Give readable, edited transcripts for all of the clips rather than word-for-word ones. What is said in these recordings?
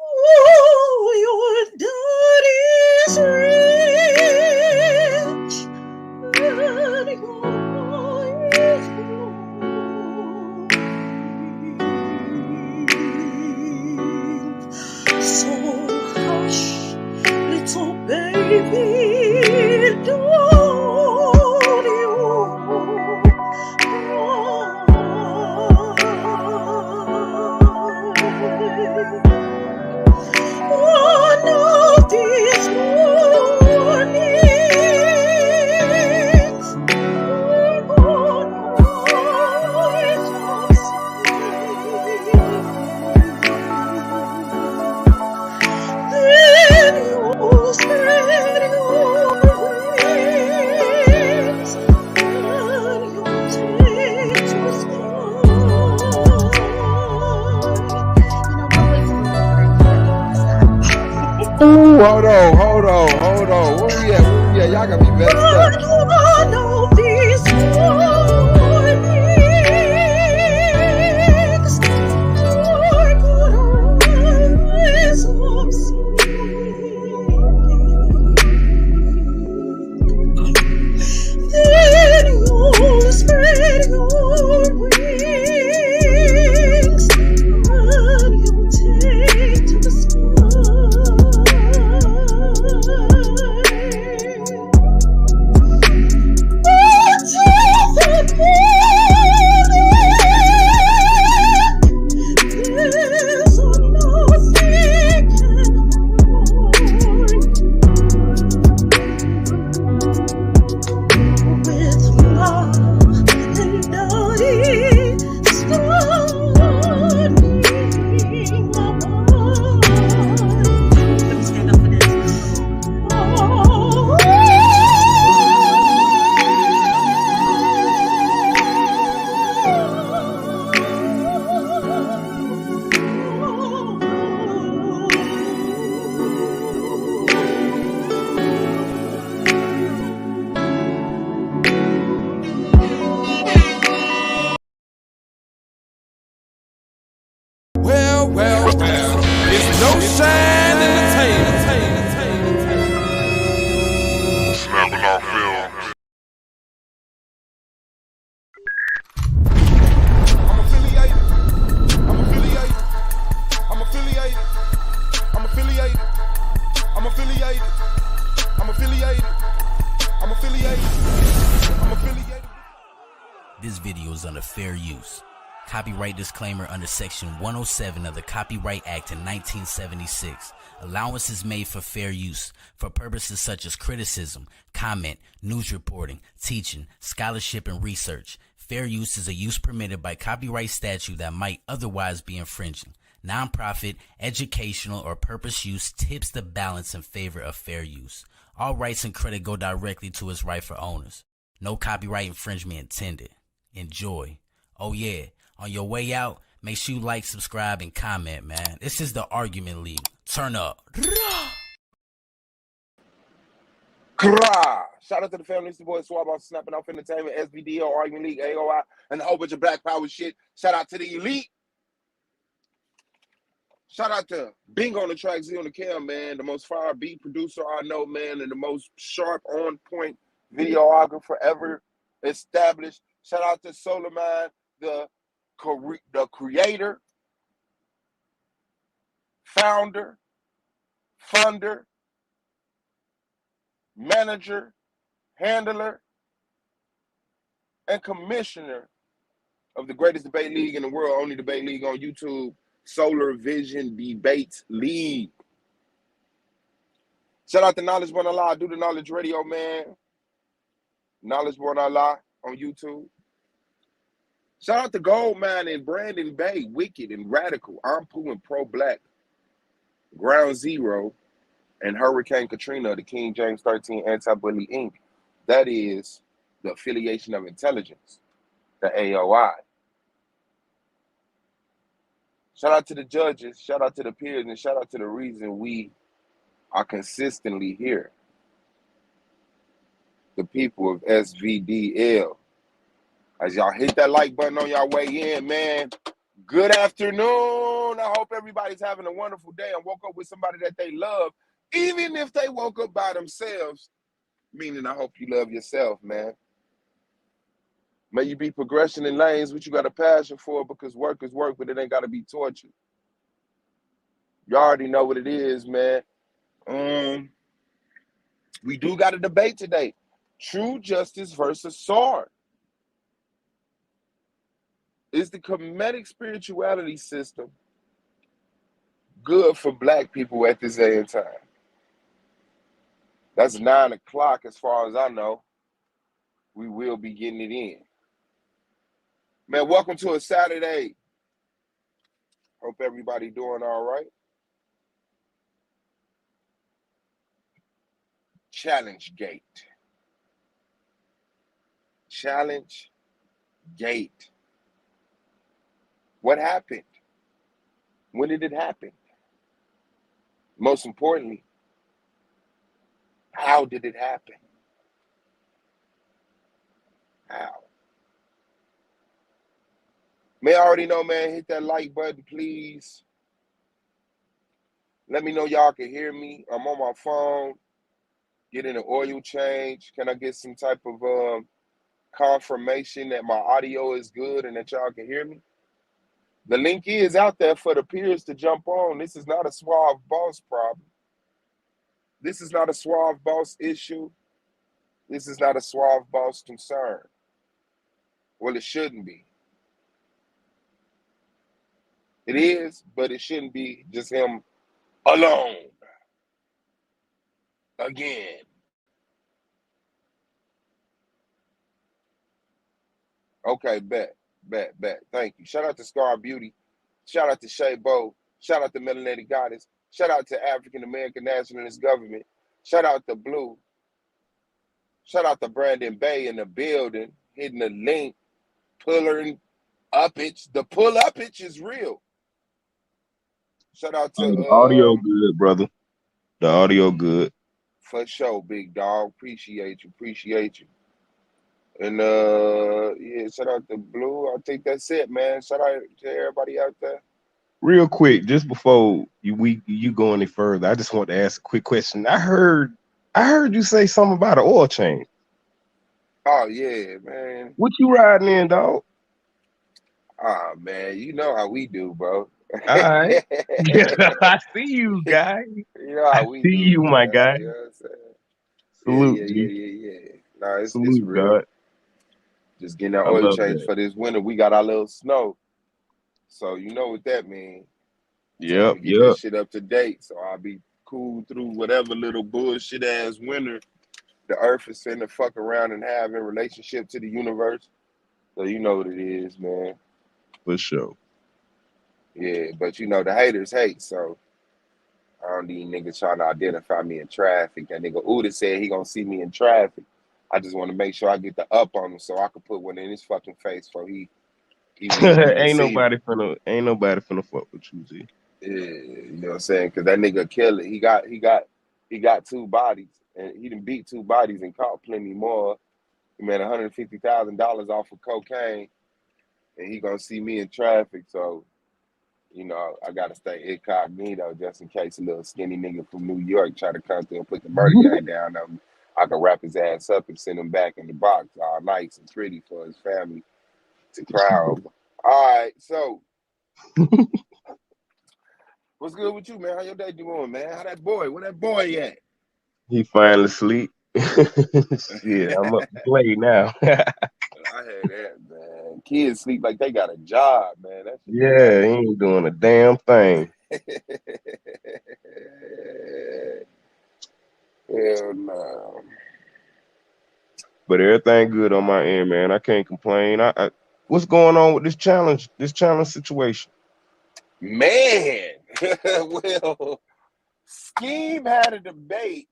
Oh, your daddy's rich, and your boy is poor. So hush, little baby, don't you cry. One of these mornings, we're gonna rise up singing. Then you'll spread your wings and you'll take to the sky. Ooh, hold on. Where we at? Y'all got me messed up. One of these mornings, we're gonna rise up singing. Then you'll spread your wings and you'll take to the sky. Well, it's no shine in the tail. Snapping off film. I'm affiliated. This video is under fair use. Copyright disclaimer under Section 107 of the Copyright Act in 1976. Allowance is made for fair use for purposes such as criticism, comment, news reporting, teaching, scholarship, and research. Fair use is a use permitted by copyright statute that might otherwise be infringing. Nonprofit, educational, or purpose use tips the balance in favor of fair use. All rights and credit go directly to its rightful owners. No copyright infringement intended. Enjoy. Oh yeah. On your way out, make sure you like, subscribe, and comment, man. This is the Argument League. Turn up. Shout out to the family. It's the boy Swab on Snapping Off Entertainment, S.V.D.L, Argument League, Auar, and a whole bunch of Black Power shit. Shout out to the elite. Shout out to Bingo on the track, Z on the cam, man. The most fire beat producer I know, man, and the most sharp, on-point videographer ever established. Shout out to Solar Man, the creator, founder, funder, manager, handler, and commissioner of the greatest debate league in the world, only debate league on YouTube, Solar Vision Debates League. Shout out to Knowledge Born Allah, do the Knowledge Radio, man. Knowledge Born Allah on YouTube. Shout out to Goldmine and Brandon Bay, Wicked and Radical, Ampu and Pro-Black, Ground Zero, and Hurricane Katrina, the King James 13 Anti-Bully Inc. That is the affiliation of intelligence, the AOI. Shout out to the judges, shout out to the peers, and shout out to the reason we are consistently here. The people of S.V.D.L. As y'all hit that like button on y'all way in, man, Good afternoon. I hope everybody's having a wonderful day and woke up with somebody that they love, even if they woke up by themselves. Meaning, I hope you love yourself, man. May you be progressing in lanes which you got a passion for, because work is work, but it ain't got to be torture. You already know what it is, man. We do got a debate today. Truejustice versus SAR. Is the Kemetic spirituality system good for black people at this day and time? That's 9 o'clock as far as I know. We will be getting it in. Man, welcome to a Saturday. Hope everybody doing all right. Challenge Gate. Challenge Gate. What happened? When did it happen? Most importantly, how did it happen? How? May I already know, man, hit that like button, please. Let me know y'all can hear me. I'm on my phone, getting an oil change. Can I get some type of confirmation that my audio is good and that y'all can hear me? The link is out there for the peers to jump on. This is not a Suave Boss problem. This is not a Suave Boss issue. This is not a Suave Boss concern. Well, it shouldn't be. It is, but it shouldn't be just him alone. Again. Okay, bet. Thank you. Shout out to Scar Beauty. Shout out to Shay Bo. Shout out to Melanated Goddess. Shout out to African American Nationalist Government. Shout out to Blue. Shout out to Brandon Bay in the building, hitting the link, pulling uppage. The pull uppage is real. Shout out to The audio good, brother. The audio good. for sure, big dog. Appreciate you. And yeah, shout out to Blue. I think that's it, man. Shout out to everybody out there. Real quick, just before you go any further, I just want to ask a quick question. I heard you say something about an oil change. Oh yeah, man. What you riding in, dog? Oh man, you know how we do, bro. All right. I see you, guy. You know I how we see do, you, my man. guy. You know what I'm saying? Salute, G. Yeah. No, it's Salute, real. God. Just getting our I oil love change that. for this winter. We got our little snow. So you know what that means. Time Yep. to get this shit up to date. So I'll be cool through whatever little bullshit ass winter the earth is finna fuck around and have in relationship to the universe. So you know what it is, man. For sure. Yeah, but you know the haters hate, so I don't need niggas trying to identify me in traffic. That nigga Uda said he gonna see me in traffic. I just want to make sure I get the up on him so I can put one in his fucking face so he wouldn't even ain't see me. nobody finna fuck with you, G. Yeah, you know what I'm saying? Cause that nigga killer. He got 2 bodies, and he done beat 2 bodies and caught plenty more. He made $150,000 off of cocaine, and he gonna see me in traffic. So, you know, I gotta stay incognito just in case a little skinny nigga from New York try to come through and put the murder gang down on me. I can wrap his ass up and send him back in the box, all nice and pretty for his family to cry over. All right, so what's good with you, man? How your day doing, man? How that boy? Where that boy at? He finally sleep. Shit, I'm up to play now. I had that, man. Kids sleep like they got a job, man. That shit Yeah, he ain't doing a damn thing. Hell no. But everything good on my end, man. I can't complain. What's going on with this challenge situation? Man. Well, Scheme had a debate.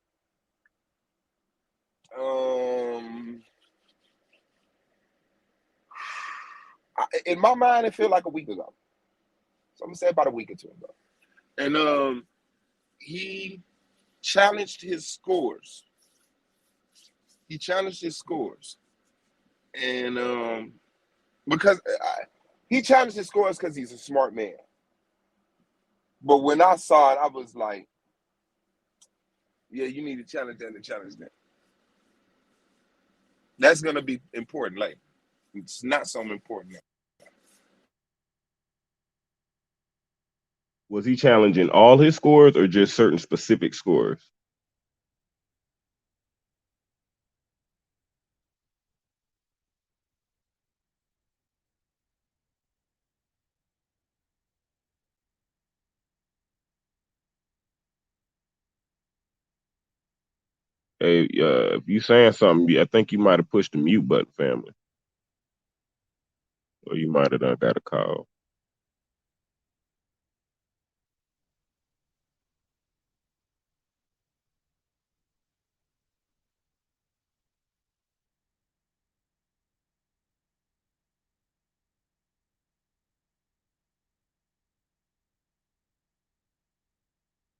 In my mind, it felt like a week ago. So I'm gonna say about a week or 2 ago. And he challenged his scores. And because He challenged his scores because he's a smart man. But when I saw it, I was like, yeah, you need to challenge that and challenge that. That's gonna be important later. It's not so important now. Was he challenging all his scores or just certain specific scores? Hey, if you saying something, I think you might have pushed the mute button, family, or you might have done got a call.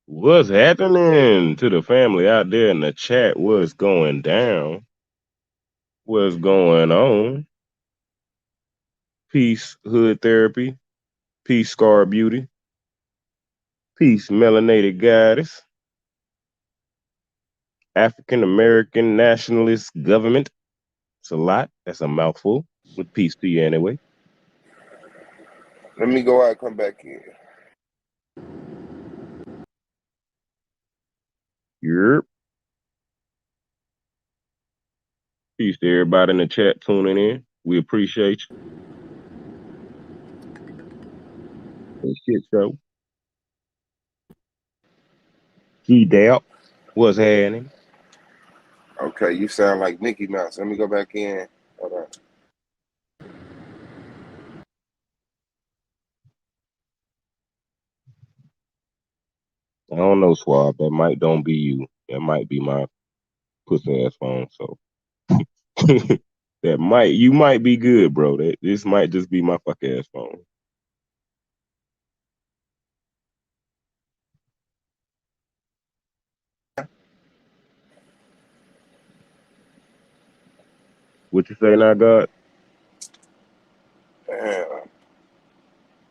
What's happening to the family out there in the chat? What's going down? What's going on? Peace, Hood Therapy. Peace, Scar Beauty. Peace, Melanated Goddess. African American Nationalist Government. It's a lot. That's a mouthful. With peace to you anyway. Let me go out and come back in. Yep. Peace to everybody in the chat tuning in. We appreciate you. Shit show. S.V.D.L. What's happening? Okay, you sound like Mickey Mouse. Let me go back in. Hold on. I don't know, Swab. That might don't be you. That might be my pussy ass phone. So you might be good, bro. This might just be my fuck ass phone. What you say now, God? Damn, my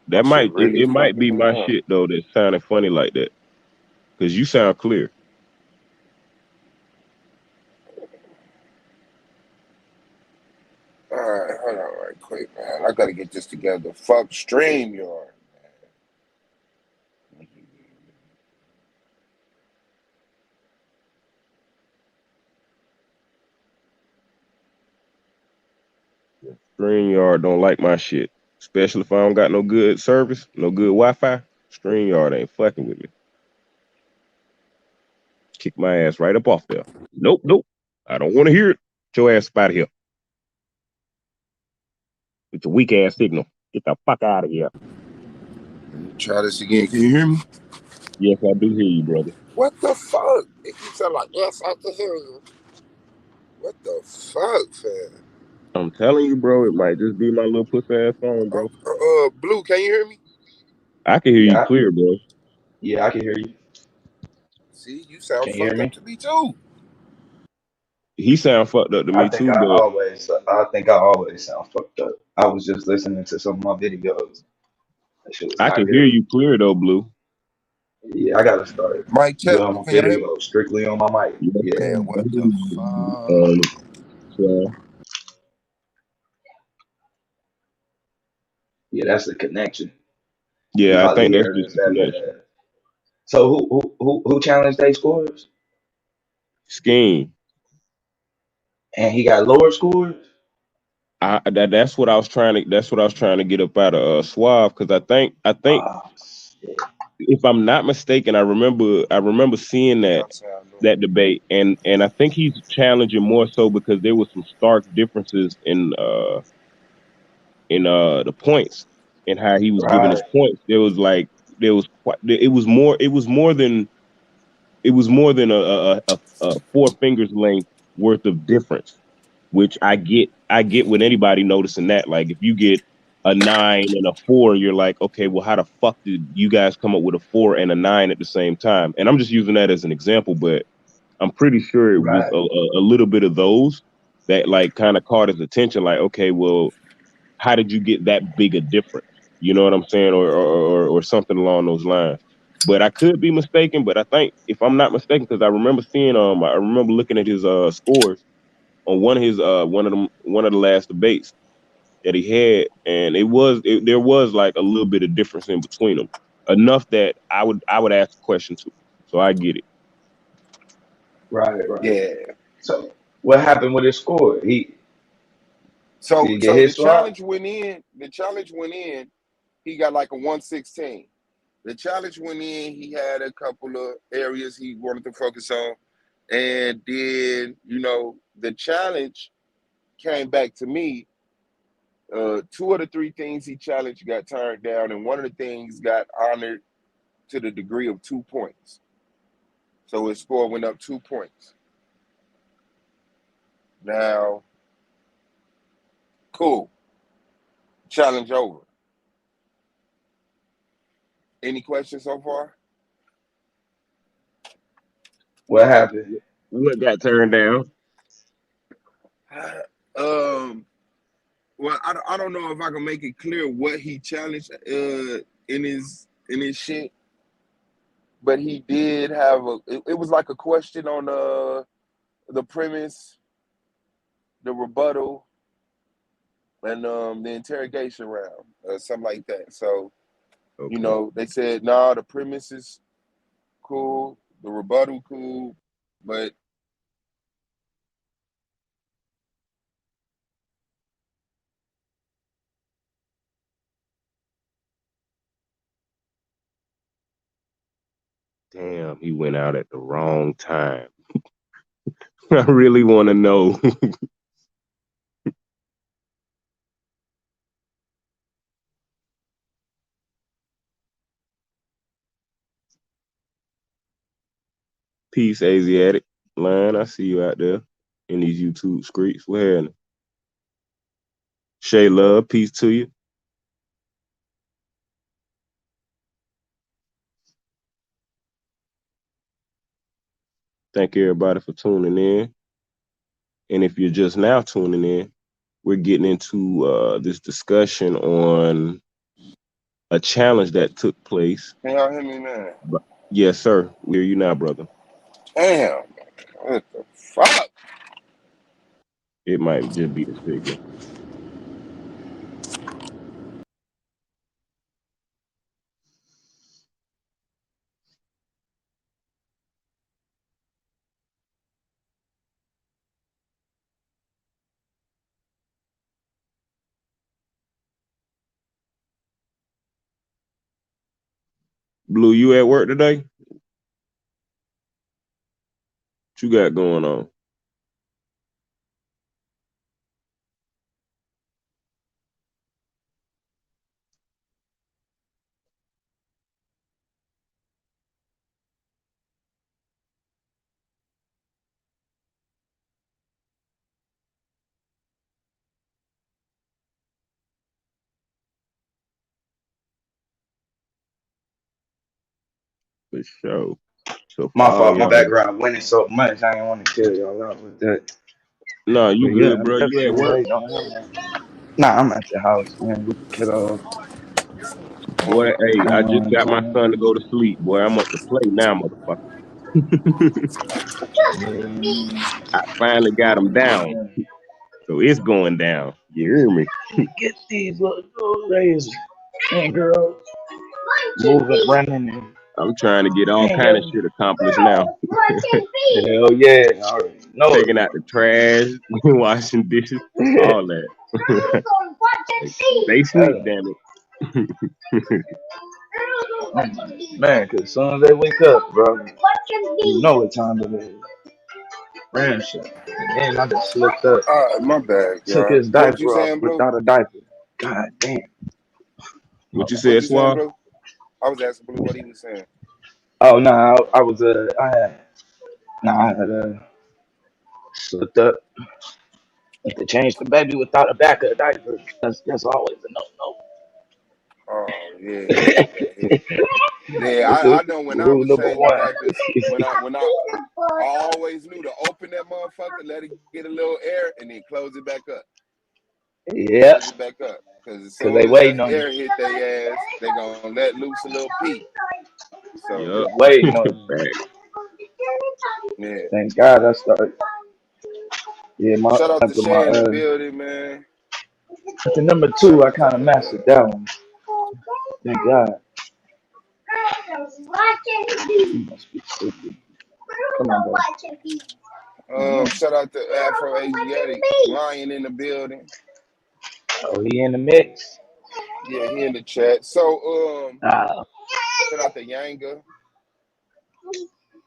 That shit might really it might fucking be me my up. shit though that sounded funny like that. Cause you sound clear. All right, hold on right quick, man. I gotta get this together. Fuck StreamYard. StreamYard don't like my shit. Especially if I don't got no good service, no good Wi-Fi. StreamYard ain't fucking with me. Kick my ass right up off there. Nope, nope. I don't want to hear it. Get your ass up out of here. It's a weak ass signal. Get the fuck out of here. Let me try this again. Can you hear me? Yes, I do hear you, brother. What the fuck? It keeps sounding like, yes, I can hear you. What the fuck, fam? I'm telling you, bro, it might just be my little pussy ass phone, bro. Blue, can you hear me? I can hear you Yeah, clear, bro. yeah, I can hear you. See, you sound Can you hear fucked up me? to me too. He sound fucked up to me too, but I think I always sound fucked up. I was just listening to some of my videos. That shit was I not can hear good. you clear though, Blue. Yeah, I gotta start Mic check. doing my Can y'all hear me? videos strictly on my mic. Yes, Yeah, Man, I what hear the you. fuck? So, yeah, that's the connection. You yeah, I hardly think that's hear just us the that connection. bad. So who challenged their scores? Scheme. And he got lower scores? That's what I was trying to. That's what I was trying to get up out of Suave because I think Oh shit. if I'm not mistaken, I remember seeing that Y'all sound new. that debate and I think he's challenging more so because there was some stark differences in the points and how he was giving his Right, points. There was quite it was more than a four fingers length worth of difference, which I get with anybody noticing that. Like if you get a 9 and a 4, you're like, okay, well, how the fuck did you guys come up with a 4 and a 9 at the same time? And I'm just using that as an example, but I'm pretty sure it was right. a little bit of those that like kind of caught his attention. Like, okay, well, how did you get that big a difference? You know what I'm saying, or something along those lines. But I could be mistaken. But I think if I'm not mistaken, because I remember seeing I remember looking at his scores on one of his one of the last debates that he had, and there was like a little bit of difference in between them, enough that I would ask a question to. So I get it. Right, right. Yeah. So what happened with his score? He did So he get so the his swap? challenge went in. The challenge went in. He got like a 116. The challenge went in. He had a couple of areas he wanted to focus on, and then the challenge came back to me. Two of the three things he challenged got turned down, and one of the things got honored to the degree of 2 points. So his score went up 2 points. Now, cool. Challenge over. Any questions so far? What happened? What got turned down? um. Well, I don't know if I can make it clear what he challenged in his shit, but he did have it was like a question on the premise, the rebuttal, and the interrogation round, something like that. So Okay. they said, nah, the premise is cool, the rebuttal cool, but Damn, he went out at the wrong time. I really want to know. Peace, Asiatic line. I see you out there in these YouTube streets. Where happening? Shay Love, peace to you. Thank everybody for tuning in. And if you're just now tuning in, we're getting into this discussion on a challenge that took place. can y'all hear me, man? Yes, sir. We hear you now, brother. Damn, what the fuck? It might just be the signal. Blue, you at work today? What you got going on? For sure. So for My all fault, my y'all, background winning so much. I didn't want to kill y'all out with that. nah, But you yeah, good, I'm bro. You at definitely work? waiting on him, man. Nah, I'm at the house, man, with the kiddo. Boy, hey, I just got my Man. son to go to sleep. Boy, I'm up to play now, motherfucker. I finally got him down. So it's going down. You hear me? Get these little ladies and girls moving, running, and I'm trying to get all hang kind of on. shit accomplished now. Hell yeah, I already know Taking out the trash, washing dishes, it. all that. Stay sleep, Hell, damn it. man, cause as soon as they wake up, bro, you know what time it is. Ram shit. And then I just slipped up, My bad, took y'all. his What you diaper off saying, Blue? without a diaper. God damn. What you What said, you saying, Swab? Blue? I was asking Blue what he was saying. Oh no, I was I had slipped up. If they change the baby without a back of a diaper, that's always a Oh no yeah, no. yeah, yeah. This I is know when I rule was number changing one. diapers, when I always knew to open that motherfucker, let it get a little air, and then close it back up. Yep, Bring it back up. Because as because soon they as waiting that on you. air hit their ass, they going to let loose a little pee. So, They Yup. waiting on you. Fact. yeah. Thank God I started. Yeah, my Shout out to after my Shay in the building, man. after number Shout 2, I out to kind of mastered that one. Thank God. You must be stupid. Come on, bro. shout out to Afro Asiatic Lion in the building. Oh, he in the mix. Yeah, he in the chat. So, Ah, shout out to Yanga.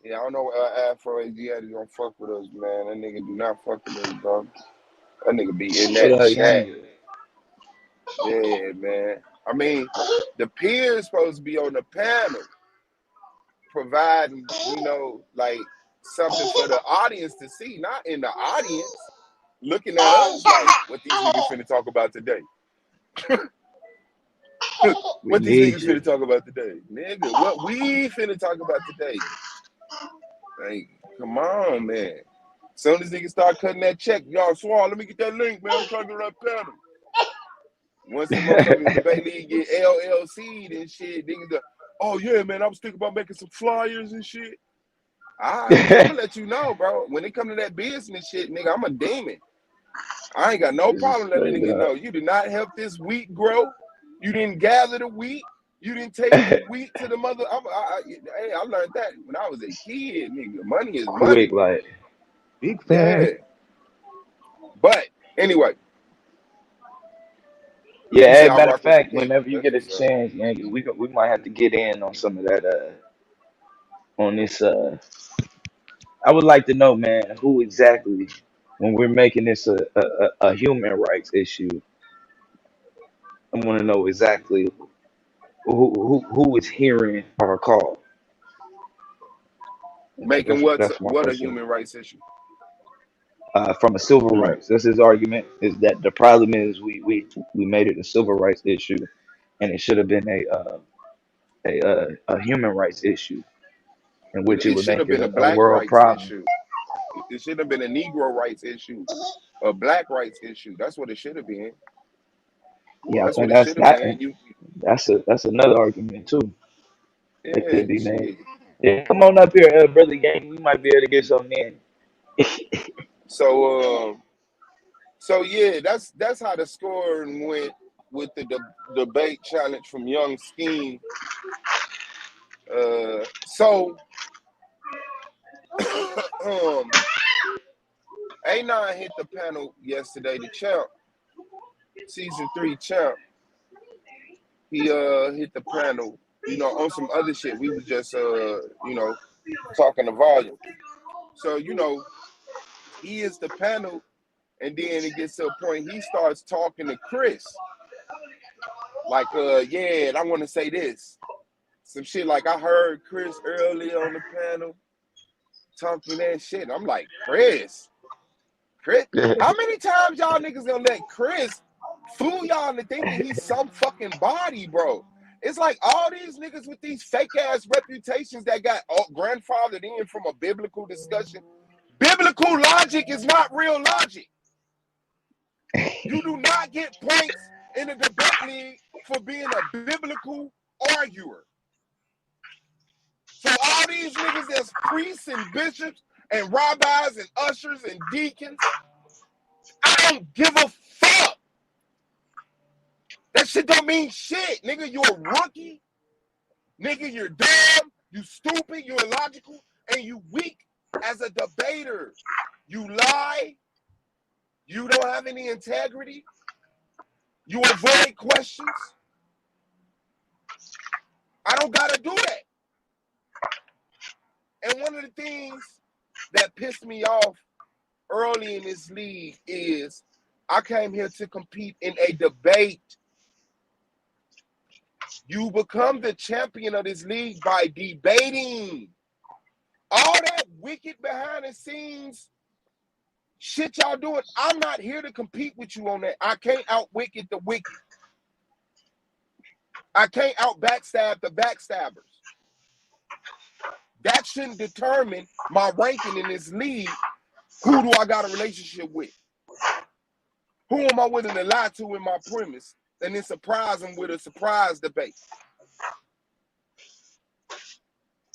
Yeah, I don't know Afro Asiatic don't fuck with us, man. That nigga do not fuck with us, bro. That nigga be in what that up, chat. Yang? Yeah, man. I mean, the peers supposed to be on the panel providing, like something for the audience to see, not in the audience looking at us like what these niggas finna talk about today. We What these need niggas you. finna talk about today, nigga. What we finna talk about today. Like, come on, man. Soon as niggas start cutting that check, y'all Swan, let me get that link, man. I'm trying to go to that panel. Once the motherfucking debate league get LLC'd and shit, niggas go, oh yeah, man, I was thinking about making some flyers and shit. All right, I'm gonna let you know, bro. When it come to that business shit, nigga, I'm a demon. I ain't got no This is problem letting straight niggas know you did not help this wheat grow. You didn't gather the wheat. You didn't take the up. wheat to the mother. Hey, I learned that when I was a kid, nigga. Money is money. Quick, like, Big Yeah. fact. But anyway, yeah. you say Hey, I matter of rock with the fact, king. whenever you That's get a what's up. chance, Yankee, we might have to get in on some of that. On this. I would like to know, man, who exactly, when we're making this a human rights issue, I want to know exactly who is hearing our call. Making That's my what a question. human rights issue. From a civil Hmm. rights, that's his argument. Is that the problem is we made it a civil rights issue, and it should have been a human rights issue, in which it It would should make have it been a a black world rights problem. issue. It should have been a Negro rights issue, a black rights issue. That's what it should have been. Yeah, I That's think what it should have been. that's another argument too that Yeah, could be made. shit. Yeah, come on up here, brother Gang. We might be able to get something in. So, so yeah, that's how the scoring went with the debate challenge from Young Scheme. So, A9 hit the panel yesterday. The champ, season 3 champ. He hit the panel. On some other shit. We was just talking to volume. So he is the panel, and then it gets to a point he starts talking to Chris. Like, yeah, and I want to say this. Some shit like I heard Chris earlier on the panel talking that shit. And I'm like, Chris, how many times y'all niggas gonna let Chris fool y'all into thinking he's some fucking body, bro? It's like all these niggas with these fake ass reputations that got grandfathered in from a biblical discussion. Biblical logic is not real logic. You do not get points in a debate league for being a biblical arguer. So all these niggas that's priests and bishops and rabbis and ushers and deacons, I don't give a fuck. That shit don't mean shit. Nigga, you're a rookie. Nigga, you're dumb. You stupid. You're illogical. And you weak as a debater. You lie. You don't have any integrity. You avoid questions. I don't got to do that. And one of the things that pissed me off early in this league is I came here to compete in a debate. You become the champion of this league by debating. All that wicked behind the scenes shit y'all doing, I'm not here to compete with you on that. I can't out wicked the wicked. I can't out backstab the backstabbers. That shouldn't determine my ranking in this league. Who do I got a relationship with? Who am I willing to lie to in my premise and then surprise them with a surprise debate?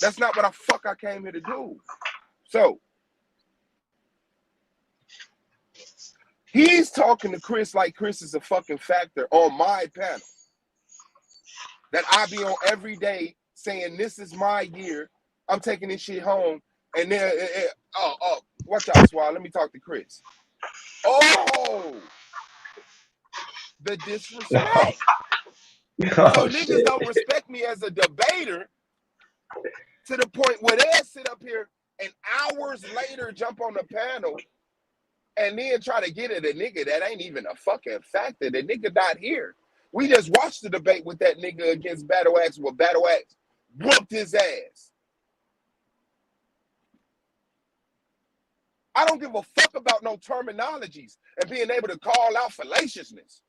That's not what I came here to do. So he's talking to Chris like Chris is a fucking factor on my panel. That I be on every day saying this is my year. I'm taking this shit home. And then, watch out, Swall. Let me talk to Chris. Oh, the disrespect. So niggas shit. don't respect me as a debater to the point where they'll sit up here and hours later jump on the panel and then try to get at a nigga that ain't even a fucking factor. The nigga not here. We just watched the debate with that nigga against Battle Axe where Battle Axe whooped his ass. I don't give a fuck about no terminologies and being able to call out fallaciousness.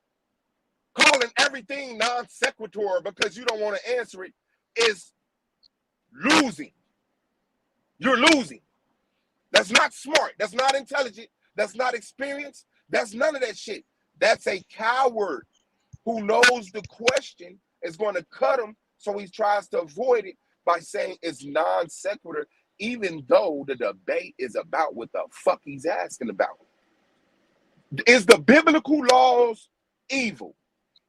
Calling everything non sequitur because you don't want to answer it is losing. You're losing. That's not smart. That's not intelligent. That's not experienced. That's none of that shit. That's a coward who knows the question is going to cut him, so he tries to avoid it by saying it's non sequitur, even though the debate is about what the fuck he's asking about. Is the biblical laws evil?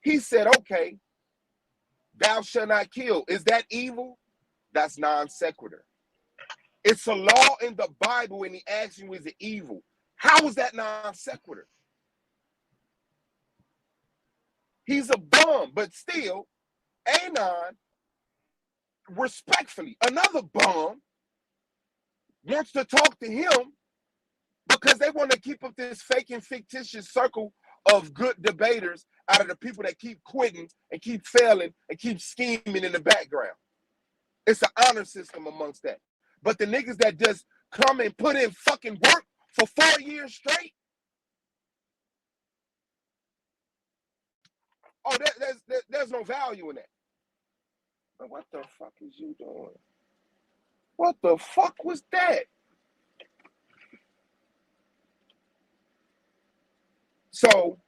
He said, okay, thou shalt not kill. Is that evil? That's non sequitur. It's a law in the Bible, and he asks you, is it evil? How is that non sequitur? He's a bum, but still, Anon, respectfully, another bum wants to talk to him because they want to keep up this fake and fictitious circle of good debaters out of the people that keep quitting and keep failing and keep scheming in the background. It's an honor system amongst that. But the niggas that just come and put in fucking work for 4 years straight, oh, there's no value in that. But what the fuck is you doing? What the fuck was that? So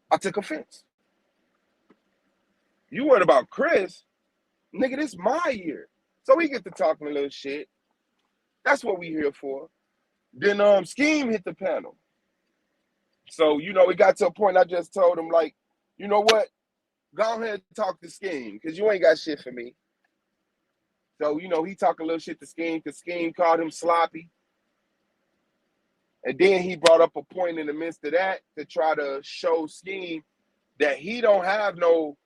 I took offense. You worried about Chris? Nigga, this my year. So we get to talking a little shit. That's what we here for. Then Scheme hit the panel. So, you know, it got to a point I just told him, like, you know what? Go ahead and talk to Scheme, because you ain't got shit for me. So, you know, he talking a little shit to Scheme, because Scheme called him sloppy. And then he brought up a point in the midst of that to try to show Scheme that he don't have no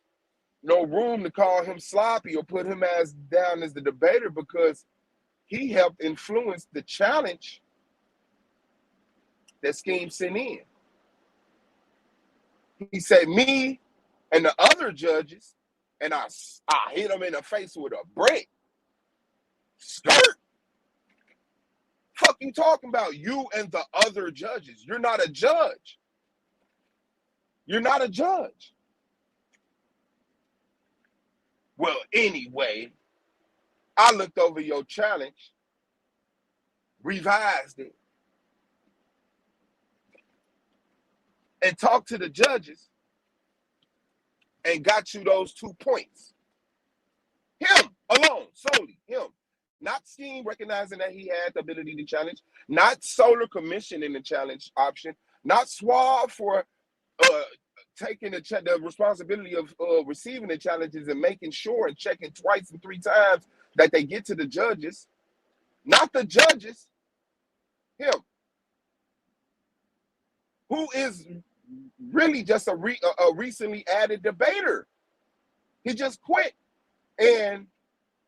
room to call him sloppy or put him as down as the debater because he helped influence the challenge that Scheme sent in. He said, me and the other judges, and I hit him in the face with a brick. Skirt? Fuck you talking about, you and the other judges? You're not a judge. You're not a judge. Well, anyway, I looked over your challenge, revised it, and talked to the judges and got you those 2 points. Him alone, solely him. Not Scheme recognizing that he had the ability to challenge, not Solar Commission in the challenge option, not Suave for taking the responsibility of receiving the challenges and making sure and checking twice and 3 times that they get to the judges. Not the judges, him, who is really just a recently added debater. He just quit, and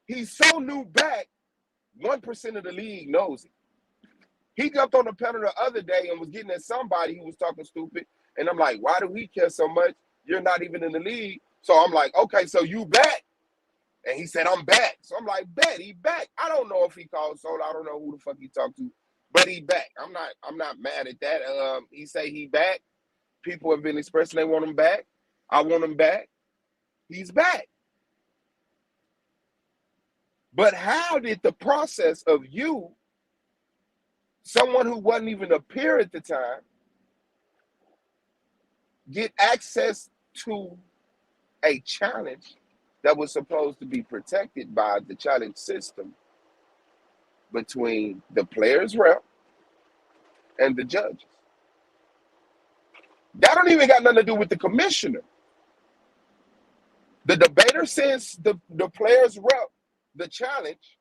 he's so new back, 1% of the league knows it. He jumped on the panel the other day and was getting at somebody who was talking stupid, and I'm like, why do we care so much? You're not even in the league. So I'm like, okay, so you back? And he said, I'm back. So I'm like, bet, he back. I don't know if he called Soul. I don't know who the fuck he talked to, but he back. I'm not mad at that. He say he back. People have been expressing they want him back. I want him back. He's back. But how did the process of you someone who wasn't even a peer at the time get access to a challenge that was supposed to be protected by the challenge system between the players rep and the judges. That don't even got nothing to do with the commissioner. The debater sends the players rep the challenge,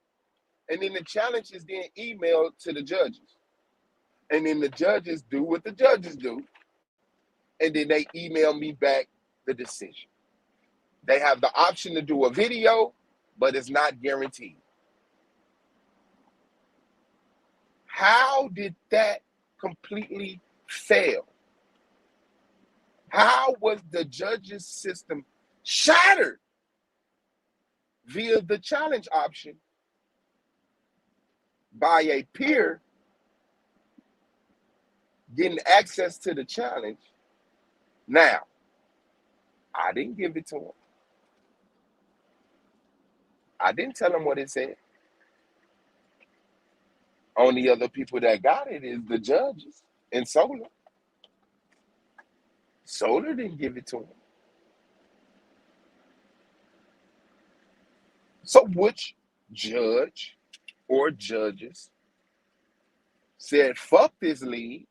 and then the challenge is then emailed to the judges. And then the judges do what the judges do, and then they email me back the decision. They have the option to do a video, but it's not guaranteed. How did that completely fail? How was the judges' system shattered via the challenge option by a peer getting access to the challenge? Now, I didn't give it to him. I didn't tell him what it said. Only other people that got it is the judges and Solar. Solar didn't give it to him. So which judge or judges said, fuck this league,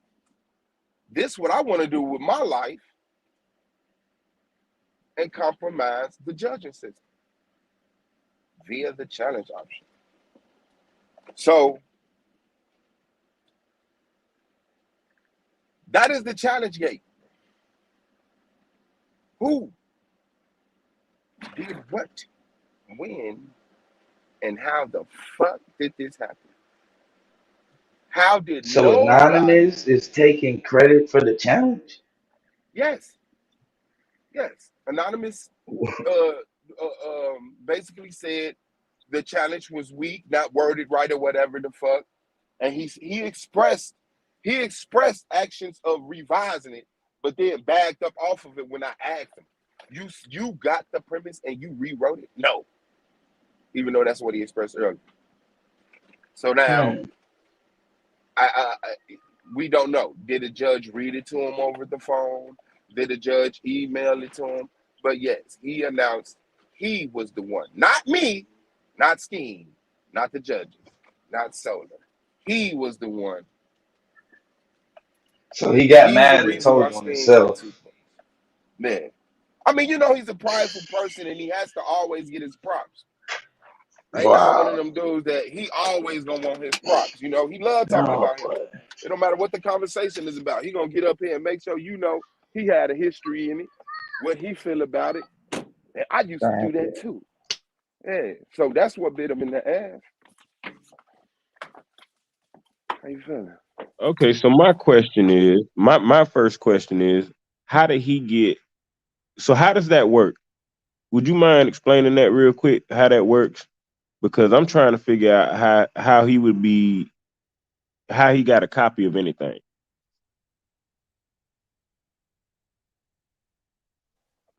this is what I want to do with my life, and compromise the judging system via the challenge option? So that is the challenge gate. Who did what, when, and how the fuck did this happen? How did So nobody? Anonymous is taking credit for the challenge? Yes, yes. Anonymous basically said the challenge was weak, not worded right or whatever the fuck, and he expressed actions of revising it, but then backed up off of it when I asked him, you got the premise and you rewrote it? No, even though that's what he expressed earlier. So now Hmm. we don't know. Did the judge read it to him over the phone? Did the judge email it to him? But yes, he announced he was the one, not me, not Scheme, not the judges, not Solar. He was the one. So he got He's the mad and reason why told on Scheme got himself. 2 points. Man, I mean, you know, he's a prideful person and he has to always get his props. A9 one of Wow. them dudes that he always gonna want his props. You know, he love talking Oh about him. boy. It don't matter what the conversation is about. He gonna get up here and make sure you know he had a history in it, what he feel about it. And I used to do Thank that you. too. Yeah. So that's what bit him in the ass. How you feeling? Okay, so my first question is, how did he get? So how does that work? Would you mind explaining that real quick? How that works? Because I'm trying to figure out how he would be, how he got a copy of anything.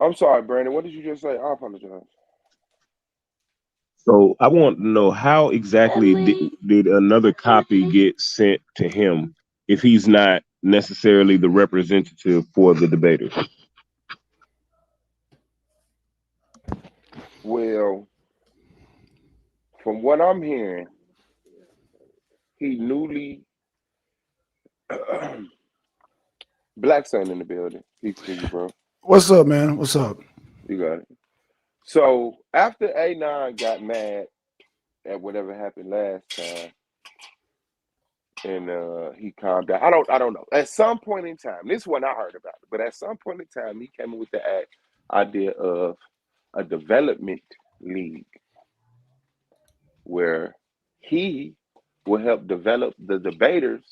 I'm sorry, Brandon. What did you just say? I apologize. So I want to know how exactly did another copy get sent to him if he's not necessarily the representative for the debaters? Well, from what I'm hearing, he newly Black Son in the building. Peace to you, bro. What's up, man? What's up? You got it. So after A9 got mad at whatever happened last time, and he calmed down. I don't know. At some point in time, this is when I heard about it, but at some point in time, he came up with the idea of a development league where he will help develop the debaters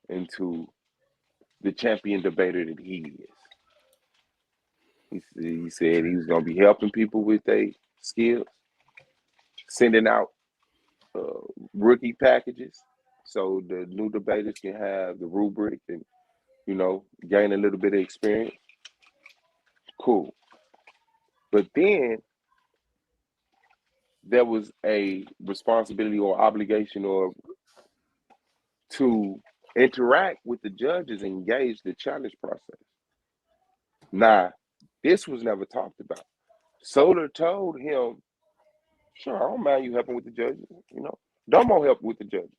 into the champion debater that he is. He said he was going to be helping people with their skills, sending out uh, rookie packages so the new debaters can have the rubric and, you know, gain a little bit of experience. Cool. But then there was a responsibility or obligation or to interact with the judges and engage the challenge process. Now, this was never talked about. Solar told him, sure, I don't mind you helping with the judges. You know, Domo help with the judges.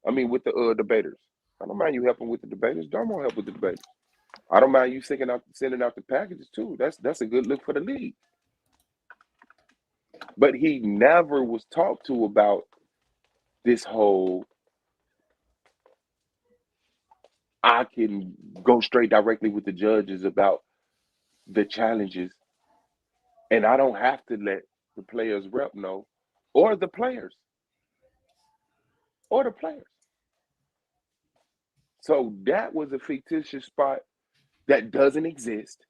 I mean, with the debaters. I don't mind you helping with the debaters. Domo help with the debaters. I don't mind you sending out the packages too. That's a good look for the league. But he never was talked to about this whole I can go straight directly with the judges about the challenges, and I don't have to let the players rep know, or the players, or the players. So that was a fictitious spot that doesn't exist,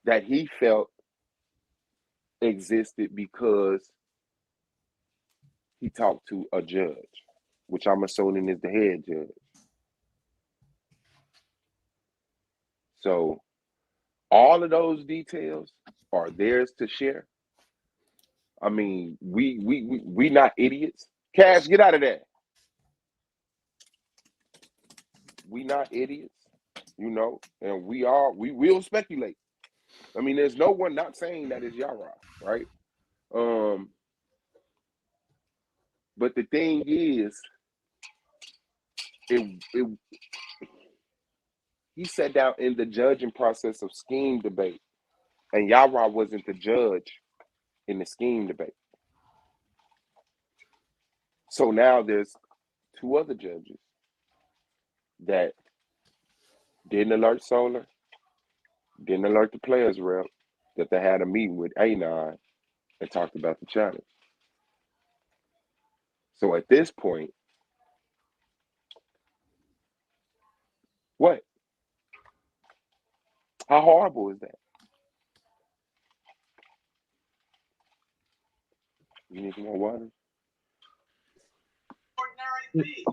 that he felt existed because he talked to a judge, which I'm assuming is the head judge. So all of those details are theirs to share. I mean, we not idiots. Cash, get out of there. We not idiots, you know, and we will speculate. I mean, there's no one not saying that is Yara, right? But the thing is, he sat down in the judging process of scheme debate, and Yara wasn't the judge in the scheme debate. So now there's two other judges that didn't alert Solar, didn't alert the players rep, that they had a meeting with A9 and talked about the challenge. So at this point, what? How horrible is that? You need some more water?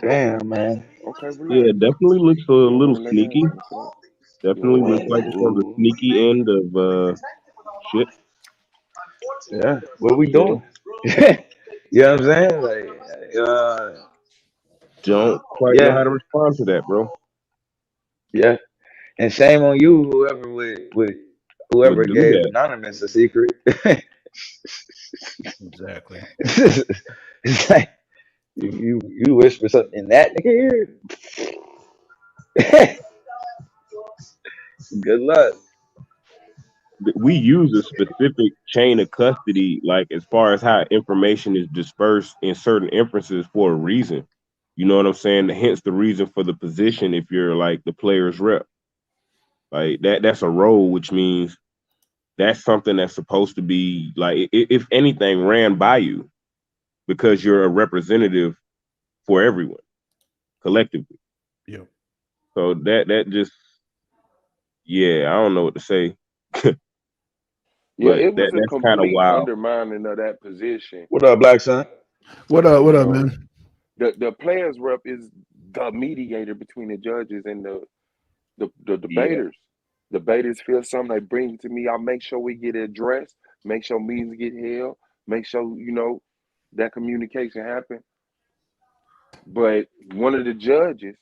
Damn, man. Okay, Yeah, relax. definitely looks a You don't little want to lay down? sneaky. Definitely looks like it's on the Ooh. sneaky end of shit. Yeah. What we Yeah. doing? You know what I'm saying? Don't quite know Yeah, how to respond to that, bro. yeah. And shame on you, whoever Would do gave that. Anonymous a secret. Exactly. It's like you whisper something in that nigga ear. Good luck. We use a specific chain of custody, like as far as how information is dispersed in certain inferences for a reason. You know what I'm saying? Hence the reason for the position if you're like the player's rep. Like that's a role, which means that's something that's supposed to be like if anything ran by you because you're a representative for everyone collectively. Yep. So that just yeah, I don't know what to say. Yeah, But it was a that's kind of complete wild. undermining of that position What up, Black Son? What up? you What up, know, man? the players rep is the mediator between the judges and the Yeah. debaters. Debaters feel something, they bring it to me. I make sure we get it addressed, make sure meetings get held, make sure, you know, that communication happen. But one of the judges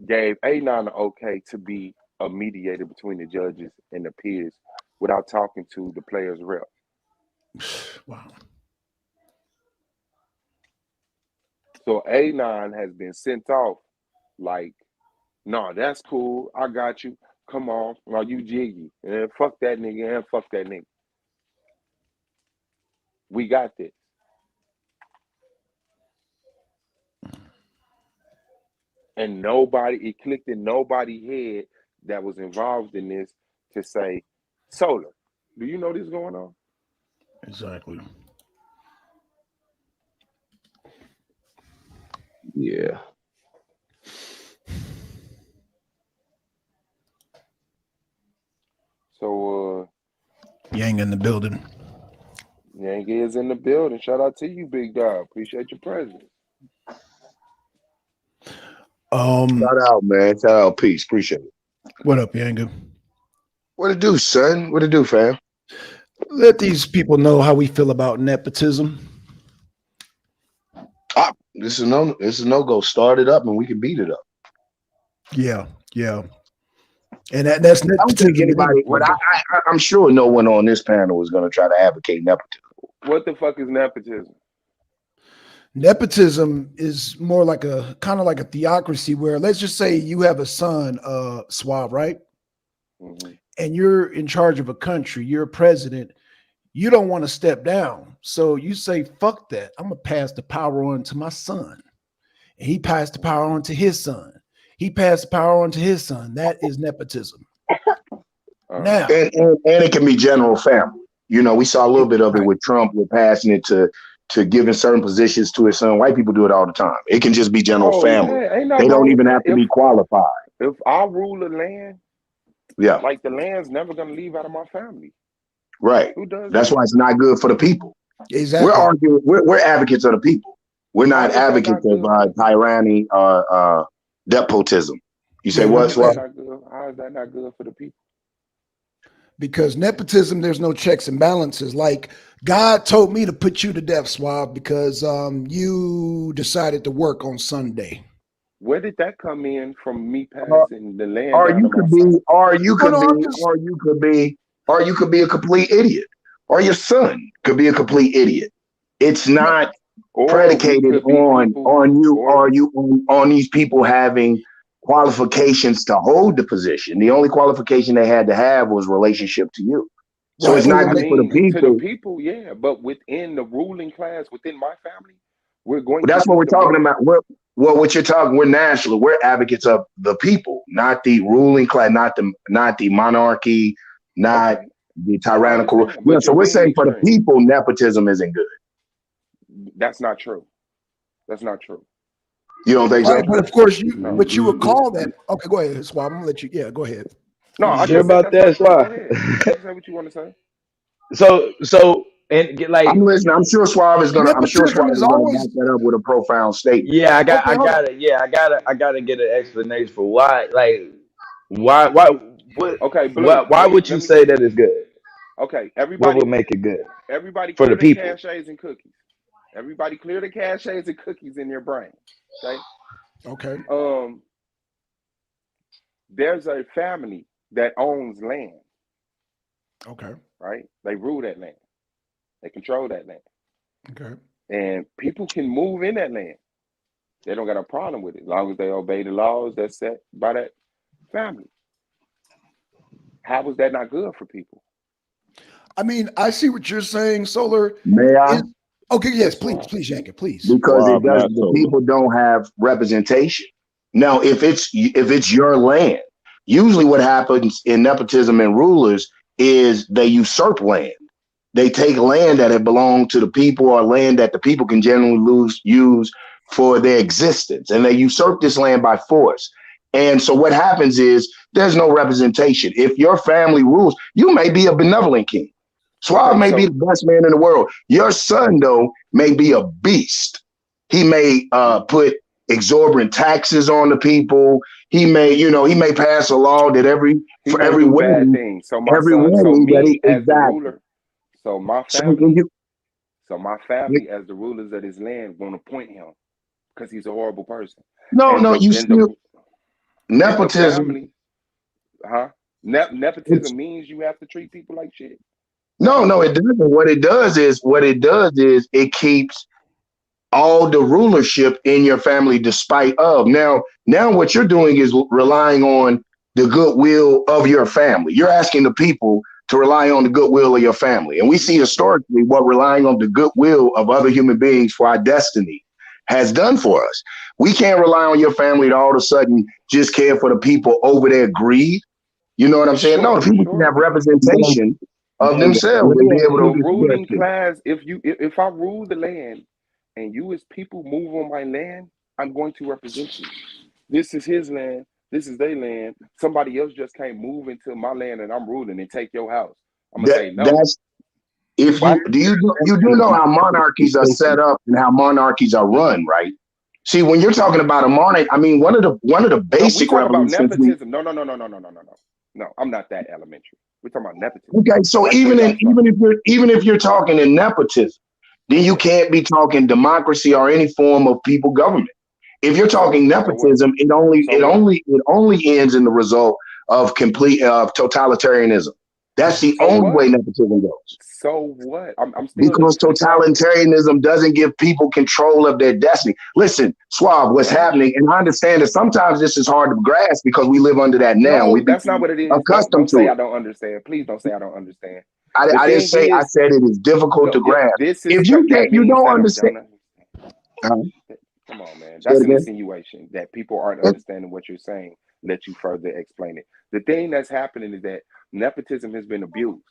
gave A9 the okay to be a mediator between the judges and the peers without talking to the players rep. Wow. So A9 has been sent off like, no, that's cool. I got you. Come on. Now you jiggy. And then fuck that nigga and fuck that nigga. We got this. And it clicked in nobody's head that was involved in this to say, Solar, do you know this going on? Exactly. Yeah. So Yang in the building. Yankee is in the building. Shout out to you, big dog. Appreciate your presence. Shout out, man. Shout out. Peace. Appreciate it. What up, Yanga? What it do, son? What it do, fam? Let these people know how we feel about nepotism. This is no go. Start it up and we can beat it up. Yeah, yeah. And that's I don't think nepotism. anybody, but I'm sure no one on this panel is going to try to advocate nepotism. What the fuck is nepotism? Nepotism is more like a kind of like a theocracy where let's just say you have a son, Suave, right? Mm-hmm. And you're in charge of a country, you're a president, you don't want to step down. So you say, fuck that. I'm gonna pass the power on to my son. And he passed the power on to his son. He passed the power on to his son. That is nepotism. Now, and it can be general family. You know, we saw a little bit of it with Trump. We're passing it to giving certain positions to his son. White people do it all the time. It can just be general family. Yeah, they don't even have to be qualified. If I rule the land, yeah, like the land's never gonna leave out of my family. Right. Who does That's that? why it's not good for the people. Exactly. We're arguing. We're advocates of the people. We're not advocates of tyranny or despotism. You say what? How is that not good for the people? Because nepotism, there's no checks and balances. Like God told me to put you to death, Swab, because you decided to work on Sunday. Where did that come in from me passing the land? Or you could be a complete idiot. Or your son could be a complete idiot. It's not predicated on these people having qualifications to hold the position. The only qualification they had to have was relationship to you. So it's not good for the people. To the people, yeah, but within the ruling class, within my family, we're going. That's what we're talking about. What you're talking, we're national. We're advocates of the people, not the ruling class, not the monarchy, not the tyrannical. Yeah, so we're saying for the people, nepotism isn't good. That's not true. That's not true. You don't think so? But of course, you would call that. Okay, go ahead, Swab. I'm gonna let you. Yeah, go ahead. No, I just about that, Swab. Say what you want to say. So and get like I'm listening. I'm sure Suave is gonna. I'm sure Suave is gonna back that up with a profound statement. Yeah, I gotta get an explanation for why. Like, why? What? Okay, Blue, why would you say that is good? Okay, everybody. What would make it good? Everybody for the people. Caches and cookies. Everybody clear the caches and cookies in your brain. Okay. There's a family that owns land. Okay. Right? They rule that land. They control that land. Okay. And people can move in that land. They don't got a problem with it as long as they obey the laws that's set by that family. How was that not good for people? I mean, I see what you're saying, Solar. May I? Okay, yes, please, Yankee, please. Because the people don't have representation. Now, if it's your land, usually what happens in nepotism and rulers is they usurp land. They take land that had belonged to the people or land that the people can generally use for their existence. And they usurp this land by force. And so what happens is there's no representation. If your family rules, you may be a benevolent king. Suave may be the best man in the world. Your son, though, may be a beast. He may put exorbitant taxes on the people. He may pass a law that every wedding. So my son, so me as the ruler, so my family as the rulers of this land want to appoint him because he's a horrible person. Nepotism. Nepotism means you have to treat people like shit. No, it doesn't. What it does is it keeps all the rulership in your family despite of. Now what you're doing is relying on the goodwill of your family. You're asking the people to rely on the goodwill of your family. And we see historically what relying on the goodwill of other human beings for our destiny has done for us. We can't rely on your family to all of a sudden just care for the people over their greed. You know what I'm saying? No, the people can have representation of themselves and be able to ruling class. If I rule the land and you as people move on my land, I'm going to represent you. This is his land. This is their land. Somebody else just can't move into my land and I'm ruling and take your house. I'm gonna say no. You do know how monarchies are set up and how monarchies are run, right? See, when you're talking about a monarch, I mean one of the basic revolutions. Nepotism. No. No, I'm not that elementary. We're talking about nepotism. Okay, so even if you're talking in nepotism, then you Yeah. can't be talking democracy or any form of people government. If you're talking So what? nepotism, So what? it only ends in the result of complete totalitarianism. That's the So only way what? nepotism goes. So what? I'm still Because explaining. totalitarianism doesn't give people control of their destiny. Listen, Suave, what's What? happening, and I understand that sometimes this is hard to grasp because we live under that now. No, We that's not become what it is. Don't accustomed say to I it. don't understand. Please don't say I don't understand. I, The I didn't thing say, I is, said it is difficult no, to grasp. this is If you that can't, you means don't that I understand. don't understand. Uh, Come on, man. say it That's an again. insinuation that people aren't It- understanding what you're saying. Let you further explain it. The thing that's happening is that nepotism has been abused,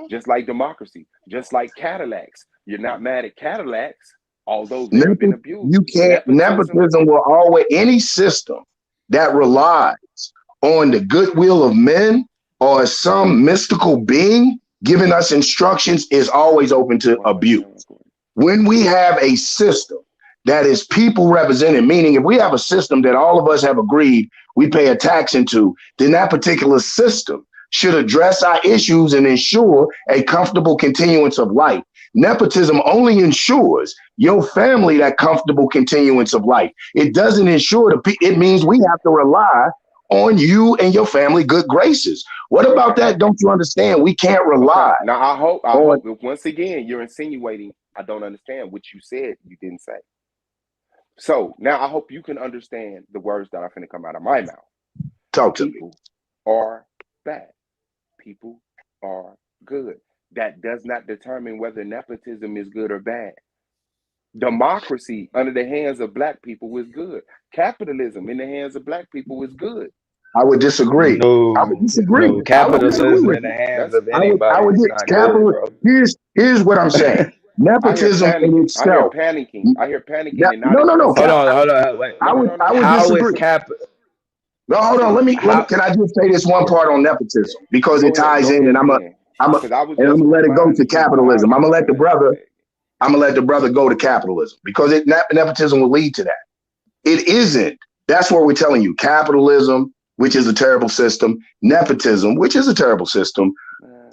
just like democracy, just like Cadillacs. You're not mad at Cadillacs, although they've been abused. You can't, Nepotism, nepotism will always, any system that relies on the goodwill of men or some mystical being giving us instructions is always open to abuse. When we have a system that is people represented, meaning if we have a system that all of us have agreed we pay a tax into, then that particular system should address our issues and ensure a comfortable continuance of life. Nepotism only ensures your family that comfortable continuance of life. It doesn't ensure it means we have to rely on you and your family good graces. What about okay. that? Don't you understand? We can't Okay. rely Now I on. hope once again you're insinuating I don't understand what you said you didn't say. So now I hope you can understand the words that are going to come out of my mouth. Talk to me. People are bad. People are good. That does not determine whether nepotism is good or bad. Democracy under the hands of black people is good. Capitalism in the hands of black people is good. I would disagree. I would No, disagree. no, I would disagree capitalism with in the you. hands That's of anybody is not good, Capital. bro. Here's what I'm saying. I hear Nepotism in panicking. I hear itself. panicking. I hear panicking and not No, no, no. Hold addressing. on, hold on, wait. No, no, no, no, I no. would How is disagree. cap? No, hold on. See, Let me. How? Can I just say this one part on nepotism because it ties go in, and ahead then. I'm Because I was and I'm just gonna let it go to reminding you how capitalism. you go ahead. Go ahead. I'm gonna let the brother go to capitalism because nepotism will lead to that. It isn't. That's what we're telling you. Capitalism, which is a terrible system, nepotism, which is a terrible system.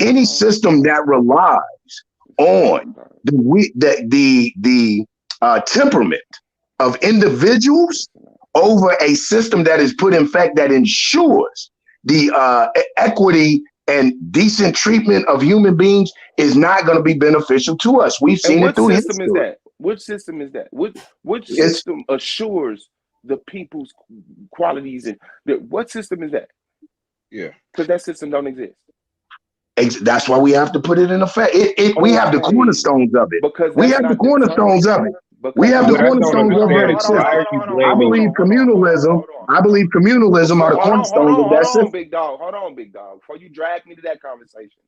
Any system that relies on the temperament of individuals over a system that is put in fact that ensures the equity and decent treatment of human beings is not going to be beneficial to us. We've And seen it what through system is history. that? Which system is that? Which It's system assures the people's qualities and what system is that? Yeah. Because that system don't exist. that's why we have to put it in effect. We have the Okay, cornerstones of it. because We that's have the not determined. cornerstones of it. We Because have the What I don't cornerstones of understand that is why system. are you I blaming? believe communalism. I believe communalism are the cornerstones of that Hold on, system. big dog. Hold on, big dog. Before you drag me to that conversation,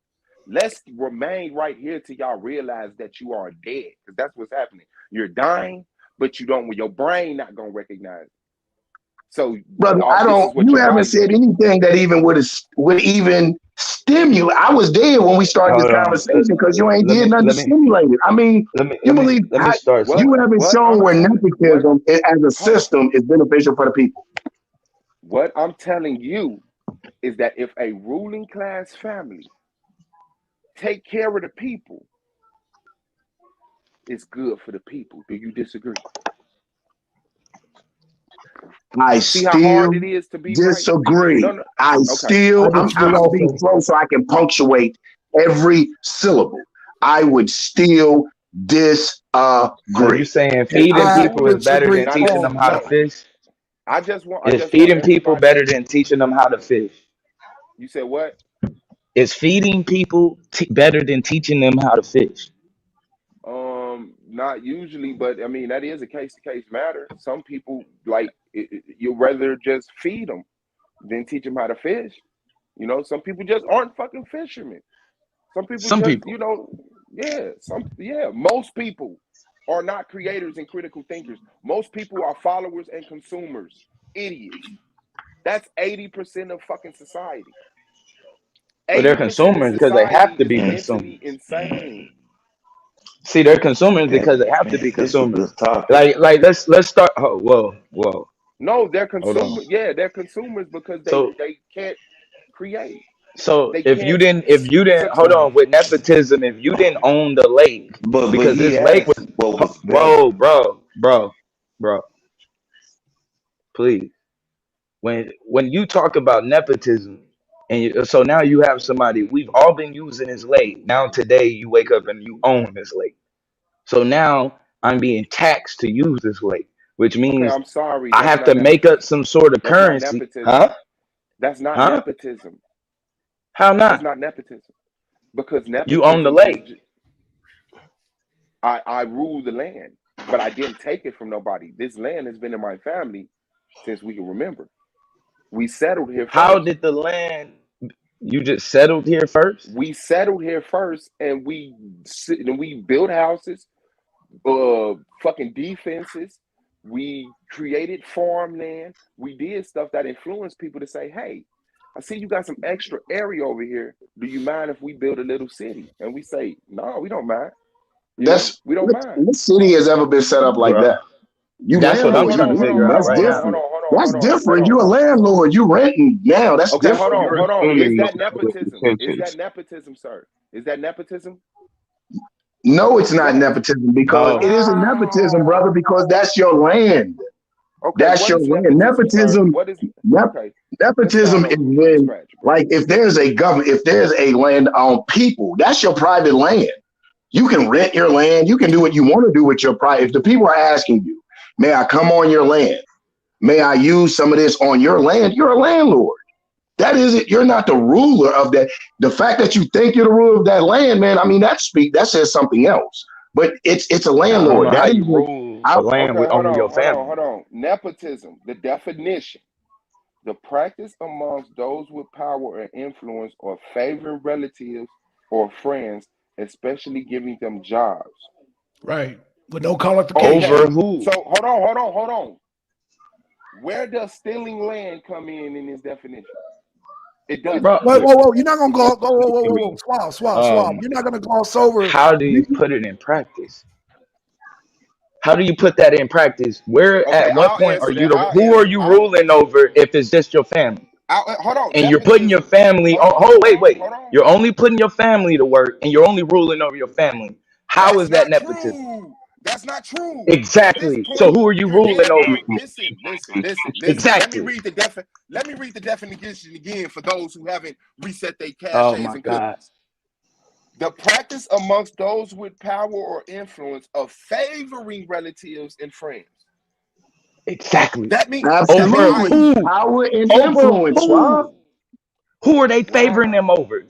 let's remain right here till y'all realize that you are dead. Because that's what's happening. You're dying, but you don't. Your brain not gonna recognize it. So Brother, this is what you your haven't body said doing. anything that even would even stimulate. I was dead when we started this Hold on. conversation because you ain't Let did me nothing to let me stimulate it. I mean, you believe let me start you somewhere. haven't What shown I'm where telling nepotism as a hold system is beneficial for the people. what I'm telling you is that if a ruling class family take care of the people, it's good for the people. Do you disagree? I See how hard still it is to be right? No, disagree. no. Okay. I disagree I'm being also. slow so I can punctuate every syllable. I would still So you disagree. saying If feeding a I people is ruling better disagree than now teaching them listen, how to also. fish? I Is just want feeding people everybody. better than teaching them how to fish? You said what? Is feeding people better than teaching them how to fish? Not usually, but I mean that is a case to case matter. Some people like you rather just feed them than teach them how to fish. You know, some people just aren't fucking fishermen. Some people Some just, people. most people are not creators and critical thinkers. Most people are followers and consumers. Idiots. That's 80% of fucking society. But they're 80% of consumers because they have society to is be mentally consumers. insane. See, they're consumers because Man, they have to man, be this is a consumers. good topic. Let's start. Oh, whoa, No, they're hold on. consumers. Yeah, they're consumers because they So they can't create. So They can't if you didn't hold subscribe. on with nepotism, if you didn't own the lake, But because he this lake has was, what was better. bro, please. When you talk about nepotism, and so now you have somebody, we've all been using this lake. Now today you wake up and you own this lake. So now I'm being taxed to use this lake, which Okay, means I'm sorry. I That's have not to make up nepotism. some sort of That's not currency. nepotism. Huh? That's not Huh? nepotism. How That's not? not nepotism. Because You own the nepotism is lake. I rule the land, but I didn't take it from nobody. This land has been in my family since we can remember. We settled here How first. did the land, you just settled here first? We settled here first, and we built houses, fucking defenses. We created farmland. We did stuff that influenced people to say, "Hey, I see you got some extra area over here. Do you mind if we build a little city?" And we say, "No, we don't mind. We don't mind." What city has ever been set up like Bruh. that? You That's what Okay, I'm landlord, hold you trying to on, hold on, figure renting. hold out That's on, right hold on, now. hold different. on, hold on, That's hold on, hold different. on. You're a landlord. You renting now. That's Okay, So hold different. on, you're hold on. Is assuming that with nepotism? Is that intentions. nepotism, sir? Is that nepotism? No, it's not Yes. nepotism because No. it isn't nepotism, brother, because that's your land. Okay, That's what your is land. nepotism, sir? Nepotism, What is nep- okay? Let's nepotism start is over from when, scratch, bro. like, if there's a government, if there's a land on people, that's your private land. You can rent your land. You can do what you want to do with your private. If the people are asking you, may I come on your land? May I use some of this on your land? You're a landlord. That is it. You're not the ruler of that. The fact that you think you're the ruler of that land, man, I mean, that says something else. But it's a I don't landlord. know how That is you rule a out. land Okay, with hold only your on, hold on, family. hold on. Nepotism, the definition: the practice amongst those with power and influence or favoring relatives or friends, especially giving them jobs. Right. With no Okay, Over qualification. who? so hold on. Where does stealing land come in this definition? It doesn't. Bro, Wait, whoa, whoa. You're not gonna go, whoa, whoa, whoa, I whoa. Swab, swab, swab. um, You're not gonna gloss over. how do you put it in practice? How do you put that in practice? Where Okay, at what I'll point are answer you that. the I'll who are answer. you ruling over if it's just your family? Hold on. And you're putting your Nepotism. family Hold oh, on. oh Hold wait, on. wait. Hold on. You're only putting your family to work and you're only ruling over your family. How That's is that not nepotism? true. That's not true. At this Exactly. So point, who are you you're ruling dead over? right. Listen. Exactly. Let me read the definition again for those who haven't reset their Oh caches my and God. cookies. The practice amongst those with power or influence of favoring relatives and friends. Exactly. That mean Over I Absolutely. who? Power and Over influence, Swab. who? Who are they favoring wow them over?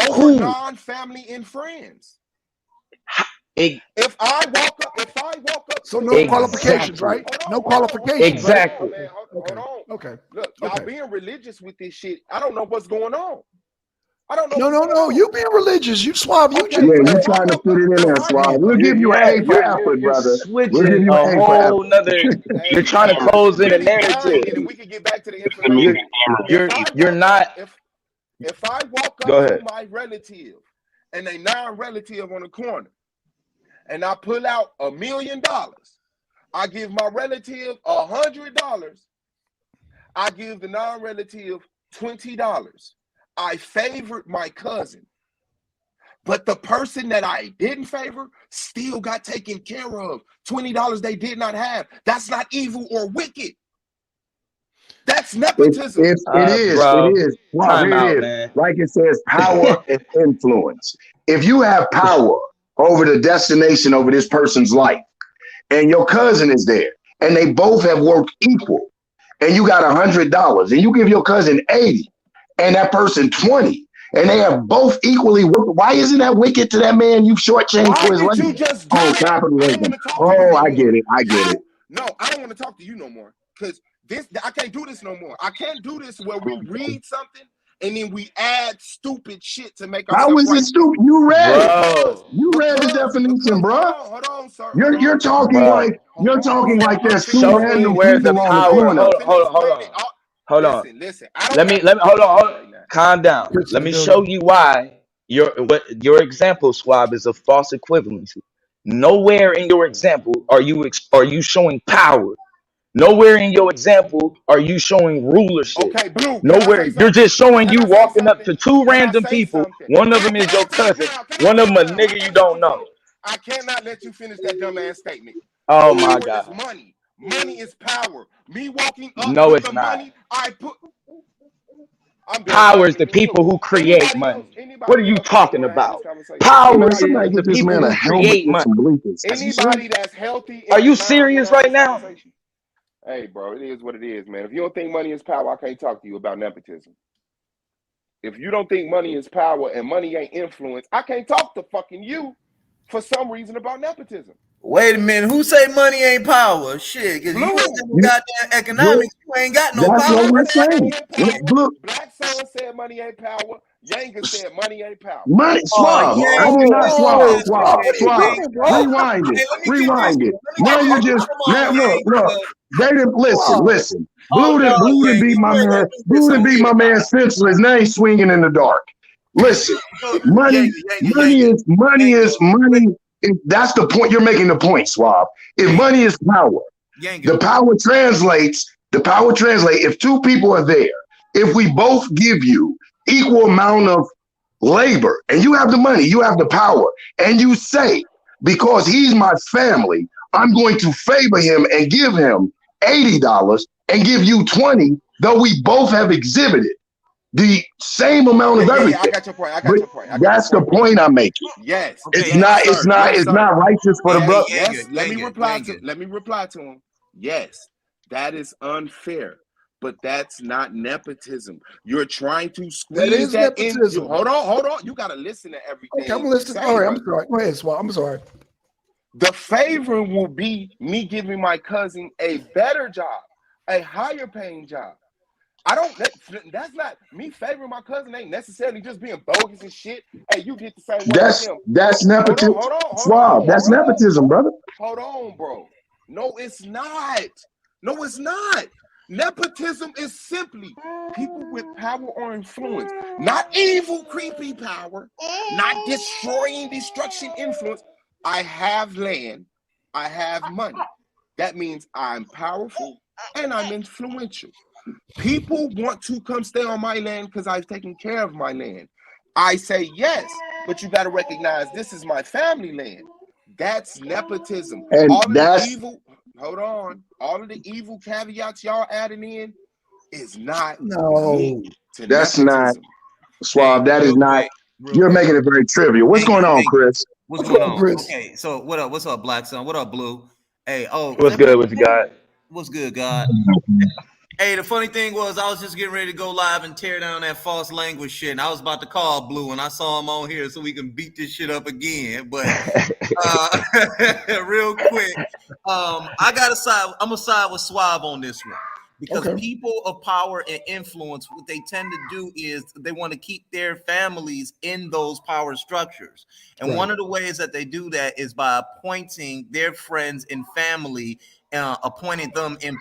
over Who? non-family and friends. E- If I walk up So to no my qualifications, exactly. right? No hold qualifications, right? on, Exactly. man. Okay. Hold Okay. on. Okay. Look, y'all Okay. being religious with this shit. I don't know what's going on. I don't know No, what's no, going no. on. You being religious. You suave. You just Okay, Yeah, you if I trying to walk fit up, it in if there, I Swab. walk We'll up, give you an A for effort, You're brother. We'll give switching you a an A for whole effort. nother. You're hey, trying to y'all close in a really dying, narrative. and then we can get back to the mean, You're information. If you're I you're walk up, not. if I walk Go up to ahead. my relative and a non-relative on the corner, and I pull out $1,000,000, I give my relative $100. I give the non-relative $20. I favored my cousin, but the person that I didn't favor still got taken care of. $20 they did not have. That's not evil or wicked. That's nepotism. It Bro, is. Swab, time here out, it is. man. Like it says, power and influence. If you have power over the destination over this person's life, and your cousin is there, and they both have worked equal, and you got $100, and you give your cousin 80, and that person 20, and they have both equally worked. Why isn't that wicked to that man you've shortchanged Why for his did you labor? just do Oh, that? I don't capitalism. want to talk to you Oh, no I get more. it. I get it. No, I don't want to talk to you no more. Because I can't do this no more. I can't do this where we read something and then we add stupid shit to make How ourselves is it right. stupid? You read it. Because, Bro, You read the definition, hold bruh. on, sir, You're talking bro. like I'm there's two Show finna, me random where the people on the power. corner. I'm Hold on, finna hold on, hold explain it. on. Hold on. Listen, I don't got Let the me hold on, time hold on. right now. Calm down. pitch in Let the me show building. you why your example swab is a false equivalency. Nowhere in your example are you showing power. Nowhere in your example are you showing rulership. Okay, Blue, can I Nowhere. say You're something? just showing Can you I say walking up something? to two Can I random say people. something? One of Can, them is can I your sit cousin. down? Can I One of sit them a down? nigga Can you I let don't you know. finish? I cannot let you finish that dumbass statement. Oh my Power is God. money. Money is power. Me walking up No, with it's the not. money, I put. I'm done Power is talking the again too. people who create money. What are you Else that talking want to have this about? conversation? Power Man, is somebody Anybody the get else? this people man a who helmet create with some money. bleachers. That's you say? Anybody that's healthy Are in their you mind want serious to have right this now? conversation? Hey, bro, it is what it is, man. If you don't think money is power, I can't talk to you about nepotism. If you don't think money is power and money ain't influence, I can't talk to fucking you for some reason about nepotism. Wait a minute. Who say money ain't power? Shit, because you ain't got Blue, no goddamn Good. economics. You ain't got no That's what power. Blue we're said money saying. ain't power. Look, Black Son said money ain't power. Yanga said money ain't power. money, Oh, Suave. I Yang, did not listen, Suave. What are you Yang. Suave. doing, bro? Rewind it. Hey, let me get this. Rewind it. Let me Now get you this. just, Come now on, look, Yang. look. They didn't listen, Oh, listen. Oh no, Blue didn't Yang, beat my you ain't man. gonna do this Blue didn't on beat me. my man senseless. Now he's swinging in the dark. Listen, money, money is, money is, money. That's the point. You're making the point, Suave. If money is power, Yang. the power translates, if two people are there, if we both give you equal amount of labor and you have the money, you have the power, and you say, because he's my family, I'm going to favor him and give him $80 and give you 20, though we both have exhibited the same amount of Yeah. I everything. got your point. I got But your point. I got your that's the point, bro. point I'm making. Yes, It's Okay, yes, not, it's sir. not, Yes, it's sir. not righteous for the okay, brother. Yes. Let me reply to. Yang. Let me reply to him. Yes, that is unfair, but that's not nepotism. You're trying to that squeeze is that in. You nepotism. hold on, hold on. You got to listen to Okay, I'm everything we listening. say, All right, I'm brother. sorry. Go ahead, Swab. I'm sorry. The favor will be me giving my cousin a better job, a higher paying job. I don't. That's not me favoring my cousin. Ain't necessarily just being bogus and shit. Hey, you did the same work as him. That's nepotism. Hold Suave, on, that's bro. nepotism, brother. Hold on, bro. No, it's not. No, it's not. Nepotism is simply people with power or influence, not evil, creepy power, not destroying, destruction, influence. I have land. I have money. That means I'm powerful and I'm influential. People want to come stay on my land because I've taken care of my land. I say yes, but you got to recognize this is my family land. That's nepotism. And All of the that's, evil, hold on, all of the evil caveats y'all adding in is not No. linked to that's not, nepotism. Hey, Suave, that is real not, quick, real you're quick. making it very trivial. What's going on, Chris? What's What's going going on, on? Chris? Okay, so what up? What's up, Black Son? What up, Blue? Hey, oh, is What's that brother good with you Blue? guys? What's good, God? Hey, the funny thing was, I was just getting ready to go live and tear down that false language shit, and I was about to call Blue, and I saw him on here so we can beat this shit up again. But real quick, I got to side. I'm gonna side with Suave on this one because Okay. people of power and influence, what they tend to do is they want to keep their families in those power structures, and Right. one of the ways that they do that is by appointing their friends and family, appointing them in,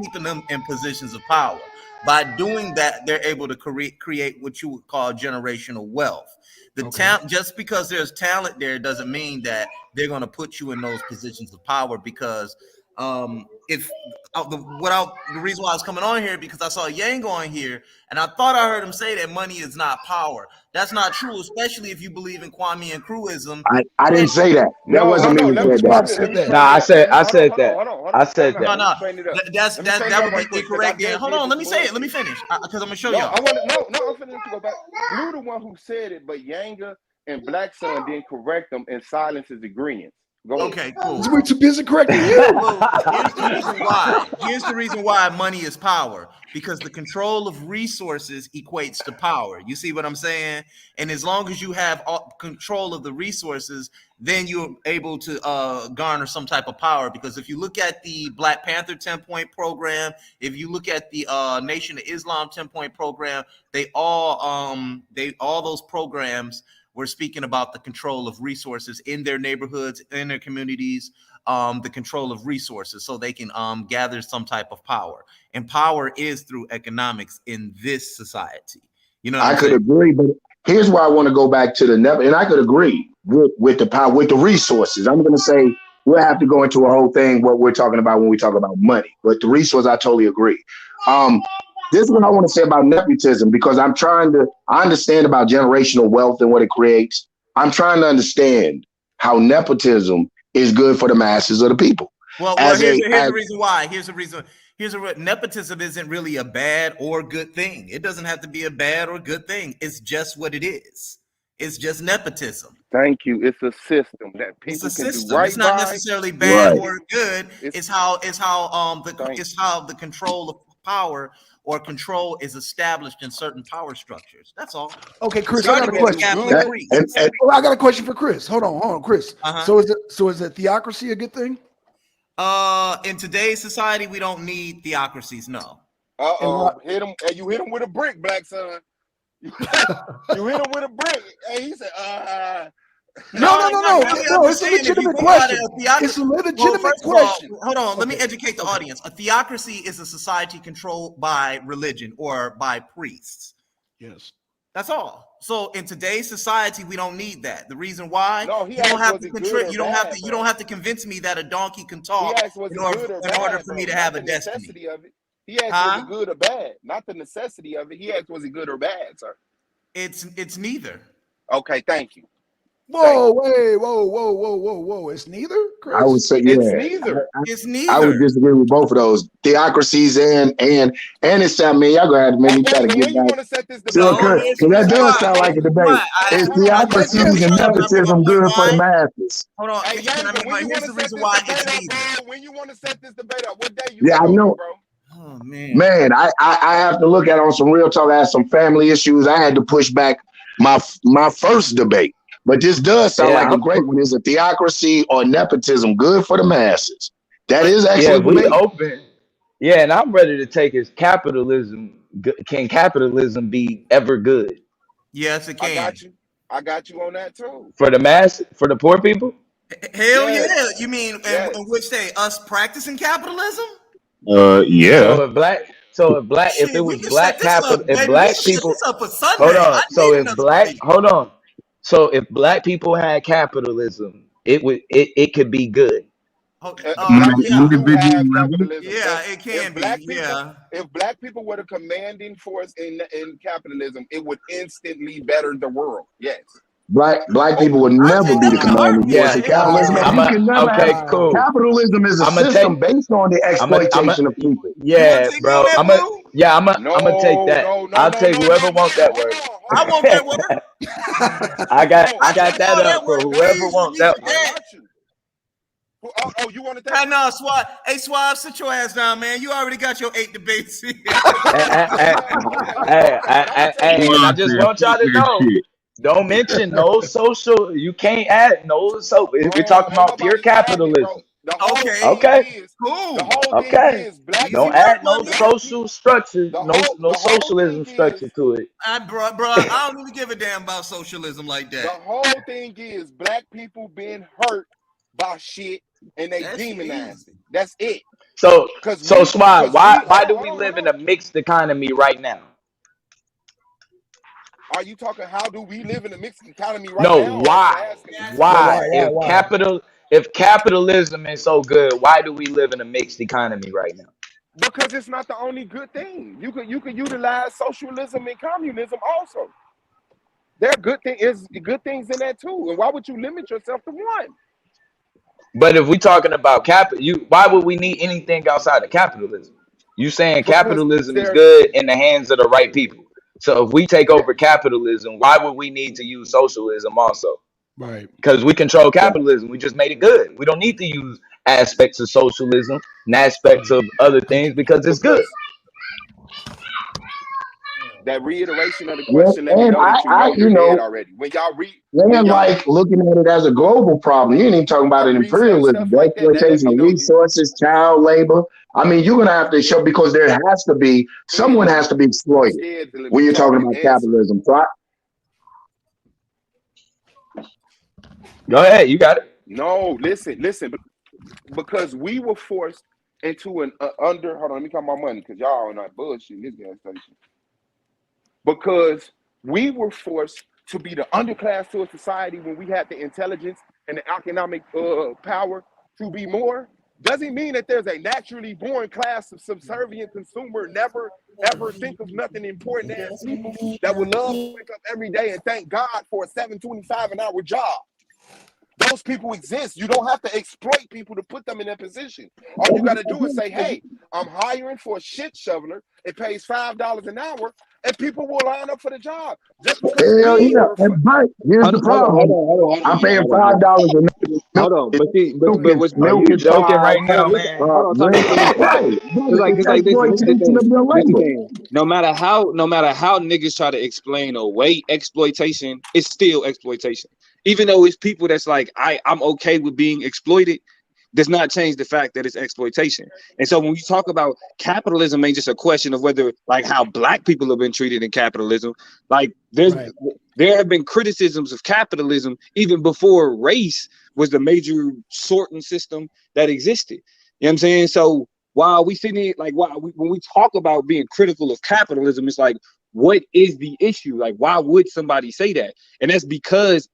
keeping them in positions of power. By doing that, they're able to create what you would call generational wealth. The Okay. talent, just because there's talent there, doesn't mean that they're going to put you in those positions of power. Because if the reason why I was coming on here because I saw Yang on here and I thought I heard him say that money is not power. That's not true, especially if you believe in Kwame and Cruism. I didn't say that. That No, no, wasn't me no. who Let me said straighten that. Swab it. Let said me that. Nah, straighten it up. Let me I hold on, said hold on, that. hold on, hold I on. Time said out. No, that. Let me no, straighten it up. that's Let me straighten it that up would right be quick because I incorrect. Then just hold did on, let this me say it. Let me bullshit. finish because I'm gonna show No, y'all. I want to. No, no. I'm finna go back. Blue, the one who said it, but Yanga and Black Son didn't correct them, and silence is agreement. Go ahead. Okay, cool. We're too busy correcting you. Well, here's the reason why. Here's the reason why money is power because the control of resources equates to power. You see what I'm saying? And as long as you have control of the resources, then you're able to garner some type of power. Because if you look at the Black Panther 10-point program, if you look at the Nation of Islam 10-point program, all those programs were speaking about the control of resources in their neighborhoods, in their communities, the control of resources so they can gather some type of power. And power is through economics in this society. You know what I I'm could saying? agree, but here's why I want to go back to the never, and I could agree with the power, with the resources. I'm going to say we'll have to go into a whole thing what we're talking about when we talk about money. But the resource, I totally agree. Um, this is what I want to say about nepotism because I understand about generational wealth and what it creates. I'm trying to understand how nepotism is good for the masses of the people. Well, As here's as the reason why. Nepotism isn't really a bad or good thing. It doesn't have to be a bad or good thing. It's just what it is. It's just nepotism. Thank you. It's a system that It's a people can do system. It's right not by. necessarily bad right, or good. It's It's how thank it's how the control of power or control is established in certain power structures. That's all. Okay, It Chris, I got started a with the system question. Catholic that, good. priests. and Oh, I got a question for Chris. Hold on, Chris. Uh-huh. So is a theocracy a good thing? In today's society, we don't need theocracies. No. And why? Hit him. And you hit him with a brick, black son. You hit him with a brick. And he said, No, no, no, Not no, really. I'm no. just It's a saying, if you legitimate think about it, question. a theocracy. It's a Well, legitimate first of all, question. hold on. Let me Okay. educate the Okay. audience. A theocracy is a society controlled by religion or by priests. Yes. That's all. So in today's society, we don't need that. The reason why no, he you don't asked, have was to it good or you don't have bad, to you bro? don't have to convince me that a donkey can He talk asked, was it good or in order bad, for me bro? to Not have the a destiny. necessity of it. He asked, was Huh? it good or bad? Not the necessity of it. He asked, was it good or bad, sir? It's neither. Okay, thank you. Thank Whoa, you. whoa. It's neither, I would Chris. say, It's yeah, neither. It's I would neither. disagree with both of those theocracies and it's I mean, y'all gonna have to Hey, maybe try to Watson, get when you back want to set this to debate it up, No, because bro? here's the reason Hey, that does why. sound like a debate. hey, It's hold on. Here's the theocracies reason and why. Can I make my nepotism point good for the why? masses. Hold on. Hey, Can I Yanga, make when my? you Here's want to the set reason this why debate it's up, neither. bro? When you want to set this debate up, what day you Yeah, got I open, know. bro? Oh man. Man, I have to look at it on some real talk. I had some family issues. I had to push back my first debate. But this does sound like Yeah, a great one. Is a theocracy or nepotism good for the masses? That is yeah, actually we debatable. open. Yeah, and I'm ready to take is capitalism. Can capitalism be ever good Yes, it I can. got you. I got you on that too. for the mass, for the poor people? Hell Yes, yeah. You mean in yes. which day? Us practicing capitalism? Yeah. So if it Shit, we was can set black this capital, up, if baby. We black can set people, this up for hold Sunday. I on. So need if another black, debate. hold on. So if black people had capitalism, it could be good. Black people Yeah. do have capitalism. Yeah, it can be. Yeah. If black people were the commanding force in capitalism, it would instantly better the world. Yes. Black Oh, people would I never take be that the in a commanding heartbeat. force Yeah. in Hell capitalism, and yeah. I'm you a can never have okay, cool. Wow. capitalism is a I'm gonna take system based on the I'm a exploitation of people. You want yeah, to take me on bro. that, Blue? I'm gonna take no, that. no, no, I'll no, take no, no, whoever no. wants that Hold word. on, I hold on. want that word. No, I I got take that all up that for word, whoever please. Let wants me that get one. I that. got you. Oh, you want to take I it? know, Swab. Hey, Swab, sit your ass down, man. You already got your 8 debates. Hey, Okay, hey, I'm gonna take hey, it. and I Squad just said, want y'all fuck to that know, shit. don't mention no social. You can't add no so. If we're talking Ain't about pure nobody adding it, bro. capitalism, The whole Okay, thing okay, is, the cool. whole thing okay. is, black Easy Don't people, work, add no little nigga. black people. social structure, no The whole socialism thing is, structure to it. Bro, I don't even give a damn about socialism like the that. whole thing is, black people being hurt by shit and they That shit demonize it. easy. That's it. So Swad, Hold why do on, we hold live in on. a mixed economy right now? Are you talking? How do we live in a mixed economy right No, now? Or are you why? asking me? Yeah, Why? why? If capitalism is so good, why do we live in a mixed economy right now? Because it's not the only good thing. You could utilize socialism and communism also. There are good things in that too. And why would you limit yourself to one? But if we're talking about why would we need anything outside of capitalism? You saying Because capitalism is there's good in the hands of the right people. So if we take yeah, over capitalism, why would we need to use socialism also? Right. Because we control capitalism. We just made it good. We don't need to use aspects of socialism and aspects of other things because it's good. because that reiteration of the Yeah, question let me and know that you know you're dead already. When and y'all like looking at it as a global problem. You ain't even talking about an research imperialism, stuff the like that, that let exploitation me of know you resources, child labor. I mean, you're gonna have to show yeah, because there has to be someone has to be you exploited scared to let when me you're talk talking and about answer. capitalism. So Go ahead, you got it. No, listen, because we were forced into an under. Hold on, let me count my money because y'all are not bullshit in this gas station. Because we were forced to be the underclass to a society when we had the intelligence and the economic power. to be more doesn't mean that there's a naturally born class of subservient consumer, never ever think of nothing important as people that would love to wake up every day and thank God for a 7.25 an hour job. Those people exist. You don't have to exploit people to put them in that position. All you got to do is say, hey, I'm hiring for a shit shoveler. It pays $5 an hour, and people will line up for the job. Just because Hell we yeah. were. But here's Hold the on, hold on, hold problem. on, hold on, I'm hold paying on, hold on. $5 an hour. Hold on, but see, but what's Are Milk you is joking five. right hold now, on, listen, man? hold on, time Rent, out. Listen, right. Brother, cause it's like this the exploitation of thing. the This the labor. thing. No matter how niggas try to explain away exploitation, it's still exploitation. Even though it's people that's like, I'm okay with being exploited, does not change the fact that it's exploitation. And so when we talk about capitalism, ain't just a question of whether like how black people have been treated in capitalism. Like Right. there have been criticisms of capitalism even before race was the major sorting system that existed. You know what I'm saying? So while we sitting here, like when we talk about being critical of capitalism, it's like, what is the issue? Like, why would somebody say that? And that's because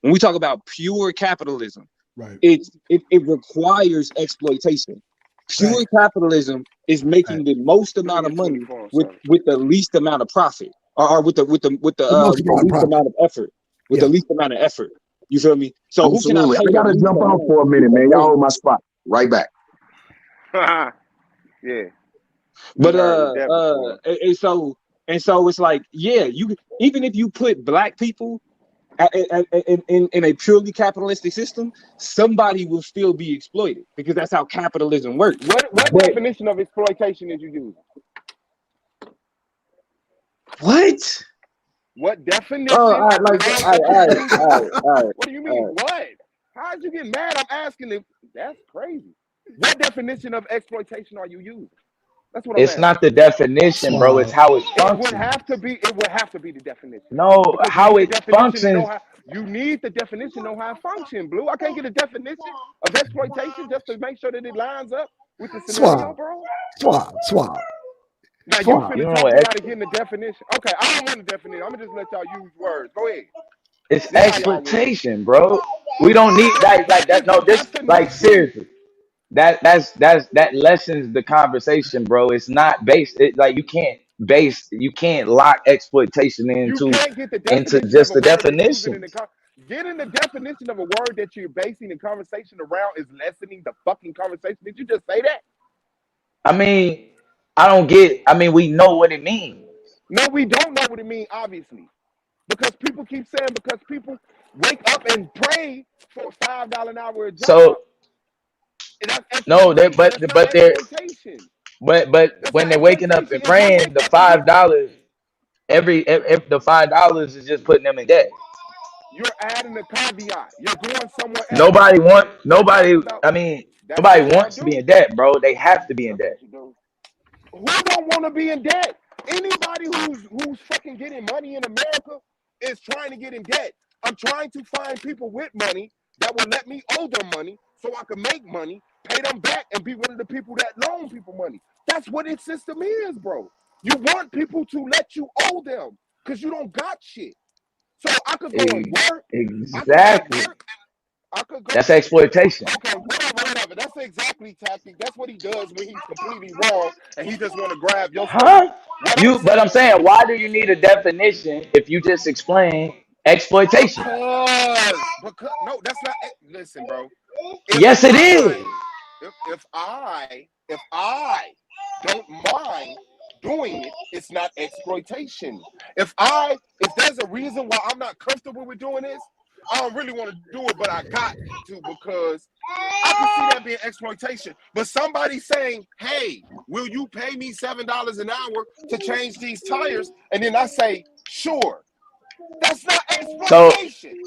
when we talk about pure capitalism, Right. it requires exploitation. Pure Right. capitalism is Right. making the most Let me amount of get money 24 with son. the least amount of profit, or with the The most amount of least profit. amount of effort, with the Yeah. least amount of effort. You feel me? So who can I Absolutely. pay I the gotta least jump off amount for a minute, of man. Y'all rent? hold my spot. Right back. Yeah, we But heard of that before. and so it's like, yeah, you even if you put black people in a purely capitalistic system, somebody will still be exploited because that's how capitalism works. What But definition of exploitation did you use? what? What Oh, definition I of the like word all right, that you all right, used all right, was? all right, What do you mean? all right. What? How'd you get mad? I'm asking if that's crazy. What definition of exploitation are you using? That's what I'm It's asking. not the definition, bro. It's Suave. how it It would functions. have to be. It would have to be the definition No, because you how need the it definition to know functions. how. You need the definition to know how it functions, Blue. I can't get a definition of exploitation just to make sure that it lines up with the scenario, Suave. bro. Suave. Suave. Now you Suave. You finna know talk what? me out of getting the definition. Okay, I don't want a definition. I'm gonna just let y'all use words. Go ahead. It's This how y'all with it. exploitation, bro. We don't need like That that. is No, the this like definition. seriously. That lessens the conversation, bro. It's not based. Like you can't lock exploitation You into can't get the definition of just a the word you're using in definitions. the getting the definition of a word that you're basing the conversation around is lessening the fucking conversation. Did you just say that? I mean, I don't get. I mean, we know what it means. No, we don't know what it means, obviously. Because people keep saying because people wake up and pray for a $5 an hour job, So and that's no, exploitation. That's not they're exploitation. but That's when not they're waking up exploitation. and If you praying, wake the up and you $5 if the $5 is just putting them in debt. you're adding a caveat. You're going somewhere else. You're Nobody. talking about I mean, that's nobody what y'all wants to be do. in debt, bro. They have to be in That's debt. what you do. Who don't want to be in debt? Anybody who's fucking getting money in America is trying to get in debt. I'm trying to find people with money that will let me owe them money so I can make money, pay them back, and be one of the people that loan people money. That's what its system is, bro. You want people to let you owe them because you don't got shit. So I could go and work. I could go Exactly. work. I could go. That's exploitation. Okay, whatever. That's the exactly tactic. That's what he does when he's completely wrong and he just want to grab your stuff. Huh? What I'm But I'm saying, saying, why do you need a definition if you just explain exploitation? because no, that's not. Listen, bro. If Yes, it is. I, if I don't mind doing it, it's not exploitation. If there's a reason why I'm not comfortable with doing this, I don't really want to do it, but I got to because I can see that being exploitation. But somebody saying, "Hey, will you pay me $7 an hour to change these tires?" And then I say, "Sure." That's not So, exploitation.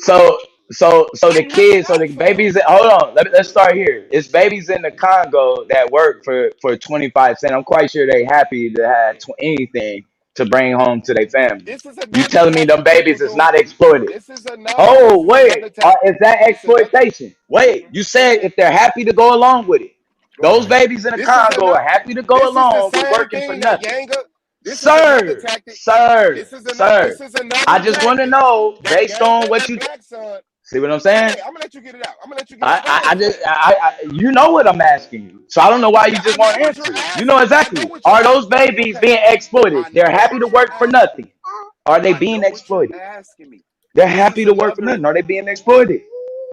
so the I'm not kids, so the asshole. babies. Hold on, let's start here. It's babies in the Congo that work for 25 cents. I'm quite sure they happy to have anything to bring home to their family. This is You another telling me them tactic people babies is do. not exploited? This Oh, is wait, another tactic. is that This is another. exploitation? Wait, you Go said ahead. if they're happy to go along with it. Go Those ahead. Right. babies in the This is Congo another. are happy to go This is the along with same working for thing that nothing. Yanga. This is another Sir, tactic. sir, This is another. sir. This is I another just want to tactic know that based on Yanga what and you Black Son. See what I'm saying? Hey, I'm gonna let you get it out. I'm gonna let you get it. Go I ahead, just, fam. you know what I'm asking you. So I don't know why you Yeah, just I know want to what you're answer it. You know asking. I know exactly. what you're Are those asking. babies Okay, being exploited? I They're know happy to what you're work for asking. nothing. Are they I being know what you're exploited? asking me. They're This happy is to work for another. nothing. Are they being exploited?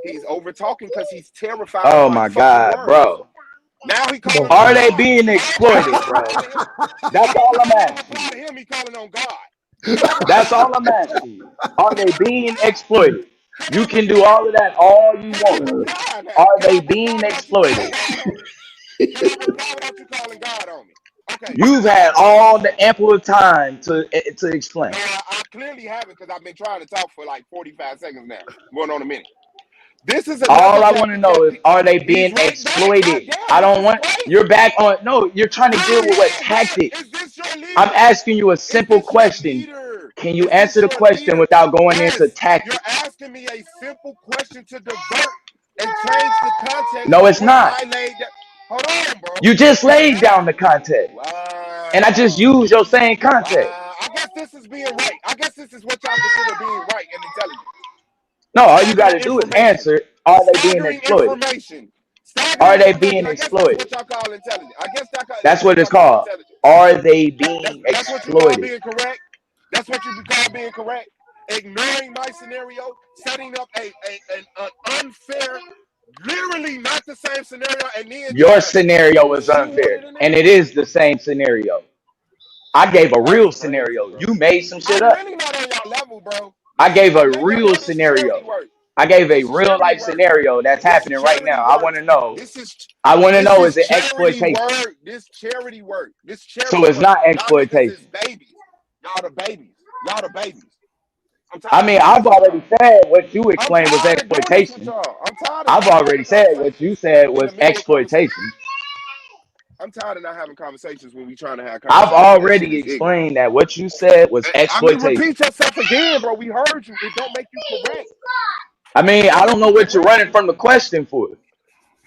He's over talking because he's terrified of Oh my my fucking God, words. bro. Now he Come calling on, on Are man. they God. being How am I exploited, supposed to bro? apply to him? That's How am all I I'm supposed to asking apply you. to him? He calling on God. How am I That's supposed all to? I'm asking you. Are they being exploited? Can You I can do reply? all of that all you Can I want. reply now? Are Can they I reply being without you calling exploited? God on me? Can I reply without you calling God on me? Okay. You've had all the ample time to explain. No, I clearly haven't because I've been trying to talk for like 45 seconds now, going on a minute. This is another All I want to tactic know that is, are they he's being right back. God exploited? damn, I this don't is want, you're crazy. back on, no, you're trying to deal with what Yeah, yeah. Is tactics. this your I'm leader? asking you a Is simple this your question. leader? Can you Is this answer the your question leader? without going into Yes. You're tactics? asking me a simple question to divert and change the context No, of it's what not. I laid down. Hold on, bro. You just You're laid down the asking me. context. And I just Wow. used your same context. Wow. I guess this is being right. I guess this is what y'all consider being right and intelligent. No, all you got Staggering to do is information. answer, are they being Staggering exploited? information. Are Staggering they information. being I guess that's exploited? what y'all call intelligent. I guess That's that's what what it's y'all call called. intelligent. Are they That's being that's what you call exploited? being correct. That's what you call being correct. Ignoring my scenario, setting up an unfair, literally not the same scenario, and then Your trying to scenario is shoehorn unfair, it in and there. it is the same scenario. I gave a That's real crazy, scenario. bro. You made some shit I'm up. really not on y'all level, bro. I gave a Maybe I real know this is charity scenario. work. I gave a This is real charity life work. scenario that's This happening right charity now. I work. want to know. This is I want to this know, is is it charity exploitation? work. This charity work. This So charity it's work. not Y'all niggas is exploitation. babies. Y'all the babies. Y'all the babies. I'm I tired of mean, doing I've this with already y'all. said what you I'm explained was tired of doing this with exploitation. y'all. I'm tired of I've not having already said what you conversations said in was the middle of conversation. exploitation. I'm tired of not having conversations when we trying to have I've conversations. That shit already is ignorant. explained that what you said was I mean, exploitation. repeat yourself again, bro. We heard you. It don't make you correct. I mean, It don't I don't make know you what you're correct. running from the question for.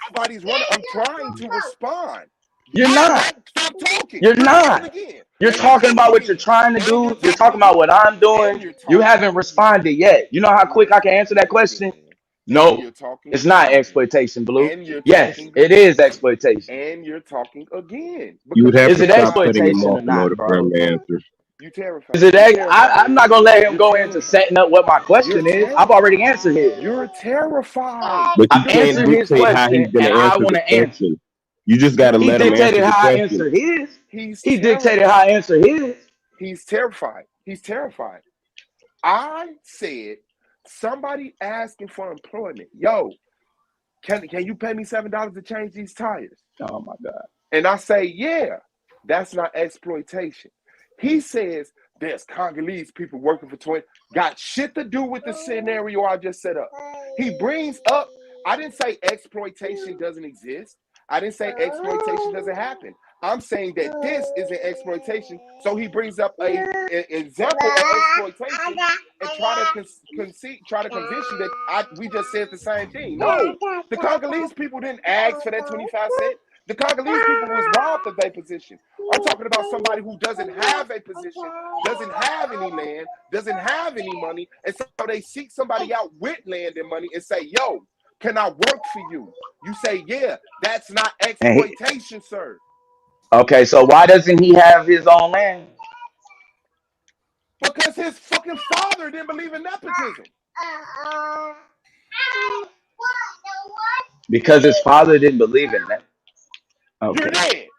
Nobody's running. I'm trying to respond. You're You not. won't stop talking. You're You're talking not. again. You're And you're talking talking about what you're again. trying to And you're do. You're talking talking about again. what I'm And doing. you're You talking haven't again. responded yet. You know how And you're quick I can talking answer that question? again. And No, you're talking it's not again. exploitation, Blue. And you're Yes, talking it is again. exploitation. And you're talking again. You would Because you're have Is to it stop terrified. cutting him exploitation off or in not, order for him bro? to answer. You Is terrified. it? You terrified. I'm not gonna let him You're go into terrified. setting up what my You're question is. I've already terrified. answered his. You're terrified. But I've you You're can't answered his dictate how terrified. question, he's going and to I answer want the to answer. question. You just got You're to He let him answer dictated the how I question. answer his. He's He dictated how I terrified. answer his. He's terrified. He's terrified. I said somebody asking for employment. Yo, can you pay me $7 to change these tires? Oh my God. And I say, yeah, that's not exploitation. He says there's Congolese people working for 20, got shit to do with the scenario I just set up. He brings up, I didn't say exploitation doesn't exist. I didn't say exploitation doesn't happen. I'm saying that this is an exploitation. So he brings up an example of exploitation and try to convince you that we just said the same thing. No, the Congolese people didn't ask for that 25 cents. The Congolese people was robbed of their position. I'm talking about somebody who doesn't have a position, doesn't have any land, doesn't have any money, and so they seek somebody out with land and money and say, yo, can I work for you? You say, yeah, that's not And he, exploitation, sir. okay, so why doesn't he have his own land? Because his fucking father didn't believe in nepotism. Because his father didn't believe in that. You're Okay. dead.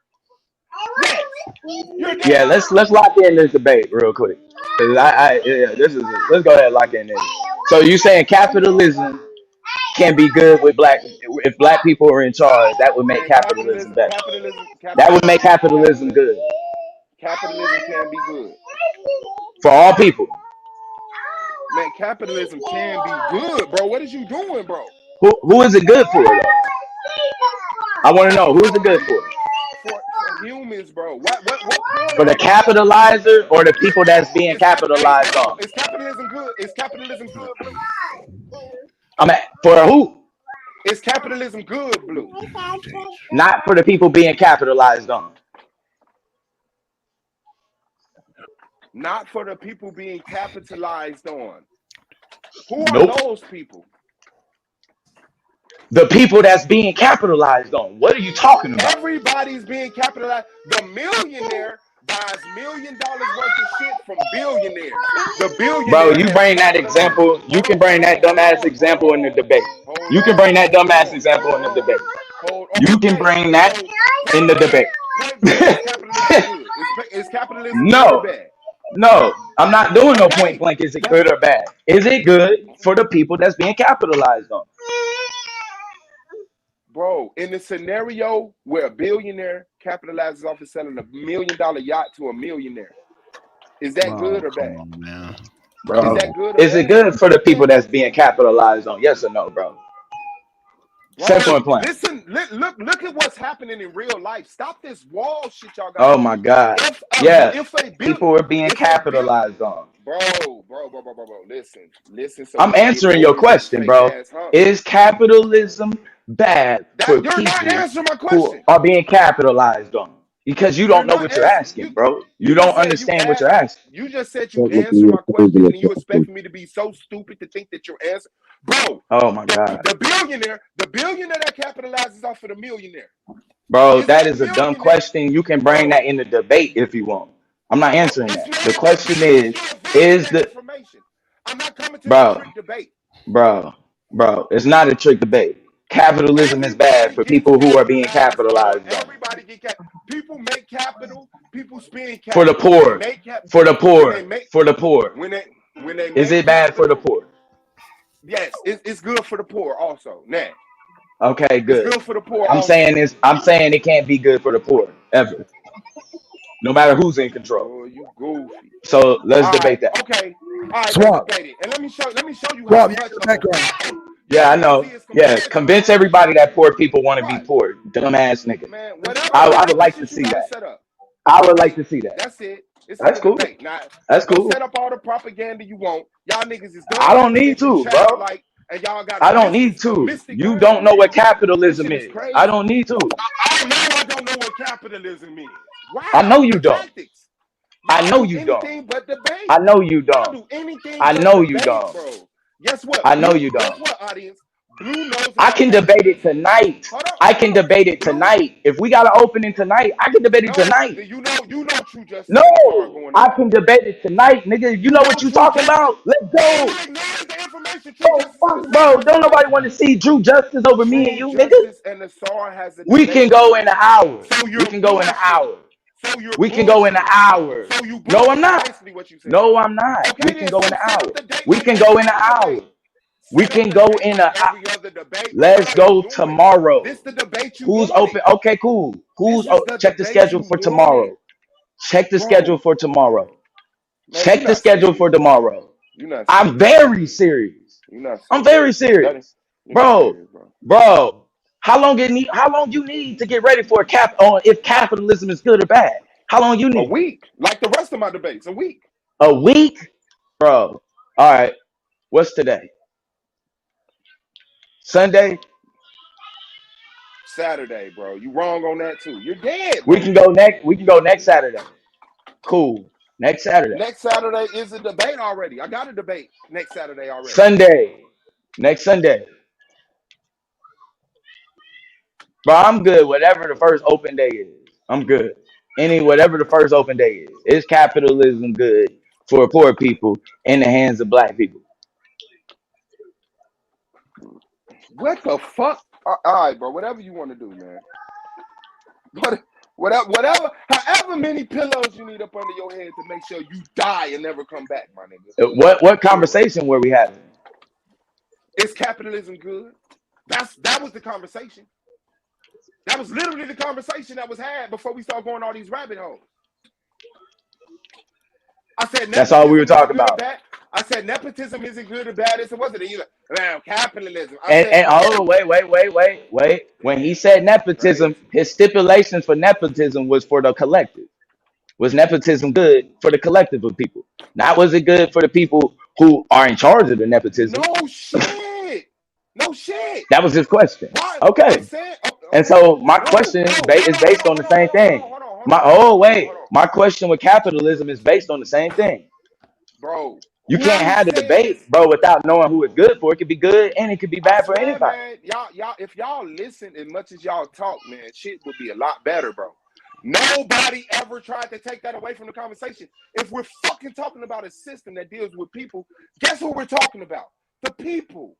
Yes, you're Yeah, dead. let's lock in this debate real quick. Cause yeah, this is let's go ahead and lock in this. So you saying capitalism can be good with black if black people are in charge, that would make Man, capitalism better. That would make capitalism, capitalism good capitalism can be good. for all people. Man, capitalism can be good, bro. What is you doing, bro? Who is it good for though? I want to know who is it good for? For humans, bro. What corner For the of the fuck? capitalizer or the people that's being Hey, capitalized hold on. on? Is capitalism good? Is capitalism good, Blue? I'm at, for who? Is capitalism good, Blue? Not for the people being capitalized on. Not for the people being capitalized on. Who are Nope. those people? The people that's being capitalized on. What are you talking about? Everybody's being capitalized. The millionaire buys $1 million worth of shit from billionaires. The Bro, billionaire you has bring that capitalized. example. You Hold can on, bring that dumbass hold example in the on, debate. hold You can bring on, that hold dumbass on, example in hold the on, debate. hold. You can Okay, bring that so in point the blank, debate. point blank. Is capitalism good? Is capitalism good or No, bad? no, I'm not doing no point Okay, blank. Is it that's good or bad? Is it good for the people that's being capitalized on? bro. In the scenario where a billionaire capitalizes off of selling $1 million yacht to a millionaire, is that Oh, good or come bad? on, man. Is Bro, that good or is it bad? good for the people that's being capitalized on? Yes or no, bro? Simple Bro, and plain. listen, look at what's happening in real life. Stop this wall shit y'all got Oh going my on. God. If a Yeah, if a bill people are being if a bill capitalized on. bro, listen, so we I'm can get answering your over this question, fake bro. ass hump. Is capitalism bad That for you're not people answering my who question. are being capitalized on? Because you You're don't know not what you're answering. asking, bro. You You just don't said you understand what asked. you're asking. You just said you Technically, answered you're my posing question, a and you question. expect me to be so stupid to think that you're answering. Bro, Oh my God. the billionaire that capitalizes off of the millionaire. Bro, Is that that is a dumb millionaire, question. You can bring bro? that in the debate if you want. I'm not answering It's that. not The a question debate because you're avoiding is that the information. I'm not coming to no bro, trick debate. bro, bro, it's not a trick debate. Capitalism is bad Everybody for gets people who are being capitalized on. capitalized on. Everybody get cap. People make capital. People spend For the capital. When they poor, make cap, for the when they poor, make for the poor. when they when they Is make it bad for the capital, poor? yes, it's good for the poor. Also, now Okay, it's good. good for the poor. I'm Also, saying this. I'm saying it can't be good for the poor ever, no matter who's in control. boy, you goofy. So let's All right, debate that. okay, all right. Let's Swap, debate it, and let me show you how swap. You much in the of a background. Yeah, I crazy know. is Yeah, compared to convince everybody that poor people want to be right, poor. Dumbass nigga. man. Whatever I would like to conditions you see got to that. set up. I would like Debate. to see that. That's it. It's in That's the cool. debate. Now, That's go cool. set up all the propaganda you want. Y'all niggas is I dumb, don't need ignorant, and to, bro. childlike, and y'all got I don't need a to. mystic You don't know worldview. what This capitalism shit is is. I crazy. don't need to. I don't know what capitalism is. I know Wow, you the don't. tactics. I Y'all know do you don't. anything but I debate. know you Y'all don't. do anything I but know you debate, don't. bro. Guess what? I know you Guess don't. what, audience? Blue knows I about can debate it capitalism. tonight. I Hold can on. debate it Blue, tonight. If we got an opening tonight, I can debate it no, tonight. you know True Justice No, and Auar going I on. can debate it tonight, nigga. You You know know what you True talking Justice. about? Let's Why go. you ignoring the information? True Oh Justice and the fuck, SAR bro. has a Don't nobody debate. want to see True Justice over me and True you, nigga. Justice and the SAR has a We can debate go in tonight. an hour. So We you're can go in an bullshitting. hour. So you're We can go in an bullshitting. hour. So you No, I'm bullshitting. not. Basically, what you saying. No, I'm not. We Okay, can then. go in So an set hour. up the date We like can go every in an other hour. debate. We Set up can the go date in like a. every other debate. Let's go Wait, wait. This tomorrow. the debate you Who's wanted. open? Okay, cool. This Who's is the check the debate schedule you for wanted, tomorrow. Check the schedule bro. for tomorrow. Man, you Check the not schedule serious, for bro. tomorrow. You not I'm serious. very serious. You not I'm serious. very That is, serious, you're not bro. serious, bro. Bro, how long you need to get ready for a cap on if capitalism is good or bad? How long you A need? week, like the rest of my debates. A week. A week, bro. All right. What's today? Sunday. Saturday, bro. You wrong on that too. You're dead, We bro. can go next. We can go next Saturday. Cool. Next Saturday. Next Saturday is a debate already. I got a debate next Saturday already. Sunday. Next Sunday. Bro, I'm good. Whatever the first open day is, I'm good. Whatever the first open day is capitalism good for poor people in the hands of black people? What the fuck? All right, bro. Whatever you want to do, man. Whatever, however many pillows you need up under your head to make sure you die and never come back, my nigga. What Do it. conversation were we having? Is capitalism good? That was the conversation. That was literally the conversation that was had before we start going all these rabbit holes. I said That's all we were nepotism isn't talking good or about. bad. I said nepotism isn't good or bad. It wasn't it. You like, man, capitalism. I And said, oh wait. When he said nepotism, crazy. his stipulations for nepotism was for the collective. Was nepotism good for the collective of people? Not was it good for the people who are in charge of the nepotism? No shit. No shit. That was his question. Why? I'm Okay. saying, And so my no, question no, is based on the same thing. hold on. My question with capitalism is based on the same thing. Bro, You What can't I'm have the saying is, debate, bro, without knowing who it's good for. It could be good and it could be I bad for swear, anybody. man, if y'all listen as much as y'all talk, man, shit would be a lot better, bro. Nobody ever tried to take that away from the conversation. If we're fucking talking about a system that deals with people, guess who we're talking about? The people.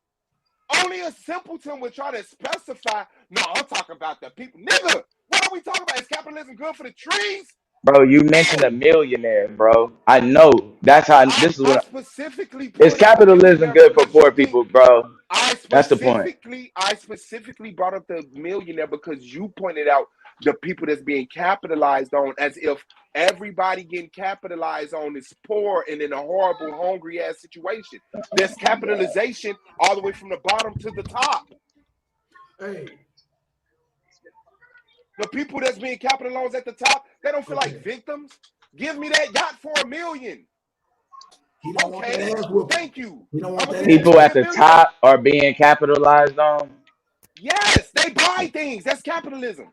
Only a simpleton would try to specify, no, I'm talking about the people. Nigga, what are we talking about? Is capitalism good for the trees? Bro, you mentioned a No. millionaire, bro. I know. That's how I, this is I what specifically is put up the capitalism millionaire good for because you poor think people, bro. I That's the point. specifically brought up the millionaire because you pointed out the people that's being capitalized on as if everybody getting capitalized on is poor and in a horrible, hungry ass situation. There's capitalization all the way from the bottom to the top. Hey, The people that's being capitalized at the top, they don't feel like okay. victims. Give me that yacht for $1 million. He don't want that Okay, ass whooping. thank you. He don't I'm want gonna that give you ass People at whooping. the $10 million. top are being capitalized on. Yes, they buy things. That's capitalism.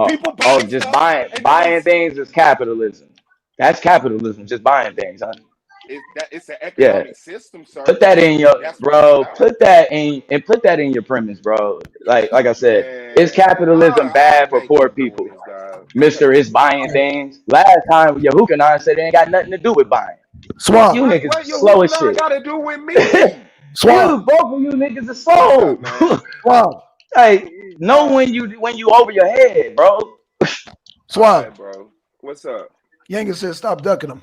People Oh, buy just stuff and then buying things is capitalism. That's capitalism, just buying things, huh? it's an Yeah. economic system, sir. Put that in your That's what it's bro. about. Put that in your premise, bro. Like I said, is Man, capitalism I bad for think poor you doing people? this, dog. I Mister think you is doing buying this. things. Last time Yahuka and I said it ain't got nothing to do with buying. You Swab, niggas are What your slow as hookah shit. got to do with me? You swab, both of you niggas are What's up, slow. man? swab, Like know when you over your head, bro. All right, swab. bro. What's up? Yanga said, stop ducking him.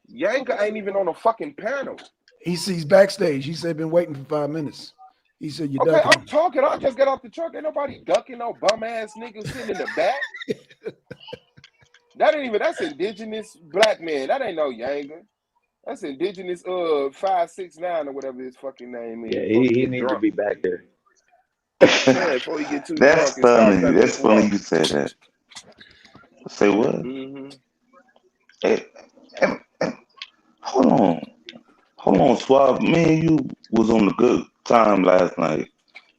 Yanka ain't even on a fucking panel. He sees backstage. He said, been waiting for 5 minutes. He said, you're Okay, ducking I'm him. talking. I just got off the truck. Ain't nobody ducking no bum ass nigga sitting in the back. That's indigenous black man. That ain't no Yanga. That's indigenous 569 or whatever his fucking name is Yeah, before he he get need to drunk. be back there. Yeah, before he get too drunk That's and start funny. cutting That's people funny off. you said that. Say what? Mm-hmm. Hey, hey, hey, hold on. Hold on, Swab. Me and you was on a good time last night.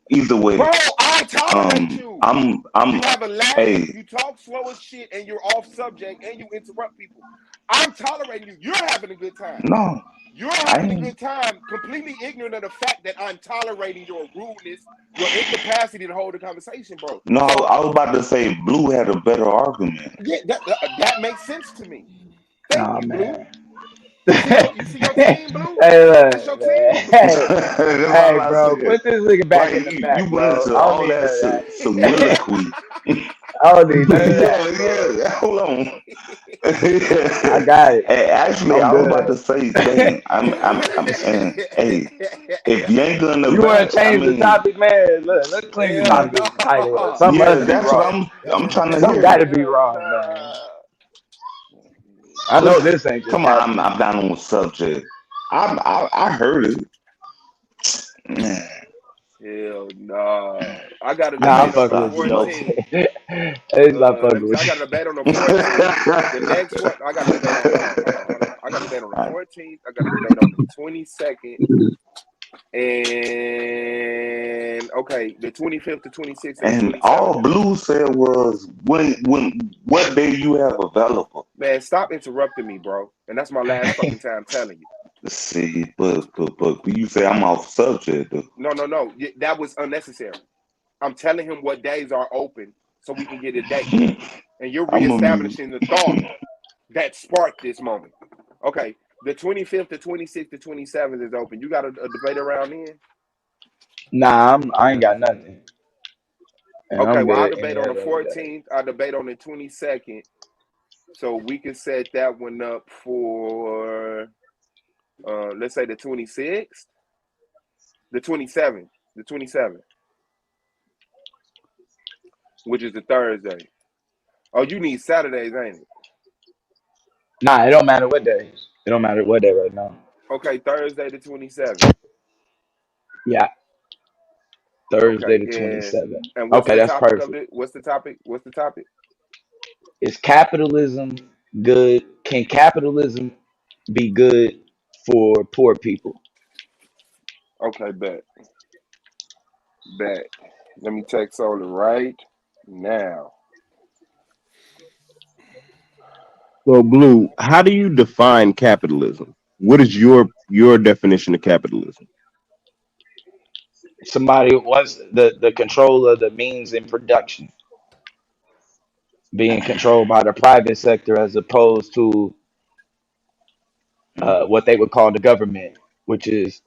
Either Bro, way, I tolerate you. I'm You have a laugh, hey, you talk slow as shit, and you're off subject, and you interrupt people. I'm tolerating you. You're having a good time. no, You're I having a ain't good time, completely ignorant of the fact that I'm tolerating your rudeness, your incapacity to hold a conversation, bro. no, So, I was about to say Blue had a better argument. yeah, that makes sense to me. Thank Oh you, Blue. man. You see your team, Blue? Hey, That's your look, man. team. Hey, That's hey, all I bro, said. put this nigga back Like in the you back, went bro. into I don't all need that none of that. soliloquy. I don't need none of that, bro. Yeah, hold on. I got it. Hey, actually, I'm I was about good. to say, dang, hey, if you ain't gonna You want back, to change the topic, man? Look, let's clean the Hell topic title up. no. Something yeah, must be that's what wrong. I'm trying to Something got hear. to be Hell wrong, man. no. I know this ain't just Come on, I'm capitalism. down on the subject. I heard it. Man, Hell no. I got a Nah, I'm debate on fucking the stop, with you, man. 14th. Hey, stop Let fucking me see. I with got you. a debate on the 14th. The next one, I got a debate on. Hold on. I got a debate on the 14th. I got a debate on the 22nd, and okay, the 25th, the 26th, and the and 27th. all Blue said was when what day you have available. Man, stop interrupting me, bro. And that's my last fucking time telling you. See, but you say I'm off subject. No. That was unnecessary. I'm telling him what days are open so we can get a date. And you're I'm a mute. reestablishing the thought that sparked this moment. Okay, the 25th, the 26th, the 27th is open. You got a debate around then? Nah, I ain't got nothing. And Okay, I'm well, I'll good debate any on the other day. 14th. I'll debate on the 22nd. So we can set that one up for, let's say, the 26th, the 27th, the 27th, which is the Thursday. Oh, you need Saturdays, ain't it? Nah, it don't matter what day. It don't matter what day right now. Okay, Thursday the 27th. Yeah, Thursday Okay, the 27th. and what's Okay, the that's topic of perfect. it? What's the topic? What's the topic? Is capitalism good? Can capitalism be good for poor people? Okay, bet. Let me text Solar right now. So, Blue, how do you define capitalism? What is your definition of capitalism? Somebody wants the control of the means in production being controlled by the private sector as opposed to what they would call the government, which is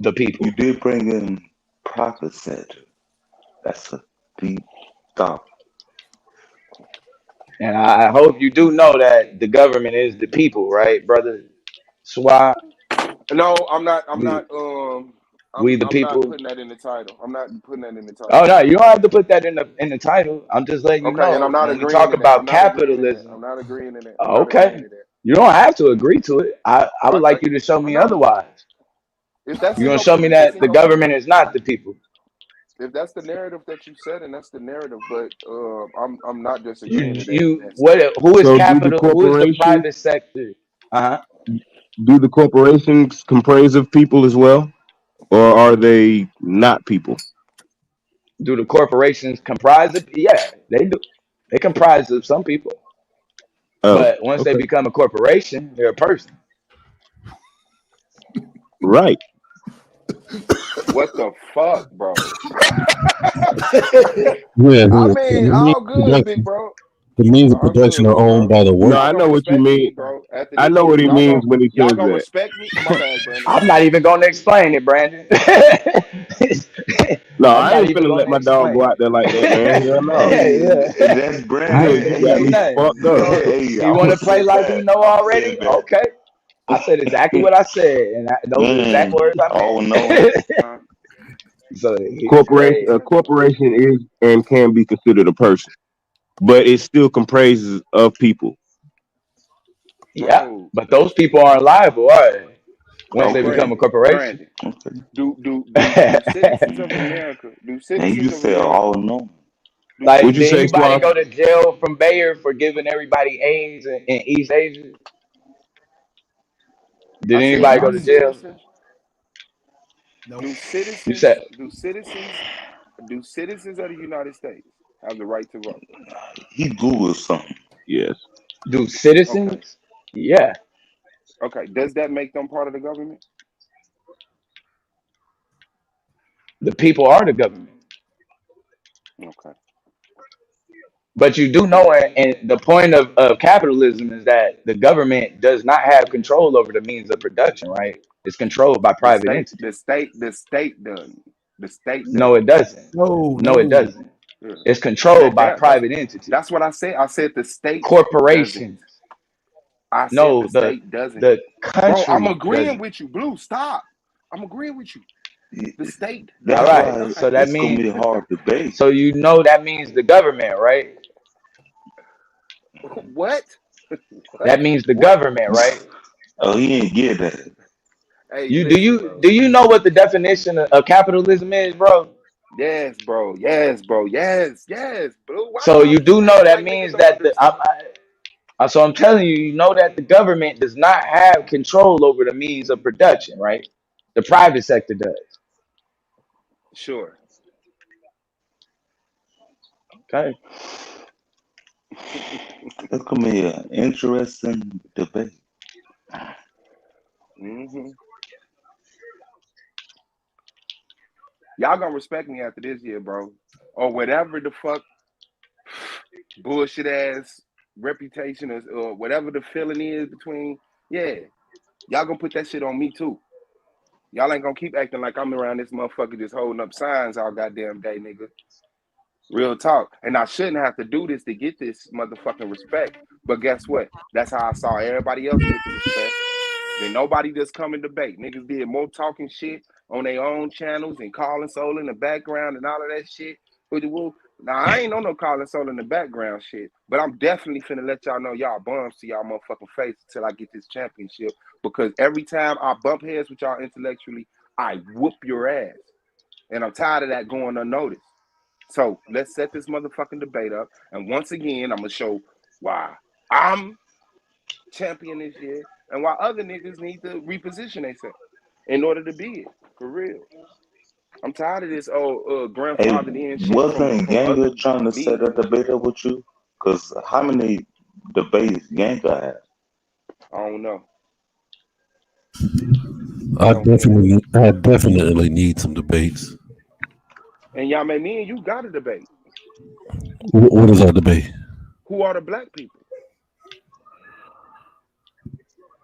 the You people. did bring in profit center. That's a deep thought. And I hope you do know that the government is the people, right, brother? Swab, No, I'm not. I'm we not. we the I'm not people. putting that in the title. I'm not putting that in the Oh title. no, you don't have to put that in the title. I'm just letting you Okay, and I'm know not when we agreeing talk in that. I'm about not agreeing in that. capitalism. I'm not agreeing in that. I'm not agreeing Okay, in that. you don't have to agree to it. I would Okay, like you to show I me know. otherwise. If that's You're in gonna your, show me if it's that in the your, government is not the people. if that's the narrative that you said, and that's the narrative, but I'm not disagreeing You to you that what? statement. Who is So, do the capital? Who is the corporations private sector? Uh huh. do the corporations comprise of people as well, or are they not people? Do the corporations comprise of? Yeah, they do. They comprise of some people, Oh, but once they okay, become a corporation, they're a person. right. What the fuck, bro? Yeah, I the mean, means all of good, big production, bro. the means of All production good, are big owned bro. by the No, Y'all I worker. gonna know what you respect me, mean. bro. After I this know here, what he means when he y'all says gonna that. respect me. My bad, Brandon. I'm not even gonna explain it, Brandon. No, I'm I not ain't even finna let gonna my dog go explain out there like that, man. it. Hell no. Hey, Yeah, that's I You ain't Brandon. you finna got say me Hey, nothing. fucked up. hey, You I'm want to gonna play say like you that. know I'm saying already? Okay. I said exactly that. what I said, and those are the exact words I All knowing. meant. Uh, So Corporation hey, a corporation is and can be considered a person, but it still comprises of people. yeah, bro, but those people aren't liable, are they? Once hey, they Okay. become a Brandon, corporation. Brandon. Okay. Do citizens of America? Do And you citizens of say America? all knowing. Do Like, Would you did say, citizens of anybody Suave? go America? to jail from Bayer for giving everybody AIDS in East Asia? Did I said, anybody go are to jail? citizens? Nope. Do You said, citizens? Do citizens? Do citizens of the United States have the right to vote? He Googled something. Yes. do Okay. citizens? Yeah, Okay. Does that make them part of the government? the people are the government. Okay. But you do know, and the point of capitalism is that the government does not have control over the means of production, right? It's controlled by The private state, entities. the state, the state doesn't. The state No, it doesn't. doesn't. No, No, it no. doesn't. Yeah. It's controlled by private That's entities, what I said. I said the state doesn't. corporations. I said No, the state doesn't. the Bro, I'm country agreeing doesn't. with you. Blue, stop. I'm agreeing with you. The state All That's does right. why not. So that it's gonna means, be a hard debate. so you know that means the government, right? What? What? That means the What? government, right? Oh, he ain't get that. Hey, You do listen, you bro. do you know what the definition of capitalism is, bro? Yes, bro. Yes, bro. Yes, yes, Blue. Why So y'all you be do know acting that like niggas means don't that understand? so I'm telling you, you know that the government does not have control over the means of production, right? The private sector does. Sure. Okay. It's gonna be an interesting debate. hmm Y'all gonna respect me after this year, bro. Or whatever the fuck bullshit ass reputation is, or whatever the feeling is between, yeah, y'all gonna put that shit on me too. Y'all ain't gonna keep acting like I'm around this motherfucker just holding up signs all goddamn day, nigga. Real talk. And I shouldn't have to do this to get this motherfucking respect. But guess what? That's how I saw everybody else get the respect. Then nobody just come and debate. Niggas did more talking shit on their own channels and calling soul in the background and all of that shit. Now I ain't on no calling soul in the background shit, but I'm definitely finna let y'all know y'all bums to y'all motherfucking face until I get this championship. Because every time I bump heads with y'all intellectually, I whoop your ass. And I'm tired of that going unnoticed. So let's set this motherfucking debate up. And once again, I'm gonna show why I'm champion this year and why other niggas need to reposition themselves in order to be it. For real. I'm tired of this Hey, grandfathered in shit wasn't from other Younger trying to set a media. debate up with you? Cause how many debates Yanka had? I don't know. I Don't care. definitely need some debates. And y'all, man, me and you got a debate. What is our debate? Who are the black people?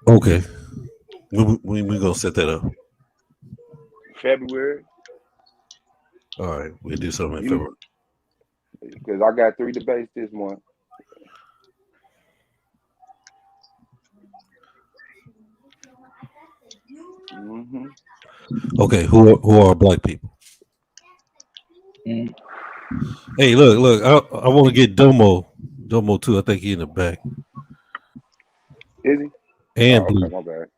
Okay, we gonna set that up. February. All right, we'll do something in February. Because I got 3 debates this month. Mm-hmm. Okay, who are black people? Mm. Hey, look, I want to get Domo too. I think he in the back. Is he? And Oh, okay, Blue. my bad.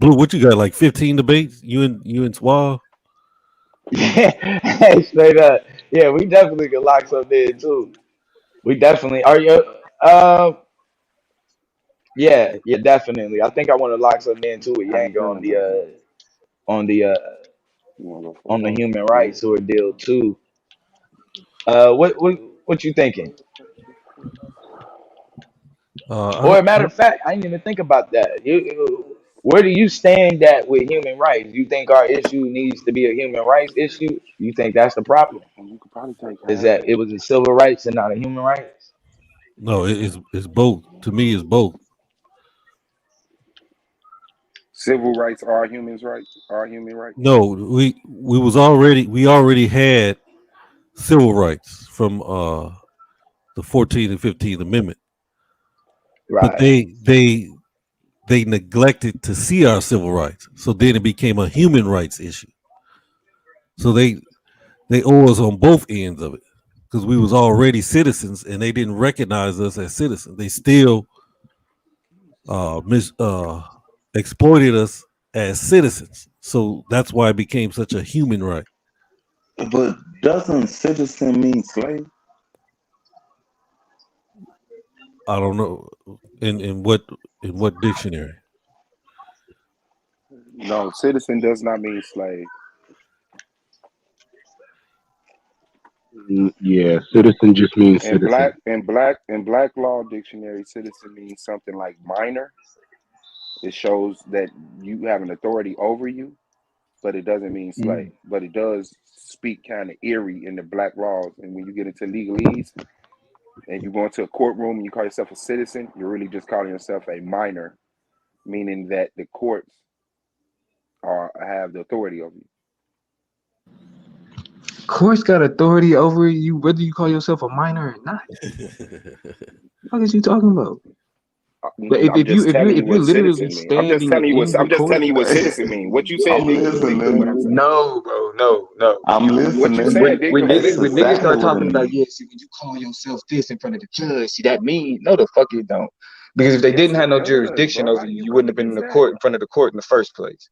Blue, what you got? Like 15 debates? You and Swab? Hey, straight up. Yeah, we definitely could lock something in too. We definitely are you. Yeah, definitely. I think I want to lock something in too with How you Yang feeling right now? on the You want to go for a on the smoke? human Yeah. rights or deal too. What you thinking? Or a matter of fact, I didn't even think about that. Where do you stand at with human rights? You think our issue needs to be a human rights issue? You think that's the problem? And you could probably take Is half that of it it. was a civil rights and not a human rights? No, it's both. To me, it's both. Civil rights are humans' rights. Are human rights. No, we already had civil rights from the 14th and 15th Amendment, but Right. they neglected to see our civil rights, so then it became a human rights issue. So they owe us on both ends of it because we was already citizens and they didn't recognize us as citizens. They still exploited us as citizens. So that's why it became such a human right. But doesn't citizen mean slave? I don't know in what dictionary. No, citizen does not mean slave. Yeah, citizen just means In citizen. black law dictionary, citizen means something like minor. It shows that you have an authority over you, but it doesn't mean Mm. slave. But it does speak kind of eerie in the black laws. And when you get into legalese and you go into a courtroom and you call yourself a citizen, you're really just calling yourself a minor, meaning that the courts have the authority over you. Courts got authority over you, whether you call yourself a minor or not. What is you talking about? But I'm just telling you if you're what literally citizen mean. I'm just standing telling you what in the I'm just court, telling you what citizen mean. What you I'm said didn't conflict with what I'm listening. saying. no, bro, no. I'm What you listening. said didn't That's conflict When with what I'm niggas exactly start saying. what it talking about, means. yeah, see, when you call yourself this in front of the judge, see that mean no, the fuck it don't. Because if they Yes, didn't have it no does, jurisdiction bro. over How do you, you you go wouldn't have been in against the that? court in front of the court in the first place.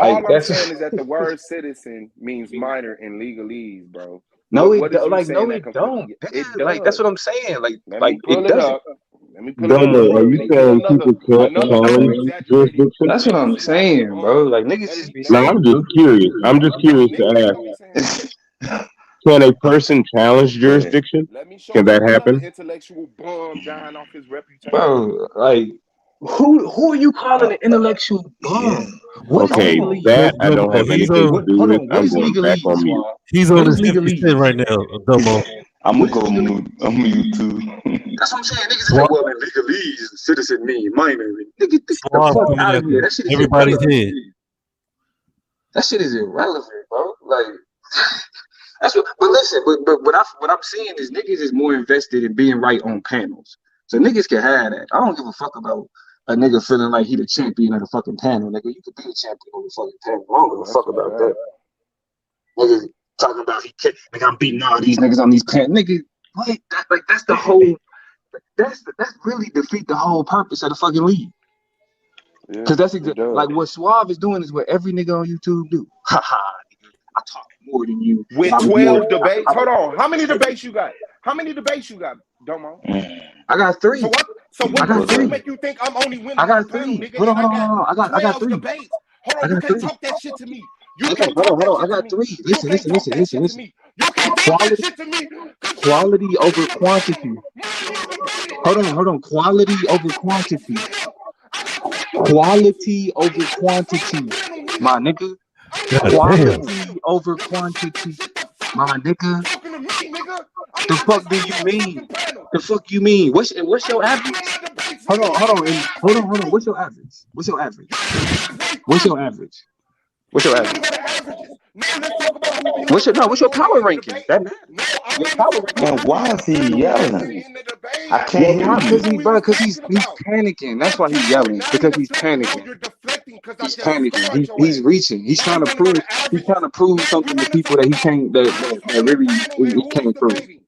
Like All I'm that's saying is that the word citizen means minor in legalese, bro. no, What is you like saying no, that it conflict? don't. It Nigga. Like that's does. what I'm saying. Let Like me it pull it doesn't. up. Let me pull it up. Domo, Hold are on. you Let me give you saying people can't another over challenge exaggerated jurisdiction? That's what I'm definition of saying, bro. Like niggas let just me be let No, me I'm saying just goofy curious. shit. I'm just I'm curious to niggas ask: don't be saying that. can a person challenge Go ahead. jurisdiction? Let me show Can you that another happen? intellectual bum dying off his reputation. Bro, like who are you calling Uh, an intellectual yeah. bum? What is Okay, Hold on. legalese? that I don't Domo, have he's anything to on What do hold with. on, what I'm is going back legalese, on mute. Swab? he's What on is his 50% legalese? right now, Domo. I'm What gonna is go legalese? mute. I'm mute too. That's what I'm saying. Niggas is like, Swab, well, in legalese, citizen mean minor. Nigga, get the Swab fuck coming out of here. after That shit is everybody's irrelevant. head. That shit is irrelevant, bro. Like that's what. But listen, but what I'm saying is niggas is more invested in being right on panels. So niggas can have that. I don't give a fuck about a nigga feeling like he the champion of the fucking panel, nigga. You could be the champion of the fucking panel. I don't give a That's fuck a about that. fact. Niggas talking about he can't, like I'm beating all these niggas on these panels. Nigga, what? Like that's the whole. That's really defeat the whole purpose of the fucking league. Yeah, Cause that's it like does. what Suave is doing is what every nigga on YouTube do. Ha ha. I talk more than you, and With I'm more. 12 debates. Hold on. How many debates you got? How many debates you got, Domo? I got three. So what? So I what the got fuck three. make you think I'm only I winning on the got panel, three. nigga? Hold on, And I hold on, got hold on. I got 12 three. debates. Hold I on, you got can't three. talk that shit to me. You Okay, can't hold on, talk hold that on. I shit to got me. three. You Listen, can't listen, talk listen, that listen, shit to listen. me. You can't talk that Quality, shit to me. Cause you quality over ain't never did it. quantity. You ain't never did it. Hold on. Quality over quantity. Quality over quantity. My nigga. God damn. Quality over quantity. My nigga. Talking to me, nigga. I'm The not fuck just do on you your mean? fucking panel. The fuck you mean? What's your I'm not average? doing no debates, Hold nigga. on, You hold on, get your and ass hold on, straight hold on. through. What's your average? What's your average? Very What's your quality. average? What's We your ain't gonna average? go to averages. Now let's talk about who be on What's the your no? panel What's your more than power in the rankings? debate. That matters. No, I Your want to power talk about rankings Man, who matter. be why on is the he panel more than yelling? in the I debate. can't Well, hear probably That's because you. what he, we bro, was because talking he's about. panicking. That's why he's Okay, yelling now you because he's deflecting. No, panicking. you're deflecting because I He's just panicking. scored your He's ass. reaching. He's Now trying we to want to go prove. to He's averages. trying to prove No, we something to want to people talk that he about can't. That who's that on the really panel and he who's can't prove. debating.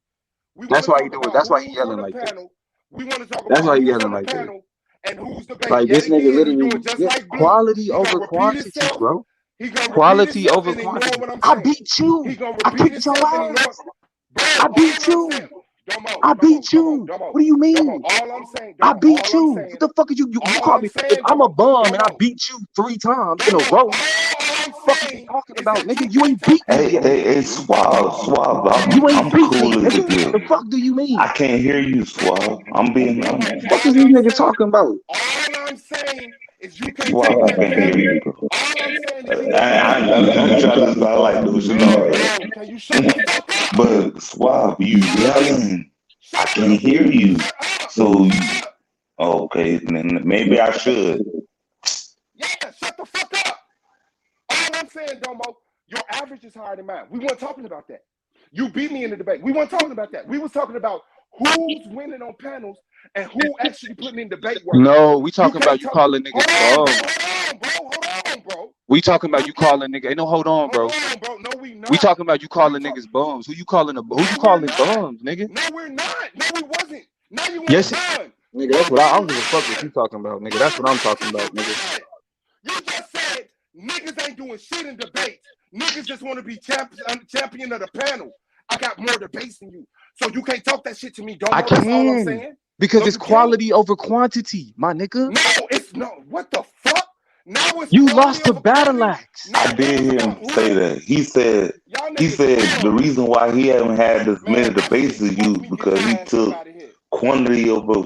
We want That's to why he talk do it. about That's why he who's on yelling the like this. panel. We want to talk That's about why he who's yelling on the like this. panel and who's debating. Like Yet this nigga again, he doing literally, just yeah, like Blue. quality He over gonna repeat quantity, himself. bro. He gonna repeat Quality himself over and ignore quantity. what I'm I saying. beat you. He gonna I repeat kicked your himself and ignore. ass. Bro, I all beat I'm you. saying, Domo, I Domo, beat Domo, you. Domo, What do you Domo. mean? All I'm saying, I Domo. beat All I'm you. What saying, the fuck is you all call I'm me? If saying, I'm a Domo, bum and I Domo, beat you 3 times in a Domo. row, All I'm fuck is you saying talking is about, that nigga? you You can't ain't beat talk me that Hey, yet. way. hey, hey, Swab. You ain't I'm beat me, cool as it nigga. get. The fuck do you I mean? can't hear you, Swab. I'm being honest. Fuck All is this I'm nigga saying, talking about? all I'm saying is you can't Swab, take I that can't hear panel. you, bro. All I'm saying is you can't I take ain't that nothing panel. trying to sound like Man, delusional. bro, can you shut the fuck up? But Swab, you Shut up. yelling. I Shut can't up. hear you. Shut up. So, Shut up. okay, then maybe I should. Yeah, shut the fuck up. All I'm saying, Domo, your average is higher than mine. We weren't talking about that. You beat me in the debate. We weren't talking about that. We was talking about who's winning on panels and who actually putting in debate work. No, we You talking can't about you talk. calling Hold niggas on, bro. bums. Hold on, bro. Hold on, bro. We talking about You you can't. calling nigga. Ain't no hold on, Hold bro. on, bro. No, we We not. talking about you We calling talk. niggas bums. Who you calling No, who you we're calling not. bums, nigga? No, we're not. No, we wasn't. Now you want Yes, to run. nigga. That's No, what I you're don't give a fuck what you not. talking about, nigga. That's You're what I'm not talking because you about, nigga. ran. You just said niggas ain't doing shit in debates. Niggas just want to be champion of the panel. I got more debates than you. So you can't talk that shit to me, I Domo. That's all I'm can saying. because No, it's you can't. quality over quantity, my nigga. No, it's no. What the fuck? Now it's You quality lost to over Battle quantity. Axe. Now I what did was hear about him who? say that. Y'all He niggas said the bums. reason why he haven't had as many Man, that's debates it. as Watch you me get because my he ass up took out of here. quantity over.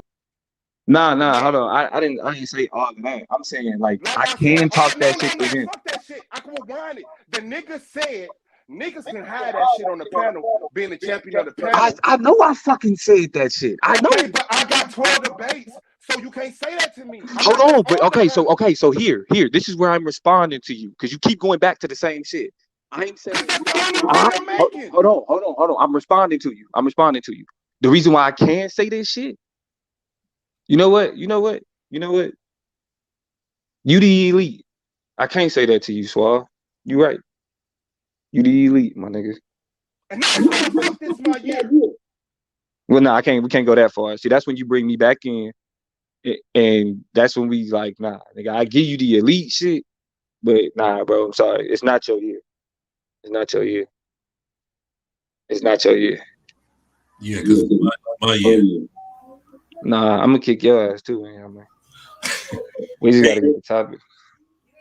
Nah, hold Yeah. on. I didn't say all of that. I'm saying like Like I I said, can talk that shit no, for him. fuck that shit. I can rewind it. The nigga said niggas can hide that shit on the panel, being the champion of the panel. I know I fucking said that shit. I know. Okay, but I got 12 debates, so you can't say that to me. I'm Hold not just on, but on the panel. so here, this is where I'm responding to you because you keep going back to the same shit. I ain't saying That's the only point I'm making. hold on. I'm responding to you. The reason why I can't say this shit. You know what? You the elite. I can't say that to you, Swab. You right. You the elite, my nigga. And that's why fuck this my year. Well, no, I can't. We can't go that far. See, that's when you bring me back in, and that's when we like, nah, nigga. I give you the elite shit, but nah, bro. I'm sorry. It's not your year. It's not your year. It's not your year. Yeah, because my year. Nah, I'm gonna kick your ass too, man. We just gotta get the topic.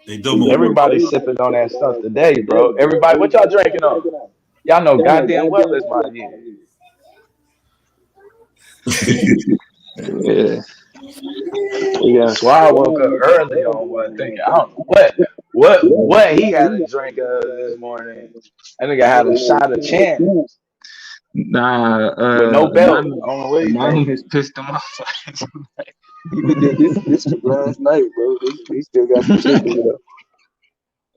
They double. Everybody sipping on that stuff today, bro. Everybody, what y'all drinking on? Y'all know goddamn well it's my year. Yeah, yeah. Swire woke up early on what thinking. I don't know what he had a drink of this morning. I think I had a shot of champ Nah, with no belt. anonymous, I don't know what he think. anonymous pissed him off. Even this was last night, bro. They still got some shit to get up.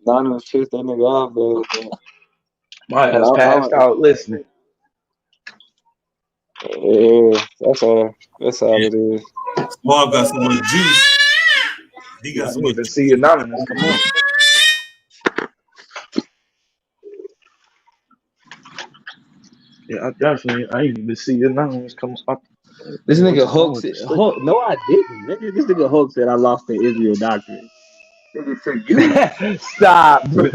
Anonymous pissed that nigga off, bro. My And ass passed out listening. yeah, that's all Yeah. it is. Bob got so much juice. He Yeah, got I so didn't much even juice. see anonymous come on. Yeah, I didn't even see anonymous come up. This Went nigga to phone Hulk with said, the sleep. no, I didn't, nigga. This nigga Hulk said I lost the Israel doctrine. Nigga, to you? Stop, bro.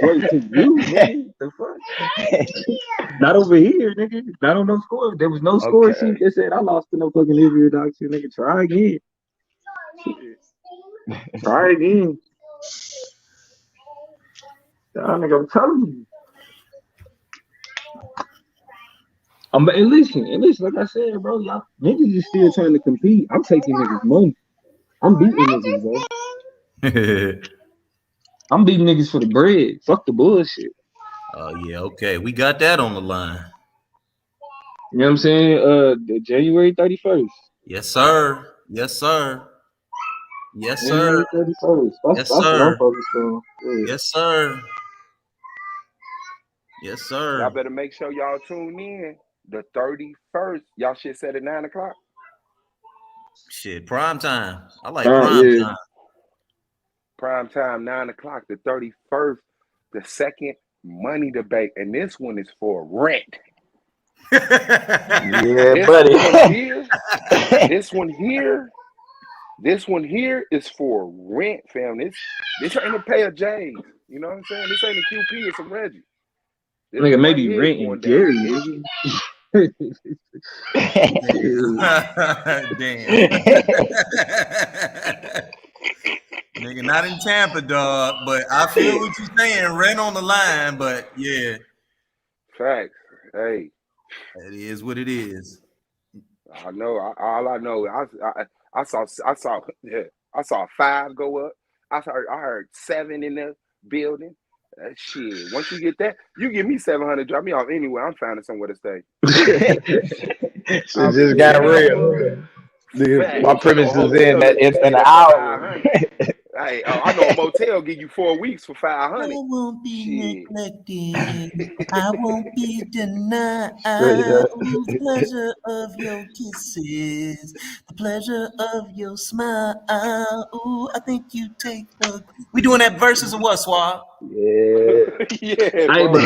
Wait, to you, nigga? The fuck? Not over here, nigga. Not on no score. There was no score Okay. sheet that said I lost to no fucking Israel doctrine. Nigga, try again. Try again. Nah, nigga, I'm telling you. And listen, like I said, bro, y'all niggas is still trying to compete. I'm taking niggas money. I'm beating niggas, bro. I'm beating niggas for the bread. Fuck the bullshit. Oh yeah, okay. We got that on the line. You know what I'm saying? The January 31st. Yes, sir. Yes, sir. Yes, sir. January 31st. That's Yes, what I'm sir. focused on. Yeah. Yes, sir. Yes, Y'all sir. better make sure y'all tune in the 31st. Y'all shit set at 9 o'clock. Shit, prime time. I like Oh prime yeah. time. Prime time, 9 o'clock, the 31st, the second money debate. And this one is for rent. Yeah, This buddy. one here, this one here, this one here is for rent, fam. This ain't a pay a J. You know what I'm saying? This ain't a QP, it's a Reggie. This Nigga one right maybe here is renting going down Gary, to business. nigga. Damn. Damn. Nigga, not in Tampa, dog. But I feel what you're saying. Rent on the line, but yeah, Facts. Hey, it is what it is. I know. All I know, yeah, I saw 5 go up. I heard 7 in the building. Shit. Once you get that, you give me 700. Drop me off anywhere. I'm finding somewhere to stay. Shit I'll be just got chilling real. somewhere. Nigga, My Facts. I know a premises hotel that in you an stayed at for hour. 500. Hey, I know a motel give you 4 weeks for 500. I won't be Shit. neglected. I won't be denied. Straight up. Ooh, the pleasure of your kisses, the pleasure of your smile. Ooh, I think you take the. We doing that verses or what, Swab? Yeah. Yeah, hey, bro. but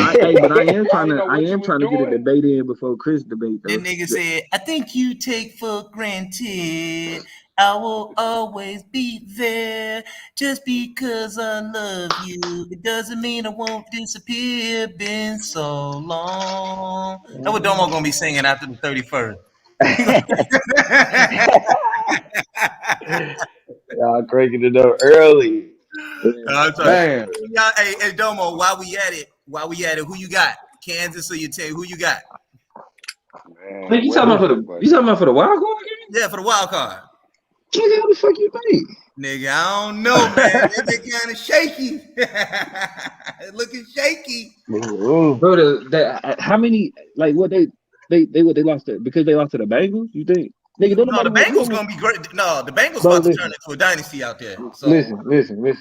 I am I trying didn't to know what you was get a doing. debate in before Chris debate That though. nigga said, I think you take for granted. I will always be there just because I love you. It doesn't mean I won't disappear. Been so long. That's what Domo gonna be singing after the 31st. Y'all cranking it up early. Yeah. I'm sorry. Man, Yeah, hey, Domo, while we at it, who you got? Kansas or you take who you got? nigga, Man, you talking about whatever, but for the wild card game? Yeah, for the wild card. Nigga, how the fuck you think? Nigga, I don't know, man. It get kind of shaky. Looking shaky. Ooh. Bro, how many like what they lost to because they lost to the Bengals? You think? Nigga, don't No, nobody the want Bengals gonna be great. No, the Bengals bro. about to turn Listen, into a dynasty out there. So listen.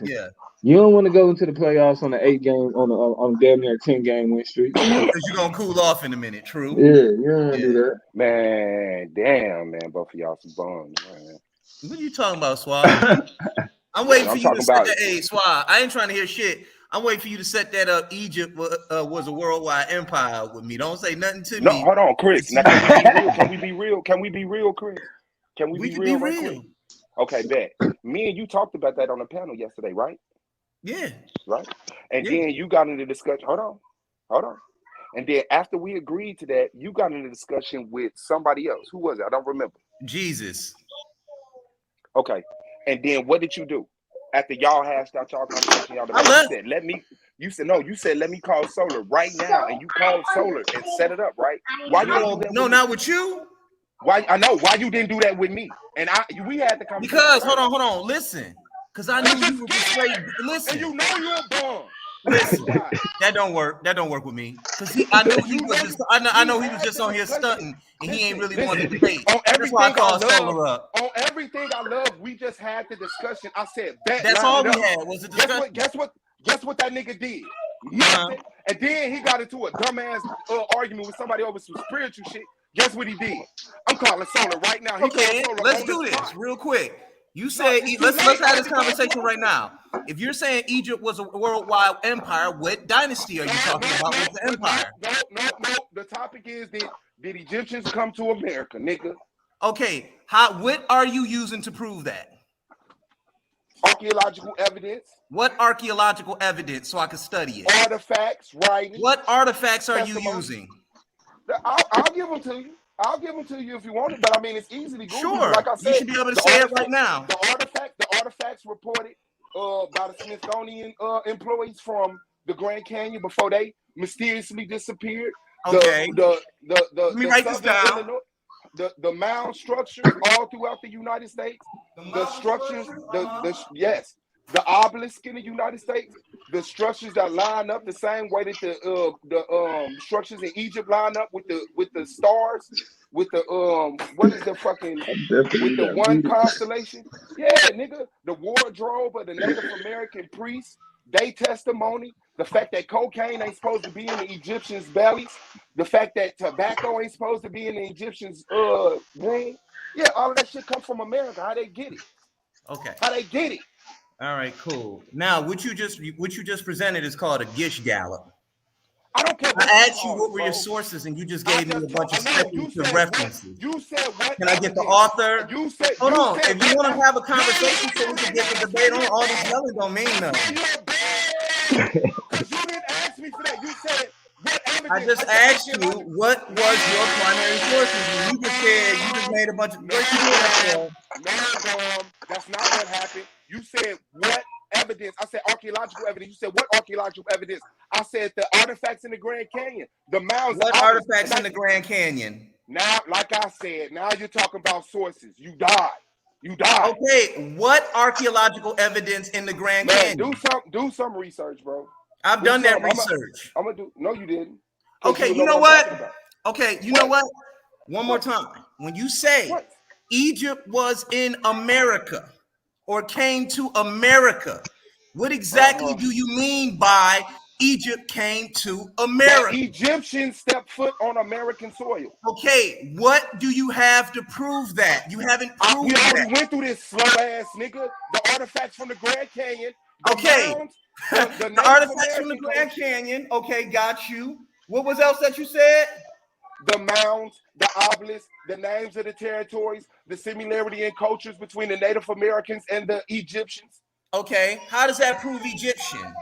yeah, You don't want to go into the playoffs on an 8-game on damn near 10-game win streak. because you're gonna cool off in a minute. True. Yeah, you don't want to Yeah. do that. man, damn, man, both of y'all some bums, man. What are you talking about, Swab? I'm waiting for I'm you to talking set about that. Hey, Swab, I ain't trying to hear shit. I'm waiting for you to set that up. Egypt was a worldwide empire with me. Don't say nothing to no. me. Hold on, Chris. Now, Until can you- we be real? Can we be real? Can we be real, Chris? Can we we be can be real, right quick? real. Okay, bet. Me and you talked about that on the panel yesterday, right? Yeah. Right. And Yeah. then you got into discussion. Hold on. And then after we agreed to that, you got into discussion with somebody else. Who was it? I don't remember. Jesus. Okay. And then what did you do? After y'all hashed out y'all conversation, y'all I debate, left. you said no, you said let me call Solar right now. And you called Solar and set it up, right? Why you didn't do that No, with me? not with you. Why I know why you didn't do that with me. And we had the conversation Because first. hold on, listen. Because I knew you Just were get just straight. it. And Listen, you know you're a bum. listen. Why? That don't work. That don't work with me. Because I knew he You was know just. I we know he was had just the on here discussion. stunting, and he ain't really Listen. wanted to debate. On That's why I everything I called love, Solar up. we just had the discussion. I said, bet, That's line all it we up. had was a discussion. Guess what that nigga did? He Uh-huh. said, and then he got into a dumbass argument with somebody over some spiritual shit. Guess what he did? I'm calling Solar right now. He called Okay, Solar let's on the do this spot. real quick. You No, said it's too let's late. have I this already called you conversation right over. now. If you're saying Egypt was a worldwide empire, what dynasty are you talking about with the empire? No. The topic is did Egyptians come to America, nigga? Okay, what are you using to prove that? Archaeological evidence. What archaeological evidence so I can study it? Artifacts, writings. What artifacts are you testimony. using? I'll give them to you. I'll give them to you if you want it, but I mean it's easily Google. Sure, Like I you said, should be able to say it right now. the artifacts reported by the Smithsonian employees from the Grand Canyon before they mysteriously disappeared Okay. Let me The write this Southern down. Illinois, the mound structures all throughout the United States, the structures, yes, the obelisk in the United States, the structures that line up the same way that the structures in Egypt line up with the stars, with the what is the fucking I definitely with the got one muted. constellation? Yeah, nigga, the wardrobe of the Native American priests, they testimony, the fact that cocaine ain't supposed to be in the Egyptians' bellies, the fact that tobacco ain't supposed to be in the Egyptians' room. Yeah, all of that shit come from America. How they get it? Okay. How they get it? All right, cool. Now, what you just presented is called a Gish Gallop. I don't care what I you asked you call what it, were bro. your sources, and you just I gave me a just bunch of told. No, speculative references. you said what Can I get the evidence? author? You said Hold you on. said If you what? want to have a No, conversation so we can get the debate on, all this yelling don't mean nothing. Because you didn't ask me for that. You said what I evidence? just I said asked you what was your primary sources, and you just said you just made a bunch of. Where'd you hear that from? No, that's not what happened. You said what evidence? I said archaeological evidence. You said what archaeological evidence? I said the artifacts in the Grand Canyon, the mounds. What artifacts in the Grand Canyon? Now, like I said, now you're talking about sources. You died. You died. Okay, what archaeological evidence in the Grand Canyon? Do some research, bro. I've done that research. I'm gonna do. No, you didn't. Okay, you know what? Okay, you know what? One more time. When you say Egypt was in America or came to America, what exactly do you mean by Egypt came to America? That Egyptians stepped foot on American soil. Okay, what do you have to prove that? You haven't proved We already that. went through this slow ass nigga. The artifacts from the Grand Canyon. Okay. Mounds, the artifacts from the Grand Canyon. Okay, got you. What was else that you said? The mounds, the obelisks, the names of the territories, the similarity in cultures between the Native Americans and the Egyptians. Okay, how does that prove Egyptian?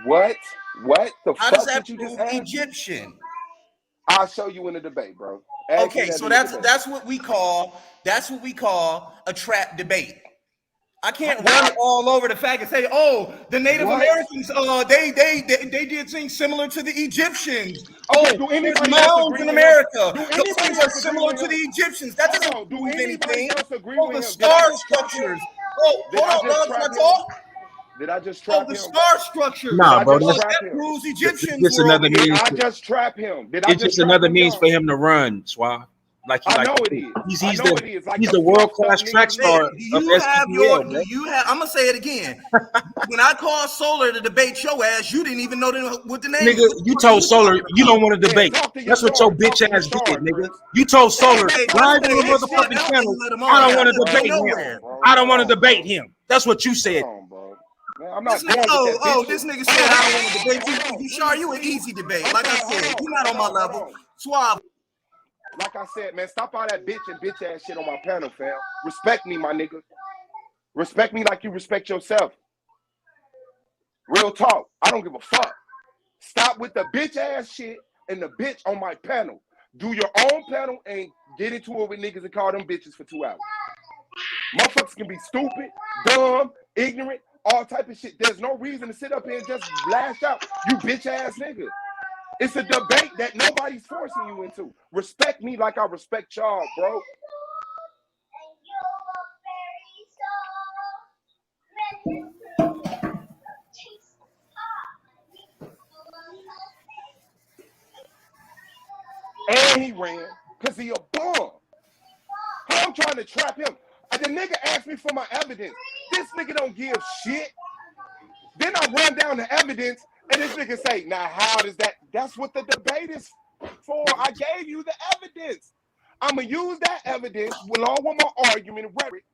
What? What the How fuck does that did you prove just ask? Egyptian? I'll show you in the debate, bro. Okay, so that's what we call a trap debate. I can't run all over the fact and say, "Oh, the Native Americans, they did things similar to the Egyptians." Okay, oh, there's mounds in America. Those things are similar to the Egyptians. That doesn't prove anything. Oh, the star structures. Oh, hold on, dog. Can I talk? Did I just trap him? Oh, the star structures. Nah, bro. That proves Egyptians just were another over here. means. Did I just trap him? It's just another means for him to run, Swab. I know it is. He's the world class track star of S.V.D.L. Do you have? I'm gonna say it again. When I called Solar to debate your ass, you didn't even know what the name. Nigga, you told Solar you don't want to debate. That's what your bitch ass did, nigga. You told Solar live on the motherfucking channel. I don't want to debate him. I don't want to debate him. That's what you said. Man, I'm not this nigga said I don't want to debate you. You sure you an easy debate? Like I said, you're not on my level. Suave. Like I said, man, stop all that bitch ass shit on my panel, fam. Respect me, my nigga. Respect me like you respect yourself. Real talk. I don't give a fuck. Stop with the bitch ass shit and the bitch on my panel. Do your own panel and get into it with niggas and call them bitches for 2 hours. Motherfuckers can be stupid, dumb, ignorant, all type of shit. There's no reason to sit up here and just blast out, you bitch ass nigga. It's a debate that nobody's forcing you into. Respect me like I respect y'all, bro. And he ran because he a bum. I'm trying to trap him. The nigga asked me for my evidence. This nigga don't give shit. Then I run down the evidence and this nigga say, now how does that? That's what the debate is for. I gave you the evidence. I'm going to use that evidence along with my argument and rhetoric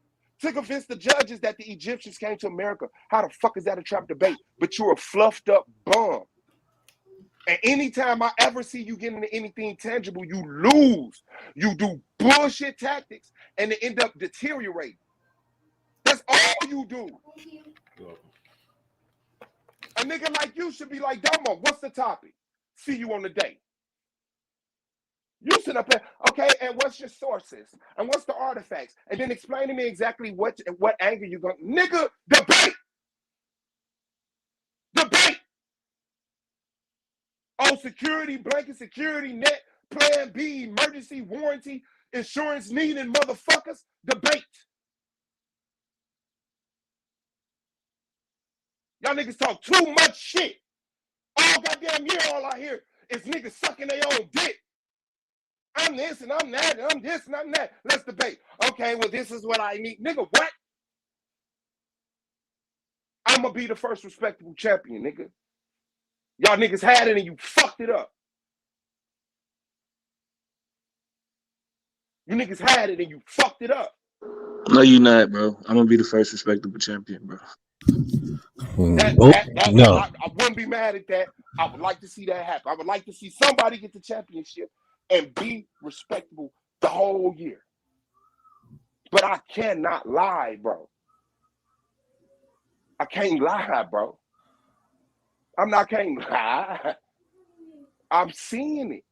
to convince the judges that the Egyptians came to America. How the fuck is that a trap debate? But you're a fluffed up bum. And anytime I ever see you get into anything tangible, you lose. You do bullshit tactics and they end up deteriorating. That's all you do. A nigga like you should be like, Domo, what's the topic? See you on the date. You sit up there, okay, and what's your sources? And what's the artifacts? And then explain to me exactly what angle you're going. Nigga, debate. Debate. Oh, security, blanket security net, plan B, emergency warranty, insurance needing motherfuckers, debate. Y'all niggas talk too much shit. All goddamn year, all I hear is niggas sucking their own dick. I'm this and I'm that, and I'm this and I'm that. Let's debate. Okay, well, this is what I need. Nigga, what? I'm gonna be the first respectable champion, nigga. Y'all niggas had it and you fucked it up. You niggas had it and you fucked it up. No, you're not, bro. I'm gonna be the first respectable champion, bro. I wouldn't be mad at that. I would like to see that happen. I would like to see somebody get the championship and be respectable the whole year. But I cannot lie, bro. I can't lie, bro. Can't lie. I'm seeing it.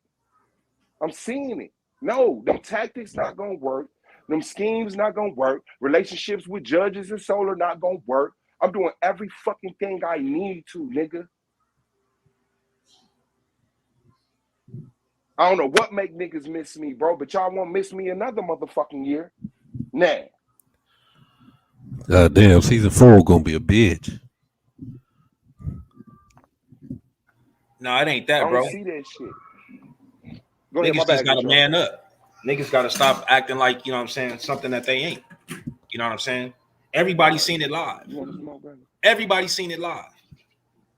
I'm seeing it. No, them tactics not gonna work. Them schemes not gonna work. Relationships with judges and solar not gonna work. I'm doing every fucking thing I need to, nigga. I don't know what make niggas miss me, bro, but y'all won't miss me another motherfucking year. Nah. God damn, season 4 gonna be a bitch. No, it ain't that, I bro. don't see that shit. Go ahead, Niggas my just bad, gotta Control. man up. Niggas gotta stop acting like, you know what I'm saying, something that they ain't. You know what I'm saying? Everybody seen it live. You want to smoke, brother? Everybody seen it live.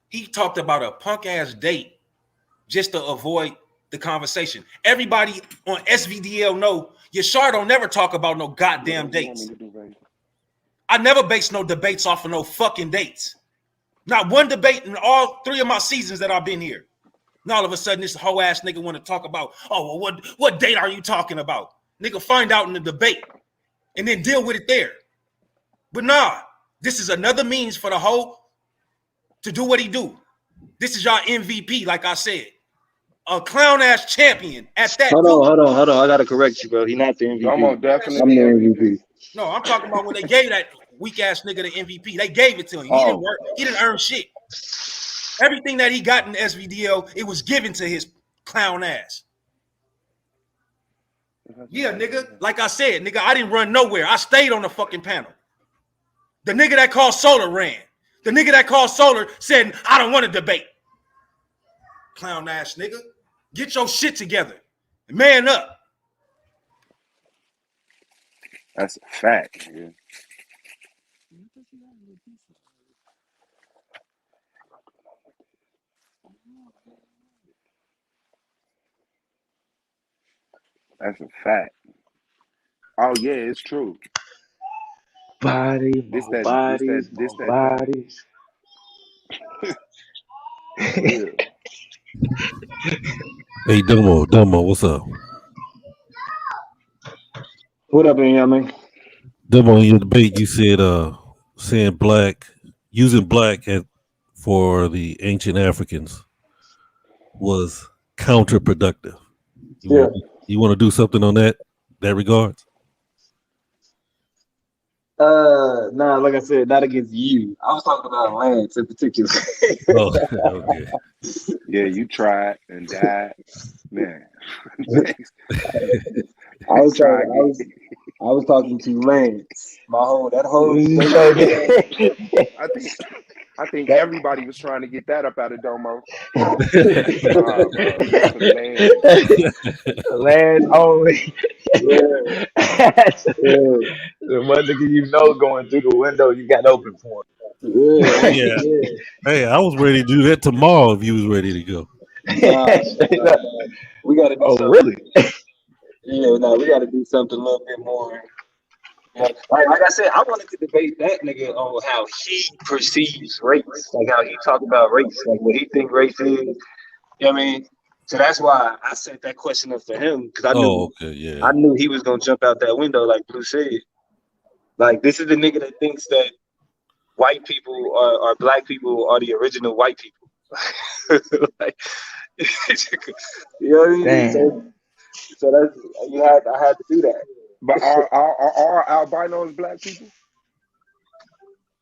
He talked about a punk ass date just to avoid the conversation. Everybody on S.V.D.L know Yashar don't never talk about no goddamn dates. I never base no debates off of no fucking dates. Not one debate in all 3 of my seasons that I've been here. And all of a sudden, this whole ass nigga want to talk about, oh, well, what date are you talking about? Nigga, find out in the debate and then deal with it there. But nah, this is another means for the hoe to do what he do. This is y'all MVP, like I said. A clown ass champion at that. Hold on. I gotta correct you, bro. He's not the MVP. I'm definitely I'm the MVP. No, I'm talking about when they gave that weak ass nigga the MVP. They gave it to him. He didn't earn shit. Everything that he got in S.V.D.L, it was given to his clown ass. Yeah, nigga. Like I said, nigga, I didn't run nowhere. I stayed on the fucking panel. The nigga that called Solar ran. The nigga that called Solar said, I don't want to debate. Clown ass nigga. Get your shit together. Man up. That's a fact, nigga. That's a fact. Oh yeah, it's true. Bodies. Yeah. Hey, Dumbo, what's up? What up, man? Dumbo, in your debate, you said saying using black for the ancient Africans was counterproductive. You want to do something on that regard? Nah, like I said, not against you. I was talking about Lance in particular. Oh, okay. Yeah, you tried and died, man. I was talking to Lance. I think everybody was trying to get that up out of Domo. Lance only. The one nigga you know going through the window you got open for him. Yeah. Hey, I was ready to do that tomorrow if you was ready to go. We got to do something. Really? Yeah, no, we got to do something a little bit more. Like I said, I wanted to debate that nigga on how he perceives race, like how he talk about race, like what he think race is. You know what I mean? So that's why I set that question up for him, because I knew he was gonna jump out that window, like Blue said. Like, this is the nigga that thinks that white people or black people are the original white people. Like, you know what I mean? So that's I had to do that. But are albinos black people?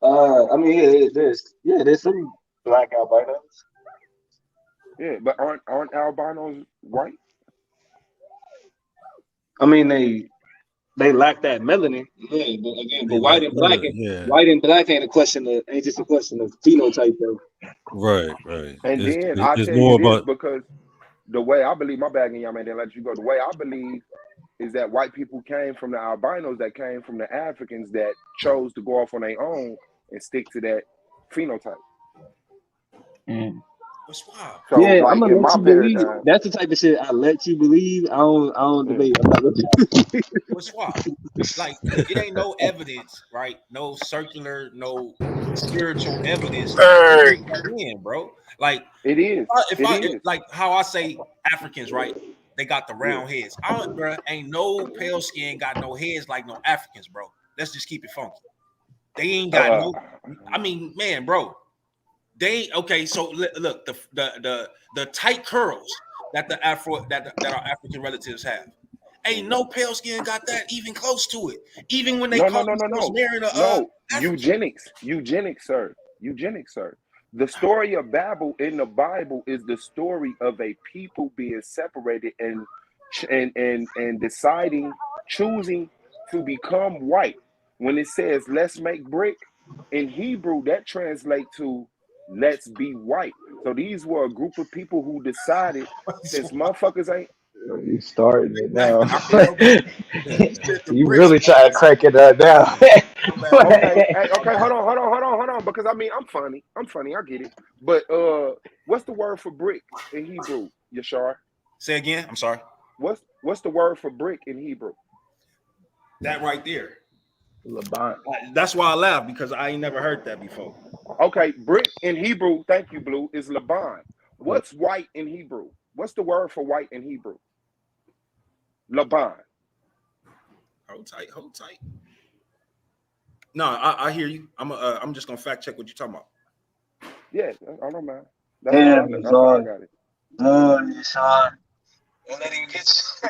I mean, there's some black albinos. Yeah, but aren't albinos white? I mean, they lack that melanin. Yeah, but again, but They like melon. Yeah. white and black ain't just a question of phenotype though. Right. Right. And then I It's tell you more this about because the way I believe, my bag and y'all man, then let you go. The way I believe is that white people came from the albinos that came from the Africans that chose to go off on their own and stick to that phenotype. What's wild? So, Yeah, I'm like gonna in let my you believe. paradigm, That's the type of shit I let you believe. I don't yeah. debate. I'm not looking. What's wild? Like it ain't no evidence, right? No circular, no spiritual evidence to Hey, prove that in, bro. Like It is. It is. like how I say Africans, right? They got the Yeah. round heads. I don't, bro. Ain't no pale skin got no heads like no Africans, bro. Let's just keep it funky. They ain't got Uh, no. I mean, man, bro. They okay. So look, the tight curls that the that our African relatives have. Ain't no pale skin got that even close to it. Even when they no, no, call no, no, themselves no. marrying a No. African. Eugenics, sir. Eugenics, sir. The story of Babel in the Bible is the story of a people being separated and deciding, choosing to become white. When it says let's make brick, in Hebrew that translates to let's be white. So these were a group of people who decided since motherfuckers ain't You starting it Back now. to the pale man. He said the You bricks. really try to crack it up now. My bad. okay, hey, okay, hold on, because I mean I'm funny. I get it. But what's the word for brick in Hebrew, Yashar? Say again. I'm sorry. What's the word for brick in Hebrew? That right there. Laban. That's why I laugh because I ain't never heard that before. Okay, brick in Hebrew, thank you, Blue, is Laban. What's white in Hebrew? What's the word for white in Hebrew? Laban. Hold tight. Hold tight. No, I hear you. I'm just gonna fact check what you're talking about. Yeah, I don't mind. That's how I Damn, know. it's That's how I on. got it. Sean. Don't let him get you.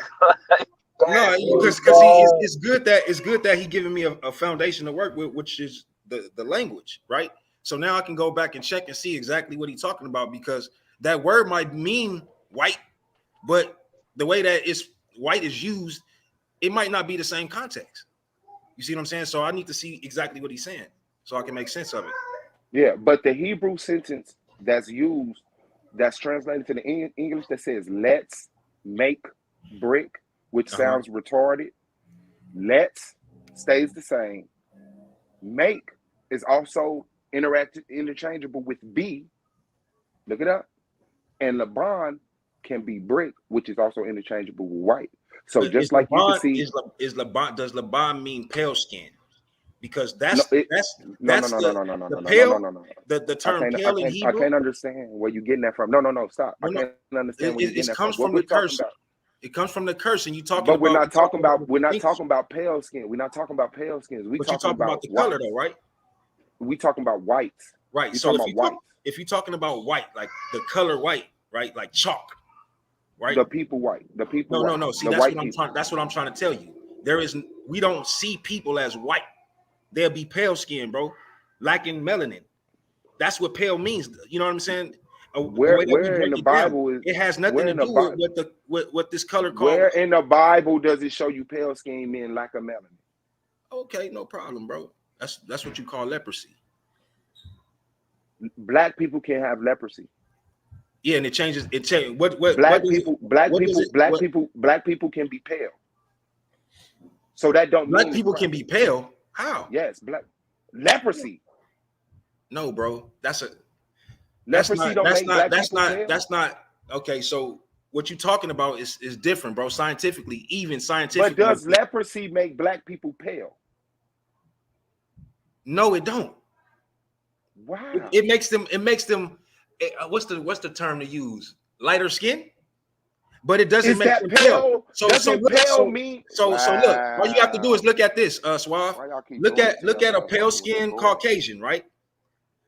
No, Damn, because Sean. it's good that he giving me a foundation to work with, which is the language, right? So now I can go back and check and see exactly what he's talking about because that word might mean white, but the way that it's white is used, it might not be the same context. You see what I'm saying? So I need to see exactly what he's saying so I can make sense of it. Yeah, but the Hebrew sentence that's used, that's translated to the English that says let's make brick, which Uh-huh. sounds retarded. Let's stays the same. Make is also interchangeable with be. Look it up. And Laban can be brick, which is also interchangeable with white. So But just like you can see, is Laban does Laban mean pale skin? Because no, no, no, that's no, no, no, no, no, the no, no, no, no, pale, no, no. the term pale in I Hebrew. can't understand where you're getting that from. No, no, no, stop. I No, no, can't understand where you're getting it that from. comes What from we're the talking curse. about. It comes from the curse, and But you're talking about we're not distinction, talking about pale skin. We're not talking about pale skins. We but you're talking talking about about the color whites. though, right? We talking about whites. Right. We So talking about whites. if you're talking about white, like the color white, right, like chalk, right? The people white. The people No, no, white. no. See, The white people. That's what I'm trying to tell you. We don't see people as white. They'll be pale skin, bro, lacking melanin. That's what pale means. You know what I'm saying? The way that we Where in break the it down, Bible is it has nothing where to in the do with Bible what this color called. where in the Bible does it show you pale skin men lack a melanin? Okay, no problem, bro. That's what you call leprosy. Black people can have leprosy. Yeah, and it changes. It changes. What Black does it? people, black What does people, it? black What people, black people can be pale. So that don't black mean it's people can brown. be pale? How? Yes, black leprosy. No, bro. That's Leprosy not. don't That's make not. black That's people not. pale. That's not. Okay, so what you're talking about is different, bro. Scientifically, even But scientifically, does leprosy make black people pale? no, it don't. Wow. It makes them. It makes them. What's the term to use? Lighter skin, but it doesn't Is make that them pale. pale? Doesn't pale mean So look. All you have to do is wow? look at this, Suave. Why y'all keep doing this to Look at a yourself? I pale don't even skin record. Caucasian, right?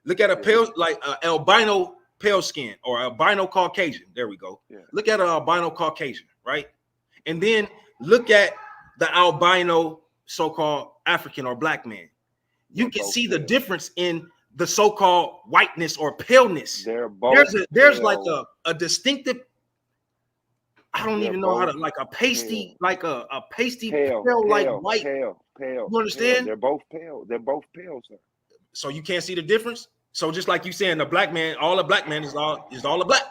Look at a Yeah, pale like albino pale skin or albino Caucasian. There we go. yeah. Look at an albino Caucasian, right? And then look at the albino so-called African or black man. You They're can both see the pale. difference in the so-called whiteness or paleness. They're both There's like pale. a distinctive, I don't They're even know how to, both like a pasty, pale. like a pasty Pale, pale like pale, white. pale, pale, You pale. understand? They're both pale. They're both pale, sir. So you can't see the difference. So just like you saying, the black man, all the black man is all the black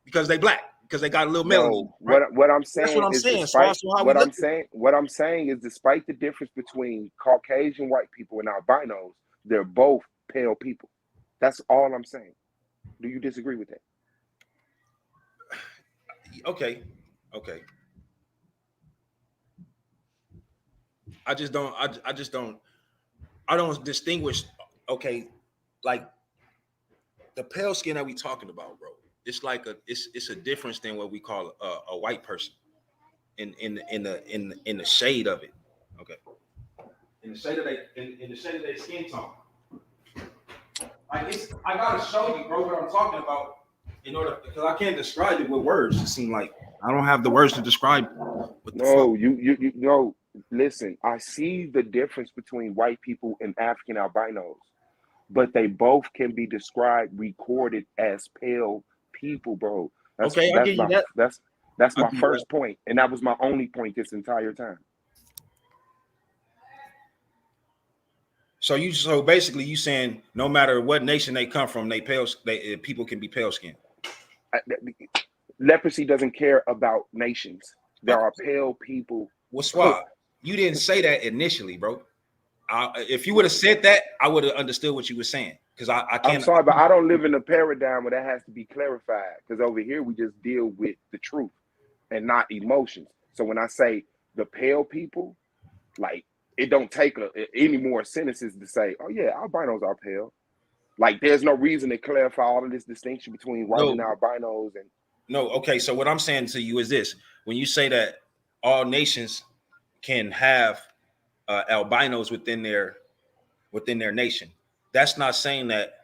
because they black because they got a little melanin, No, right? what I'm That's what saying I'm is saying. So despite also how we look at it. what I'm saying is despite the difference between Caucasian white people and albinos, they're both pale people. That's all I'm saying. Do you disagree with that? Okay. I just don't. I just don't. I don't distinguish. Okay, like the pale skin that we talking about, bro. It's like it's a difference than what we call a white person in the shade of it. Okay, in the shade of in the shade of their skin tone. Like I gotta show you, bro, what I'm talking about in order because I can't describe it with words. It seems like I don't have the words to describe what the fuck. No, you no. Listen, I see the difference between white people and African albinos, but they both can be described, recorded as pale people, bro. That's Okay, I that's give you my that. that's that's I my give you that. first point, and that was my only point this entire time. So basically you saying no matter what nation they come from, people can be pale skinned. Leprosy doesn't care about nations. There are pale people. What's why? You didn't say that initially, bro. If you would have said that, I would have understood what you were saying. Because I I'm can't. sorry, but I don't live in a paradigm where that has to be clarified. Because over here we just deal with the truth and not emotions. So when I say the pale people, like it don't take any more sentences to say, oh yeah, albinos are pale. Like there's no reason to clarify all of this distinction between white and No, albinos. And no. Okay, so what I'm saying to you is this: when you say that all nations can have albinos within their nation, that's not saying that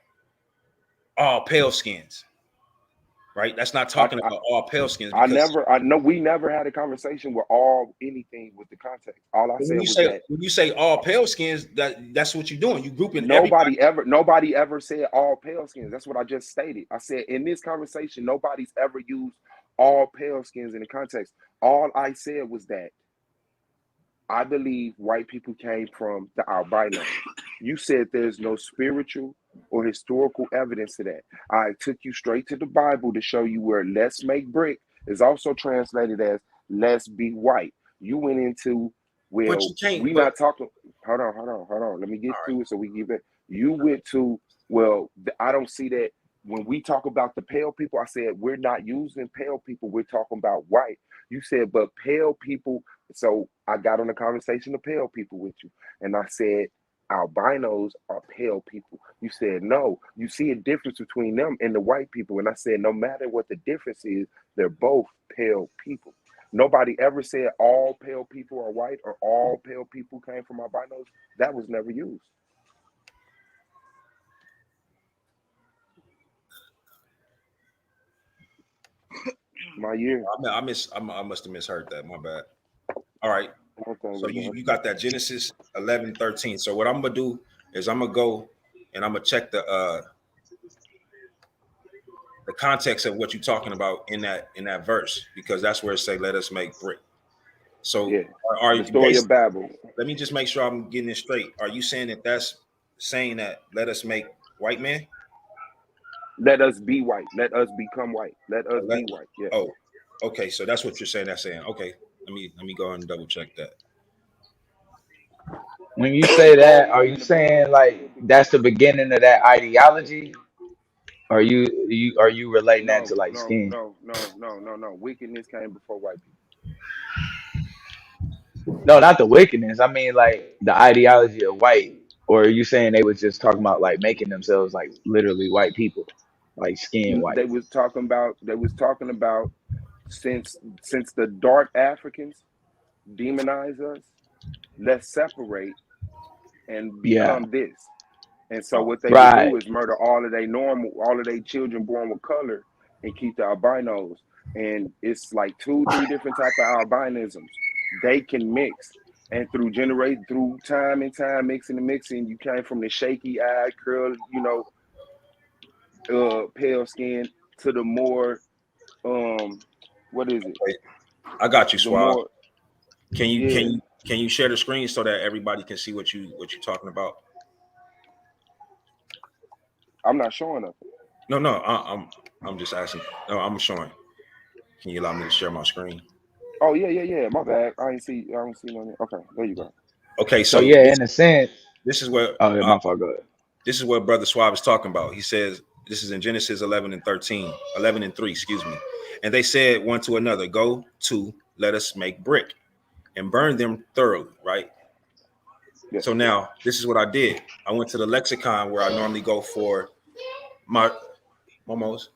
all pale skins, right? That's not I, talking about all pale skins because I know we never had a conversation with all anything with the context. All I said was that when you say all pale skins, that's what you're doing. You grouping everybody. nobody ever said all pale skins. That's what I just stated. I said in this conversation, nobody's ever used all pale skins in the context. All I said was that I believe white people came from the albinos. You said there's no spiritual or historical evidence to that. I took you straight to the Bible to show you where let's make brick is also translated as let's be white. You went into, But well, you can't. we But not talking. Hold on. Let me get all right. through it so we give it. You went to, well, I don't see that when we talk about the pale people. I said we're not using pale people. We're talking about white. You said, but pale people. So I got on a conversation of pale people with you, and I said albinos are pale people. You said no. You see a difference between them and the white people, and I said no matter what the difference is, they're both pale people. Nobody ever said all pale people are white or all pale people came from albinos. That was never used. My year. I must have misheard that. My bad. All right. Okay, So man. you got that Genesis 11:13. So what I'm gonna do is I'm gonna go and I'm gonna check the context of what you're talking about in that verse because that's where it say let us make brick. So Yeah. are The you story of Babel. let me just make sure I'm getting it straight. Are you saying that that's saying that let us make white men? Let us be white. Let us become white. Let us Let, be white. Yes. oh, okay. So that's what you're saying. That's saying okay. Let me go ahead and double check that. When you say that, are you saying like that's the beginning of that ideology? Are you relating that to No, like no, skin? no, no, no, no, no. Wickedness came before white people. No, not the wickedness. I mean like the ideology of white. Or are you saying they was just talking about like making themselves like literally white people, like skin white? They was talking about since the dark Africans demonize us, let's separate and Yeah. become this. And so what they would Right. do is murder all of their children born with color and keep the albinos. And it's like two, three different type of albinisms. They can mix. And through time and time, mixing and mixing, you came from the shaky eyed, curl, pale skin to the more, what is it? Wait, I got you, The Swab. more, Can you yeah. share the screen so that everybody can see what you're talking about? I'm not showing up. No, I'm just asking. No, I'm showing. Can you allow me to share my screen? Oh yeah. My bad. I don't see no. Okay, there you go. Okay, So so yeah, in a sense. this is what Oh, yeah, my fault. Go ahead. this is what Brother Swab is talking about. He says this is in Genesis 11 and 3, excuse me. And they said one to another, "Go to, let us make brick and burn them thoroughly." Right. Yes. So now this is what I did. I went to the lexicon where I normally go for my almost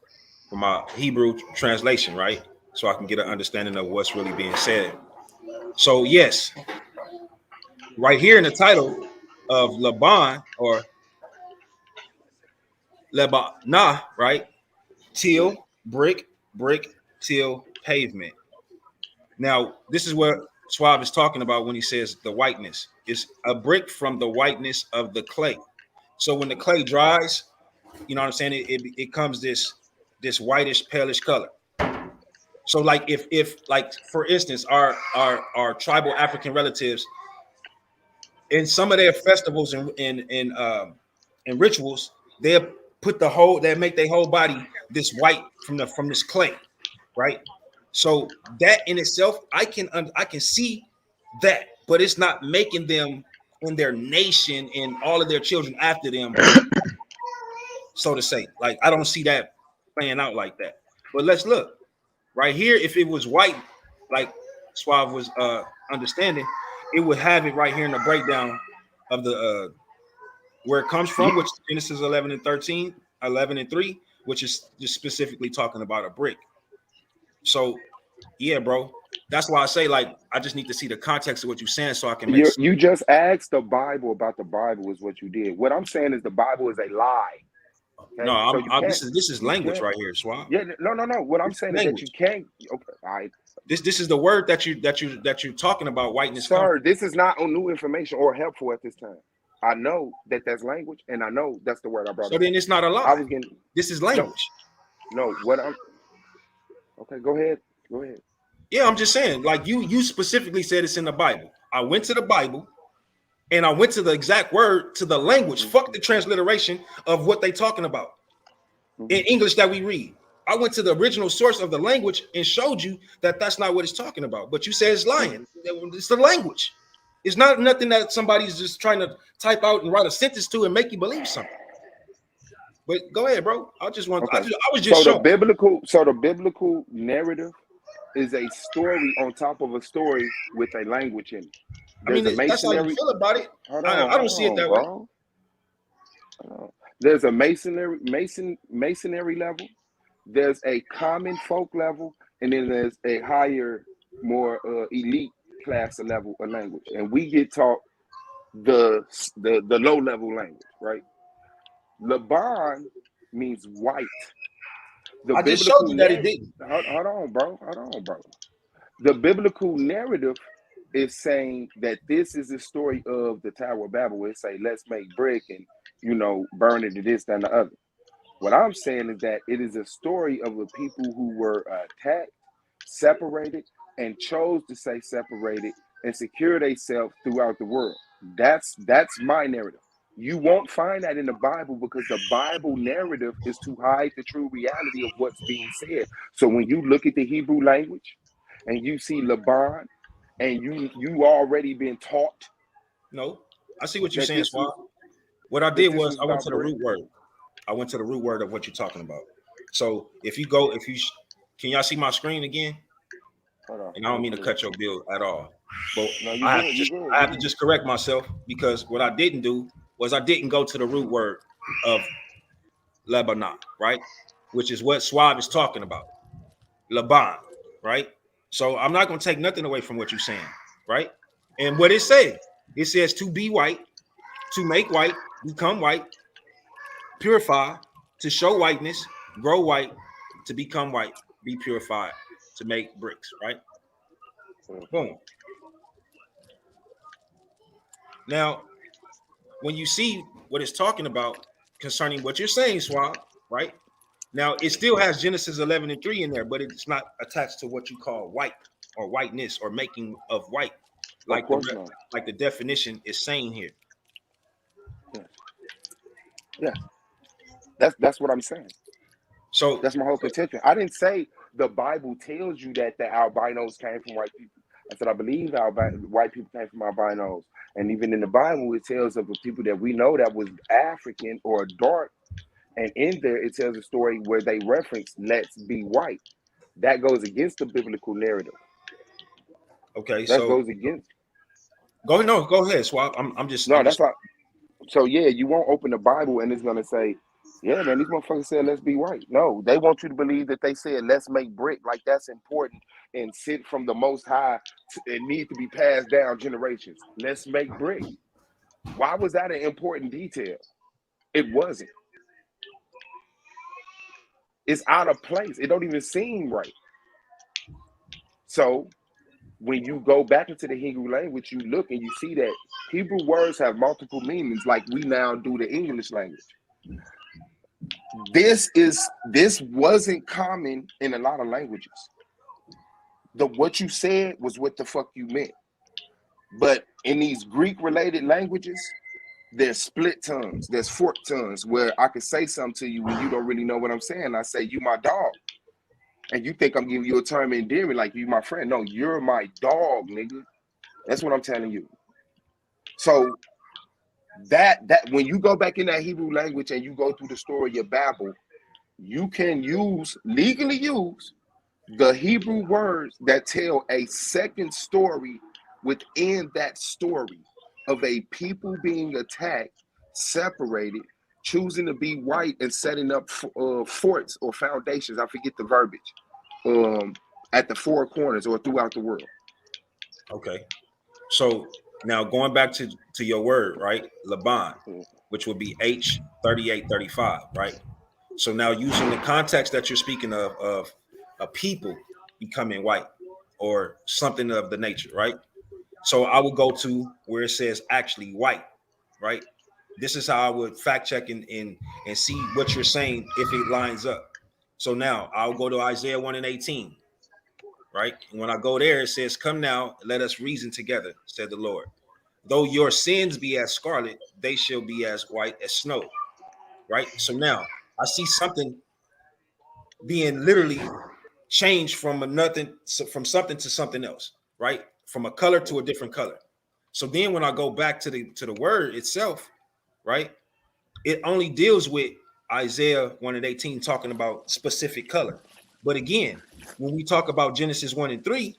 for my Hebrew translation, right? So I can get an understanding of what's really being said. So yes, right here in the title of Laban or Lebanah, right? Till, brick, brick, till, pavement. Now, this is what Swab is talking about when he says the whiteness. It's a brick from the whiteness of the clay. So when the clay dries, you know what I'm saying? It comes this whitish, palish color. So like if like for instance, our tribal African relatives in some of their festivals and rituals, they put they make their whole body this white from this clay, right? So that in itself, I can see that, but it's not making them in their nation and all of their children after them, so to say. Like I don't see that playing out like that. But let's look right here. If it was white, like Suave was understanding, it would have it right here in the breakdown of the where it comes from, which is Genesis 11 and 13, 11 and 3, which is just specifically talking about a brick. So, yeah, bro, that's why I say, like, I just need to see the context of what you're saying so I can make sense. You just asked the Bible about the Bible is what you did. What I'm saying is the Bible is a lie. Okay, No, so you can't. this is You language can't. right here, Swab. Yeah, no. What I'm This is saying is that you language. can't. Okay, all right. This is the word that you're talking about. Whiteness comes Sir, from. this is not on new information or helpful at this time. I know that that's language, and I know that's the word I brought So up. then it's not a I lie. was getting This is no, language. no. What I'm okay. Go ahead. Go ahead. Yeah, I'm just saying, like you specifically said it's in the Bible. I went to the Bible and I went to the exact word to the language. Fuck the transliteration of what they talking about in English that we read. I went to the original source of the language and showed you that that's not what it's talking about. But you said it's lying. It's the language. It's not nothing that somebody's just trying to type out and write a sentence to and make you believe something. But go ahead, bro. I Okay. was just showing. So the biblical narrative is a story on top of a story with a language in it. I mean, There's a that's how you masonry. feel about it. Hold I don't see it on, that way. bro. Hold on. There's a masonry level. There's a common folk level, and then there's a higher, more elite class of level of language. And we get taught the low level language, right? Laban means white. The I just showed biblical you that it narrative. didn't. Hold on, bro. The biblical narrative is saying that this is the story of the Tower of Babel. It say, let's make brick and burn it to this, that, and the other. What I'm saying is that it is a story of the people who were attacked, separated, and chose to stay separated and secure themselves throughout the world. That's my narrative. You won't find that in the Bible because the Bible narrative is to hide the true reality of what's being said. So when you look at the Hebrew language and you see Laban and you already been taught No, I see what you're that saying, Swab. What I did was this I went about to the brick. root word. I went to the root word of what you're talking about. So can y'all see my screen again? Hold on, And I don't mean to cut your bill at all, but no, you I good, you good, have you to good. just correct myself because what I didn't do was I didn't go to the root word of Lebanon, right? Which is what Swab is talking about, Laban, right? So I'm not going to take nothing away from what you're saying, right? And what it says to be white, to make white, become white, purify, to show whiteness, grow white, to become white, be purified, to make bricks, right? Boom. Now, when you see what it's talking about concerning what you're saying, Swab, right? Now, it still has Genesis 11 and 3 in there, but it's not attached to what you call white or whiteness or making of white, Of like course not. like the definition is saying here. Yes. Yes. That's what I'm saying. So, That's my whole contention. I didn't say the Bible tells you that the albinos came from white people. I said I believe white people came from albinos, and even in the Bible it tells of the people that we know that was African or dark, and in there it tells a story where they reference "let's be white." That goes against the biblical narrative. okay, That so goes against. go ahead, Swab. I'm No, just that's not. So yeah, you won't open the Bible and it's gonna say, "Yeah, man, these motherfuckers said let's be white." No, they want you to believe that they said let's make brick, like that's important and sent from the Most High and need to be passed down generations. Let's make brick. Why was that an important detail? It wasn't. It's out of place. It don't even seem right. So when you go back into the Hebrew language, you look and you see that Hebrew words have multiple meanings, like we now do the English language. This wasn't common in a lot of languages. What you said was what the fuck you meant. But in these Greek related languages, there's split tongues, there's forked tongues where I could say something to you when you don't really know what I'm saying. I say, "You my dog." And you think I'm giving you a term of endearment like you my friend. No, you're my dog, nigga. That's what I'm telling you. So that when you go back in that Hebrew language and you go through the story of Babel, you can legally use the Hebrew words that tell a second story within that story of a people being attacked, separated, choosing to be white and setting up forts or foundations. I forget the verbiage. At the four corners or throughout the world. okay. So now going back to your word, right? Laban, which would be H3835, right? So now using the context that you're speaking of a people becoming white or something of the nature, right? So I would go to where it says actually white, right? This is how I would fact check and see what you're saying if it lines up. So now I'll go to Isaiah 1 and 18, right? And when I go there, it says, "Come now, let us reason together," said the Lord. "Though your sins be as scarlet, they shall be as white as snow." Right? So now I see something being literally changed from from something to something else, right? From a color to a different color. So then when I go back to the word itself, right? It only deals with Isaiah 1 and 18 talking about specific color. But again, when we talk about Genesis 1 and 3,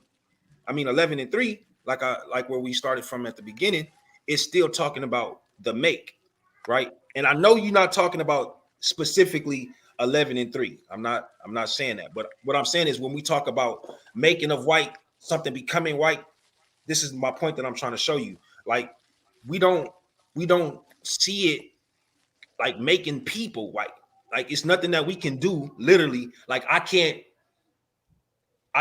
11 and 3, like where we started from at the beginning, it's still talking about the make, right? And I know you're not talking about specifically 11 and 3. I'm not saying that. But what I'm saying is when we talk about making of white, something becoming white, this is my point that I'm trying to show you. Like we don't see it like making people white. Like it's nothing that we can do literally. Like I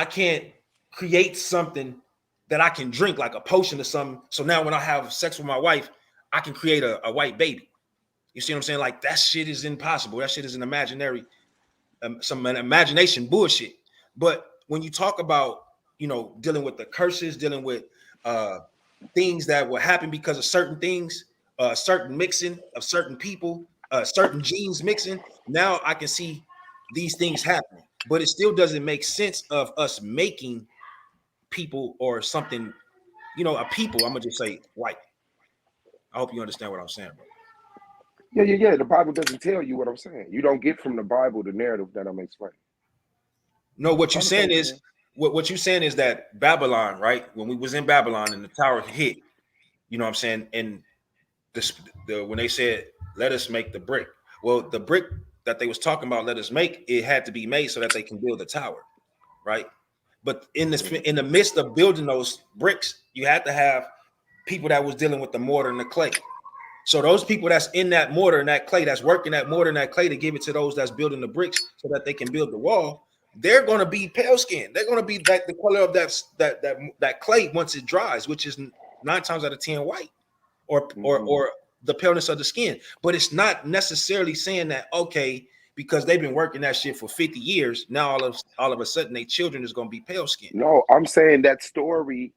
can't create something that I can drink, like a potion or something. So now when I have sex with my wife, I can create a white baby. You see what I'm saying? Like that shit is impossible. That shit is an imaginary, some imagination bullshit. But when you talk about, dealing with the curses, dealing with things that will happen because of certain things, certain mixing of certain people, certain genes mixing, now I can see these things happening. But it still doesn't make sense of us making people or something, a people. I'm gonna just say white. I hope you understand what I'm saying, bro. Yeah. The Bible doesn't tell you what I'm saying. You don't get from the Bible the narrative that I'm explaining. No, what I you're understand saying what you're is saying. what you're saying is that Babylon, right? When we was in Babylon and the tower hit, you know what I'm saying, and when they said let us make the brick, well, the brick that they was talking about let us make, it had to be made so that they can build the tower, right? But in the midst of building those bricks, you had to have people that was dealing with the mortar and the clay. So those people that's in that mortar and that clay, that's working that mortar and that clay to give it to those that's building the bricks so that they can build the wall, they're going to be pale skinned. They're going to be the color of that clay once it dries, which is 9 times out of 10 white. or Mm-hmm. the paleness of the skin. But it's not necessarily saying that, okay, because they've been working that shit for 50 years, now all of a sudden their children is going to be pale skinned. No, I'm saying that story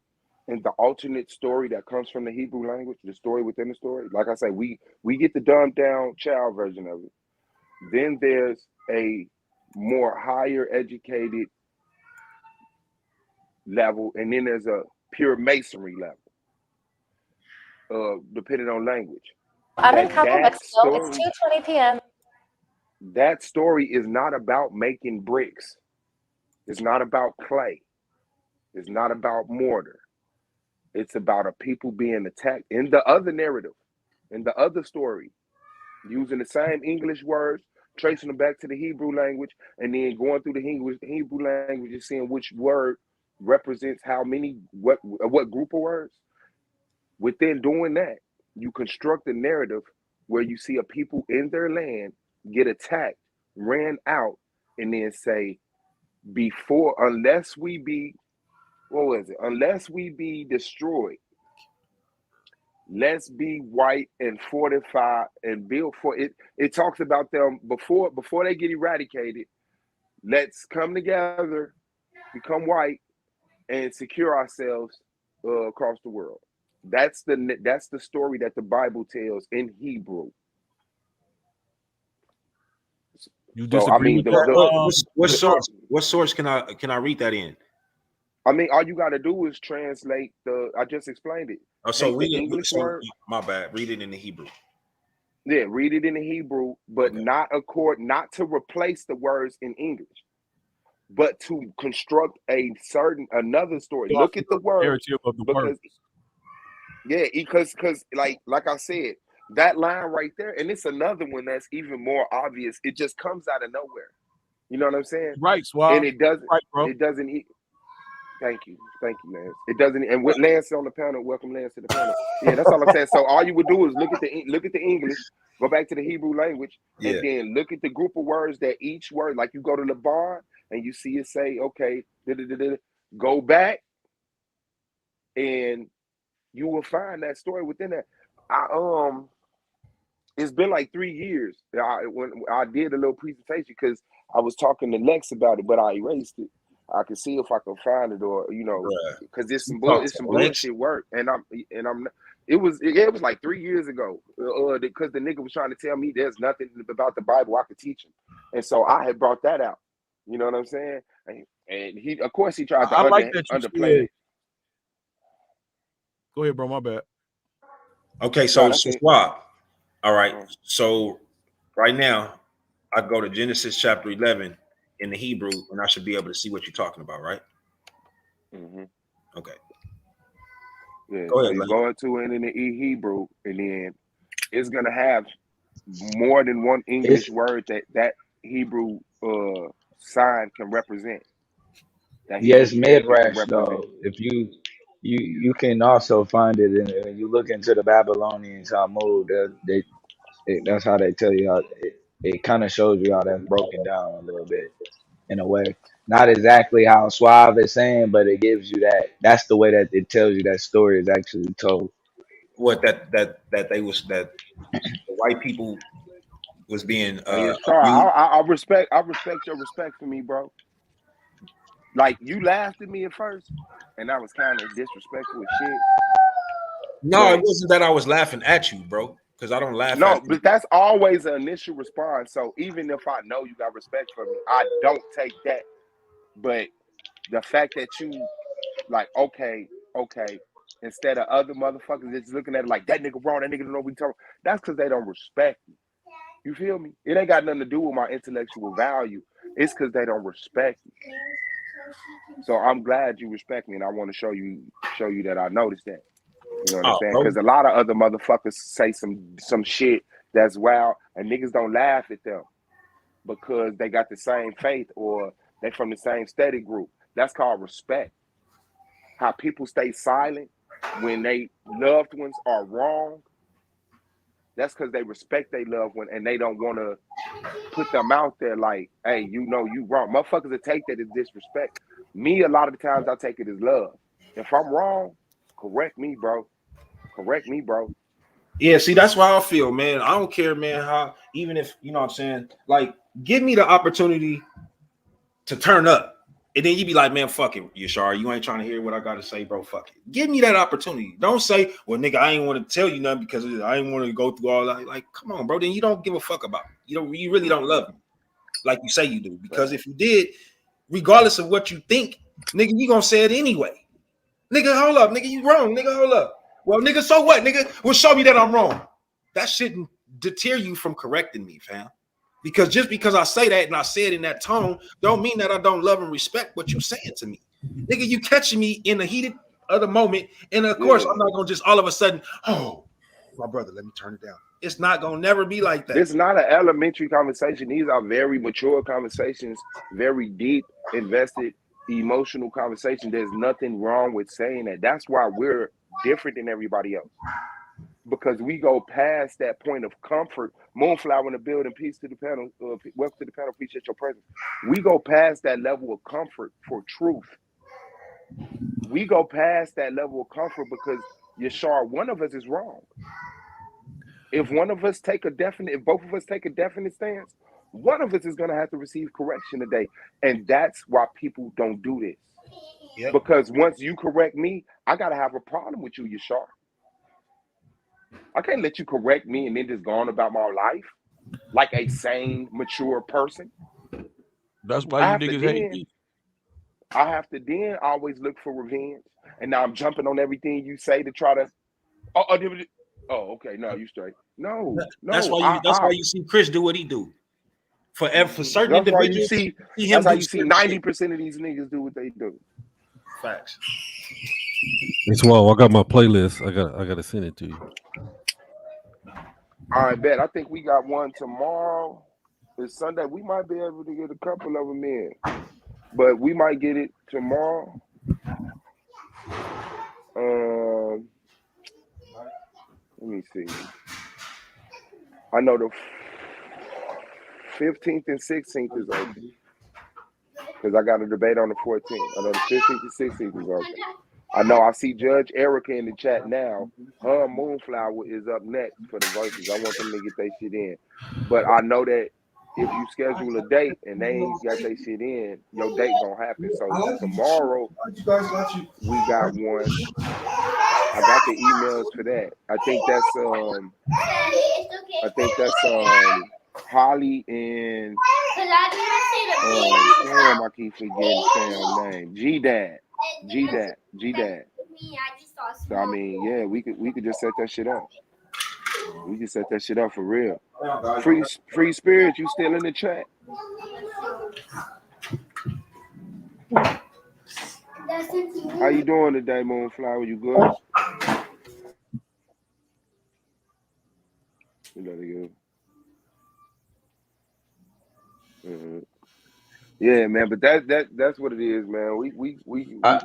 and the alternate story that comes from the Hebrew language, the story within the story. Like I say, we get the dumbed down child version of it. Then there's a more higher educated level, and then there's a pure masonry level, depending on language. I'm in That Cabo, that Mexico. It's story 2:20 p.m. that story is not about making bricks. It's not about clay. It's not about mortar. It's about a people being attacked in the other narrative, in the other story, using the same English words, tracing them back to the Hebrew language, and then going through the Hebrew language and seeing which word represents how many, what group of words. Within doing that, you construct a narrative where you see a people in their land get attacked, ran out, and then say, before, unless we be, what was it? Unless we be destroyed, let's be white and fortify and build for it. It talks about them before they get eradicated. Let's come together, become white, and secure ourselves across the world. That's the story that the Bible tells in Hebrew. You So I disagree mean with that? What source can I read that in? I mean, all you got to do is translate the. I just explained it. Oh, so Take the read it. English So word. my bad. Read it in the Hebrew. Yeah, read it in the Hebrew, but Okay. not to replace the words in English, but to construct another story. Off Look at the words narrative of the word. because because like I said, that line right there, and it's another one that's even more obvious. It just comes out of nowhere. You know what I'm saying? Right, And Swab. it doesn't. Right, bro. It doesn't. Thank you, Lance. It doesn't. And with Lance on the panel, welcome Lance to the panel. Yeah, that's all I'm saying. So all you would do is look at the English, go back to the Hebrew language, and Yeah. then look at the group of words that each word, like you go to the bar and you see it say, okay, go back, and you will find that story within that. It's been like 3 years when I did a little presentation because I was talking to Lex about it, but I erased it. I can see if I can find it, or Bruh. because it's You some talk it's to some Lex. bullshit work, and I'm. It was like 3 years ago, because the nigga was trying to tell me there's nothing about the Bible I could teach him, and so I had brought that out. You know what I'm saying? And he, of course, he tried to I like that you underplay said. it. Go ahead, bro. My bad. Okay, No, so that's it. Swab. All right. Uh-huh. So right now, I go to Genesis chapter 11 in the Hebrew, and I should be able to see what you're talking about, right? Mm-hmm. Okay. Yeah, Go so ahead, you Lane. go into it in the Hebrew, and then it's gonna have more than one English It's word that Hebrew sign can represent. That Hebrew yes, character can midrash represent. though. If you can also find it in when you look into the Babylonian Talmud. That's how they tell you how it kind of shows you how that's broken down a little bit in a way. Not exactly how Suave is saying, but it gives you that. That's the way that it tells you that story is actually told. What that they was that the white people was being Oh yeah, sorry. abused. I respect your respect for me, bro. Like you laughed at me at first, and that was kind of disrespectful as shit. No, it But wasn't that I was laughing at you, bro. Because I don't laugh at no, people. but that's always an initial response. So even if I know you got respect for me, I don't take that. But the fact that you like, okay, instead of other motherfuckers just looking at it like that nigga wrong, that nigga don't know what we talking. That's because they don't respect me. You feel me? It ain't got nothing to do with my intellectual value. It's because they don't respect me. So I'm glad you respect me, and I want to show you that I noticed that. You know what I'm Oh, saying? bro. Because a lot of other motherfuckers say some shit that's wild, and niggas don't laugh at them because they got the same faith or they from the same study group. That's called respect. How people stay silent when they loved ones are wrong. That's because they respect their loved one and they don't want to put them out there like, hey, you wrong. Motherfuckers will take that as disrespect. Me, a lot of the times I take it as love. If I'm wrong, correct me, bro. Correct me, bro. Yeah, see, that's why I feel, man. I don't care, man, how even if you know what I'm saying, like give me the opportunity to turn up. And then you be like, man, fuck it, Yashar. You ain't trying to hear what I gotta say, bro. Fuck it. Give me that opportunity. Don't say, well, nigga, I ain't want to tell you nothing because I ain't want to go through all that. Like, come on, bro. Then you don't give a fuck about me. You really don't love me like you say you do. Because if you did, regardless of what you think, nigga, you gonna say it anyway. Nigga, hold up, nigga, you wrong, nigga, hold up. Well, nigga, so what, nigga? Well, show me that I'm wrong. That shouldn't deter you from correcting me, fam. Because just because I say that and I say it in that tone, don't mean that I don't love and respect what you're saying to me. Nigga, you catching me in the heated of the moment. And of course, Yeah. I'm not gonna just all of a sudden, oh, my brother, let me turn it down. It's not gonna never be like that. This is not an elementary conversation. These are very mature conversations, very deep, invested, emotional conversation. There's nothing wrong with saying that. That's why we're different than everybody else. Because we go past that point of comfort. Moonflower in the building, peace to the panel. Welcome to the panel. Appreciate your presence. We go past that level of comfort for truth. We go past that level of comfort because Yashar, one of us is wrong. If one of us take a definite, if both of us take a definite stance, one of us is going to have to receive correction today. And that's why people don't do this. Yep. Because once you correct me, I got to have a problem with you, Yashar. I can't let you correct me and then just go on about my life like a sane, mature person. That's why I you have to niggas hate then, me. I have to then always look for revenge. And now I'm jumping on everything you say to try to, okay, no, you straight. No, That's no, why you see Chris do what he do. For certain that's why you individuals, see, see that's him how do you see certain shit. 90% of these niggas do what they do. Facts. It's well, I got my playlist. I gotta send it to you. All right, bet. I think we got one tomorrow. It's Sunday. We might be able to get a couple of them in, but we might get it tomorrow. Um, Let me see. I know the 15th and 16th is open because I got a debate on the 14th. I know the 15th and 16th is open. I know I see Judge Erica in the chat now. Her and Moonflower is up next for the verses. I want them to get their shit in. But I know that if you schedule a date and they ain't got their shit in, your date gonna happen. So tomorrow we got one. I got the emails for that. I think that's Holly and damn, I keep forgetting Sam's name. G Dad. So I mean, yeah, we could just set that shit up. We can set that shit up for real. Free spirit, you still in the chat? How you doing today, Moonflower? You good? You gotta go. Mhm. Yeah, man. But that's what it is, man. We I,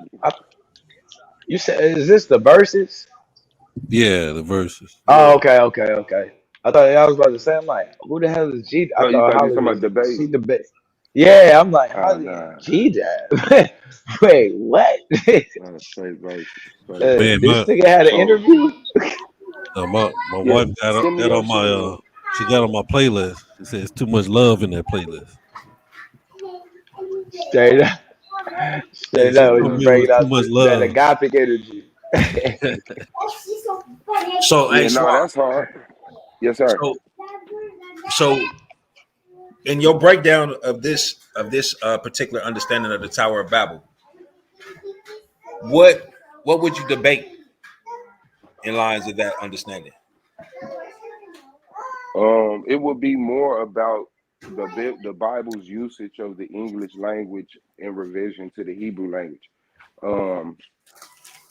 you said, is this the verses? Yeah, the verses. Oh, yeah. okay. I thought I was about to say, I'm like, who the hell is G? I Oh, you thought thought you was Holly talking was about debate? she the best. Yeah, I'm like, Oh Holly and nah. G Dad. Wait, what? No, straight verses. Straight Man, verses. This nigga had an So interview. my yeah, wife send me got your on shit, my man. she got on my playlist. She says too much love in that playlist. Straight up, Yeah, straight she up. told You me it bringing was too out much that love. agapic energy. So hey Yeah, no, Swab. that's hard. Yes, sir. So so in your breakdown of this particular understanding of the Tower of Babel, what would you debate in lines of that understanding? It would be more about the Bible's usage of the English language in revision to the Hebrew language. Um,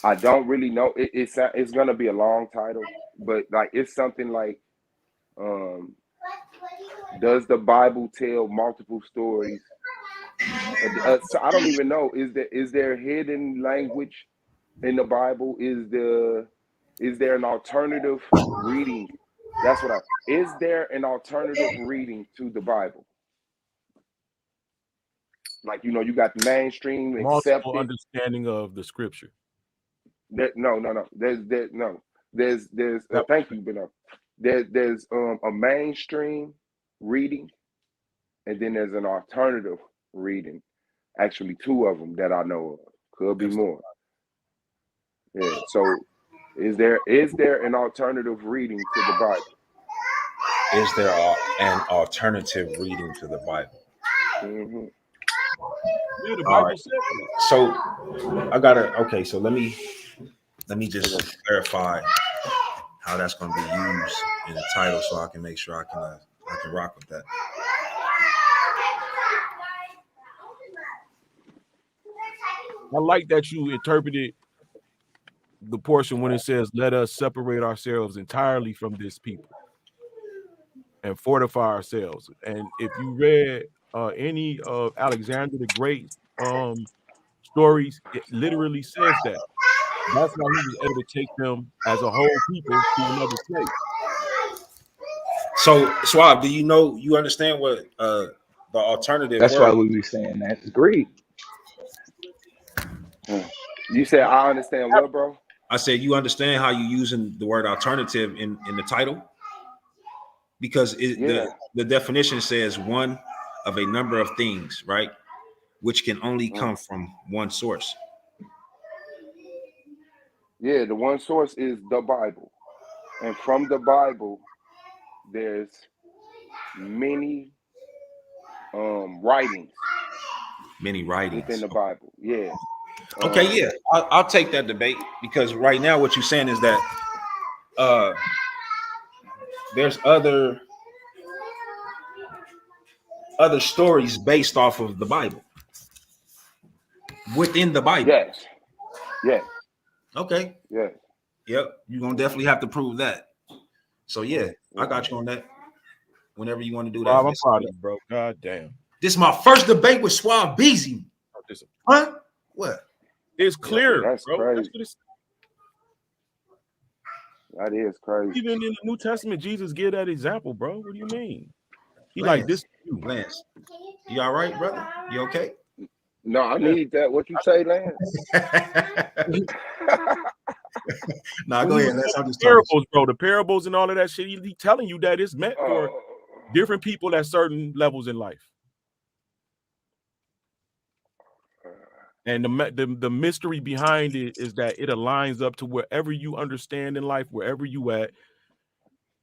I don't really know. It's gonna be a long title, but like it's something like, um, does the Bible tell multiple stories? So I don't even know. Is there hidden language in the Bible? Is there an alternative reading? That's what I. Is there an alternative reading to the Bible? Like you got mainstream Multiple accepted. understanding of the scripture. That no. There's no. There's thank you, Beno. There's a mainstream reading, and then there's an alternative reading. Actually, two of them that I know of. Could be more. Yeah. So, is there an alternative reading to the Bible? Is there an alternative reading to the Bible? Mm-hmm. Yeah, the All Bible right. said that. So I gotta. Okay. So let me just clarify how that's going to be used in the title, so I can make sure I can rock with that. I like that you interpreted the portion when it says, "Let us separate ourselves entirely from this people and fortify ourselves." And if you read any of Alexander the Great stories, it literally says that. That's why he was able to take them as a whole people to another place. So Swab, you understand what the alternative That's why word? we be saying that it's greed. You said I understand what, bro? I said you understand how you using the word alternative in the title, because Yeah. the definition says one of a number of things, right, which can only come from one source. Yeah, the one source is the Bible. And from the Bible, there's many writings Many within writings. the Bible. Yeah. Okay, yeah, I'll take that debate, because right now what you're saying is that uh, there's other stories based off of the Bible, within the Bible. Yes. Yes. Okay. Yes. Yep. You're gonna definitely have to prove that. So yeah, I Yeah. got you on that. Whenever you want to do that, Rob, I'm proud of you, bro. God damn. this is my first debate with Swab Beezy. Huh? What? It's clear, That's bro. That's crazy. what it's. That is crazy. Even in the New Testament, Jesus gave that example, bro. What do you mean? He like Lance, this. You. Lance, you all right, brother? You okay? No, I Yeah. need that. What you say, Lance? Nah, When go he ahead, was Lance. saying I'm the just talking parables, bro, the parables and all of that shit, he telling you that it's meant for different people at certain levels in life. And the mystery behind it is that it aligns up to wherever you understand in life, wherever you at,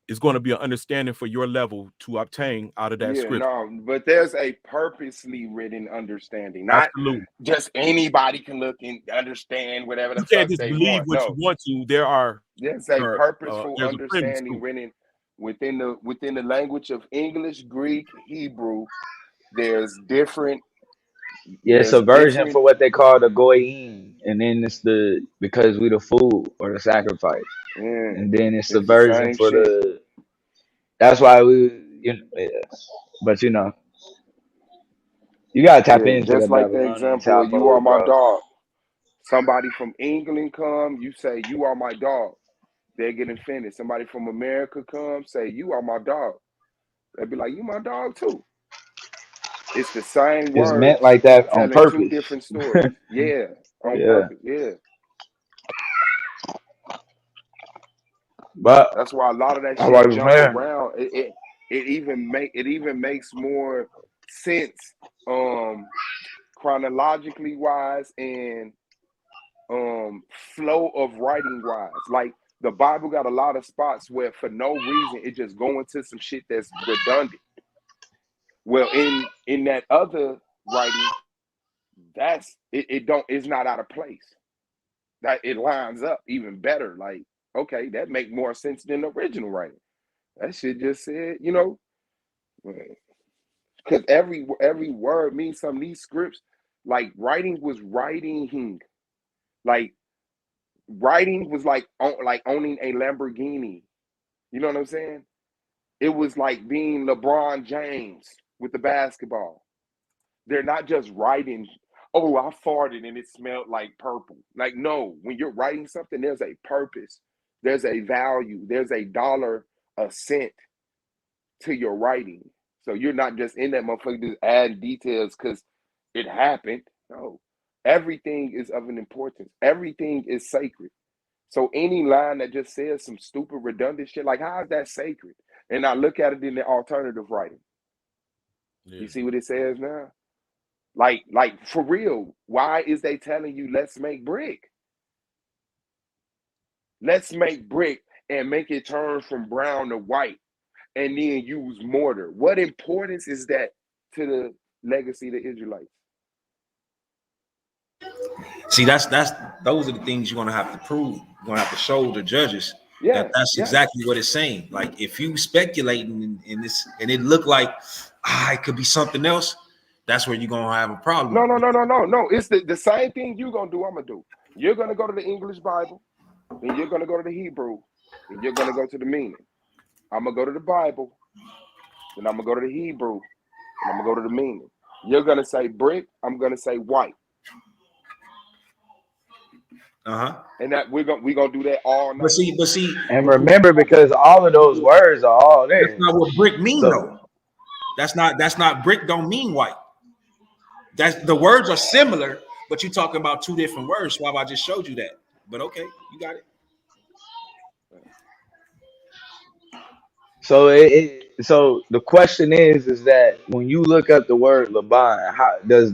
is going to be an understanding for your level to obtain out of that Yeah, scripture. no, but there's a purposely written understanding. Not Absolutely. just anybody can look and understand whatever the You can't fuck just they believe want. what you No, want to. There's a purposeful a premise understanding to it. written within the language of English, Greek, Hebrew. There's different. Yeah, it's There's a version different. for what they call the goyim, and then it's the because we the food or the sacrifice, Yeah, and then it's the it's the version same for shit. the. That's why yeah. But you gotta tap Yeah, into the just like the Babylonian example of you are Talmud, my bro. dog. Somebody from England come, you say you are my dog. They get offended. Somebody from America come, say you are my dog. They'd be like, you my dog too. It's the same It's meant words like that on telling two purpose. different stories. Yeah, on Yeah, purpose. Yeah. but That's why a lot of that that's why shit we're jump playing. around. It even makes more sense chronologically wise and flow of writing wise. Like the Bible got a lot of spots where for no reason it just go into some shit that's redundant. Well, in that other writing, it's not out of place. That it lines up even better. Like, okay, that make more sense than the original writing. That shit just said, because every word means something. These scripts, like writing was writing, like writing was like owning a Lamborghini. You know what I'm saying? It was like being LeBron James with the basketball. They're not just writing, oh, I farted and it smelled like purple. Like, no, when you're writing something, there's a purpose, there's a value, there's a dollar a cent to your writing. So you're not just in that motherfucker just adding details because it happened. No, everything is of an importance. Everything is sacred. So any line that just says some stupid, redundant shit, like how is that sacred? And I look at it in the alternative writing. Yeah. You see what it says now? Like for real, why is they telling you let's make brick? Let's make brick and make it turn from brown to white and then use mortar. What importance is that to the legacy of the Israelites? See, that's those are the things you're gonna have to prove. You're gonna have to show the judges that Yes, that's yes. exactly what it's saying. Like if you speculating in this and it looked like it could be something else, that's where you're gonna have a problem. No. It's the same thing you're gonna do, I'm gonna do. You're gonna go to the English Bible, then you're gonna go to the Hebrew, then you're gonna go to the meaning. I'm gonna go to the Bible, then I'm gonna go to the Hebrew, and I'm gonna go to the meaning. You're gonna say brick, I'm gonna say white. And that we're gonna do that all But night. see, And remember, because all of those words are all that's there. not what brick mean So though. That's not brick don't mean white. That's the words are similar, but you're talking about two different words. Swab, I just showed you that. But okay, you got it. so the question is that when you look up the word Laban, how does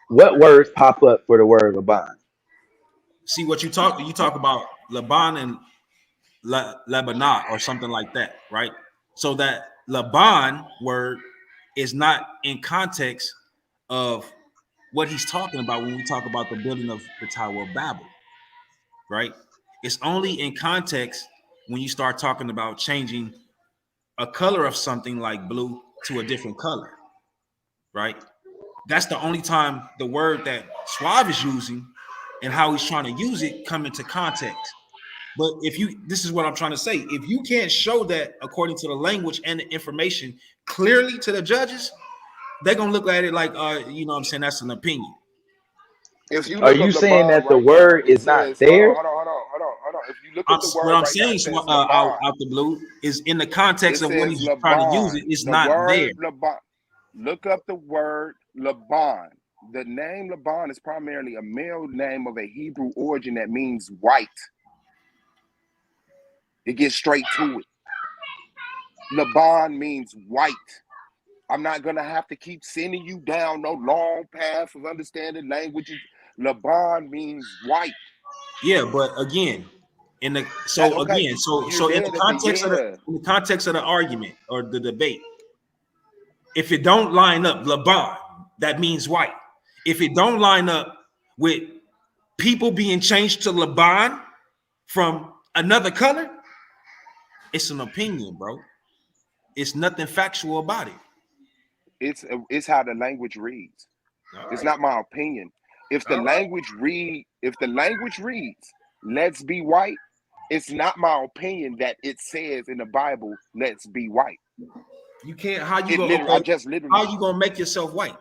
what words pop up for the word Laban? See what you talk about Laban and Lebanon or something like that, right? So that Laban word is not in context of what he's talking about when we talk about the building of the Tower of Babel, right? It's only in context when you start talking about changing a color of something like blue to a different color, right? That's the only time the word that Suave is using and how he's trying to use it come into context. But this is what I'm trying to say. If you can't show that according to the language and the information clearly to the judges, they're gonna look at it like, you know what I'm saying, that's an opinion. If you Are look you up saying Laban that the right now, word it is not says, there? hold on. If you look up the What word I'm right now, saying it says out Laban. the blue is in the It context of what says he's trying to use it. Laban. It's The not there. word Laban. Look up the word Laban. The name Laban is primarily a male name of a Hebrew origin that means white. It gets straight to it. Laban means white. I'm not gonna have to keep sending you down no long path of understanding languages. Laban means white. Yeah, but again, in the Okay, you're so in good at the yeah. the context of the argument or the debate, if it don't line up Laban, that means white. If it don't line up with people being changed to Laban from another color, it's an opinion, bro. It's nothing factual about it. It's how the language reads. All It's right. not my opinion. All right. If the language reads, let's be white, it's not my opinion that it says in the Bible, let's be white. You can't. How you It go? literally, I Okay. just How literally, you gonna make yourself white?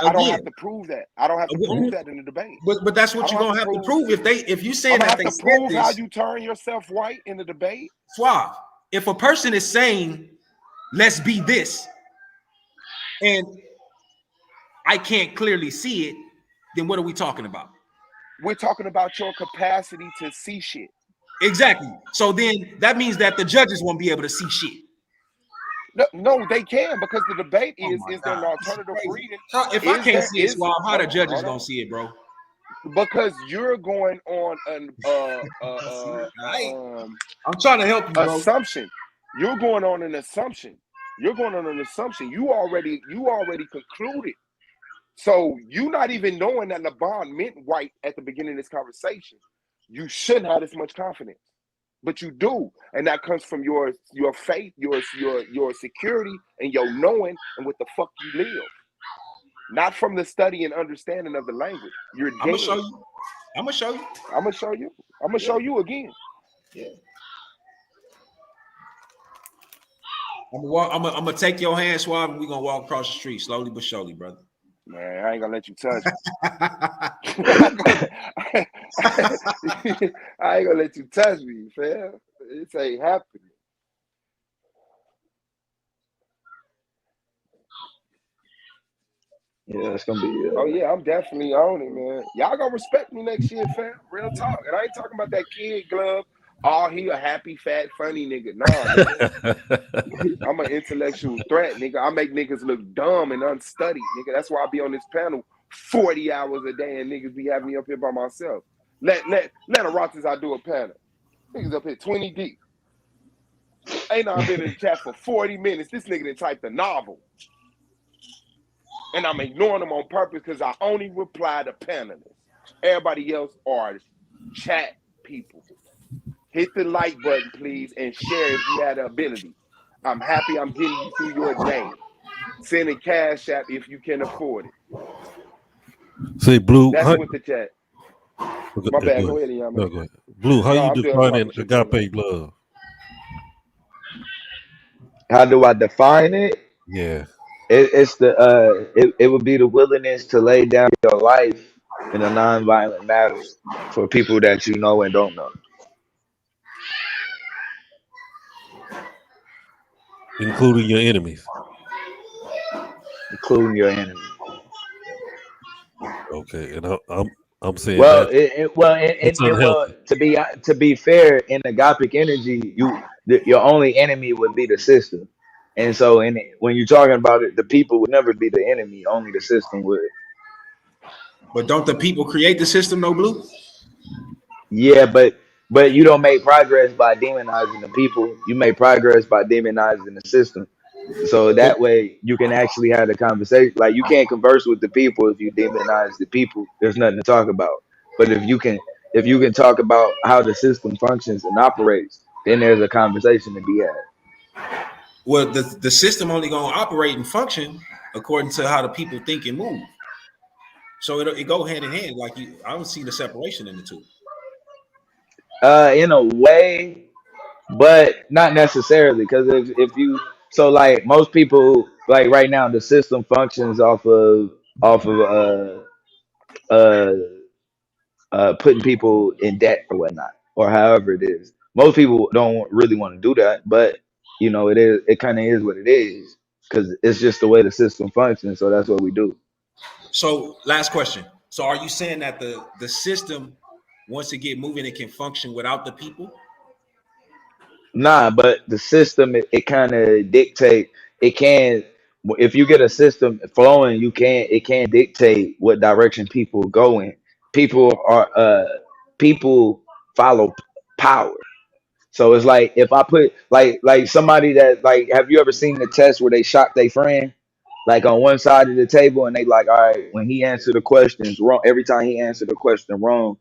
I don't have Again, to prove that. I don't have to prove that in the debate. but that's I what don't you're have to gonna have to prove, prove if you I'm saying gonna that have they to said prove how this. you turn yourself white in the debate. Suave. If a person is saying, "Let's be this," and I can't clearly see it, then what are we talking about? We're talking about your capacity to see shit. Exactly. So then that means that the judges won't be able to see shit. No, they can because the debate Oh my is there an God, this is alternative crazy. reading? If I can't see it, Suave, how the judges gonna see it, bro? Because you're going on an Right. I'm trying to help you, bro. assumption. You're going on an assumption. You're going on an assumption. You already concluded. So you not even knowing that Laban meant white at the beginning of this conversation. You shouldn't have this much confidence, but you do, and that comes from your faith, your security, and your knowing, and what the fuck you live. Not from the study and understanding of the language. You're I'm gonna show dead. you. I'm gonna show you. I'm gonna show you. I'm gonna show you again. Yeah. I'm gonna take your hand, Suave, and we're gonna walk across the street slowly but surely, brother. Man, I ain't gonna let you touch me. I ain't gonna let you touch me, fam. It ain't happening. Yeah, it's gonna be Oh yeah, I'm definitely on it, man. Y'all gonna respect me next year, fam. Real talk. And I ain't talking about that kid glove. Oh, he a happy, fat, funny nigga. Nah, nigga. I'm an intellectual threat, nigga. I make niggas look dumb and unstudied, nigga. That's why I be on this panel 40 hours a day and niggas be having me up here by myself. Let a Rotters I do a panel. Niggas up here 20 deep. Ain't I been in the chat for 40 minutes. This nigga done typed a novel. And I'm ignoring them on purpose because I only reply to panelists. Everybody else are chat people. Hit the like button, please, and share if you had the ability. I'm happy I'm getting you through your day. Send a cash app if you can afford it. Say, Blue. That's How, with the chat. My go bad. ahead. Go ahead, Yama. No, go ahead. Blue, how No, you I'm done talking defining shit though, man. agape love? how do I define it? Yeah. It's the it would be the willingness to lay down your life in a nonviolent manner for people that you know and don't know, Including your enemies. including your enemy. Okay. And I'm saying Well, that and it's well, unhealthy. to be fair, in agapic energy, your only enemy would be the system, and so when you're talking about it, the people would never be the enemy. Only the system would. But don't the people create the system, no Blue? Yeah, but you don't make progress by demonizing the people. You make progress by demonizing the system. So But that way you can actually have a conversation. Like you can't converse with the people if you demonize the people. There's nothing to talk about. But if you can talk about how the system functions and operates, then there's a conversation to be had. well, the system only gonna operate and function according to how the people think and move. So it go hand in hand. Like you, I don't see the separation in the two. In a way, but not necessarily because if you so like most people like right now the system functions off of uh putting people in debt or whatnot, or however it is. Most people don't really want to do that, but it kind of is what it is because it's just the way the system functions. So that's what we do. So last question. So are you saying that the system, once it get moving, it can function without the people? Nah, but the system it kind of dictate. It can if you get a system flowing, it can dictate what direction people go in. People are people follow power. So it's like if I put like somebody that like have you ever seen the test where they shock their friend like on one side of the table and they like all right when he answered the questions wrong every time he answered the question wrong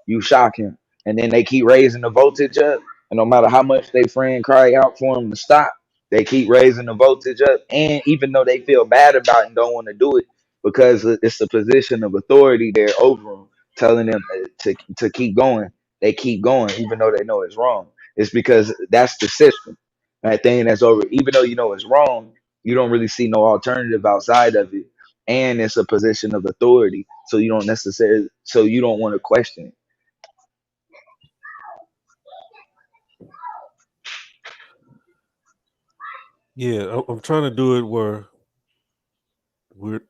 you shock him and then they keep raising the voltage up and no matter how much they friend cry out for him to stop they keep raising the voltage up and even though they feel bad about it and don't want to do it because it's a position of authority there over them telling them to keep going they keep going even though they know it's wrong it's because that's the system. That thing that's over. Even though you know it's wrong, you don't really see no alternative outside of it. And it's a position of authority. So you don't necessarily so you don't want to question it. Yeah, I'm trying to do it where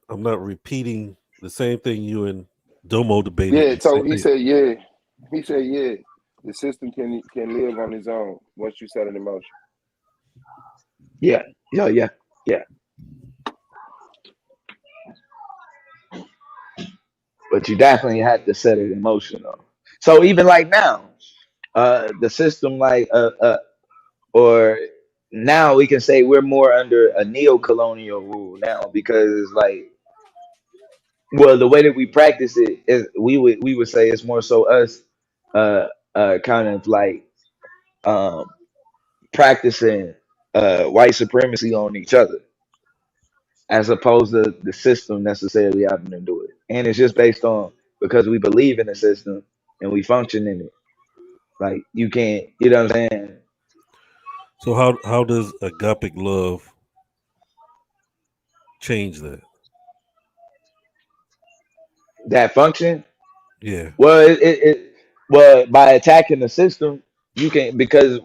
I'm not repeating the same thing you and Domo debated. Yeah, so he said, yeah. He said, yeah. The system can live on its own once you set it in motion. Yeah, yeah. But you definitely had to set it in motion though. So even like now, the system or now we can say we're more under a neo-colonial rule now because like well, the way that we practice it is we would say it's more so us uh kind of like um practicing white supremacy on each other as opposed to the system necessarily having to do it. And it's just based on because we believe in the system and we function in it. Like you can't, you know what I'm saying? So how does agapic love change that? That function. Yeah. Well, well by attacking the system, you can because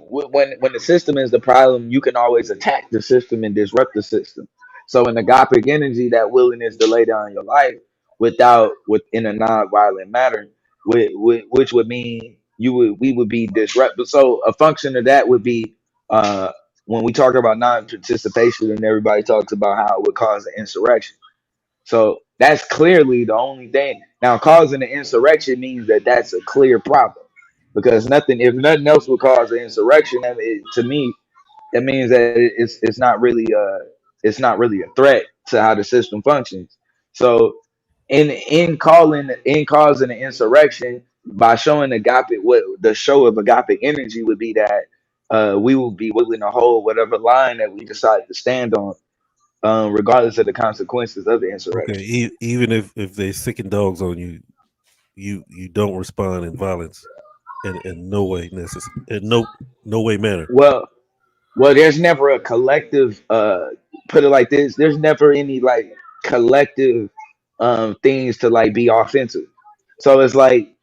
when the system is the problem, you can always attack the system and disrupt the system. So in agapic energy, that willingness to lay down your life within a non-violent manner, which would mean we would be disrupted. So a function of that would be uh, when we talk about non-participation, and everybody talks about how it would cause an insurrection. So that's clearly the only thing. Now, causing an insurrection means that that's a clear problem, because if nothing else would cause an insurrection, to me, that means that it's not really a threat to how the system functions. So in causing an insurrection by showing agapic, what the show of agapic energy would be, that we will be willing to hold whatever line that we decide to stand on, regardless of the consequences of the Okay, insurrection. even if they sicking dogs on you, you don't respond in violence in no way necessary, in no way manner. Well, there's never a collective. Put it like this: there's never any like collective things to like be offensive. So it's like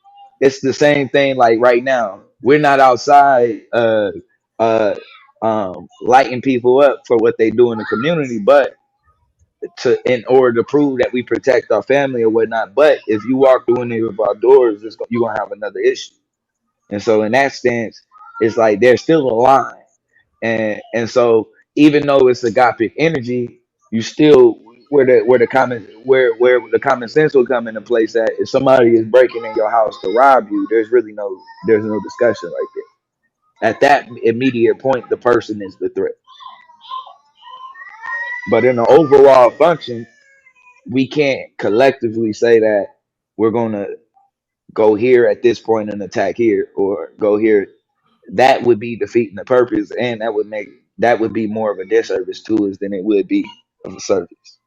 it's the same thing. Like right now, we're not outside uh lighting people up for what they do in the community, but to in order to prove that we protect our family or whatnot. But if you walk through any of our doors, you're gonna have another issue. And so in that stance, it's like there's still a line. And so even though it's agapic energy, you still where the common sense will come into place, that if somebody is breaking in your house to rob you, there's no discussion right there. At that immediate point, the person is the threat. But in the overall function, we can't collectively say that we're gonna go here at this point and attack here, or go here. That would be defeating the purpose, and that would be more of a disservice to us than it would be of a service.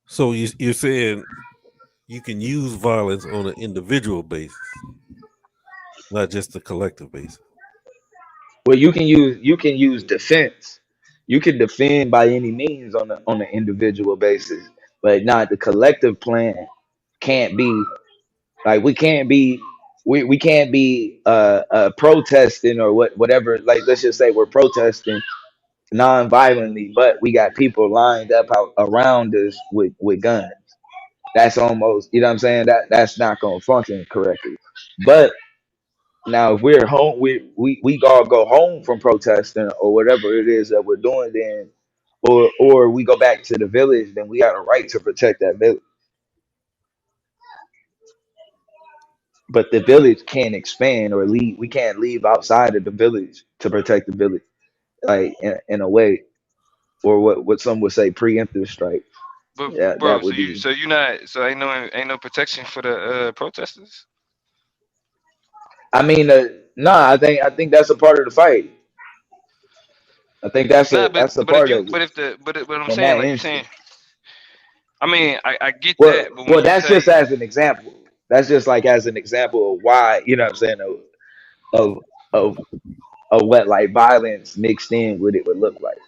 So you're saying you can use violence on an individual basis, not just a collective basis. Well, you can use defense. You can defend by any means on an individual basis, but not the collective plan. Can't be like we can't be protesting or whatever. Like, let's just say we're protesting non-violently, but we got people lined up out around us with guns. That's almost, you know what I'm saying, that's not going to function correctly. But now if we're home, we all go home from protesting or whatever it is that we're doing, then or we go back to the village, then we got a right to protect that village. But the village can't expand or leave. We can't leave outside of the village to protect the village, like in a way, or what some would say preemptive strike. But Yeah, bro, that so would you be. so you not so ain't no protection for the protesters. I mean, no, I think that's a part of the fight. I think Nah, that's a but if part you of it but if the but I'm in saying, that like you saying, instance. I mean, I get Well, that, but when you that's just say, as an example. That's just like as an example of why, you know what I'm saying, of of of what like violence mixed in with it would look like.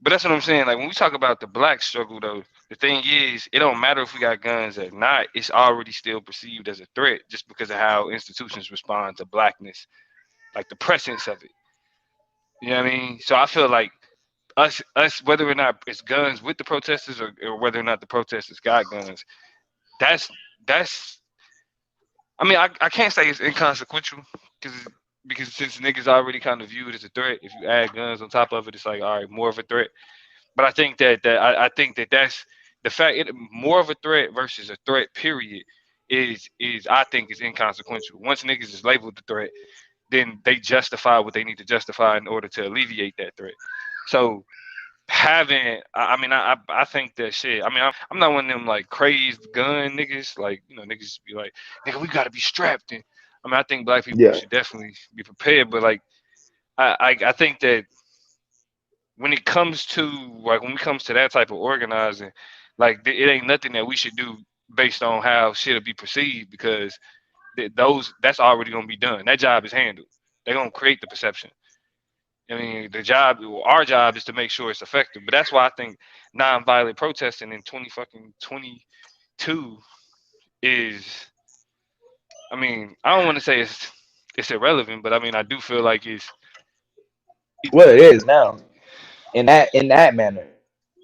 but that's what I'm saying. Like when we talk about the black struggle, though, the thing is, it don't matter if we got guns or not. It's already still perceived as a threat just because of how institutions respond to blackness, like the presence of it. You know what I mean? So I feel like us, whether or not it's guns with the protesters, or whether or not the protesters got guns, that's that's. I mean, I can't say it's inconsequential because since niggas already kind of view it as a threat, if you add guns on top of it, it's like, all right, more of a threat. But I think I think that's the fact, more of a threat versus a threat period is I think is inconsequential. Once niggas is labeled the threat, then they justify what they need to justify in order to alleviate that threat. So having, I think that shit. I mean, I'm not one of them like crazed gun niggas. Like, niggas be like, nigga, we gotta be strapped. And I mean, I think black people Yeah, should definitely be prepared. But like, I think that when it comes to when it comes to that type of organizing, like it ain't nothing that we should do based on how shit'll be perceived, because that's already gonna be done. That job is handled. They're gonna create the perception. I mean, our job is to make sure it's effective. But that's why I think nonviolent protesting in 2022 is. I mean, I don't want to say it's irrelevant, but I mean, I do feel like Well, it is now in that manner,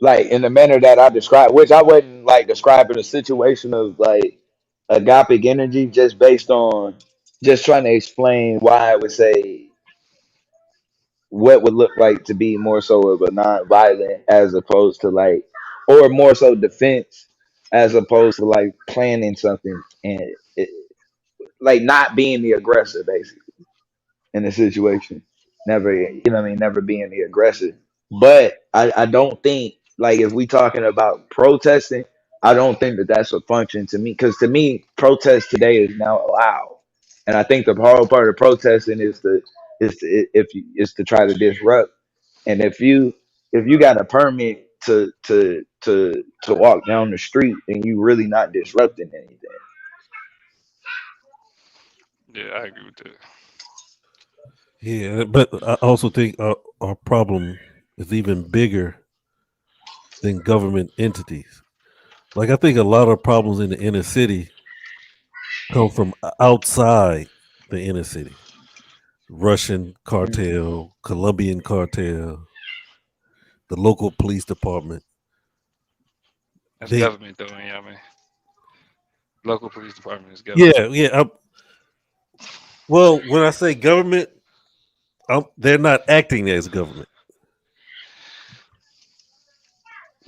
like in the manner that I described, which I wouldn't like describing a situation of like agapic energy just based on just trying to explain why I would say what would look like to be more so of a non-violent as opposed to like, or more so defense as opposed to like planning something and it, like not being the aggressor basically in the situation. Never, you know what I mean? Never being the aggressor. But I don't think, like, if we talking about protesting, I don't think that that's a function to me. Because to me, protest today is now allowed. And I think the hard part of protesting is to try to disrupt. And if you got a permit to walk down the street and you really not disrupting anything. Yeah, I agree with that. Yeah, but I also think our problem is even bigger than government entities. Like I think a lot of problems in the inner city come from outside the inner city. Russian cartel, Colombian cartel, the local police department. That's They, government though, yeah, I mean, local police department is government. yeah, yeah. Well, when I say government, they're not acting as government.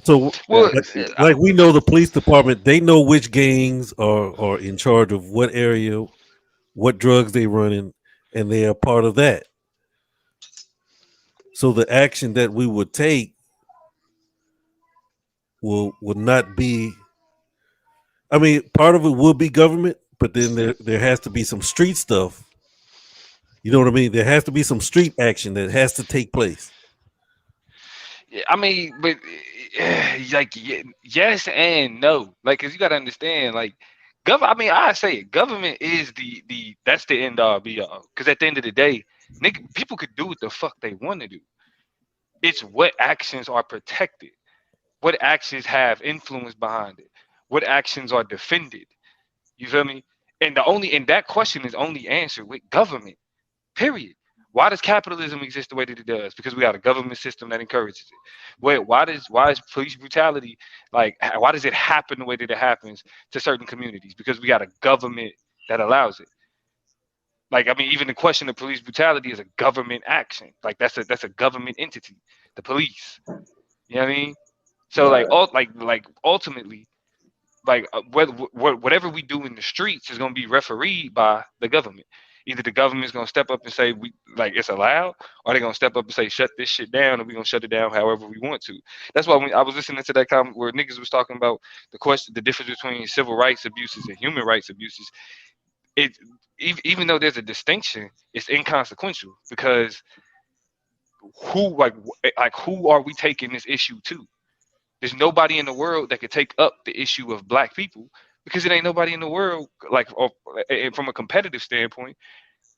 So, Well, like, like we know the police department, they know which gangs are in charge of what area, what drugs they running, and they are part of that. So the action that we would take will not be. I mean, part of it will be government, but then there has to be some street stuff. You know what I mean? There has to be some street action that has to take place. yeah, I mean, but like, yes and no. Like, cause you gotta understand, like, government. I mean, I say it. Government is the that's the end all be all. Cause at the end of the day, nigga, people could do what the fuck they want to do. It's what actions are protected, what actions have influence behind it, what actions are defended. You feel me? And that question is only answered with government. Period. Why does capitalism exist the way that it does? Because we got a government system that encourages it. Wait, why is police brutality like? Why does it happen the way that it happens to certain communities? Because we got a government that allows it. Like, I mean, even the question of police brutality is a government action. Like, that's a government entity, the police. You know what I mean? So like, Right. ultimately, like, whatever we do in the streets is going to be refereed by the government. Either the government's going to step up and say we like it's allowed, or they're going to step up and say shut this shit down, and we're going to shut it down however we want to. That's why when I was listening to that comment where niggas was talking about the difference between civil rights abuses and human rights abuses, it even though there's a distinction, it's inconsequential because who are we taking this issue to? There's nobody in the world that could take up the issue of black people because it ain't nobody in the world from a competitive standpoint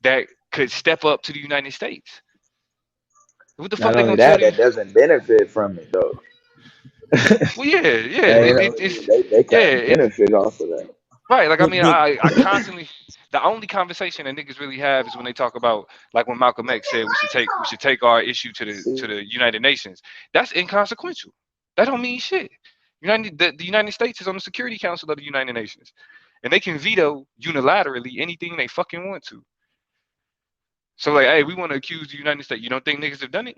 that could step up to the United States. What the fuck Not they only gonna tell that, you? that doesn't benefit from it though. Well, yeah, yeah, They, you know, they yeah, can't benefit off of that. right. Like, I mean, But I constantly the only conversation that niggas really have is when they talk about like when Malcolm X said we should take our issue to the United Nations. That's inconsequential. That don't mean shit. The United States is on the Security Council of the United Nations, and they can veto unilaterally anything they fucking want to. So like, hey, we want to accuse the United States. You don't think niggas have done it?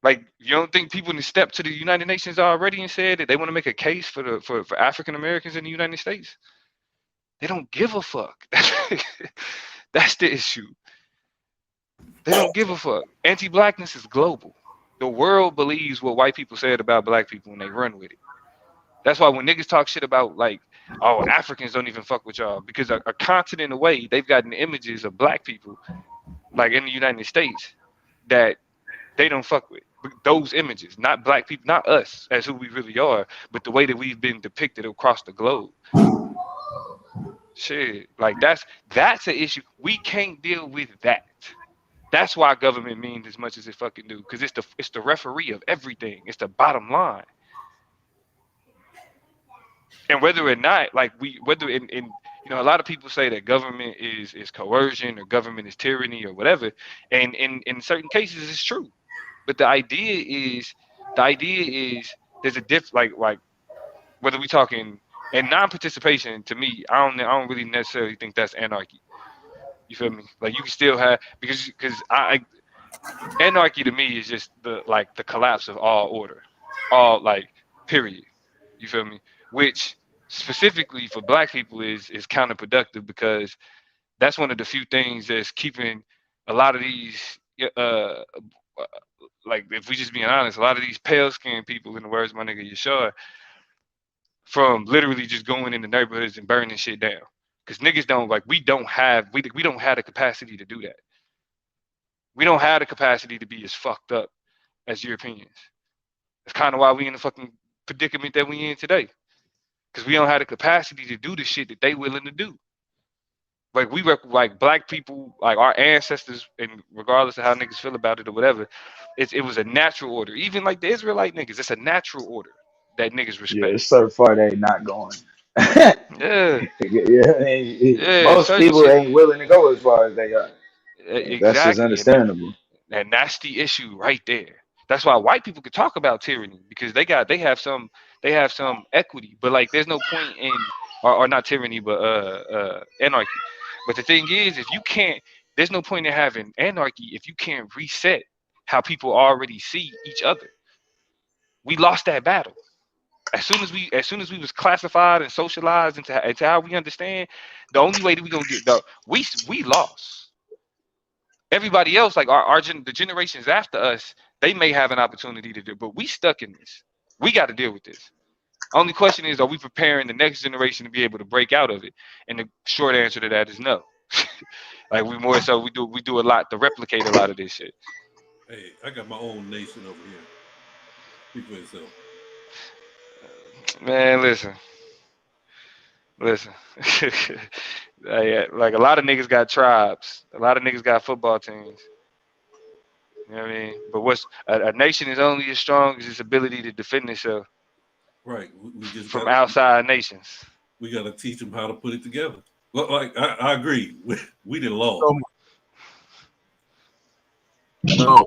Like, you don't think people have stepped to the United Nations already and said that they want to make a case for African Americans in the United States? They don't give a fuck. That's the issue. They don't give a fuck. Anti-blackness is global. The world believes what white people said about black people and they run with it. That's why when niggas talk shit about like, oh, Africans don't even fuck with y'all because a continent away they've gotten images of black people like in the United States that they don't fuck with. Those images, not black people, not us as who we really are, but the way that we've been depicted across the globe. Shit, like that's an issue. We can't deal with that. That's why government means as much as it fucking do, because it's the referee of everything. It's the bottom line. And whether or not, like whether in You know, a lot of people say that government is coercion or government is tyranny or whatever, and in certain cases it's true. But the idea is there's a like whether we talking and non-participation to me, I don't really necessarily think that's anarchy. You feel me? Like you can still have because anarchy to me is just the collapse of all order, all like period. You feel me? Which specifically for black people is counterproductive because that's one of the few things that's keeping a lot of these like if we just being honest, a lot of these pale skinned people, in the words of my nigga Yashar, from literally just going in the neighborhoods and burning shit down. Cause niggas don't like we don't have the capacity to do that. We don't have the capacity to be as fucked up as Europeans. That's kind of why we in the fucking predicament that we in today. Cause we don't have the capacity to do the shit that they willing to do. Like like black people, like our ancestors, and regardless of how niggas feel about it or whatever, it was a natural order. Even like the Israelite niggas, it's a natural order that niggas Yeah, respect. it's so far they not going. Yeah, Yeah, yeah, most people especially ain't willing to go as far as they are. That's just exactly, understandable. and that's the issue right there. That's why white people could talk about tyranny because they have some equity, but like there's no point in or not tyranny, but anarchy. But the thing is, if you can't, there's no point in having anarchy if you can't reset how people already see each other. We lost that battle. As soon as we was classified and socialized into how we understand, the only way that we gonna get we lost. Everybody else, like the generations after us, they may have an opportunity to do, but we stuck in this. We got to deal with this. Only question is, are we preparing the next generation to be able to break out of it? And the short answer to that is no. Like we do a lot to replicate a lot of this shit. Hey, I got my own nation over here. Speak for yourself. Man, listen. Like a lot of niggas got tribes. A lot of niggas got football teams. You know what I mean? But what's a nation is only as strong as its ability to defend itself Right. We just from got outside nations. we got to teach them how to put it together. Like I agree. We didn't lost. So, no,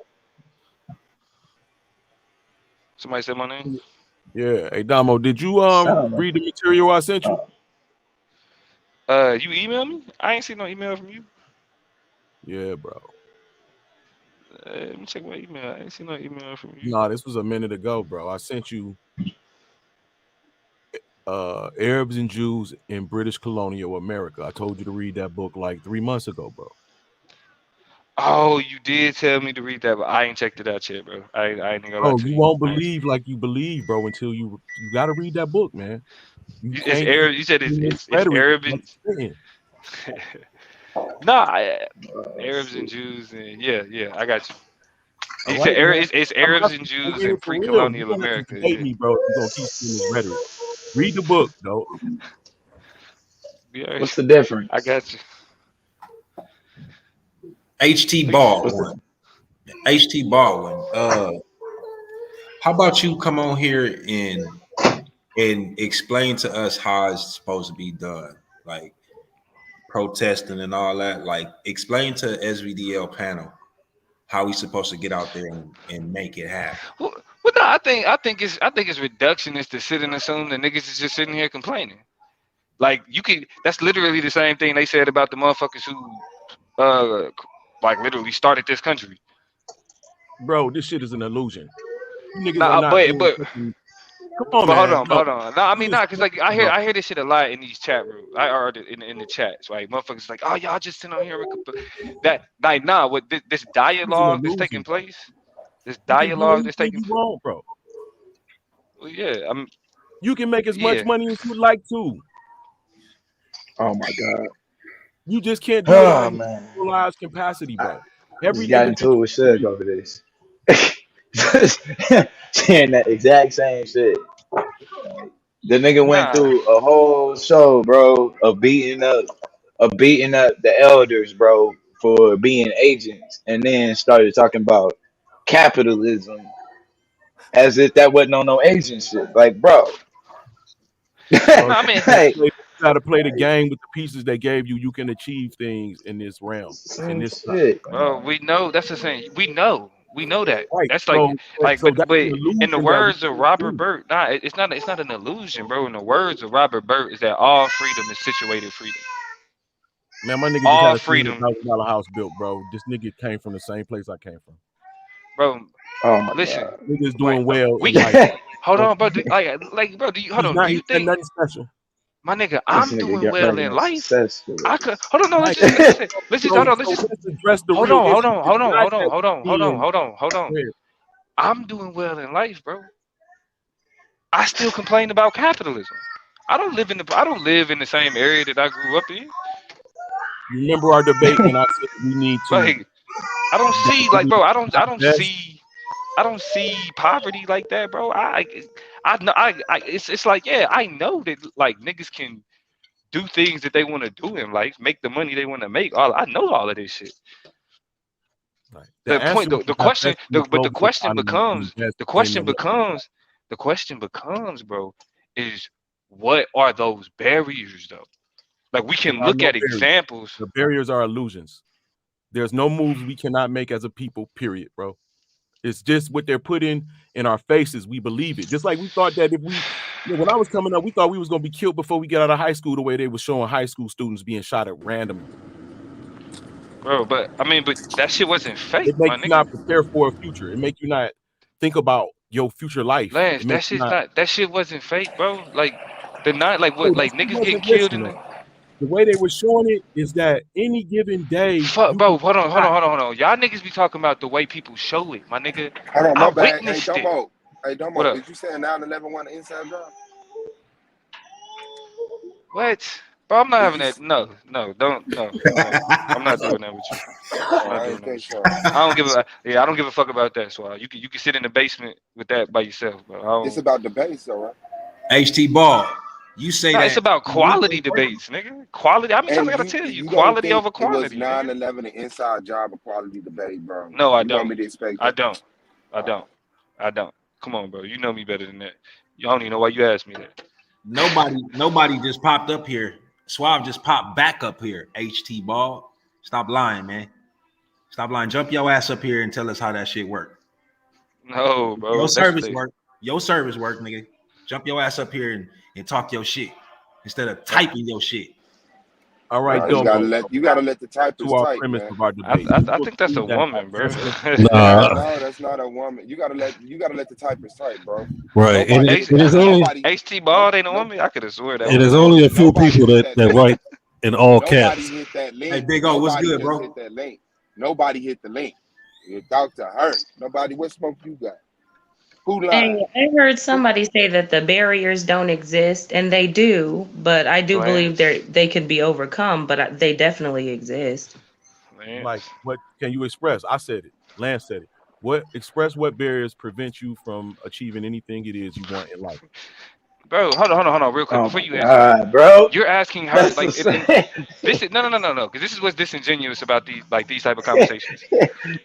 Somebody said my name. yeah. Hey, Damo, did you Sound like read the material I sent you? You emailed me? I ain't seen no email from you. Yeah, bro. Let me check my email. I ain't seen no email from you. Nah, this was a minute ago, bro. I sent you Arabs and Jews in British colonial America. I told you to read that book like 3 months ago, bro. Oh, you did tell me to read that, but I ain't checked it out yet, bro. I ain't gonna lie Bro, to you you. won't believe like you believe, bro, until you got to read that book, man. You It's can't keep Arab. You said it's reading this it's, it's rhetoric. Arab Like and saying. nah, oh Arabs and shit. Jews and yeah, I got you. All You said right, man. it's I'm Arabs and I'm Jews in in it for real. You're pre-colonial gonna have to America. debate Yeah, me, bro. You're gonna keep spinning this rhetoric. Read the book, though. yeah, What's the I difference? got you. H.T. Please. What's the Baldwin. H.T. Baldwin. How about you come on here and explain to us how it's supposed to be done, like protesting and all that. Like explain to S.V.D.L panel how we supposed to get out there and make it happen. Well, no, I think it's reductionist to sit and assume that niggas is just sitting here complaining. Like you can, that's literally the same thing they said about the motherfuckers who, like literally started this country. Bro, this shit is an illusion. You niggas are Nah, not but doing but fucking. Come on, but hold man. on, but No, hold on. No, I you mean, just nah, cause like I hear bro. I hear this shit a lot in these chat rooms. In the chats, right? Motherfuckers like, oh y'all just sit on here and that like nah. What this It's an dialogue that's taking illusion, bro. place, this You can do dialogue that's anything taking. you want, bro. Well, yeah, I'm You can make as much yeah. money as you like to. Oh my god. You just can't do it on a Oh man. realized capacity, I bro. Every just got nigga into it thinks with Suge over this. Saying that exact same shit. The nigga went Nah. through a whole show, bro, of beating up the elders, bro, for being agents, and then started talking about capitalism as if that wasn't on no agent shit. Like, bro, bro. No, I mean, like, got to play the game with the pieces they gave you. You can achieve things in this realm, in Same this shit. Bro, we know that's the same. We know that. right. That's So, so that's but an in the illusion that we words of can't Robert do. Burt, nah, it's not an illusion, bro. In the words of Robert Burt, is that all freedom is situated freedom. Man, my nigga just had All a freedom, $300,000 house built, bro. This nigga came from the same place I came from. bro. Oh my Listen, god. Nigga's wait, doing well we in can life. hold So on, bro. Bro, do you hold he's on? Do not. you He's not think, nothing special. my nigga, This I'm nigga doing got well making in a life? success I story. could hold on, no, Right. let's just hold So, on, so let's address the real issue. It's not that being hold on. fair. I'm doing well in life, bro. I still complain about capitalism. I don't live in the same area that I grew up in. You remember our debate when I said we need to Like I don't see like value bro, our best? I don't see poverty like that, bro. I know it's like yeah, I know that like niggas can do things that they want to do in life, make the money they want to make. All I know all of this shit. Right. The The point, answer is the to question, divest from the but the global question economy and becomes, invest the in the question local. becomes, the question becomes, bro, is what are those barriers though? Like we There can are look no at barriers. examples. The barriers are illusions. There's no moves we cannot make as a people, period, bro. It's just what they're putting in our faces. We believe it. Just like we thought that if we, when I was coming up, we thought we was gonna be killed before we get out of high school. The way they were showing high school students being shot at randomly, Bro, but I mean, but that shit wasn't fake, it my makes you nigga. not prepare for a future. It makes you not think about your future life. Lance, It makes you not. that shit wasn't fake, bro. Like the night, like Oh, what, that like shit niggas getting wasn't. killed Listen, in man. the The way they were showing it is that any given day fuck, you can bro. get shot. Hold on. Y'all niggas be talking about the way people show it, my nigga. Hold on, I my bad. Hey, witnessed it. Domo. Hey, What Domo. up? Is you saying 9/11 one inside job? What? Bro, I'm not Is having you? that. No. I'm not doing that with you. I'm Oh, not I doing ain't that think with you. so. I don't give a fuck about that. So you can sit in the basement with that by yourself, bro. I It's don't. about the base, though, right? HT Ball, you say No, it's that about we quality can break. debates, nigga. Quality. How many times And I gotta tell you? you don't Quality think over it was quantity, nigga. 9/11 an inside job or quality debate, bro? No, I You want me don't. to expect I that? don't. I All right. don't. I don't. Come on, bro. You know me better than that. You don't even know why you asked me that. Nobody just popped up here. Suave just popped back up here. HT Ball, stop lying, man. Stop lying. Jump your ass up here and tell us how that shit work. No, Your bro. That's service work. Your service work, nigga. Jump your ass up here and talk your shit instead of typing your shit. All right, Nah, you gotta Domo. let So you back gotta let the to typers our type, premise man. of our debate. You I think that's a agree that woman, bro. divestment. Nah, No, that's not a woman. You gotta let the typers type, bro. right. And Nobody, it is only nobody, HT no, Ball ain't a no, woman. I could have sworn that it was a is no, only woman. a few nobody people hit that that that link. write in all Nobody caps. hit that Hey, link. Big O, what's Nobody good, just bro? hit that link. Nobody hit the link. You talk to her. Nobody. What smoke you got? Who Hey, lying? I heard Who? somebody say that the barriers don't exist, and they do, but I do believe Lance. they could be overcome, but they definitely exist. Like, Lance. what can you express? I said it. Lance said it. What barriers prevent you from achieving anything it is you want in life? Bro, hold on, real quick. Oh Before my you answer that, god, bro. you're asking her That's like, the same. this is no, because this is what's disingenuous about these type of conversations.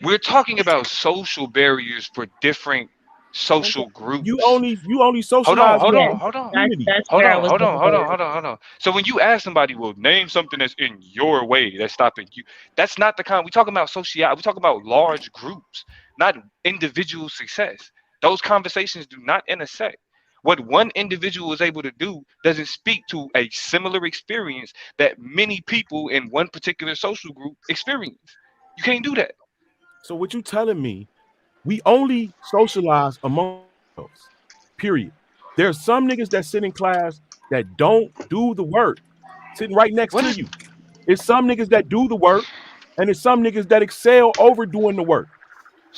We're talking about social barriers for different Okay. social You groups. only socialize with Yes, one community. that's where I was gonna go. Hold on. So when you ask somebody, well, name something that's in your way that's stopping you. That's not the kind. We talking about social. We talking about large groups, not individual success. Those conversations do not intersect. What one individual is able to do doesn't speak to a similar experience that many people in one particular social group experience. You can't do that. So what you telling me? We only socialize among ourselves. Period. There's some niggas that sit in class that don't do the work, sitting right next What to is you. It's some niggas that do the work, and it's some niggas that excel over doing the work.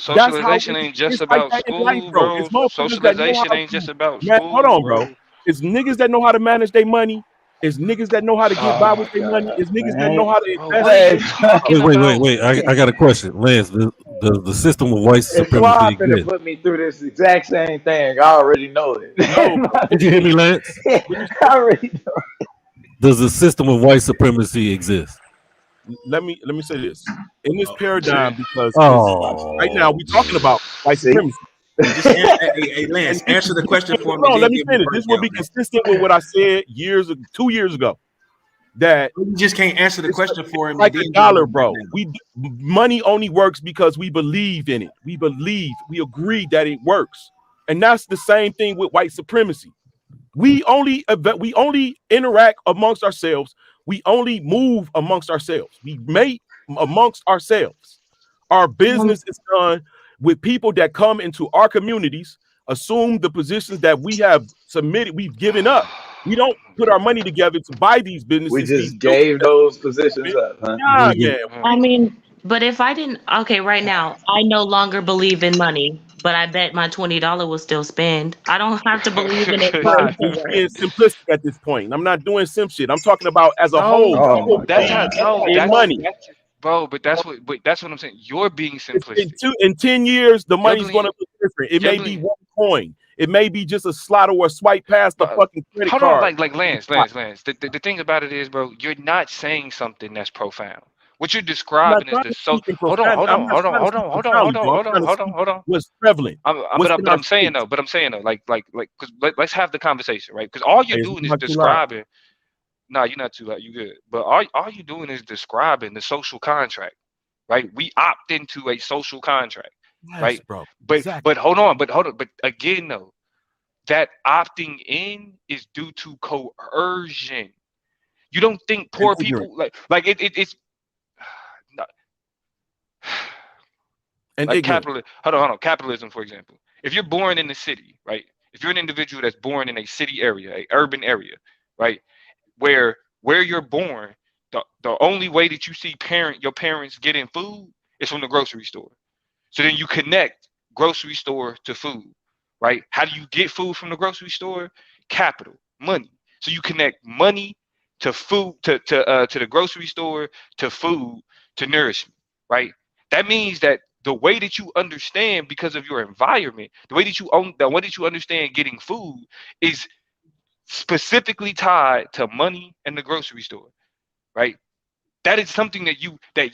That's how socialization ain't just it's like about that in life, school, bro. It's bro. motherfuckers that know Socialization how ain't to just about man. Hold school, on, bro. bro. It's niggas that know how to manage their money. It's niggas that know how to get Oh by my with their money. god, It's niggas that know man. how to Bro, invest what are in you their talking about? Wait. I got a question, Lance. The system of white If supremacy Suave finna exists. put me through this exact same thing, I already know it. no, bro. Did you hear me, Lance? What you I say? already know. Does the system of white supremacy exist? Let me say this in this Just, paradigm because it's right now Oh we talking man. about white See? supremacy. just hey, And Lance, this answer is the question consistent. for me, Hold on, then let me give me a finish. This will breakdown, be man. consistent with what I said 2 years ago. that You just can't answer the question for him. like and a then give him dollar, a bro. breakdown. Money only works because we believe in it. We agree that it works. And that's the same thing with white supremacy. We only interact amongst ourselves. We only move amongst ourselves. We mate amongst ourselves. Our business is done with people that come into our communities, assume the positions that we have submitted, we've given up. We don't put our money together to buy these We businesses, these just buildings. gave those positions up, huh? Nah, man. I mean, but if I didn't, okay, right now, I no longer believe in money, but I bet my $20 will still spend. I don't have to believe in it for Nah, it to you work. being simplistic at this point. I'm not doing sim shit. I'm talking about as a whole. No, Oh People my That's believe how God. no, in money. bro, but that's what I'm saying. You're being simplistic. In 10 years, the You're money's going being to look different. It you're may be being one coin. It may be just a slot or a swipe past the but fucking credit hold on, card. like Lance. The thing about it is, bro, you're not saying something that's profound. What you're I'm not describing is trying the to so speak in hold on, profound. hold I'm on, not hold on, trying to hold on, speak hold on, hold profoundly, on, bro. I'm hold on, trying to hold on, speak hold on. what's prevalent, But what's in our I'm saying space. though, because let's have the conversation, right? Because all you're Hey, it's doing is not too loud. describing. Nah, you're not too loud. You good. But all you doing is describing the social contract, right? We opt into a social contract, Yes, right? bro. But Exactly. but hold on, but again though, that opting in is due to coercion. You don't think And poor ignorant. people it's not- And like ignorant. capital. Hold on. Capitalism, for example. If you're born in the city, right? If you're an individual that's born in a city area, a urban area, right? Where you're born, the only way that you see your parents getting food is from the grocery store. So then you connect grocery store to food, right? How do you get food from the grocery store? Capital, money. So you connect money to food, to the grocery store, to food, to nourishment, right? That means that the way that you understand because of your environment, the way that you understand getting food is specifically tied to money and the grocery store, right? That is something that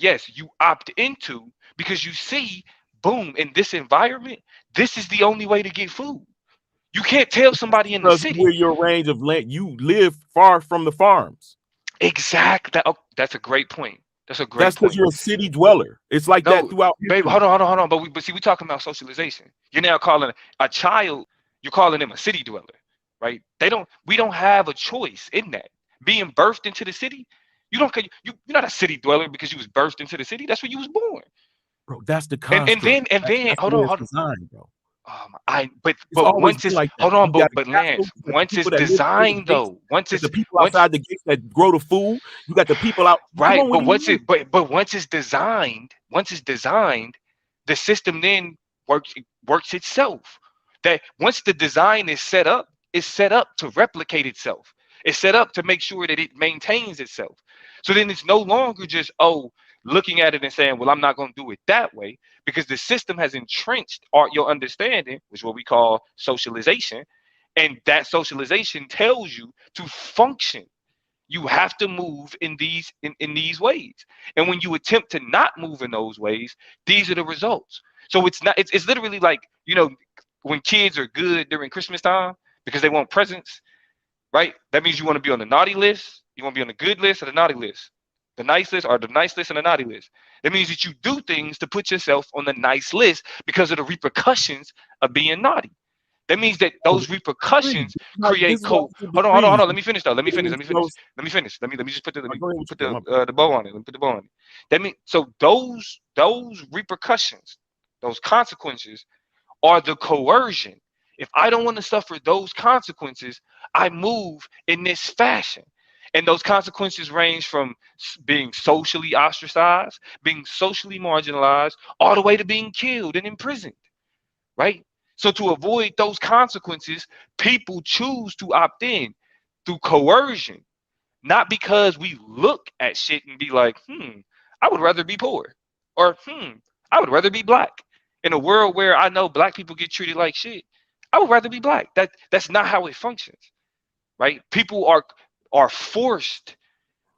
yes, you opt into because you see, boom, in this environment, this is the only way to get food. You can't tell somebody in the Because city. where your range of land, you live far from the farms. Exactly. That's a great point. That's a That's great because point. you're a city dweller. It's like that No, throughout babe, history. hold on. But see, we're talking about socialization. You're now calling a child, you're calling them a city dweller, right? We don't have a choice in that. Being birthed into the city, you don't you're not a city dweller because you was birthed into the city. That's where you was born. Bro, that's the And construct. then That's the hold way on, it's hold on. designed, bro. It's But always once been it's like that. hold on, You got a but capital, Lance, you got the once it's people that live near the designed gates, though, once you got it's the people once outside the gates that grow the food, you got the people out. Come right, on, what but do you mean? once it's designed, the system then works itself. That once the design is set up, it's set up to replicate itself. It's set up to make sure that it maintains itself. So then it's no longer just looking at it and saying, well, I'm not going to do it that way because the system has entrenched your understanding, which is what we call socialization, and that socialization tells you to function. You have to move in these ways. And when you attempt to not move in those ways, these are the results. So it's literally like, when kids are good during Christmas time because they want presents, right? That means you want to be on the naughty list, you want to be on the good list or the naughty list. The nice list or the nice list and the naughty list. That means that you do things to put yourself on the nice list because of the repercussions of being naughty. That means that Oh, those repercussions this create is why co. I said Hold on, hold on, hold degrees. on. Let me finish though. Let me Getting finish. Let into me finish. those, Let me finish. Let me just go ahead with you, my bad. the bow on it. Let me put the bow on it. That means so those repercussions, those consequences are the coercion. If I don't want to suffer those consequences, I move in this fashion. And those consequences range from being socially ostracized, being socially marginalized, all the way to being killed and imprisoned, right? So to avoid those consequences, people choose to opt in through coercion, not because we look at shit and be like, I would rather be poor, or I would rather be black. In a world where I know black people get treated like shit, I would rather be black. That's not how it functions, right? People are forced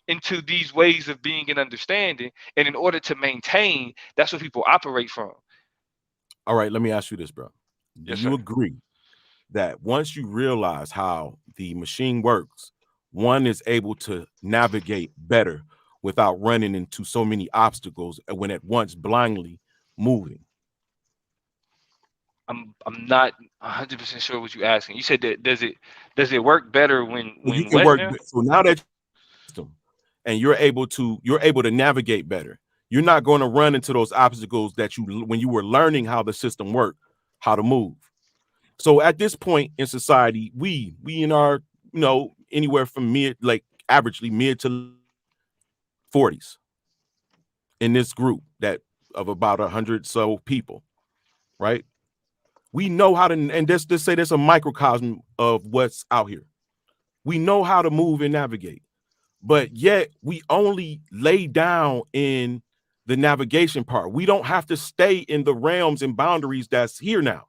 into these ways of being and understanding, and in order to maintain, that's what people operate from. All right, let me ask you this, bro. Do Yes, you sir. agree that once you realize how the machine works, one is able to navigate better without running into so many obstacles when at once blindly moving. I'm not 100% sure what you're asking. You said that does it work better when You can what work. now? So now that and you're able to navigate better. You're not going to run into those obstacles that when you were learning how the system worked, how to move. So at this point in society, we in our, anywhere from averagely mid to 40s in this group that of about 100 so people, right? We know how to, and let's say there's a microcosm of what's out here. We know how to move and navigate, but yet we only lay down in the navigation part. We don't have to stay in the realms and boundaries that's here now,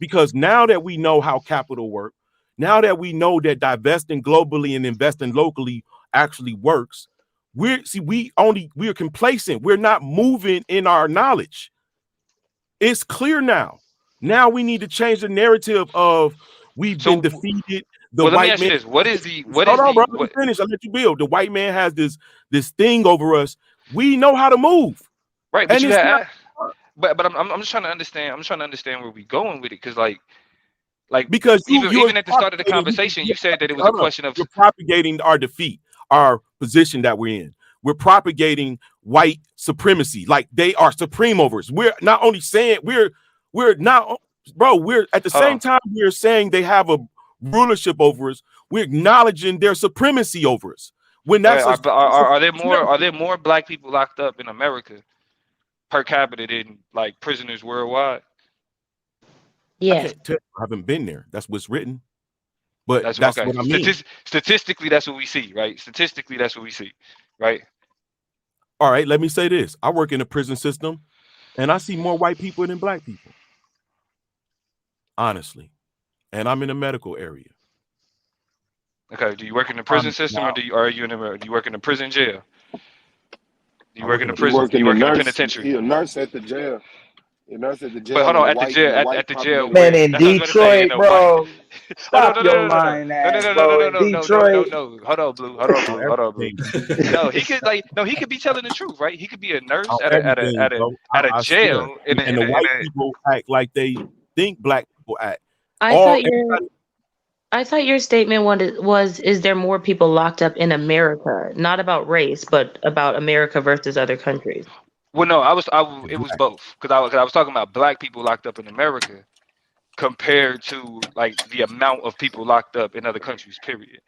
because now that we know how capital works, now that we know that divesting globally and investing locally actually works, we are complacent. We're not moving in our knowledge. It's clear now. Now we need to change the narrative of we've been defeated. The Well, let me white ask you man. this: Hold on, bro. Let me finish. I'll let you build. The white man has this thing over us. We know how to move, right? But and you it's had, not. but I'm just trying to understand. I'm just trying to understand where we going with it, because like Because you're even at the start of the conversation, you said that it was a question of you're propagating our defeat, our position that we're in. We're propagating white supremacy, like they are supreme over us. We're not only saying we're not, bro. We're at the same time we're saying they have a rulership over us. We're acknowledging their supremacy over us. When that's are there more black people locked up in America per capita than like prisoners worldwide? I can't tell. I haven't been there. That's what's written. But That's that's okay. what I mean. Statistically, that's what we see, right? Statistically, that's what we see, right? All right, let me say this. I work in the prison system, and I see more white people than black people. Honestly. And I'm in the medical area. Okay. Do you work in the prison system, or do you work in the prison jail? Do you work in the prison? Do you work in the penitentiary? He's a nurse at the jail. You're a nurse at the But jail hold in on, the at the white in jail, the white at the jail populated Man, where area. in that's what I was about to say. In Detroit, the white. bro. Oh no Stop no no your no no no lying no no ass, no no bro. no In no no no no Detroit. no. Hold on, blue. Hold on, blue. Hold on, blue. Hold on, blue. No, he could be telling the truth, right? He could be a nurse On everything, bro. at a I swear. jail And the white people act like they think black people act. I thought your statement was is there more people locked up in America, not about race, but about America versus other countries. Well, no, it was both, because I was talking about black people locked up in America compared to like the amount of people locked up in other countries. Period.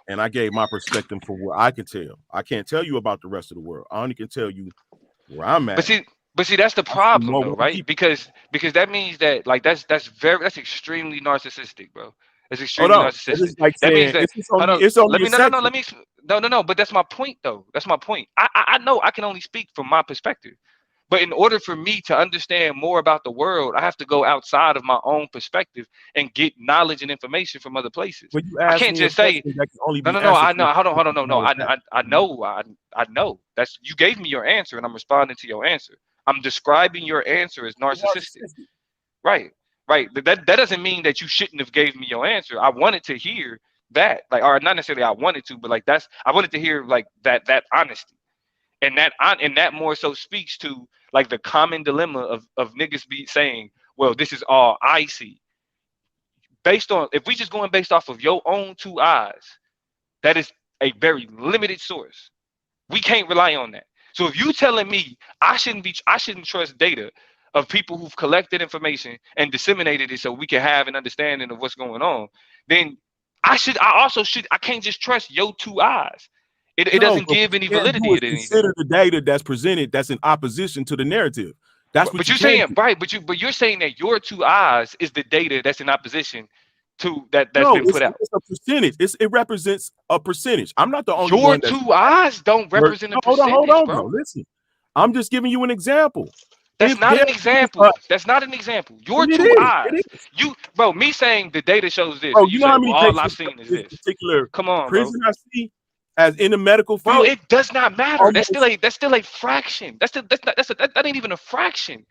And I gave my perspective for what I can tell. I can't tell you about the rest of the world. I only can tell you where I'm at. But see, that's the problem though, right? Because that means that like that's extremely narcissistic, bro. That's extremely narcissistic. It's like That means saying that it's only a section. let me no. But that's my point though. That's my point. I know I can only speak from my perspective. But in order for me to understand more about the world, I have to go outside of my own perspective and get knowledge and information from other places. When you I ask can't me a just say question that can only be no. answered I know. Hold on. No. I Mhm. know. That's you gave me your answer, and I'm responding to your answer. I'm describing your answer as narcissistic. Right. Right. That doesn't mean that you shouldn't have gave me your answer. I wanted to hear that, like, or not necessarily I wanted to, but like I wanted to hear like that honesty, and that more so speaks to like the common dilemma of niggas be saying, well, this is all I see. Based on, if we just going based off of your own two eyes, that is a very limited source. We can't rely on that. So if you telling me I shouldn't trust data of people who've collected information and disseminated it so we can have an understanding of what's going on, then I can't just trust your two eyes. It No, doesn't but give what any you can't do validity is to anything. consider the data that's presented that's in opposition to the narrative. That's what But you you're can saying, do. right, but you're saying that your two eyes is the data that's in opposition to that's No, been it's put out. a percentage. It represents a percentage. I'm not the only Your one that's two eyes don't represent a no, hold percentage, on, bro. bro. Listen, I'm just giving you an example. That's If not there an is example. That's not an example. Your and it two is, eyes. Bro, me saying the data shows this, bro. and you You know say, how well, many all I've patients seen is this this. particular Come on, bro. prison I see as in the medical Bro, field? it does not matter. Almost That's still a fraction. That ain't even a fraction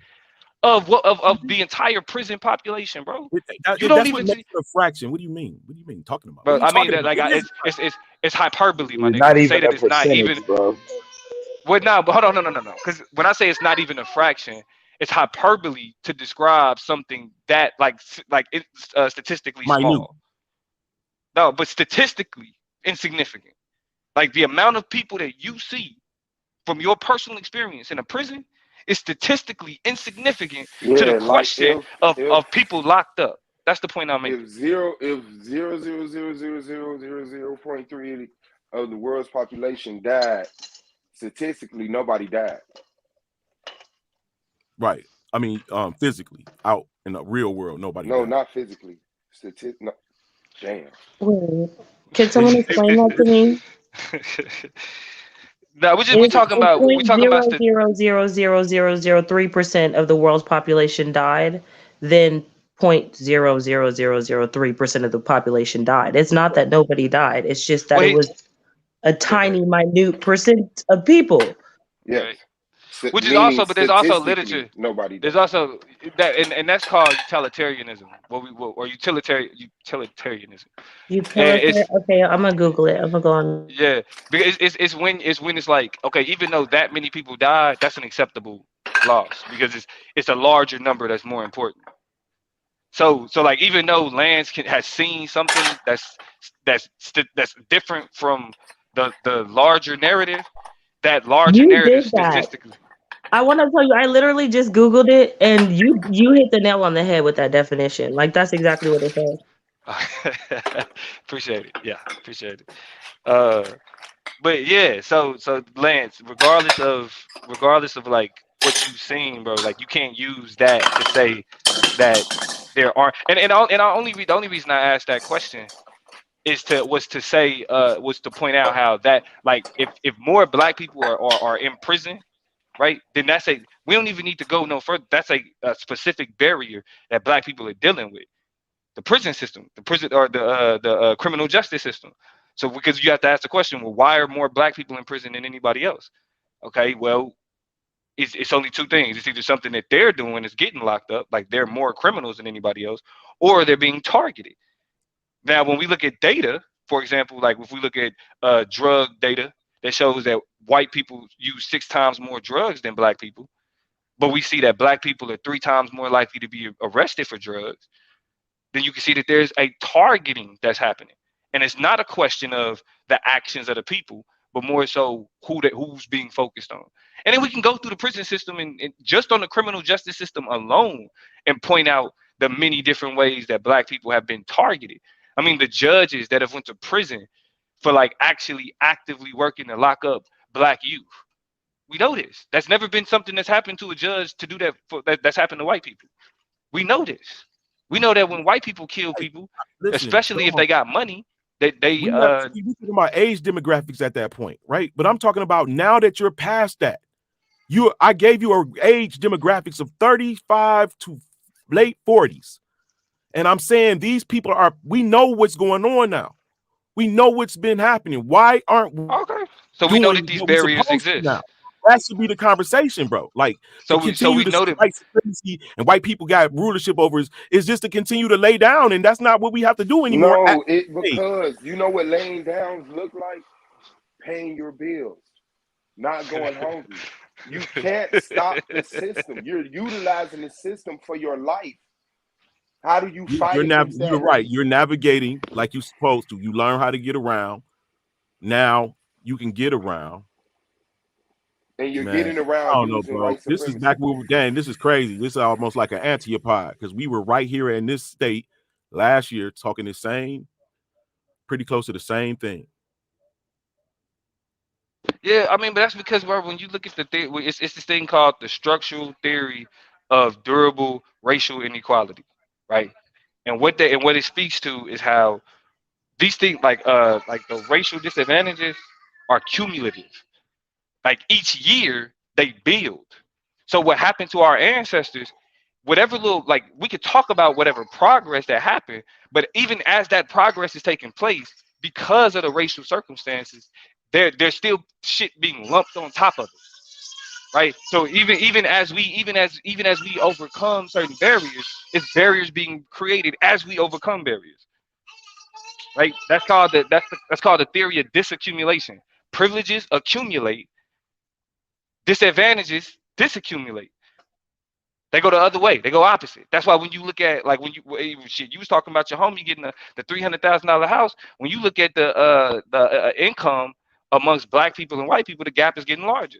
of what of the entire prison population, bro. You don't That's what even makes it a fraction. What do you mean? What do you mean talking about? What bro. are you I mean talking that about? like It is it's hyperbole, my It's nigga, not to say even that a it's not even. percentage, bro. What now? But hold on, no. Because when I say it's not even a fraction, it's hyperbole to describe something that like it's statistically minute. small. No, but statistically insignificant. Like the amount of people that you see from your personal experience in a prison is statistically insignificant to the Yeah, like question of people locked up. That's the point I'm making. if zero if 0.3 of the world's population died, statistically nobody died. Right. I mean, physically out in the real world, nobody No, died. not physically. No. Damn. Wait, can someone explain that to me? No, we talking If about we point talking about zero zero zero zero zero zero 3% of the world's population died, then 0.00003% of the population died. It's not that nobody died. It's just that well, it was a okay, tiny, minute percent of people. Yes. right. Which is Meaning also, but there's also statistically literature. nobody There's died. also that, and that's called utilitarianism. Or utilitarianism, and Utilitarian. it's Okay, I'm gonna Google it. I'm gonna go on. yeah, because it's when it's like okay, even though that many people died, that's an acceptable loss because it's a larger number that's more important. So like even though has seen something that's different from the larger narrative, that larger You narrative did that. statistically. I want to tell you, I literally just Googled it, and you hit the nail on the head with that definition. Like that's exactly what it says. Appreciate it. Yeah, appreciate it. Uh, but yeah, so Lance, regardless of like what you've seen, bro, like you can't use that to say that there aren't. The only reason I asked that question was to point out how that like if more black people are in prison, right, then we don't even need to go no further. That's a specific barrier that black people are dealing with, the prison system, the prison or the criminal justice system. So because you have to ask the question, well, why are more black people in prison than anybody else? Okay, well, it's only two things. It's either something that they're doing is getting locked up, like they're more criminals than anybody else, or they're being targeted. Now, when we look at data, for example, like if we look at drug data that shows that white people use 6 times more drugs than black people, but we see that black people are 3 times more likely to be arrested for drugs, then you can see that there's a targeting that's happening. And it's not a question of the actions of the people, but more so who's being focused on. And then we can go through the prison system and just on the criminal justice system alone and point out the many different ways that black people have been targeted. I mean, the judges that have went to prison for like actually actively working to lock up black youth. We know this. That's never been something that's happened to a judge to do that that's happened to white people. We know this. We know that when white people kill Hey, people, listen, especially hold if on. they got money, that they We not we talking about age demographics at that point, right? But I'm talking about now that you're past that. I gave you a age demographics of 35 to late 40s. And I'm saying these people we know what's going on now. We know what's been happening. Why aren't we okay. So we know that doing these what we're barriers supposed to exist. now? That should be the conversation, bro. Like to So continue we to say know that. white supremacy and white people got rulership over is just to continue to lay down, and that's not what we have to do anymore. No, because you know what laying downs look like? Paying your bills, not going hungry. You can't stop the system. You're utilizing the system for your life. How do you fight against You're that? right. You're navigating like you're supposed to. You learn how to get around. Now you can get around. And you're Man, getting I around don't know, using bro. white This is back supremacy. where this is crazy. This is almost like an antiopod because we were right here in this state last year talking the same, pretty close to the same thing. Yeah, I mean, but that's because, bro, when you look at the thing, it's this thing called the structural theory of durable racial inequality, right? And what it speaks to is how these things, like the racial disadvantages, are cumulative. Like each year they build. So what happened to our ancestors, whatever little like we could talk about whatever progress that happened, but even as that progress is taking place, because of the racial circumstances, there's still shit being lumped on top of it, right? So even as we overcome certain barriers, it's barriers being created as we overcome barriers, right? That's called the theory of disaccumulation. Privileges accumulate, disadvantages disaccumulate. They go the other way. They go opposite. That's why when you look at like when shit, you was talking about your homie getting the $300,000 house. When you look at the income amongst black people and white people, the gap is getting larger.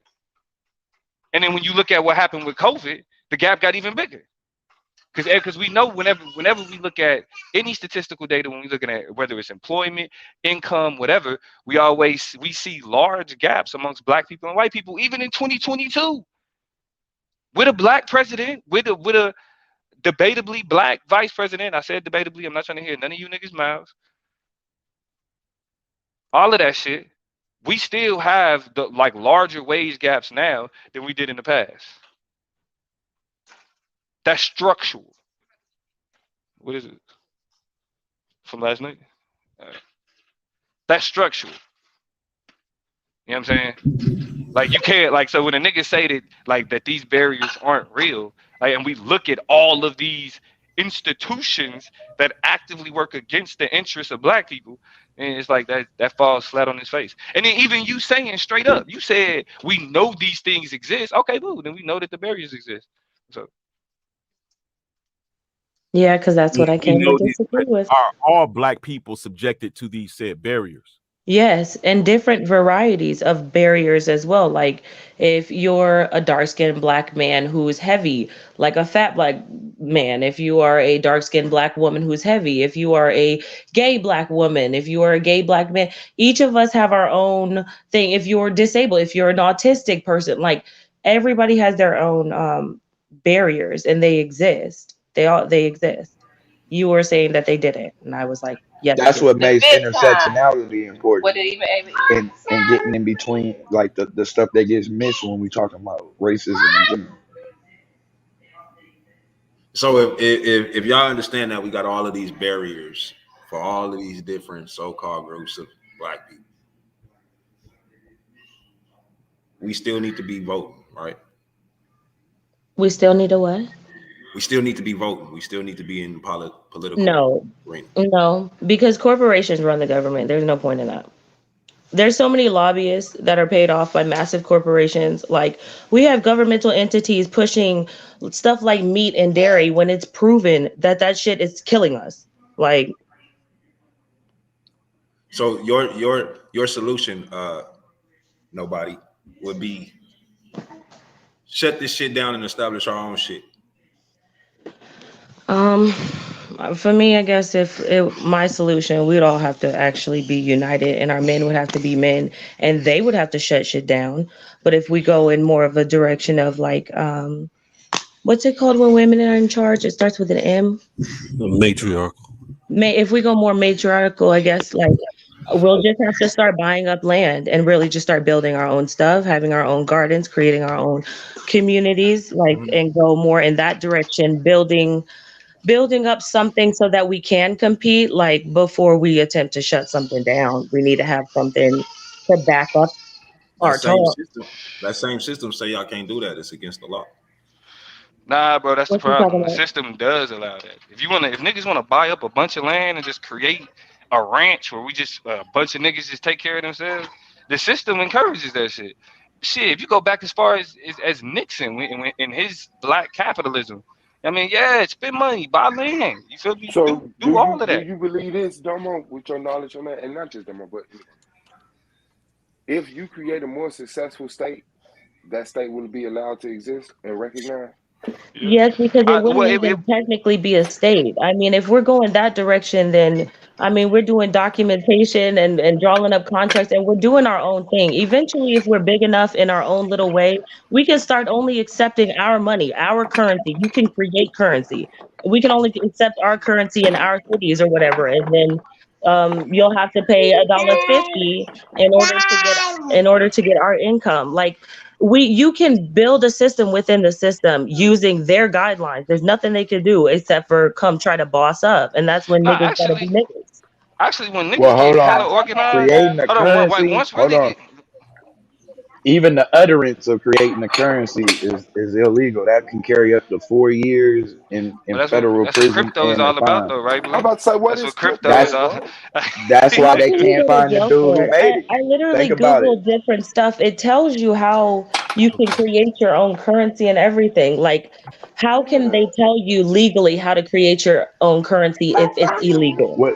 And then when you look at what happened with COVID, the gap got even bigger. Because we know whenever we look at any statistical data, when we're looking at whether it's employment, income, whatever, we see large gaps amongst black people and white people, even in 2022. With a black president, with a debatably black vice president. I said debatably. I'm not trying to hear none of you niggas' mouths. All of that shit. We still have the like larger wage gaps now than we did in the past. That's structural. What is it? From last night? That's structural. You know what I'm saying? Like you can't like so when a nigga say that like that these barriers aren't real, like, and we look at all of these institutions that actively work against the interests of black people, and it's like that falls flat on his face. And then even you saying straight up, you said we know these things exist. Okay, boo, then we know that the barriers exist. So Yeah, because that's what I We came to know this, disagree but with. are all black people subjected to these said barriers? Yes, and different varieties of barriers as well. Like if you're a dark-skinned black man who's heavy, like a fat black man, if you are a dark-skinned black woman who's heavy, if you are a gay black woman, if you are a gay black man, each of us have our own thing. If you're disabled, if you're an autistic person, like everybody has their own barriers and they exist. They exist. You were saying that they didn't, and I was like, yes, they That's do. what The makes fifth time. intersectionality What important, did even Ava and getting in between like the stuff that gets missed when we talking about racism in general. So if y'all understand that we got all of these barriers for all of these different so-called groups of black people, we still need to be voting, right? We still need a what? We still need to be voting. We still need to be in the political No, arena. no, because corporations run the government. There's no point in that. There's so many lobbyists that are paid off by massive corporations. Like we have governmental entities pushing stuff like meat and dairy when it's proven that that shit is killing us. Like, So your solution, nobody, would be shut this shit down and establish our own shit. um, for me, I guess if my solution, we'd all have to actually be united, and our men would have to be men, and they would have to shut shit down. But if we go in more of a direction of like, what's it called when women are in charge? It starts with an M. Matriarchal. If we go more matriarchal, I guess like we'll just have to start buying up land and really just start building our own stuff, having our own gardens, creating our own communities, like and go more in that direction, building up something so that we can compete. Like before we attempt to shut something down, we need to have something to back up That our same talk. system, that same system say y'all can't do that. It's against the law. nah, bro, that's the What you talking problem. The about? system does allow that. If niggas wanna buy up a bunch of land and just create a ranch where we just a bunch of niggas just take care of themselves, the system encourages that shit. Shit, if you go back as far as Nixon in his black capitalism, I mean, yeah, spend money, buy land. You feel me? So Do all of do that. you believe this, Domo, with your knowledge on that, and not just Domo, but if you create a more successful state, that state will be allowed to exist and recognized? Yeah. Yes, because it Well, wouldn't even technically be a state. I mean, if we're going that direction, then I mean, we're doing documentation and drawing up contracts and we're doing our own thing. Eventually, if we're big enough in our own little way, we can start only accepting our money, our currency. You can create currency. We can only accept our currency in our cities or whatever. And then you'll have to pay $1.50 in order to get our income. Like you can build a system within the system using their guidelines. There's nothing they can do except for come try to boss up, and that's when nah, niggas gotta be niggas. actually, when Well, niggas hold get hella on. organized, Creating a hold on, currency. once Hold really on. get Even the utterance of creating a currency is illegal. That can carry up to 4 years in Well, federal that's what prison crypto is and a all about, fine. though, right, I'm Blue? about to say, what That's is what crypto is crypto, That's all. bro? that's You why can they can't even go to find the jail dude for who it. made it. I literally Think about it. Googled different stuff. It tells you how you can create your own currency and everything. Like, how can Yeah. they tell you legally how to create your own currency if it's illegal? What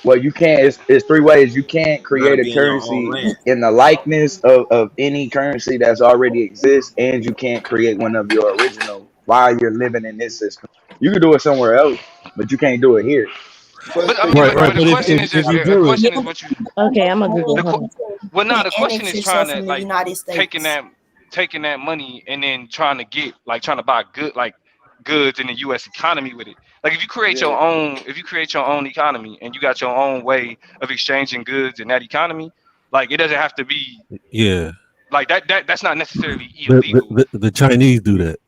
well you can't it's three ways. You can't You got to create a be in your own currency land. in the likeness of any currency that's already exists, and you can't create one of your original while you're living in this system. You can do it somewhere else, but you can't do it here. But But I see, mean, you Right, but right. got the to But question think. is if just you a do it, question Yeah, is but what you Okay, I'm gonna the Google. you Hold on. well, no, can't the question annex is trying yourself to from the like United taking States. that taking that money and then trying to get like trying to buy goods in the U.S. economy with it. Like Yeah. if you create your own economy and you got your own way of exchanging goods in that economy, like it doesn't have to be yeah. like that's not necessarily illegal, The Chinese do that.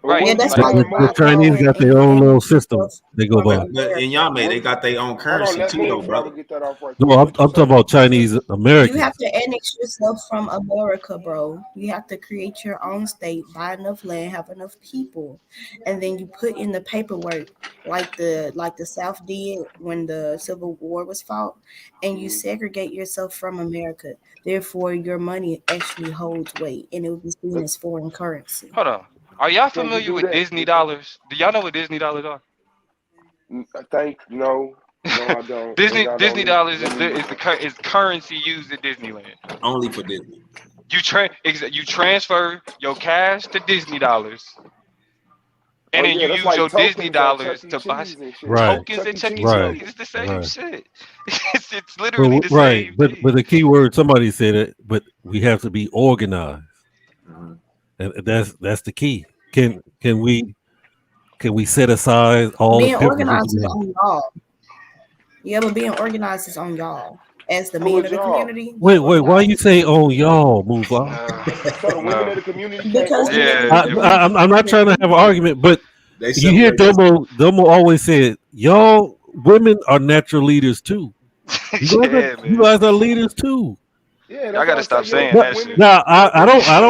Well, Yeah, what that's you like why gotta you The gotta remember. go Chinese got their and own little annex yourself system they go from by. But in America. Yame, they got their own Hold on, currency let too, though, me brother. Flava get that off right No, quick. I'm, What you I'm talking say? about What you say? Chinese You have Americans. to annex yourself from America, bro. You have to create your own state, buy enough land, have enough people, and then you put in the paperwork like the South did when the Civil War was fought, and you Mm. segregate yourself from America. Therefore, your money actually holds weight, and it will be seen But as foreign currency. hold on. Are y'all can you familiar do with that? Disney dollars? Do y'all know what Disney dollars are? I think no, no, I don't. And I don't Disney need. dollars Let is me look up. is currency used at Disneyland. Only for Disney. You transfer your cash to Disney dollars, Oh and then yeah, you that's use like your Disney tokens at dollars Chuck E. to buy Cheese and shit. Right, tokens Chuck at E. Chuck E. Cheese right, Cheese. tokens. It's the same right. shit. It's literally the Right, same but thing. the key word somebody said it. But we have to be organized, Mhm. and that's the key. Can we set aside all the Being differences organized we is have? on y'all. Yeah, but being organized is on y'all. As the Who men is of the y'all? community, being Wait. Why you organized say on y'all, move on? No, So the women no. of the community can't because the men, Yeah, organize? if, I'm not trying to have an argument, but They you hear separate us. Domo always said, y'all women are natural leaders too. yeah, You man. guys are leaders too. Yeah, Y'all that's what gotta I'm saying. stop Yeah, saying Now, but that shit. women, now but women can't.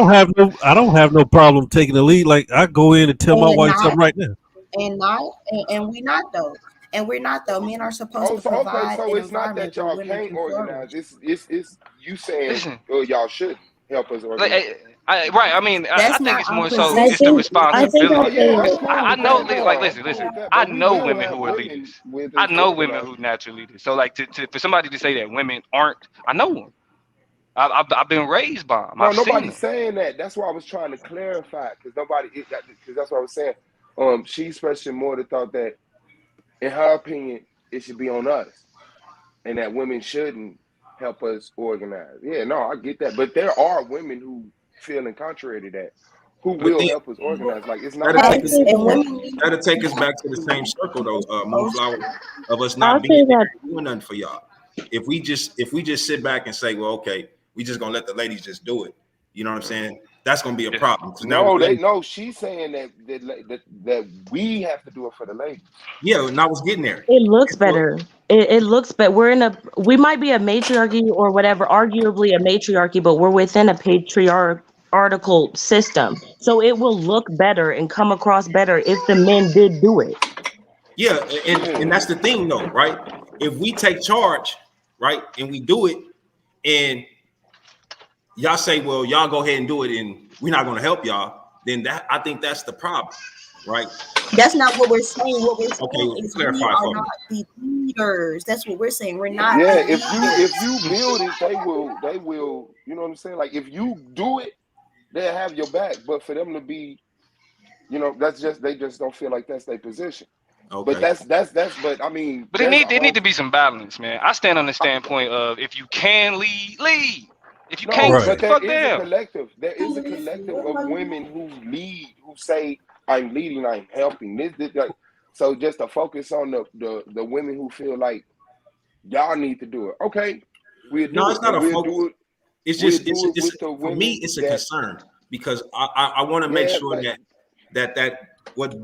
I don't have no problem taking the lead. Like I go in and tell my and wife not, something right now. and not, and we not though. And we're not though. Men are supposed Oh, to so okay, provide so an it's not environment that where y'all women can't can organize. flourish. It's you saying, Listen, oh, y'all should help us like, organize. right. I mean, I That's think not it's our more so I it's the position. think I As think Oh I responsibility. yeah, I'm say cool I with know, that. No, like, I'm cool listen. with that. I But we know will women have who are women leaders. with I us know women organizing. who naturally leaders. So, like, for somebody to say that women aren't, I know them. I've been raised by them. No, I've seen nobody's them. saying that. That's why I was trying to clarify because because that's what I was saying. She especially more the thought that, in her opinion, it should be on us, and that women shouldn't help us organize. Yeah, no, I get that, but there are women who feel in contrary to that, who But will then help us organize. Like it's not that'll like take us facts, that and women need that'll take to us back to the same circle though, post. Moonflower, of us I'll not being say there that and doing nothing for y'all. If we just sit back and say, well, okay, we just gonna let the ladies just do it. You know what I'm saying? That's gonna be a Yeah. problem because now no, the they ladies, no. She's saying that we have to do it for the ladies. yeah, and I was getting there. it looks And so, better. It looks better. We might be a matriarchy or whatever, arguably a matriarchy, but we're within a patriarchal system. So it will look better and come across better if the men did do it. yeah, and Yeah, that's the thing though, right? If we take charge, right, and we do it, and y'all say, well, y'all go ahead and do it, and we're not gonna help y'all, then that I think that's the problem, right? That's not what we're saying. What we're saying Okay, is we clarify are for not me. the leaders. That's what we're saying. We're not yeah. the If you leaders. build it, they will. They will. You know what I'm saying? Like if you do it, they'll have your back. But for them to be, that's just they just don't feel like that's their position. But Okay. that's. But I mean, But there's a it need whole. to be some balance, man. I stand on the standpoint of if you can lead, lead. If you No, can't, Right. but sit the there fuck is a down. collective. There is a collective of women who lead, who say, "I'm leading, I'm helping." This like, so just to focus on the women who feel like y'all need to do it. Okay, we'll No, do it, it's not and a focus. It's we'll just do it it's with the for me. women It's a that concern because I want to make yeah, sure but that what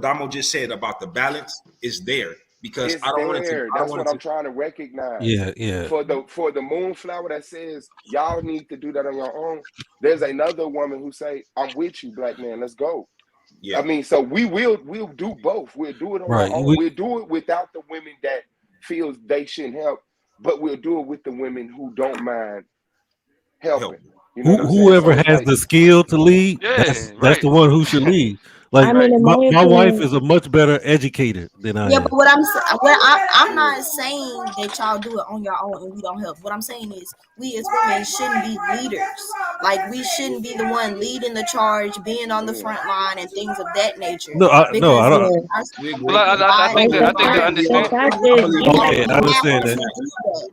Damo just said about the balance is there. because It's there. I don't That's want what it I'm to. trying to recognize. Yeah, yeah. For the moonflower that says y'all need to do that on your own, there's another woman who say, I'm with you, black man, let's go. I Yeah. mean, so we'll do both. We'll do it on our Right. own. We'll do it without the women that feels they shouldn't help, but we'll do it with the women who don't mind Help. helping. You know what I'm saying? Whoever So it's has like, the skill to lead, Yeah, that's right. the one who should lead. Like I mean, Right. in my, my my wife opinion, is a much better educator than I Yeah, but am. I'm yeah, not saying that y'all do it on your own and we don't help. What I'm saying is we as women shouldn't be leaders. Like we shouldn't be the one leading the charge, being on the yeah. front line and things of that nature. No, I Because don't. yeah. women are We Well, agree. supposed to I provide think But and that the I think the fact, provide. the understand fact I is, believe you we have, Okay, I You have understand to that. do that.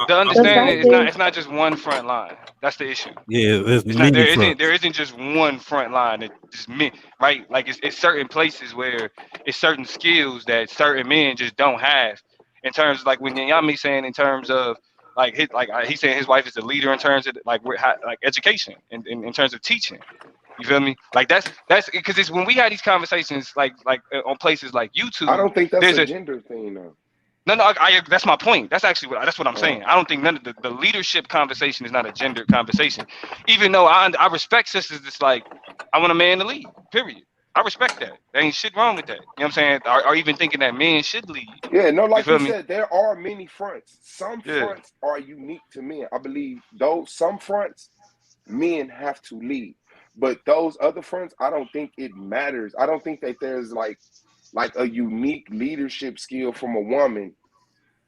the I the believe understanding fact we is agree. is, not just one front line. That's the issue. Yeah, there's It's not many there fronts. isn't just one front line that just men, right? Like it's certain places where it's certain skills that certain men just don't have. In terms of like when Yami saying in terms of like he's saying his wife is a leader in terms of like like education and in terms of teaching. You feel me? Like that's because it's when we had these conversations on places like I YouTube. don't think that's There's a a gender thing though. no, that's my point. That's actually that's what I'm saying. Oh, I don't think none of the leadership conversation is not a gendered conversation. Even though I respect sisters that's like, I want a man to lead, period. I respect that. There ain't shit wrong with that. You know what I'm saying? Or even thinking that men should lead. yeah, no, You like feel you me? said, there are many fronts. Some Yeah. fronts are unique to men. I believe those some fronts men have to lead. But those other fronts, I don't think it matters. I don't think that there's like a unique leadership skill from a woman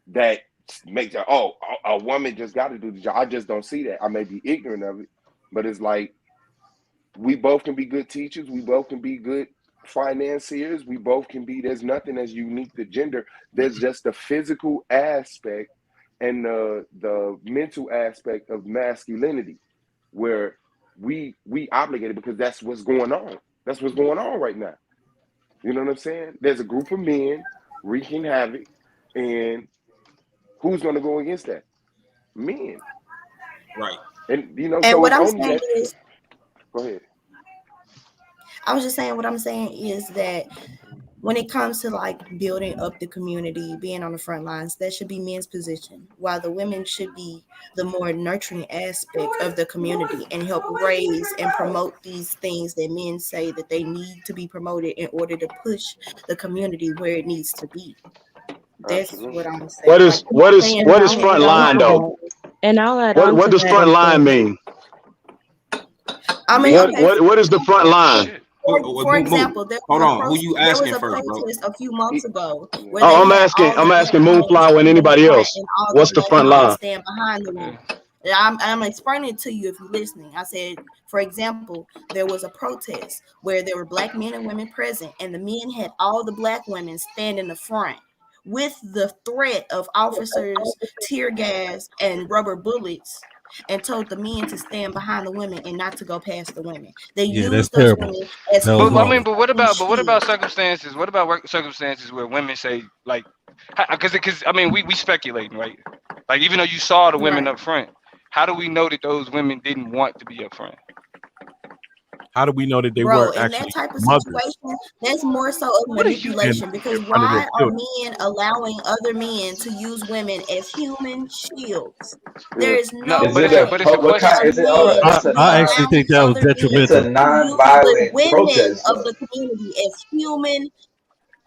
that makes it, oh, a woman just got to do the job. I just don't see that. I may be ignorant of it, but it's like we both can be good teachers. We both can be good financiers. We both can be, there's nothing that's unique to gender. There's just the physical aspect and the mental aspect of masculinity where we obligated because that's what's going on. That's what's going on right now. You know what I'm saying? There's a group of men wreaking havoc, and who's going to go against that? Men. Right. And you know, And so what it's I'm only saying that. is, Go ahead. I was just saying what I'm saying is that when it comes to like building up the community, being on the front lines, that should be men's position, while the women should be the more nurturing aspect of the community and help raise and promote these things that men say that they need to be promoted in order to push the community where it needs to be. That's what Absolutely. I'm saying. Like I'm not saying and that Is I'll men front add on don't line to though? that. And I'll add on What to does that front and line say, mean? I mean, Lead. okay, What is the front Oh line? shit. for example, there Hold was on. Who you there was asking a first, bro? protest a few months He, ago yeah. where Oh, they I'm had asking. all the I'm black asking men Moonflower and stand in the anybody front else. and all the What's the black front men line? stand behind the Yeah. women. I'm explaining it to you if you're listening. I said, for example, there was a protest where there were black men and women present, and the men had all the black women stand in the front with the threat of officers, tear gas, and rubber bullets, and told the men to stand behind the women and not to go past the women. They Yeah, that's used those terrible. women as That was But I human mean, awful. fucking but what about shields. circumstances? What about circumstances where women say like, because I mean, we speculating, right? Like even though you saw the women Right. up front, how do we know that those women didn't want to be up front? How do we know that they Bro, weren't in that actually type of mothers situation, that's more so of What are you? and manipulation because in front of their why are children? men allowing other men to use women as human shields? There Yeah. is No, no Is it way a but it's a what question. kind? for Is it? Hold on. men I, It's to a be I actually think allowing that was other men it's a detrimental. to use the non-violent women protest of though. the community as human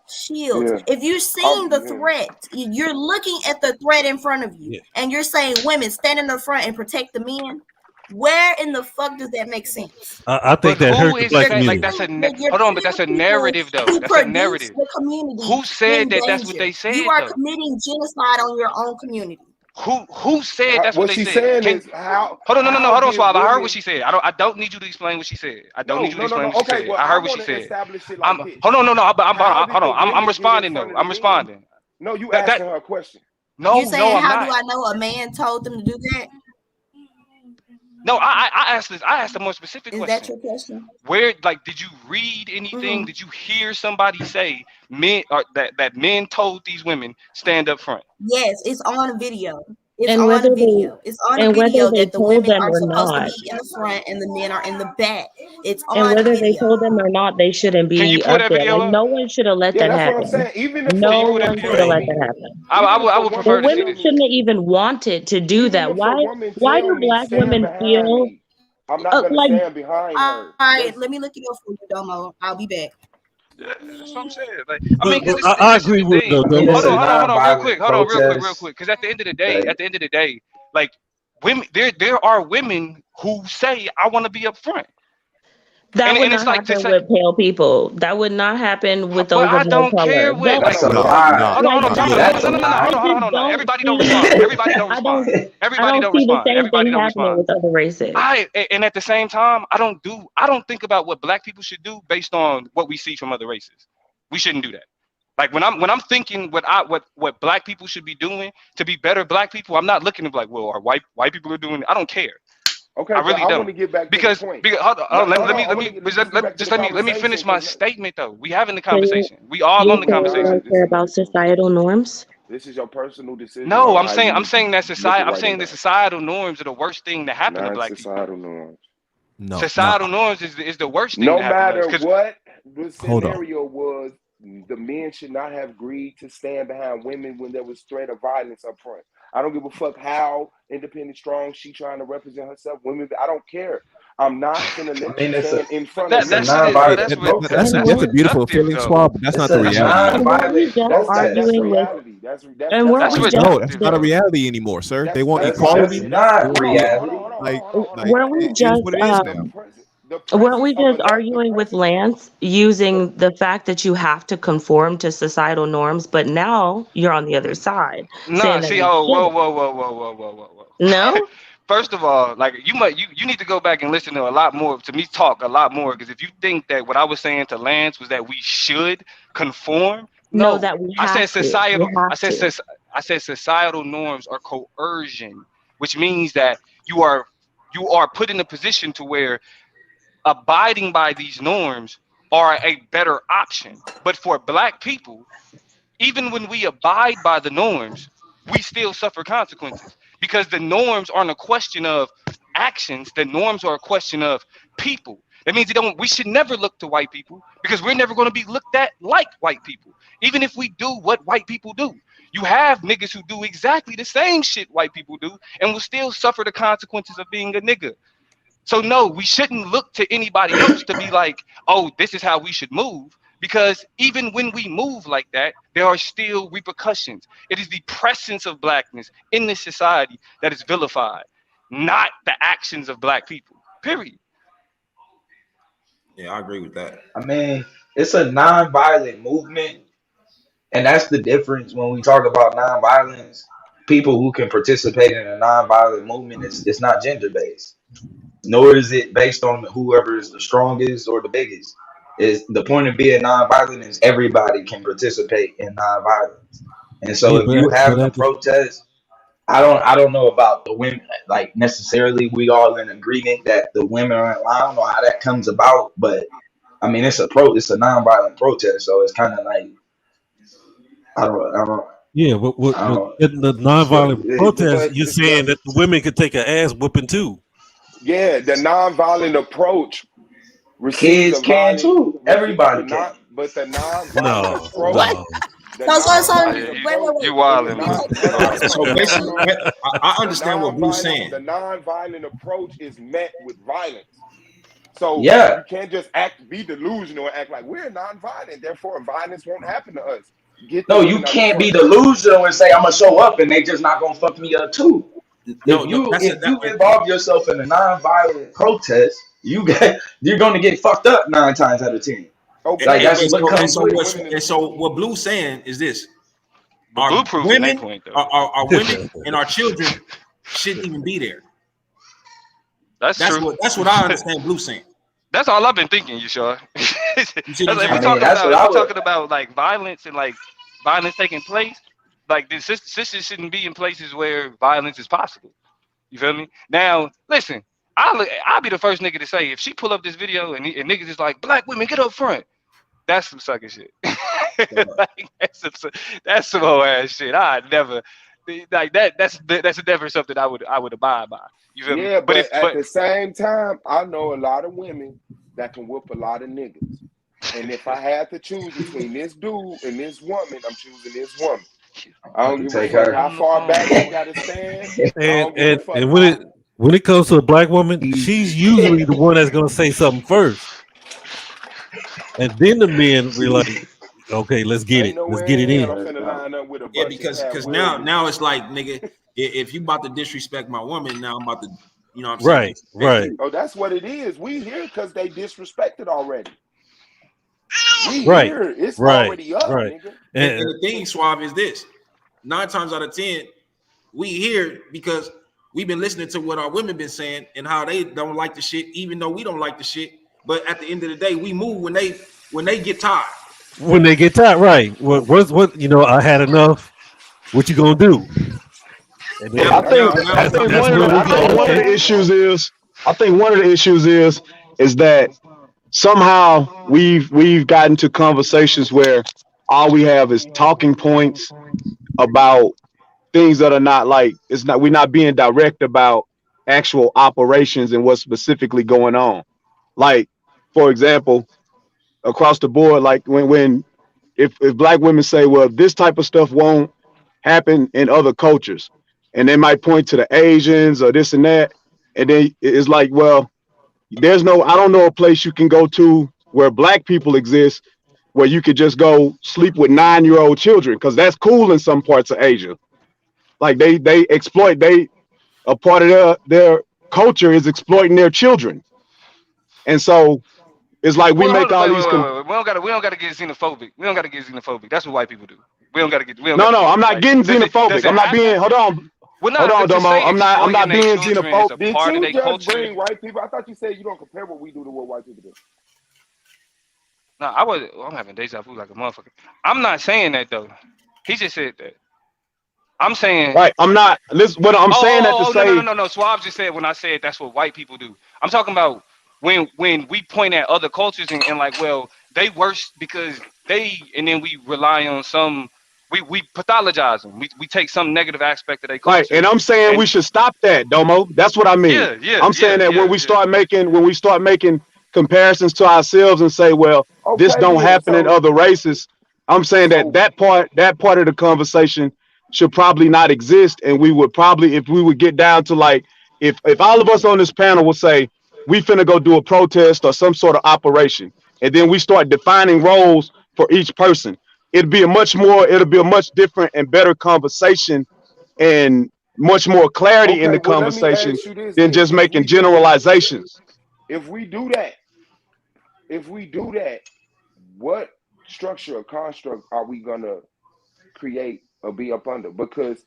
shields. Yeah. If you're seeing the Yeah. threat, you're looking at the threat in front of you, Yeah. and you're saying women stand in the front and protect the men. Where in the fuck does that make sense? I But think that who hurt the is black You're saying like community. that's telling you're hold on? But that's telling a people narrative though. to That's a produce narrative. the community Who said in that? That's what danger. they You said are though. committing genocide on your own community. Who said that's what What they she's said? saying Can is how hold on, how hold on, did Swab. I heard what women? she said. I don't need you to explain what she said. I don't need No, you to no, no, explain no. what she Okay, said. well, I I heard what she want to said. establish it I'm like this. hold on, no, How did hold the on. I'm women get in responding front though. of the I'm men? responding. No, you That asking her a question. You no, saying I'm how do not. I know a man told them to do that? No, I asked this. I asked a more specific Is that question. your question? Where like did you read anything? Mm-hmm. Did you hear somebody say men or that men told these women stand up front? Yes, it's on video. It's And on whether they video. It's on and whether video they that the told women them are or supposed to not, be in the front and the men are in the back. It's and on whether they video. told them or not, they shouldn't Can you be pull up that there. video Like up? no one should have let Yeah, that that's what I'm happen. saying. Even if a Can you No pull that woman one video should have up? tell let that me, happen. I even would if I a would The woman prefer to see women tell this. me, shouldn't have even wanted to do even that. if a Why? woman Why tell do me black stand women behind feel me, I'm not gonna like? stand behind All her. right, That's let me look it up for you, Domo. I'll be back. Yeah, that's what I'm saying. Like, I mean, But, because but this, this I this is agree the with thing. the I mean, Domo. it's a Hold on, real quick. non-violent Hold on, real quick, real protest. quick. Because at the end of Like, the day, like women, there are women who say, "I want to be up front," That would and it's not like to happen say, with pale people. That would not happen with but those of I no don't color. care what. no, Like, that's a no, hold no. on, lie. hold on, hold on, hold on. No, no, That's no, a no, no, no. lie. I Hold on, hold on, just hold on. don't Everybody don't see. respond. Everybody don't I respond. don't. I Everybody don't don't see the respond. same Everybody thing don't happening respond. with other races. And at the same time, I don't think about what black people should do based on what we see from other races. We shouldn't do that. Like when I'm thinking what black people should be doing to be better black people, I'm not looking at like, well, are white people are doing it. I don't care. Okay, I but really I want don't. to get back to the point. Because hold on, No, let, no, let no. me I let want to me get just let's get back to the let me conversation finish my because statement though. We having the So you conversation. We all you're on the saying you nah, conversation. don't this care is not about the conversation. societal norms? This is your personal decision No, on I'm how saying you that look society. at I'm right and saying the wrong. societal norms are the worst thing that happened to Not black people. societal norms. No, no. Societal norms is the worst thing No that happened to us. matter Because what the Hold on. scenario was, the men should not have agreed to stand behind women when there was threat of violence up front. I don't give a fuck how independent, strong she trying to represent herself. Women, I don't care. I'm not finna I let you mean, stand in front of it's a that me. shit is, bro. non-violent That's That's And protest. that's a weren't beautiful reductive feeling, though. Swab, but that's It's not the a That's reality. and weren't we non-violent just That's protest. arguing with? reality. And weren't that's we reductive just No, that's not a though. reality anymore, sir. They want That's equality. That's not They hold want on, look hold on, reality. hold on, hold like on, hold on, hold on, hold like on, weren't hold we it on. is just what it is now. weren't The presence we of just arguing with Lance using the fact that you have to conform to societal norms, but now you're on the other side Nah, saying that see, you oh, shouldn't. whoa. No, First of all, like you need to go back and listen to a lot more to me talk a lot more because if you think that what I was saying to Lance was that we should conform, no, no, that we I have said to. We societal. have to. I said societal norms are coercion, which means that you are put in a position to where abiding by these norms are a better option. But for black people, even when we abide by the norms, we still suffer consequences because the norms aren't a question of actions. The norms are a question of people. That means we should never look to white people because we're never going to be looked at like white people. Even if we do what white people do, you have niggas who do exactly the same shit white people do and will still suffer the consequences of being a nigga. So no, we shouldn't look to anybody else to be like, oh, this is how we should move. Because even when we move like that, there are still repercussions. It is the presence of blackness in this society that is vilified, not the actions of black people. Period. Yeah, I agree with that. I mean, it's a non-violent movement, and that's the difference when we talk about non-violence. People who can participate in a non-violent movement, it's not gender-based, nor is it based on whoever is the strongest or the biggest. Is the point of being non-violent is everybody can participate in non-violence, and so Yeah, if you but having a at the, protest, I don't know about the women, like necessarily we all in agreement that the women are in line. I don't know how that comes about, but I mean it's a non-violent protest, so it's kind of like I don't I don't yeah, but I in the don't. nonviolent protest, but you're saying that the women could take an ass whooping too. yeah, the nonviolent approach receives Kids a can violent too. Everybody can. but the nonviolent No, approach, What? no. the So Yeah, nonviolent wait. you approach, the wildin', Let me bro. non take You hold this on, back. hold wildin'. on, So hold on, hold basically, on. I understand what Blue's The saying. nonviolent approach is met with violence. So Yeah. you can't just be delusional and act like we're nonviolent, therefore violence won't happen to us. Get the No, you women out the can't be front. delusional and say I'm gonna show up and they just not gonna fuck me up too. No, If no, you that's if it. you involve yourself in a non-violent protest, you're gonna get fucked up 9 times out of 10. Like Okay, that's but what and comes so with it. what? And so what Blue's saying is this: But Blue our proving their women, point though. our women, and our children shouldn't even be there. That's true. That's what I understand. Blue saying. That's all I've been thinking, you sure? You see what I'm If I we're saying? mean, talking that's about what I would. like violence and like violence taking place, like the sisters shouldn't be in places where violence is possible. You feel me? Now, listen, I'll be the first nigga to say if she pull up this video and niggas is like black women get up front, that's some sucker shit. Like, that's some whole ass shit. I never. Like that's never something I would abide by. You feel me? Yeah, But but at the same time, I know a lot of women that can whoop a lot of niggas. And if I had to choose between this dude and this woman, I'm choosing this woman. I Have don't to give a take fuck her. how far back she got to stand. I And don't give a and fuck and how. when it comes to a black woman, she's usually the one that's gonna say something first, and then the men be like, "Okay, let's get Ain't it. no Let's get way it in hell in." I'm finna line up with a Yeah, bunch of Cat because now Williams. now it's like, nigga, if you about to disrespect my woman, now I'm about to, you know what I'm saying, Right, disrespect right, you. Oh, that's what it is. We here because they disrespected already. We right, here. It's right, already up, right. nigga. And And the thing, Suave, is this: 9 times out of 10, we here because we've been listening to what our women been saying and how they don't like the shit, even though we don't like the shit. But at the end of the day, we move when they get tired. when they get tired, right? What? I had enough. What you gonna do? And Now, I then think now I it's think time to that's one of where the we I go. think one of Okay, the issues is is that somehow we've gotten to conversations where all we have is talking points about things that are not like it's not we're not being direct about actual operations and what's specifically going on. Like, for example, across the board, like when if black women say, well, this type of stuff won't happen in other cultures, and they might point to the Asians or this and that, and then it's like, well, I don't know a place you can go to where black people exist where you could just go sleep with 9-year-old children, because that's cool in some parts of Asia. Like they exploit, they a part of their culture is exploiting their children. And so it's like we well, hold make on, all wait, these wait. We don't gotta get xenophobic. We don't gotta get xenophobic. That's what white people do. We don't No, gotta no, get I'm it. not Like, getting does xenophobic. it I'm not have being to? Well, hold nah, on, but to Domo. say I'm not exploiting their being children is xenophobic. a Did part of you their just culture. bring white people? I thought you said you don't compare what we do to what white people do. No, I'm having deja vu like a motherfucker. I'm not saying that though. He just said that. I'm saying, Right. I'm not listen what I'm saying that to no, no, no, say, no, no. Suave just said when I said that's what white people do. I'm talking about when we point at other cultures and like, well, they worse because and then we rely on we pathologize them. We take some negative aspect of their right, and culture I'm saying we and should stop that, Domo. That's what I mean. yeah, yeah, I'm saying yeah, that yeah, yeah. when we start making comparisons to ourselves and say, well, this Okay, don't then. happen in other races, I'm saying that So that part of the conversation should probably not exist, and we would probably, if we would get down to like, if all of us on this panel would say we finna go do a protest or some sort of operation, and then we start defining roles for each person, it'll be a much different and better conversation and much more clarity in okay, the well let me conversation ask you this than then. just making generalizations. If we do that, if we do that, what structure or construct are we gonna create or be up under? Because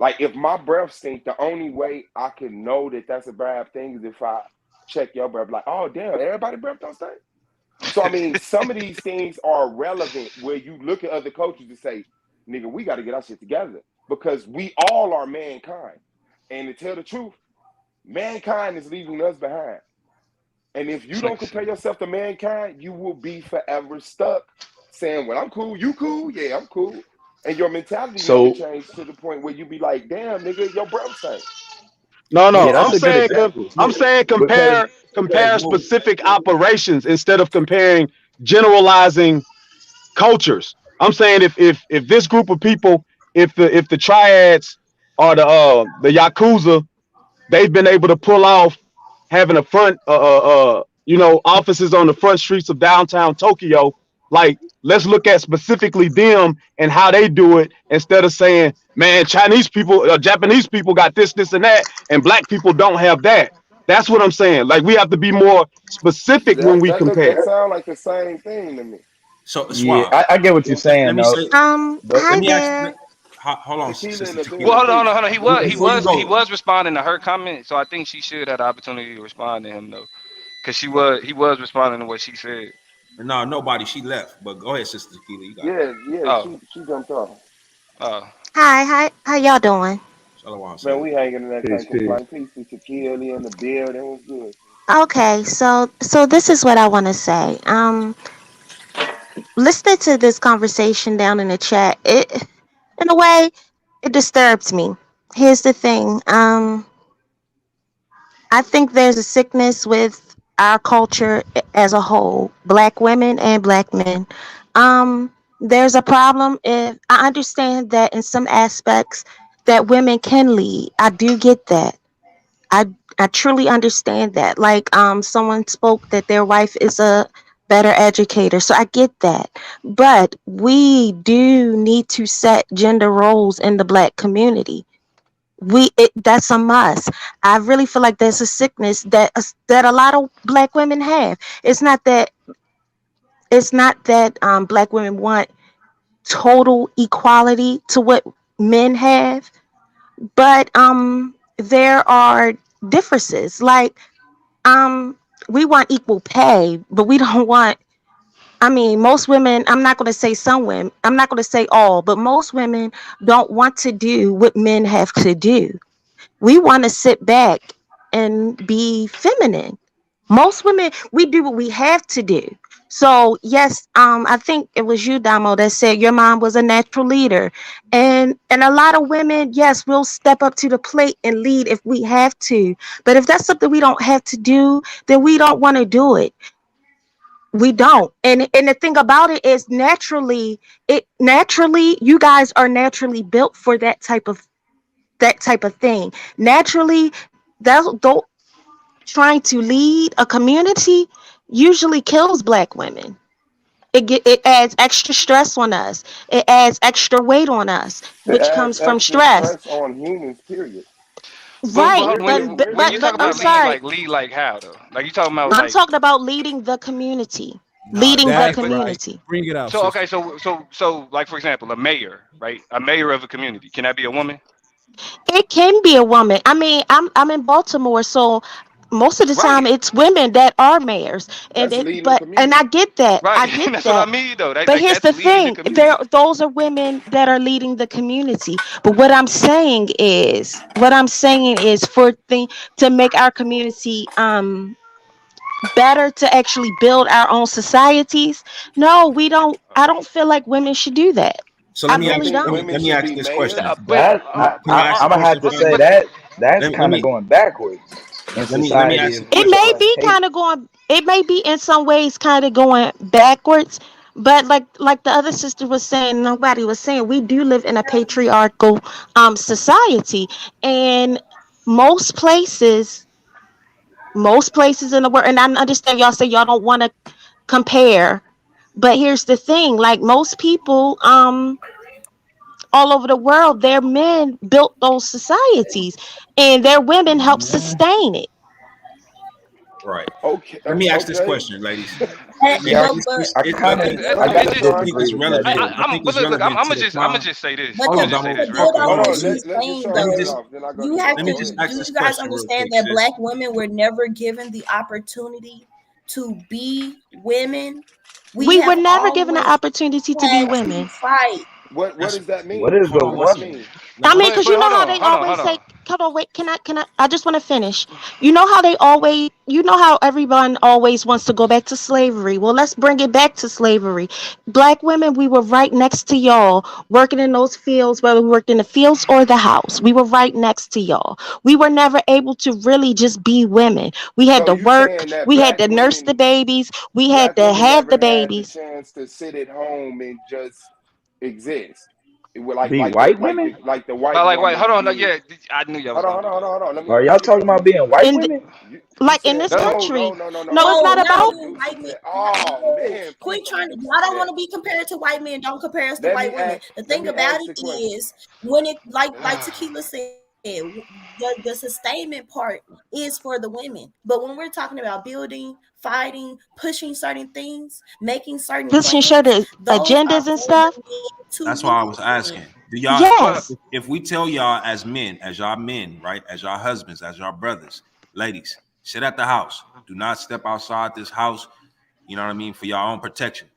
like if my breath stink, the only way I can know that that's a bad thing is if I check your breath. Like, oh damn, everybody breath don't stink. So I mean, some of these things are relevant where you look at other cultures and say, "Nigga, we got to get our shit together," because we all are mankind. And to tell the truth, mankind is leaving us behind. And if you This don't nigga compare said. yourself to mankind, you will be forever stuck saying, "Well, I'm cool. You cool? Yeah, I'm cool." And your mentality never So changed to the point where you be like, "Damn, nigga, your breath stank." no, yeah, that's a good example. I'm saying Because compare Mo, specific operations instead of comparing generalizing cultures. I'm saying if this group of people, if the triads or the yakuza, they've been able to pull off having a front offices on the front streets of downtown Tokyo. Like, let's look at specifically them and how they do it instead of saying, man, Chinese people, Japanese people got this and that, and black people don't have that. That's what I'm saying. Like, we have to be more specific when we That compare. sound like the same thing to me. so Yeah, Suave. I get what you're Let saying me though. say. Let But Hi me ask. there. Hold on, Tequila in Sister the Well, building, Tequila. hold on, please. hold on. Before you He go, was responding to her comment, so I think she should have the opportunity to respond to him though, because he was responding to what she said. no, nobody. She left. But go ahead, Sister Tequila. You got it. Yeah, yeah, Oh, she jumped off. oh. Hi, how y'all doing? Shalom, Man, sis. we hanging in there, peace, can't peace. complain. Peace to Tequila in the building. Was good. Okay, so this is what I want to say. Listening to this conversation down in the chat, it in a way. It disturbs me. Here's the thing. I think there's a sickness with our culture as a whole, black women and black men. There's a problem if I understand that in some aspects that women can lead. I do get that. I I truly understand that. Like someone spoke that their wife is a better educator. So I get that. But we do need to set gender roles in the black community. That's a must. I really feel like there's a sickness that a lot of black women have. It's not that black women want total equality to what men have, but there are differences. Like um we want equal pay, but we don't want, I mean, most women, I'm not going to say some women, I'm not going to say all, but most women don't want to do what men have to do. We want to sit back and be feminine. Most women, we do what we have to do. So yes, I think it was you, Damo, that said your mom was a natural leader, and a lot of women, yes, we'll step up to the plate and lead if we have to. But if that's something we don't have to do, then we don't want to do it. We don't. And the thing about it is, naturally, you guys are naturally built for that type of thing. Naturally, that though trying to lead a community usually kills black women. It adds extra stress on us. It adds extra weight on us, It which adds comes from extra stress. stress on humans, period. But Right. hold on, Really, And but when really, you but talk I'm about really. lead, sorry. like lead, like how though? Like you talking about I'm like talking about leading the community. Nah, Leading the okay, that's but right. community. Bring it out, so okay, sister. so like for example, a mayor, right? A mayor of a community, can that be a woman? It can be a woman. I mean, I'm in Baltimore, so most of the time Right, it's women that are mayors, and That's it, leading the but and I community. get that. right. I get That's what I that. mean though. That, But like here's that's the leading the thing: there, community. those are women that are leading the community. But what I'm saying is, for to make our community better, to actually build our own societies. No, we don't. I don't feel like women should do that. So I let me You ask really think don't. women let me should ask be this mayors? question. But Can I ask the I'm gonna have question to say but finally? that's Let kind of me going backwards in let me society ask if the It people question. may are be hate. kind of going. It may be in some ways kind of going backwards, but like the other sister was saying, nobody was saying, we do live in a patriarchal society, and most places, most places in the world, and I understand y'all say y'all don't want to compare, but here's the thing: like most people, all over the world, their men built those societies, and their women help sustain it. Right. Okay, Let me ask this okay. question, ladies. And, See, I, but kind of build I it gotta I'm just trying. Think disagree it's with that relevant. too. I think but it's look, relevant I'm to gonna the just time. say this. but I'm Hold gonna on, just say Damo. to this real build quick. on Hold what on. she's Let saying Deshaun Let me get it though, just off. Then I go to you have let Damo. me to Go just ahead. ask do this you guys question real understand quick, that sis. black women were never given the opportunity to be women? We We were have never given an always opportunity to be had to women. fight. What That's does that What mean? is hold a What on does one that second. woman? mean? I Now, mean, But because you know hold how on, they hold on, always hold say, on. hold on, wait, I just want to finish. You know how they always, you know how everyone always wants to go back to slavery. Well, let's bring it back to slavery. Black women, we were right next to y'all, working in those fields, whether we worked in the fields or the house. We were right next to y'all. We were never able to really just be women. We had So to you work, saying that we had to nurse the babies, we had black to women have never the had the babies. chance to sit at home and just exist? It was like Be like the white like women? the like the No, white like wait, hold woman on. No, did. yeah, I knew y'all was Hold on, gonna hold do on, hold that. on, hold on. Are Let y'all me talking finish. about being white In the, women? You like in said this no, country, no, no, no, no, no, no. it's No, not Don't not about. being introduce white it men. to. Oh No, man, quit trying to. I don't man. want to be compared to white men. Don't compare us to Let white me women. ask. The Let thing me about ask it the question. is, when it like Tequila said, the sustainment part is for the women. But when we're talking about building, fighting, pushing certain things, making certain Pushing sure plans, the those are agendas and for the stuff. men to That's why I lead was in. asking. Do y'all But Yes. if we tell y'all as men, as y'all men, right, as y'all husbands, as y'all brothers, ladies, sit at the house. Do not step outside this house. You know what I mean, for your own protection.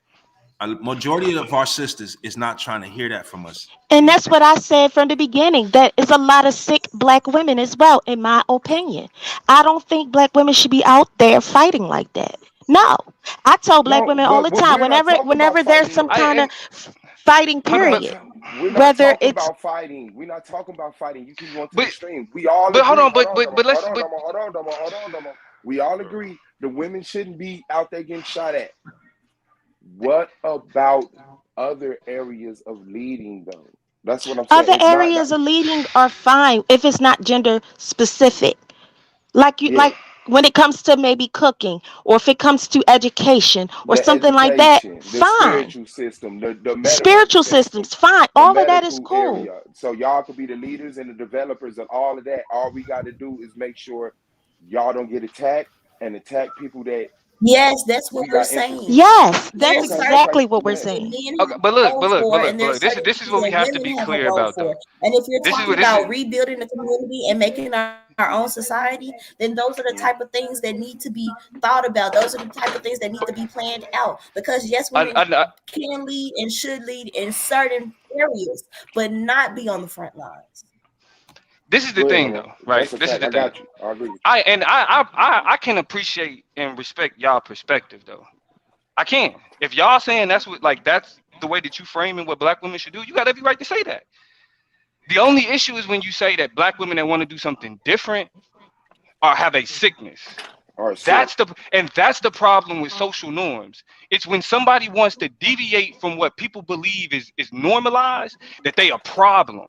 A majority of our sisters is not trying to hear that from us And these that's what days. I said from the beginning. That is a lot of sick black women as well, in my opinion. I don't think black women should be out there fighting like that. No. I tell black No, women all the but time, we're not whenever talking about whenever there's fighting some though. I kind of and fighting, Hold on, Not period. we're not Whether talking it's about fighting. We're not talking about fighting. You keep going to the but extreme. We all but hold agree. on, Hold on, hold let's on, but hold on. We all agree the women shouldn't be out there getting shot at. What about other areas of leading though? That's what I'm saying. other It's not that. areas of leading are fine if it's not gender specific. Like you Yeah, like when it comes to maybe cooking or if it comes to education or the something like that, education, the fine. spiritual system, the medical Spiritual system, systems, fine. the All of that is medical cool. area. So y'all could be the leaders and the developers and all of that. All we got to do is make sure y'all don't get attacked and attack people that Yes, that's what we we're got interest. saying. Yes, There that's are Okay, certain okay, exactly what go we're ahead. that saying. men okay, have a role for, and but there are look, certain this is things what we that have to be women have a clear role about for. though. And if you're This is talking what this about is. rebuilding the community and making our own society, then those are the Mhm. type of things that need to be thought about. Those are the type of things that need to be planned out. Because yes, women I, can lead and should lead in certain areas, but not be on the front lines. this is the Go ahead, thing Mama. though, right? That's a This is fact. the I thing. got you. I agree with I can appreciate and respect y'all perspective though. I can. If y'all saying that's what like that's the way that you framing what black women should do, you got every right to say that. The only issue is when you say that black women that want to do something different or have a sickness. you. All right, sick. That's the problem with social norms. It's when somebody wants to deviate from what people believe is normalized that they a problem.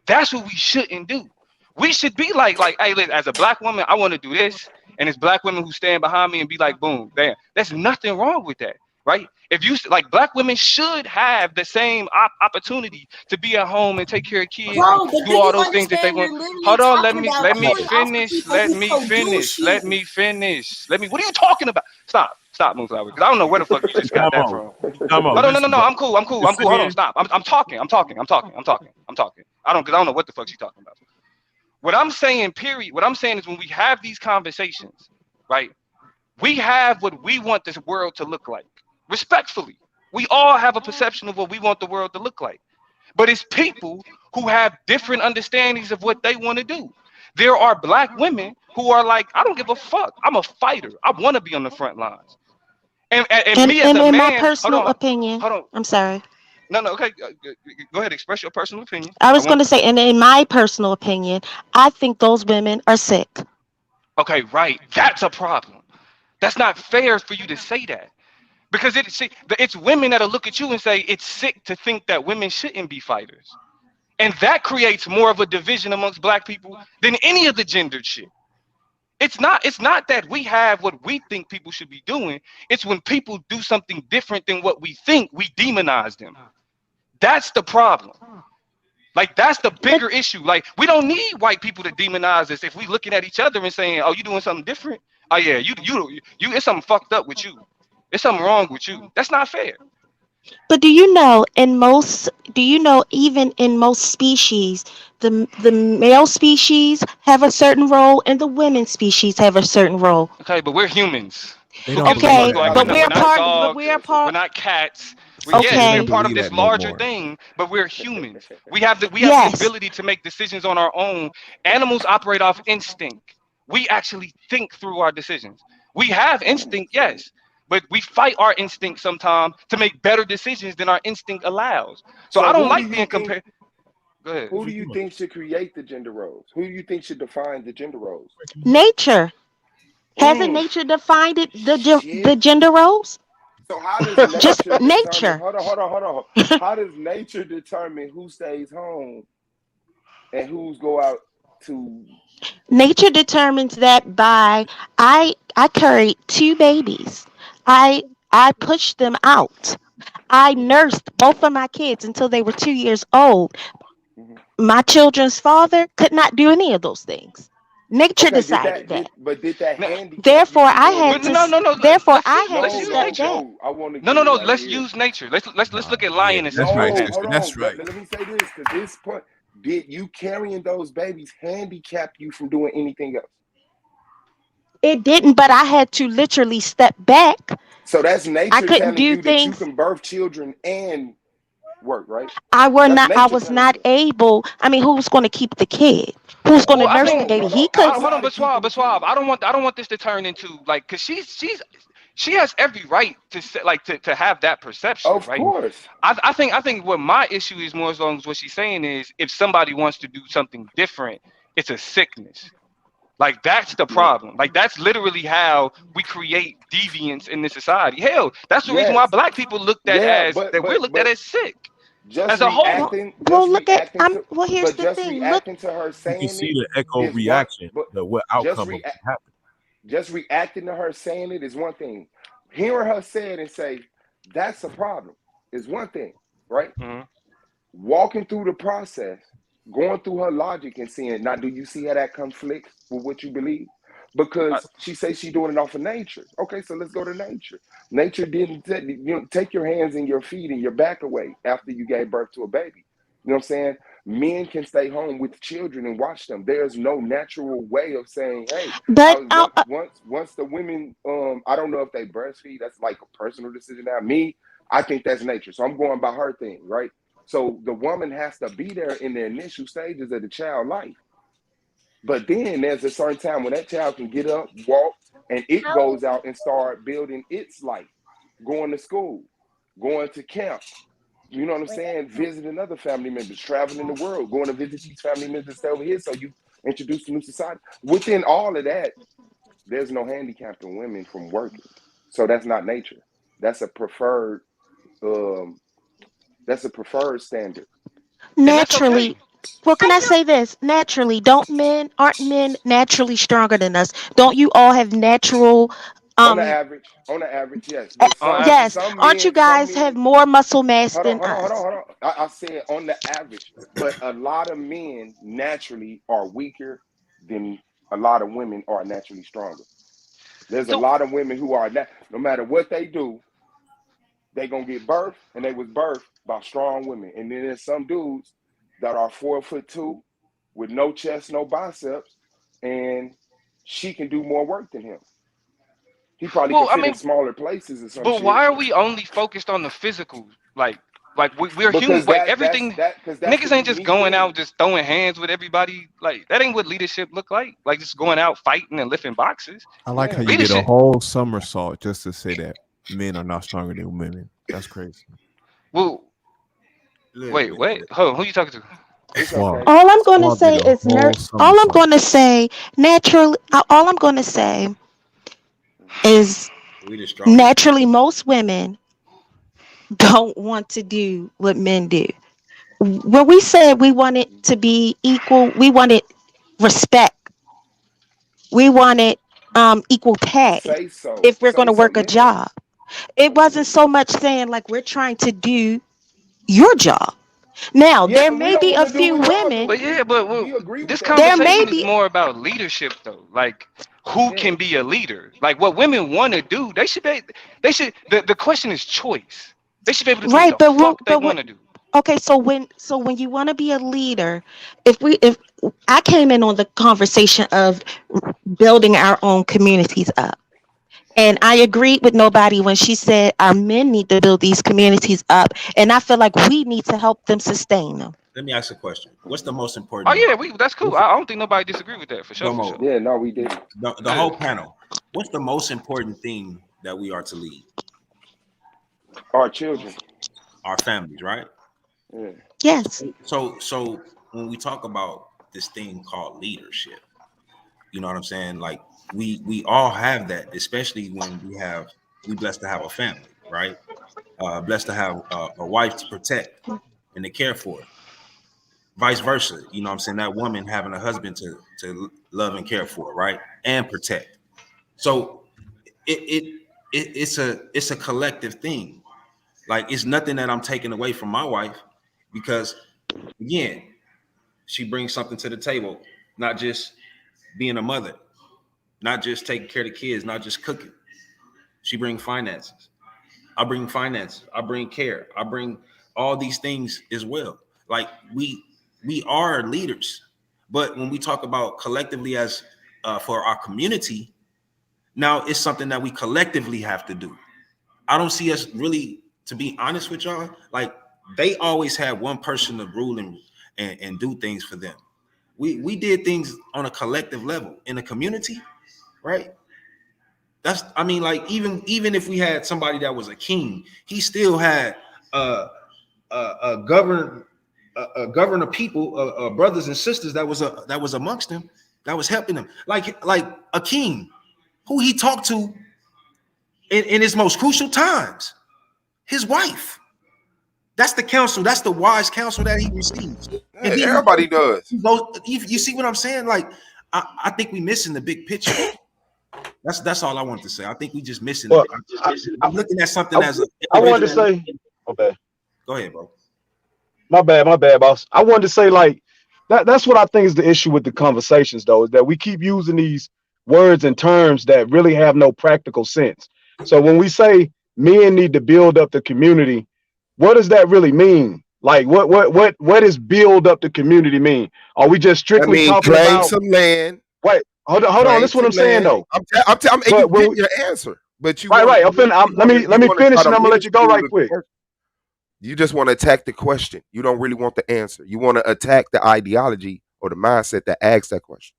That's what we shouldn't do. We should be like, hey, listen, as a black woman, I want to do this, and it's black women who stand behind me and be like, boom, bam. There's nothing wrong with that, right? If you like, black women should have the same opportunity to be at home and take care of kids and Bro, but do do all you those things that they understand? want. You're literally Hold on, talking about let me killing off the finish. people Let who me produce finish. Let you. me finish. Let me. What are you talking about? Stop, Moonflower, because I don't know where the fuck you just got that Damo, from. Damo, Hold on, listen, no. bro. I'm Just cool. Hold on, saying, stop. I'm talking. Because I don't know what the fuck she's talking about. What I'm saying, period. What I'm saying is when we have these conversations, right? We have what we want this world to look like. Respectfully, we all have a perception of what we want the world to look like. But it's people who have different understandings of what they want to do. There are black women who are like, I don't give a fuck. I'm a fighter. I want to be on the front lines. And And me as and a in my man, personal opinion, hold on. I'm sorry. No, okay. Go ahead. Express your personal opinion. I I was going want. to say, and in my personal opinion, I think those women are sick. Okay, right. That's a problem. That's not fair for you to say that. Because it's women that'll look at you and say it's sick to think that women shouldn't be fighters. And that creates more of a division amongst black people than any of the gendered shit. It's not that we have what we think people should be doing. It's when people do something different than what we think, we demonize them. That's the problem. Like that's the But bigger issue. Like we don't need white people to demonize us if we looking at each other and saying, "Oh, you doing something different? Oh yeah, you. It's something fucked up with you. It's something wrong with you." That's not fair. but do you know even in most species, the male species have a certain role and the women species have a certain role. Okay, but we're humans. They Who don't gives a believe fuck? Okay, that Like but we're we're not anymore. part. But dogs. we're We're part. not cats. They Yes, say they we're don't Okay. part of believe this that no larger more. thing, but we're humans. We have the Yes. ability to make decisions on our own. Animals operate off instinct. We actually think through our decisions. We have instinct, yes, but we fight our instinct sometimes to make better decisions than our instinct allows. So I So don't like being compared. Go ahead. who do you think should create the gender roles? Who do you think should define the gender roles? Nature. Hasn't Mm, nature defined it the shit. gender roles? So how does Just nature determine? nature. Hold on. How does nature determine who stays home and who's go out to? Nature determines that by I carried two babies. I I pushed them out. I nursed both of my kids until they were 2 years old. Mhm. My children's father could not do any of those things. Nature Okay, decided that. did that Now, handicap you Therefore, from I doing had well, to. anything? no. Therefore, I had Let's to No, use step no, nature. back. no. I want to No, get it right let's here. use nature. Let's look at Yeah, lioness that's right, No, example. hold sister. on. That's right. Let me say this. To this point, did you carrying those babies handicap you from doing anything else? It didn't, but I had to literally step back. So that's I nature couldn't telling do you that you things. can birth children and work, right? That's I nature was telling you not that. able. I mean, who's going to keep the kid? Who's going to Well, I nurse the think No, baby? no, no. He could. hold on, Outside of but keeping the Suave. kid. I don't want this to turn into like, cause she's she has every right to say, like to have that perception, Of right? course. I think what my issue is more as long as what she's saying is if somebody wants to do something different, it's a sickness. Like that's the Yeah. problem. Like that's literally how we create deviance in this society. Hell, that's the reason why Yes. black people looked at Yeah, as that we're looked at but as sick just as a whole. Well, reacting, well, look at well. Here's the just thing. Look, reacting to her You can saying see it the echo is one, reaction, but what just outcome of re what happened. just reacting to her saying it is one thing. Hearing her say it and say that's a problem is one thing, right? Mhm. Walking through the process, going through her logic and seeing, now do you see how that conflicts with what you believe? I, Because she says she's doing it off of nature. Okay, so let's go to nature. Nature didn't take your hands and your feet and your back away after you gave birth to a baby. You know what I'm saying? Men can stay home with children and watch them. There's no natural way of saying, hey, I but was once the women, I don't know if they breastfeed, that's like a personal decision. Now me, I think that's nature. So I'm going by her thing, right? So the woman has to be there in the initial stages of the child life. But then there's a certain time when that child can get up, walk, and it goes out and start building its life, going to school, going to camp. You know what I'm saying? Visiting other family members, traveling the world, going to visit these family members that over here. So you introduce to new society. Within all of that, there's no handicapping women from working. So that's not nature. That's a preferred um, standard. and that's okay. naturally, well, can I say this? Naturally, aren't men naturally stronger than us? Don't you all have natural, um, On the average, yes. But On yes, average, aren't you some guys have men. more muscle mass Hold on, than hold on, hold on, us? hold on. I said on the average, but a lot of men naturally are weaker than a lot of women are naturally stronger. There's a so lot of women who are no matter what they do, they gonna get birth, and they was birthed by strong women. And then there's some dudes that are 4'2" with no chest, no biceps, and she can do more work than him. He probably can well, I fit in mean, smaller places or some but shit. why are we only focused on the physical? Like we're human. Because Wait, everything that's the niggas ain't just unique going thing. out just throwing hands with everybody. Like that ain't what leadership look like. Like just going out fighting and lifting boxes. I like how Yeah. you did a Leadership. whole somersault just to say that men are not stronger than women. That's crazy. Well, Look, wait, what? Hold on, who you talking to? It's Suave. okay. All I'm going to Suave did say a is whole all I'm somersault. going to say naturally. All I'm going to say is we the strongest. naturally most women don't want to do what men do. When we said we wanted to be equal, we wanted respect. We wanted equal pay Say so. if we're going Say to so. work a Yeah, job. It wasn't absolutely. so much saying like we're trying to do your job. Now, Yeah, there but we may don't be want a to do few what y'all women, But do. yeah, but We agree with this that, but there we may conversation is be, more about leadership though. Like who yeah. can be a leader? Like what women want to do, they should be. They should. The question is choice. They should be able to do what right, the fuck they but want to do. okay, so when you want to be a leader, if I came in on the conversation of building our own communities up. And I agreed with nobody when she said our men need to build these communities up. And I feel like we need to help them sustain them. Let me ask a question. What's the most Oh important? yeah, we that's cool. What's I don't think nobody disagree with that for sure. For Domo, sure. Yeah, no, we didn't. the Yeah. whole panel? What's the most important thing that we are to lead? Our children. Our families, right? Yeah. Yes. So when we talk about this thing called leadership, you know what I'm saying? Like we all have that, especially when we blessed to have a family, right? Blessed to have a wife to protect and to care for. Vice versa, you know what I'm saying? That woman having a husband to love and care for, right? And protect. So it's a collective thing. Like it's nothing that I'm taking away from my wife because again, she brings something to the table, not just being a mother, not just taking care of the kids, not just cooking. She brings finances. I bring finances. I bring care. I bring all these things as well. Like we are leaders, but when we talk about collectively as for our community, now it's something that we collectively have to do. I don't see us really, to be honest with y'all, like they always had one person to rule and do things for them. We did things on a collective level in a community, right? That's, I mean, like even if we had somebody that was a king, he still had govern a people, brothers and sisters that was amongst them, that was helping them, like a king who he talked to in his most crucial times, his wife. That's the counsel. That's the wise counsel that he receives. And then everybody does. You see what I'm saying? Like, I think we missing the big picture. That's all I want to say. I think we just missing it. I'm looking at something as a. I wanted to say, okay. Go ahead, bro. My bad, boss. I wanted to say, like, that's what I think is the issue with the conversations, though, is that we keep using these words and terms that really have no practical sense. So when we say men need to build up the community, what does that really mean? Like, what does build up the community mean? Are we just strictly talking claim about some land? Wait, hold on. This is what I'm saying, though. I'm you get your answer, but you right. Let me finish, and I'm gonna let you go right quick. You just want to attack the question. You don't really want the answer. You want to attack the ideology or the mindset that asks that question.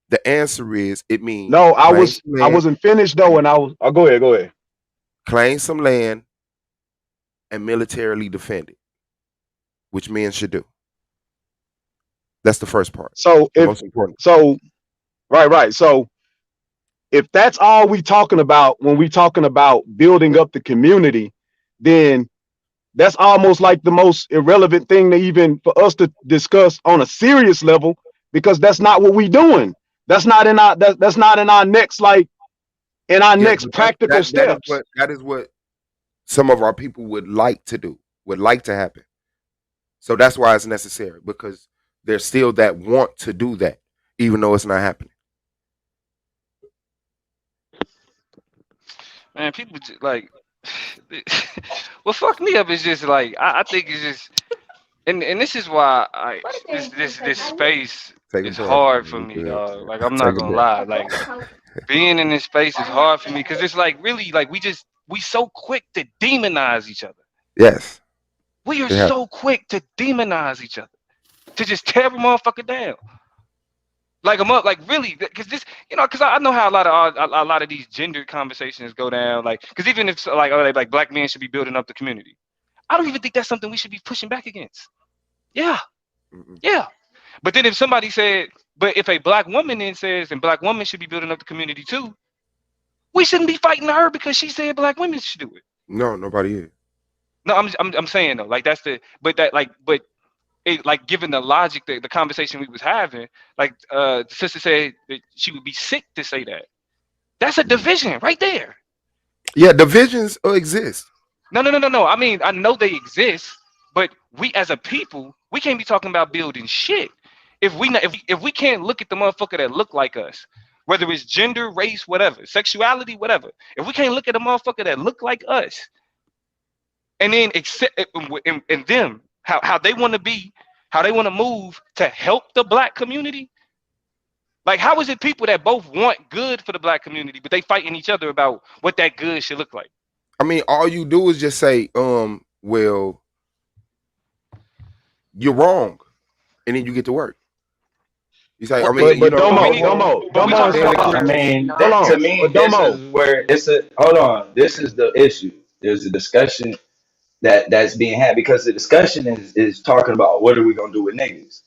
The answer is, it means no. I wasn't finished though, and I'll go ahead. Claim some land and militarily defend it, which men should do. That's the first part. So most important. So right. So if that's all we talking about when we talking about building up the community, then that's almost like the most irrelevant thing to even for us to discuss on a serious level, because that's not what we doing. That's not in our that's not in our next next practical steps. That is what some of our people would like to do, would like to happen. So that's why it's necessary, because there's still that want to do that, even though it's not happening. Man, people like what fucked me up is just like I think it's just and this is why this space is hard for me, dog. Like, I'm not gonna lie, like being in this space is hard for me because it's like really like we so quick to demonize each other. Yes, we are so quick to demonize each other, to just tear a motherfucker down. Like really, because this, because I know how a lot of these gender conversations go down. Like, because even if like black men should be building up the community, I don't even think that's something we should be pushing back against. Yeah. But then if somebody said, but if a black woman then says, and black women should be building up the community too, we shouldn't be fighting her because she said black women should do it. No, nobody is. No, I'm saying though, like like given the logic, the conversation we was having, like the sister said that she would be sick to say that. That's a division right there. Yeah, divisions exist. No. I mean, I know they exist, but we as a people, we can't be talking about building shit if we can't look at the motherfucker that look like us, whether it's gender, race, whatever, sexuality, whatever. If we can't look at a motherfucker that look like us, and then accept and them how they want to be, how they want to move to help the black community. Like, how is it people that both want good for the black community, but they fighting each other about what that good should look like? I mean, all you do is just say, well, you're wrong, and then you get to work. You say, I mean, to me, this is where it's a hold on. This is the issue. There's a discussion that's being had, because the discussion is talking about what are we gonna do with niggas,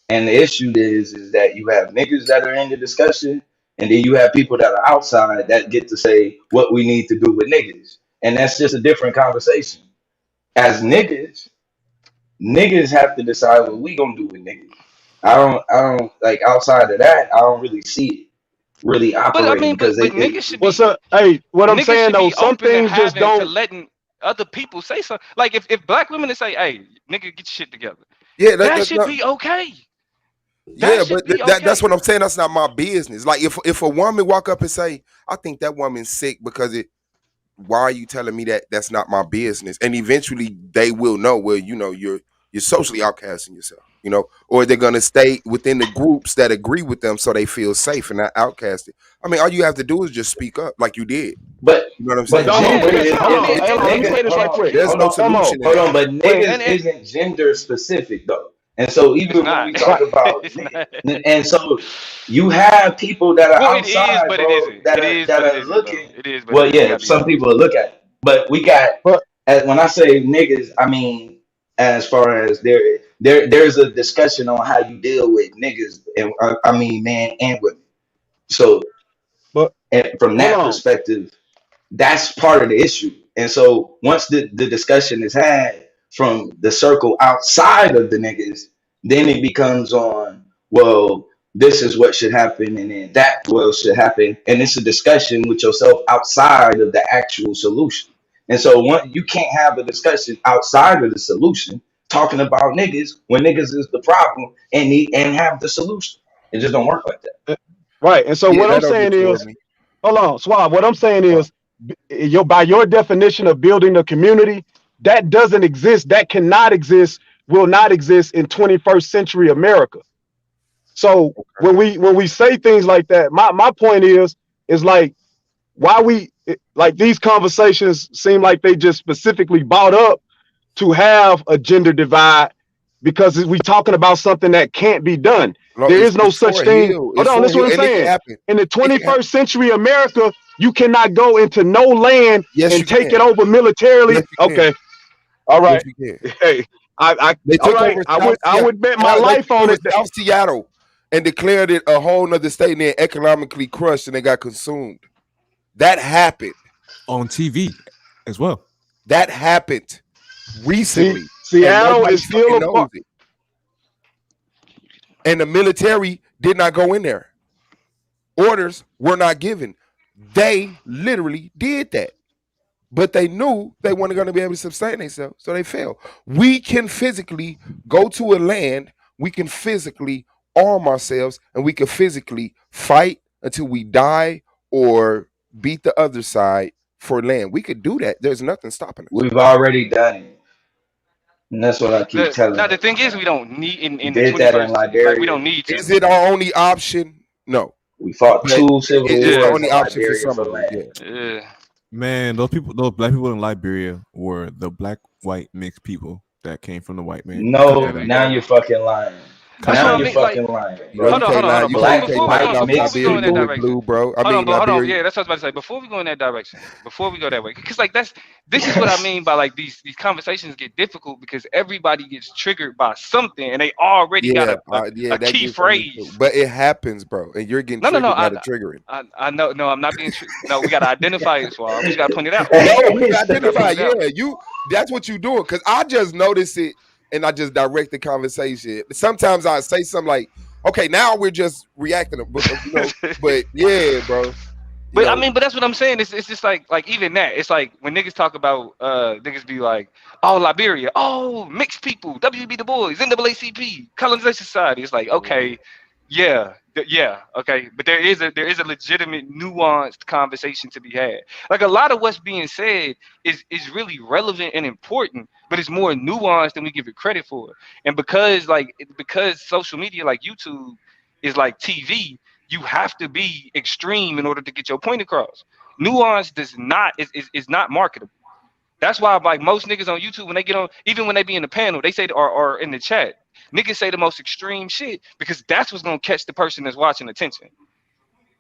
and the issue is that you have niggas that are in the discussion, and then you have people that are outside that get to say what we need to do with niggas, and that's just a different conversation. As niggas have to decide what we gonna do with niggas. I don't like, outside of that. I don't really see it really operating. But I mean, but niggas should be. What's up? Hey, what I'm saying though, some things just don't. To letting other people say something. Like if black women say, "Hey, nigga, get your shit together." Yeah, that should be okay. That's what I'm saying. That's not my business. Like if a woman walk up and say, "I think that woman's sick because it," why are you telling me that? That's not my business. And eventually they will know. Well, you're socially outcasting yourself. Or they're gonna stay within the groups that agree with them, so they feel safe and not outcasted. I mean, all you have to do is just speak up, like you did. But you know what I'm saying? There's no solution. Hold on, but niggas isn't gender specific though. And so It's even when we not. talk about It's niggas, not. and so you have people that are Well, it is, outside, but it bro, isn't. It is, that but it are isn't, though. looking. It is, but it Well, isn't. We yeah, gotta be some honest. people will look at it. But we got, But as when I say niggas, I mean as far as there's a discussion on how you deal with niggas, and I mean men and women. So but and from hold that on. perspective, that's part of the issue. And so once the discussion is had from the circle outside of the niggas, then it becomes on, well, this is what should happen, and then that what should happen. And it's a discussion with yourself outside of the actual solution. And so you can't have a discussion outside of the solution talking about niggas when niggas is the problem and have the solution. It just don't work like that. Right. And so Yeah, what that I'm don't saying mature is, me. hold on, Suave. What I'm saying Uh, is, by your definition of building a community, that doesn't exist. That cannot exist. Will not exist in 21st century America. So okay. when we say things like that, my point is like why like these conversations seem like they just specifically bought up to have a gender divide because we talking about something that can't be done. No, There is no it's such for a thing. hill. Hold It's on, for a that's hill, what I'm and it can saying. happen. In the It can happen. 21st century America, you cannot go into no land Yes, and you take can. it over militarily. Yes, you can. Okay, all Yes, right. you can. Hey, I They all took right. over I South would I Seattle. would bet my They life took on over it. South Seattle and declared it a whole nother state, and then economically crushed, and they got consumed. That happened. On TV as well. That happened See, recently, and Seattle nobody is still fucking a part. knows it. And the military did not go in there. Orders were not given. They literally did that. But they knew they weren't going to be able to sustain themselves, so they failed. We can physically go to a land, we can physically arm ourselves, and we can physically fight until we die or beat the other side for land. We could do that. There's nothing stopping us. We've already done it. And that's what I keep telling Now the niggas, thing is, man. we don't need We in the did that in 21st. Like we Liberia. don't need Is to. it our only option? No, We fought but two civil it's the Yeah, wars only in option for Liberia some for of us. land. Yeah. yeah. Man, those black people in Liberia were the black white mixed people that came from the white man. Cut There No, that we out. now go. you're fucking lying. That's Cut what Now that I you're out. mean. Like, fucking lying, Yeah, you hold bro. on, can't hold on, hold lie. on. You can't Before take before we nothing go off before we go Liberia in that blue is direction. blue, bro. I Hold on, mean but hold on. Liberia. Yeah, that's what I was about to say. Before we go in that direction, before we go that way, because like this is what I mean by like these conversations get difficult because everybody gets triggered by something and they already got Yeah, a yeah, that key gets on me too. phrase. But it happens, bro, and you're getting No, no, no. triggered by the triggering. I know. No, I'm not being. No, we got to identify it, Swab. We just got to point it out. No, we can We got to identify. point it out. Yeah, you. That's what you doing. Cause I just notice it, and I just direct the conversation. Sometimes I say something like, "Okay, now we're just reacting," But yeah, bro. You But I know, mean, but that's what I'm saying. It's just like even that. It's like when niggas talk about niggas be like, oh Liberia, oh mixed people, WB the boys, NAACP, colonization society. It's like okay, yeah, yeah, okay. But there is a legitimate nuanced conversation to be had. Like a lot of what's being said is really relevant and important, but it's more nuanced than we give it credit for. And because social media like YouTube is like TV, you have to be extreme in order to get your point across. Nuance does not is not marketable. That's why like most niggas on YouTube when they get on, even when they be in the panel, they say or in the chat, niggas say the most extreme shit because that's what's gonna catch the person that's watching attention.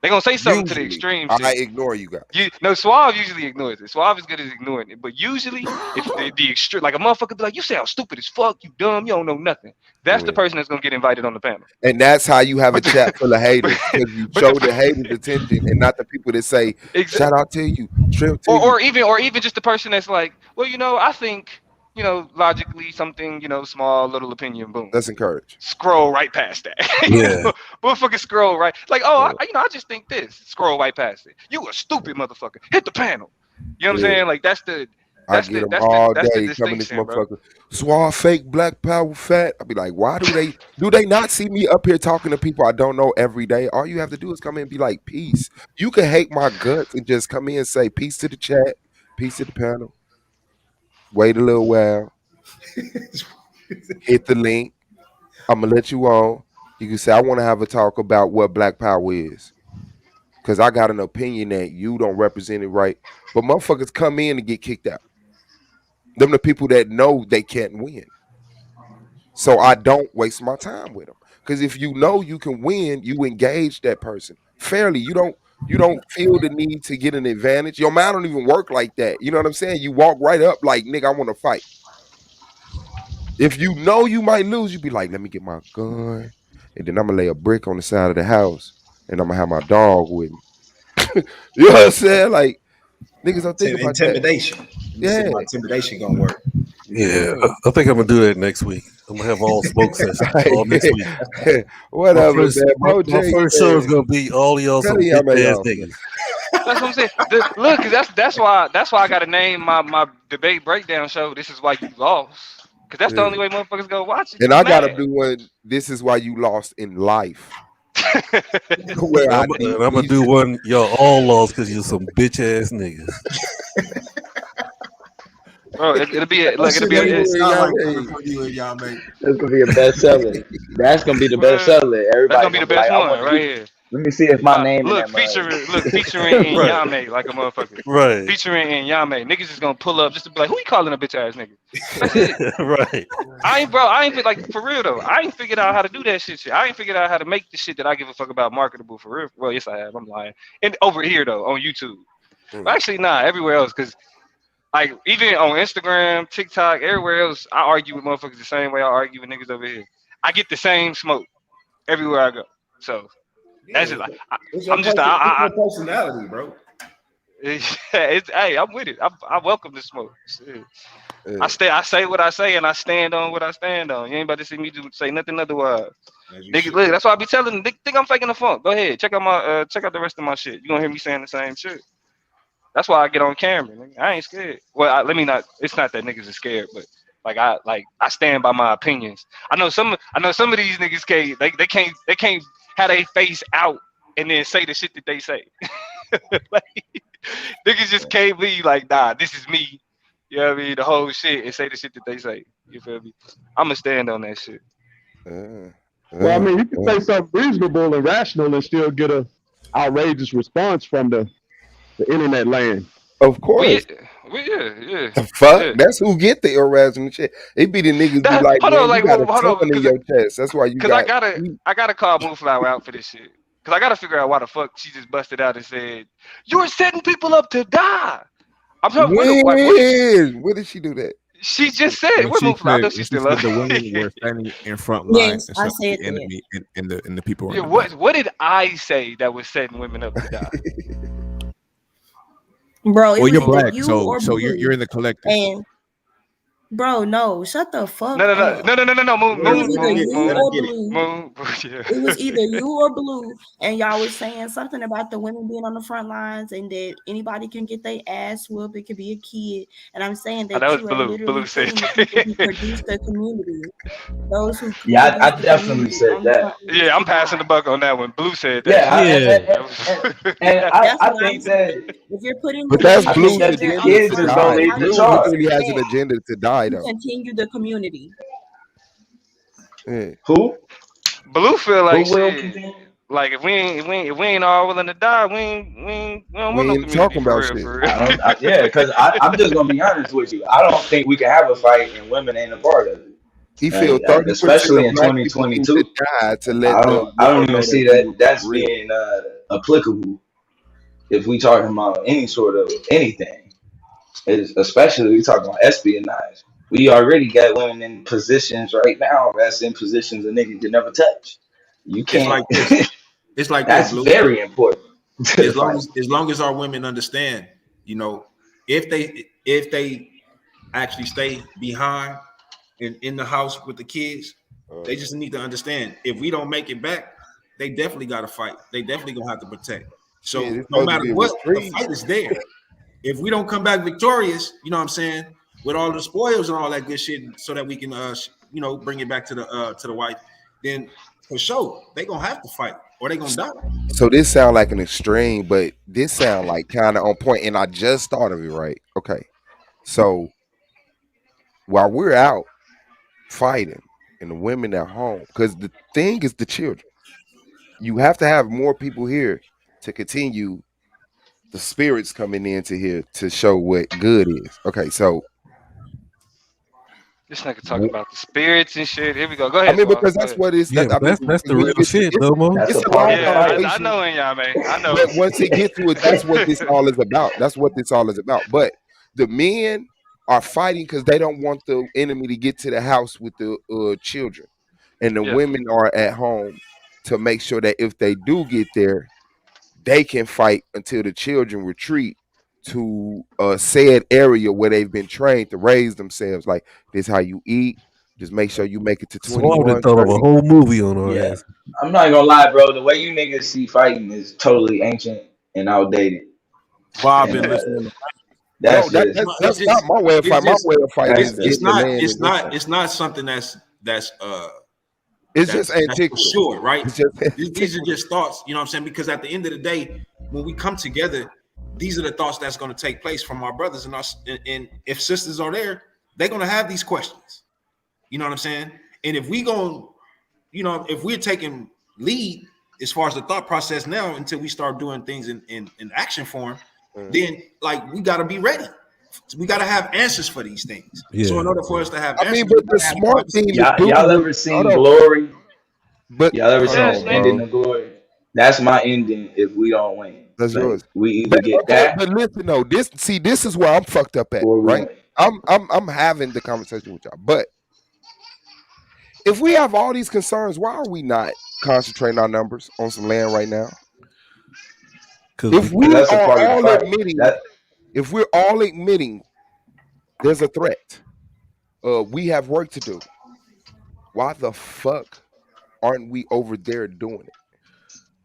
They gonna say something to the usually extreme I shit. ignore you guys. No, Suave usually ignores it. Suave is good at ignoring it. But usually, if the extreme, like a motherfucker be like, you sound stupid as fuck, you dumb, you don't know nothing. That's the Yeah. person that's gonna get invited on the panel. And that's how you have a But chat full of but, haters because you but show the haters attention and not the people that say, exactly. "Shout out to you, trip to or you." or even just the person that's like, well, I think, logically something, small little opinion, boom, Let's encourage. scroll right past that. Yeah. Motherfucker scroll right, like, oh, Yeah. I just think this, scroll right past it. You a stupid motherfucker. Hit the panel. You know what I'm Yeah. saying? Like that's the I that's get the them that's the all that's the day coming this distinction, bro. motherfucker. Swall fake black power fat. I be like, why do they not see me up here talking to people I don't know every day? All you have to do is come in and be like, peace. You can hate my guts and just come in and say peace to the chat, peace to the panel. Wait a little while, hit the link. I'm gonna let you on. You can say I want to have a talk about what black power is. Cause I got an opinion that you don't represent it right. But motherfuckers come in and get kicked out. Them the people that know they can't win. So I don't waste my time with them. Because if you know you can win, you engage that person fairly. You don't feel the need to get an advantage. Your mind don't even work like that. You know what I'm saying? You walk right up like, nigga, I want to fight. If you know you might lose, you be like, let me get my gun, and then I'm gonna lay a brick on the side of the house, and I'm gonna have my dog with me. You know what I'm saying? Like niggas don't think about that. Intimidation. Let me see if Yeah. my intimidation gonna work. Yeah, I think I'm gonna do that next week. I'm gonna have all smoke sessions all next week. My Whatever, first, man. my, Bro, my J, first show is man. gonna be all y'all Cut some the bitch yame ass off, man. niggas. That's what I'm saying. Look, cause that's why I gotta name my debate breakdown show. This is why you lost. Cause that's the Yeah. only way motherfuckers go watch it to And be I gotta mad. do one. This is why you lost in life. Where And I I'm gonna do one y'all all lost because you're some bitch ass niggas. Bro, it'll be a, That look. It'll shit be don't a, even it, sound like coming from you and y'all, mate. That's gonna be a bestseller. That's gonna be the well, bestseller. that's gonna Everybody be the gonna be best like, I one want to right get. here. Let me see if my name in Look, that mug. featuring in Right, Yame like a motherfucker. right, Featuring in Yame, niggas is gonna pull up just to be like, who you calling a bitch ass nigga? That's it. right. I ain't like for real though. I ain't figured out how to do that shit. I ain't figured out how to make the shit that I give a fuck about marketable for real. Well, yes I have. I'm lying. And over here though on YouTube. Well, actually, nah, everywhere else because like even on Instagram, TikTok, everywhere else, I argue with motherfuckers the same way I argue with niggas over here. I get the same smoke everywhere I go. So that's Yeah, just like it's your I'm just it's your personality, bro. hey, I'm with it. I welcome the smoke. Shit. I say what I say and I stand on what I stand on. You ain't about to see me say nothing otherwise. As you Niggas, should. look, that's why I be telling them, think I'm faking the funk. Go ahead, check out the rest of my shit. You gonna hear me saying the same shit. That's why I get on camera. Nigga. I ain't scared. Well, let me not. It's not that niggas are scared, but I stand by my opinions. I know some of these niggas can't. They can't have their face out and then say the shit that they say. Like, niggas just can't be like, nah, this is me. You know what I mean? The whole shit and say the shit that they say. You feel me? I'ma stand on that shit. Well, I mean, you can say something reasonable and rational and still get a outrageous response from the internet land. Of We course. yeah. The fuck? Yeah. That's who get the irrational shit. It be the niggas be like, Hold on, man, you like, got a hold ton on, in your chest. That's why you cause got. I gotta call Moonflower out for this shit. Cause I gotta figure out why the fuck she just busted out and said, "You're setting people up to die." I'm sorry, what did she? When? When did she do that? She just said, "Where Moonflower?" I know When she's she still up. said the women were standing in front line Yes, I instead of said the that. enemy and the people were in Yeah, the back. what did I say that was setting women up to die? Bro, it Well, was you're either black, you so or you're blue. in the collective. And bro, no, shut the No, fuck no, no, up. no, no, no, no, no, Moon, It was Moon, Let her either get Moon, it. you Let her Moon, or get it. blue. Moon. Yeah. It was either you or blue, and y'all was saying something about the women being on the front lines and that anybody can get their ass whooped. It could be a kid, and I'm saying I know that it's you are blue. Blue literally said putting the people who that. produce the community, those who Yeah, produce I the definitely community, said on the that. front lines Yeah, to I'm passing die. the buck on that one. Blue said that Yeah, shit. Yeah, That was, and That's I what I'm think that saying. If you're putting But the that's I women think Blue's that the together on agenda the kids to front is gonna die. lines, lead how the do Blue you charge. literally has an expect agenda to die, to though. continue the community? Yeah. Who Blue feel who like will shit. continue? Like if we ain't all willing to die, we don't want We no ain't community talking for about real, shit. for real. Yeah, because I'm just gonna be honest with you. I don't think we can have a fight and women ain't a part of it. He feel 30% Especially of in black people need to 2022. die to let the I don't world even know that see we that for that's real. being applicable if we talking about any sort of anything. It's, especially we talking about espionage. We already got women in positions right now that's in positions a nigga could never touch. You It's can't. like this. It's like this, That's Blue. very important to the fight. As long as our women understand, you know, if they actually stay behind in the house with the kids, they just need to understand if we don't make it back, they definitely got to fight. They definitely gonna have to protect. Shit, So it's no supposed to matter be a what, the reprieve. fight is there. If we don't come back victorious, you know what I'm saying, with all the spoils and all that good shit, so that we can bring it back to the wife, then for sure they gonna have to fight or they gonna die. So this sound like an extreme, but this sound like kind of on point. And I just thought of it, right? Okay. So while we're out fighting and the women at home, because the thing is the children, you have to have more people here to continue the spirits coming into here to show what good is. Okay, so This nigga talking about the spirits and shit. Here we go. Go I ahead, mean, Swab. because Go that's ahead. what it's. Yeah, I mean, that's the when real you get to shit, Domo. That's it's a a part long of the Yeah, fight. I conversation. know, y'all, man. I know. But once it gets to it, that's what this all is about. That's what this all is about. But the men are fighting because they don't want the enemy to get to the house with the children, and the Yeah. women are at home to make sure that if they do get there, they can fight until the children retreat to a said area where they've been trained to raise themselves. Like this, how you eat. Just make sure you make it to Swab done 21, thought of a 30. whole movie on our Yeah, ass. I'm not gonna lie, bro. The way you niggas see fighting is totally ancient and outdated, Bob and been listening to No, that's just that's not my way of it's fighting. My just way of fighting that's is the getting the land in this thing. it's not something that's It's just that's for antiquity. sure, right? It's just These are antiquity. just thoughts, you know what I'm saying? Because at the end of the day, when we come together, these are the thoughts that's going to take place from our brothers and us. And if sisters are there, they're going to have these questions. You know what I'm saying? And if we going, you know, if we're taking lead as far as the thought process now until we start doing things in action form, then like we got to be ready. We got to have answers for these things. So Yeah. in order for us to have I mean, answers, we but got the to have smart thing to conversations. do y'all is ever hold seen on, Glory? but Y'all ever hold seen Yes, the on, nigga. ending bro. of Glory? That's my ending if we don't win. That's Like yours. we either But get okay, that but listen though, this is where I'm fucked up at, or we right? win. I'm having the conversation with y'all. But if we have all these concerns, why are we not concentrating our numbers on some land right now? Because If we Because we that's a are part of the all fight. admitting, That if we're all admitting there's a threat, we have work to do. Why the fuck aren't we over there doing it?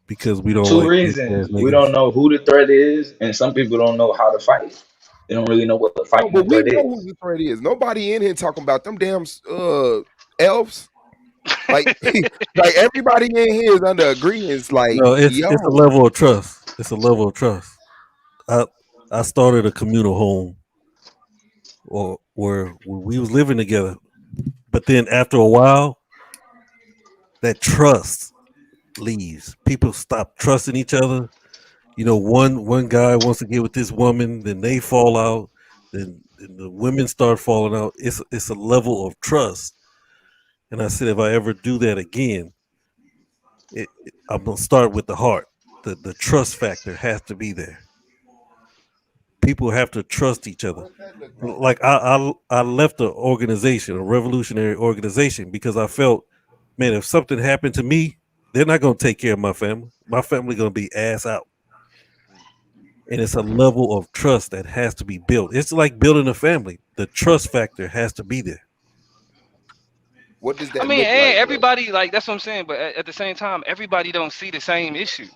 because we don't two like bitch ass reasons. We niggas. don't know who the threat is, and some people don't know how to fight. They don't really know what the No, fighting the but we threat know who is. the threat is. Nobody in here talking about them damn elves. Like, like everybody in here is under agreements. Like, No, it's a yo, level of trust. It's a level of trust. I I started a communal home or where we was living together, but then after a while, that trust leaves. People stop trusting each other. You know, one guy wants to get with this woman, then they fall out, then the women start falling out. It's a level of trust. And I said, if I ever do that again, I'm gonna start with the heart. The trust factor has to be there. People have to trust each other. what that look like? Like I left the organization, a revolutionary organization, because I felt, man, if something happened to me, they're not gonna take care of my family. My family gonna be ass out. And it's a level of trust that has to be built. It's like building a family. The trust factor has to be there. What does I that mean, look and like, bro? everybody like that's what I'm saying. But at the same time, everybody don't see the same issue,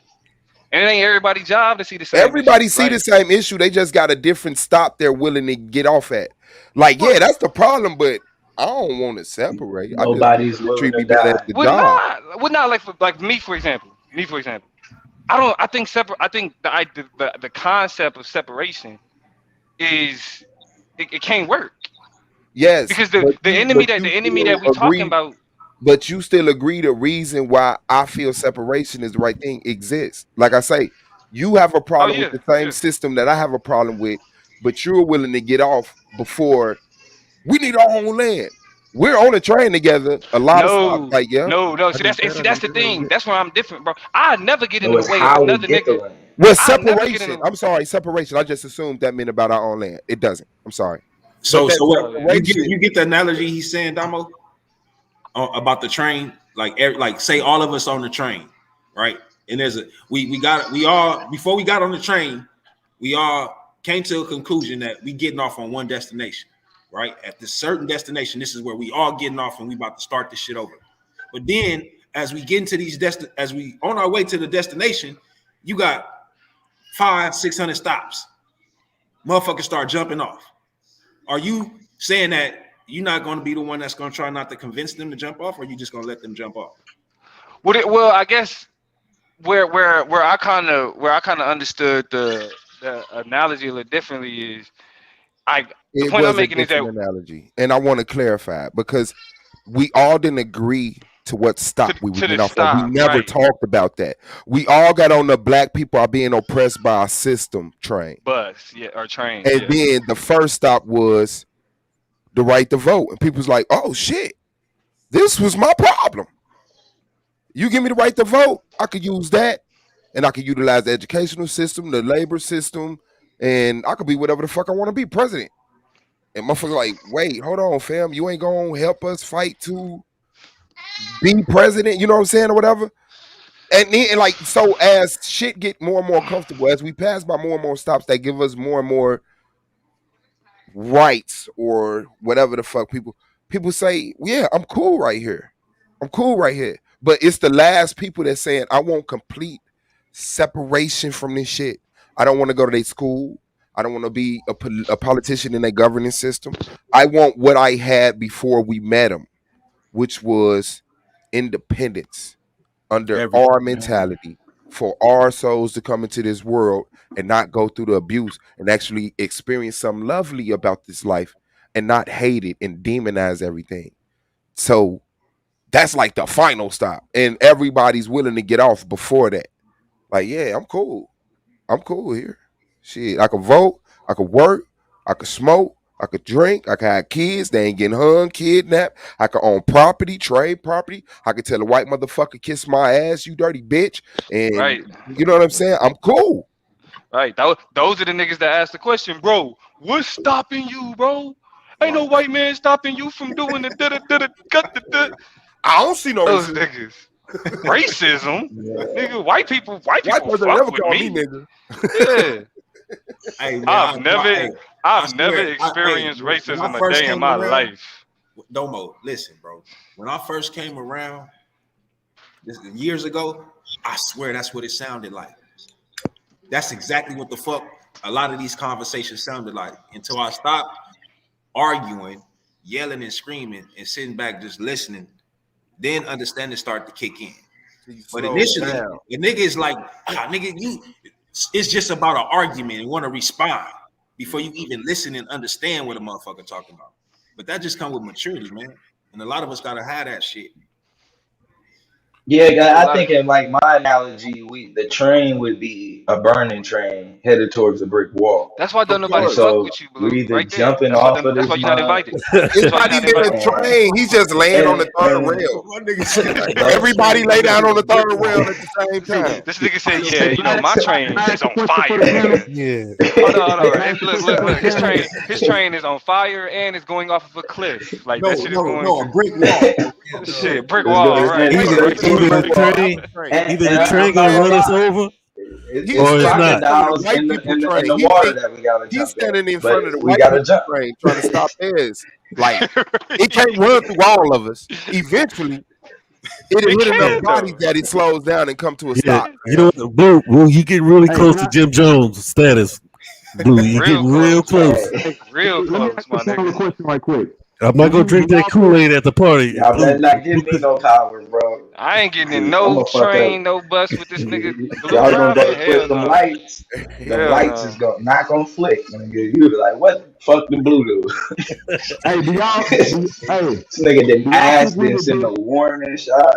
and it ain't everybody's job to see the same issue. Everybody see the Like, same issue. They just got a different stop they're willing to get off at. Like, well, yeah, that's the problem, but I don't want to separate. I just want Nobody's them to willing treat to me better at die. the we're job. not. We're not like me for example. Me for example. I don't. I think separate. I think the concept of separation is it can't work Yes, because the you enemy still that we talking agree. about. But you still agree the reason why I feel separation is the right thing exists. Like I say, you have a Oh problem with yeah, the same yeah. system that I have a problem with, but you're willing to get off before we need our own land. We're on a train together, a lot of stops. No, Like, yeah. no. I See just that's and said see I that's don't the think that thing. exists. That's where I'm different, bro. I never get in No, the it's way of how we another get the nigga. land. Well, I never get in separation. the. I'm sorry, separation. I just assumed that meant about our own land. It doesn't. I'm sorry. But So that what Oh yeah. separation, you get the analogy he's saying, Damo, about the train, like say all of us on the train, right? And there's a we all before we got on the train, we all came to a conclusion that we getting off on one destination, right? At this certain destination, this is where we all getting off and we about to start this shit over. But then as we get into these as we on our way to the destination, you got 500-600 stops. Motherfuckers start jumping off. Are you saying that you're not going to be the one that's going to try not to convince them to jump off, or you just going to let them jump off? Well, I guess where I kind of understood the analogy a little differently is I the it point I'm was a making is that different analogy. And I want to clarify because we all didn't agree to what stop we were to the getting off at. We stop, never right? talked about that. We all got on the black people are being oppressed by our system train. Bus, yeah, or train, And yeah. then the first stop was the right to vote. And people's like, oh shit, this was my problem. You give me the right to vote, I could use that. And I could utilize the educational system, the labor system, and I could be whatever the fuck I want to be, president. And motherfuckers like, wait, hold on, fam. You ain't gonna help us fight to be president, you know what I'm saying, or whatever. And like, so as shit get more and more comfortable, as we pass by more and more stops that give us more and more rights or whatever the fuck people say, yeah, I'm cool right here. I'm cool right here. But it's the last people that saying, I want complete separation from this shit. I don't want to go to their school. I don't want to be a politician in a governing system. I want what I had before we met them, which was independence under our mentality for our souls to come into this world and not go through the abuse and actually experience something lovely about this life and not hate it and demonize everything. So that's like the final stop. And everybody's willing to get off before that. Like, yeah, I'm cool. I'm cool here. Shit, I could vote, I could work, I could smoke, I could drink, I could have kids, they ain't getting hung, kidnapped. I could own property, trade property. I could tell a white motherfucker, kiss my ass, you dirty bitch. And Right. you know what I'm saying? I'm cool. Right. Those are the niggas that ask the question, bro. What's stopping you, bro? Ain't no white man stopping you from doing the da. I don't see no Those racism. niggas. Racism, nigga. White people White fuck person never with call me. me nigga. Yeah. Hey, man, I've I never swear, experienced when I racism a first day in came my around, life. Domo, listen, bro. When I first came around years ago, I swear that's what it sounded like. That's exactly what the fuck a lot of these conversations sounded like until I stopped arguing, yelling and screaming, and sitting back just listening. Then understanding start to kick in. But initially, the nigga is like, nigga, it's just about an argument and want to respond before you even listen and understand what a motherfucker talking about. But that just comes with maturity, man. And a lot of us gotta have that shit. Yeah, I think in like my analogy, the train would be a burning train headed towards a brick wall. That's why don't Of nobody And course. fuck so with you, we're Blue. either Right there. jumping off of That's this why you're not mud, invited. It's That's why not you're not even a invited. train. He's just laying on the third rail. My nigga said, Everybody lay down on the third rail at the same time. This nigga said, yeah, you know, my train Can I is ask a on question for fire, the panel? nigga. Yeah. Hold on. Can I Hey, ask a look. question for the panel? His train is on fire and it's going off of a cliff. Like that shit is going a brick wall. shit, brick it's wall, gonna right? it's Either gonna Right. hit a either the brick wall. train, And, either and the train I'm not gonna gonna run us lie, over He's or it's standing in not. front of the crocodiles white in people in train. the water that we gotta He's jump at. standing in But front of the we white gotta people jump. train trying to stop theirs. Like, it can't run through all of us. Eventually, it'll It hit enough can bodies though. that it slows down and come to a Yeah, stop. you know what, Blue, you getting really Hey, close can to I? Jim Jones status. Blue, you Real getting real close. close. Hey, Real Let me close, ask the my panel a nigga. question right quick. I'm not gonna drink Do that y'all think? Kool-Aid at the party. y'all better Blue, not give me no power, bro. I ain't getting in I'm no gonna fuck up. train, no bus with this nigga Blue Y'all gonna go driving. to push Hell them no. lights. Them Hell lights is no. not gonna flick. Nigga. You be like, what the fuck the blue do? Hey, hey, This nigga didn't do y'all think ask, we didn't would send get? no warning shot.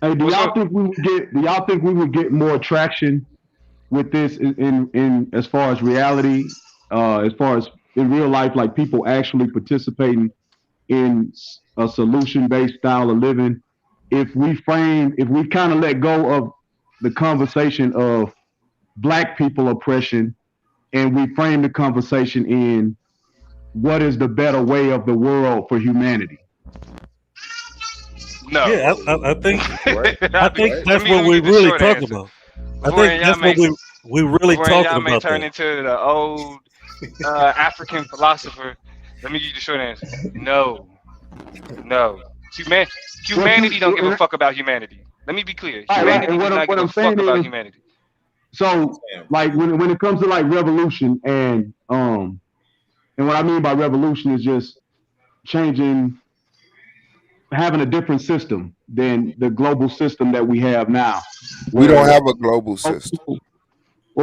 Hey, do What's y'all up? think we would get? Do y'all think we would get more traction with this in as far as reality, as far as in real life, like people actually participating in a solution-based style of living? If we kind of let go of the conversation of Black people oppression, and we frame the conversation in what is the better way of the world for humanity? No. yeah, I think Right? I think Right? let that's me what let me we're get the really short talking answer about. I before think y'all that's what make we're really before talking y'all may about turn there. into the old African philosopher. Let me give you the short answer. No. No. What you Humanity don't give a fuck about humanity. Let me be clear. right, Humanity and does not what give a I'm fuck saying about is, humanity. so like when it comes to like revolution and what I mean by revolution is just changing, having a different system than the global system that we have now, We don't where have a global system.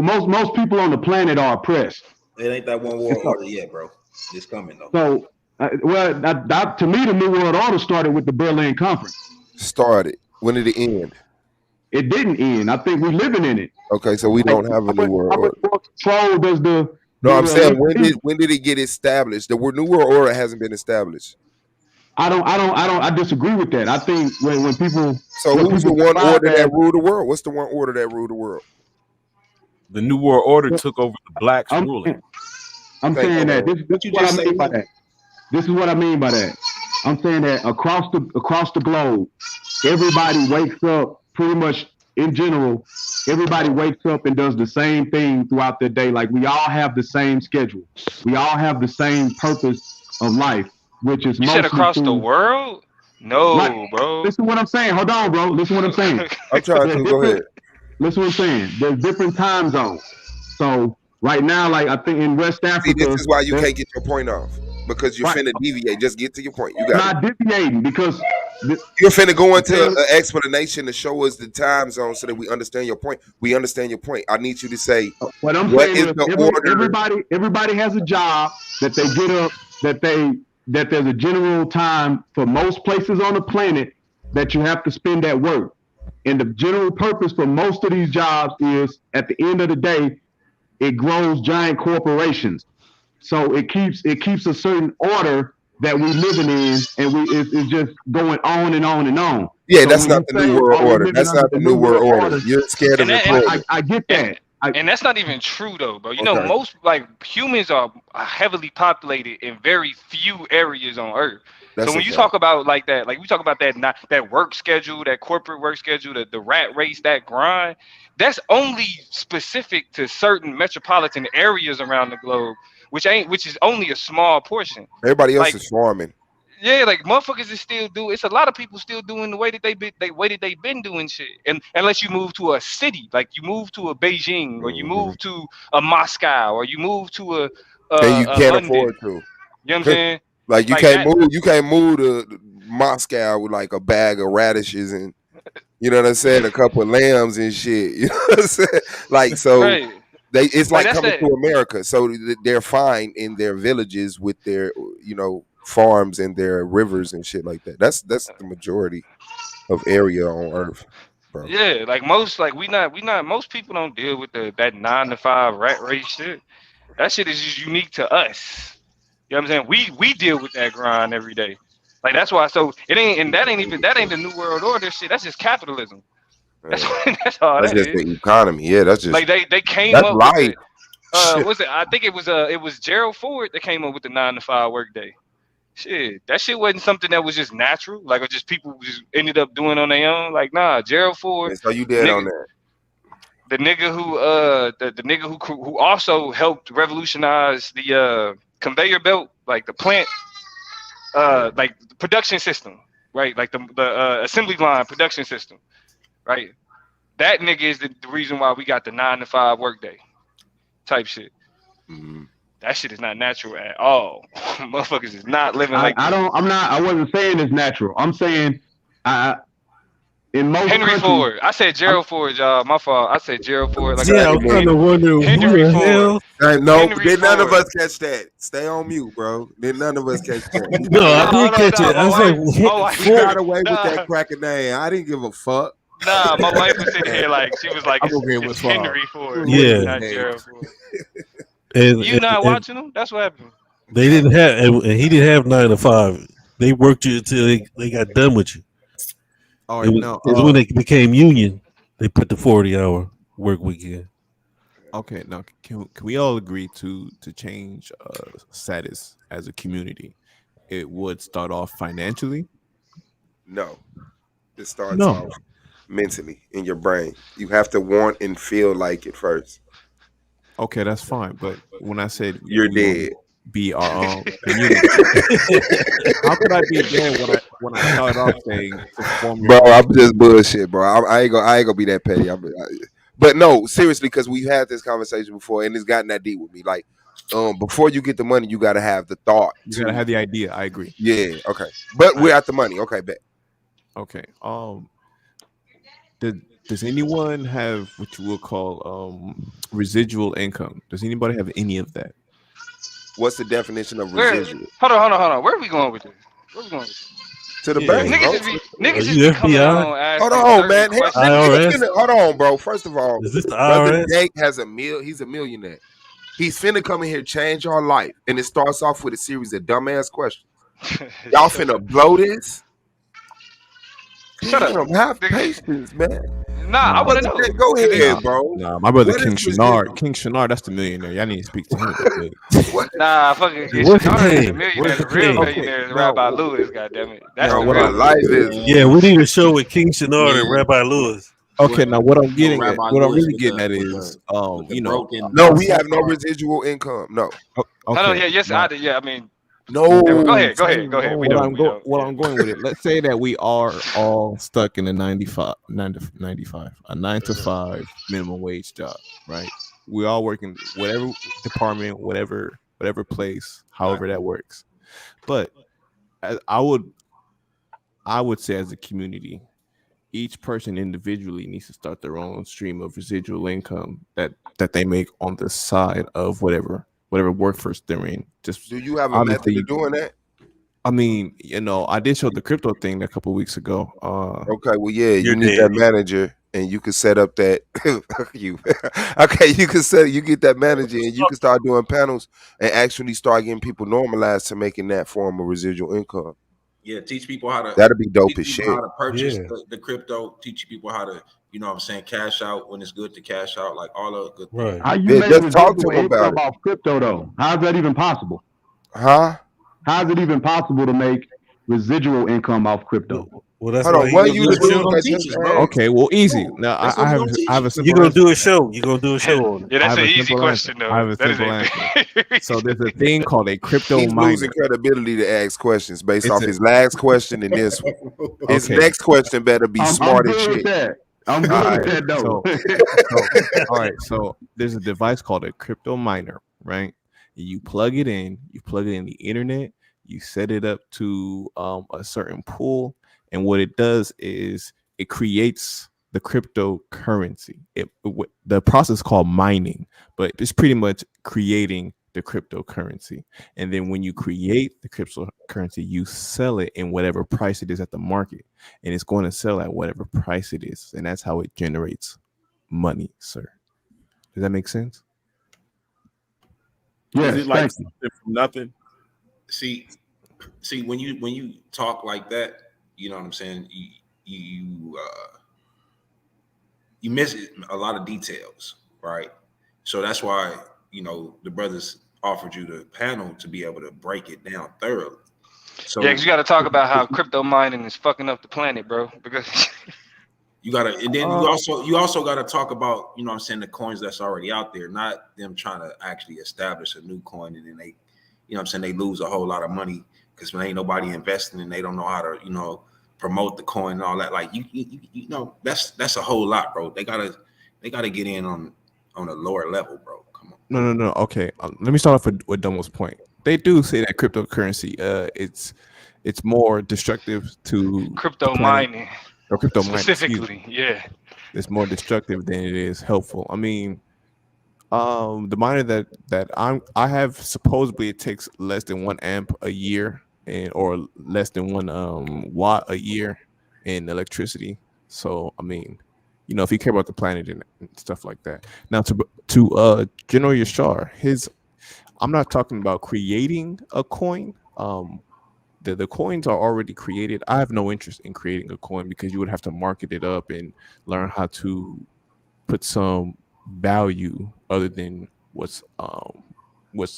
most people on the planet are oppressed. It ain't that one And world order yet, bro. It's coming though. so, to me, the New World Order started with the Berlin Conference. Started. When did it end? It didn't end. I think we're living in it. Okay, so we Like, don't have a new world how much order. more control No, I'm saying least, when did it get established? The New World Order hasn't been established. I disagree with that. I think when people So what who's the people one describe order as that ruled the world? What's the one order that ruled the world? The New World Order took over the blacks I'm ruling. I'm Thank saying you. that this is What you what I just say, mean by man? that. This is what I mean by that. I'm saying that across the globe, everybody wakes up pretty much in general. Everybody wakes up and does the same thing throughout the day. Like we all have the same schedule. We all have the same purpose of life, which is You said mostly across the through world? like. No, bro. Listen to what I'm saying. Hold on, bro. Listen to what I'm saying. I'm trying There's to go different. ahead. Listen to what I'm saying. There's different time zones. So right now, like I think in West See, this Africa, is why you there's can't get your point off because you're right. finna deviate. Just get to your point. You I'm got it. not deviating because You're finna go into the an explanation to show us the time zone so that we understand your point. We understand your point. I need you to say what I'm what saying is is the order. everybody has a job that they get up that there's a general time for most places on the planet that you have to spend at work. And the general purpose for most of these jobs is at the end of the day, it grows giant corporations. So it keeps a certain order that we living in, and it's just going on and on and on. Yeah, So that's when not you the New say, World "Oh, we're Order. living That's under not the the New new World world Order. order," You're scared of And that, and employment. I get and that. and that's not even true though, bro. You know, Okay, most like humans are heavily populated in very few areas on Earth. So that's a when you fact. talk about like that, like we talk about that not that work schedule, that corporate work schedule, the rat race, that grind, that's only specific to certain metropolitan areas around the globe, which is only a small portion. Everybody else Like is farming. yeah, like motherfuckers is still do. It's a lot of people still doing the way that they've been doing shit. And unless you move to a city, like you move to a Beijing or you Hmm. move to a Moscow or you move to And you a can't London. afford to. You know what I'm saying? Like you Like can't that. move. You can't move to Moscow with like a bag of radishes and you know what I'm saying, a couple of lambs and shit. You know what I'm saying? Like so, Right. it's Like like that's coming that. to America. So they're fine in their villages with their farms and their rivers and shit like that. That's the majority of area on Earth, bro. Yeah, like most like we not most people don't deal with that 9 to 5 rat race shit. That shit is just unique to us. You know what I'm saying? We deal with that grind every day. Like that's why. So it ain't, and that ain't the new world order shit. That's just capitalism. That's Uh, that's all that's that just is. the economy. Yeah, Like they came that's up with life. the Shit. what's it? I think it was Gerald Ford that came up with the 9 to 5 workday. Shit, that shit wasn't something that was just natural. Like or just people just ended up doing on their own. Like nah, Gerald Ford, And so you the dead on nigga, that. the nigga who the nigga who also helped revolutionize the conveyor belt, like the plant like the production system, right? Like the assembly line production system, right? That nigga is the reason why we got the 9 to 5 workday type shit. Mm-hmm. That shit is not natural at all. Motherfuckers is not living like I that. don't. I'm not. I wasn't saying it's natural. I'm saying, I in most Henry countries, Ford. I said I'm, Gerald Ford, y'all. My fault. I said Gerald Ford. Like I Yeah, I said, was trying to wonder who Henry the Ford. hell. No, Henry did none of Ford. us catch that? Stay on mute, bro. Did none of us catch that? He No, got I away. Nah, did hold on, catch nah. it. I My was like, wife, what? my wife, He got away with that nah, cracking name. I didn't give a fuck. nah. My wife was sitting here like she was like, I'm agreeing it's with Swab. Henry Ford, Yeah, not Gerald Ford. and, You and, not and watching them? That's what happened. they didn't have, and he didn't have 9 to 5. They worked you until they got done with you. All right, now, It was when they became union. They put the 40-hour work week in. okay, now can we all agree to change status as a community? It would start off financially. No, it starts No. off mentally in your brain. You have to want and feel like it first. Okay, that's fine. But when I said You're we want to dead. be our own community, how could I be there when I started off saying to form your Bro, own I'm just community? bullshit, bro. I ain't gonna be that petty. But no, seriously, because we've had this conversation before, and it's gotten that deep with me. Like, before you get the money, you got to have the thought You gotta to, have the idea. I agree. yeah, okay. But I we're at the money, okay, bet. okay. Does anyone have what you will call residual income? Does anybody have any of that? What's the definition of Where? residual? Hold on. Where are we going with this? Where we going with this? To the Yeah. bank, bro. Are Niggas just you be coming FBI? on Hold asking on, certain man. questions. Nigga IRS? hold on, bro. First of all, Is this the brother IRS? Jake has he's a millionaire. He's finna come in here, change our life. And it starts off with a series of dumbass questions. Y'all finna blow this? Shut up. Damn, have patience, man. Nah, I Brother, want to know. go Cause ahead, bro. Nah, my brother What King is Shinar, residual? King Shinar, that's the millionaire. Y'all need to speak to him about that. What? nah, fucking get Where's the Shannard is the king? Where's millionaire. the The real king? Okay, millionaire is now, Rabbi Lewis. Goddamn it, that's now the Bro, what my real I'm life millionaire. is Yeah, we need a show with King Shenard and Yeah, Rabbi Lewis. okay. Now what I'm so getting at, Rabbi what I'm Lewis really getting at with is, the broken no, I we see. have no residual income. No. Hold on, Okay, yeah, yes, I now did. Yeah, I mean, yeah, well, No. go ahead, go ahead. We what know, what yeah. I'm going with it. Let's say that we are all stuck in a 95, a 9 to 5 minimum wage job, right? We all working whatever department, whatever place, however that works. But I would say as a community, each person individually needs to start their own stream of residual income that they make on the side of whatever workforce they're in. Just Do you have a method of obviously, doing that? I mean, I did show the crypto thing a couple weeks ago. Okay, well, yeah, you You're need dead. that manager, and you can set up that. You, okay, you get that manager, and you can start doing panels and actually start getting people normalized to making that form of residual income. Yeah, teach people how to That'll be dope as shit. purchase Yeah. the crypto. Teach people how to, you know what I'm saying, cash out when it's good to cash out, like all the good things. Right. How you Yeah, make just talk to residual them about income it, off crypto though? How's that even possible? huh? How's it even possible to make residual income off crypto? Well, that's Hold why on, he what gonna do a That's what we're YouTube show. gonna I teach just us, bro. asked? okay, well, easy. No, Now that's what we're gonna I teach have a us. You're simple gonna do answer. a show. You're gonna do a show on it. Yeah, I that's have an a easy simple answer. question I though. have a That is simple a answer. So there's a thing called a crypto He's losing miner. credibility to ask questions based It's off a his last question and this one. His okay. next question better be I'm smart as good with shit. that. I'm All good with right. that though. All right. So there's a device called a crypto miner, right? You plug it in, the internet, you set it up to a certain pool, and what it does is it creates the cryptocurrency. The process is called mining, but it's pretty much creating the cryptocurrency. And then when you create the cryptocurrency, you sell it in whatever price it is at the market, and it's going to sell at whatever price it is, and that's how it generates money, sir. Does that make sense? Is Yes, it like thank you. something from nothing? See, when you talk like that, you know what I'm saying. You miss a lot of details, right? So that's why the brothers offered you the panel to be able to break it down thoroughly. Yeah, So because you got to talk about how crypto mining is fucking up the planet, bro. Because you gotta, and then you also gotta talk about, what I'm saying, the coins that's already out there, not them trying to actually establish a new coin, and then they, what I'm saying, they lose a whole lot of money because when ain't nobody investing and they don't know how to, promote the coin and all that. Like that's a whole lot, bro. They gotta get in on a lower level, bro. Come on. No. Okay, let me start off with Domo's point. They do say that cryptocurrency, it's more destructive to the crypto planet. mining Or crypto mining, excuse me. specifically, yeah. It's more destructive than it is helpful. I mean, the miner that I have, supposedly it takes less than 1 amp a year, and or less than 1 watt a year in electricity. So I mean, if you care about the planet and stuff like that. Now to General Yashar, I'm not talking about creating a coin. The coins are already created. I have no interest in creating a coin because you would have to market it up and learn how to put some value other than what's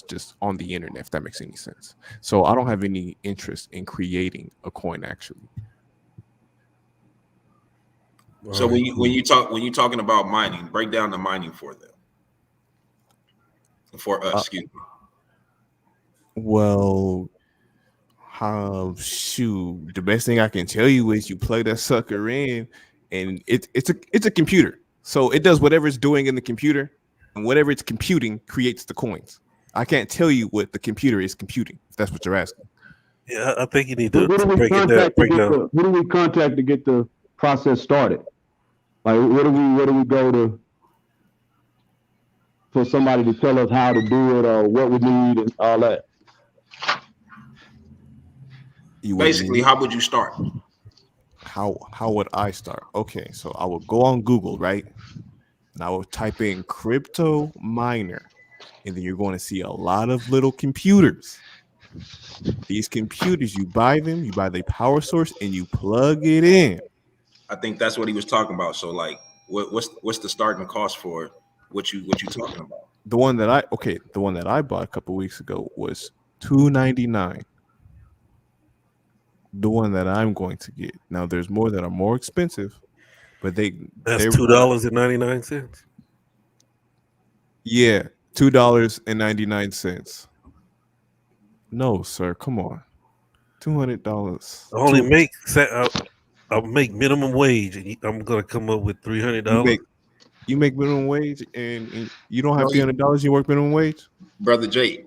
just on the internet, if that makes any sense. So I don't have any interest in creating a coin actually. So when you talking about mining, break down the mining for them. For us, excuse me. Well, shoot, the best thing I can tell you is you plug that sucker in, and it's a computer, so it does whatever it's doing in the computer, and whatever it's computing creates the coins. I can't tell you what the computer is computing, if that's what you're asking. Yeah, I think you need Who to do we break it down. who do we contact to get the process started? Like, where do we go to for somebody to tell us how to do it or what we need and all that? Basically, how would you start? How would I start? Okay, so I would go on Google, right? And I would type in crypto miner. and then you're going to see a lot of little computers. These computers, you buy them, you buy the power source, and you plug it in. I think that's what he was talking about. So like, what's the starting cost for what you talking about? The one that I bought a couple weeks ago was $299. The one that I'm going to get now, there's more that are more expensive, but That's they're $2.99. yeah, $2.99. No, sir, come on, $200. I only make I make minimum wage, and I'm gonna come up with You $300. make minimum wage, and you don't No, have $300. You work minimum wage, brother Jake.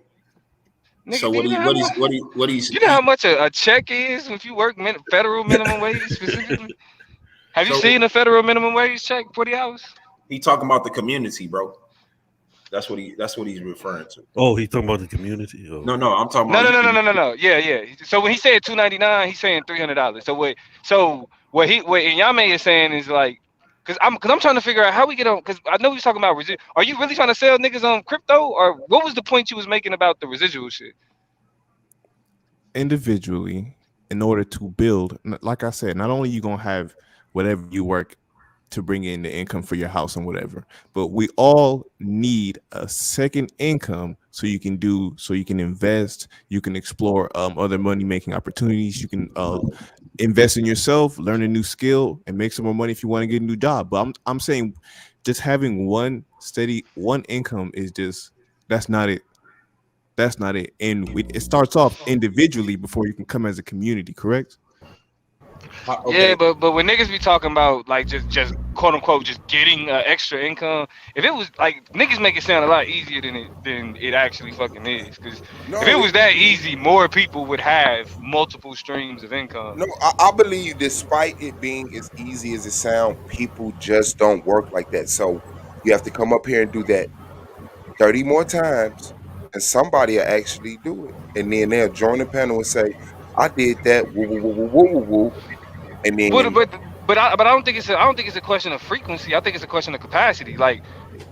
So Nigga, do you know how much? what he's You know how much a check is if you work federal minimum wage specifically? Have you so seen a federal minimum wage check 40 hours? he talking about the community, bro. That's what he's referring to. Oh, he's talking about the community. Oh. No, I'm talking No, about no, you. no, no, no, no, no. Yeah, yeah. So when he said 299, he's saying $300. So what Inyame is saying is like, cause I'm trying to figure out how we get on. Cause I know he's talking about residual. Are you really trying to sell niggas on crypto, or what was the point you was making about the residual shit? individually, in order to build. Like I said, not only you gonna have whatever you work to bring in the income for your house and whatever, but we all need a second income so you can invest, you can explore other money making opportunities, you can invest in yourself, learn a new skill, and make some more money if you want to get a new job. But I'm saying just having one income is just that's not it. That's not it. And it starts off individually before you can come as a community, correct? Yeah, Okay. but when niggas be talking about like just quote unquote just getting extra income, if it was like niggas make it sound a lot easier than it actually fucking is. Because if No, it was that easy, more people would have multiple streams of income. no, I believe despite it being as easy as it sounds, people just don't work like that. So you have to come up here and do that 30 more times, and somebody will actually do it. And then they'll join the panel and say, I did that, woo, woo, woo, woo, woo, woo, woo. And But then but but I don't think it's a question of frequency. I think it's a question of capacity. Like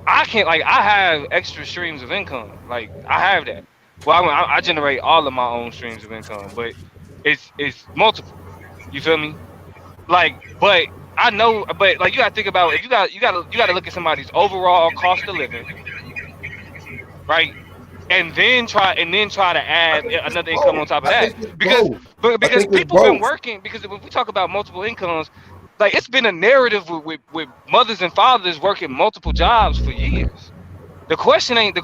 I have extra streams of income. Like I have that. Well, I generate all of my own streams of income, but it's multiple. You feel me? Like, but I know, but like you gotta think about if you gotta look at somebody's overall cost of living, right? And then try to add another income on top of I that think it's because both. but I because think it's people been both. working because when we talk about multiple incomes, like it's been a narrative with mothers and fathers working multiple jobs for years. The question ain't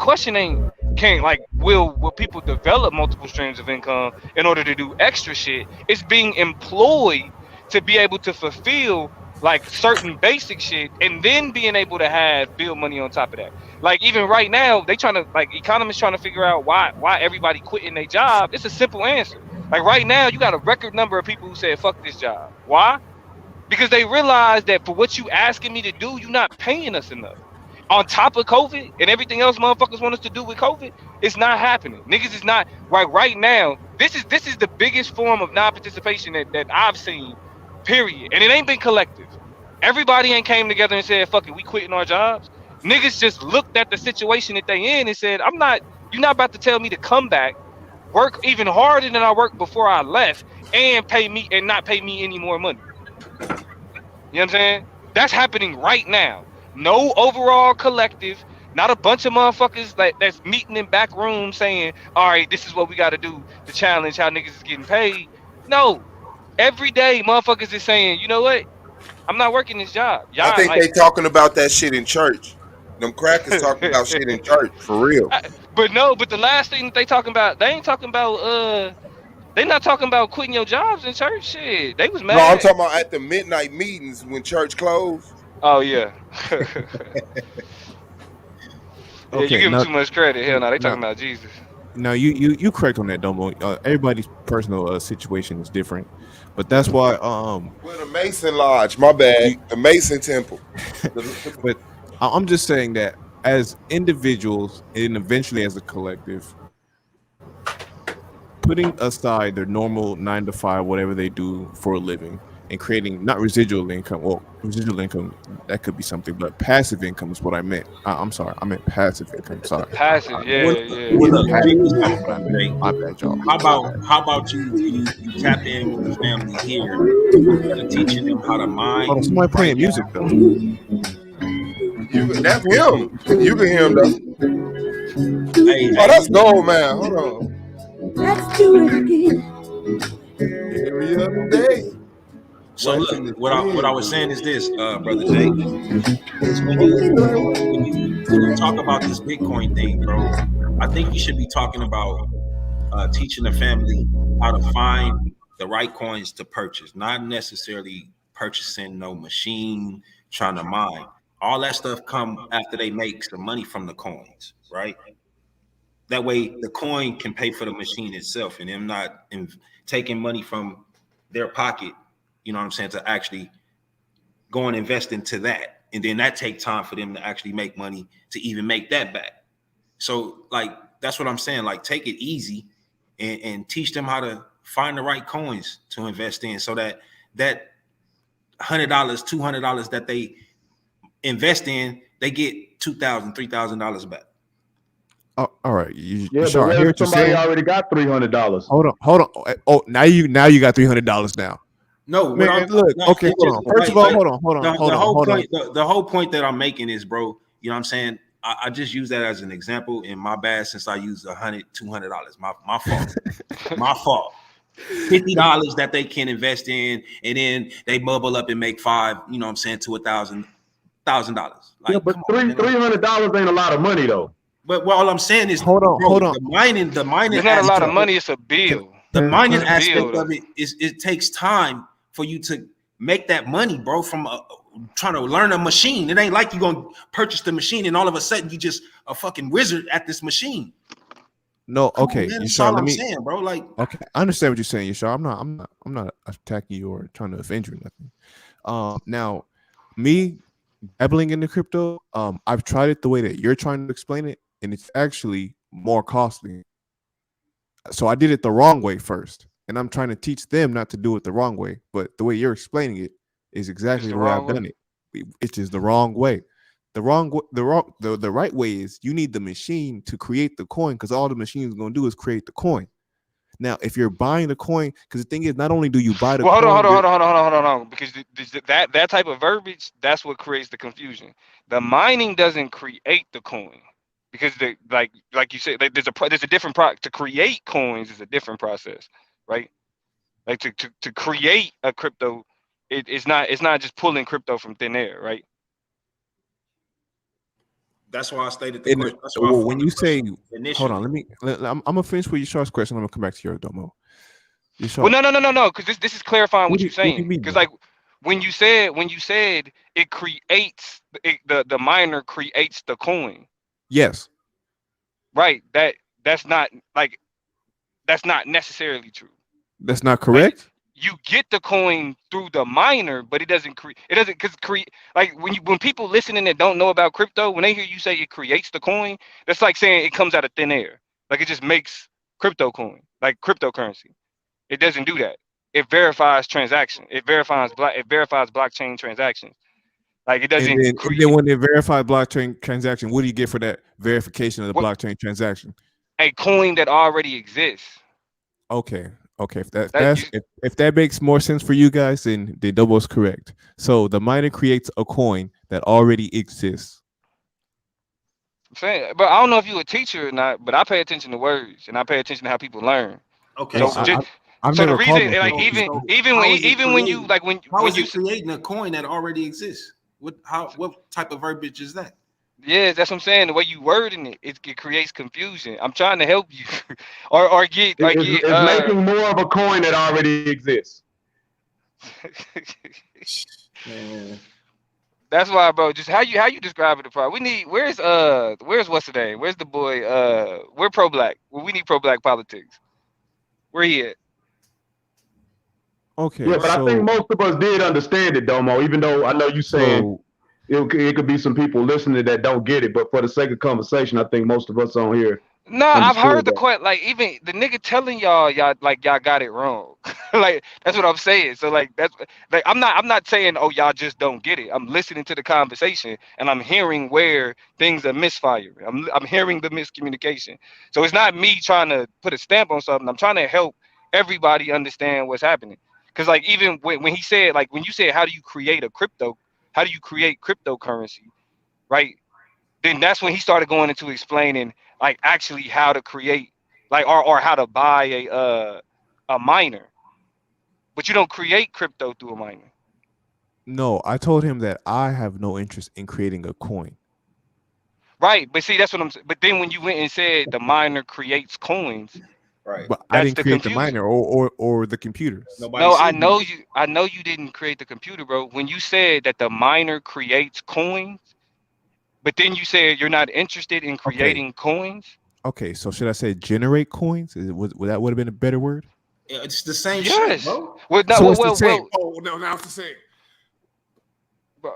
can't like will people develop multiple streams of income in order to do extra shit? It's being employed to be able to fulfill like certain basic shit and then being able to have build money on top of that. Like even right now, they trying to like economists trying to figure out why everybody quitting their job. It's a simple answer. Like right now, you got a record number of people who said fuck this job. Why? Because they realize that for what you asking me to do, you're not paying us enough. On top of COVID and everything else motherfuckers want us to do with COVID, it's not happening. Niggas is not right now. This is the biggest form of non-participation that I've seen, period. And it ain't been collective. Everybody ain't came together and said, fuck it, we quitting our jobs. Niggas just looked at the situation that they in and said, you're not about to tell me to come back, work even harder than I worked before I left, and pay me and not pay me any more money. You know what I'm saying? That's happening right now. No overall collective, not a bunch of motherfuckers that's meeting in back rooms saying, all right, this is what we got to do to challenge how niggas is getting paid. No. Every day, motherfuckers is saying, you know what? I'm not working this job. I Y'all, think like, they talking about that shit in church. Them crackers talking about shit in church for real. but no, but the last thing that they talking about, they ain't talking about, they not talking about quitting your jobs in church. Shit. They was No, I'm mad. talking about at the midnight meetings when church closed. Oh, yeah. Yeah, you Okay, give them too much credit. Hell no, they now talking about Jesus. now you correct on that, Domo. Everybody's personal situation is different, but that's why Well, the Mason Lodge, my bad. you, The Mason Temple. but I'm just saying that as individuals and eventually as a collective, putting aside their normal 9 to 5, whatever they do for a living, and creating not residual income. Well, residual income, that could be something, but passive income is what I meant. I'm sorry, I meant passive income. Sorry. Passive, Yeah, yeah, yeah. Well, look, passive check this income out, is what I brother meant. Jay. My bad, y'all. How about you tap in with the family here instead of teaching them how to Hold mine on, somebody right playing music though. That's him. You can hear him though. Hey, Oh, hey, that's Gold Man. Hold on. Let's do it again. Every other day. so look, Watching the what I was kids. saying is this, brother Jay, is when you talk about this Bitcoin thing, bro, I think you should be talking about teaching the family how to find the right coins to purchase, not necessarily purchasing no machine, trying to mine. All that stuff come after they make some money from the coins, right? That way, the coin can pay for the machine itself, and them not taking money from their pocket. You know what I'm saying? To actually go and invest into that, and then that take time for them to actually make money to even make that back. So, like, that's what I'm saying. Like, take it easy and teach them how to find the right coins to invest in, so that $100, $200 that they invest in, they get $2,000, $3,000 back. Oh, all right, Yeah, but sure. I what hear if what you're somebody saying. already got $300? Hold on. Oh, now you got $300 now. No, what Man, look. no, Okay, it's hold just on. First of all, like hold on. the whole point. The whole point that I'm making is, bro. You know what I'm saying? I just use that as an example. And my bad, since I used $100, $200. My fault. My fault. $50 that they can invest in, and then they bubble up and make five. You know what I'm saying, to $1,000. Yeah, Like, but come on, man. $300 ain't a lot of money though. But all I'm saying is, hold bro, on. the mining It's not a lot of aspect. money. It's a Can, bill. The mining It's a bill, aspect though. of it is it takes time for you to make that money, bro. From trying to learn a machine, it ain't like you gonna purchase the machine and all of a sudden you just a fucking wizard at this machine. No, Come on, okay, man. That's Yashar, all let I'm me. saying, bro. Like, Okay, I understand what you're saying, Yashar. I'm not attacking you or trying to offend you or nothing. Now, me dabbling into crypto, I've tried it the way that you're trying to explain it, and it's actually more costly. So I did it the wrong way first, and I'm trying to teach them not to do it the wrong way. But the way you're explaining it is It's exactly the the way wrong I've way. done it. It's just the wrong way. The right way is you need the machine to create the coin, because all the machine is going to do is create the coin. Now, if you're buying the coin, because the thing is, not only do you buy the Well, coin, hold on, because that type of verbiage, that's what creates the confusion. The mining doesn't create the coin, because like you said, there's a different to create coins is a different process, right? Like to create a crypto, it's not just pulling crypto from thin air, right? that's why I stated the and question. That's why I well, framed when the you say, question hold on, initially. I'm gonna finish with Yashar's question. I'm gonna come back to your Domo. Well, Yashar, no, because this is clarifying what you're what do you saying. mean Because though? like when you said it creates the miner creates the coin, Yes, right? That's not like that's not necessarily true. that's not Like correct. you get the coin through the miner, but it doesn't create. It doesn't because create like when people listening that don't know about crypto, when they hear you say it creates the coin, that's like saying it comes out of thin air. Like it just makes crypto coin, like cryptocurrency. It doesn't do that. It verifies transaction. It verifies blockchain transactions. Like it And doesn't then create when they verify blockchain transaction, what do you get for that verification of the what blockchain transaction? a coin that already exists. Okay, okay. That you If that makes more sense for you guys, then the double is correct. So the miner creates a coin that already exists. saying, but I don't know if you a teacher or not. But I pay attention to words and I pay attention to how people learn. Okay, Well, So so just I've so the never called reason myself like a so, teacher. so even how is it when you creating? like How when is you it creating a coin that already exists? What type of verbiage is that? yeah, that's what I'm saying. The way you wording it creates confusion. I'm trying to help you, or get It's making more of a coin that already exists. Man, That's why, bro. Just how you describe it. The problem. We need where's what's the name? Where's the boy? We're pro black. Well, we need pro black politics. Where he at? Okay, Yeah, but I think so most of us did understand it, Domo. Even though I know you saying so it could be some people listening that don't get it, but for the sake of conversation, I think most of us on here No, I've heard understood the that. question. Like even the nigga telling y'all got it wrong. Like that's what I'm saying. So like that's like I'm not saying oh y'all just don't get it. I'm listening to the conversation and I'm hearing where things are misfiring. I'm hearing the miscommunication. So it's not me trying to put a stamp on something. I'm trying to help everybody understand what's happening. Cause like even when he said like when you said how do you create cryptocurrency, right? Then that's when he started going into explaining like actually how to create like or how to buy a miner, but you don't create crypto through a miner. No, I told him that I have no interest in creating a coin. Right, but see that's what I'm saying. But then when you went and said the miner creates coins, Right. But I that's didn't the create the confusion. miner or the computers. Nobody No, said you. I know you didn't create the computer, bro. When you said that the miner creates coins, but then you said you're not interested in Okay. creating coins. Okay. So should I say generate coins? Would that would have been a better word? Yeah, it's the same shit, Yes. bro. Well, no, So it's the same. Oh no, now it's the same. bro,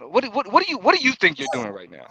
what do you think you're doing right now?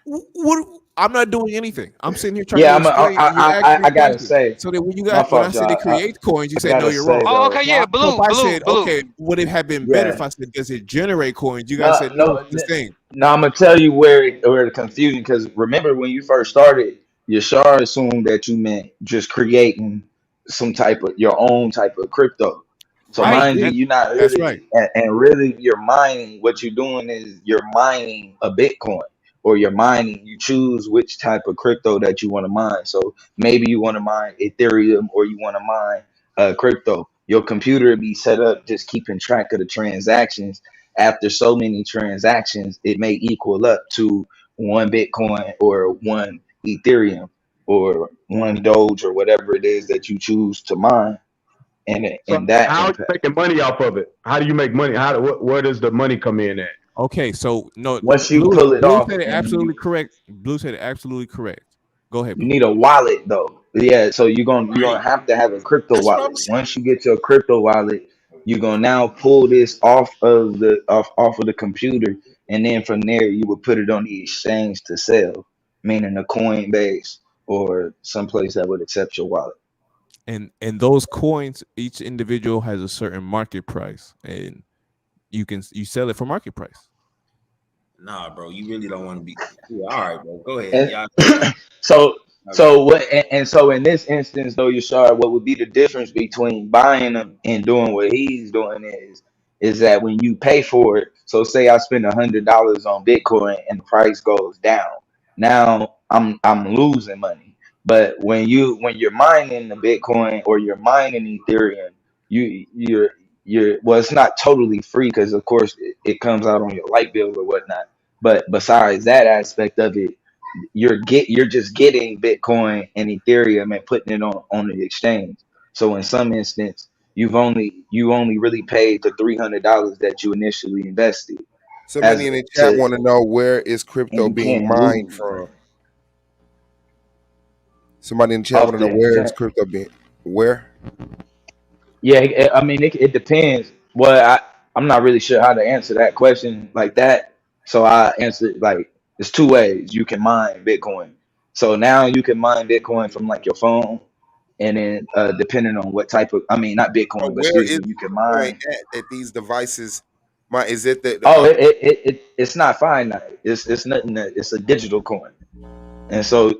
What? I'm not doing anything. I'm sitting here trying to Yeah, explain, and you're asking me I gotta questions. say, So that my when I fault, said it y'all. creates coins, you I said no, gotta you're say wrong. Oh, okay, though, yeah, So if I said, blue. okay, would it have been better if yeah, I said, does it generate coins? You guys no, said no, no, it's the same. no. I'm gonna tell you where the confusion. Because remember when you first started, Yashar assumed that you meant just creating some type of your own type of crypto. So I Right. mind you, did. you're not That's right. really, and really, you're mining. What you're doing is you're mining a Bitcoin, or you're mining. You choose which type of crypto that you want to mine. So maybe you want to mine Ethereum, or you want to mine crypto. Your computer be set up just keeping track of the transactions. After so many transactions, it may equal up to one Bitcoin or one Ethereum or one Doge or whatever it is that you choose to mine, and So in that how are you impact. making money off of it? How do you make money? Where does the money come in at? Okay, so no, Once you Blue pull it Blue off said it and absolutely correct. Blue said it absolutely correct. Go ahead, you Blue. need a wallet though. Yeah, so you're gonna Right. have to have a crypto That's what I'm wallet. saying. Once you get your crypto wallet, you're gonna now pull this off of the computer, and then from there you would put it on the exchange to sell, meaning a Coinbase or someplace that would accept your wallet. And those coins, each individual has a certain market price, and you sell it for market price. Nah, bro, you really don't want to be. Yeah, all right, bro. Go ahead. And Y'all. so so in this instance though, Yashar, what would be the difference between buying them and doing what he's doing is that when you pay for it, so say I spend $100 on Bitcoin and the price goes down. Now I'm losing money. But when you're mining the Bitcoin or you're mining Ethereum, you're well, it's not totally free because of course it comes out on your light bill or whatnot. But besides that aspect of it, you're just getting Bitcoin and Ethereum and putting it on the exchange. So in some instance, you only really paid the $300 that you initially invested Somebody as in the chat to, want to know where is and crypto you being can't mined lose from. Somebody in the chat off want to know the where is exchange. crypto being where. Yeah, I mean it depends. Well, I'm not really sure how to answer that question like that. So I answer it like there's two ways you can mine Bitcoin. So now you can mine Bitcoin from like your phone, and then depending on what type of, I mean not So Bitcoin, but where excuse is me, you can Bitcoin mine. at these devices? Is it the Oh, it's not finite. It's nothing. It's a digital coin. And so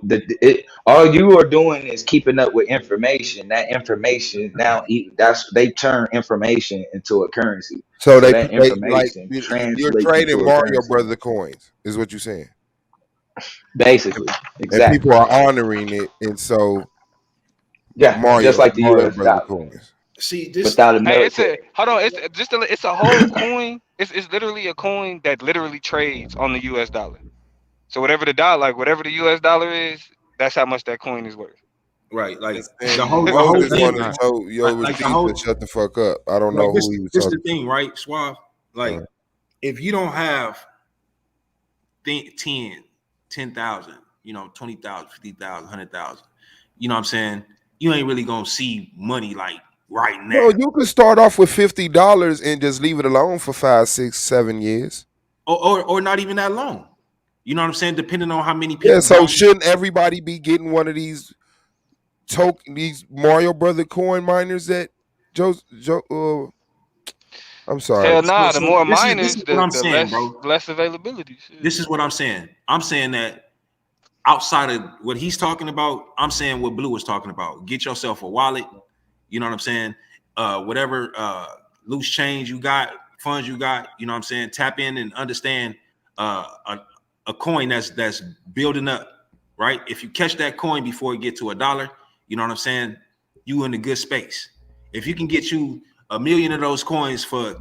all you are doing is keeping up with information. That information now they turn information into a currency. so So they that they like information you're translates trading into a Mario currency. Brother coins is what you're saying, Basically, and exactly. people are honoring it, and so Yeah, just like the Mario U.S. Brother dollar coins. See this. without a Hey, it's a military. hold on. It's a whole coin. It's literally a coin that literally trades on the U.S. dollar. So whatever the dollar, like whatever the U.S. dollar is, that's how much that coin is worth. Right, like And the Yo whole just No, it's thing. wanted to not. tell Yo Like the Rashid to whole. shut the fuck up. I don't Right. know who he was This the talking thing, right, Suave? to. Like if you don't have 10, 10,000, 20,000, 50,000, 100,000, you know what I'm saying? You ain't really gonna see money like right No, now. you could start off with $50 and just leave it alone for 5, 6, 7 years. Or not even that long. You know what I'm saying? Depending on how many people. Yeah, so buy. shouldn't everybody be getting one of these these Mario Brother coin miners that I'm sorry. Hell nah, the more This miners, is what I'm the saying, bro. less availability. Shit. This is what I'm saying. I'm saying that outside of what he's talking about, I'm saying what Blue is talking about. Get yourself a wallet. You know what I'm saying? Whatever loose change you got, funds you got, you know what I'm saying? Tap in and understand a coin that's building up, right? If you catch that coin before it get to $1, you know what I'm saying? You in a good space. If you can get you 1 million of those coins for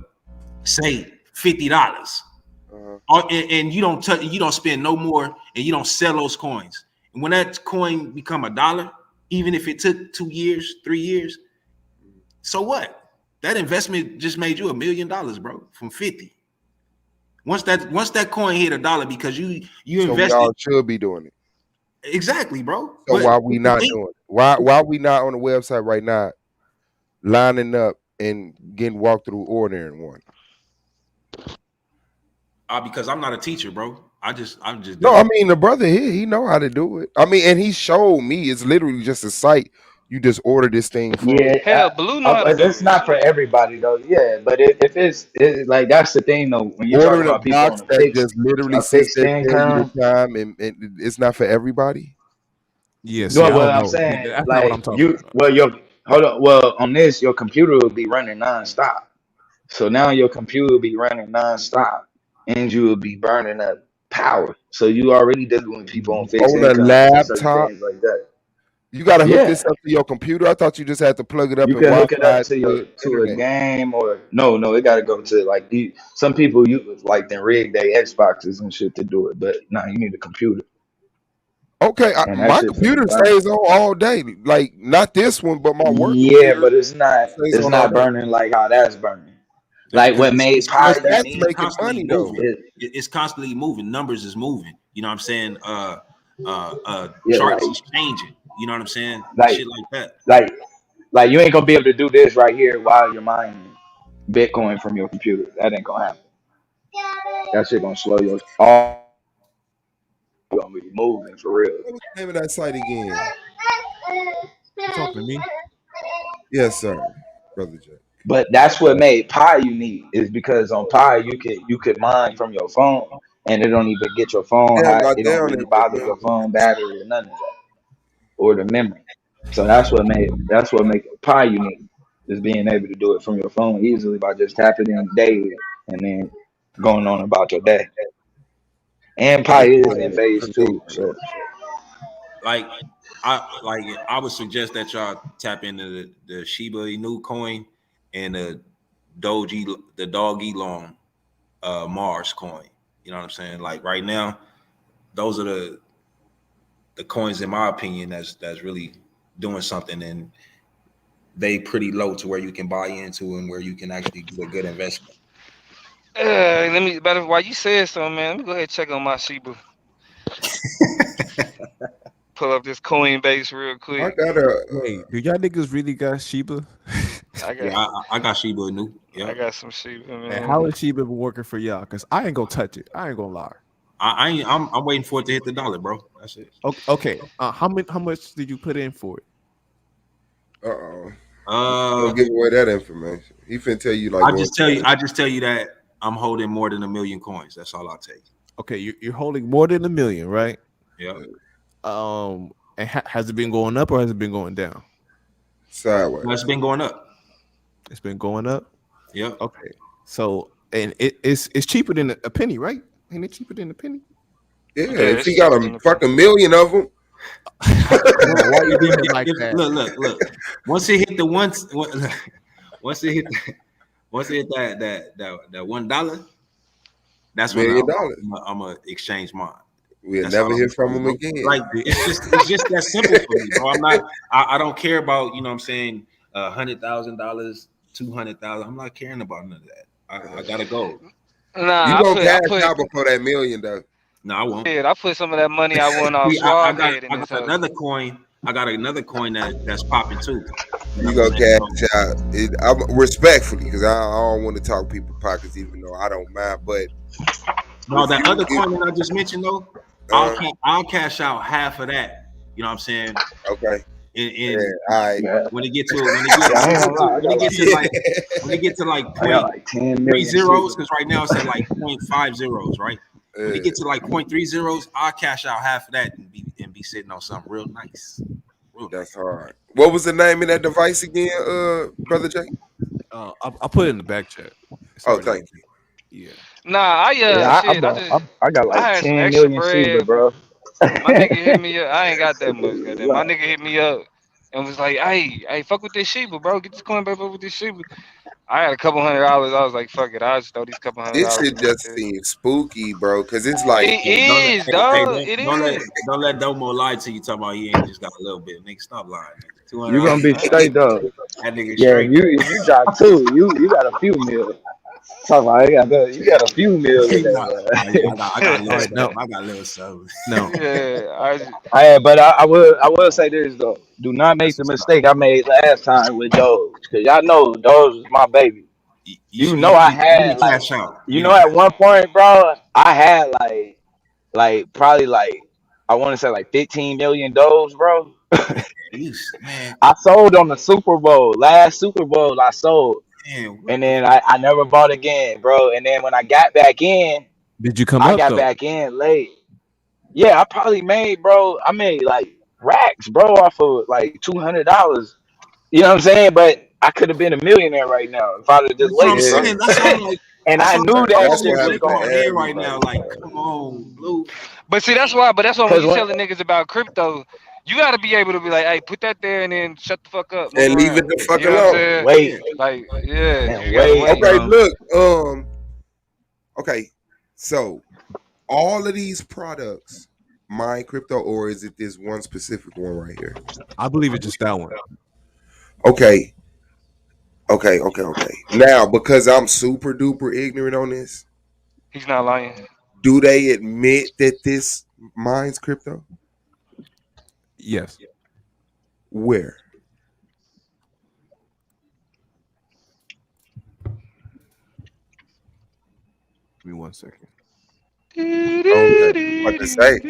say $50, and you don't touch, you don't spend no more, and you don't sell those coins. And when that coin become $1, even if it took 2 years, 3 years, so what? That investment just made you $1 million, bro, from 50. Once that coin hit $1, because you So we invested. all should be doing it. Exactly, bro. So But why we not doing it? Why we not on the website right now, lining up and getting walked through ordering one? Because I'm not a teacher, bro. I'm just No, I mean the brother here, he know how to do it. I mean, and he showed me it's literally just a site. You just order this thing from. Yeah, Hell, Blue know how to do that's it. not for Shit. everybody though. Yeah, but if it's like that's the thing though. When you're talking Ordering a about people box on that just literally a sits fixed there, tell you income, the time, and it's not for everybody. Yeah, see, no, I well, don't I'm know. saying That's not what I'm like talking about. your hold on. Well, on this, your computer will be running nonstop. So now your computer will be running nonstop, and you will be burning up power. So you already dealing with people on fixed On a incomes and certain laptop, things like that. you got to hook Yeah, this up to your computer. I thought you just had to plug it up you and can hook it up Wi-Fi to to a internet. game or no, it got to go to like some people use like then rig their Xboxes and shit to do it, but nah, you need a computer Okay, and that my shit finna computer burn. stays on all day. Like not this one, but my work Yeah, computer but it's stays on all day. burning like how that's burning. Like because what made But Pi that's unique making constantly money though. moving. is It's constantly moving. Numbers is moving. You know what I'm saying? yeah, Charts is changing. You know what I'm saying? like Shit like that. like like you ain't gonna be able to do this right here while you're mining Bitcoin from your computer. That ain't gonna happen. That shit gonna slow your all gonna be moving for real. What was the name of that site again? You talking to me? Yes, sir, brother Jay. But that's what made Pi unique is because on Pi you could mine from your phone and it don't even get your phone Damn, hot. my It don't down really there. bother your phone battery or none of that or the memory. So that's what make Pi unique is being able to do it from your phone easily by just tapping in daily and then going on about your day. And Pi is in phase two, so Like I would suggest that y'all tap into the Shiba Inu coin and the Dog Elon Mars coin. You know what I'm saying? Like right now, those are the coins, in my opinion, that's really doing something, and they pretty low to where you can buy into and where you can actually do a good investment. Let me. Better while you said so, man. Let me go ahead and check on my Shiba. Pull up this Coinbase real I quick. got a. Hey, do y'all niggas really got Sheba? I Yeah, got I got Shiba Inu. I Yeah, got some Shiba, And how man. is Sheba been working for y'all? Cause I ain't gonna touch it. I ain't gonna lie. I'm waiting for it to hit the dollar, bro. That's it. Okay. How much did you put in for it? Uh-oh. Uh, Don't give away that information. He finna tell you like I going. just tell you that I'm holding more than 1 million coins. That's all I'll tell you. Okay, you're holding more than 1 million, right? Yeah. And has it been going up or has it been going down? Sideways. No, it's been going up. It's been going up. Yep. Okay. So and it's cheaper than a penny, right? Ain't it cheaper than a penny? Yeah, Yeah, if it's he got cheaper a than the fucking million of them. Why you doing it like that? Look. Once it hit the once it hit that $1, that's when $1 million. I'm gonna exchange mine. We'll That's all never I'm hear gonna from tell you, him bro. again. Like it's just that simple for me, bro. I don't care about, you know what I'm saying, $100,000, 200,000. I'm not caring about none of that. I gotta go. You Nah, gonna I cash put out before that million though. No, I won't. I put some of that money I won off See, I Swab got head in I this got hoe. another coin. I got another coin that's popping too. You know You what I'm gonna saying? So, cash out. I'm respectfully, because I don't want to talk people pockets, even though I don't mind. But No, if that other you coin that I just mentioned though, uh I'll cash out half of that. You know what I'm saying? okay. And Yeah, all right. Yeah, when it get to when it get yeah, when I it ain't get gonna to lie. when it get to like when it get to like I got point like 10 three million shit. zeros, because right now it's at like 0.5 zeros, right? When it Yeah, get to like 0.3 zeros, I'll cash out half of that and be sitting on something real nice. Real that's nice. hard. What was the name of that device again, brother Jay? I put it in the back chat. It's Oh, already thank in you. there. Yeah. Nah, Yeah, shit. I got like I had some 10 extra million Shiba, bread. bro. My nigga hit me up. I ain't got that much, goddamn. My Like, nigga hit me up and was like, hey, fuck with this Sheba, bro. Get this coin back up with this Sheba. I had a couple $100. I was like, fuck it. I'll just throw these couple This $100 shit in that just bitch. seems spooky, bro. Cause it's like, It Hey, don't let is, hey, dog. It is. don't let Domo lie to you talking about he ain't just got a little bit. Nigga, stop lying, nigga. Two hundred you gonna dollars. be straight though. That nigga Yeah, straight. if you drop two, you got a few mil. Talk about you got a few mil in Nah, there. I got a All little right, something. now, I got a little something. now, Yeah, But I will say this though. Do not make That's the what's up. mistake I made last time with Doge. Cause y'all know Doge was my baby. You know I You had need to like cash out. you You know need to at cash one point, bro, I had like probably like I want to say like 15 million Doge, bro. you man, I sold on the Super Bowl. Last Super Bowl I sold. man, what And the then I never bought again, bro. And then when I got back in, did you come I up got though? back in late. Yeah, I probably made, bro. I made like racks, bro, off of like $200. You know what I'm saying? But I could have been a millionaire right now if I'd have just That's what I'm waited. yeah, saying. That's why I'm like, And that's I why knew I'm that that's over shit what here was happened shaking to going. my head right now. everybody, Like, bro. come on, Blue. but see, that's why when Cause you when telling niggas about crypto, you gotta be able to be like, hey, put that there and then shut the fuck up, move And leave it around. the Yeah, fuck You know what I'm alone. and saying? wait yeah. Like, yeah, and you gotta wait, wait. Okay, bro. look, okay, so all of these products, my crypto, or is it this one specific one right here? I believe it's just that one. Okay, okay. Now, because I'm super duper ignorant on this, He's not lying. do they admit that this mine's crypto? Yes. Where? Give me 1 second. Okay, what to say?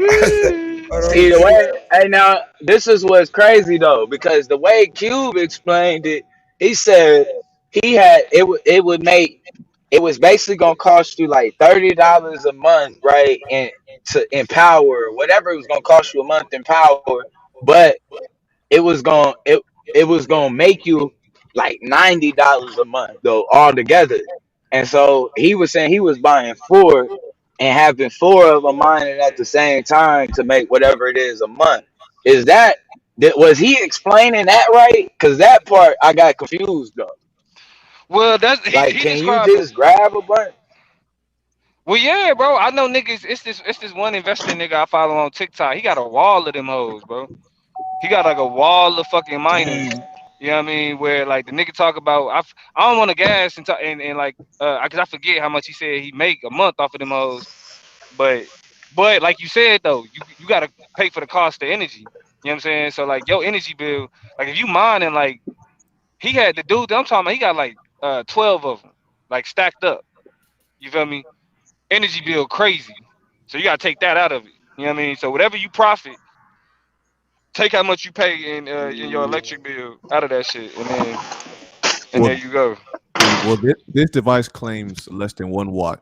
I said, hold on, See the way, hey now this is what's crazy though, because the way Cube explained it, he said he had it would make it was basically gonna cost you like $30 a month, right? In power, whatever it was gonna cost you a month in power, but it was gonna it was gonna make you like $90 a month though altogether. And so he was saying he was buying four and having four of them mining at the same time to make whatever it is a month. Is that was he explaining that right? Because that part I got confused though. Well, that's Like, he can you described. just grab a bunch? Well, yeah, bro. I know niggas. It's this one investing nigga I follow on TikTok. He got a wall of them hoes, bro. He got like a wall of fucking miners. You know what I mean? Where like the nigga talk about I don't want to gas and talk and like cause I forget how much he said he make a month off of them hoes. But like you said though, you gotta pay for the cost of energy. You know what I'm saying? So like your energy bill, like if you mining like he had the dude that I'm talking about, he got like 12 of them like stacked up. You feel me? Energy bill crazy. So you gotta take that out of it. You know what I mean? So whatever you profit, take how much you pay in your electric bill out of that shit, and there Well, you go. this device claims less than 1 watt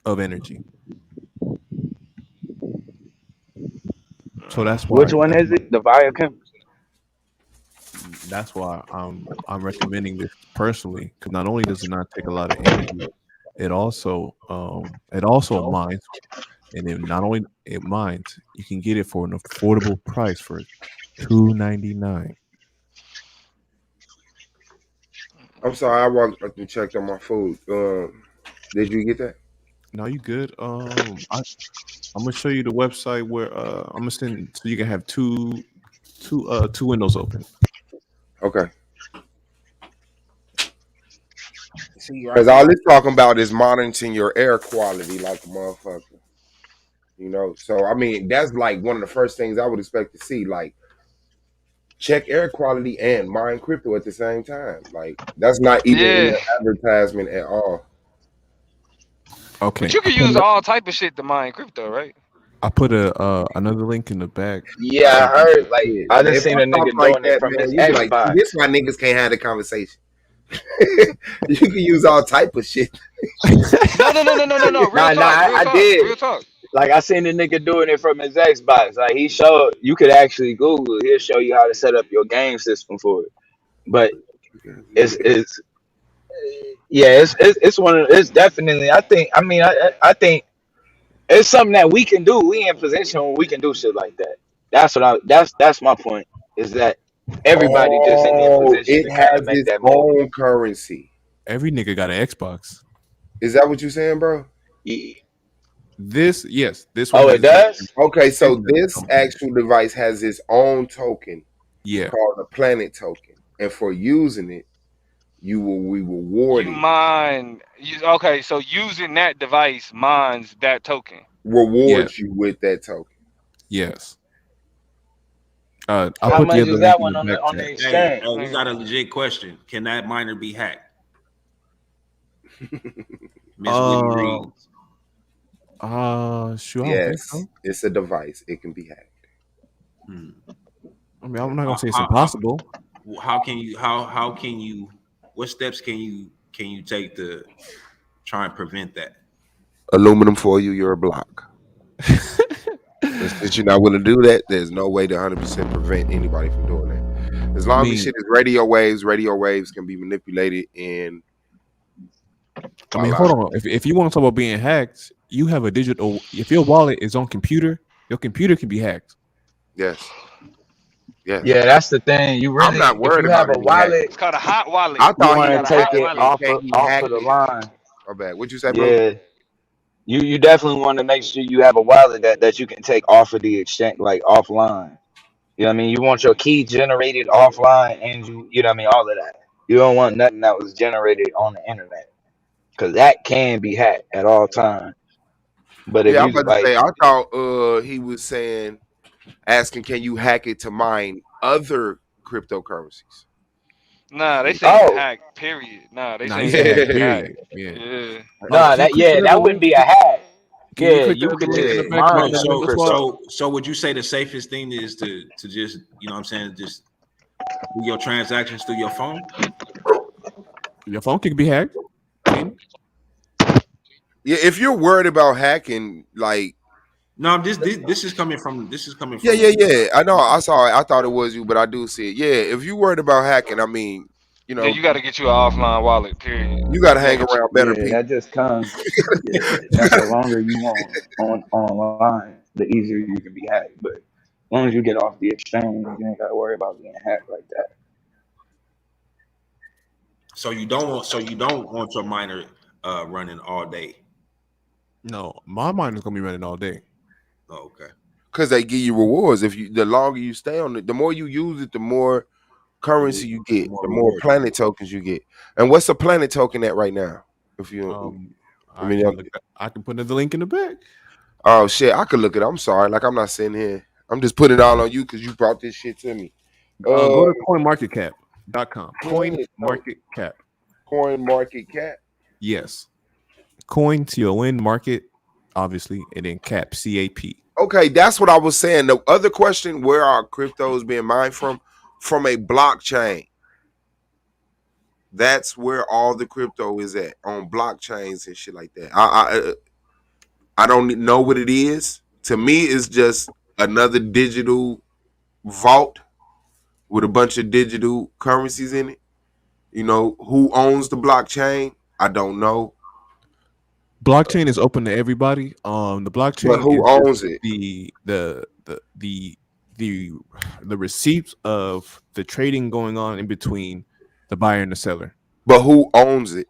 of energy. So that's why Which one is it? The Viacom? I'm recommending this personally, because not only does it not take a lot of energy, it also mines, and then not only it mines, you can get it for an affordable price for $2.99. I'm sorry, I walked up and checked on my food. Did you get that? Now you good? I'm gonna show you the website where I'm gonna send so you can have two windows open. Okay. See Because right all now. it's talking about is monitoring your air quality like a motherfucker. You know, so I mean, that's like one of the first things I would expect to see. Like, check air quality and mine crypto at the same time. Like, that's not even in Yeah, the advertisement at all. Okay, But you can use all type of shit to mine crypto, right? I put a another link in the back. Yeah, I heard. Like Yeah, I man. just If seen I a talk nigga like doing it that, from man, his you be like, see, Xbox. this why niggas can't have the conversation. You can use all type of shit. No. Real Nah, talk, real I talk, real did. talk. Like I seen a nigga doing it from his Xbox. Like he showed you could actually Google. He'll show you how to set up your game system for it. But it's yeah, it's one of it's definitely. I think it's something that we can do. We in position where we can do shit like that. That's my point. Is that everybody just ain't in Oh, position it to kind of has make its that move. own currency. Every nigga got an Xbox. Is that what you saying, bro? Yeah. This one Oh, has it its own. does. Okay, This so one has its this own currency. actual device has its own token Yeah, called a planet token. And for using it, you will be You rewarded. mine. Okay, so using that device mines that token. yeah, Rewards you with that token. yes. I How put the much other is link that in the one on back the chat. Hey, exchange? we got a legit question. Can that miner be hacked? Miss Whitney Uh, Reed. Sure, I don't think Yes, so. it's a device. It can be hacked. Hmm. I mean, I'm not gonna How, say it's how, impossible. how can you how can you what steps can you take to try and prevent that? Aluminum foil you, you're a block. And since you're not willing to do that, there's no way to 100% prevent anybody from doing that. As I long as mean, shit is radio waves can be manipulated and hold voila. on. If you want to talk about being hacked, you have a digital. If your wallet is on computer, your computer can be hacked. Yes. Yes. Yeah, that's the thing. You I'm really, not if worried you have about a it being hacked. wallet, It's called a hot wallet. I you thought You he want got was a to take hot it asking, wallet. can he off hack of the it? line. Oh, bad. What'd you say, bro? Yeah, you definitely want to make sure you have a wallet that you can take off of the exchange, like offline. You know what I mean? You want your key generated offline, and you know what I mean, all of that. You don't want nothing that was generated on the internet because that can be hacked at all times. But if Yeah, I'm you about to like, say, I thought he was saying, asking, can you hack it to mine other cryptocurrencies? Nah, they And saying oh hack. Period. Nah, they Nah, he saying said you hack. can yeah. hack. Period. Yeah. Yeah. no, Can you that click yeah, that other that wouldn't link? be a hack. Can you Yeah, click that you other could link in just the Yeah. back to No, mine that some link as well? so would you say the safest thing is to just, you know what I'm saying, just do your transactions through your phone? Your phone can be hacked. Can Yeah, if you're worried about hacking, like, No, this is coming from this is coming yeah, from yeah, yeah. I know. I saw it. I thought it was you, but I do see it. Yeah, if you're worried about hacking, I mean, you Yeah, know, you got to get you an offline wallet. Period. you got to You got to hang get you. around better yeah, people. that just comes. Yeah, that's the longer you on online, the easier you can be hacked. But as long as you get off the exchange, you ain't got to worry about being hacked like that. so you don't want your miner running all day. no, my mind is gonna be running all day. Oh, okay. Because they give you rewards. If you, the longer you stay on it, the more you use it, the more currency you The get, more the more rewards you planet get. tokens you get. And what's a planet token at right now? If you, Um, I I mean, can look. I can put another link in the back. oh shit, I could look it. I'm sorry, like I'm not sitting here. I'm just putting it all on you because you brought this shit to me. Go Uh, to coinmarketcap.com. planet token, Coinmarketcap. coin market cap. Yes. Coin CON market, obviously, and then cap CAP. Okay, that's what I was saying. The other question: where are cryptos being mined from? From a blockchain. That's where all the crypto is at, on blockchains and shit like that. I don't know what it is. To me, it's just another digital vault with a bunch of digital currencies in it. You know, who owns the blockchain? I don't know. Blockchain is open to everybody. The But blockchain who is just owns it? the the receipts of the trading going on in between the buyer and the seller. But who owns it?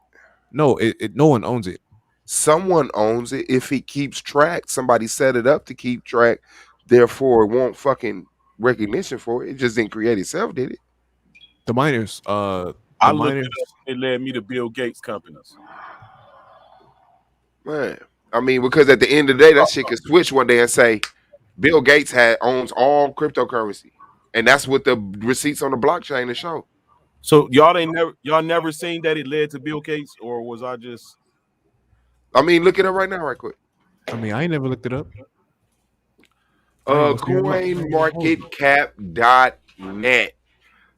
No, no one owns it. Someone owns it. If it keeps track, somebody set it up to keep track. Therefore, it won't fucking recognition for it. It just didn't create itself, did it? The miners, I the looked it up. miners. It led me to Bill Gates companies. Man, I mean, because at the end of the day, that shit can switch one day and say Bill Gates owns all cryptocurrency, and that's what the receipts on the blockchain to show. So y'all never seen that it led to Bill Gates, or was I just I mean, look it up right now, right quick. I mean, I ain't never looked it up. I ain't gonna stay on Coinmarketcap.net.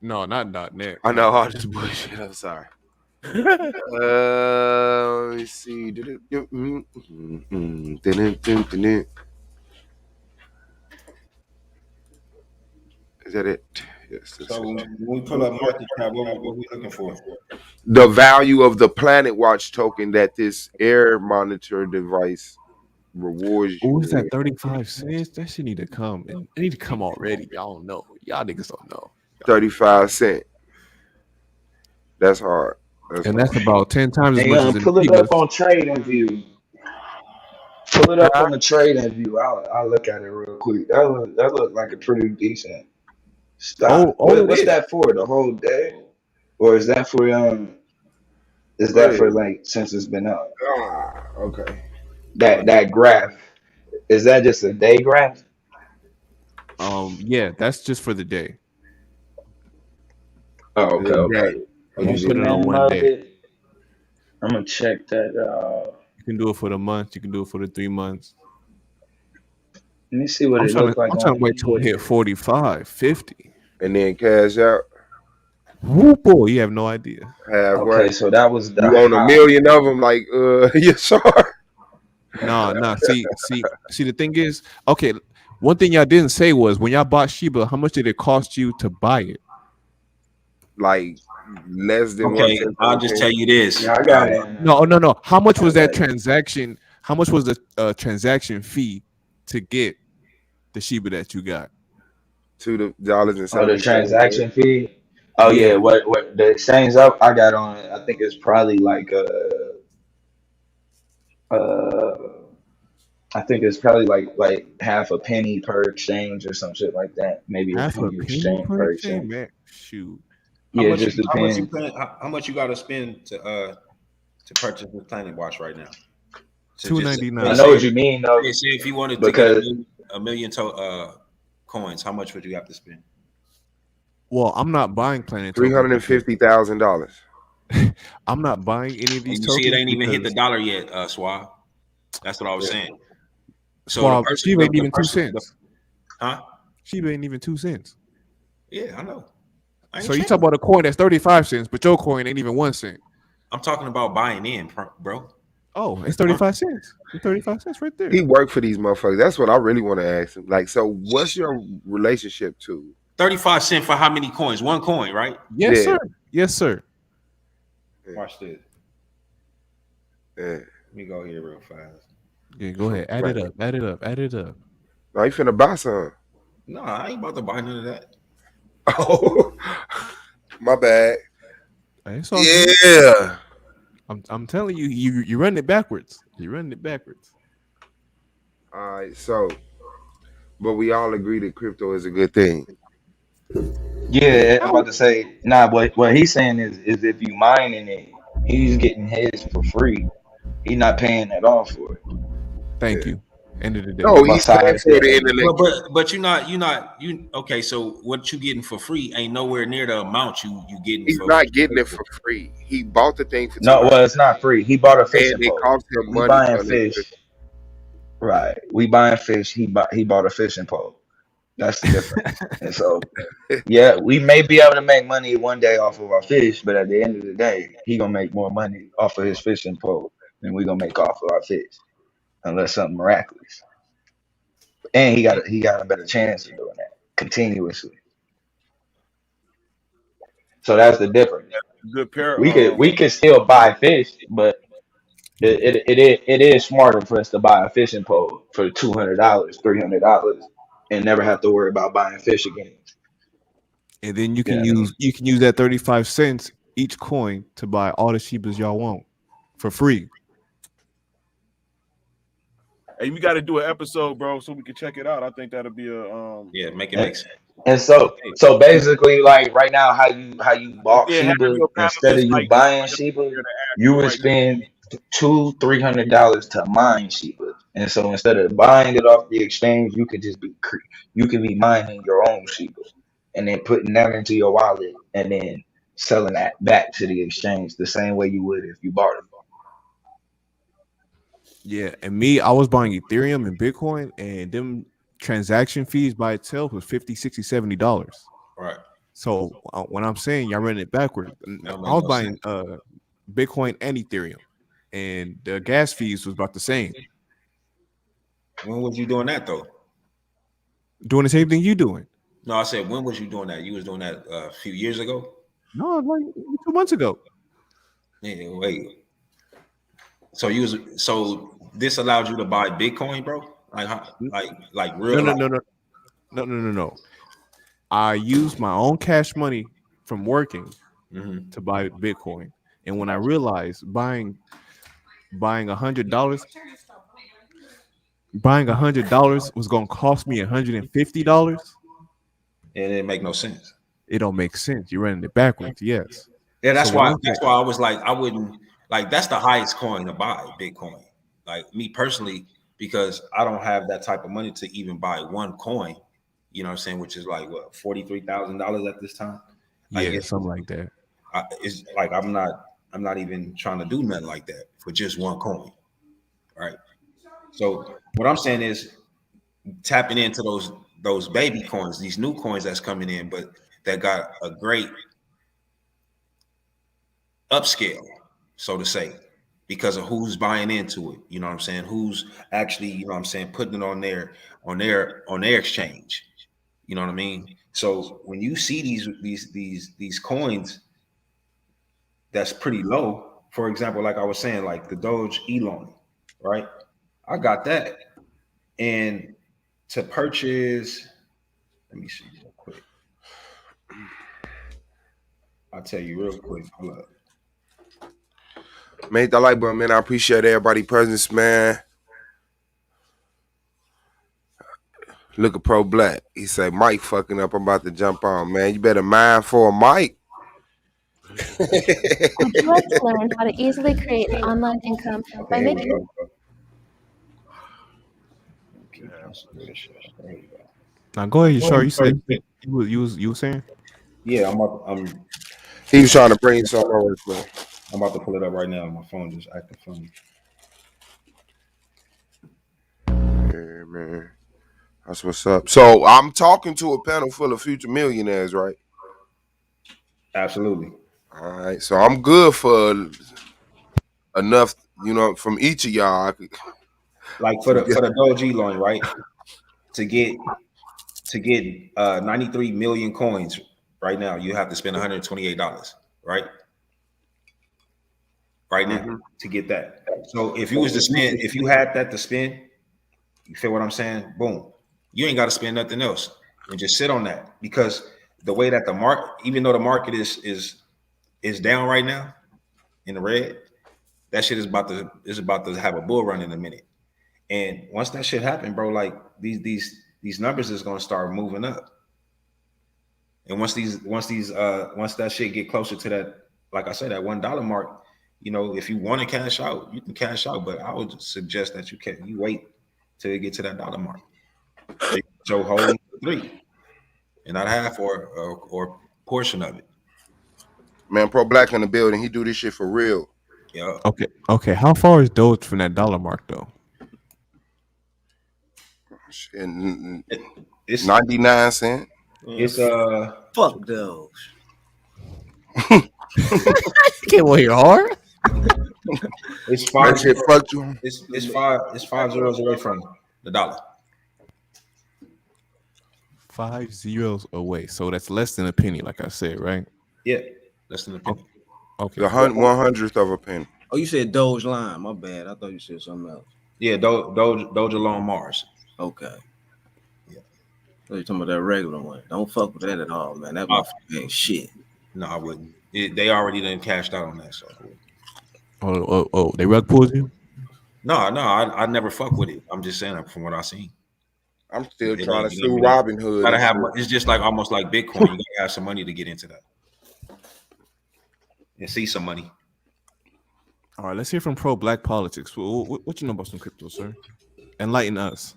No, not .net. I know all this bullshit. I'm sorry. Let me see. Is that it? Yes. So when we pull up market cap, what we looking for? The value of the Planet Watch token that this air monitor device rewards you Oh, it's with. at 35 cents. That shit need to come. It need to come already. Y'all don't know. Y'all niggas don't know. 35 cents. That's hard. And that's about 10 times as Hey, much as in pull it Shibas. up on Trading View. Pull it up on the Trading View. I'll look at it real quick. That look like a pretty decent stock. Oh, it What's is. that for? The whole day, or is that for Is Go that ahead. for like since it's been up? Okay. That graph, is that just a day graph? Yeah, that's just for the day. Oh, okay, The okay. day. You What's can the put it on name one of day. it? I'm gonna check that. You can do it for the month. You can do it for the 3 months. Let me see what I'm it trying look to. like I'm trying on to wait till it hit here. 45, 50. And then cash out Whoop, boy, you have no idea. halfway. Okay, so that was the You own a high. million of them, like, yeah, sure. Nah. See. The thing is, okay. One thing y'all didn't say was when y'all bought Shiba, how much did it cost you to buy it? Like less than Okay, 1 cent I'll per just share. tell you this. Yeah, I got it. No. How much was I that got it. transaction? How much was the transaction fee to get the Shiba that you got? Oh, the $2.77. transaction fee. Oh yeah, Yeah, what the exchange up I got on it. I think it's probably like uh I think it's probably like half a penny per exchange or some shit like that. Maybe a half a penny penny exchange per per exchange, exchange. man. Shoot. Yeah, it just How much you depends. paying, how much you got to spend to purchase this Planet Watch right now? So just I $2.99. know what you mean though, say if you wanted to get because a million coins, how much would you have to spend? Well, I'm not buying Planet tokens because $350,000. I'm not buying any of And these you see, it tokens ain't even hit the because dollar yet, Swab. That's what I was saying. So Swab Shiba ain't even 2 the, cents. huh? Shiba ain't even 2 cents. Yeah, I know. I ain't So you tripping. talk about a coin that's 35 cents, but your coin ain't even 1 cent. I'm talking about buying in, bro. Oh, it's 35 cents. It's 35 cents right there. He worked for these motherfuckers. That's what I really want to ask him. Like, so what's your relationship to? 35 cents for how many coins? One coin, right? Yes, Yeah. sir. Yes, sir. Watch this. Yeah. Let me go here real fast. Yeah, go ahead. Add it up. Add it up. Add it up. Now you finna buy some. No, I ain't about to buy none of that. Oh, my bad. It's all good. Yeah. I'm telling you, you running it backwards. You're running it backwards. All right. So, but we all agree that crypto is a good thing. yeah, I'm about to say nah. What he's saying is if you mining it, he's getting his for free. He's not paying at all for it. Thank you. End of the day. No, he's paying Besides for the the intellectual. But you okay? So what you getting for free ain't nowhere near the amount you getting He's for. not getting it for free. He bought the thing for no, $2, well, it's not free. He bought a and fishing it pole. cost him We money buying for electricity. fish, right? We buying fish. He bought a fishing pole. That's the difference. And so, yeah, we may be able to make money one day off of our fish, but at the end of the day, he gonna make more money off of his fishing pole than we gonna make off of our fish, unless something miraculous. And he got a better chance of doing that continuously. So that's the difference. Good pair. We could still buy fish, but it is smarter for us to buy a fishing pole for $200, $300, and never have to worry about buying fish again. And then you You know can what I mean? use that 35 cents each coin to buy all the Shibas y'all want for free. Hey, we got to do an episode, bro, so we can check it out. I think that'll be a Yeah, make it And, make sense. and so basically, like right now, how you and bought then have Sheba, your instead of panelists you like buying here Sheba, to ask you you would right now. spend $200-$300 to mine Sheba. And so instead of buying it off the exchange, you could be mining your own Sheba and then putting that into your wallet and then selling that back to the exchange the same way you would if you bought it. Yeah, and me, I was buying Ethereum and Bitcoin, and them transaction fees by itself was 50, 60, $70. Right. So when I'm saying y'all running it backwards, That don't I make was no buying sense. Bitcoin and Ethereum, and the gas fees was about the same. When was you doing that though? Doing the same thing you doing? No, I said when was you doing that? You was doing that a few years ago. No, like 2 months ago. Yeah, wait. So this allowed you to buy Bitcoin, bro? Like how, like No, real no, like no, no, no, no, no, no. I used my own cash money from working to buy Bitcoin, and when I realized buying $100, was gonna cost me $150, and it didn't make no sense. it don't make sense. You're running it backwards. Yes. Yeah, So that's what why I'm saying, that's why I was like, I wouldn't like that's the highest coin to buy, Bitcoin. Like me personally, because I don't have that type of money to even buy one coin, you know what I'm saying, which is like what $43,000 at this time. Like yeah, something like that. it's like I'm not even trying to do nothing like that for just one coin. Right. So what I'm saying is tapping into those baby coins, these new coins that's coming in, but that got a great upscale, so to say, because of who's buying into it. You know what I'm saying? Who's actually, you know what I'm saying, putting it on their exchange. You know what I mean? So when you see these coins that's pretty low, for example, like I was saying, like the Doge Elon, right? I got that. And to purchase, let me see real quick. I'll tell you real quick. Hold up. Man, hit that like button, man. I appreciate everybody's presence, man. Look at Pro Black. He say, Mike fucking up. I'm about to jump on, man. You better mind for a mic. Would you like to learn how to easily create an online income by Okay, here we making go. There you go. Now go ahead, Shar. You said you were saying? Yeah, He was trying to bring something over, man. I'm about to pull it up right now. My phone just acting funny. Yeah, man. That's what's up. So I'm talking to a panel full of future millionaires, right? Absolutely. All right. So I'm good for enough, from each of y'all. Like for the Doge Elon, right? To get 93 million coins right now, you have to spend $128, right? Right now to get that. So if you had that to spend, you feel what I'm saying? Boom. You ain't got to spend nothing else and just sit on that because the way that the market, even though the market is down right now in the red, that shit is about to have a bull run in a minute. And once that shit happen, bro, like these numbers is gonna start moving up. And once that shit get closer to that, like I said, that $1 mark, if you want to cash out, you can cash out. But I would suggest that you wait till you get to that dollar mark. So holding 3 and not half or portion of it. Man, Pro Black in the building. He do this shit for real. Yeah. Okay. How far is Doge from that dollar mark though? It's 99 cents. It's fuck Doge. Can't wait hard. It's five. Shit fucked you. It's 5 zeros away from the dollar. 5 zeros away. So that's less than a penny, like I said, right? Yeah, less than a penny. Okay. The 1/100th of a penny. Oh, you said Doge Line. My bad. I thought you said something else. Yeah, Doge along Mars. Okay. Yeah. So you're talking about that regular one. Don't fuck with that at all, man. That motherfucker ain't shit. No, I wouldn't. They already done cashed out on that, so. Oh, they rug pulled you? No, I never fuck with it. I'm just saying from what I seen. I'm still trying to sue Robin Hood. Gotta have. It's just like almost like Bitcoin. You gotta have some money to get into that and see some money. All right, let's hear from Pro Black Politics. What you know about some crypto, sir? Enlighten us.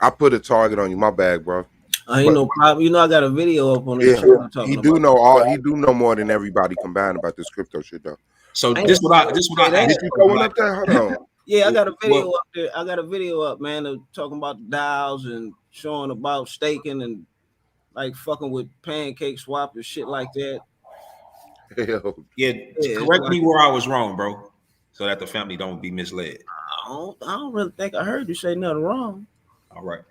I put a target on you, my bag, bro. I ain't no problem. I got a video up on this channel talking he do about know all. He do know more than everybody combined about this crypto shit, though. So Hey, this what I that. asked. Did you throw one up there? Hold on. Yeah, I got a video Well, up there. I got a video up, man, of talking about the dials and showing about staking and like fucking with pancake swap and shit like that. Hell, yeah, Yeah, it's correct like me where I was wrong, bro, so that the family don't be misled. I don't really think I heard you say nothing wrong. All right.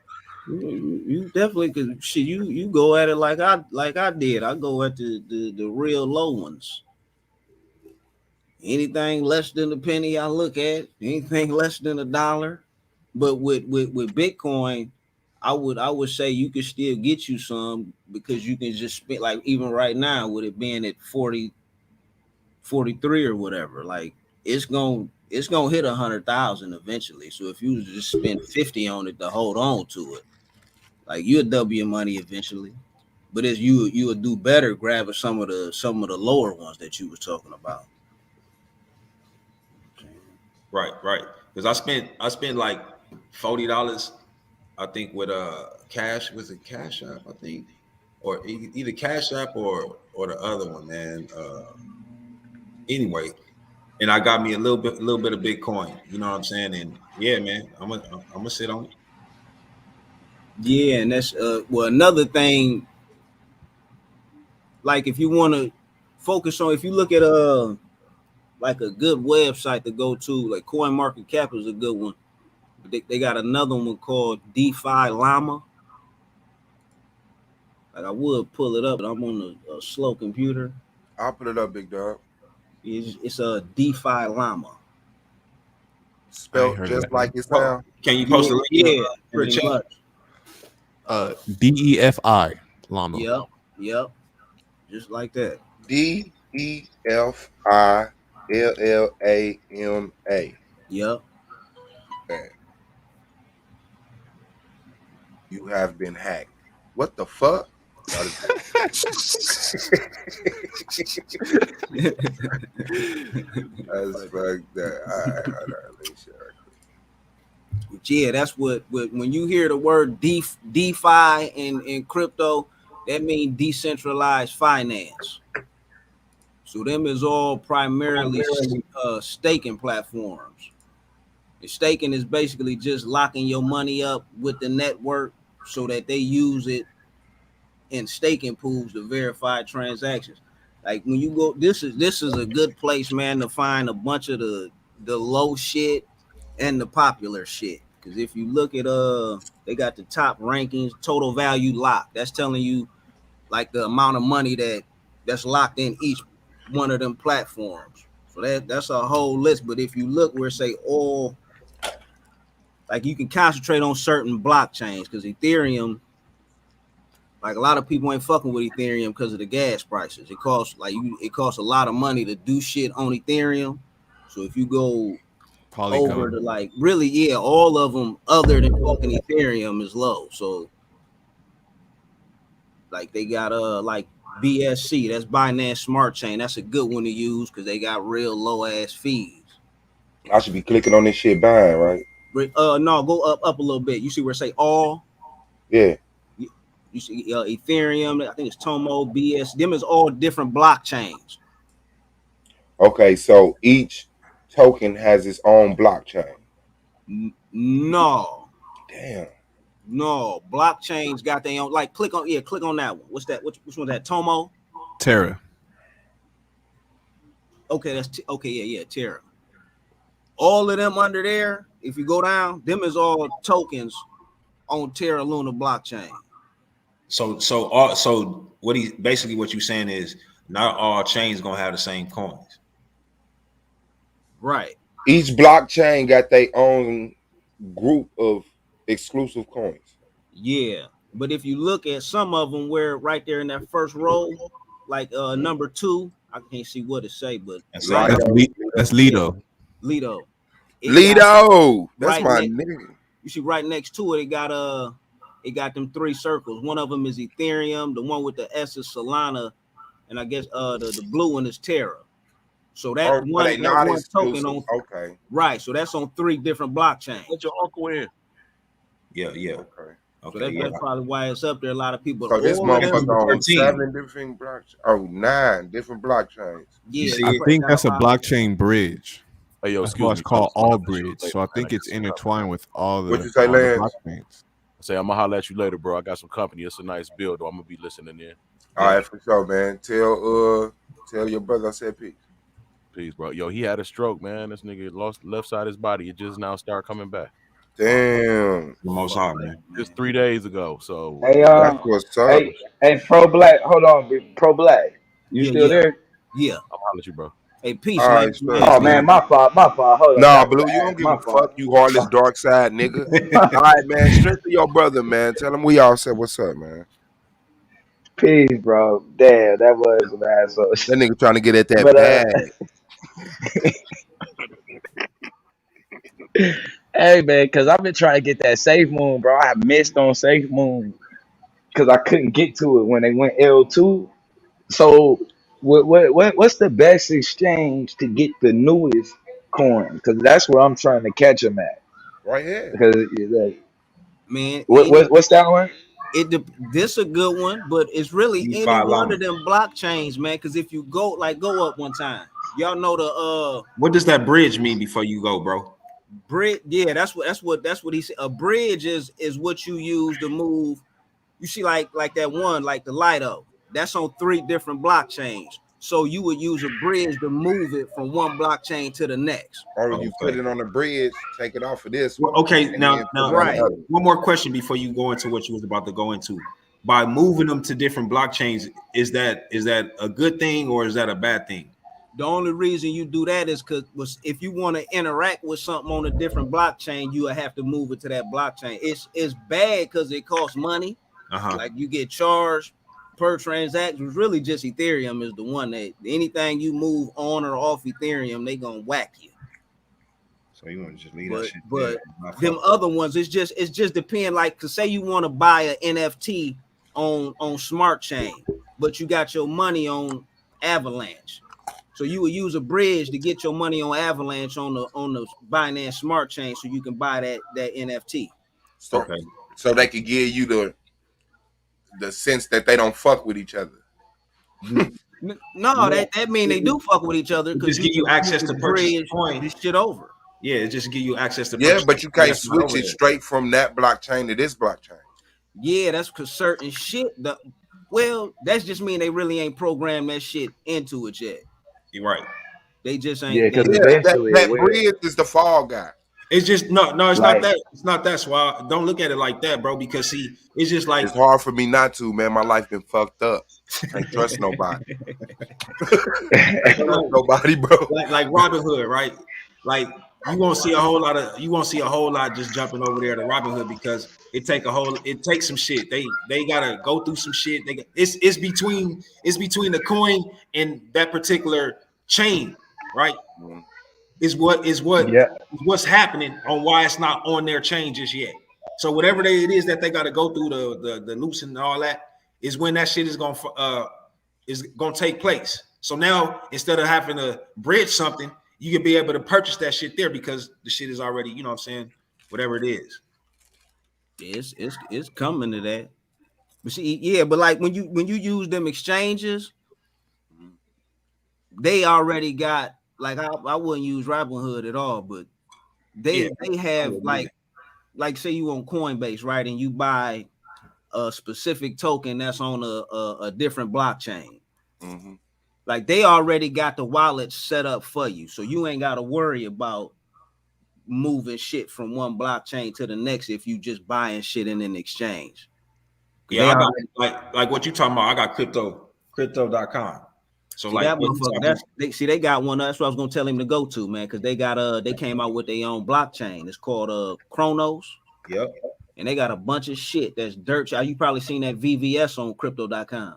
You definitely could shit. You go at it like I did. I go at the real low ones. Anything less than a penny, I look at. Anything less than $1. But with Bitcoin, I would say you could still get you some because you can just spend like even right now with it being at 40, 43 or whatever, like it's gonna hit 100,000 eventually. So if you just spend 50 on it to hold on to it, like you'll double your money eventually. But as you would do better grabbing some of the lower ones that you was talking about. Right. Because I spent like $40, I think, with cash. Was it Cash App? I think, or either Cash App or the other one, man. Anyway, and I got me a little bit of Bitcoin. You know what I'm saying? And yeah, man, I'm gonna sit on it. Yeah, and that's well another thing. Like if you want to focus on, if you look at like a good website to go to, like Coin Market Cap is a good one. They got another one called DeFi Llama. Like I would pull it up, but I'm on a slow computer. I'll put it up, big dog. It's a DeFi Llama. I ain't Spelled heard of just that like one. it sounds. Can you Yeah, post a link yeah, in the pretty chat? much. DEFI llama. Yep, just like that. DEFILLAMA. Yep. Okay. You have been hacked. What the fuck? Not as good. That's fucked up. All right, hold on. Let me share it. Yeah, that's what when you hear the word DeFi in crypto, that means decentralized finance. So them is all primarily staking platforms. And staking is basically just locking your money up with the network so that they use it in staking pools to verify transactions. Like when you go, this is a good place, man, to find a bunch of the low shit and the popular shit. Because if you look at they got the top rankings, total value locked. That's telling you like the amount of money that's locked in each one of them platforms. So that's a whole list. But if you look where say all, like you can concentrate on certain blockchains because Ethereum, like a lot of people ain't fucking with Ethereum because of the gas prices. It costs a lot of money to do shit on Ethereum. So if you go over Polygon. to like really, yeah, all of them other than fucking Ethereum is low. So like they got like BSC, that's Binance Smart Chain. That's a good one to use because they got real low ass fees. I should be clicking on this shit buying, right? No, go up a little bit. You see where it say all? Yeah. You see Ethereum. I think it's Tomo, BS. Them is all different blockchains. Okay, so each token has its own blockchain. No. Damn. No, blockchains got their own. Like, click on that one. What's that? Which one's that? Tomo. Terra. Okay, yeah, Terra. All of them under there. If you go down, them is all tokens on Terra Luna blockchain. So what you saying is not all chains gonna have the same coins. Right. Each blockchain got their own group of exclusive coins. Yeah, but if you look at some of them, where right there in that first row, like number 2, I can't see what it say, but That's Lido. Lido. Lido, that's Right my next. nigga. You see, right next to it, it got them 3 circles. One of them is Ethereum. The one with the S is Solana, and I guess the blue one is Terra. So that they not one token exclusive. on Okay. right. So that's on 3 different blockchains. Let your uncle in. Yeah. Okay. Okay, So that's, yeah. that's probably why it's up there. A lot of people, So this or them, motherfucker on 13. 7 different blocks. Oh, 9 different blockchains. You yeah, see I it? think got a that's a lot. blockchain bridge. Hey, yo, That's why excuse it's me, fellas. called I'm gonna All holler at you Bridge. later, So I man. I think got it's some company. intertwined with all What you the say, all the Lance? blockchains. I say I'm gonna holler at you later, bro. I got some company. It's a nice build, though. I'm gonna be listening in. All Yeah. right, for sure, man. Tell your brother I said peace. Peace, bro. Yo, he had a stroke, man. This nigga lost left side of his body. It just now started coming back. Damn. The most high, man. Just 3 days ago. So Hey, That's what's up. Pro Black, hold on, Pro Black, you Yeah, still yeah, there? yeah. I'm holler at you, bro. Hey, peace, All Lance. right, Man, sure. Oh it's man, good. my fault, my fault. Hold on, Nah, that was Blue, you don't ass. give a My fuck, fault. you heartless dark side nigga. All right, man. Strength to your brother, man. Tell him we all said what's up, man. Peace, bro. Damn, that was some asshole That shit. nigga trying to get at that But bag. hey man, cause I've been trying to get that Safe Moon, bro. I missed on Safe Moon because I couldn't get to it when they went L2. So what's the best exchange to get the newest coin? Because that's where I'm trying to catch them at. Right here. Because like, Man, what's that one? This a good one, but it's really any DeFi one Llama. of them blockchains, man. Because if you go up one time, y'all know the What does that bridge mean before you go, bro? bridge. Yeah, that's what he said. A bridge is what you use to move. You see, like that one, like the Lido. That's on 3 different blockchains. So you would use a bridge to move it from one blockchain to the next. Or you put Okay. it on the bridge, take it off of this Well, one, okay, and now then put now it on the Right. other. one more question before you go into what you was about to go into. By moving them to different blockchains, is that a good thing or is that a bad thing? The only reason you do that is because if you want to interact with something on a different blockchain, you will have to move it to that blockchain. It's bad because it costs money. Uh-huh. Like you get charged per transaction. It's really just Ethereum is the one that anything you move on or off Ethereum, they gonna whack you. So you want to just leave that shit there? But them other ones, it's just depend. Like, cause say you want to buy an NFT on Smart Chain, but you got your money on Avalanche. So you would use a bridge to get your money on Avalanche on the Binance Smart Chain, so you can buy that NFT. So, so they could give you the sense that they don't fuck with each other. No, that mean they do fuck with each other It because just give you access to can purchase the bridge coin. this shit over. Yeah, it just give you access to Yeah, purchase. but you the coin can't that's not switch over it there. straight from that blockchain to this blockchain. Yeah, that's because certain shit. Well, that's just mean they really ain't programmed that shit into it yet. You're right. They just Yeah, ain't. because Yeah, eventually it that will. bridge is the fall guy. It's just no, it's not Like, that. It's not that. So don't look at it like that, bro. Because see, it's just like It's hard for me not to, man. My life been fucked up. Can't trust nobody. Can't trust nobody, bro. like Robin Hood, right? Like you won't see a whole lot just jumping over there to Robin Hood because it takes some shit. They gotta go through some shit. It's between the coin and that particular chain, right? Mm. yeah, What's happening on why it's not on their chain just yet. So whatever it is that they got to go through the loops and all that is when that shit is gonna take place. So now instead of having to bridge something, you can be able to purchase that shit there because the shit is already, you know what I'm saying, whatever it is. It's coming to that. But see, yeah, but like when you use them exchanges, they already got like I wouldn't use Robinhood at all, but Yeah, they have like say you on Coinbase, right? And you buy a specific token that's on a different blockchain. Mm-hmm. Like they already got the wallet set up for you, so you ain't got to worry about moving shit from one blockchain to the next if you just buying shit in an exchange. Yeah, I got like what you talking about. I got crypto.com. So see like that what you motherfucker. They got one. That's what I was gonna tell him to go to, man, because they came out with their own blockchain. It's called Chronos. Yep. And they got a bunch of shit that's dirt. You probably seen that VVS on crypto.com.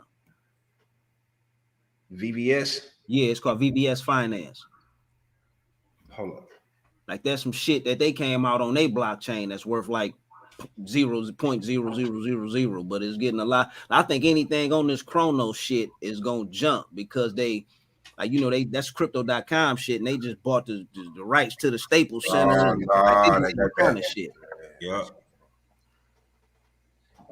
VVS? Yeah, it's called VVS Finance. Hold up. Like there's some shit that they came out on their blockchain that's worth like 0.0000, but it's getting a lot. I think anything on this Chronos shit is gonna jump because they that's crypto.com shit, and they just bought the rights to the Staples Center. Like they Nah, do they got kind that. of shit. Yeah.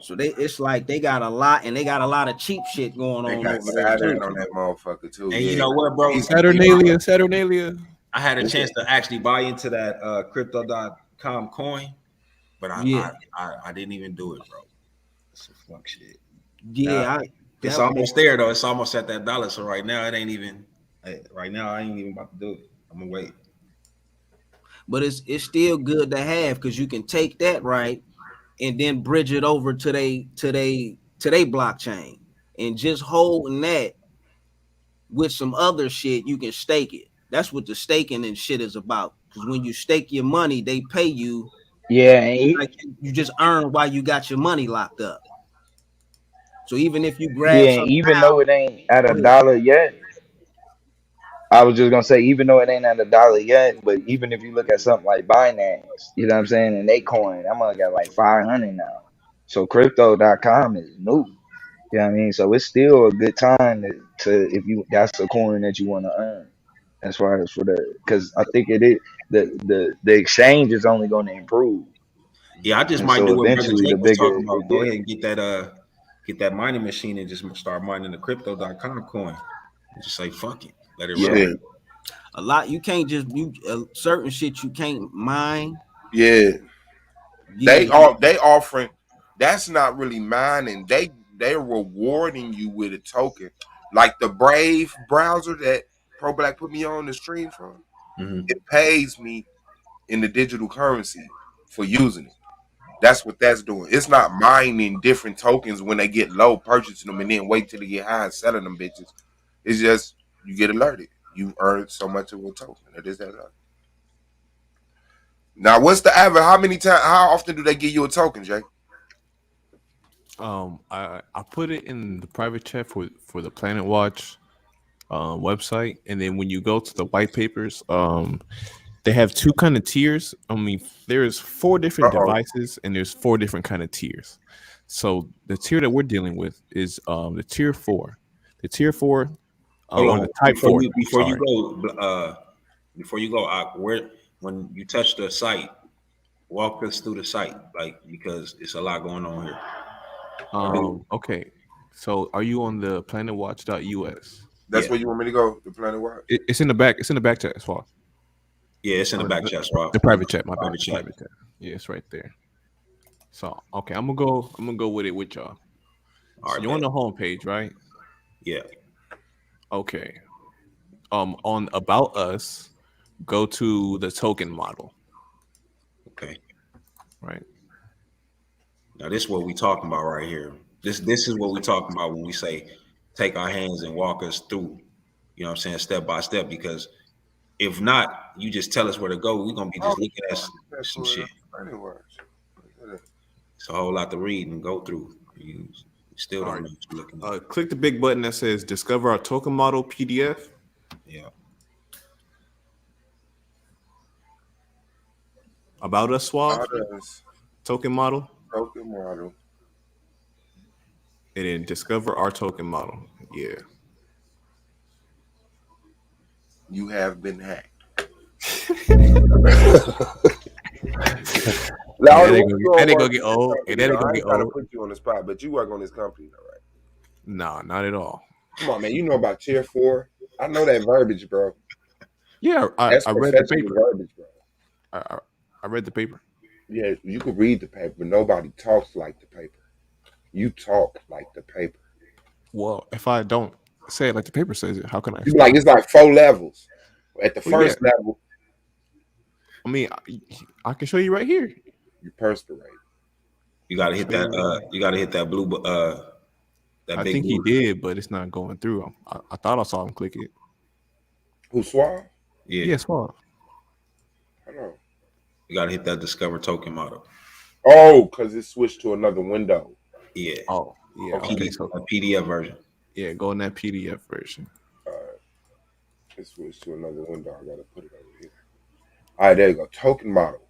So it's like they got a lot, and they got a lot of cheap shit going They on got over there too. Saturn on that motherfucker too. And you Yeah. know what, bro? Saturnalia. I had a It's chance to actually buy into that crypto.com coin, but Yeah, I didn't even do it, bro. That's some fuck shit. yeah. It's almost there though. It's almost at that dollar. So right now it ain't even. Right now I ain't even about to do it. I'm gonna wait. But it's still good to have because you can take that right and then bridge it over to they blockchain and just holding that with some other shit, you can stake it. That's what the staking and shit is about. Because when you stake your money, they pay you Yeah, and like you just earn while you got your money locked up. So even if you yeah, grab and some even now, though it ain't at a go ahead. dollar yet, I was just gonna say, even though it ain't at a dollar yet, but even if you look at something like Binance, you know what I'm saying, and they coin, I'm gonna get like 500 now. So crypto.com is new. You know what I mean? So it's still a good time to if you that's a coin that you want to earn as far as for the because I think it is the exchange is only going to improve. Yeah, I just And might so do what Brother eventually the Jake was bigger talking it about. Go gets. ahead and get that mining machine and just start mining the crypto.com coin. And just say fuck it, let it yeah. ride. A lot you can't just you certain shit you can't mine. Yeah. Yeah, They offering that's not really mining. They're rewarding you with a token. Like the Brave browser that Pro Black put me on the stream from, Mm-hmm. it pays me in the digital currency for using it. That's what that's doing. It's not mining different tokens when they get low, purchasing them, and then wait till they get high and selling them bitches. It's just you get alerted. You earned so much of a token. It is that. Now, what's the average? How many times? How often do they give you a token, Jay? I put it in the private chat for the Planet Watch website, and then when you go to the white papers, they have two kind of tiers. I mean, there's four different Uh-oh. devices, and there's four different kind of tiers. So the tier that we're dealing with is the tier four. The tier four, Hold or on, the type four. before you Sorry. go, where when you touch the site, walk us through the site, like because it's a lot going on here. Okay. So are you on the planetwatch.us? That's Yeah, where you want me to go. The Planet Watch. It's in the back. It's in the back chat as well. yeah, it's in the back chat, Rob. The private chat. My bad. Private chat. Private chat. Yeah, it's right there. So okay, I'm gonna go with it with y'all. All So right, you're on bet. the home page, right? Yeah. Okay. On About Us, go to the token model. Okay. Right. Now this is what we talking about right here. This is what we talking about when we say take our hands and walk us through. You know what I'm saying, step by step. Because if not, you just tell us where to go. We're gonna be Oh, just looking at that's some for shit. Planet Watch. It's a whole lot to read and go through. You still All don't right. know what you're looking at. Click the big button that says Discover Our Token Model PDF. Yeah. About Us Swab Others, token model, token model. and then Discover Our Token Model. Yeah. You have been hacked. Hey, Louder, that ain't what gonna you get, that doing ain't gonna work get for this old. Hey, company that though? ain't gonna I get ain't trying to old. put you on the spot, but you work on this company, all right? Nah, not at all. Come on, man. You know about tier 4. I know that verbiage, bro. Yeah, That's I read the professional paper. verbiage, bro. I read the paper. Yeah, you could read the paper, but nobody talks like the paper. You talk like the paper. Well, if I don't say it like the paper says it, how can I You like explain it? it's like 4 levels. At the Well, yeah. first level, I mean, I can show you right here. you perspirate. You gotta hit that. You gotta hit that blue. That I big think he blue. did, but it's not going through. I thought I saw him click it. Who Suave? Yeah. Yes, well. Hold on. You gotta hit that Discover token model. Oh, because it switched to another window. Yeah. Oh, yeah. Okay. Okay, so A PDF version. yeah, go in that PDF version. It switched to another window. I gotta put it over here. All right, there you go. Token model.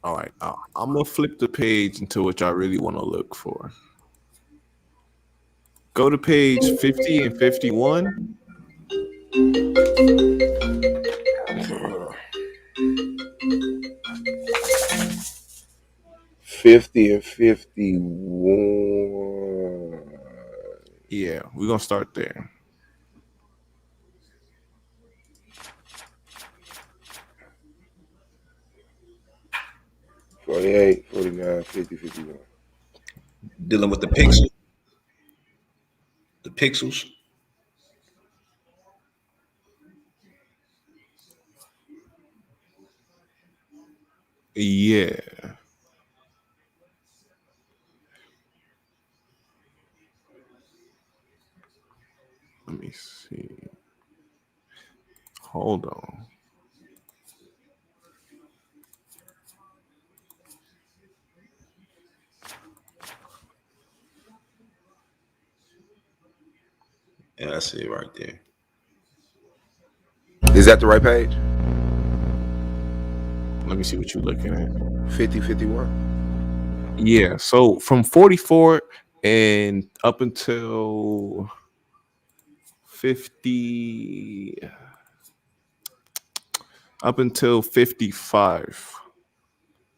All right, I'm gonna flip the page into what I really want to look for. Go to page 50 and 51. 50 and 51. Yeah, we're gonna start there. 48, 49, 50, 51. Dealing with the pixel, the pixels. Yeah. Let me see. Hold on. Yeah, that's it right there. Is that the right page? Let me see what you're looking at. 50, 51. Yeah. So from 44 and up until 50, up until 55.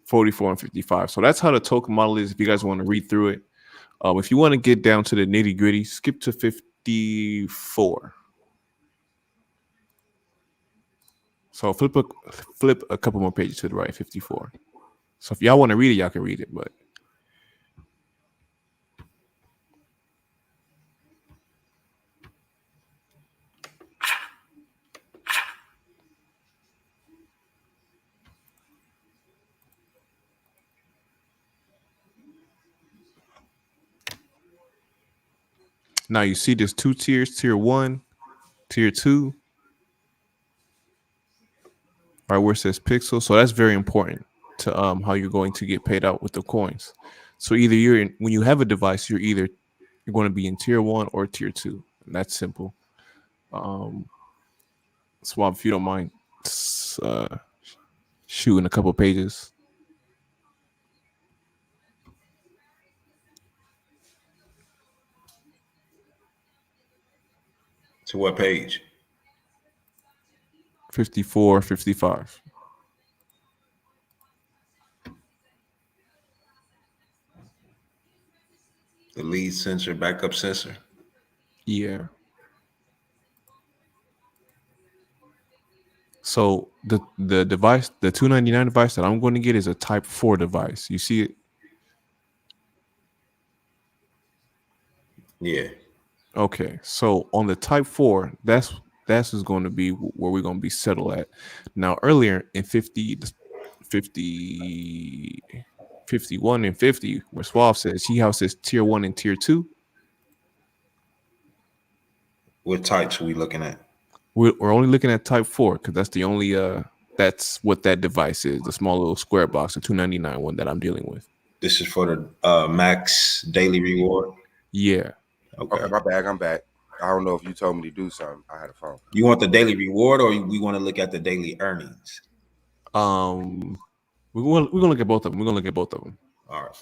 44 and 55. So that's how the token model is. If you guys want to read through it, if you want to get down to the nitty gritty, skip to 54. So flip a couple more pages to the right, 54. So if y'all want to read it, y'all can read it. But now you see there's two tiers: tier 1, tier 2. Right where it says pixel. So that's very important to how you're going to get paid out with the coins. So either when you have a device, you're going to be in tier 1 or tier 2. And that's simple. Swab, if you don't mind shooting a couple pages. To what page? 54, 55. The lead sensor, backup sensor. Yeah. So the device, the 299 device that I'm going to get is a Type 4 device. You see it? Yeah. Okay. So on the Type 4, that's is going to be where we're going to be settled at. Now earlier in 50, 51 and 50, where Suave says he house says tier 1 and tier 2. What types are we looking at? We're only looking at Type 4 because that's the only that's what that device is, the small little square box, the 299 one that I'm dealing with. This is for the max daily reward. Yeah. Okay, my bad. I'm back. I don't know if you told me to do something. I had a phone. You want the daily reward, or we want to look at the daily earnings? We're gonna look at both of them. We're gonna look at both of them. All right.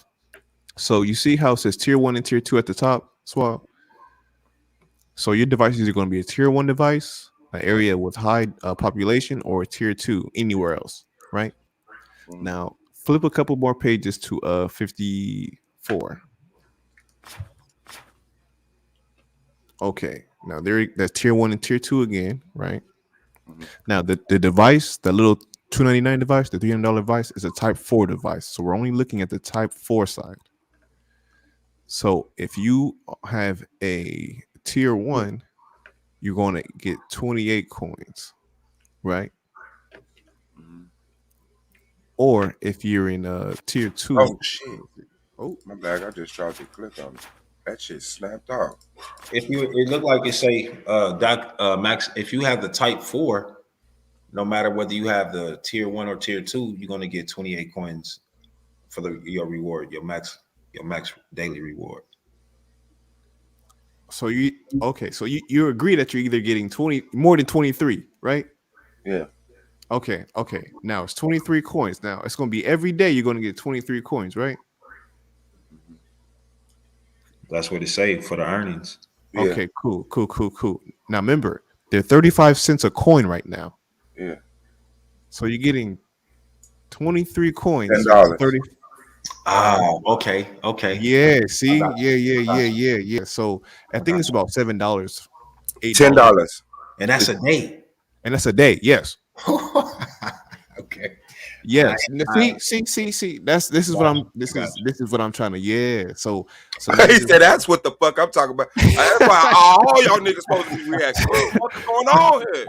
So you see how it says tier 1 and tier 2 at the top, Swab? So your device is either going to be a tier 1 device, an area with high population, or a tier 2 anywhere else, right? Mm-hmm. Now flip a couple more pages to 54. Okay, now that's tier 1 and tier 2 again, right? Mm-hmm. Now the device, the little $299 device, the $300 device, is a Type 4 device. So we're only looking at the Type 4 side. So if you have a tier 1, you're going to get 28 coins, right? Mm-hmm. Or if you're in tier 2. Oh shit! Oh my bad. I just tried to click on it. That shit snapped off. It looked like it say max. If you have the Type 4, no matter whether you have the tier 1 or tier 2, you're gonna get 28 coins for your reward, your max daily reward. So you agree that you're either getting more than 23, right? Yeah. Okay. Now it's 23 coins. Now it's going to be every day you're going to get 23 coins, right? That's what it say for the earnings. Yeah. Okay, cool. Now remember, they're 35 cents a coin right now. Yeah. So you're getting 23 coins. $10. Okay. Yeah, see, yeah. So I think it's about $7, $8, $10. And that's a day. and that's a day. Yes, Okay. I, yes. I, See. This is what got I'm. you. I This got is you. this is what I'm trying to. Yeah. So let's He just said that's what the fuck I'm talking about. That's why all y'all niggas supposed to be reacting. What the fuck is going on here?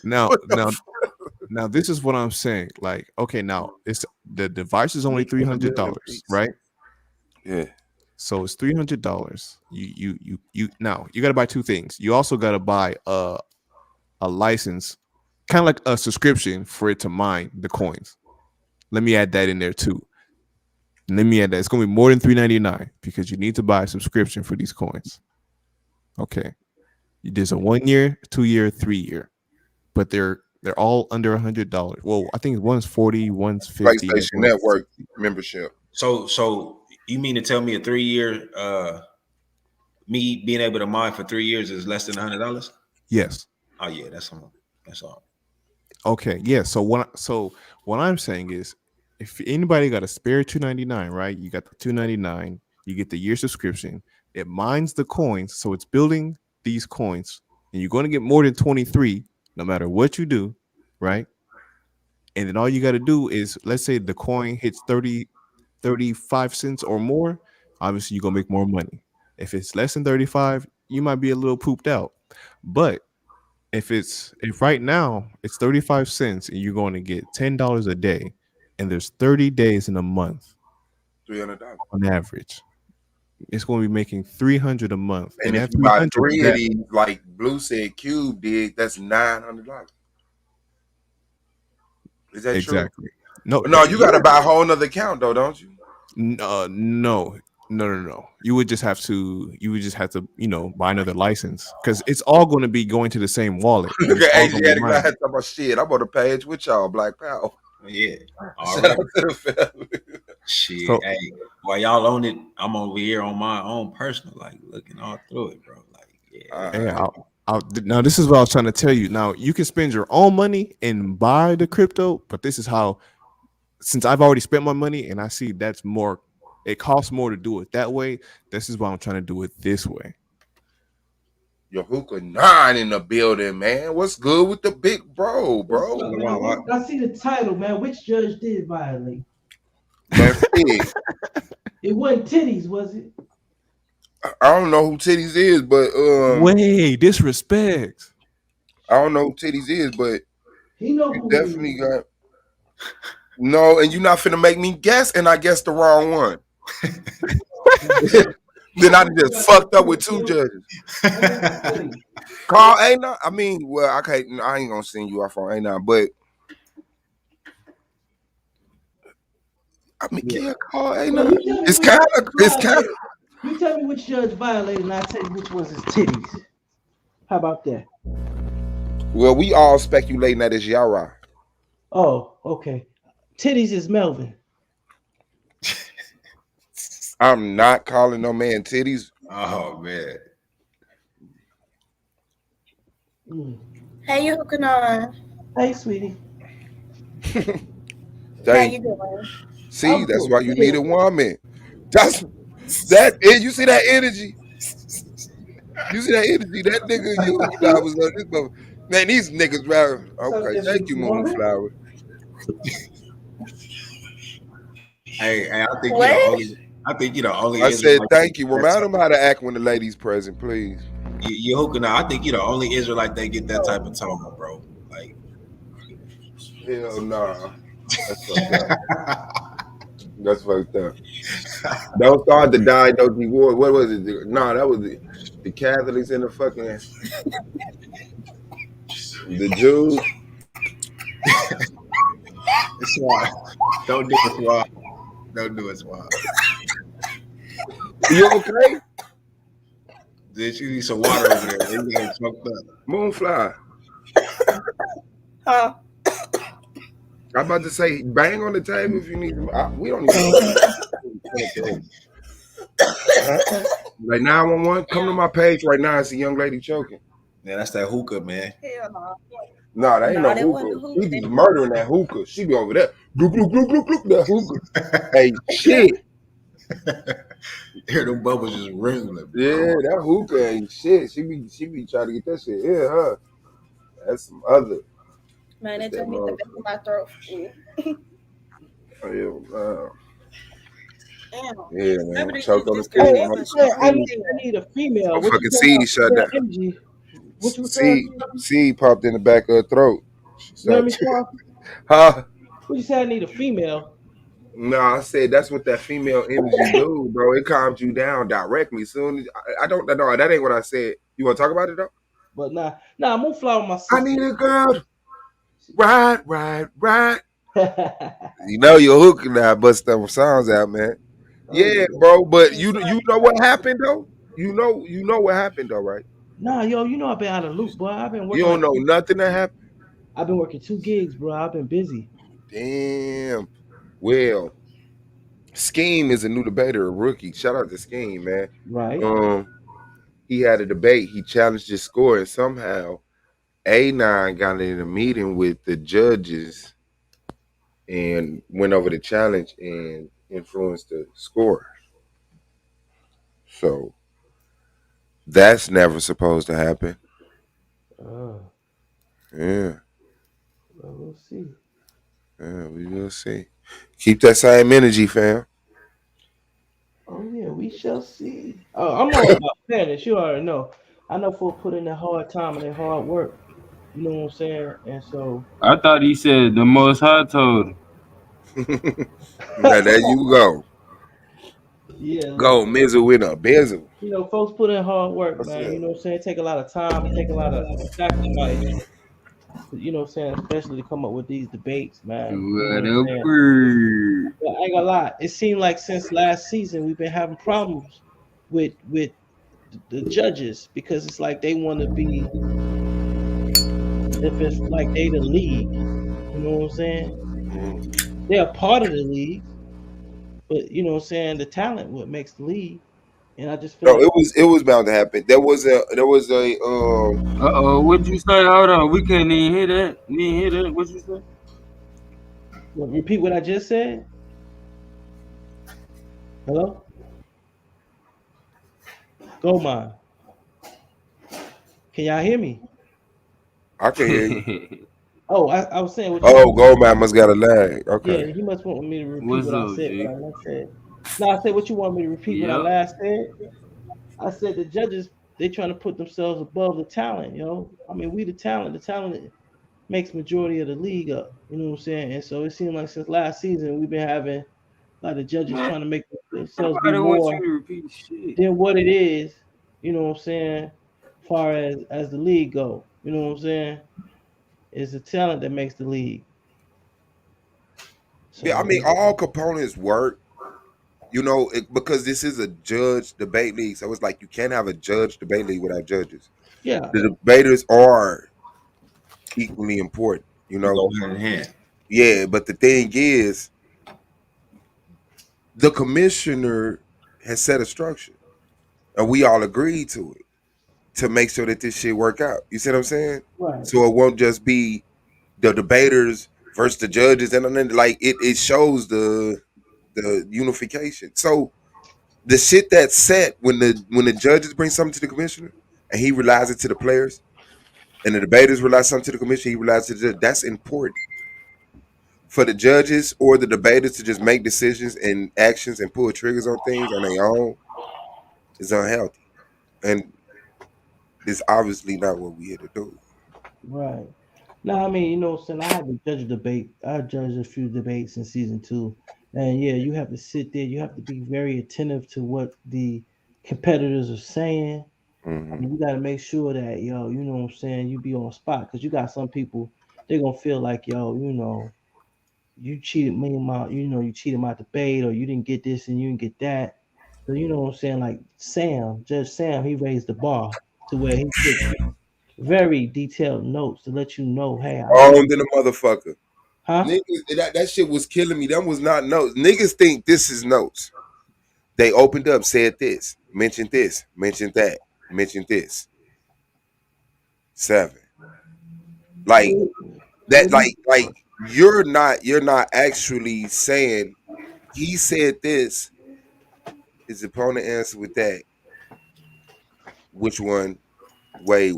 now What the now now this is what I'm saying. Like, okay, now it's the device is only Meat in the building, $300, peace. right? Yeah. So it's $300. You now you got to buy two things. You also got to buy a license, kind of like a subscription for it to mine the coins. Let me add that in there too. Let me add that. It's gonna be more than $3.99 because you need to buy a subscription for these coins. Okay. There's a 1 year, 2 year, 3 year, but they're all under $100. Well, I think one's 40, one's 50, PlayStation one's Network 60. membership. So you mean to tell me a 3 year me being able to mine for 3 years is less than $100? Yes. Oh yeah, that's all. That's all. Okay. Yeah. So what I'm saying is, if anybody got a spare $2.99, right? You got the $2.99. You get the year subscription. It mines the coins, so it's building these coins, and you're going to get more than 23, no matter what you do, right? And then all you got to do is, let's say the coin hits 35 cents or more, obviously you're going to make more money. If it's less than 35, you might be a little pooped out. But if right now it's 35 cents and you're going to get $10 a day, and there's 30 days in a month $300. on average, it's going to be making 300 a month. And And if that you buy 300 three of that these, like Blue said, Cube did, that's $900. Is that true? exactly. No, No, you got to yeah. buy a whole nother account though, don't you? No. You would just have to buy another license because it's all going to be going to the same wallet and Look it's at all going to be Asiatic guy mine. talking about shit. I'm on the page with y'all, Black Power. Yeah. Shout out Already. to the family. Shit. So Hey, while y'all own it, I'm over here on my own personal, like looking all through it, bro. Like, yeah. yeah, now this is what I was trying to tell you. Now you can spend your own money and buy the crypto, but this is how, since I've already spent my money and I see that's more, it costs more to do it that way. This is why I'm trying to do it this way. Your hookah 9 in the building, man. What's good with the big bro? What's up, man? I see the title, man. Which judge did violate? Man, Fig. It wasn't titties, was it? I don't know who Titties is, but Way disrespect. I don't know who Titties is, but he know you who definitely got no, and you're not finna make me guess, and I guessed the wrong one. Then I just fucked up with two judges. Call A9. I mean, well, I ain't gonna send you off on A9, but I mean, yeah, call A9. It's kind of. You tell me which judge violated, and I tell you which was his titties. How about that? Well, we all speculating that it's Yara. Oh, okay. Titties is Melvin. I'm not calling no man titties. Oh man. Hey, you hooking on? Hey, sweetie. How you doing? See, that's why you need a woman. That's that. You see that energy? You see that energy? That nigga, you was on this mother. Man, these niggas, man. Okay, thank you, Moonflower. Hey, I think you the only. I think you the only. I said Israelite thank you. that Remind them how to act when the lady's present, please. You hooking up. I think you the only Israelite that get that type of tone, bro. Like, hell nah. That's fucked up. That's fucked up. Don't start to diagnose the war. What was it? No, that was the Catholics and the fucking the Jews. it's wild. Don't do it, Swab. Don't do it, Swab. You okay? Did you need some water over there? You getting choked up. Moonfly. I'm about to say, bang on the table if you need. We don't even. Like 911, come to my page right now. It's a young lady choking. Yeah, that's that hookah, man. Hell no. Nah, that ain't Nah, no that wasn't hookah. a She hookah. be murdering that hookah. She be over there. Glook, glook, glook, glook, glook, that hookah. Hey, shit. Hear them bubbles just ring like, Yeah, that hookah ain't shit. She be trying to get that shit. Yeah, huh? That's some other. Man, That's they that told me the mother. back of my throat. Oh, yeah, Damn. yeah, man. Somebody Choke use on the this Hey, food. goddamn I My, said machine. I my, need I need a female. my What you fucking talking seed about? shut down. Female energy. What you were saying? Seed popped in the back of her throat. She You heard started. me, Squaw? Huh? What you say? I need a female. No, I said that's what that female energy do, bro. It calms you down directly. Soon as I don't know, that ain't what I said. You want to talk about it though? But nah, I'm gonna fly with my I sister. need a girl. Right. You know you're hooking now, bust them sounds out, man. Oh Yeah, yeah. bro. But you know what happened though. You know what happened though, right? Nah, yo, you know I've been out of loop, boy. I've been You working don't like know nothing that happened. I've been working 2 gigs, bro. I've been busy. Damn. Well, Scheme is a new debater, a rookie. Shout out to Scheme, man. Right. Um, he had a debate. He challenged his score, and somehow A9 got in a meeting with the judges and went over the challenge and influenced the score. So that's never supposed to happen. Uh, Yeah, well, we'll see. yeah, we will see. Keep that same energy, fam. Oh yeah, we shall see. I'm all about fairness. You already know. I know folks put in their hard time and their hard work. You know what I'm saying? And so I thought he said the Most High told him. Now there you go. yeah, Go, look. Mizzle with a bizzle. You know, folks put in hard work, What's man. up? You know what I'm saying? Take a lot of time, take a lot of sacrifice. You know what I'm saying? Especially to come up with these debates, man. You know What what I'm a saying? bird. But I ain't gonna lie. It seemed like since last season we've been having problems with the judges because it's like they want to be if it's like they the league. You know what I'm saying? They're a part of the league, but you know what I'm saying? The talent what makes the league. And I just feel No, like it was bound to happen. There was a Uh-oh, what'd you say? Hold on, we can't even hear that. You didn't hear that? What you say? repeat what I just said. Hello? Go mine. Can y'all hear me? I can hear you. Oh, I was saying what you Oh, want. Goldman must got a lag. Yeah, Okay. he must want me to repeat What's what I up, said. What G? I last said. No, I said what you want me to repeat. What I Yep. last said. I said the judges they trying to put themselves above the talent. I mean, we the talent. The talent makes majority of the league up. You know what I'm saying? And so it seemed like since last season we've been having a lot of judges Man, trying to make themselves be nobody wants you more to repeat shit. than what it is. You know what I'm saying? Far as the league go, you know what I'm saying? It's the talent that makes the league. Yeah, I So mean all components work. Because this is a judge debate league, so it's like you can't have a judge debate league without judges. yeah, The debaters are equally important. they go hand in hand. Yeah, but the thing is, the commissioner has set a structure, and we all agreed to it to make sure that this shit work out. You see what I'm saying? right, So it won't just be the debaters versus the judges, and then like it shows the unification. So the shit that's set when the judges bring something to the commissioner and he relies it to the players, and the debaters rely something to the commissioner, he relies to the judge. That's important for the judges or the debaters to just make decisions and actions and pull triggers on things on their own is unhealthy, and it's obviously not what we here to do. right. No, I mean, you know, since I had to judge a debate, I judged a few debates in season 2, and yeah, you have to sit there. You have to be very attentive to what the competitors are saying. I Hmm. mean, you got to make sure that you know what I'm saying, you be on spot because you got some people they're gonna feel like you cheated me in my, you cheated my debate or you didn't get this and you didn't get that. So you know what I'm saying, like Judge Sam, he raised the bar to where he took very detailed notes to let you know, hey, I know On you, than a motherfucker. huh? Niggas, that shit was killing me. That was not notes. Niggas think this is notes. They opened up, said this, mentioned that, mentioned this. 7. Like that, like you're not actually saying he said this. His opponent answered with that. Which one way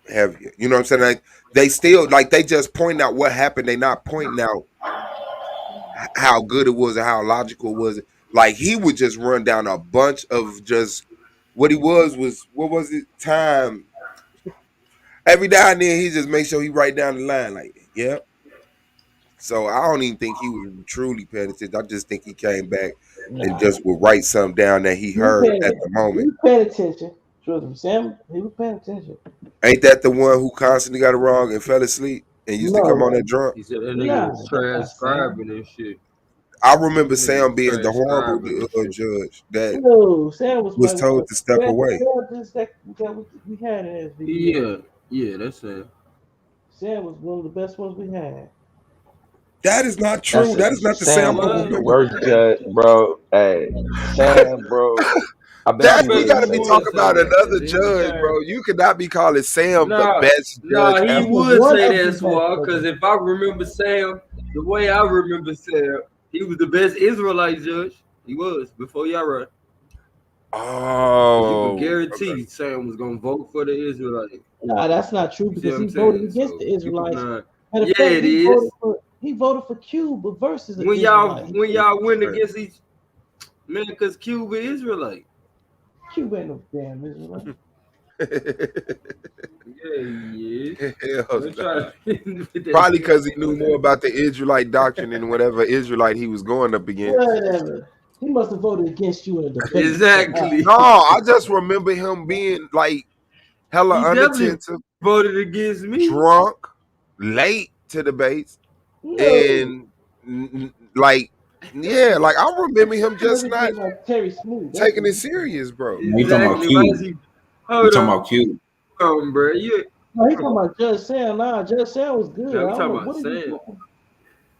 heavier? You know what I'm saying? Like they still like they just point out what happened. They not pointing out how good it was or how logical it was. Like he would just run down a bunch of just what he was what was it time. Every now and then he just make sure he write down the line like, yep. So I don't even think he was truly paying attention. I just think he came back and Nah, just would write something down that he he was heard paying, at the he moment. was paying attention. Trust me, Sam. He was paying attention. Ain't that the one who constantly got it wrong and fell asleep and used to come on No, that drunk? He said that nigga nah, was that's not Sam. transcribing and shit. I remember That nigga was Sam being the horrible transcribing and shit. judge that No, Sam was was my told to step Sam. away. Sam just that we had in SVDL. Yeah, that's it. Sam was one of the best ones we had. That is not That's true. That is not the Sam Sam I was the remember. worst judge, bro. Hey, Sam, bro. I bet That you we didn't gotta be say talking that. about another judge, bro. You could not be calling Sam the best judge He ever. would say that, Swag, because if I remember Sam, the way I remember Sam, he was the best Israelite judge. He was before y'all run. You could Oh, guarantee Sam was gonna vote for the Israelite. Nah, that's not true You see because what he I'm voted saying? against So the you Israelites. can, Matter of yeah, fact, it is. he voted for Cuba versus the When y'all Israelites. went against each man, because Cuba Israelite. Cuba ain't no damn Israelite. Yeah, he is. Hell Don't try nah. to put that Probably shit because he on knew there. more about the Israelite doctrine than whatever Israelite he was going up against. Whatever. He must have voted against you in a debate. Exactly. No, I just remember him being like hella He definitely unattentive, voted against me. drunk, late to debates, No. and like, yeah, like I remember him just not Everything like Terry Smooth. That's taking what it serious, bro. We talking about Exactly. Why is Q. he? We Hold talking about Q. on, bro. You. no, he talking about Judge Sam. Nah, Judge Sam was good. Now I we don't know talking about what are you Sam. talking.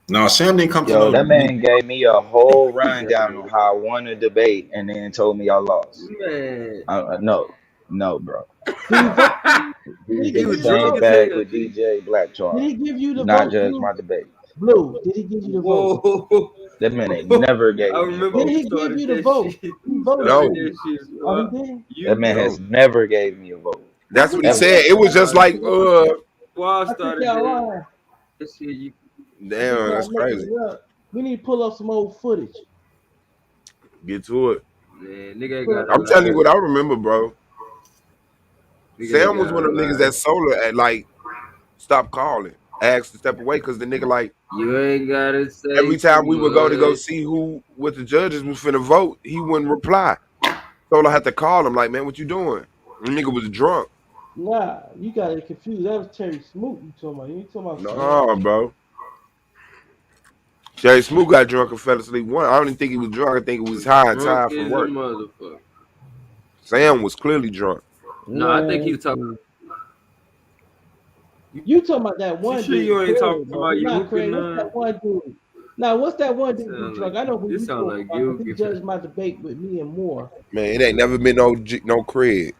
No, Sam didn't come to Yo, no that debate. man gave me a whole rundown on how I won a debate and then told me I lost. Man, No, bro. Did he vote? Did he He's he in give the you was the same drunk vote? as bag hell, with G. DJ Black Did Charm. he give you Do the not vote, judge Blue? my debate. Blue, did he give you the vote? Whoa. That man ain't never I gave me a remember Did vote. who he give started you the that vote? shit. He Who voted for started No, you. that shit? Oh, he Swab? did? That You man did. has no. never gave me a vote. That's I what he think Ever. said. It was just Nah, like, Swab I think started y'all that. lying. That shit, you. I think damn, y'all that's making crazy. it up. We need to pull up some old footage. Get to it. Man, nigga ain't Pull up gotta I'm some telling you lie. old what I remember, bro. Nigga ain't Sam was gotta one of them niggas lie. that sold her at like stop calling, asked to step away because the nigga like You ain't gotta say every time too we would go to go much. see who what the judges was finna vote, he wouldn't reply. So I had to call him like, man, what you doing? The nigga was drunk. Nah, you got it confused. That was Terry Smoot you talking about. You ain't talking about Sam. Nah, bro. Jay Smoot got drunk and fell asleep. One, I don't even think he was drunk. I think it was high and Drunk tired from is a work. motherfucker. Sam was clearly drunk. No, I think he Man, was talking. you talking about that You one sure dude, you ain't talking Craig, bro. about He not Craig. What's that Yahuka? one dude? Now, what's that one dude who Sound drunk? like I know who this you sound talking like about because he Yahuka. judged my debate with me and Moore. Man, it ain't never been no Craig.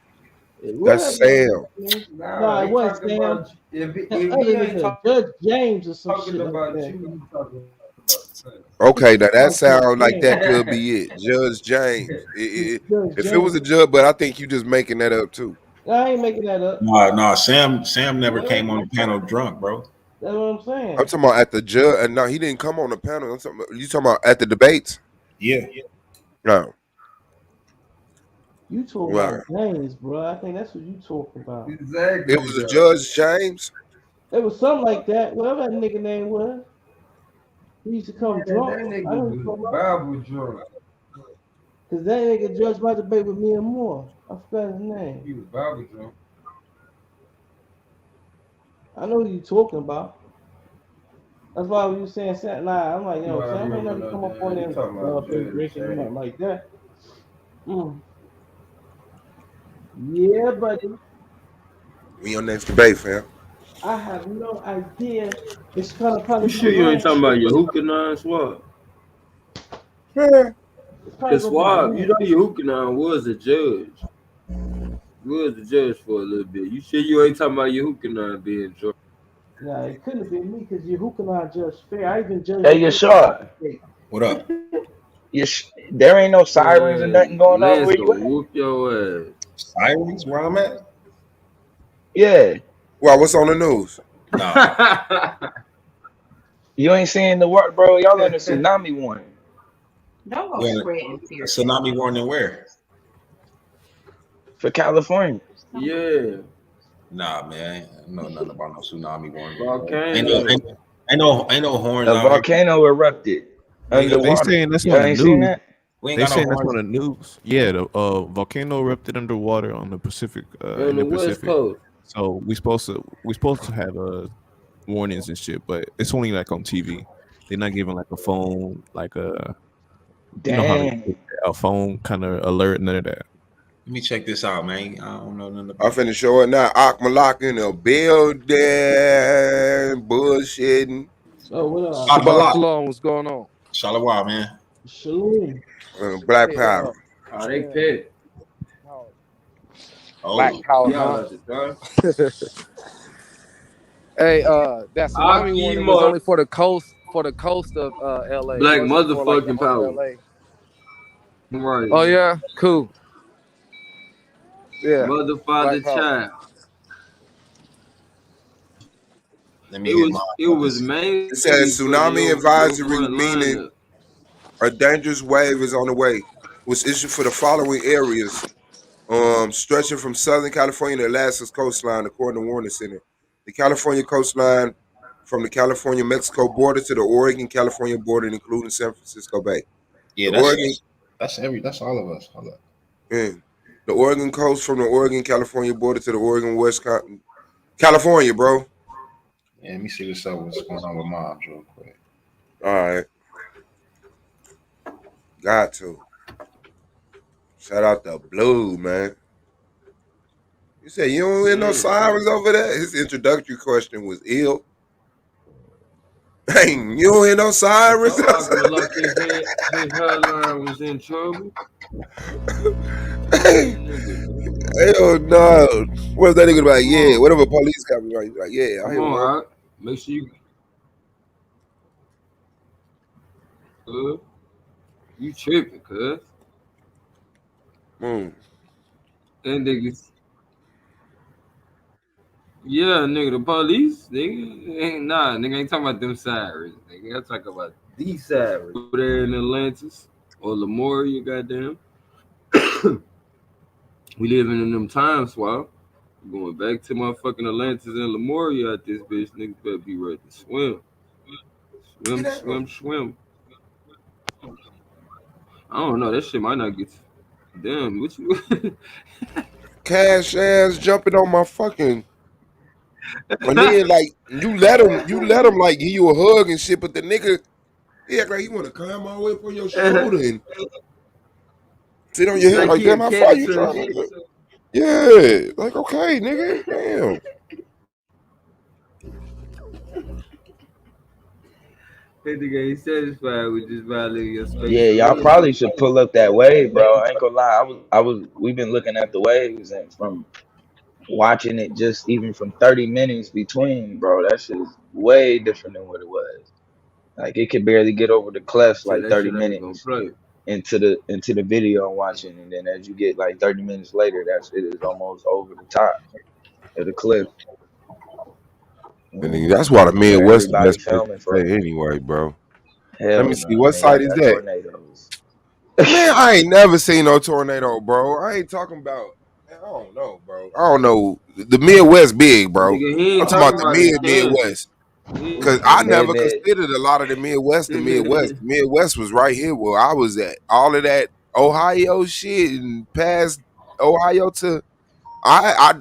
That's Whatever that Sam. nigga is. Nah, Nah, it he wasn't talking Sam. about if That he other ain't nigga, Judge James or some talking shit like about that. you, he talking about Sam. Okay, now that About Judge sounds like James. that could be it. Judge James. Judge If it was James. a judge, but I think you just making that up too. I ain't making that up. No, Sam never What? came on the panel drunk, bro. That's what I'm I'm saying. talking about at the judge. And no, he didn't come on the panel. You talking about at the debates? Yeah. No. You talking Right. about James, bro. I think that's what you talking about. It Exactly, was a though. Judge James. It was something like that. Whatever that nigga name was. He used to come Man, drunk. that I nigga know you was talking about. Bible drunk. Because that nigga judged my debate with me and Moore. I forgot his name. He was Bible drunk. I know who you talking about. That's why when you saying Sam, nah, I'm like, You know, yo, I Sam ain't remember never no come up on damn. there You and talking about been Judge drinking or James? nothing like that. Mm. Yeah, buddy. We your next debate, fam. I have no idea. It's gonna You probably be sure you ain't around. talking about Yahuka Swab? Yeah. It's probably Cause gonna be Swab, you around. know Yahuka was a judge. He was a judge for a little bit. You sure you ain't talking about Yahuka being drunk? Nah, it couldn't have been me because who can I judge fair? I even judge Hey, you fair. Yashar, What up? there ain't no sirens or nothing Man, going on Lance where you gonna at? whoop your ass. Sirens where I'm at? Yeah, Well, what's on the news? Nah. you ain't seeing the work, bro. Y'all on the tsunami warning Don't go When spreading a fear, tsunami man. warning where? for California. Yeah, Nah, man. I don't know nothing about no tsunami warning, bro. volcano. Ain't no horns A out here. volcano erupted We ain't got They no underwater. saying that's on Y'all the ain't seen news. that? we ain't They got no saying that's horns. on the news. Yeah, the volcano erupted underwater on the Pacific, On in the the West Pacific. Coast. So we supposed to have warnings and shit, but it's only like on TV. They're not giving like a phone, like you know how they Dang. a phone kind of alert, none of that. Let me check this out, man. I don't know nothing I'm about finna show it now. Akmalak in the building, bullshitting. Oh, what up? Shabbat Malak. Shalom, what's going on? Shalom, man. Shalom. Black Hey, Power. Oh, they man, pit. Black Oh. Power, Y'all huh? at the time. Hey, that tsunami warning was Akima. only for the coast of LA. It Black wasn't for like the motherfucking whole power. LA. Right. Oh yeah, cool. Yeah, Mother, Black father, Power. child. Let me It hit was my it was It says mainly for tsunami your advisory, front meaning lineup. a dangerous wave is on the way. Was issued for the following areas, stretching from Southern California to Alaska's coastline, according to Warner Center. The California coastline from the California-Mexico border to the Oregon-California border, including San Francisco Bay. Yeah, The Oregon, that's all of us. Hold up. yeah, the Oregon coast from the Oregon-California border to the Oregon West California, bro. Yeah, let me see what's going on with moms real quick. All right, got to shout out the Blue, man. You said you don't hear no Yeah. sirens over there? His introductory question was ill. Hey, you don't hear no I sirens? told Akima like his hairline was in trouble. Wrong Hell nigga, man. no. What's that nigga like? Come Yeah, on. whatever police coming right. Like, yeah, I Come hear on, one. Ak. Make sure you good. You tripping, cuz. Mm. And niggas. Yeah, nigga, the police, nigga. Nigga ain't talking about them sirens, nigga. I'm talking about these sirens. Over there in Atlantis or Lemuria, goddamn. We living in them times, swap. Going back to my fucking Atlantis and Lemuria at this bitch, niggas better be ready to swim. Swim, swim, swim. I don't know, that shit might not get damn, what you Cash ass jumping on my fucking. And then like you let him like give you a hug and shit, but the nigga he act like he want to climb all the way up on your shoulder and sit on your head like like he a damn how far you predator and trying shit. to? Yeah, like okay, nigga, damn. That nigga ain't satisfied with just violating your space Yeah, y'all perimeter. probably should pull up that wave, bro. I ain't gonna lie. We've been looking at the waves and from watching it just even from 30 minutes between, bro, that shit is way different than what it was. Like it could barely get over the clefts Said like that 30 shit ain't gonna minutes play. into the video I'm watching, and then as you get like 30 minutes later, that shit is almost over the top of the cliff. And nigga, that's why the Where Midwest the everybody best place filming to stay from. anyway, bro. Let Hell me no, see what man. Y'all site is got that. tornadoes. Man, I ain't never seen no tornado, bro. I ain't talking about. Man, I don't know, bro. I don't know. The Midwest big, bro. Nigga, he I'm ain't talking about talking the about in Kansas. Midwest. He Cause I They never that considered a lot of the Midwest. The Midwest was right here where I was at. All of that Ohio shit and past Ohio to I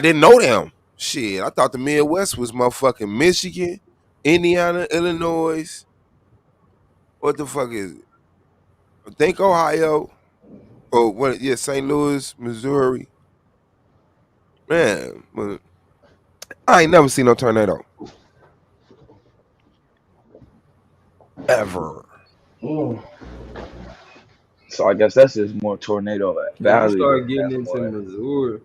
didn't know them. Shit, I thought the Midwest was motherfucking Michigan, Indiana, Illinois. What the fuck is it? I think Ohio. Oh, what? Yeah, St. Louis, Missouri. Man, but I ain't never seen no tornado ever. Mm. so I guess that's just more tornado When you valley start then. getting That's into more Missouri,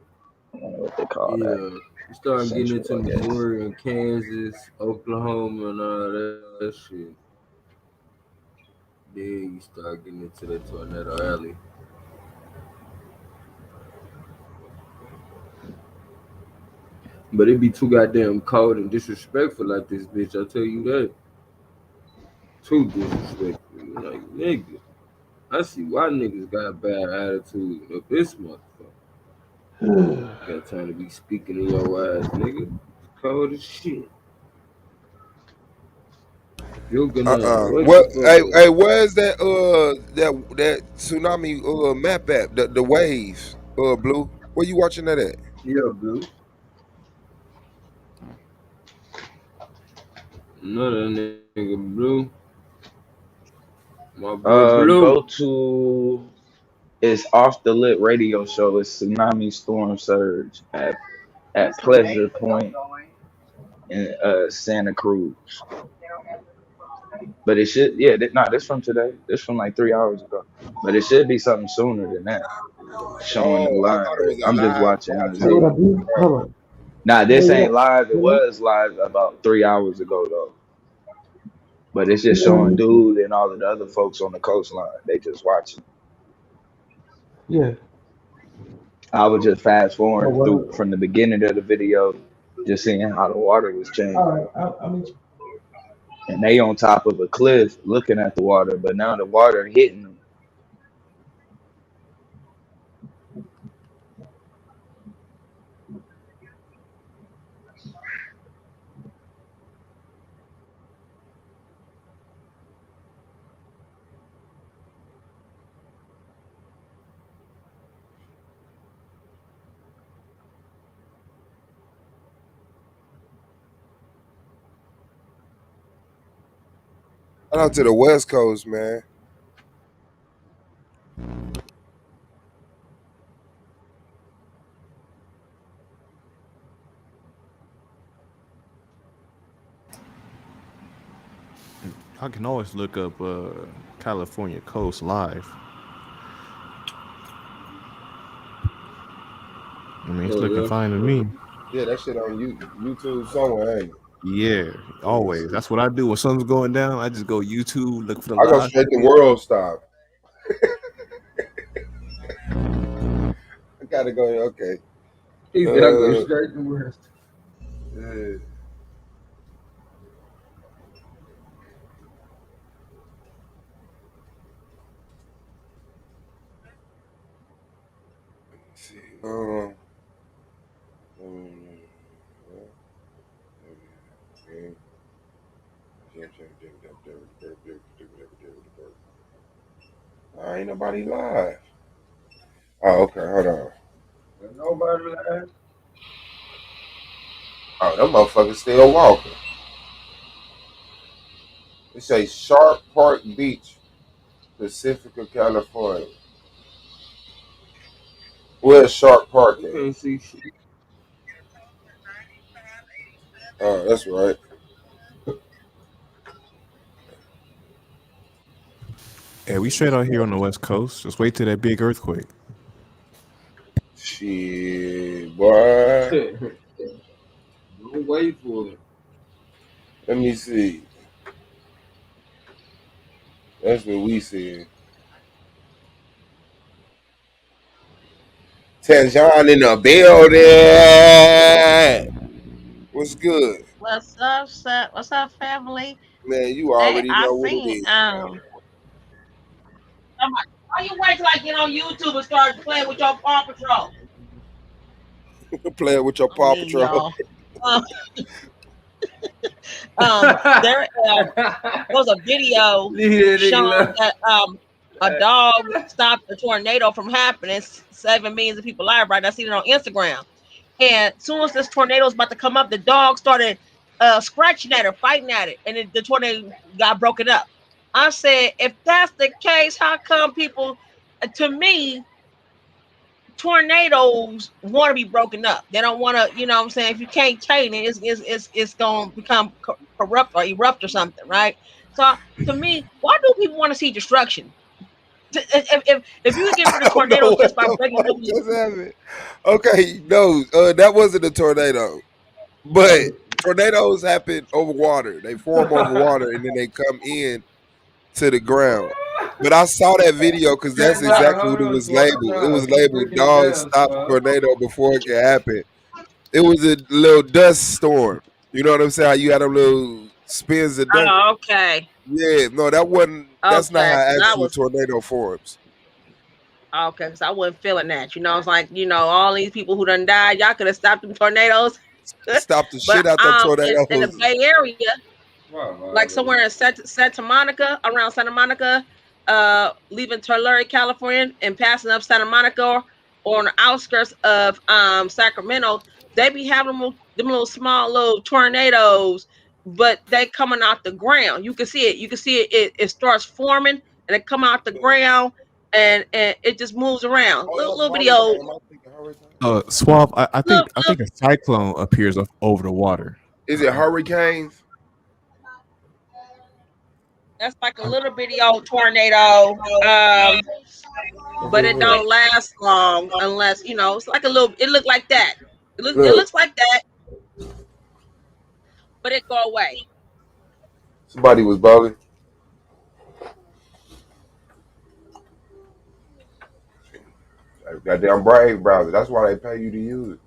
I don't know what they call that. yeah. You start getting Central, into I guess. Missouri and Kansas, Oklahoma, and all that shit. Then you start getting into the Tornado Alley. But it be too goddamn cold and disrespectful like this bitch. I tell you that. Too disrespectful. Like nigga, I see why niggas got bad attitude of this motherfucker. Got time to be speaking in your ass, nigga. It's cold as shit. You gonna wake What? the fuck Hey, up. hey, where's that tsunami map app? The waves, Blue. Where you watching that at? Yeah, blue. No, that nigga blue. My boy blue. Go to it's off the lit radio show. It's tsunami storm surge at Pleasure Point in Santa Cruz. But it should, yeah, this from today. This from like 3 hours ago. But it should be something sooner than that. Showing the Oh, I line, thought it but was a I'm just live watching on Hey, Z. what up, broadcast. dude? Hold on. Nah, Hey, this what ain't up? live. It What up? was live about 3 hours ago though. But it's just showing Yeah. dude and all of the other folks on the coastline. They just watching. Yeah. I was just fast Oh, forwarding through well. from the beginning of the video, just seeing how the water was changing. All right. I mean, And they on top of a cliff looking at the water, but now the water hitting them. Shout out to the West Coast, man. I can always look up California Coast live. I mean, it's Oh looking yeah. fine to me. Yeah, that shit on YouTube somewhere, ain't it? Yeah, Let me always. see. That's what I do when something's going down. I just go YouTube, look for the I go live straight to footage. World Star. I gotta go. Okay. He said I go Uh, straight to work. yeah. Let's see. Ain't nobody live. Oh, okay. Hold on. Nobody laugh. Oh, them motherfuckers still walking. It say Shark Park Beach, Pacifica, California. Where's Shark Park You at? can't see shit. Oh, that's right. Yeah, we straight out here on the West Coast. Just wait till that big earthquake. Shit, boy. Don't wait for it. Let me see. That's what we see. Tanjan in the building. What's good? What's up, sir? What's up, family? Man, you Hey, already I know what it seen is. why you wait till I get on YouTube and start playing with your Paw Patrol? Playing with your I Paw mean, Patrol. y'all. Um, there was a video Leave that nigga showing alone. that a dog stopped a tornado from happening, saving millions of people alive. Right, I seen it on Instagram. And as soon as this tornado was about to come up, the dog started scratching at her, fighting at it, and the tornado got broken up. I said, if that's the case, how come people? To me, tornadoes want to be broken up. They don't want to, you know what I'm saying? If you can't tame it, it's going to become corrupt or erupt or something, right? So to me, why do people want to see destruction? If you can get rid of I don't know tornadoes what just by the breaking fuck up just happened. Okay, no, that wasn't a tornado. But tornadoes happen over water. They form over water and then they come in to the ground. But I saw that video because that's exactly what it was labeled. It was labeled "Dog stop tornado before it can happen." It was a little dust storm. You know what I'm saying? How you had a little spins of dust. Oh, okay. Yeah, no, that wasn't. That's not Okay, how because I actual was tornado forms. okay, because I wasn't feeling that. It's like all these people who done died, y'all could have stopped them tornadoes. Stop the But shit out them in the tornadoes. Bay Area, like somewhere in Santa Monica, around Santa Monica, leaving Tulare, California, and passing up Santa Monica, or on the outskirts of Sacramento, they be having them little small little tornadoes, but they coming out the ground. You can see it. You can see it. It starts forming and it come out the ground, and it just moves around. Oh, that's Little video. hurricane. I'm thinking hurricane. Swab, I Look, think a cyclone appears over the water. Is it hurricanes? that's like a little bitty old tornado. But it don't last long unless it's like a little. It looked like that. It Look, looks like that, but it go away. somebody was bowling. Goddamn Brave browser. That's why they pay you to use it.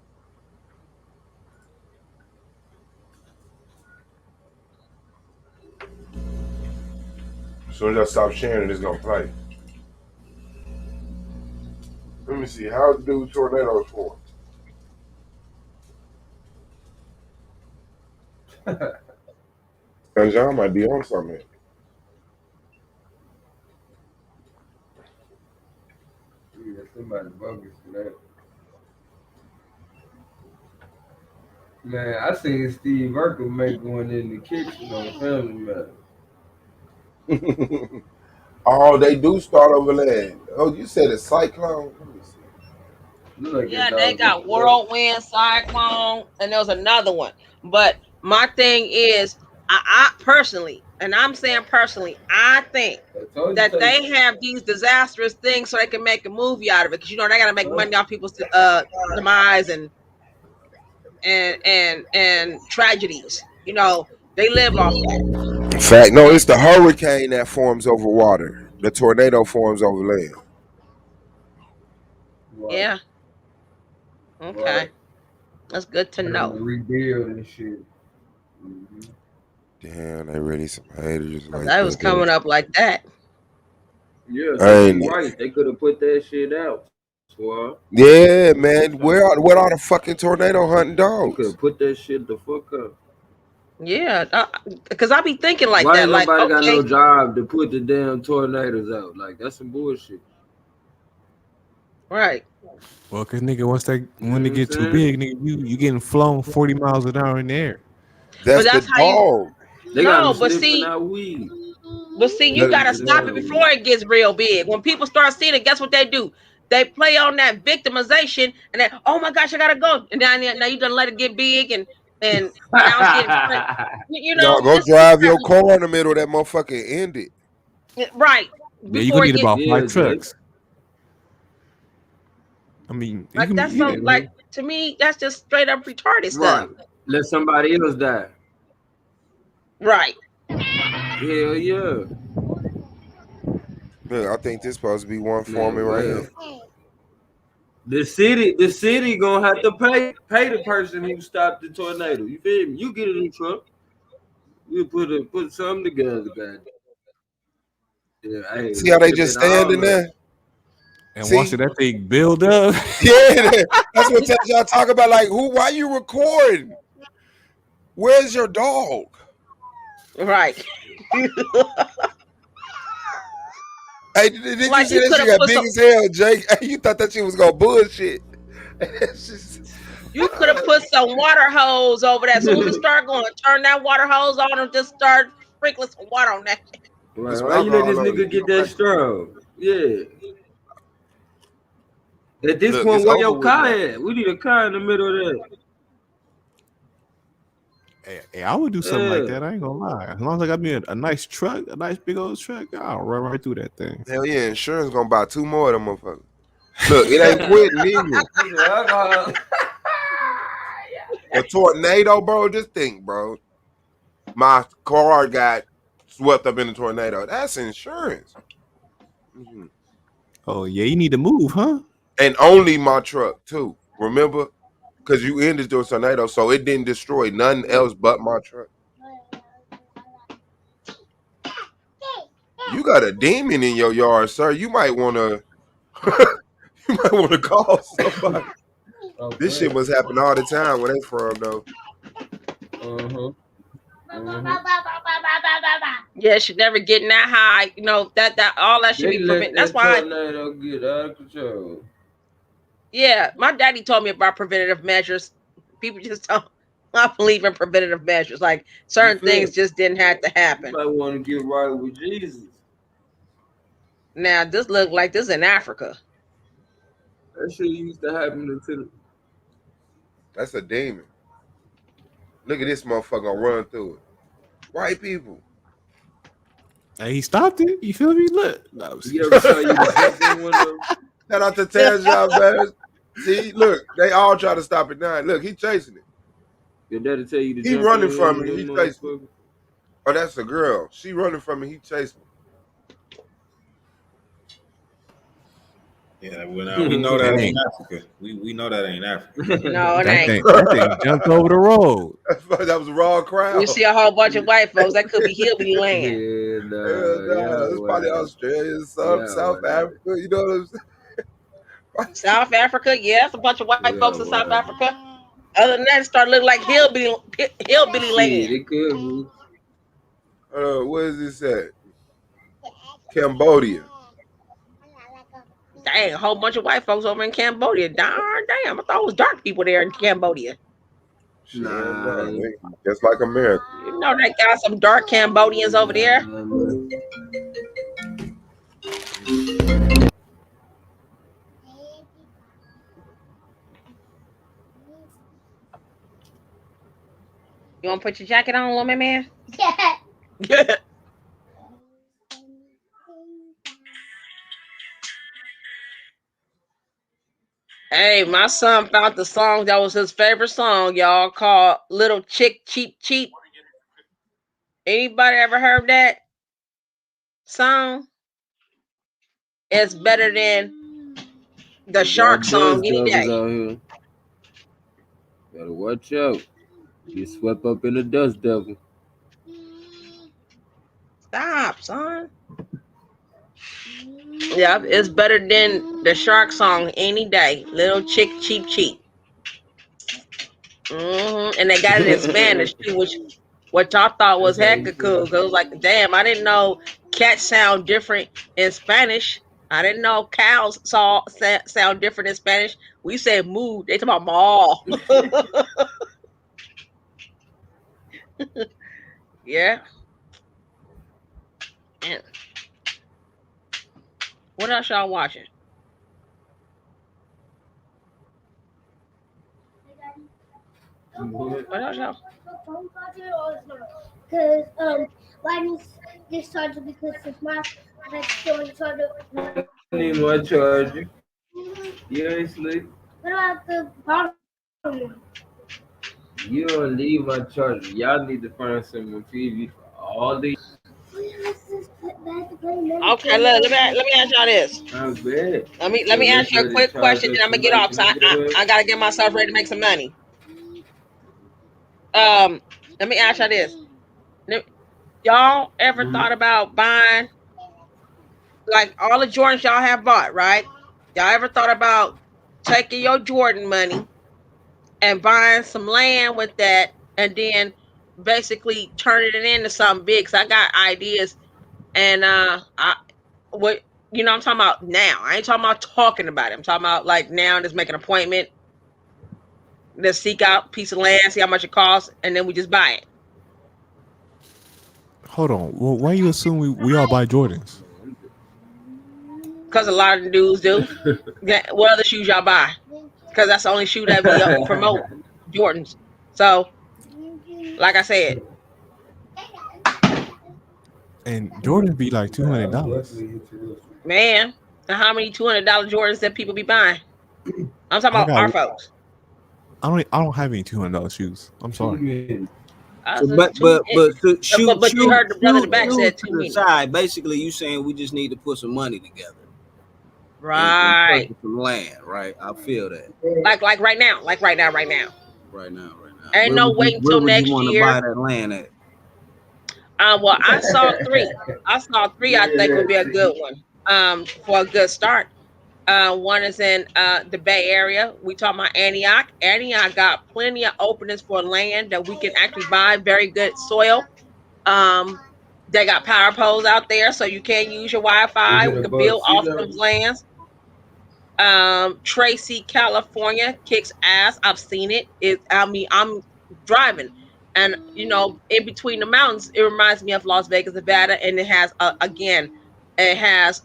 As soon as I stop sharing it, it's gonna play. Let me see. How do tornadoes form? And John might be on something. Yeah, somebody bogus for that. Man, I seen Steve Urkel make one in the kitchen on Family Matter. Oh, they do start over land. Oh, you said a cyclone? Let me see. Look like Yeah, that they dog get got whirlwind, cyclone, and there was another one. But my thing is, I personally, and I'm saying personally, I think that they have these disastrous things so they can make a movie out of it because they got to make money off people's demise and tragedies. They live off that. In fact, no, it's the hurricane that forms over water. The tornado forms over land. Yeah. Okay. That's good to know. Rebuild and shit. Mm-hmm. Damn, they really some haters like that was coming up like that. Yeah, so you right. They could have put that shit out. Yeah, man. Where are the fucking tornado hunting dogs? You could put that shit the fuck up. Yeah, because I be thinking like Why that. ain't Like, nobody got okay, no job to put the damn tornadoes out? Like, that's some bullshit. Right. Well, cause nigga, when they get too big, nigga, you getting flown 40 miles an hour in the air. That's the dog. No, but see, you gotta stop it before it gets real big. When people start seeing it, guess what they do? They play on that victimization, and then, oh my gosh, I gotta go, and now you done let it get big, and now it's getting, No, go drive your car in the middle of that motherfucker end it. Right. Yeah, you're gonna need about 5 trucks. I mean, like that's so like to me, that's just straight up retarded stuff. Let somebody else die. Right. Hell yeah. Look, I think this supposed to be one forming right here. The city gonna have to pay the person who stopped the tornado. You feel me? You get a new truck. We put something together, guys. Yeah, hey, see how they just standing there? And once that thing build up. Yeah, that's what y'all talk about. Like, why you recording? Where's your dog? Right. Hey, did you see that shit got big as hell, Jake? Hey, you thought that shit was gonna bullshit. You could have put some water hose over that. As soon as it start going, turn that water hose on and just start sprinkling some water on that. Right. Why you let this nigga get that strong? Yeah. At this point, where your car at? We need a car in the middle of that. Hey, I would do something like that. I ain't gonna lie. As long as I got me a nice truck, a nice big old truck, I'll run right through that thing. Hell yeah, insurance gonna buy 2 more of them motherfuckers. Look, it ain't quitting either. A tornado, bro. Just think, bro. My car got swept up in a tornado. That's insurance. Mm-hmm. Oh yeah, you need to move, huh? And only my truck too. Remember, because you ended the tornado, so it didn't destroy nothing else but my truck. You got a demon in your yard, sir. You might want to. You might want to call somebody. Okay. This shit must happen all the time. Where they from, though? Yeah, should never getting that high. You know that all that should They be let prevented. That's that why. tornado get out of control. Yeah, my daddy told me about preventative measures. People just don't. I believe in preventative measures. Like certain things just didn't have to happen. You might want to get right with Jesus. Now this look like this in Africa. That shit used to happen to. That's a demon. Look at this motherfucker gonna run through it. White people. Hey, he stopped it. You feel me? Look. No, You ever saw you jump in one of them? Shout out to Tanjab, man. See, look, they all try to stop it now. Look, he chasing it. Your daddy tell you to He jump running in from one me. of He them chasing me. motherfuckers? Oh, that's a girl. She running from me. He chasing me. Yeah, well, we know that ain't Africa. We know that ain't Africa. No, it ain't. That thing jumped over the road. That was a raw crowd. You see a whole bunch of white folks. That could be hillbilly land. Yeah, no, it's probably Australia, South Africa. You know what I'm saying? South Africa, yeah, it's a bunch of white folks in South Africa. Other than that, it started looking like hillbilly land. It could be. Where is this at? Cambodia. Dang, a whole bunch of white folks over in Cambodia. Darn, damn, I thought it was dark people there in Cambodia. Nah, just like America. You know they got some dark Cambodians over there. You want to put your jacket on, little man? Yeah. Hey, my son found the song that was his favorite song, y'all, called Little Chick Cheap Cheap. Anybody ever heard that song? It's better than the Shark song any day. Out here. Gotta watch out. Get swept up in the dust devil. Stop, son. Yeah, it's better than the Shark song any day. Little Chick Cheap Cheap. And they got it in Spanish too, which I thought was hecka cool. Cause it was like, damn, I didn't know cats sound different in Spanish. I didn't know cows sound different in Spanish. We said moo. They talk about maw. Yeah. Yeah. What else y'all watching? What else y'all? Because why didn't this charger because it's my charger. I need my charger. You ain't sleep. What about the bottom one? You don't need my charger. Y'all need to find someone TV for all these. Okay, let me ask y'all this. I'm bad. Let me ask you a quick question, then I'm gonna get off. So I gotta get myself ready to make some money. Let me ask y'all this. Y'all ever thought about buying like all the Jordans y'all have bought, right? Y'all ever thought about taking your Jordan money and buying some land with that and then basically turning it into something big? Cause I got ideas and what you know I'm talking about now. I ain't talking about talking about it. I'm talking about like now just make an appointment. Let's seek out a piece of land, see how much it costs, and then we just buy it. Hold on. Well, why you assume we all buy Jordans? Because a lot of the dudes do. What other shoes y'all buy? Because that's the only shoe that we promote, Jordans. So Like I said, And Jordan be like $200. man, and how many $200 Jordans that people be buying? I'm talking I about got. our folks. I don't have any $200 shoes. I'm sorry. I So, was just too, so shoot, but you shoot, heard the brother in the shoot, back shoot said to too the many. side. Basically, you saying we just need to put some money together and Right. purchase some land, right? I feel that. Like right now. Right now. Ain't no waiting Where till would you next want to year. buy that land at? Well, I saw three. I think would be a good one. For a good start. One is in the Bay Area. We talking about Antioch. Antioch got plenty of openings for land that we can actually buy. Very good soil. They got power poles out there, so you can use your Wi-Fi. We can build off those lands. Tracy, California kicks ass. I've seen it. I'm driving, and in between the mountains, it reminds me of Las Vegas, Nevada, and it has it has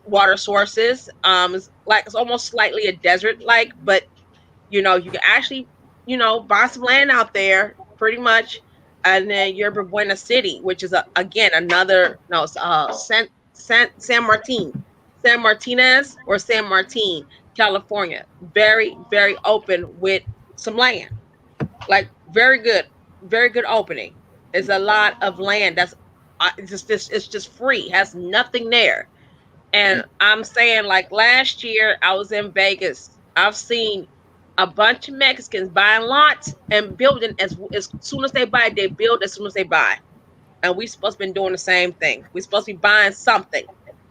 water sources. It's almost slightly a desert like, but you can actually buy some land out there, pretty much. And then Yerba Buena City, which is again another no, it's, San Martin, San Martinez or San Martin, California. Very, very open with some land. Like very good opening. It's a lot of land that's it's just free, has nothing there. And I'm saying, like last year, I was in Vegas. I've seen a bunch of Mexicans buying lots and building as soon as they buy, they build as soon as they buy. And we supposed to be doing the same thing. We're supposed to be buying something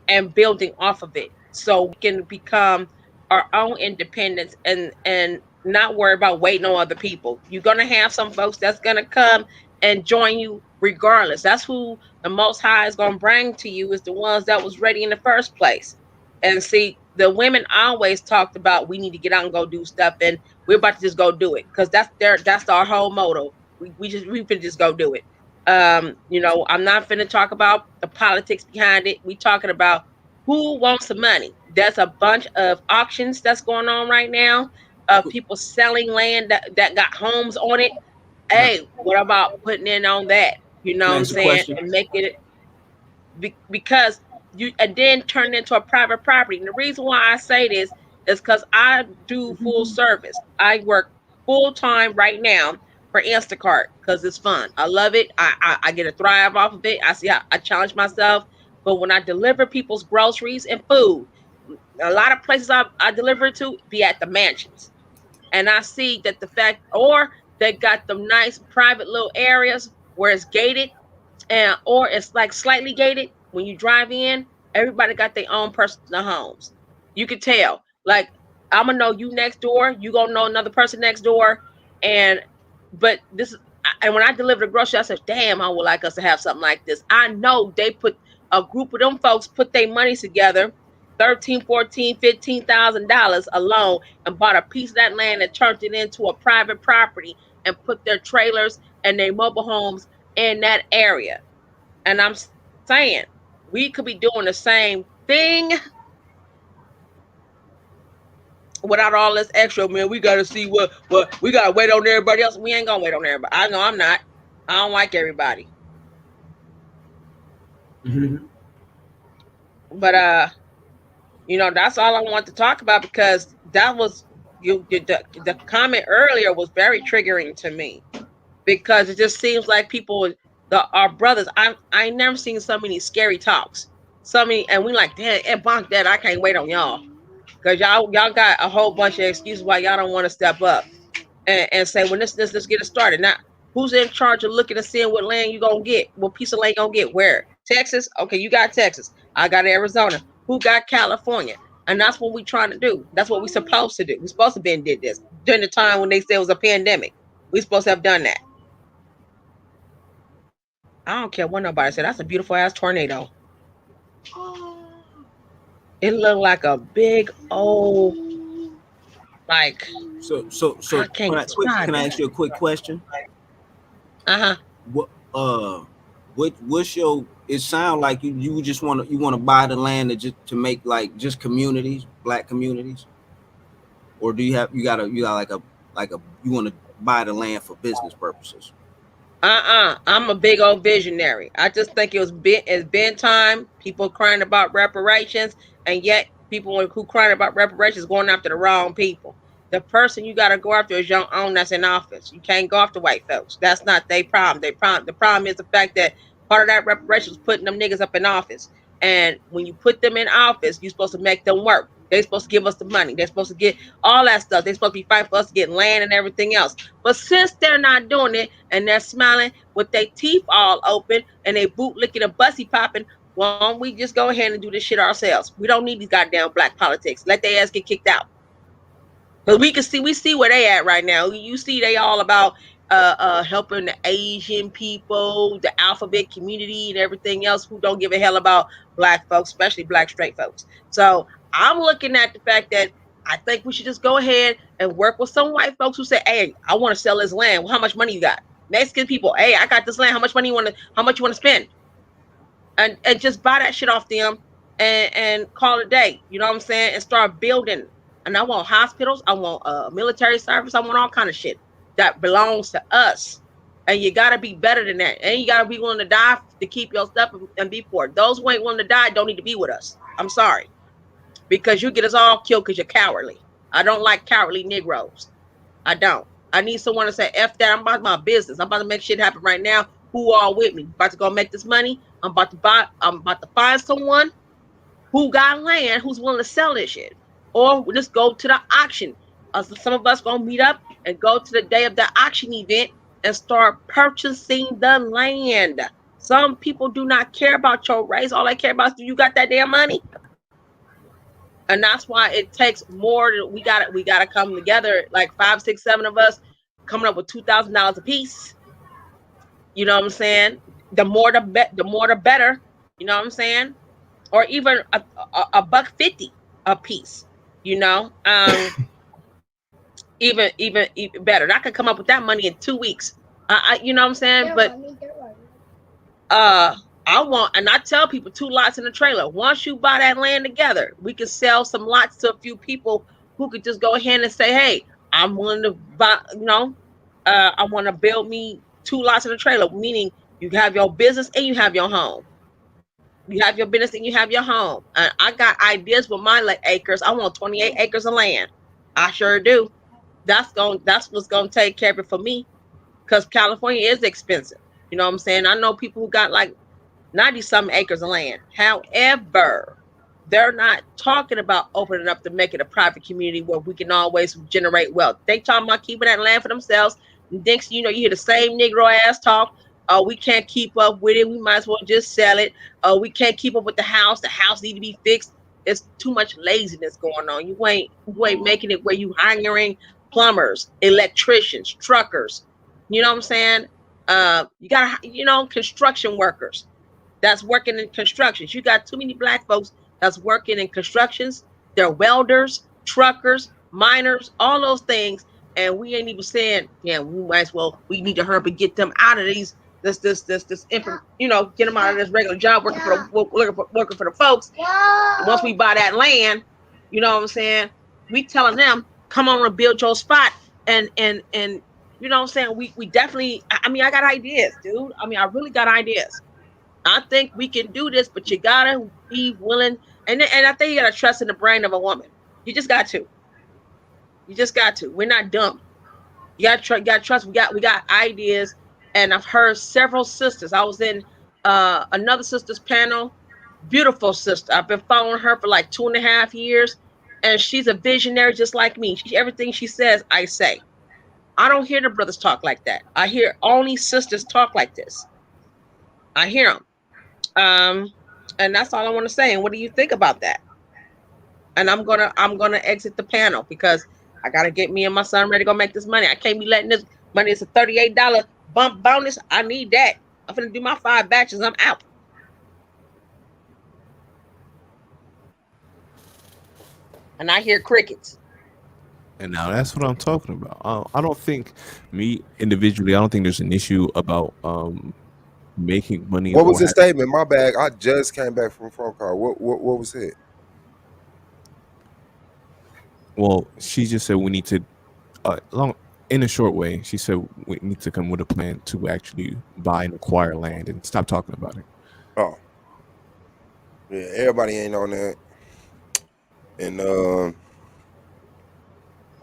and building off of it so we can become our own independence and not worry about waiting on other people. You're gonna have some folks that's gonna come and join you regardless. That's who the Most High is gonna bring to you, is the ones that was ready in the first place. And see, the women always talked about we need to get out and go do stuff, and we're about to just go do it because that's our whole motto. We can just go do it. I'm not finna talk about the politics behind it. We talking about who wants the money. There's a bunch of auctions that's going on right now of people selling land that got homes on it. Hey, what about putting in on that? You know Can I what I'm ask you a saying? question? And making it because you and then turn it into a private property. And the reason why I say this is because I do full service. I work full time right now for Instacart because it's fun. I love it. I get a thrive off of it. I challenge myself. But when I deliver people's groceries and food, a lot of places I deliver to be at the mansions. And I see that the fact, or they got them nice private little areas where it's gated, and or it's like slightly gated. When you drive in, everybody got their own personal homes. You could tell. Like, I'm gonna know you next door, you gonna know another person next door. And but this is and when I deliver the grocery, I said, damn, I would like us to have something like this. I know they put a group of them folks put their money together, 13, 14, $15,000 alone, and bought a piece of that land and turned it into a private property and put their trailers and their mobile homes in that area. And I'm saying we could be doing the same thing without all this extra. Man, we got to see what we got to wait on everybody else. We ain't gonna wait on everybody. I know I'm not. I don't like everybody. Mm-hmm. But that's all I want to talk about, because that was the comment earlier was very triggering to me, because it just seems like people, our brothers, I never seen so many scary talks, so many, and we like, damn, it bunk that, I can't wait on y'all, because y'all got a whole bunch of excuses why y'all don't want to step up and say, well, let's get it started. Now, who's in charge of looking and seeing what land you gonna get, what piece of land you gonna get? Where? Texas? Okay, you got Texas. I got Arizona. Who got California? And that's what we trying to do. That's what we supposed to do. We supposed to been did this during the time when they said it was a pandemic. We supposed to have done that. I don't care what nobody said. That's a beautiful ass tornado. It looked like a big old, like, So I can't describe can I it. ask you a quick question? Uh-huh. What's your, it sound like you just want to buy the land to make like just communities, black communities, or do you got like a you want to buy the land for business purposes? I'm a big old visionary. I just think it's been time. People crying about reparations, and yet people who crying about reparations going after the wrong people. The person you got to go after is your own that's in office. You can't go after white folks. That's not their problem. The problem is the fact that part of that reparations was putting them niggas up in office. And when you put them in office, you're supposed to make them work. They're supposed to give us the money. They're supposed to get all that stuff. They're supposed to be fighting for us to get land and everything else. But since they're not doing it and they're smiling with their teeth all open and they boot licking and bussy popping, why don't we just go ahead and do this shit ourselves? We don't need these goddamn black politics. Let their ass get kicked out. Because we see where they at right now. You see they all about helping the Asian people, the alphabet community, and everything else who don't give a hell about black folks, especially black straight folks. So I'm looking at the fact that I think we should just go ahead and work with some white folks who say, "Hey, I want to sell this land. Well, how much money you got?" Mexican people, "Hey, I got this land. How much money you want to? How much you want to spend?" And just buy that shit off them and call it a day. You know what I'm saying? And start building. And I want hospitals. I want military service. I want all kind of shit that belongs to us. And you gotta be better than that. And you gotta be willing to die to keep your stuff and be for it. Those who ain't willing to die don't need to be with us. I'm sorry, because you get us all killed because you're cowardly. I don't like cowardly Negroes. I don't. I need someone to say, F that, I'm about my business. I'm about to make shit happen right now. Who all with me? About to go make this money. I'm about to find someone who got land who's willing to sell this shit. Or we'll just go to the auction. Some of us gonna meet up and go to the day of the auction event and start purchasing the land. Some people do not care about your race. All they care about is, do you got that damn money? And that's why it takes more. We gotta come together, like 5, 6, 7 of us, coming up with $2,000 a piece. You know what I'm saying? The more the better. You know what I'm saying? Or even a $1.50 a piece. You know, even better. I could come up with that money in 2 weeks. You know what I'm saying? But I want, and I tell people 2 lots in a trailer. Once you buy that land together, we can sell some lots to a few people who could just go ahead and say, "Hey, I'm willing to buy." I want to build me 2 lots in a trailer, meaning you have your business and you have your home. You have your business and you have your home. And I got ideas with my acres. I want 28 acres of land. I sure do. That's what's gonna take care of it for me, because California is expensive. You know what I'm saying? I know people who got like 90-something acres of land. However, they're not talking about opening up to make it a private community where we can always generate wealth. They talking about keeping that land for themselves. Next, you hear the same Negro ass talk. Oh, we can't keep up with it. We might as well just sell it. Oh, we can't keep up with the house. The house need to be fixed. There's too much laziness going on. You ain't making it where you hiring plumbers, electricians, truckers. You know what I'm saying? You got construction workers that's working in constructions. You got too many black folks that's working in constructions. They're welders, truckers, miners, all those things. And we ain't even saying, yeah, we need to hurry up and get them out of these, get them out of this regular job working for the folks. Once we buy that land, you know what I'm saying? We telling them, come on and build your spot. And you know what I'm saying? We definitely, I got ideas, dude. I really got ideas. I think we can do this, but you gotta be willing, and I think you gotta trust in the brain of a woman. You just got to. You just got to. We're not dumb. You gotta trust. We got ideas, and I've heard several sisters. I was in another sister's panel. Beautiful sister. I've been following her for like 2.5 years, and she's a visionary just like me. Everything she says, I say. I don't hear the brothers talk like that. I hear only sisters talk like this. I hear them. And that's all I want to say. And what do you think about that? And I'm gonna exit the panel because I gotta get me and my son ready to go make this money. I can't be letting this money. It's a $38 bump bonus. I need that. I'm gonna do my 5 batches. I'm out. And I hear crickets. And now that's what I'm talking about. I don't think, me individually, I don't think there's an issue about making money What was or the statement? My bag. I just came back from a phone call. What was it? well, she just said we need to in a short way, she said we need to come with a plan to actually buy and acquire land and stop talking about it. Oh, yeah, everybody ain't on that. And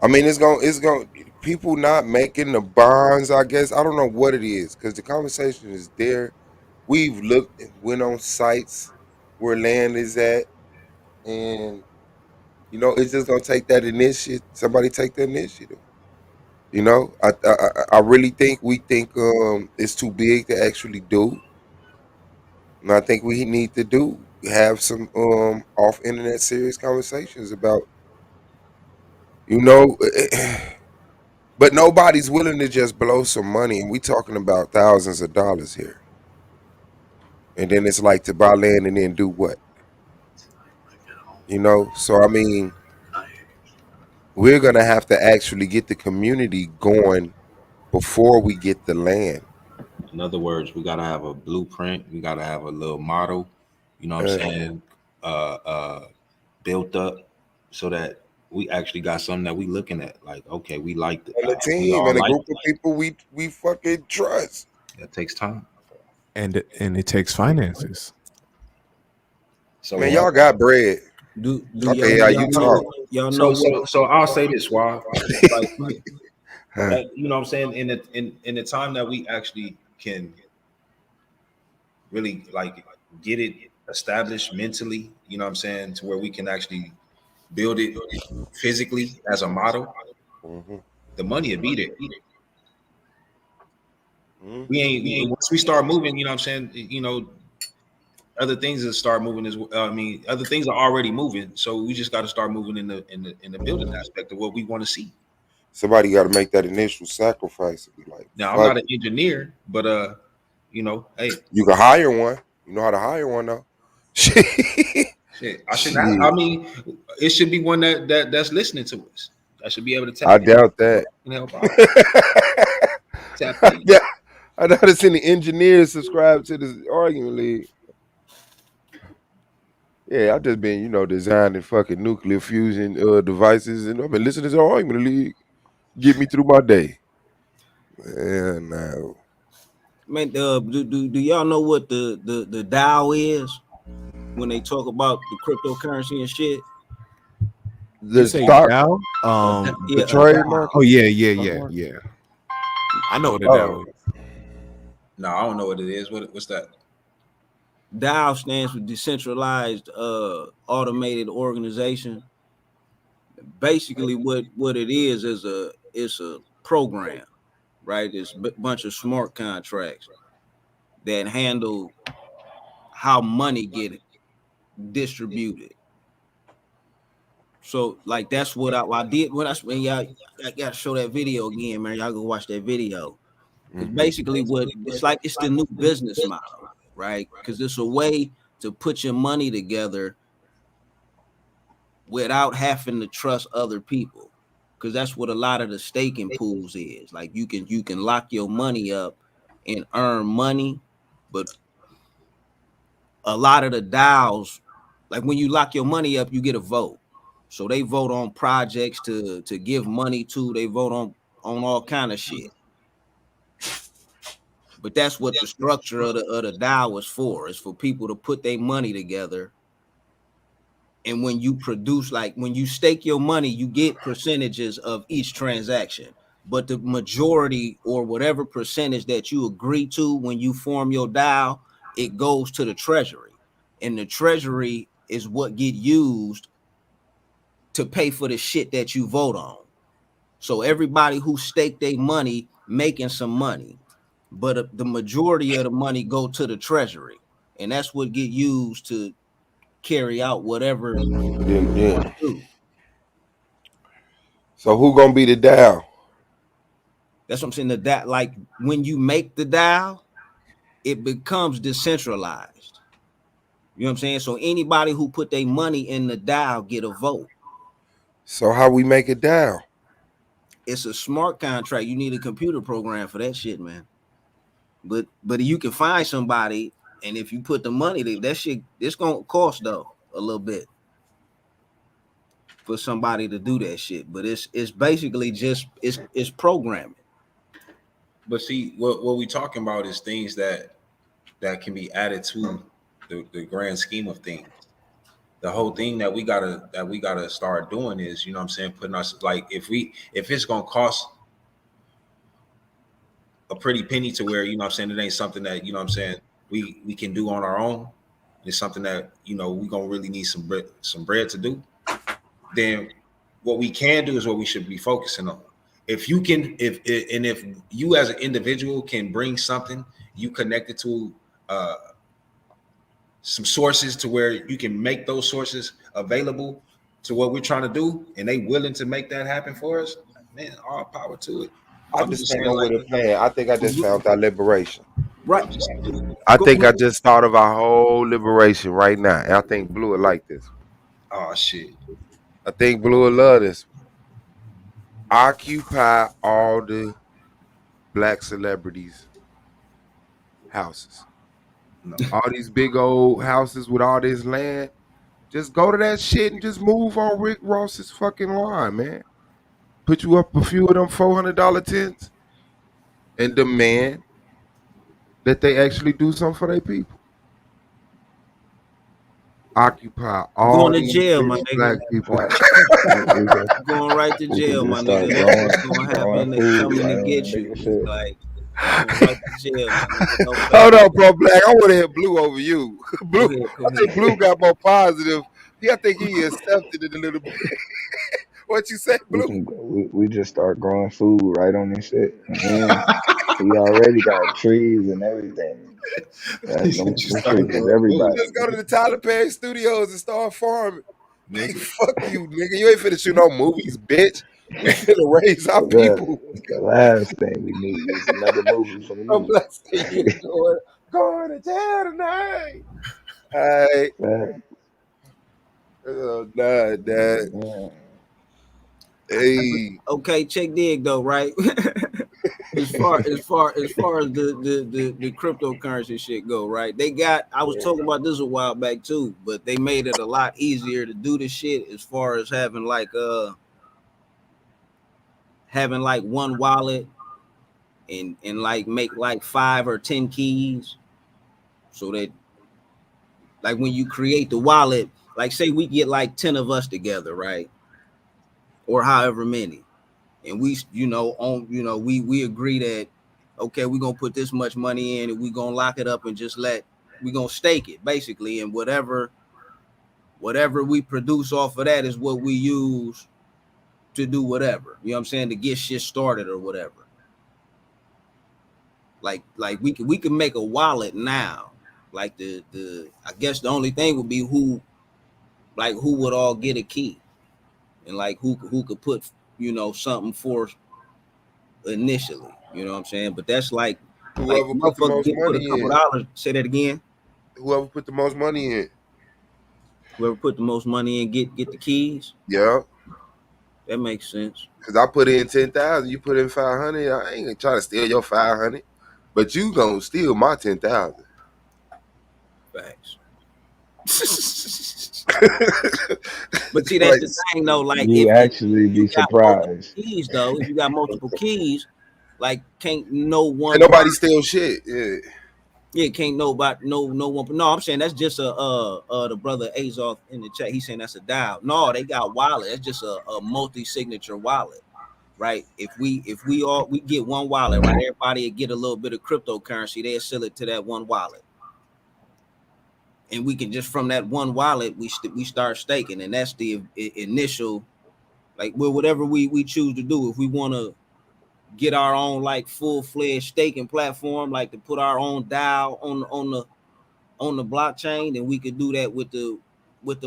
I mean, it's going people not making the bonds. I guess I don't know what it is because the conversation is there. We've looked and went on sites where land is at, and it's just gonna take that initiative. Somebody take the initiative. I really think we think it's too big to actually do, and I think we need to have some off internet serious conversations about you know. But nobody's willing to just blow some money, and we talking about thousands of dollars here. And then it's like to buy land and then do what? So I mean, we're gonna have to actually get the community going before we get the land. In other words, we gotta have a blueprint. We gotta have a little model. You know what I'm Uh, saying? Built up so that we actually got something that we looking at. Like, okay, we like it. and a We team all and a like group of people we fucking trust. it. That takes time. And it takes finances. So, Man, y'all got bread. Do Okay, y'all yeah, do you y'all know talk. y'all know so, what? so, so I'll say this, why? Like, Huh. you know what I'm saying? In the time that we actually can really like get it established mentally, you know what I'm saying, to where we can actually build it physically as a model, Mm-hmm. the money will be there. Mm-hmm. We ain't once we start moving, you know what I'm saying, other things that start moving as well. I mean, other things are already moving, so we just got to start moving in the building aspect of what we want to see. Somebody got to make that initial sacrifice and be like, Now, I'm "Fuck not an it." engineer, but hey, You can hire one. You know how to hire one though. Shit. shit, I should. I mean, it should be one that's listening to us. I should be able to I tap in doubt that. and help out. Tap I in. doubt, I doubt it's any engineers subscribe to this argument league. Yeah, I've just been, designing fucking nuclear fusion devices, and I've been listening to the argument league. Get me through my day. Man, no. Man, do y'all know what the Dow is when they talk about the cryptocurrency and shit? You The say stock, Dow? the Yeah, a trade Dow. Oh market. yeah. I know what a Dow Oh, is. No, I don't know what it is. What's that? DAO stands for decentralized automated organization. Basically, what it is it's a program, right? It's a bunch of smart contracts that handle how money get distributed. So like that's what I did when y'all I gotta show that video again, man. Y'all go watch that video. Because hmm basically what it's the new business model, right? Because it's a way to put your money together without having to trust other people. Because that's what a lot of the staking pools is. Like you can lock your money up and earn money, but a lot of the DAOs, like when you lock your money up, you get a vote. So they vote on projects to give money to. They vote on all kind of shit. But that's what the structure of the DAO is for. It's for people to put their money together. And when you produce, like when you stake your money, you get percentages of each transaction. But the majority or whatever percentage that you agree to when you form your DAO, it goes to the treasury. And the treasury is what get used to pay for the shit that you vote on. So everybody who stake their money making some money, but the majority of the money go to the treasury, and that's what get used to carry out whatever you want Yeah. to do. So who gonna be the Dow? That's what I'm saying. That like when you make the DAO, it becomes decentralized. You know what I'm saying? So anybody who put their money in the DAO get a vote. So how we make a Dow? It's a smart contract. You need a computer program for that shit, man. But you can find somebody, and if you put the money, that shit it's gonna cost though a little bit. for somebody to do that shit. But it's basically just it's programming. But see, what we talking about is things that can be added to the grand scheme of things. The whole thing that we gotta start doing is, you know what I'm saying, putting us like if it's gonna cost a pretty penny to where, you know what I'm saying, it ain't something that, you know what I'm saying, we can do on our own. It's something that, you know, we gonna really need some bread to do. Then what we can do is what we should be focusing on. If you can, if you as an individual can bring something you connected to some sources to where you can make those sources available to what we're trying to do, and they willing to make that happen for us, man, all power to it. I I'm just just think saying, I'm like, with a plan. I think I just found our liberation. Right. I'm just I think I just thought of our whole liberation right now. And I think Blue would like this. oh shit. I think Blue would love this. Occupy all the black celebrities' houses. No. All these big old houses with all this land. Just go to that shit and just move on Rick Ross's fucking line, man. Put you up a few of them $400 tents and demand that they actually do something for their people. Occupy all Going to these jail, my rich nigga. black people. Going right to We could jail, my just start nigga. That's what's gonna growing happen. They food coming right to on get the you. nigga shit. Like going right to jail, my nigga. No Hold fact. on, bro, Black. I want to hear Blue over you. Blue, Go I ahead. think Blue got more positive. I think he accepted it a little bit. What you say, We Blue? can we just start growing food right on this shit, and then we already got trees and everything. He That, said them, you them start shit is growing food. Just everybody. go to the Tyler Perry Studios and start farming. Like, Nigga. fuck you, nigga. You ain't finna shoot no movies, bitch. We finna raise our people. The last thing we need is another movie from I'm me. like, you going to jail tonight. All right. Man, Oh, nah, Dad. man. Hey. Okay, check dig though, right? as far as the cryptocurrency shit go, right? They got I was talking about this a while back too, but they made it a lot easier to do this shit as far as having like one wallet and like make like 5 or 10 keys so that like when you create the wallet, like say we get like 10 of us together, right? Or however many. And we we agree that okay, we're gonna put this much money in and we're gonna lock it up and just we're gonna stake it basically, and whatever we produce off of that is what we use to do whatever, you know what I'm saying, to get shit started or whatever. Like we can make a wallet now. Like the I guess the only thing would be who would all get a key, and like who could put something for initially, you know what I'm saying? But that's like Whoever put the motherfucker most get put a money couple in. dollars. Say that again. Whoever put the most money in. Whoever put the most money in get the keys. Yeah. That makes sense. Cause I put in 10,000, you put in 500. I ain't gonna try to steal your 500, but you gonna steal my 10,000. Facts. But see, that's the thing though. Like You actually if you be got multiple surprised. keys though, if you got multiple keys, like can't no one Ain't nobody steal shit. Yeah. Yeah, can't nobody no one. No, I'm saying that's just the brother Azoff in the chat. He's saying that's a dial. No, they got wallet. That's just a multi-signature wallet, right? If we all we get one wallet, right? Everybody get a little bit of cryptocurrency. They'll sell it to that one wallet, and we can just from that one wallet we start staking, and that's the initial, like whatever we choose to do. If we want to get our own like full-fledged staking platform, like to put our own dial on the blockchain, then we could do that with the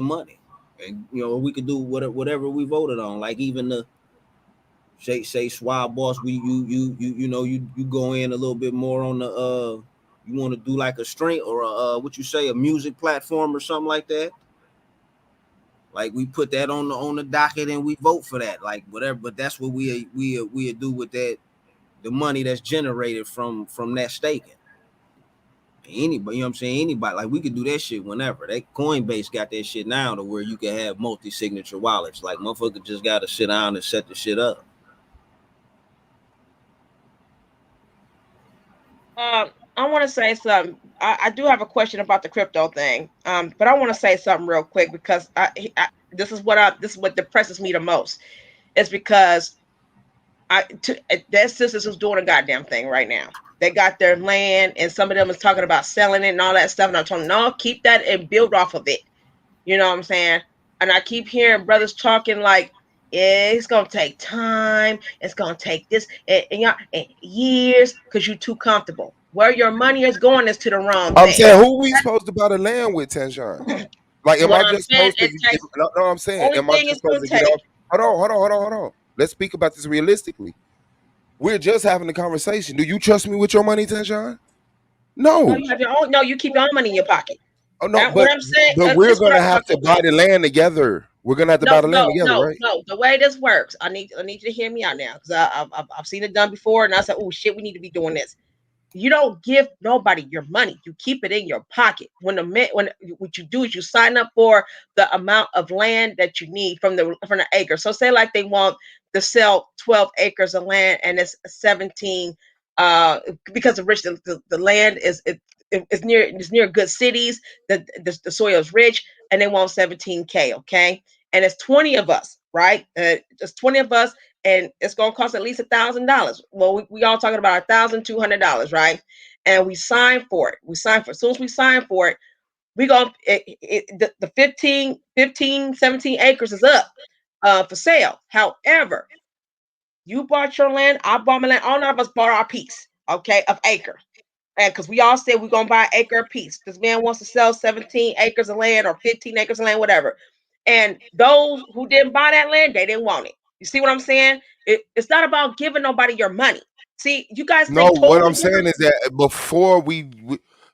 money, and we could do whatever we voted on. Like even the say Swab Boss, we you go in a little bit more on the you want to do like a string or what you say, a music platform or something like that. Like we put that on the docket and we vote for that, like whatever. But that's what we do with that, the money that's generated from that staking. Anybody, you know what I'm saying? Anybody, like we could do that shit whenever. That Coinbase got that shit now to where you can have multi-signature wallets. Like motherfucker just gotta sit down and set the shit up. I want to say something. I do have a question about the crypto thing. But I want to say something real quick because this is what depresses me the most. It's because their sisters is doing a goddamn thing right now. They got their land, and some of them is talking about selling it and all that stuff. And I'm telling them, no, keep that and build off of it. You know what I'm saying? And I keep hearing brothers talking like, yeah, it's gonna take time. It's gonna take this and years because you're too comfortable. Where your money is going is to the wrong I'm thing. saying, who we supposed to buy the land with, Tanshawn? Like, am What I I'm just saying, supposed to? No, I'm saying, only am I thing just it's gonna supposed to get take. off? Hold on. Let's speak about this realistically. We're just having a conversation. Do you trust me with your money, Tanshawn? No, No. you have your own. No, you keep your own money in your pocket. Oh no, That what but I'm saying. we're This is what gonna I'm have to talking buy about. the land together. We're gonna have to buy No, the land no, together, no, right? no. The way this works, I need you to hear me out now because I've seen it done before, and I said, oh shit, we need to be doing this. You don't give nobody your money. You keep it in your pocket. When what you do is you sign up for the amount of land that you need from the acre. So say like they want to sell 12 acres of land and it's 17 because of rich the land it's near good cities, the soil is rich and they want 17K, okay? And it's 20 of us, right? It's 20 of us and it's gonna cost at least $1,000. Well, we all talking about $1,200, right? And we sign for it. As soon as we sign for it, we go the 17 acres is up for sale. However, you bought your land, I bought my land, all of us bought our piece, okay, of acre. And because we all said we're gonna buy an acre a piece. This man wants to sell 17 acres of land or 15 acres of land, whatever. And those who didn't buy that land, they didn't want it. You see what I'm saying? It's not about giving nobody your money. See, you guys No, think what totally I'm saying different. is that before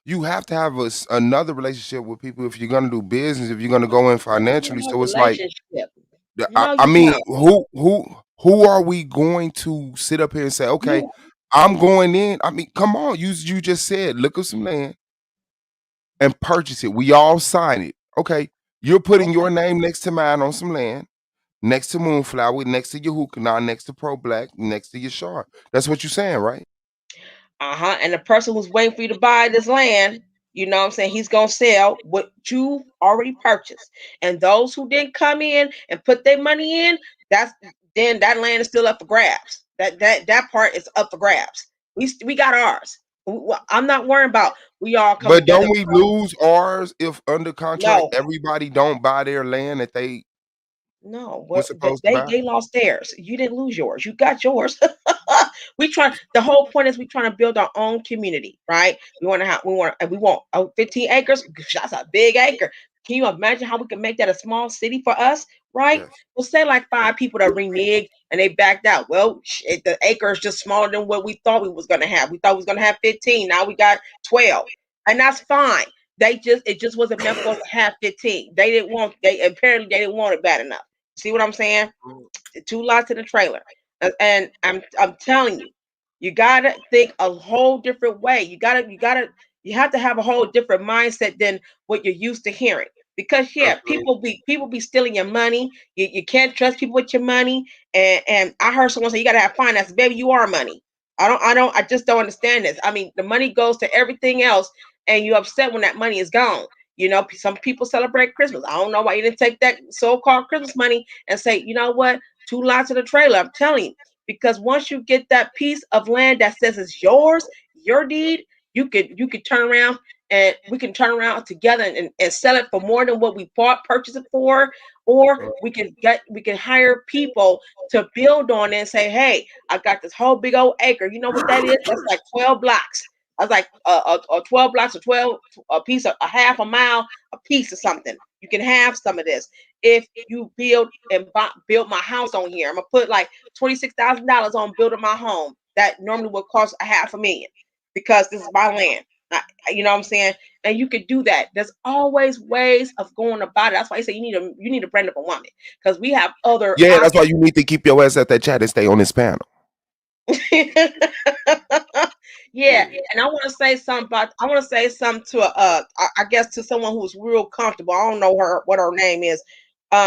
you have to have another relationship with people if you're gonna do business, if you're gonna go in financially. No So it's like, relationship. I, No, I you mean, don't. who are we going to sit up here and say, okay, You I'm going in? I mean, come on, you just said look up some land and purchase it. We all sign it. Okay, you're putting okay? your name next to mine on some land, next to Moonflower, next to your Hookah, next to Pro Black, next to your Shard. That's what you're saying, right? And the person who's waiting for you to buy this land, you know what I'm saying, he's gonna sell what you've already purchased. And those who didn't come in and put their money in, then that land is still up for grabs. That part is up for grabs. We got ours. I'm not worrying about we all come But together. don't we lose ours if under contract No, everybody don't buy their land that they no, was what supposed to they buy? they lost theirs. You didn't lose yours. You got yours. The whole point is we trying to build our own community, right? We want 15 acres. That's a big acre. Can you imagine how we can make that a small city for us, right? Yes. We'll say like 5 people that reneged and they backed out. Well, the acre is just smaller than what we thought we was gonna have. We thought we was gonna have 15. Now we got 12, and that's fine. It just wasn't meant for us to have 15. They didn't want it bad enough. See what I'm saying? 2 lots in a trailer. And I'm telling you, you gotta think a whole different way. You have to have a whole different mindset than what you're used to hearing. Because yeah, Absolutely. people be stealing your money. You can't trust people with your money. And I heard someone say you gotta have finance. Baby, you are money. I just don't understand this. I mean, the money goes to everything else, and you're upset when that money is gone. You know, some people celebrate Christmas. I don't know why you didn't take that so-called Christmas money and say, you know what, 2 lots in a trailer. I'm telling you, because once you get that piece of land that says it's yours, your deed, you could turn around and we can turn around together and sell it for more than what we purchase it for, or we can hire people to build on it and say, hey, I got this whole big old acre. You know what that is? That's like 12 blocks. I was like 12 blocks or 12 a piece of a half a mile a piece or something. You can have some of this if you build my house on here. I'm gonna put like $26,000 on building my home. That normally would cost $500,000 because this is my land. You know what I'm saying? And you could do that. There's always ways of going about it. That's why I say you need to brand up a woman because we have other Yeah, that's why options. you need to keep your ass at that chat and stay on this panel. Yeah, and I want to say something about. I want to say something to I guess to someone who's real comfortable. I don't know what her name is,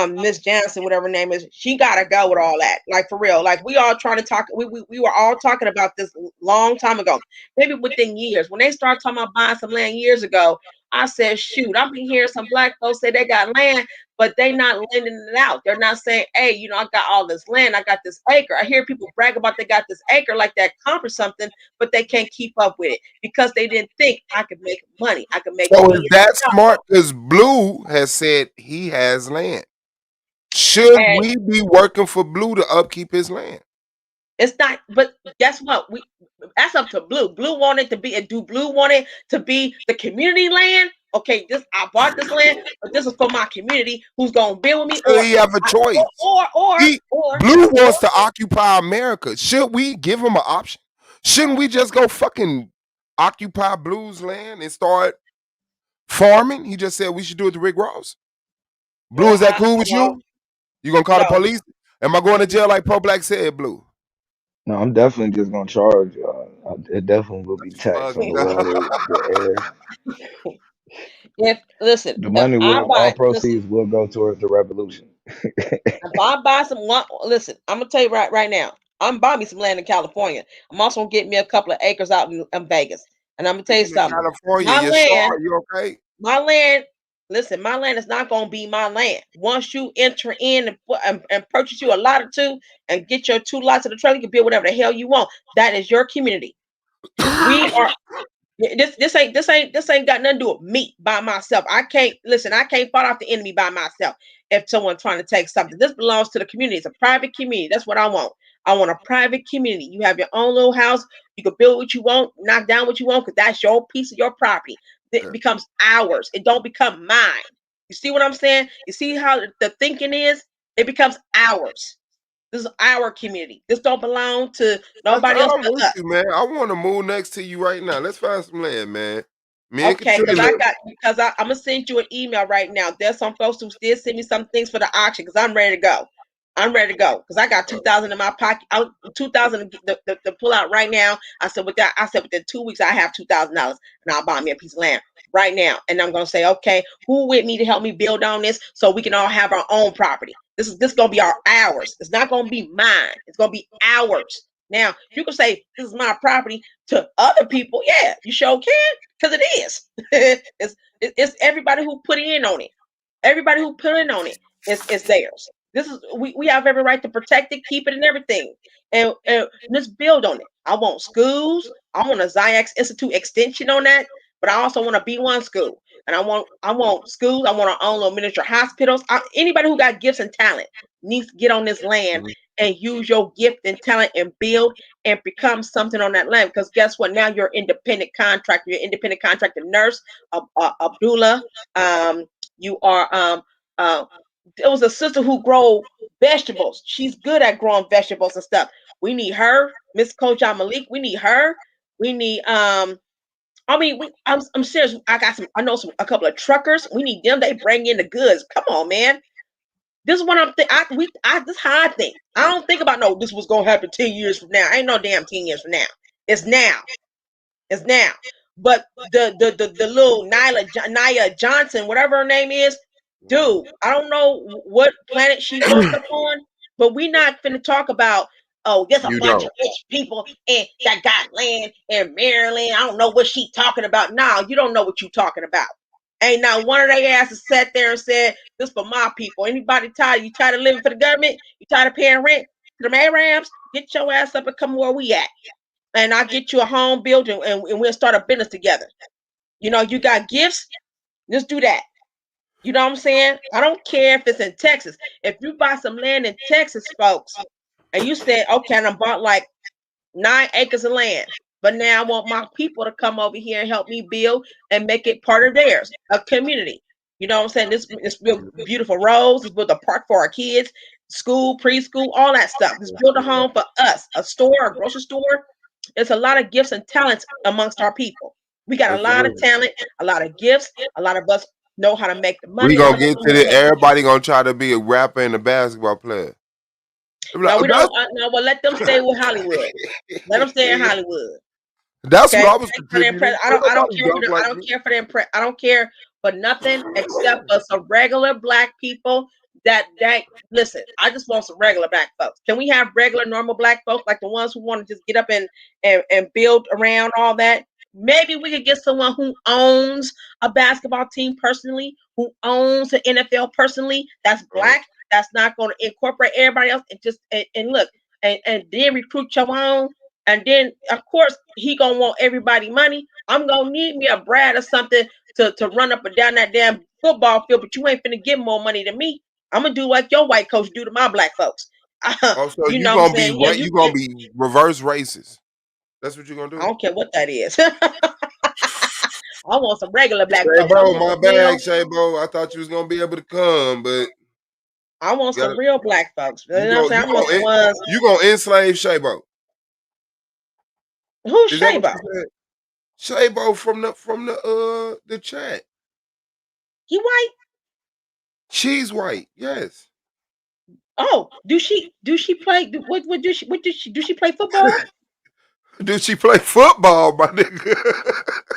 Miss Johnson, whatever her name is. She gotta go with all that. Like for real. Like we all trying to talk. We were all talking about this long time ago. Maybe within years. When they started talking about buying some land years ago, I said, shoot, I've been hearing some black folks say they got land, but they not lending it out. They're not saying, hey, you know, I got all this land, I got this acre. I hear people brag about they got this acre like that accomplished something, but they can't keep up with it because they didn't think I could make money. I could make So is millions. that smart? Because Blue has said he has land. Should And we be working for Blue to upkeep his land? it's not, but guess what? That's up to Blue. Blue wanted to be, and do Blue want it to be the community land? Okay, I bought this land, but this is for my community who's gonna build with me, Should he have a choice? Blue wants to occupy America. Should we give him an option? Shouldn't we just go fucking occupy Blue's land and start farming? He just said we should do it to Rick Ross. Blue, is that cool with you? You gonna call the police? Am I going to jail like Pro Black said, Blue? No, I'm definitely just gonna charge y'all. It definitely will be taxed on the Fucked up. water, the air. If listen, The if money I will, all buy, listen, proceeds will go towards the revolution. if I buy some one, listen, I'm gonna tell you right now, I'm buying me some land in California. I'm also gonna get me a couple of acres out in Vegas, and I'm gonna tell you something. California, My you land, sure? You okay? my land. Listen, my land is not gonna be my land. Once you enter in and purchase you a lot or two and get your 2 lots of the trailer, you can build whatever the hell you want. That is your community. We are this ain't got nothing to do with me by myself. I can't fight off the enemy by myself. If someone's trying to take something, this belongs to the community. It's a private community. That's what I want. I want a private community. You have your own little house. You can build what you want, knock down what you want, because that's your piece of your property. It becomes ours. It don't become mine. You see what I'm saying? You see how the thinking is? It becomes ours. This is our community. This don't belong to nobody else I'm but with us. you, man. I want to move next to you right now. Let's find some land, man. Me and Okay, Katrina. I'm gonna send you an email right now. There's some folks who still send me some things for the auction because I'm ready to go. I'm ready to go because I got 2,000 in my pocket. 2,000 to pull out right now. I said within 2 weeks I have $2,000 and I'll buy me a piece of land right now. And I'm gonna say, okay, who with me to help me build on this so we can all have our own property. This gonna be ours. It's not gonna be mine. It's gonna be ours. Now you can say this is my property to other people. Yeah, you sure can. Because it is. It's everybody who put in on it. Everybody who put in on it is theirs. This is we have every right to protect it, keep it, and everything. And let's build on it. I want schools. I want a Ziax Institute extension on that, but I also want a B1 school. And I want schools. I want our own little miniature hospitals. Anybody who got gifts and talent needs to get on this land and use your gift and talent and build and become something on that land. Because guess what? Now you're independent contractor. You're independent contractor nurse, Abdullah. You are there was a sister who grow vegetables. She's good at growing vegetables and stuff. We need her, Miss Coach Malik. We need her. We need I mean, I'm serious. I know a couple of truckers. We need them. They bring in the goods. Come on, man. This is what I'm thinking. This is how I think. I don't think about no. This was gonna happen 10 years from now. Ain't no damn 10 years from now. It's now. It's now. But the little Nia Johnson, whatever her name is, dude, I don't know what planet she woke up on, but we not finna talk about, oh, there's a You bunch don't. of rich people and that got land in Maryland. I don't know what she talking about. No, you don't know what you talking about. Ain't not one of their asses sat there and said, this for my people. Anybody tired? You tired of living for the government? You tired of paying rent to the Arabs? Get your ass up and come where we at. And I'll get you a home building and we'll start a business together. You know, you got gifts, let's do that. You know what I'm saying? I don't care if it's in Texas. If you buy some land in Texas, folks, and you say, okay, and I bought like 9 acres of land, but now I want my people to come over here and help me build and make it part of theirs, a community. You know what I'm saying? This build beautiful roads, let's build a park for our kids, school, preschool, all that stuff. Let's build a home for us, a store, a grocery store. There's a lot of gifts and talents amongst our people. We got a lot of Absolutely. talent, a lot of gifts. A lot of us know how to make the We money. A lot gonna of us get know to how to this. make the Everybody gonna try to be a rapper and a basketball player. They be No, like, we don't. No, well, let them stay with Hollywood. Let them stay in Hollywood. That's Okay, what I was for the contributing. impress. I Ain't don't nobody care for dumb the. I like don't me. care for the impress. I don't care for nothing except for some regular black people. That listen. I just want some regular black folks. Can we have regular, normal black folks like the ones who want to just get up and build around all that? Maybe we could get someone who owns a basketball team personally, who owns an NFL personally. That's Right. black. That's not going to incorporate everybody else and just and look and then recruit your own. And then, of course, he gonna want everybody money. I'm gonna need me a Brad or something to run up and down that damn football field, but you ain't finna give more money to me. I'm gonna do like your white coach do to my black folks. Oh, so You you know what I'm gonna be saying? Yeah, right? You gonna be reverse racist? That's what you gonna I do? don't care what that is. I want some regular black folks. I Shabo, want my some bag, real. Shabo. I thought you was gonna be able to come, but I want you some got real black folks. You know you what I'm go saying? you I want some gonna ones. you gonna enslave Shabo. Who's Is that what Shabo? you said? Shabo from the chat. He white? She's white. Yes. Oh, do she play? What do she play football? Do she play football, my nigga?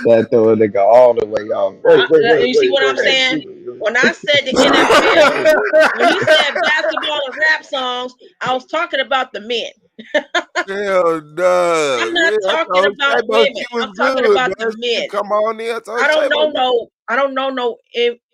That throw a nigga all the way off. You see what I'm saying? When I said the NFL, when he said basketball and rap songs, I was talking about the men. Hell no. I'm not Yeah, I talking told about Shabo women. she was I'm talking good, about man. the She men. could come on there. I told I don't know Shabo. no. I don't know no.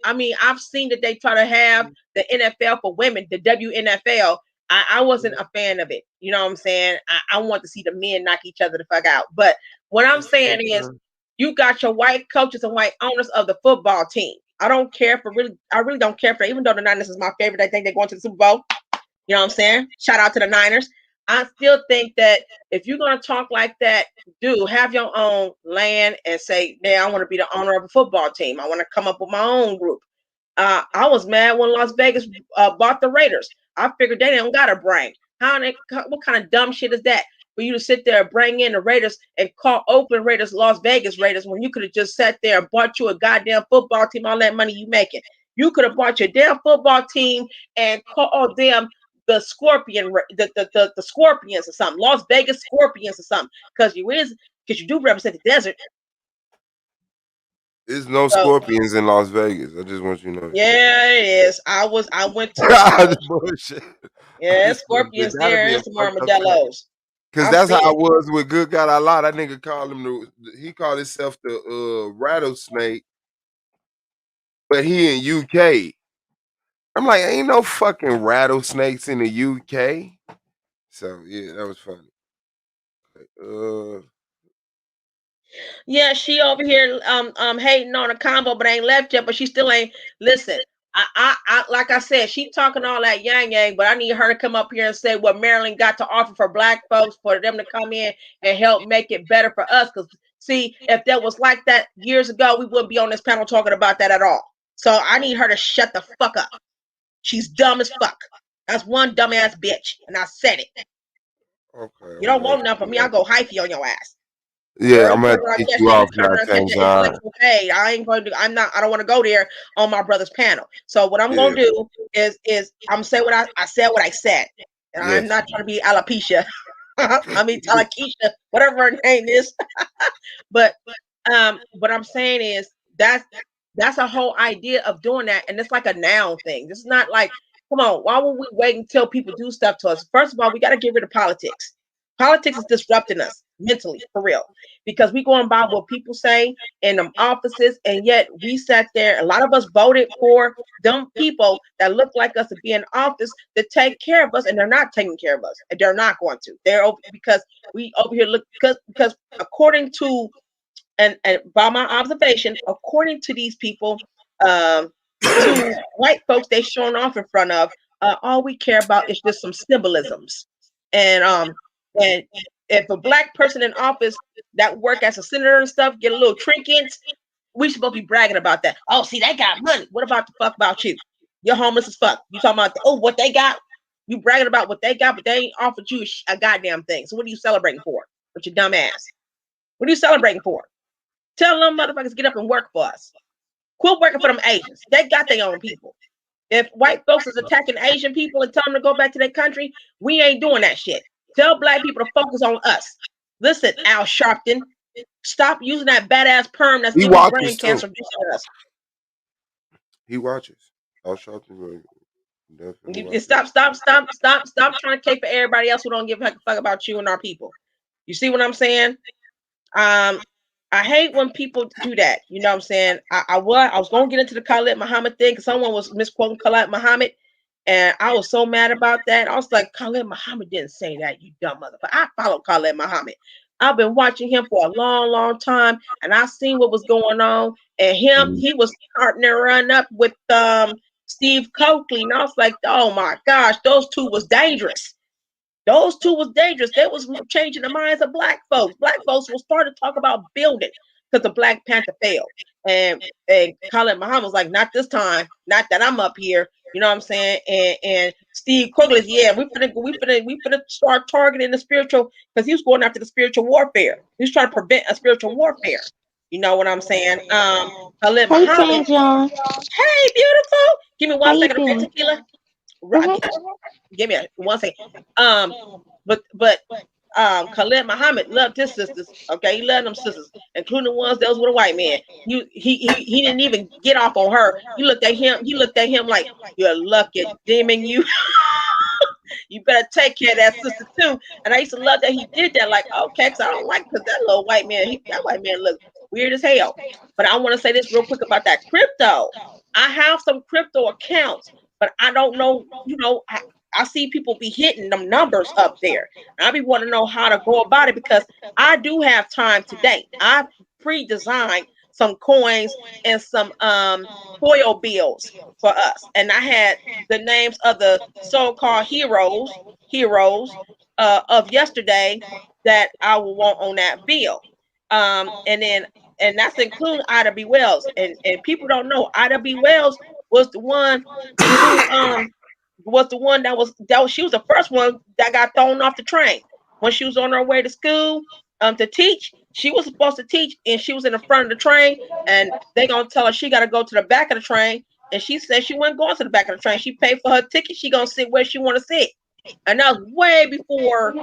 I mean, I've seen that they try to have the NFL for women, the WNFL. I wasn't a fan of it. You know what I'm saying? I want to see the men knock each other the fuck out. But what I'm saying is, you got your white coaches and white owners of the football team. I don't care for really. I really don't care for. Even though the Niners is my favorite, I think they're going to the Super Bowl. You know what I'm saying? Shout out to the Niners. I still think that if you're gonna talk like that, do have your own land and say, "Yeah, I want to be the owner of a football team. I want to come up with my own group." I was mad when Las Vegas bought the Raiders. I figured they don't got a brain. What kind of dumb shit is that? For you to sit there and bring in the Raiders and call Oakland Raiders Las Vegas Raiders when you could have just sat there and bought you a goddamn football team, all that money you making. You could have bought your damn football team and called them the the Scorpions or something, Las Vegas Scorpions or something, because you do represent the desert. There's no So scorpions in Las Vegas. I just want you to know. yeah, it is. I went to the Bullshit. yeah, scorpions That'd there be and a some fucked up fact. armadillos. Cause I've that's how seen I it. was with Good God Allah. That nigga called he called himself the rattlesnake, but he in UK. I'm like, ain't no fucking rattlesnakes in the UK. So yeah, that was funny. Yeah, she over here hating on a combo, but ain't left yet. But she still ain't listen. I like I said, she talking all that yang, but I need her to come up here and say what Maryland got to offer for black folks, for them to come in and help make it better for us. Because see, if that was like that years ago, we wouldn't be on this panel talking about that at all. So I need her to shut the fuck up. She's dumb as fuck. That's one dumbass bitch, and I said it. Okay, You I'm don't gonna let want nothing from you me. I'll go hyphy on your ass. Yeah, Girl, I'm you gonna turn around, kick yes, you you off turn now, around and King catch your John. intellectual paid. I ain't going to. I'm not. I don't want to go there on my brother's panel. So what I'm Yeah, gonna do is I'm gonna say what I said. What I said, and I'm yes. not trying to be alopecia. I mean Talakisha, whatever her name is. But what I'm saying is that's a whole idea of doing that, and it's like a noun thing. This is not like, come on, why would we wait until people do stuff to us? First of all, we got to get rid of politics. Politics is disrupting us mentally, for real, because we going by what people say in them offices, and yet we sat there. A lot of us voted for them people that look like us to be in office to take care of us, and they're not taking care of us, and they're not going to. They're over because we over here look because according to and by my observation, according to these people, to white folks they showing off in front of, all we care about is just some symbolisms. And if a black person in office that work as a senator and stuff get a little trinkets, we supposed to be bragging about that. Oh, see, they got money. What about the fuck about you? You're homeless as fuck. You talking about what they got? You bragging about what they got, but they ain't offered you a goddamn thing. So what are you celebrating for? With your dumb ass? What are you celebrating for? Tell them motherfuckers to get up and work for us. Quit working for them Asians. They got their own people. If white folks is attacking Asian people and tell them to go back to their country, we ain't doing that shit. Tell black people to focus on us. Listen, Al Sharpton, stop using that badass perm that's He giving you brain watches too. cancer. Do us. He watches. I'll show you. Definitely You watches. stop trying to cape for everybody else who don't give a fuck about you and our people. You see what I'm saying? I hate when people do that. You know what I'm saying? I was going to get into the Khalid Muhammad thing because someone was misquoting Khalid Muhammad, and I was so mad about that. I was like, Khalid Muhammad didn't say that, you dumb motherfucker. I follow Khalid Muhammad. I've been watching him for a long, long time, and I seen what was going on. And he was starting to run up with Steve Coakley, and I was like, oh my gosh, those two was dangerous. Those two was dangerous. They was changing the minds of black folks. Black folks will start to talk about building because the Black Panther failed. And Khalid Muhammad was like, not this time. Not that I'm up here. You know what I'm saying? And Steve Coughlin, yeah, we finna start targeting the spiritual because he was going after the spiritual warfare. He was trying to prevent a spiritual warfare. You know what I'm saying? Khalid Hey, Muhammad. John. Hey, beautiful. Give me How one you second, okay, doing? tequila. Mm-hmm. Give me one second. But Khalid Muhammad loved his sisters. Okay, he loved them sisters, including the ones that was with a white man. He didn't even get off on her. He looked at him. He looked at him like, "You're lucky, demon. You you better take care of that sister too." And I used to love that he did that. Like, okay, because I don't like because that little white man. That white man looked weird as hell. But I want to say this real quick about that crypto. I have some crypto accounts, but I don't know. I see people be hitting them numbers up there. And I be want to know how to go about it because I do have time today. I pre-designed some coins and some foil bills for us. And I had the names of the so-called heroes of yesterday that I will want on that bill. And that's including Ida B. Wells. And people don't know Ida B. Wells was the one who she was the first one that got thrown off the train when she was on her way to school to teach. She was supposed to teach and she was in the front of the train and they gonna tell her she gotta go to the back of the train, and she said she wasn't going to the back of the train. She paid for her ticket, she gonna sit where she wanna sit. And that was way before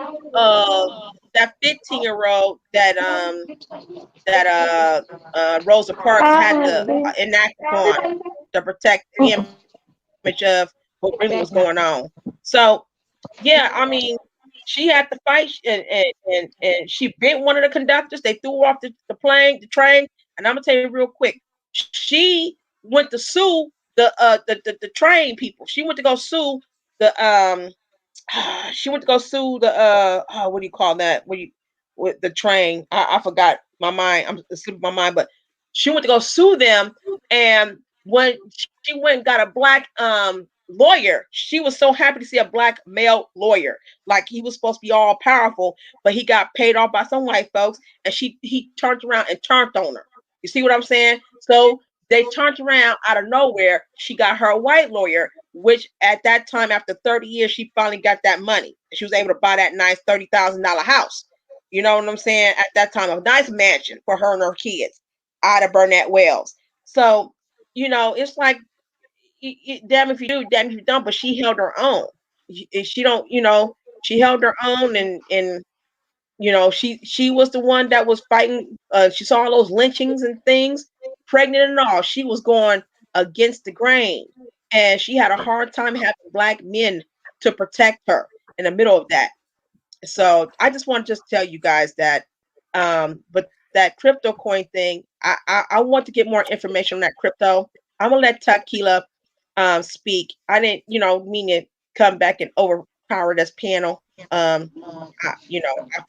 that 15-year-old that Rosa Parks had to enact upon to protect the image of what really was going on. So yeah, I mean, she had to fight, and she bit one of the conductors. They threw her off the train. And I'm gonna tell you real quick, she went to sue the train people. She went to go sue the she went to go sue the what do you call that? With the train? I forgot my mind. I'm slipping my mind, but she went to go sue them. And when she went and got a black lawyer, she was so happy to see a black male lawyer. Like he was supposed to be all powerful, but he got paid off by some white folks, and he turned around and turned on her. You see what I'm saying? So they turned around out of nowhere. She got her a white lawyer, which at that time, after 30 years, she finally got that money. She was able to buy that nice $30,000 house. You know what I'm saying? At that time, a nice mansion for her and her kids out of Burnett Wells. So, it's like, damn if you do, damn if you don't, but she held her own. She don't, she held her own, and she was the one that was fighting. She saw all those lynchings and things, pregnant and all. She was going against the grain, and she had a hard time having black men to protect her in the middle of that. So I just want to just tell you guys that, but that crypto coin thing, I want to get more information on that crypto. I'm gonna let Takila speak. I didn't, mean to come back and overpower this panel. I feel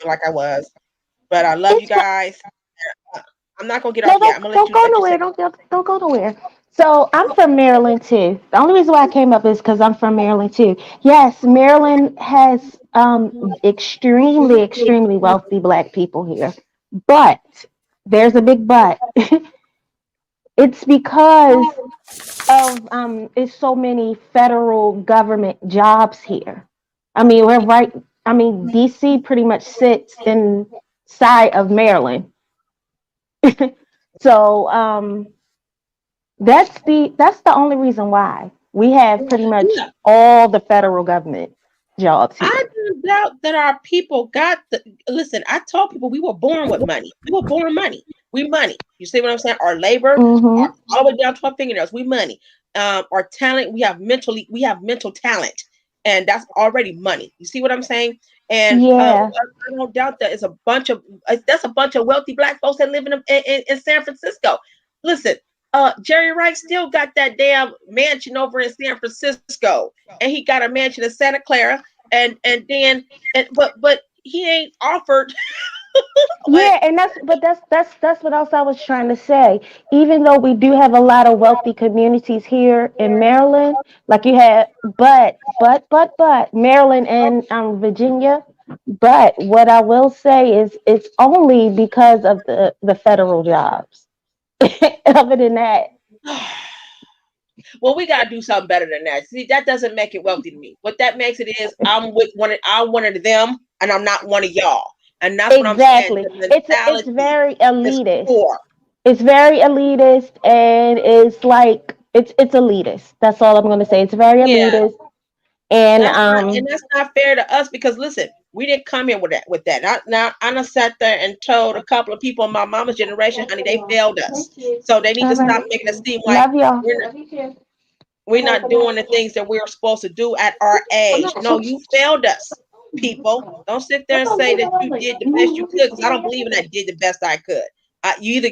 like I was, but I love you It's fine. guys. I'm not gonna get No, off yet. I'm gonna let don't you go let you say. nowhere. Don't go nowhere. So I'm from Maryland too. The only reason why I came up is because I'm from Maryland too. Yes, Maryland has extremely wealthy black people here, but there's a big but. It's because of it's so many federal government jobs here. I mean, we're right. I mean, DC pretty much sits inside of Maryland. So that's the only reason why we have pretty much all the federal government. jobs I here. don't doubt that our people got the. Listen, I told people we were born with money. We were born money. We money. You see what I'm saying? Our labor, Mm-hmm. all the way down to our fingernails. We money. Our talent. We have mental talent, and that's already money. You see what I'm saying? And Yeah. I don't doubt that it's a bunch of that's a bunch of wealthy black folks that live in San Francisco. Listen, Jerry Wright still got that damn mansion over in San Francisco, and he got a mansion in Santa Clara, and then but he ain't offered. Yeah, and that's what else I was trying to say. Even though we do have a lot of wealthy communities here in Maryland, like you had, but Maryland and Virginia. But what I will say is, it's only because of the federal jobs. Other than that, Well, we gotta do something better than that. See, that doesn't make it wealthy to me. What that makes it is I'm one of them, and I'm not one of y'all. And that's what I'm saying. exactly. The It's mentality very is elitist. poor. It's very elitist, and it's like it's elitist. That's all I'm gonna say. It's very Yeah, elitist, and that's not fair to us because listen, we didn't come here with that. Now I done sat there and told a couple of people in my mama's generation, honey, they failed us. So they need all to right. stop making it seem like Love y'all. we're not doing the things that we're supposed to do at our age. No, you failed us, people. Don't sit there and say that you did the best you could, because I don't believe in that did the best I could. You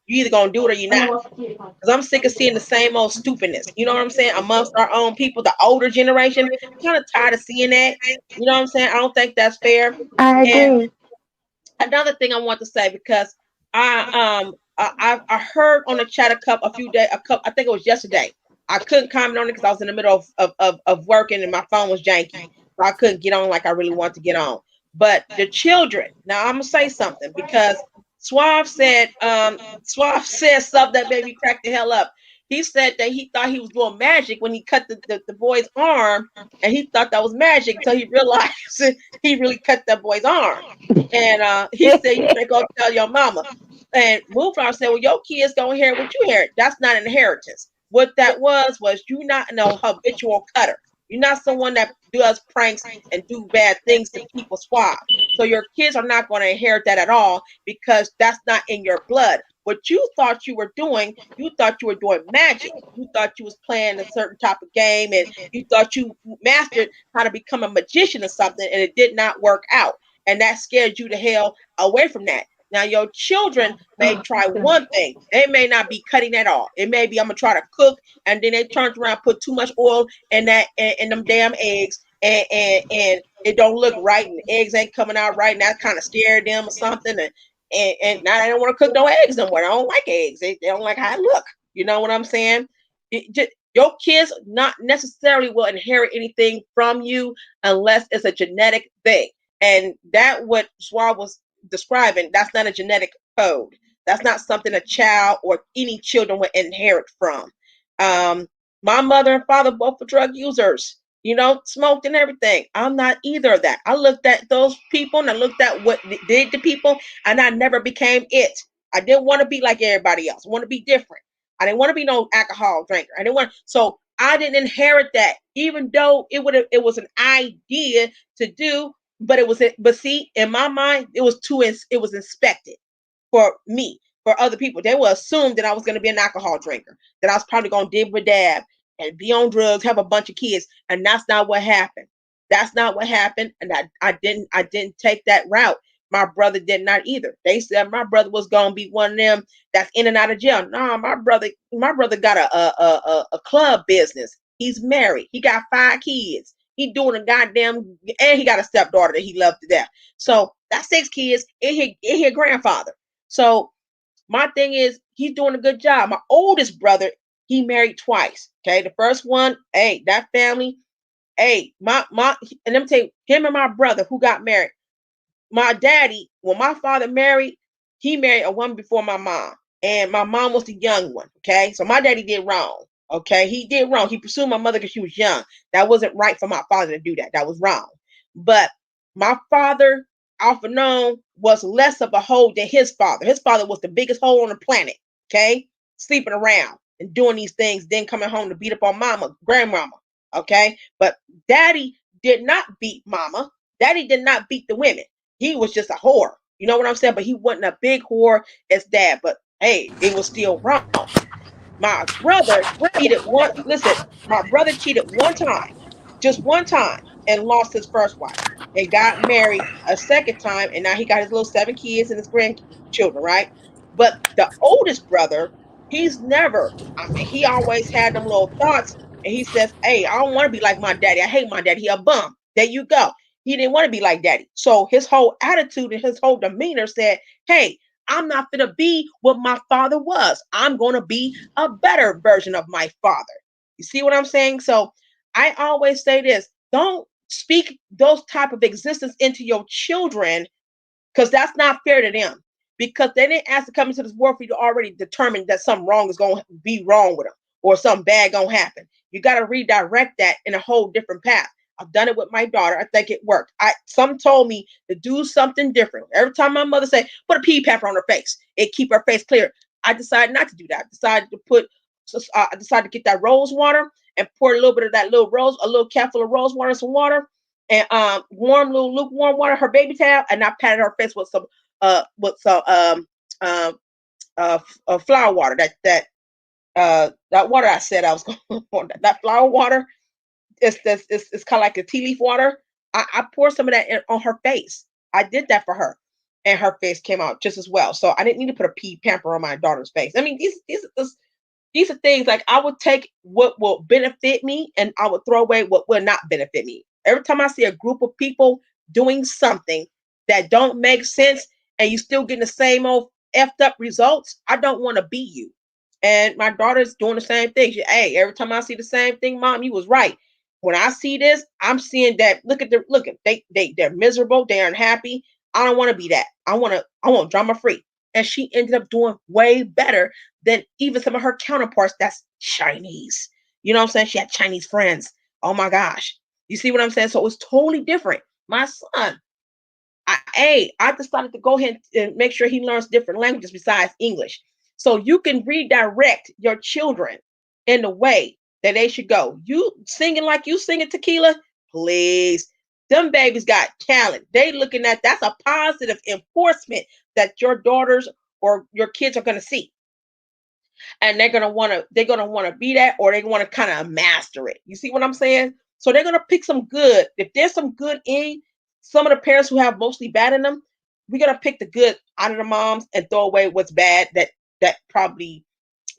either gonna do it or you're not. Because I'm sick of seeing the same old stupidness. You know what I'm saying? Amongst our own people, the older generation, I'm kind of tired of seeing that. You know what I'm saying? I don't think that's fair. I And agree. another thing I want to say, because I heard on the chat a few days, I think it was yesterday. I couldn't comment on it because I was in the middle of working and my phone was janky, so I couldn't get on like I really wanted to get on. But the children, now I'm gonna say something, because Suave said something that made me crack the hell up. He said that he thought he was doing magic when he cut the boy's arm, and he thought that was magic until he realized he really cut that boy's arm. And he said, "You better go tell your mama." And Moonflower said, "Well, your kids gonna inherit what you inherit. That's not an inheritance. What that was you not no habitual cutter. You're not someone that does pranks and do bad things to people swab. So your kids are not going to inherit that at all, because that's not in your blood. What you thought you thought you were doing magic. You thought you was playing a certain type of game, and you thought you mastered how to become a magician or something, and it did not work out. And that scared you to hell away from that. Now your children may try one thing. They may not be cutting at all. It may be, I'm gonna try to cook, and then they turn around, put too much oil in that in them damn eggs, and it don't look right, and the eggs ain't coming out right, and that kind of scared them or something. And now they don't want to cook no eggs no more. I don't like eggs. They don't like how I look. You know what I'm saying? Your kids not necessarily will inherit anything from you unless it's a genetic thing. And that what Swab was describing, that's not a genetic code. That's not something a child or any children would inherit from. Um, my mother and father both were drug users, smoked and everything. I'm not either of that. I looked at those people and I looked at what they did to people, and I never became it. I didn't want to be like everybody else. I want to be different. I didn't want to be no alcohol drinker. So I didn't inherit that, even though it was an idea to do, but see, in my mind, it was inspected for me, for other people. They will assume that I was going to be an alcohol drinker, that I was probably going to dib or dab and be on drugs, have a bunch of kids, and that's not what happened. That's not what happened, and I didn't take that route. My brother did not either. They said my brother was going to be one of them that's in and out of jail. No, my brother got a club business. He's married. He got 5 kids. He doing a goddamn, and he got a stepdaughter that he loved to death. So that's 6 kids and his grandfather. So my thing is, he's doing a good job. My oldest brother, he married twice. Okay, the first one, hey, that family, hey, and let me tell you, him and my brother who got married. My daddy, when my father married, he married a woman before my mom, and my mom was the young one. Okay, so my daddy did wrong. Okay, he did wrong. He pursued my mother because she was young. That wasn't right for my father to do that. That was wrong. But my father, off and on, was less of a hoe than his father. His father was the biggest hoe on the planet. Okay, sleeping around and doing these things, then coming home to beat up on mama, grandmama. Okay, but daddy did not beat mama. Daddy did not beat the women. He was just a whore. You know what I'm saying? But he wasn't a big whore as dad. But hey, it was still wrong. My brother cheated one. Listen, my brother cheated one time, just one time, and lost his first wife, and got married a second time, and now he got his little 7 kids and his grandchildren, right? But the oldest brother, he's never. I mean, he always had them little thoughts, and he says, "Hey, I don't want to be like my daddy. I hate my daddy. He a bum." There you go. He didn't want to be like daddy. So his whole attitude and his whole demeanor said, "Hey, I'm not going to be what my father was. I'm going to be a better version of my father." You see what I'm saying? So I always say this, don't speak those type of existence into your children, because that's not fair to them. Because they didn't ask to come into this world for you to already determine that something wrong is going to be wrong with them or something bad going to happen. You got to redirect that in a whole different path. I've done it with my daughter. I think it worked. Some told me to do something different. Every time my mother said, put a pea pepper on her face, it keep her face clear. I decided not to do that. I decided to get that rose water and pour a little bit of that a little capful of rose water, some water, and little lukewarm water, her baby towel, and I patted her face with some flower water. That water I said I was going that flower water. It's kind of like a tea leaf water. I poured some of that on her face. I did that for her, and her face came out just as well. So I didn't need to put a pea pamper on my daughter's face. I mean, these are things like I would take what will benefit me and I would throw away what will not benefit me. Every time I see a group of people doing something that don't make sense and you still getting the same old effed up results, I don't want to be you. And my daughter's doing the same thing. Hey, every time I see the same thing, Mom, you was right. When I see this, I'm seeing that they're miserable, they're unhappy. I don't want to be that. I want drama free. And she ended up doing way better than even some of her counterparts that's Chinese. You know what I'm saying? She had Chinese friends. Oh my gosh. You see what I'm saying? So it was totally different. My son, I decided to go ahead and make sure he learns different languages besides English. So you can redirect your children in the way that they should go. You singing like you singing Tequila, please. Them babies got talent. They looking at that's a positive enforcement that your daughters or your kids are going to see, and they're gonna want to be that, or they want to kind of master it. You see what I'm saying? So they're gonna pick some good. If there's some good in some of the parents who have mostly bad in them, we're gonna pick the good out of the moms and throw away what's bad that probably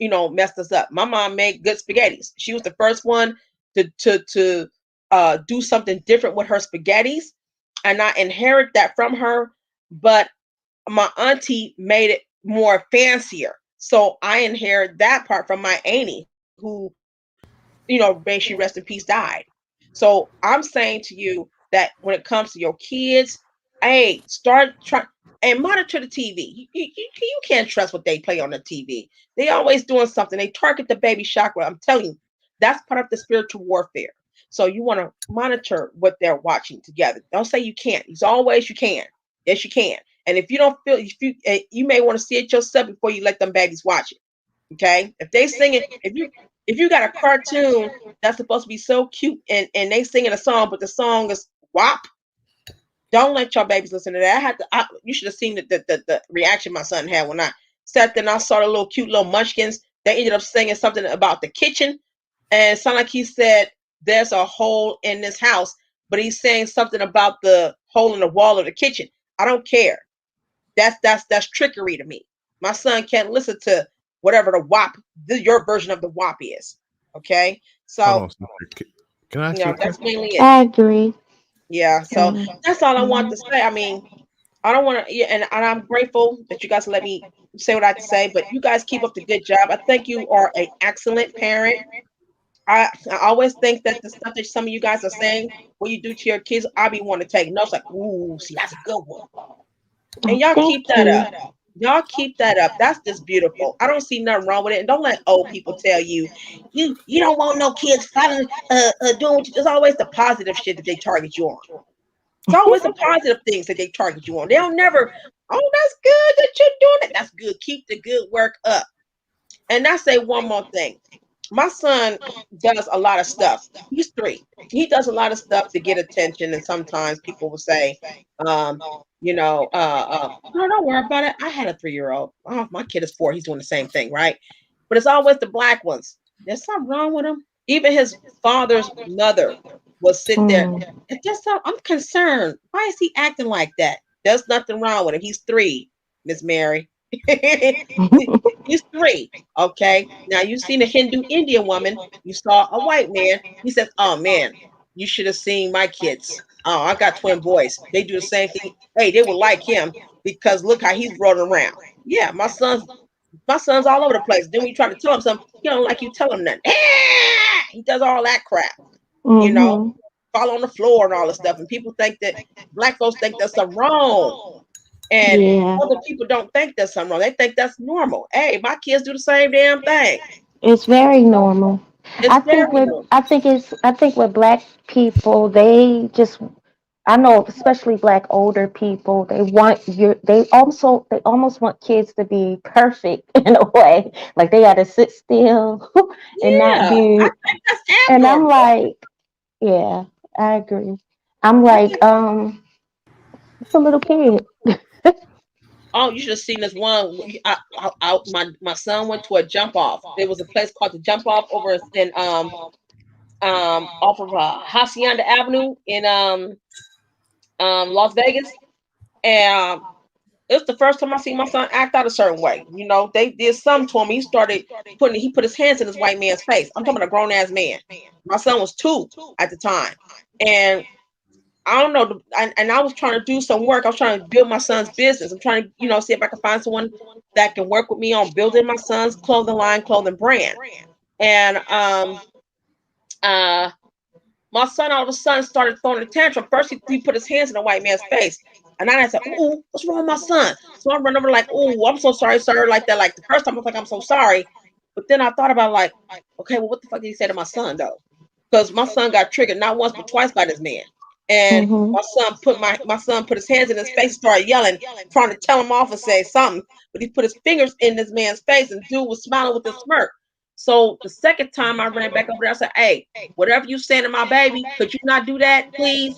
messed us up. My mom made good spaghettis. She was the first one to do something different with her spaghettis, and I inherit that from her. But my auntie made it more fancier. So I inherit that part from my auntie, who, may she rest in peace, died. So I'm saying to you that when it comes to your kids, hey, start trying and monitor the TV. You can't trust what they play on the TV. They always doing something. They target the baby chakra. I'm telling you, that's part of the spiritual warfare. So you want to monitor what they're watching together. Don't say you can't. It's always you can. Yes, you can. And if you don't feel, you may want to see it yourself before you let them babies watch it. Okay, if they sing it, if you got a cartoon that's supposed to be so cute and they singing a song, but the song is WAP, don't let your babies listen to that. You should have seen the reaction my son had when I sat there and I saw the little cute little munchkins. They ended up singing something about the kitchen, and it sounded like he said, "There's a hole in this house," but he's saying something about the hole in the wall of the kitchen. I don't care. That's trickery to me. My son can't listen to whatever the WAP, your version of the WAP is. Okay, Hold so on, sister. Can I ask you a that's question? mainly it. I agree. Yeah, so that's all I want to say. I mean, I don't want to, yeah, and I'm grateful that you guys let me say what I have to say. But you guys keep up the good job. I think you are an excellent parent. I always think that the stuff that some of you guys are saying, what you do to your kids, I be wanting to take notes. Like, ooh, see, that's a good one. And Oh, y'all thank keep that you. up. Y'all keep that up. That's just beautiful. I don't see nothing wrong with it. And don't let old people tell you don't want no kids following doing what you. There's always the positive shit that they target you on. It's always the positive things that they target you on. They don't never, oh, that's good that you're doing it. That's good. Keep the good work up. And I say one more thing. my son does a lot of stuff. He's 3. He does a lot of stuff to get attention, and sometimes people will say, um, no, don't worry about it. I had a 3-year-old. Oh, my kid is 4. He's doing the same thing, right? But it's always the black ones. There's something wrong with him. Even his father's mother will sit there. It's just so I'm concerned. Why is he acting like that? There's nothing wrong with him. He's 3, Miss Mary. He's 3. Okay. Now you've seen a Hindu Indian woman. You saw a white man. He says, "Oh man, you should have seen my kids. Oh, I got twin boys. They do the same thing. Hey, they would like him because look how he's rolling around. Yeah, my son's all over the place. Then when you try to tell him something, he don't like you tell him nothing. He does all that crap, you know, Mm-hmm. fall on the floor and all this stuff. And people think that black folks think that's something wrong. And Yeah. other people don't think that's something wrong. They think that's normal. Hey, my kids do the same damn thing. It's very normal. It's I think very with normal. I think with black people, they just I know, especially black older people, they almost want kids to be perfect in a way. Like they gotta sit still and not Yeah, I do think that's and I'm abnormal. like, yeah, I agree. I'm I like, think, it's a little kid. oh, you should have seen this one. My son went to a jump off. There was a place called the Jump Off over in off of Hacienda Avenue in Las Vegas, and it's the first time I seen my son act out a certain way. You know, they did something to him. He put his hands in this white man's face. I'm talking about a grown ass man. My son was 2 at the time, and I don't know. And I was trying to do some work. I was trying to build my son's business. I'm trying to, see if I can find someone that can work with me on building my son's clothing line, clothing brand. And uh, my son all of a sudden started throwing a tantrum. First, he put his hands in the white man's face. And then I said, "Ooh, what's wrong with my son?" So I run over like, "Ooh, I'm so sorry, sir." Like that. Like the first time I was like, "I'm so sorry," but then I thought about like, okay, well, what the fuck did he say to my son though? Because my son got triggered not once but twice by this man. And Mm-hmm. my son put his hands in his face, started yelling, trying to tell him off and say something. But he put his fingers in this man's face, and dude was smiling with a smirk. So the second time I ran back over there, I said, "Hey, whatever you saying to my baby, could you not do that, please?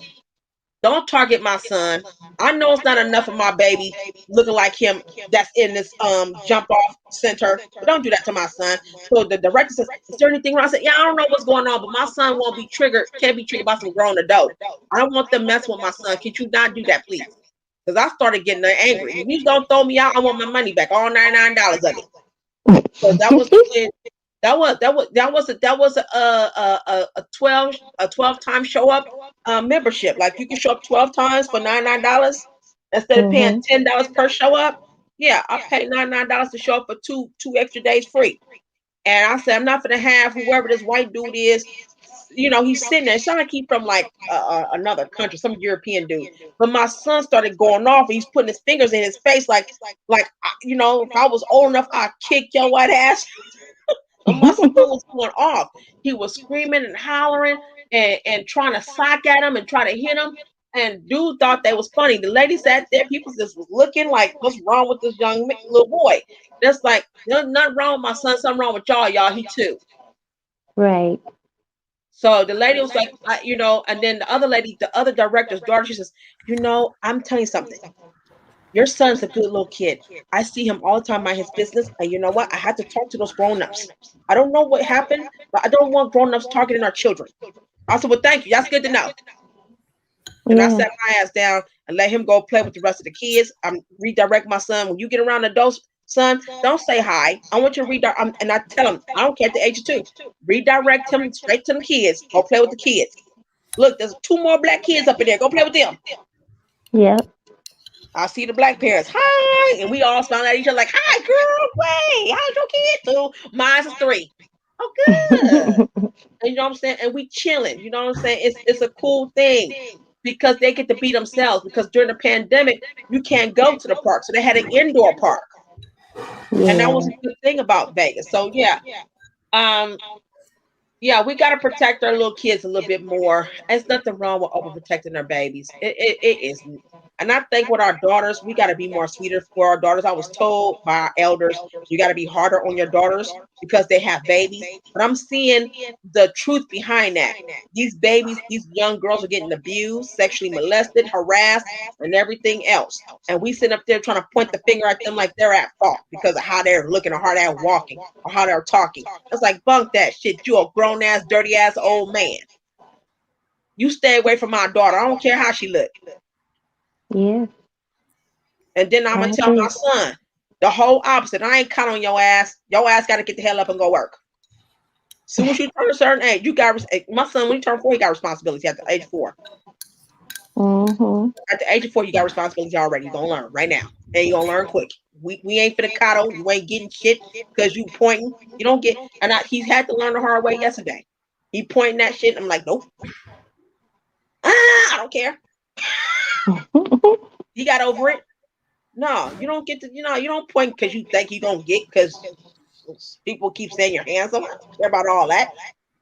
Don't target my son. I know it's not enough of my baby looking like him that's in this jump off center, but don't do that to my son." So the director says, "Is there anything wrong?" I said, "Yeah, I don't know what's going on, but my son can't be triggered by some grown adult. I don't want them messing with my son. Could you not do that, please?" Because I started getting angry. If you don't throw me out, I want my money back, all $99 of it. So that was it. That was a 12 time show up membership. Like you can show up 12 times for $99 instead of paying Mm-hmm. $10 per show up. Yeah, I paid $99 to show up for two extra days free. And I said, I'm not gonna have whoever this white dude is. He's sitting there. It sounded like he's from like another country, some European dude. But my son started going off. He's putting his fingers in his face, if I was old enough, I'd kick your white ass. And my son was going off. He was screaming and hollering and trying to sock at him and try to hit him. And dude thought that was funny. The lady sat there. People just was looking like, "What's wrong with this little boy?" That's like, "There's nothing wrong with my son. Something wrong with y'all. Y'all, he too." Right. So the lady was like, and then the other lady, the other director's daughter, she says, "I'm telling you something. Your son's a good little kid. I see him all the time by his business. And you know what? I had to talk to those grown-ups. I don't know what happened, but I don't want grown-ups targeting our children." I said, "Well, thank you. That's good to know." And I Yeah. sat my ass down and let him go play with the rest of the kids. I'm redirect my son. When you get around adults, son, don't say hi. I want you to redirect. And I tell him, I don't care at the age of 2. Redirect him straight to the kids. Go play with the kids. Look, there's 2 more black kids up in there. Go play with them. Yep. I see the black parents. Hi, and we all smile at each other like, "Hi, girl. Wait, how's your kid?" So mine's is 3. Oh, good. And you know what I'm saying? And we chilling. You know what I'm saying? It's a cool thing because they get to be themselves. Because during the pandemic, you can't go to the park, so they had an indoor park, and that Yeah. was a good thing about Vegas. So um, yeah, we got to protect our little kids a little bit more. There's nothing wrong with overprotecting our babies. It isn't. And I think with our daughters, we got to be more sweeter for our daughters. I was told by our elders, you got to be harder on your daughters because they have babies. But I'm seeing the truth behind that. These babies, these young girls are getting abused, sexually molested, harassed, and everything else. And we sit up there trying to point the finger at them like they're at fault because of how they're looking or how they're walking or how they're talking. It's like, bunk that shit. You a grown ass, dirty ass old man. You stay away from my daughter. I don't care how she look. Yeah. And then I'm I gonna tell my agree. son the whole opposite. I ain't counting on your ass. Your ass got to get the hell up and go work. Soon as you turn a certain age, you got my son. When he turned 4, he got responsibility at the age 4. Mm-hmm. At the age of 4, you got responsibility already. You're gonna learn right now, and you're gonna learn quick. We ain't for the coddle. You ain't getting shit because you pointing. You don't get. And he's had to learn the hard way yesterday. He pointing that shit. I'm like, nope. I don't care. He got over it. No, you don't get to. You don't point because you think you gonna get because people keep saying you're handsome. I don't care about all that.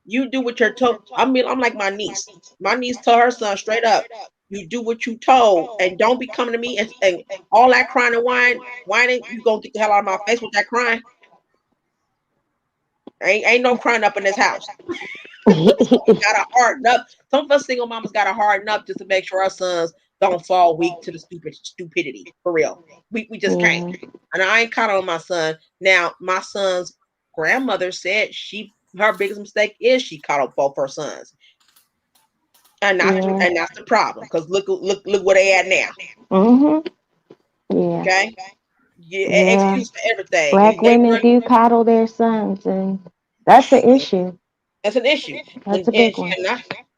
You do what you're told. I'm like my niece. My niece told her son straight up, you do what you told and don't be coming to me and all that crying and whining, you gonna get the hell out of my face with that crying. Ain't no crying up in this house. Gotta harden up. Some of us single mamas gotta harden up just to make sure our sons don't fall weak to the stupidity. For real. We just can't. Yeah. And I ain't counting on my son. Now, my son's grandmother said her biggest mistake is she coddled both her sons. And Yeah. that's the problem. Because look where they at now. Mm-hmm. Yeah. Okay? Yeah, Yeah. excuse for everything. Black They women run. do coddle their sons, and that's an issue. That's an issue. That's a big one. And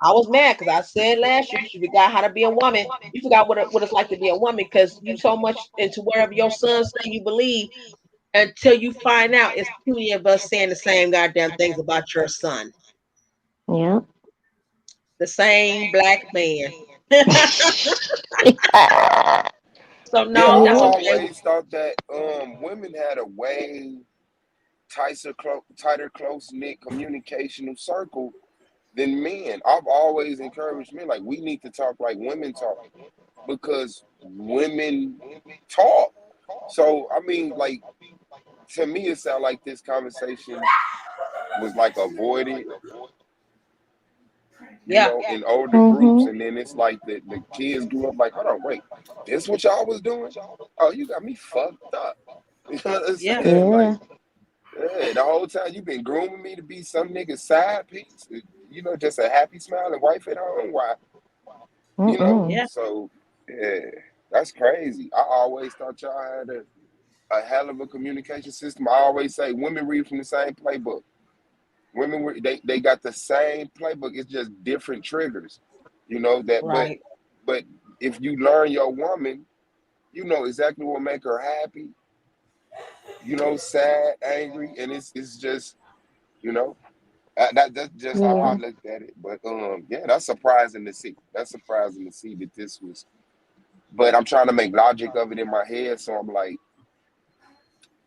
I was mad because I said last year you forgot how to be a woman. You forgot what it's like to be a woman because you so much into whatever your son say you believe until you find out it's too many of us saying the same goddamn things about your son. Yeah. The same black man. So Yeah, no, I've that's Yeah. okay. always thought that women had a way tighter, close knit communicational circle than men. I've always encouraged men like we need to talk like women talk because women talk. So I mean, like to me, it sounds like this conversation was like avoided, Yeah. in older groups, Mm-hmm. and then it's like the kids grew up like, hold on, wait, this what y'all was doing? Oh, you got me fucked up. You know what I'm Yeah. saying? Yeah. Like, yeah, the whole time you've been grooming me to be some nigga's side piece, just a happy smiling wife at home. Why, Mm-mm. Yeah. So yeah, that's crazy. I always thought y'all had a hell of a communication system. I always say women read from the same playbook. They got the same playbook. It's just different triggers. But Right. but if you learn your woman, you know exactly what make her happy. Sad, angry, and it's just you know that's just how I Yeah. looked at it. But yeah, that's surprising to see. That's surprising to see that this was. But I'm trying to make logic of it in my head, so I'm like,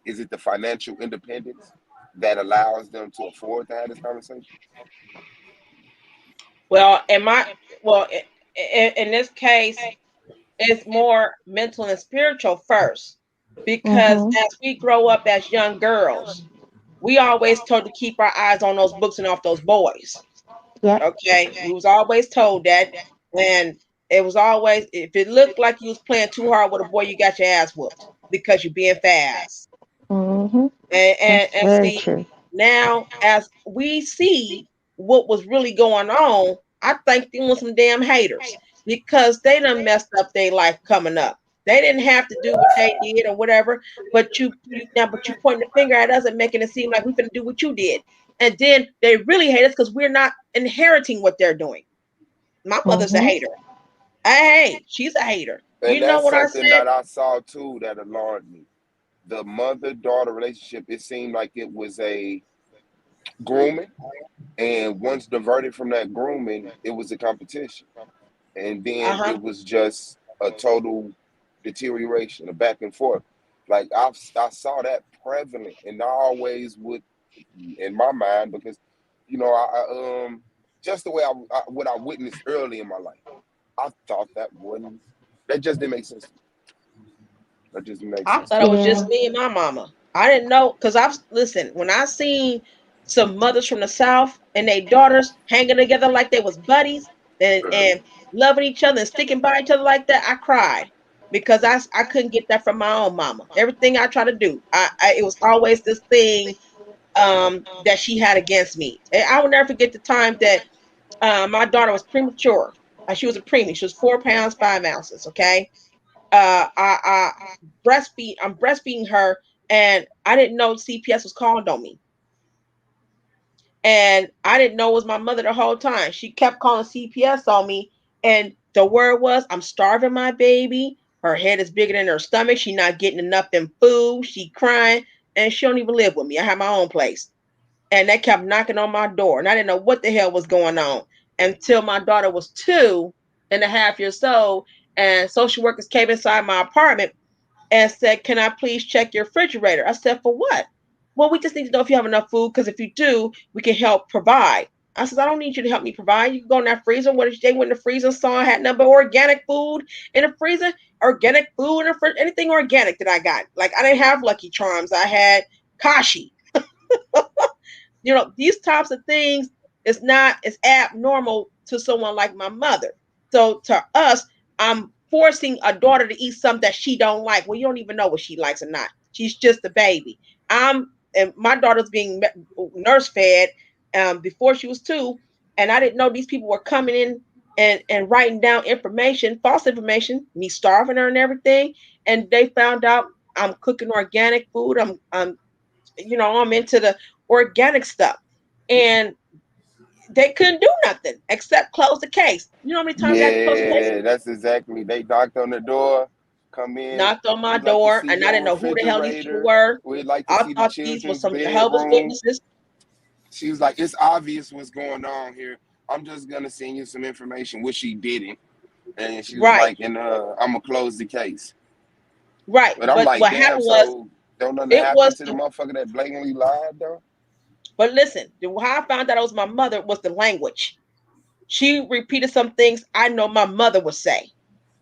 is it the financial independence that allows them to afford to have this conversation? Well, in this case, it's more mental and spiritual first because Mm-hmm. as we grow up as young girls, we always told to keep our eyes on those books and off those boys. Yep. Okay, we was always told that, and it was always if it looked like you was playing too hard with a boy, you got your ass whooped because you're being fast. Mm-hmm. And, That's and very see true. now as we see what was really going on, I think they were some damn haters because they done messed up their life coming up. They didn't have to do what they did or whatever, but you pointing the finger at us and making it seem like we finna do what you did. And then they really hate us because we're not inheriting what they're doing. My mother's a Mm-hmm. hater. Hey, she's a hater. And You know that's what I something said? that I saw too that alarmed me. The mother-daughter relationship, it seemed like it was a grooming, and once diverted from that grooming, it was a competition. And then Uh-huh. it was just a total deterioration, a back and forth. Like I saw that prevalent, and I always would, in my mind, because just the way what I witnessed early in my life, I thought that wasn't. That just didn't make sense. That just didn't make I sense. thought it was Yeah. just me and my mama. I didn't know because I've listen when I seen some mothers from the South and their daughters hanging together like they was buddies and loving each other and sticking by each other like that. I cried because I couldn't get that from my own mama. Everything I try to do, it was always this thing that she had against me. And I will never forget the time that my daughter was premature. She was a preemie. She was 4 pounds 5 ounces. Okay, I breastfeed. I'm breastfeeding her, and I didn't know CPS was calling on me, and I didn't know it was my mother the whole time. She kept calling CPS on me, and the word was, "I'm starving my baby. Her head is bigger than her stomach. She not getting enough in food. She crying, and she don't even live with me. I have my own place." And they kept knocking on my door, and I didn't know what the hell was going on until my daughter was 2.5 years old, and social workers came inside my apartment and said, "Can I please check your refrigerator?" I said, "For what?" "Well, we just need to know if you have enough food, because if you do, we can help provide." I said, "I don't need you to help me provide. You can go in that freezer." What if they went in the freezer and saw I had nothing but organic food in the freezer? Organic food in the fridge, anything organic that I got. Like, I didn't have Lucky Charms. I had Kashi. These types of things is not as abnormal to someone like my mother. So to us, I'm forcing a daughter to eat something that she don't like. Well, you don't even know what she likes or not. She's just a baby. And my daughter's being nurse fed before she was 2, and I didn't know these people were coming in and writing down information, false information, me starving her and everything. And they found out I'm cooking organic food. I'm into the organic stuff. And they couldn't do nothing except close the case. You know how many times I had to close the case? Yeah, that's exactly. They knocked on the door, come in. Knocked on my We'd like to door, see and I your didn't know who the hell these people refrigerator. were. We'd like to I see the thought these were children's some Jehovah's bedroom. Witnesses. She was like, "It's obvious what's going on here. I'm just gonna send you some information," which she didn't. And she was Right, like, "And I'm gonna close the case." right. But I'm But like, what "Damn, happened was so don't nothing it happen was to the motherfucker that blatantly lied though?" but listen, how I found out it was my mother was the language. She repeated some things I know my mother would say.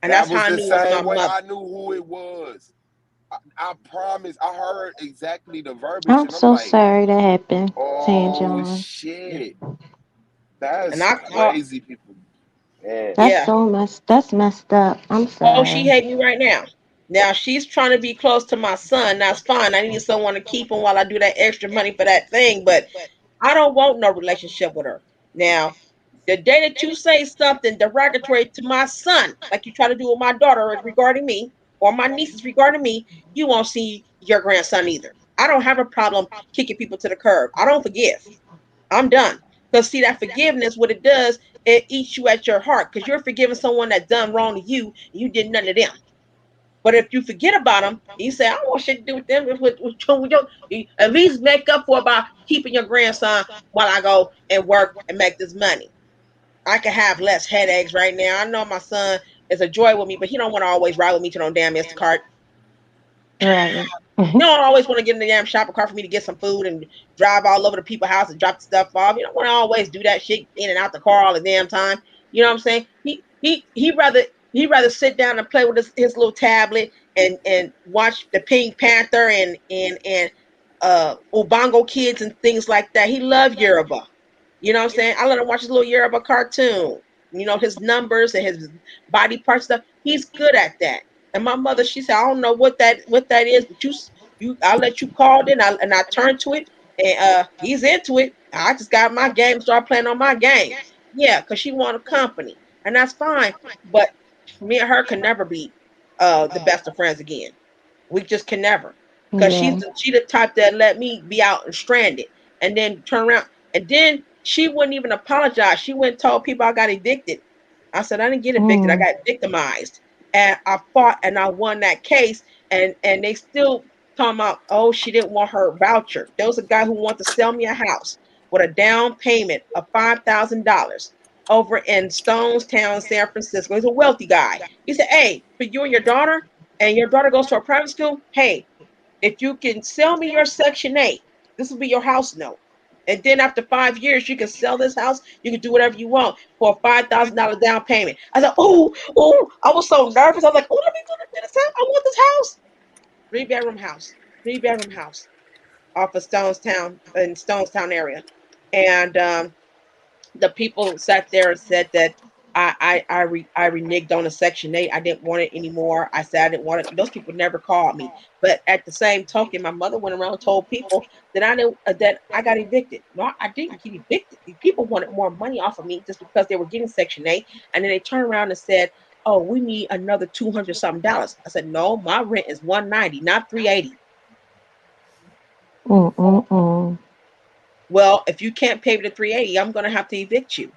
And That that's how was I the knew it was my same way mother. I knew who it was. I promise. I heard exactly the verbiage, I'm and I'm so like, sorry that happened, San "Oh John. shit, And that's I called, crazy." People, yeah. yeah. That's messed up. I'm Oh, she sorry. hate me right now. Now she's trying to be close to my son. That's fine. I need someone to keep him while I do that extra money for that thing. But I don't want no relationship with her. Now, the day that you say something derogatory to my son, like you try to do with my daughter regarding me, or my nieces regarding me, you won't see your grandson either. I don't have a problem kicking people to the curb. I don't forgive. I'm done. Because see, that forgiveness, what it does, it eats you at your heart. Because you're forgiving someone that done wrong to you, and you did nothing to them. But if you forget about them, you say, "I don't want shit to do with them." You at least make up for about keeping your grandson while I go and work and make this money. I can have less headaches right now. I know my son is a joy with me, but he don't want to always ride with me to no damn Instacart. Right. You don't always want to get in the damn shopping cart for me to get some food and drive all over the people's house and drop the stuff off. You don't want to always do that shit in and out the car all the damn time. You know what I'm saying? He rather sit down and play with his little tablet and watch the Pink Panther and Ubongo Kids and things like that. He loved Yoruba. You know what I'm saying? I let him watch his little Yoruba cartoon. His numbers and his body part stuff. He's good at that. And my mother, she said, "I don't know what that is, but I'll let you call it, and I turn to it, and he's into it. I just got my game, start playing on my game." Yeah, because she wanted company, and that's fine. But me and her can never be the best of friends again. We just can never. Cause Yeah. she the type that let me be out and stranded and then turn around. And then she wouldn't even apologize. She went and told people I got evicted. I said, "I didn't get evicted. I Mm. got victimized." And I fought and I won that case. And they still talking about, "Oh, she didn't want her voucher." There was a guy who wanted to sell me a house with a down payment of $5,000 over in Stonestown, San Francisco. He's a wealthy guy. He said, "Hey, for you and your daughter goes to a private school, hey, if you can sell me your Section 8, this will be your house note." And then after 5 years, you can sell this house. You can do whatever you want for a $5,000 down payment. I said, oh, I was so nervous. I was like, oh, let me do this house. I want this house. 3-bedroom house, 3-bedroom house off of Stonestown, in Stonestown area. And the people sat there and said that I reneged on a Section 8. I didn't want it anymore. I said I didn't want it. Those people never called me. But at the same token, my mother went around and told people that I knew that I got evicted. No, I didn't get evicted. The people wanted more money off of me just because they were getting Section 8. And then they turned around and said, "Oh, we need another 200 something dollars." I said, "No, my rent is 190, not 380." Mm-mm-mm. Well, if you can't pay the 380, I'm going to have to evict you.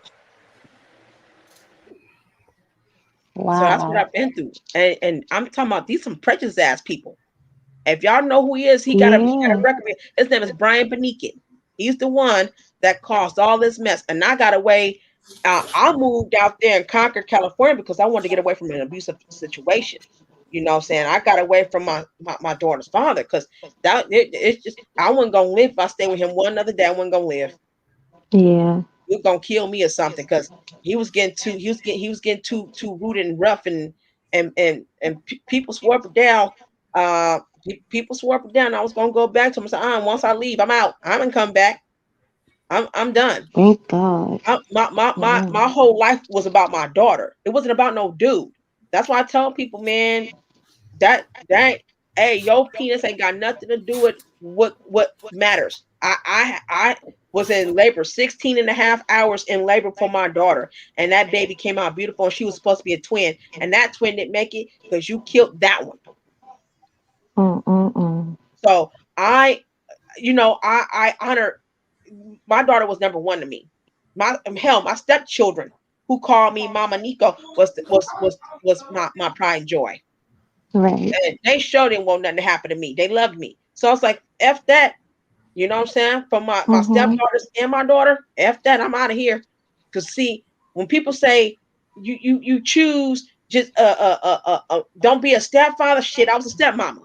So that's what Wow. I've been through. And I'm talking about these some prejudiced ass people. If y'all know who he is, he got a Yeah. record. His name is Brian Benikin. He's the one that caused all this mess. And I got away. I moved out there in Concord, California because I wanted to get away from an abusive situation. You know what I'm saying? I got away from my daughter's father because it's just I wasn't gonna live if I stayed with him one other day. I wasn't gonna live. Yeah. He was gonna kill me or something because he was getting too rude and rough and people swore up and down. People swore up and down. I was gonna go back to him and say, once I leave, I'm out. I'm gonna come back. I'm done. Thank God. Yeah. My whole life was about my daughter. It wasn't about no dude. That's why I tell people, man, that hey, your penis ain't got nothing to do with what matters. I was in labor 16 and a half hours in labor for my daughter, and that baby came out beautiful, and she was supposed to be a twin, and that twin didn't make it because you killed that one. Mm-mm-mm. So I honor my daughter was number one to me. My stepchildren who called me Mama Nico was my pride and joy. Right. And they sure didn't want nothing to happen to me. They loved me. So I was like, F that. You know what I'm saying? For my Mm-hmm. stepdaughters and my daughter, F that. I'm out of here. Cause see, when people say you choose just don't be a stepfather, shit, I was a stepmama.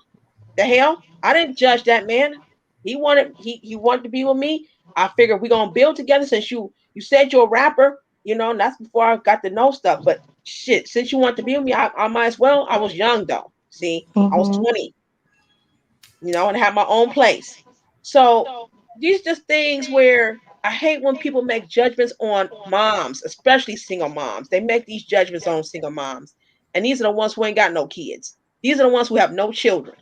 The hell? I didn't judge that man. He wanted to be with me. I figured we're gonna build together since you said you're a rapper, and that's before I got to know stuff. But shit, since you want to be with me, I might as well. I was young though. See, I was Mm-hmm. 20, and I had my own place. So these just things where I hate when people make judgments on moms, especially single moms. They make these judgments on single moms. And these are the ones who ain't got no kids. These are the ones who have no children.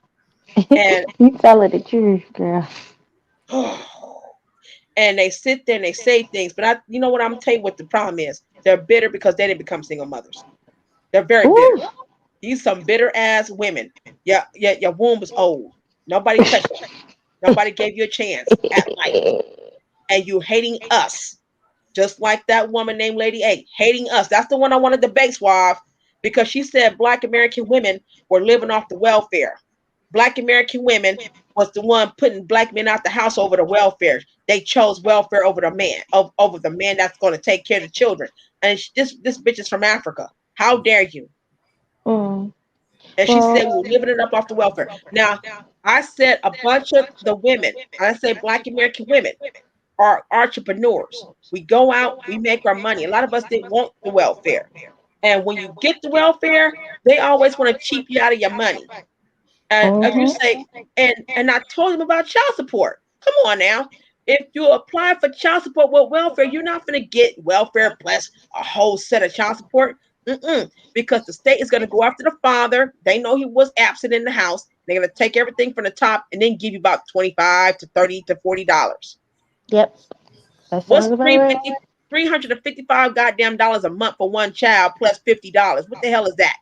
And You telling the truth, girl. and they sit there and they say things, but you know what, I'm gonna tell you what the problem is. They're bitter because they didn't become single mothers. They're very bitter. Ooh. These some bitter ass women. Yeah, your womb was old. Nobody touched you. Nobody gave you a chance at life. And you hating us. Just like that woman named Lady A, hating us. That's the one I wanted to debate, Suave, because she said Black American women were living off the welfare. Black American women was the one putting black men out the house over the welfare. They chose welfare over the man, over the man that's going to take care of the children. And this bitch is from Africa. How dare you? Mm. And she said we Well. were living it up off the welfare. Now, I said a bunch of the women, I say Black American women, are entrepreneurs. We go out, we make our money. A lot of us didn't want the welfare. And when you get the welfare, they always want to cheap you out of your money. And if you Mm-hmm. say, and I told them about child support. Come on now. If you apply for child support with welfare, you're not going to get welfare plus a whole set of child support. Because the state is going to go after the father. They know he was absent in the house. They're going to take everything from the top and then give you about 25 to 30 to $40. Yep. That What's sounds about right. 355 goddamn dollars a month for one child plus $50? What the hell is that?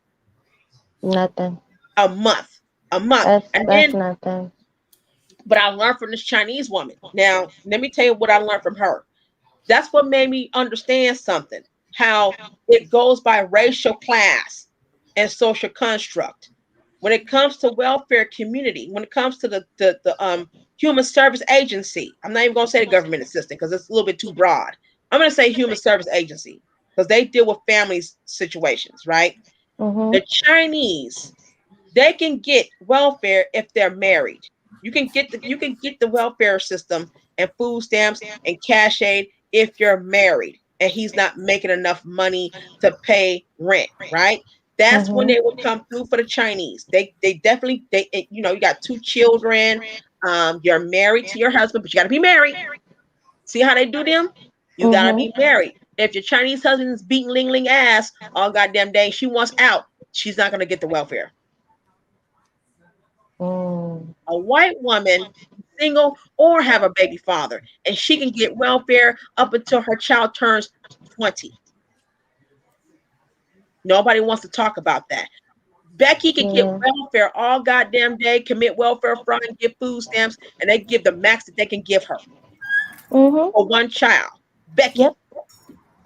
Nothing. A month. A month. And That's then, nothing. but I learned from this Chinese woman. Now, let me tell you what I learned from her. That's what made me understand something. How it goes by racial class and social construct. When it comes to welfare community, when it comes to the human service agency, I'm not even gonna say the government assistant because it's a little bit too broad. I'm gonna say human service agency because they deal with families situations, right? Mm-hmm. The Chinese, they can get welfare if they're married. You can get the welfare system and food stamps and cash aid if you're married and he's not making enough money to pay rent, right? That's when they Mhm. will come through for the Chinese. They definitely you know, you got 2 children, you're married to your husband, but you gotta be married. See how they do them? You gotta Mhm. be married. If your Chinese husband is beating Ling Ling ass all goddamn day, she wants out, she's not gonna get the welfare. Mm. A white woman, single or have a baby father, and she can get welfare up until her child turns 20. Nobody wants to talk about that. Becky could get Yeah. welfare all goddamn day, commit welfare fraud, and get food stamps, and they give the max that they can give her Mhm. for one child. Yep. Becky,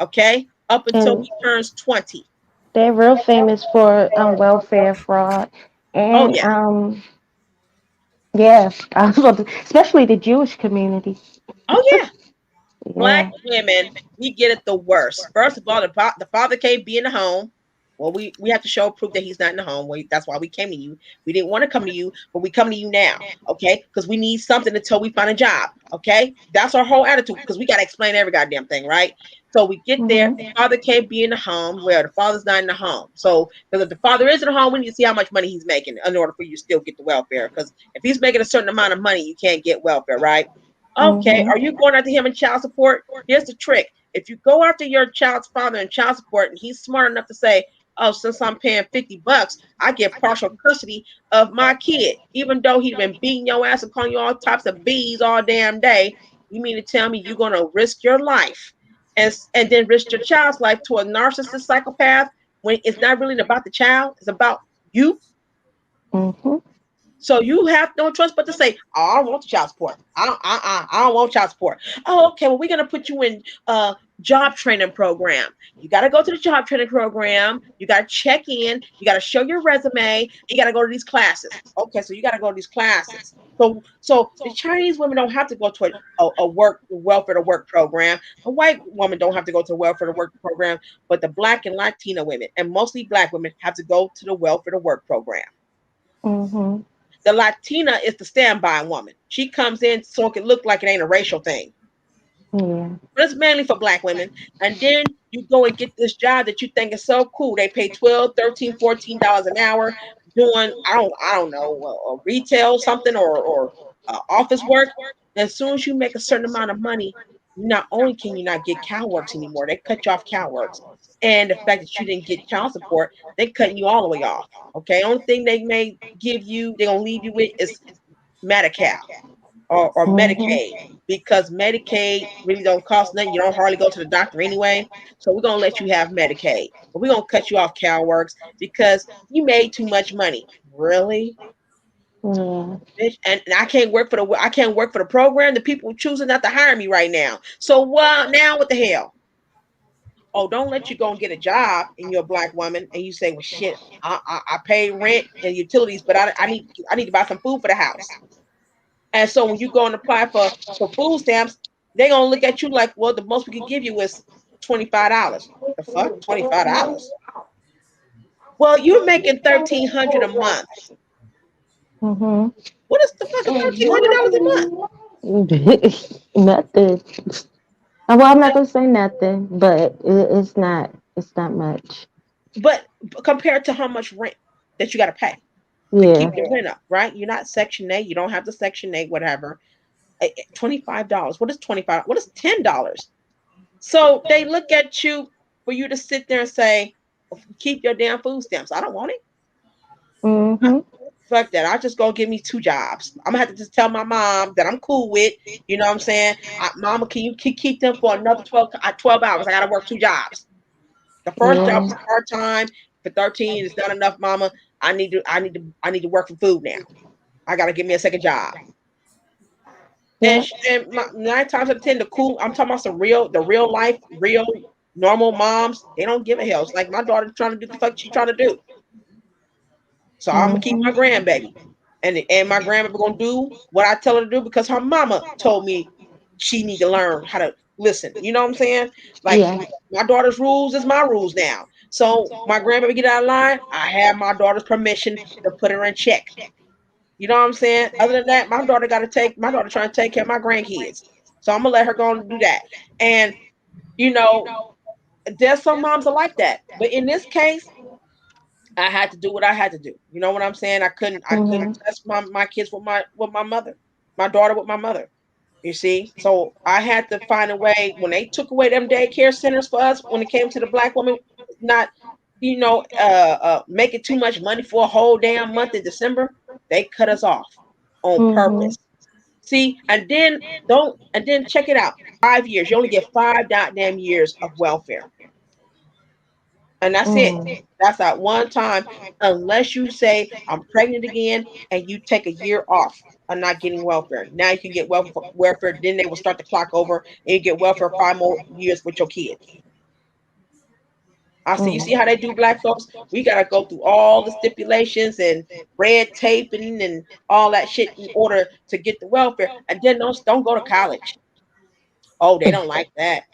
okay, up until And he turns 20. they're real famous for welfare fraud, Oh and yeah, yeah, I was about to, especially the Jewish community. oh yeah. Black Yeah. women, we get it the worst. First of all, the father can't be in the home. Well, we have to show proof that he's not in the home. That's why we came to you. We didn't want to come to you, but we come to you now, okay? Because we need something until we find a job, okay? That's our whole attitude. Because we got to explain every goddamn thing, right? So we get there. Mhm. Father can't be in the home. Well, the father's not in the home. So because if the father is in the home, we need to see how much money he's making in order for you to still get the welfare. Because if he's making a certain amount of money, you can't get welfare, right? Okay, Mhm. are you going after him in child support? Here's the trick. If you go after your child's father in child support and he's smart enough to say, oh, since I'm paying $50, I get partial custody of my kid, even though he's been beating your ass and calling you all types of B's all damn day, you mean to tell me you're going to risk your life and then risk your child's life to a narcissist psychopath when it's not really about the child, it's about you? Mhm. So you have no choice but to say, "Oh, I don't want the child support. I don't want child support." Oh, okay. Well, we're gonna put you in job training program. You got to go to the job training program. You got to check in. You got to show your resume. You got to go to these classes. Okay, so you got to go to these classes. So the Chinese women don't have to go to a work welfare to work program. The white woman don't have to go to a welfare to work program, but the black and Latina women, and mostly black women, have to go to the welfare to work program. Mhm. The Latina is the standby woman. She comes in so it can look like it ain't a racial thing. Yeah. But it's mainly for black women. And then you go and get this job that you think is so cool. They pay 12, 13, $14 an hour doing, I don't know, retail something or office work. As soon as you make a certain amount of money, not only can you not get CalWorks anymore, they cut you off CalWorks. And the fact that you didn't get child support, they cutting you all the way off. Okay, only thing they may give you, they're gonna leave you with is Medi-Cal or Mhm. Medicaid because Medicaid really don't cost nothing. You don't hardly go to the doctor anyway. So we're gonna let you have Medicaid, but we're gonna cut you off CalWorks because you made too much money. Really? Yeah. Bitch, and I can't work for the program. The people choosing not to hire me right now. So now what the hell? Oh, don't let you go and get a job and you're a black woman and you say, well shit, I pay rent and utilities, but I need to buy some food for the house. And so when you go and apply for food stamps, they're gonna look at you like, well, the most we can give you is $25. The fuck? $25? Well, you're making 1,300 a month. Mhm. What is the fuck is $1,300 a month? Nothing. Well, I'm not gonna say nothing, but it's not. It's not much. But compared to how much rent that you gotta pay to keep Yeah. your rent up, right? You're not Section 8, you don't have the Section 8, whatever. $25. What is 25? What is $10? So they look at you for you to sit there and say, keep your damn food stamps. I don't want it. Mhm. Fuck that. I just go give me 2 jobs. I'm gonna have to just tell my mom that I'm cool with. You know what I'm saying? Mama, can you keep them for another 12 hours? I gotta work 2 jobs. The first job is Yeah. part time. For 13, it's not enough, mama. I need to work for food now. I gotta give me a second job. And, Yeah. and 9 times out of 10, I'm talking about the real life, real normal moms. They don't give a hell. It's like my daughter trying to do the fuck she trying to do. So I'm gonna keep my Mhm. grandbaby, and my grandbaby gonna do what I tell her to do because her mama told me she need to learn how to listen. You know what I'm saying? Like Yeah. my daughter's rules is my rules now. So my grandbaby get out of line. I have my daughter's permission to put her in check. You know what I'm saying? Other than that, my daughter trying to take care of my grandkids. So I'm gonna let her go and do that. And you know, there's some moms are like that. But in this case, I had to do what I had to do. You know what I'm saying? I couldn't Mhm. test my kids with my mother, my daughter with my mother. You see? So I had to find a way when they took away them daycare centers for us when it came to the black woman not, making too much money for a whole damn month in December, they cut us off on Mhm. purpose. See, and then check it out. 5 years. You only get 5 goddamn years of welfare. And that's it. Mm. That's at one time, unless you say I'm pregnant again and you take a year off of not getting welfare. Now you can get welfare. Then they will start the clock over, and you get welfare 5 more years with your kids. I see. You see Mm. how they do, black folks? We gotta go through all the stipulations and red taping and all that shit in order to get the welfare, and then don't go to college. Oh, they don't like that.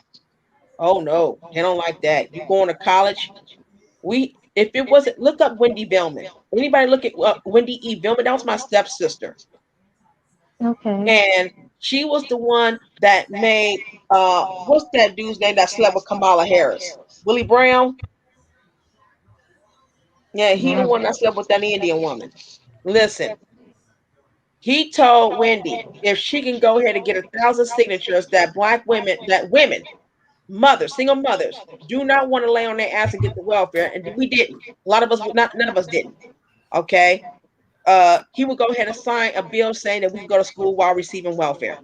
Oh no, they don't like that. You going to college? We if it wasn't look up Wendy Bellman. Anybody look at Wendy E. Bellman? That was my stepsister, Okay. and she was the one that made what's that dude's name that slept with Kamala Harris? Willie Brown. Yeah, he the one Never. that slept with that Indian woman. Listen, he told Wendy if she can go ahead and get 1,000 signatures that women, mothers, single mothers, do not want to lay on their ass and get the welfare, and we didn't. A lot of us would not. None of us didn't. Okay, he would go ahead and sign a bill saying that we could go to school while receiving welfare.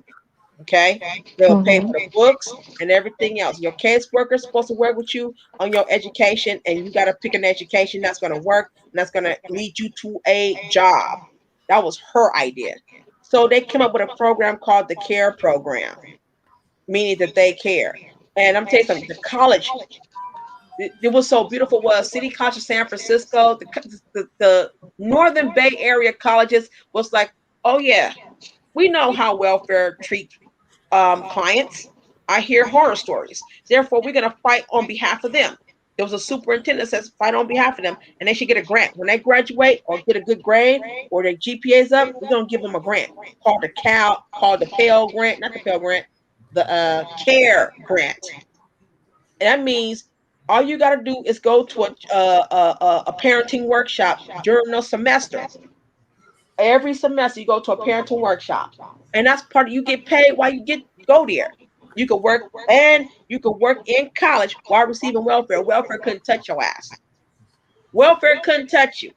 Okay, they'll pay for Mhm. the books and everything else. Your caseworker is supposed to work with you on your education, and you got to pick an education that's going to work and that's going to lead you to a job. That was her idea. So they came up with a program called the CARE program, meaning that they care. And I'm telling you something, the college, it was so beautiful. Was City College of San Francisco, the Northern Bay Area colleges was like, oh yeah, we know how welfare treat clients. I hear horror stories. Therefore, we're gonna fight on behalf of them. There was a superintendent that says fight on behalf of them, and they should get a grant when they graduate or get a good grade or their GPA's up. We're gonna give them a grant called the Pell Grant, not the Pell Grant, the CARE Grant. And that means all you got to do is go to a parenting workshop during the semester. Every semester, you go to a parenting workshop, and that's part of you get paid while you go there. You could work and you could work in college while receiving welfare. Welfare couldn't touch your ass. Welfare couldn't touch you.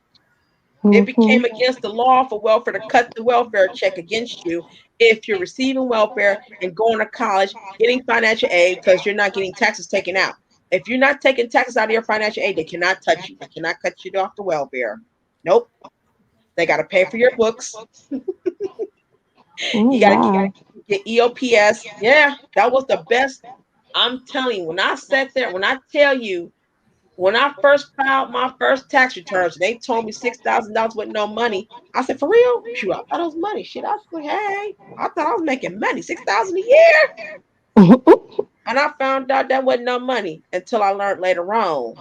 It Mhm. became against the law for welfare to cut the welfare check against you if you're receiving welfare and going to college, getting financial aid because you're not getting taxes taken out. If you're not taking taxes out of your financial aid, they cannot touch you. They cannot cut you off the welfare. Nope. They got to pay for your books. Oh You got to wow. get EOPS. Yeah, that was the best. I'm telling you, when I sat there, when I tell you, when I first filed my first tax returns, they told me $6,000 with no money. I said, for real? Shoot, I thought it was money. Shit, I was like, hey, I thought I was making money, 6,000 a year. And I found out that wasn't no money until I learned later on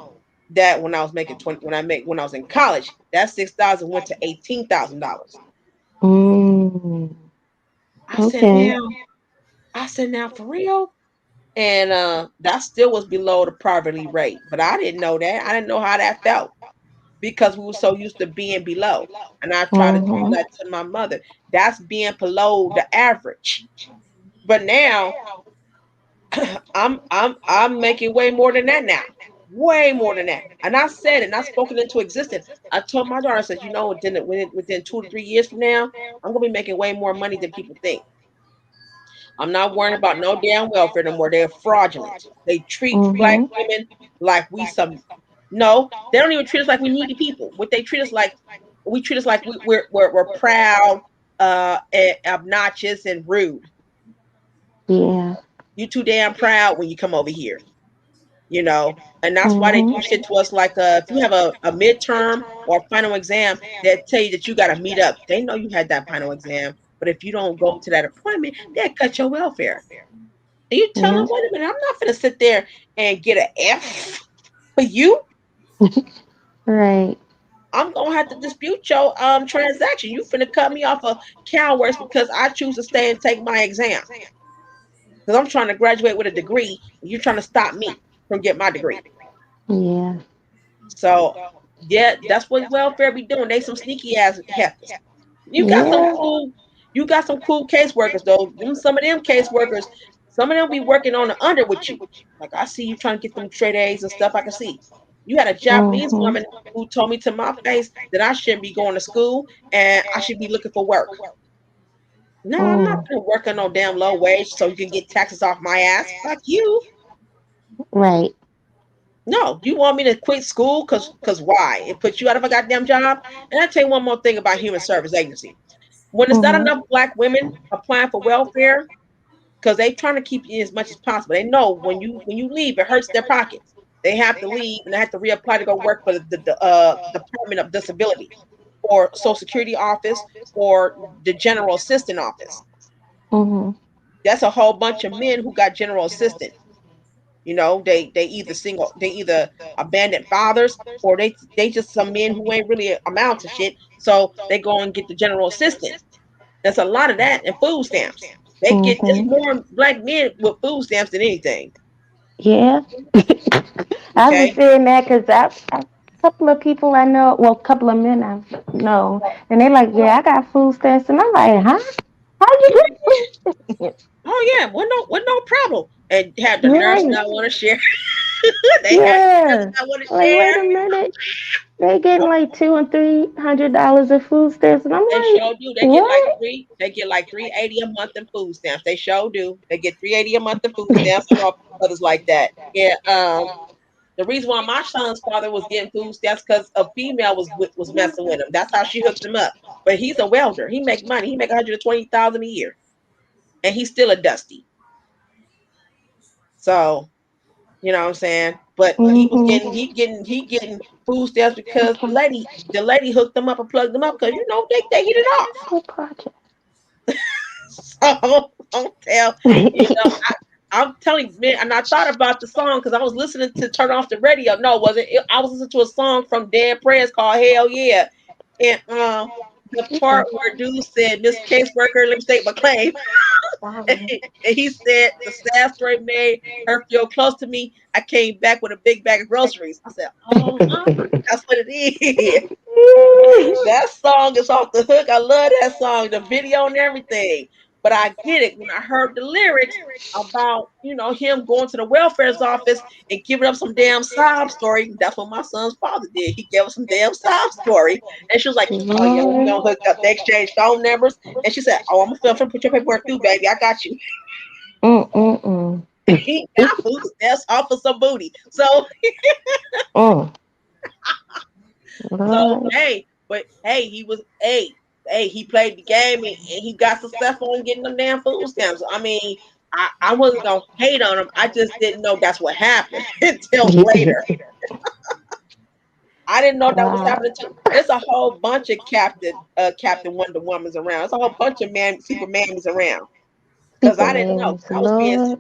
that when I was making 20, when I was in college, that 6,000 went to $18,000. Mm. I said, Okay. now for real? And that still was below the poverty rate. But I didn't know that. I didn't know how that felt because we were so used to being below. And I tried to tell Mhm. that to my mother. That's being below the average. But now I'm making way more than that now. Way more than that. And I said it and I spoke it into existence. I told my daughter, I said, within 2 to 3 years from now, I'm gonna be making way more money than people think. I'm not worrying about no damn welfare no more. They're fraudulent. They treat black Mhm. women like we some. No, they don't even treat us like we needy people. What they treat us like, we treat us like we're proud, and obnoxious and rude. Yeah. You too damn proud when you come over here, and that's why they Mhm. do shit to us like if you have a midterm or a final exam, they tell you that you got to meet up. They know you had that final exam, but if you don't go to that appointment, they'll cut your welfare. And you tell them, Yeah. wait a minute, I'm not gonna sit there and get an F for you. Right. I'm gonna have to dispute your transaction. You finna cut me off of CalWorks because I choose to stay and take my exam. Because I'm trying to graduate with a degree, and you're trying to stop me from getting my degree. Yeah. So yeah, that's what welfare be doing. They some sneaky ass heifers. You got some Yeah. cool, you got some cool caseworkers though. Some of them caseworkers, some of them be working on the under with you. Like I see you trying to get them straight A's and stuff. I can see. You had a Japanese Mhm. woman who told me to my face that I shouldn't be going to school and I should be looking for work. No, I'm not Mm. gonna work on no damn low wage so you can get taxes off my ass. Fuck you. Right. No, you want me to quit school cause why? It puts you out of a goddamn job. And I tell you one more thing about human service agency. When it's not Mhm. enough black women applying for welfare, because they trying to keep you as much as possible. They know when you leave, it hurts their pockets. They have to leave and they have to reapply to go work for the Department of Disability or Social Security office or the General Assistant office. Mhm. That's a whole bunch of men who got general assistant. You know, they either single, they either abandoned fathers, or they just some men who ain't really amount to shit. So they go and get the general assistant. There's a lot of that in food stamps. They get it's Mhm. more black men with food stamps than anything. Yeah. I was Okay. saying that because a couple of people I know, well, a couple of men I know, and they're like, "Yeah, I got food stamps," and I'm like, "Huh? How you get food stamps?" Oh yeah, with no problem. And have the nurse Right. not want to share. They have the nurse Yeah. not want to Like, wait share. a minute. They getting like $200 and $300 of food stamps, and I'm They like, sure do. what? They get like 380 a month in food stamps. They sure do. They get 380 a month in food stamps. I know others like that. Yeah. The reason why my son's father was getting food stamps because a female was messing with him. That's how she hooked him up. But he's a welder. He make money. He make 120,000 a year, and he's still a dusty. So you know what I'm saying. But Mhm. he getting food stamps because the lady hooked him up and plugged him up because you know they hit it off. What project? So don't tell you know I'm telling you, man, and I thought about the song because I was listening to Turn Off the Radio. No, it wasn't. I was listening to a song from Dead Prez called Hell Yeah. And the part where dude said, Miss Caseworker, let me state my claim. And he said the sad story made her feel close to me. I came back with a big bag of groceries. I said, oh, that's what it is. That song is off the hook. I love that song, the video and everything. But I get it when I heard the lyrics about, you know, him going to the welfare's office and giving up some damn sob story. That's what my son's father did. He gave us some damn sob story. And she was like, oh, yeah, we Lord. gonna hook up. They exchanged phone numbers. And she said, oh, I'm gonna put your paperwork through, baby. I got you. Mm-mm-mm. He got food stamps off of some booty. So Mm. So Lord. hey, he was he played the game and he got successful in getting them damn food stamps. I mean, I wasn't gonna hate on him. I just didn't know that's what happened until later. I didn't know that was Wow. happening too. There's a whole bunch of Captain Wonder Womans around. There's a whole bunch of super mammies around. Cause Super I didn't know. names, Lord.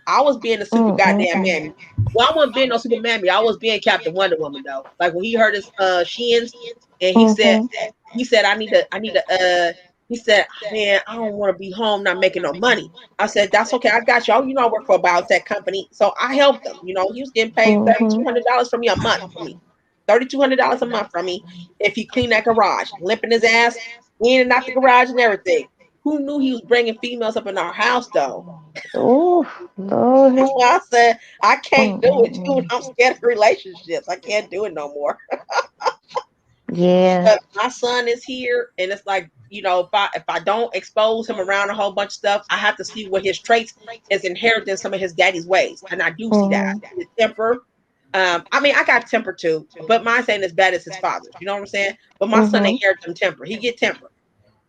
I was being a super goddamn Mm-mm-mm. mammy. Well, I wasn't being no super mammy. I was being Captain Wonder Woman though. Like when he heard his shins and Mm-hmm. he said I need to he said, man, I don't want to be home not making no money. I said, that's okay, I got you. Oh, you know I work for a biotech company. So I helped him. You know, he was getting paid Mm-hmm. $3,200 from me a month from me. $3,200 a month from me if he cleaned that garage, limping his ass in and out the garage and everything. Who knew he was bringing females up in our house though? Oh, Lord. I said, I can't do it, dude. Mm-mm-mm. I'm scared of relationships. I can't do it no more. Yeah. But my son is here, and it's like, you know, if I don't expose him around a whole bunch of stuff, I have to see what his traits is inheriting some of his daddy's ways. And I do see that. I Mm-hmm. see his temper. I mean, I got temper too, but mine ain't as bad as his father's. You know what I'm saying? But my son Mm-hmm. inherited some temper. He get temper.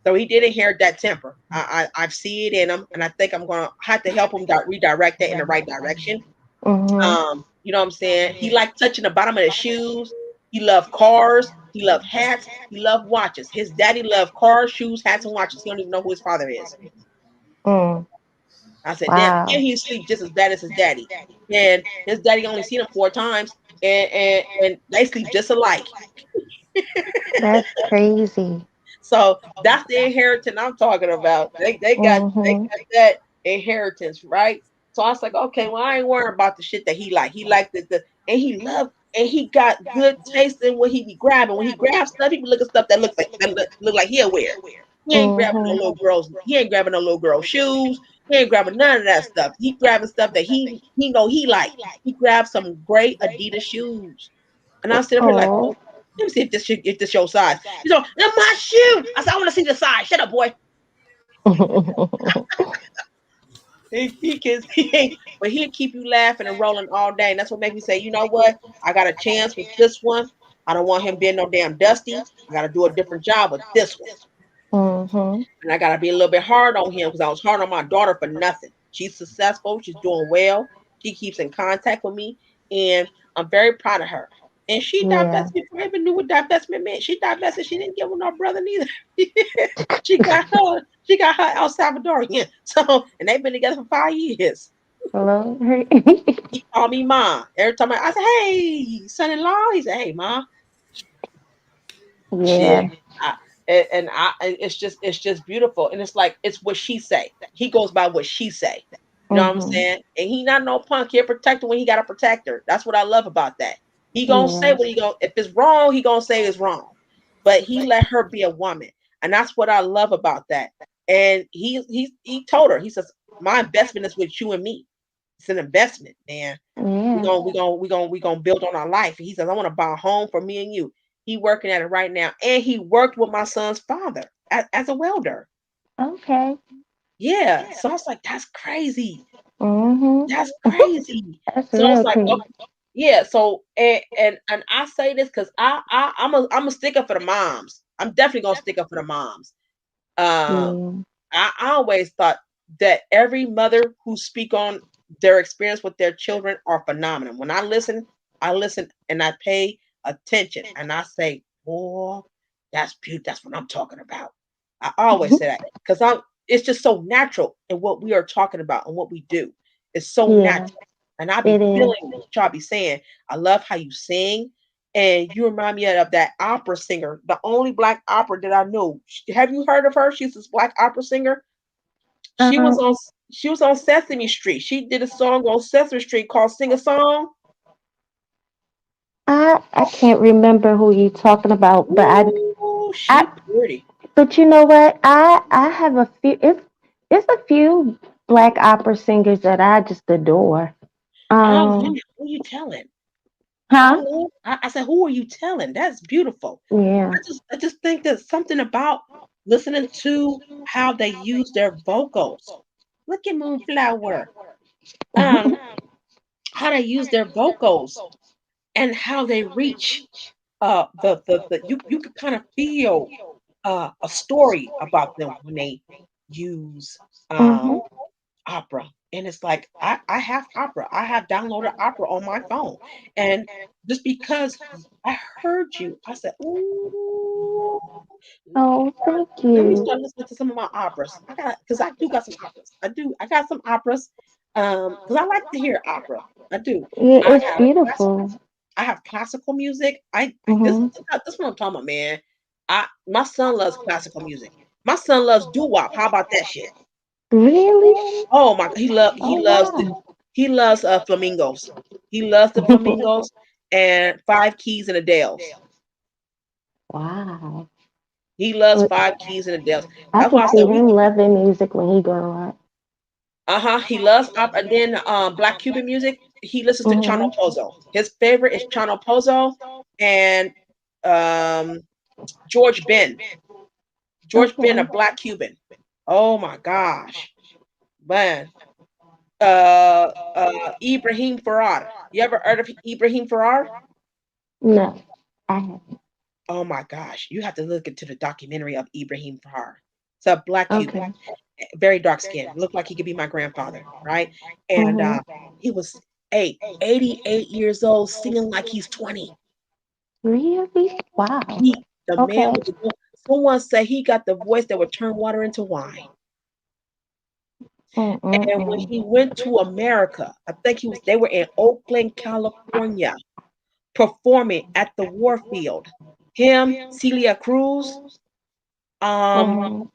So he did inherit that temper. I see it in him, and I think I'm gonna have to help him redirect that in the right direction. Mm-hmm. You know what I'm saying? He liked touching the bottom of his shoes. He loved cars. He loved hats. He loved watches. His daddy loved cars, shoes, hats, and watches. He don't even know who his father is. Mm. I said, damn, and Wow. he sleep just as bad as his daddy. And his daddy only seen him 4 times, and they sleep just alike. That's crazy. So that's the inheritance I'm talking about. They Mm-hmm. got that. inheritance, right? So I was like, okay, well, I ain't worrying about the shit that he like. He liked the and he loved and he got good taste in what he be grabbing. When he grabs stuff, he be looking at stuff that looks like look like he'll wear. He ain't grabbing no Mhm. little girls. He ain't grabbing no little girl shoes. He ain't grabbing none of that stuff. He grabbing stuff that he know he like. He grabbed some great Adidas shoes, and I sit up here like, Oh. oh, let me see if this your size. He's like, that's my shoe. I said, I want to see the size. Shut up, boy. He ain't, but he'll keep you laughing and rolling all day. And that's what makes me say, you know what? I got a chance with this one. I don't want him being no damn dusty. I got to do a different job with this one. Mhm. And I got to be a little bit hard on him because I was hard on my daughter for nothing. She's successful. She's doing well. She keeps in contact with me. And I'm very proud of her. And she Yeah. divested before I even knew what divestment meant. She divested. She didn't give with no brother neither. She got her El Salvadorian. So, and they've been together for 5 years. Hello. He called me mom. Every time I said, hey, son-in-law, he said, hey, mom. Yeah. Yeah. I, it's just beautiful. And it's like, it's what she say. He goes by what she say. You know what I'm Mhm. saying? And he not no punk. He a protector when he got a protector. That's what I love about that. He gonna say Yeah. what he gonna, if it's wrong, he gonna say it's wrong. But he let her be a woman. And that's what I love about that. And he told her, he says, my investment is with you and me. It's an investment, man. We're Yeah. gonna we gonna we gonna we gonna build on our life. He says, I want to buy a home for me and you. He working at it right now. And he worked with my son's father as a welder. Okay. Yeah. So I was like, that's crazy. Mhm. That's crazy. That's So I was real like, crazy. okay, yeah. So and I say this because I'm a sticker for the moms. I'm definitely gonna stick up for the moms. Um, Yeah. I always thought that every mother who speak on their experience with their children are phenomenal. When I listen and I pay attention and I say, "Oh, that's beautiful. That's what I'm talking about." I always say that because I'm. It's just so natural in what we are talking about and what we do. It's so Yeah. natural, and I be It is. feeling what y'all be saying. I love how you sing, and you remind me of that opera singer, the only black opera that I know. Have you heard of her? She's this black opera singer. She was Um. on she was on Sesame Street. She did a song on Sesame Street called "Sing a Song." I can't remember who you talking about, but Ooh, I she pretty. but you know what? I have a few. It's a few black opera singers that I just adore. Oh yeah, Um. who you telling? Huh? I said, who are you telling? That's beautiful. Yeah. I just think there's something about listening to how they use their vocals. Look at Moonflower. Um, how they use their vocals and how they reach the you could kind of feel a story about them when they use Mhm. opera. And it's like I have opera. I have downloaded opera on my phone. And just because I heard you, I said, ooh, Oh, thank let me you. start listening to some of my operas. I got because I do got some operas. I got some operas. Because I like to hear opera. I do. Yeah, I it's have beautiful. I have classical music. Mhm. This what I'm talking about, man. My son loves classical music. My son loves doo wop. How about that shit? Really? Oh my, he Oh loves wow. flamingos. He loves the flamingos and Five Keys and Adele's. Wow. He loves Well, Five Keys and Adele's. I That's can why I see said we. him loving music when he grow up. He loves and then Black Cuban music. He listens to Chano Mhm. Pozo. His favorite is Chano Pozo and um George Ben. George Ben, a Okay. Black Cuban. Oh my gosh, man. Ibrahim Farrar. You ever heard of Ibrahim Farrar? No, I haven't. Oh my gosh, you have to look into the documentary of Ibrahim Farrar. It's a Black Cuban, Okay. very dark skin. Looked like he could be my grandfather, right? And Mhm. he was 88 years old, singing like he's 20. Really? Wow. The man Okay. was. Someone said he got the voice that would turn water into wine. And when Mm-mm-mm. he went to America, I think they were in Oakland, California, performing at the Warfield. Him, Celia Cruz, um, Mhm.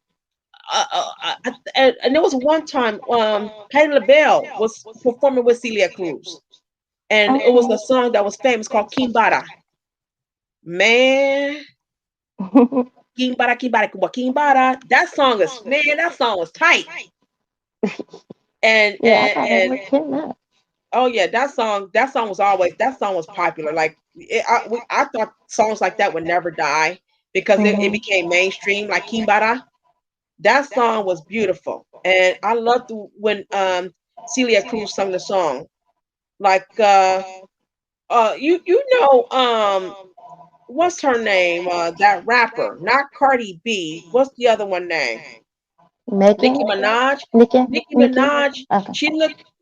and there was one time Patti LaBelle was performing with Celia Cruz, and it was a Okay. song that was famous called Kimbara. Man, Kimbara, Kimbara, Kimbara, Kimbara. That song is, man, that song was tight. And Yeah, I gotta look him up. oh yeah, that song was popular. Like I thought songs like that would never die because it Hmm. became mainstream. Like Kimbara, that song was beautiful, and I loved when Celia Cruz sung the song. Like you know what's her name? That rapper, not Cardi B. What's the other one name? Nicki Megan, Minaj. Nicki Nikki. Minaj. Okay.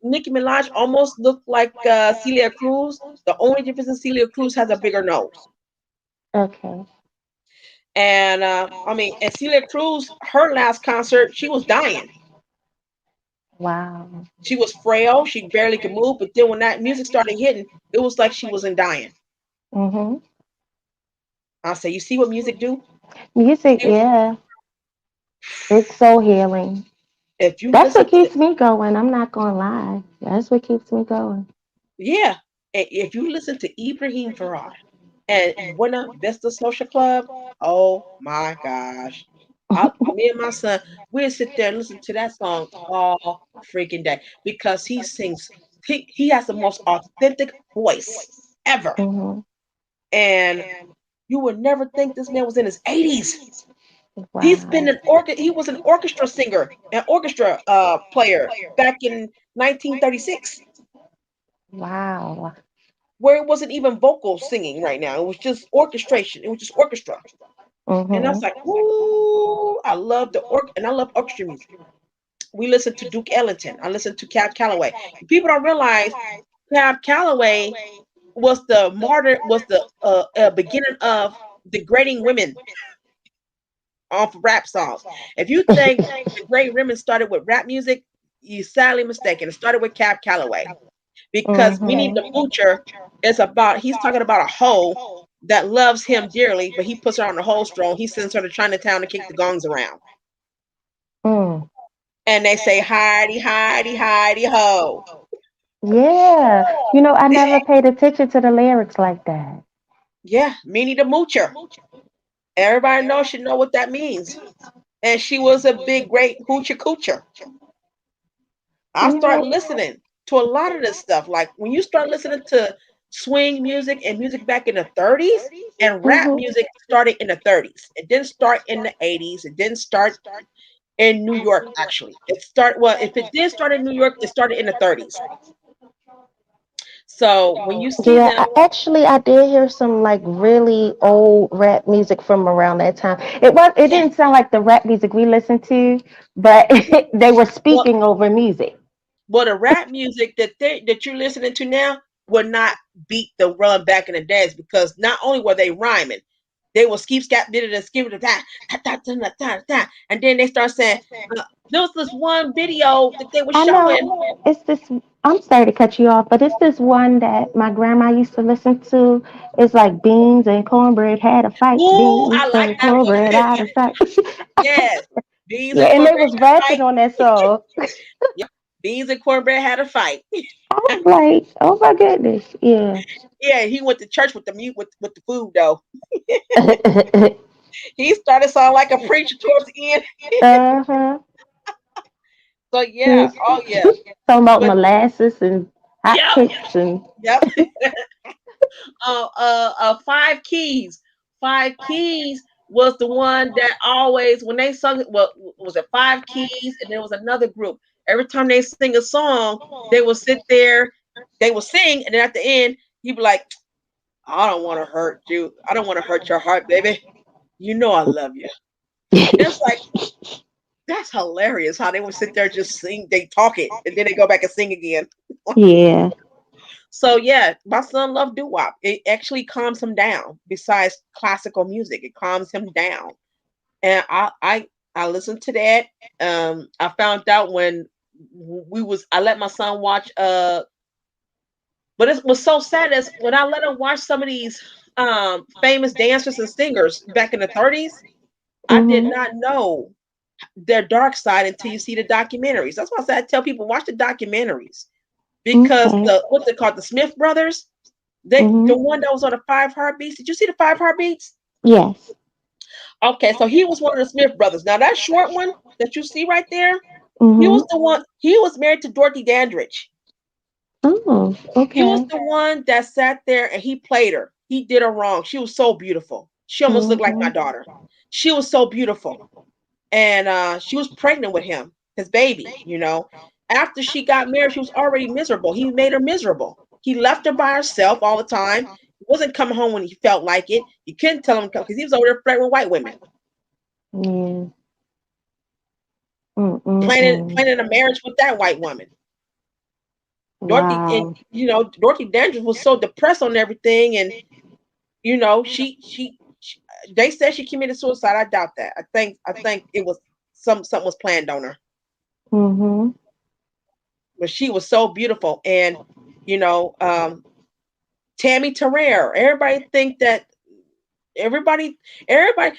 Nicki Minaj almost looked like Celia Cruz. The only difference is Celia Cruz has a bigger nose. Okay. And I mean, and Celia Cruz, her last concert, she was dying. Wow. She was frail. She barely could move. But then when that music started hitting, it was like she wasn't dying. Mhm. I say, you see what music do? Music, yeah, it's so healing. If you That's listen what to, keeps me going. I'm not gonna lie. That's what keeps me going. yeah, if you listen to Ibrahim Farad and Buena Vista Social Club, oh my gosh. Me and my son, we'll sit there and listen to that song all freaking day because he sings, he has the most authentic voice ever. Hmm. And you would never think this man was in his 80s. He's been Wow. an he was an orchestra singer, an orchestra player back in 1936, Wow. where it wasn't even vocal singing right now. It was just orchestration. It was just orchestra. And I was Mhm. like, ooh, I love and I love orchestra music. We listened to Duke Ellington. I listened to Cab Calloway. People don't realize Cab Calloway was the beginning of degrading women off rap songs. If you think degrading women started with rap music, you sadly mistaken. It started with Cab Calloway because Minnie the Mhm. Moocher is about, he's talking about a hoe that loves him dearly, but he puts her on the hoe stone. He sends her to Chinatown to kick the gongs around. Mm. And they say, Heidi, Heidi, Heidi, ho. Yeah. I never paid attention to the lyrics like that. Yeah, Minnie the Moocher. Everybody knows should know what that means. And she was a big, great hoochie coocher. I You start know. listening to a lot of this stuff. Like when you start listening to swing music and music back in the 30s, and rap Mhm. music started in the 30s. It didn't start in the 80s. It didn't start in New York, actually. If it did start in New York, it started in the 30s. So when you see Yeah, them, I did hear some like really old rap music from around that time. It yeah, didn't sound like the rap music we listened to, but they were well, speaking over music. the rap music that you're listening to now would not beat the run back in the days because not only were they rhyming, they will skip scap did it and skip it and then they start saying there was this one video that they were I showing. know it's this. I'm sorry to cut you off, but it's this one that my grandma used to listen to. It's like beans and cornbread had a fight. Ooh, Beans I like and that one. cornbread had a fight. Yes, beans Yeah, and and they cornbread was had a rapping fight. on that song. Yep, beans and cornbread had a fight. I was like, oh my goodness, yeah. Yeah, he went to church with the mute with the food though. He started sounding like a preacher towards the end. Uh-huh. So yeah, Yes. oh yeah, Talking about but molasses and hot yep, cakes and yep. Five Keys. Five Keys was the one that always when they sung it. Well, was it Five Keys? And there was another group. Every time they sing a song, they would sit there, they would sing, and then at the end, he'd be like, "I don't want to hurt you. I don't want to hurt your heart, baby. You know I love you." And it's like that's hilarious how they would sit there just sing. They talk it, and then they go back and sing again. yeah. So yeah, my son loved doo wop. It actually calms him down. Besides classical music, it calms him down. And I listened to that. I found out when I let my son watch. But it was so sad is when I let him watch some of these famous dancers and singers back in the 30s. I did Mhm. not know their dark side until you see the documentaries. That's why I said I tell people watch the documentaries because Okay. the what's it called, the Smith brothers, the Mhm. one that was on the Five Heartbeats. Did you see the Five Heartbeats? Yes. Okay, so he was one of the Smith brothers. Now that short one that you see right there, he was Mhm. the one. He was married to Dorothy Dandridge. Oh, He was okay. the one that sat there and he played her. He did her wrong. She was so beautiful. She almost looked like my Mhm. daughter. She was so beautiful. And she was pregnant with him, his baby, you know. After she got married, she was already miserable. He made her miserable. He left her by herself all the time. He wasn't coming home when he felt like it. You couldn't tell him because he was over there flirting with white women, Yeah. Mm mm mm. planning a marriage with that white woman. Dorothy, and Wow. you know, Dorothy Dandridge was so depressed on everything, and you know, she they said she committed suicide. I doubt that. I think it was something was planned on her, Mhm. but she was so beautiful, and you know, Tammy Terrell. Everybody.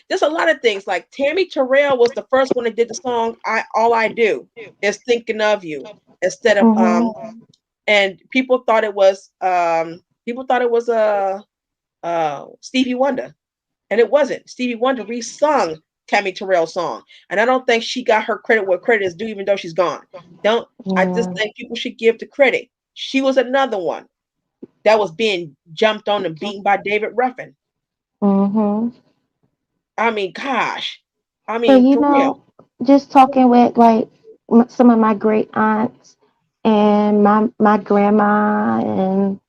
There's a lot of things like Tammy Terrell was the first one that did the song "I All I Do Is Thinking of You" instead of Mhm. and people thought it was a Stevie Wonder, and it wasn't. Stevie Wonder re-sung Tammy Terrell's song, and I don't think she got her credit where credit is due, even though she's gone. Don't I just Yeah. think people should give the credit. She was another one that was being jumped on and beaten by David Ruffin. Mhm. I mean, gosh, I But mean, for real. just talking with like some of my great aunts and my grandma, and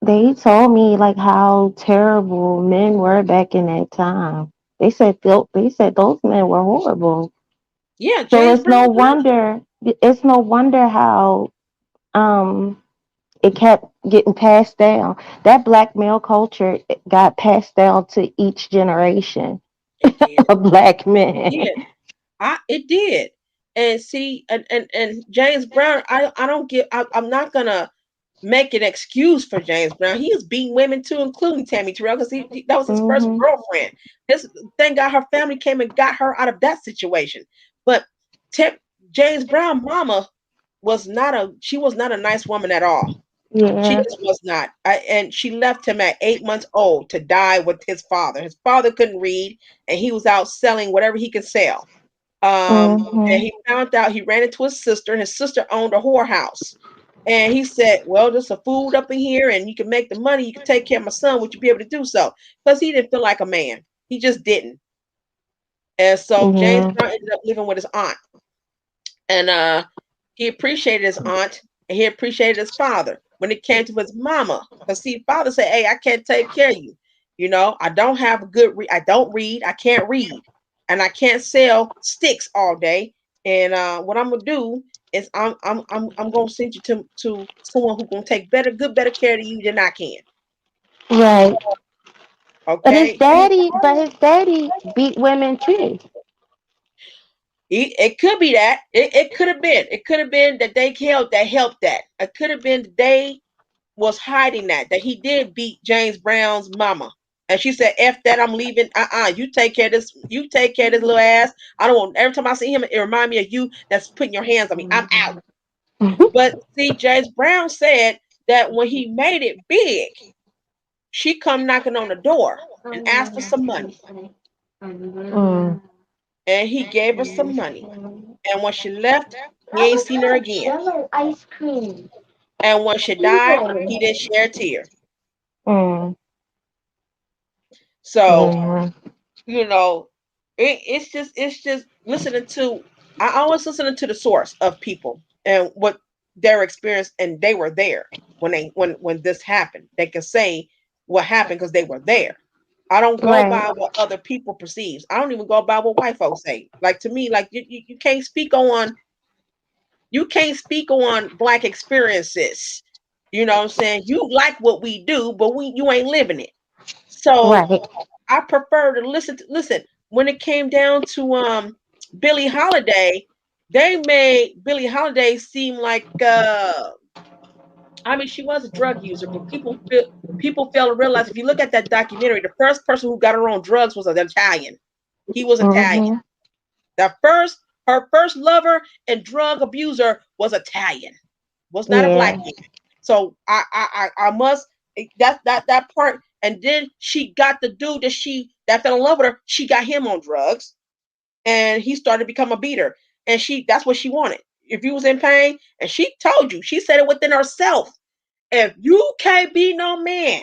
they told me like how terrible men were back in that time. They said those men were horrible. Yeah, So James Brown. it's no wonder how um it kept getting passed down. That black male culture got passed down to each generation It did. of black It men. did. It did. And see, and James Brown, I don't get. I'm not gonna make an excuse for James Brown. He was beating women too, including Tammy Terrell, because that was his first Mhm. girlfriend. This Thank God her family came and got her out of that situation. But Tim, James Brown mama was not a nice woman at all. She Yeah. just was not. And she left him at 8 months old to die with his father. His father couldn't read, and he was out selling whatever he could sell. And Mhm. he found out he ran into his sister, and his sister owned a whorehouse. And he said, "Well, there's some food up in here, and you can make the money. You can take care of my son. Would you be able to do so?" Because he didn't feel like a man. He just didn't. And so James Yeah. Brown ended up living with his aunt, and he appreciated his aunt, and he appreciated his father when it came to his mama. Because see, father said, "Hey, I can't take care of you. You know, I don't have a good. I don't read. I can't read, and I can't sell sticks all day. And what I'm gonna do is I'm gonna send you to someone who's gonna take better care of you than I can. Right. Okay, But his daddy beat women too. it could be that. It could have been. It could have been that they helped that. It could have been that they was hiding that he did beat James Brown's mama. And she said, "F that, I'm leaving. You take care of this. You take care of this little ass. I don't want every time I see him, it remind me of you that's putting your hands on me. I'm out." But see, James Brown said that when he made it big, she come knocking on the door and asked for some money. Mm. And he gave her some money. And when she left, he ain't seen her again. Yellow ice cream. And when she died, he didn't share a tear. Mm. So Yeah. you know, it's just listening to. I always listening to the source of people and what their experience, and they were there when this happened. They can say what happened because they were there. I don't go Right. by what other people perceives. I don't even go by what white folks say. Like to me, like you can't speak on black experiences. You know what I'm saying? You like what we do, but you ain't living it. So Right. I prefer to listen. When it came down to Billie Holiday, they made Billie Holiday seem like I mean she was a drug user, but people fail to realize if you look at that documentary, the first person who got her on drugs was an Italian. He was Italian. Mhm. Her first lover and drug abuser was Italian, was not a black Yeah. woman. So I must that part. And then she got the dude that fell in love with her. She got him on drugs, and he started to become a beater. And that's what she wanted. If you was in pain, and she told you, she said it within herself. If you can't be no man,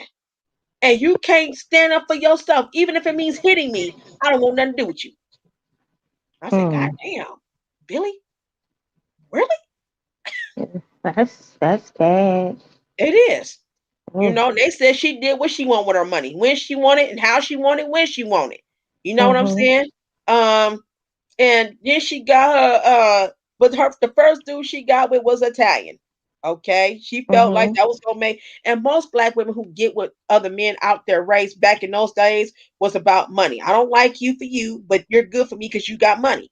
and you can't stand up for yourself, even if it means hitting me, I don't want nothing to do with you. I said, God Mm. damn, Billy, really? That's bad. It is. You Mm. know, they said she did what she wanted with her money, when she wanted, and how she wanted, when she wanted. You know what I'm Mhm. saying? And then she got her but the first dude she got with was Italian. Okay. She felt like Mhm. that was gonna make, and most black women who get with other men out their race back in those days was about money. I don't like you for you, but you're good for me because you got money.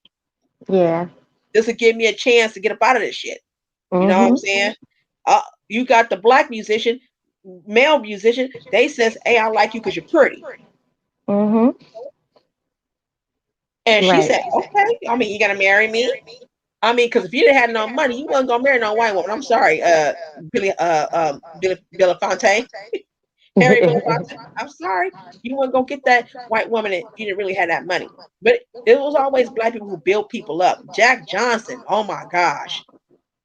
Yeah. This will give me a chance to get up out of this shit. You know what I'm Mhm. saying? You got the black musician, male musician. They says, "Hey, I like you because you're pretty." Mhm. And she Right. said, "Okay. I mean, you gonna marry me?" I mean, because if you didn't have no money, you wasn't gonna marry no white woman. I'm sorry, Billy Fontaine, Harry Belafonte. I'm sorry, you weren't gonna get that white woman if you didn't really have that money. But it was always black people who built people up. Jack Johnson, oh my gosh,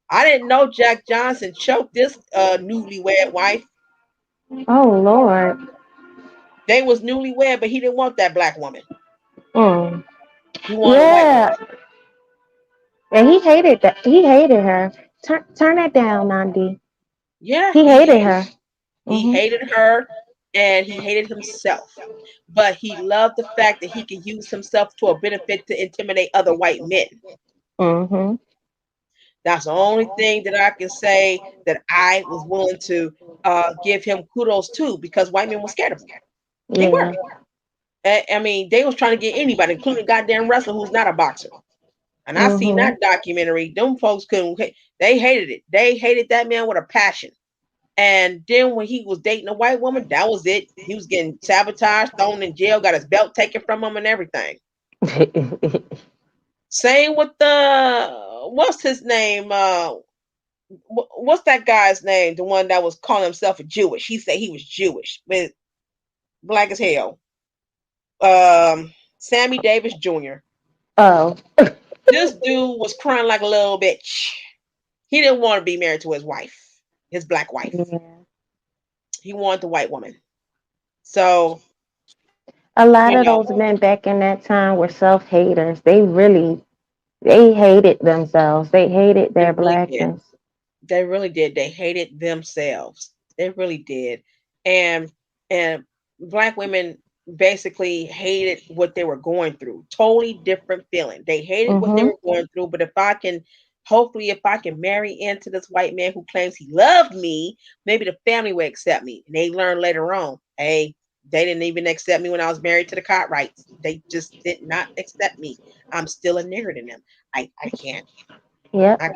I didn't know Jack Johnson choked this newlywed wife. Oh Lord. They was newlywed, but he didn't want that black woman. Mm. He wanted a white woman. Yeah. And he hated that. He hated her. Turn that down, Nandi. Yeah, He hated her. he Mhm. hated her, and he hated himself. But he loved the fact that he could use himself to a benefit to intimidate other white men. Mhm. That's the only thing that I can say that I was willing to give him kudos to, because white men were scared of him. They were. Yeah. I mean, they was trying to get anybody, including a goddamn wrestler who's not a boxer. And I seen Mhm. that documentary. Them folks couldn't. They hated it. They hated that man with a passion. And then when he was dating a white woman, that was it. He was getting sabotaged, thrown in jail, got his belt taken from him, and everything. Same with the what's his name? What's that guy's name? The one that was calling himself a Jewish. He said he was Jewish, but black as hell. Sammy Davis Jr. Oh. This dude was crying like a little bitch. He didn't want to be married to his wife, his black wife. Yeah. He wanted the white woman. So, A lot you of know, those men back in that time were self haters. They hated themselves. They hated they their really did. blackness. They really did. They hated themselves. They really did. And and black women basically hated what they were going through. Totally different feeling. They hated what they Mhm. were going through, but if I can, hopefully if I can marry into this white man who claims he loved me, maybe the family will accept me. And they learn later on, hey, they didn't even accept me when I was married to the Cartwrights. They just did not accept me. I'm still a nigger to them. I can't. Yep. I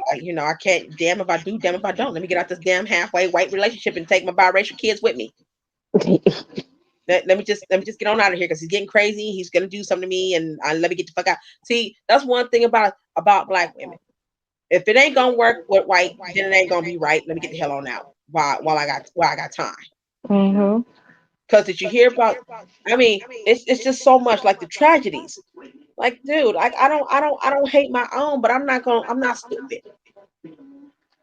can't. Damn if I do, damn if I don't. Let me get out this damn halfway white relationship and take my biracial kids with me. Let me just get on out of here because he's getting crazy. He's gonna do something to me, and let me get the fuck out. See, that's one thing about black women. If it ain't gonna work with white, then it ain't gonna be right. Let me get the hell on out while I got time. Mhm. Because did you hear about? I mean, it's just so much like the tragedies. Like, dude, like I don't hate my own, but I'm not stupid.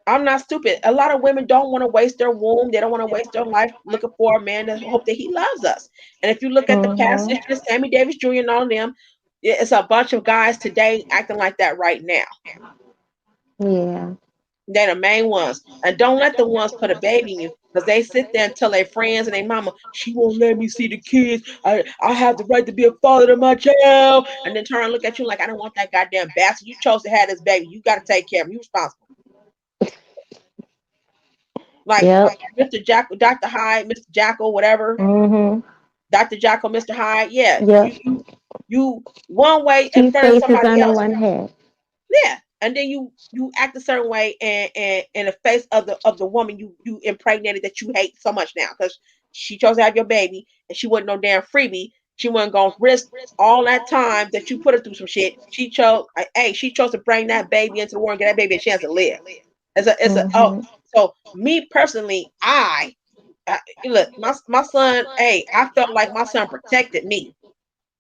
I'm not stupid. A lot of women don't want to waste their womb. They don't want to waste their life looking for a man to hope that he loves us. And if you look at the past Mhm. history of Sammy Davis Jr. and all of them, it's a bunch of guys today acting like that right now. Yeah. They're the main ones. And don't let the ones put a baby in you because they sit there and tell their friends and their mama, she won't let me see the kids. I have the right to be a father to my child. And then turn and look at you like, I don't want that goddamn bastard. You chose to have this baby. You got to take care of him. You responsible. Like Yep. Mr. Jackal, Dr. Hyde, Mr. Jackal, whatever, Mhm. Dr. Jackal, Mr. Hyde. Yeah, Yep. you one way in Two front of faces somebody under else. one head. Yeah, and then you act a certain way, and in the face of the woman you impregnated that you hate so much now because she chose to have your baby and she wasn't no damn freebie. She wasn't gonna risk all that time that you put her through some shit. She chose to bring that baby into the world and get that baby a chance to live. So me personally, look, my son, I felt like my son protected me.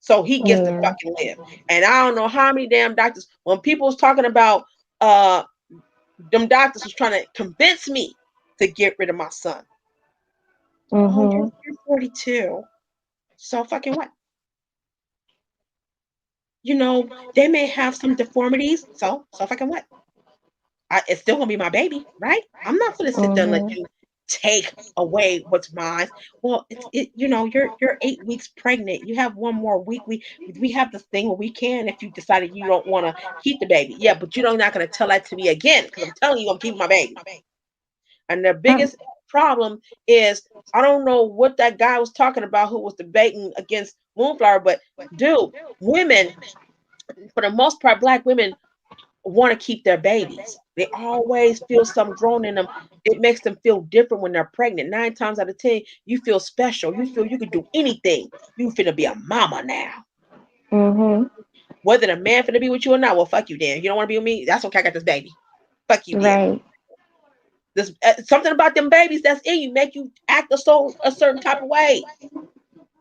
So he gets to Yeah. fucking live. And I don't know how many damn doctors, when people was talking about them doctors was trying to convince me to get rid of my son. Oh, Mhm. you're 42. So fucking what? They may have some deformities. So fucking what? It's still gonna be my baby, right? I'm not gonna sit there and let Mhm. you take away what's mine. Well, you're 8 weeks pregnant. You have one more week. We have this thing where we can, if you decided you don't want to keep the baby. Yeah, but you're not gonna tell that to me again, because I'm telling you I'm keeping my baby. And the biggest problem is, I don't know what that guy was talking about who was debating against Moonflower, but dude, women, for the most part, Black women want to keep their babies. They always feel something growing in them. It makes them feel different when they're pregnant. 9 times out of 10, you feel special. You feel you could do anything. You finna be a mama now. Mhm. Whether the man finna be with you or not, well, fuck you then. You don't want to be with me? That's okay. I got this baby. Fuck you then. Right. This something about them babies that's in you make you act a certain type of way.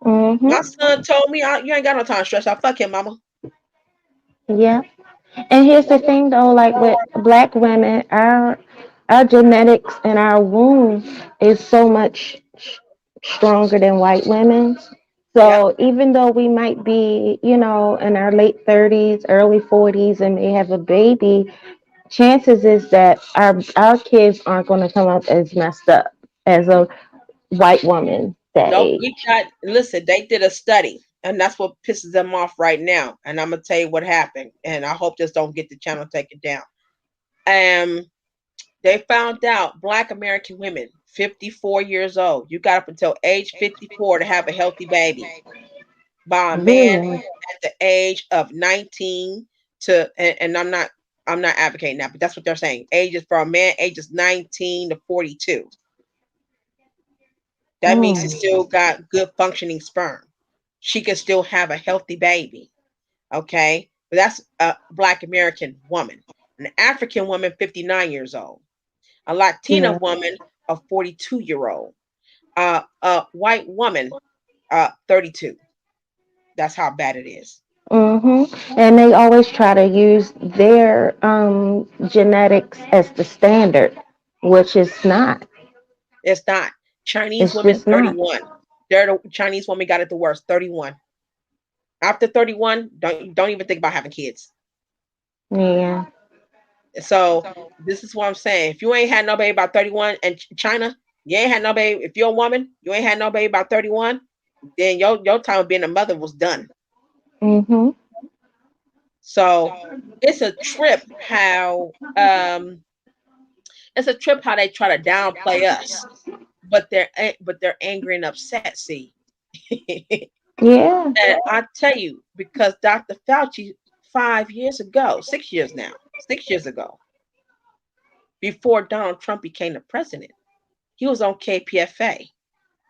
My Mhm. son told me, you ain't got no time to stress out. Fuck him, mama. Yeah. And here's the thing though, like with Black women, our genetics and our womb is so much stronger than white women. Yeah. So even though we might be, in our late 30s, early 40s and may have a baby, chances is that our kids aren't going to come up as messed up as a white woman that Nope. age. Listen, they did a study, and that's what pisses them off right now. And I'm gonna tell you what happened. And I hope this don't get the channel taken down. They found out Black American women, 54 years old, you got up until age 54 to have a healthy baby. By a man Really? at the age of 19 to, and I'm not advocating that, but that's what they're saying. Ages for a man, ages 19 to 42. That means he still got good functioning sperm. She can still have a healthy baby. Okay. But that's a Black American woman. An African woman, 59 years old. A Latina Yeah. woman, a 42-year-old. A white woman, 32. That's how bad it is. And they always try to use their genetics as the standard, which is not. It's not. Chinese It's women, just not. 31. The Chinese woman got it the worst, 31. After 31, don't even think about having kids. Yeah. So this is what I'm saying. If you ain't had no baby about 31, and China, you ain't had no baby. If you're a woman, you ain't had no baby about 31, then your time of being a mother was done. Mhm. So it's a trip how they try to downplay us, but they're angry and upset. See, Yeah. and I tell you, because Dr. Fauci 5 years ago, 6 years now, 6 years ago, before Donald Trump became the president, he was on KPFA.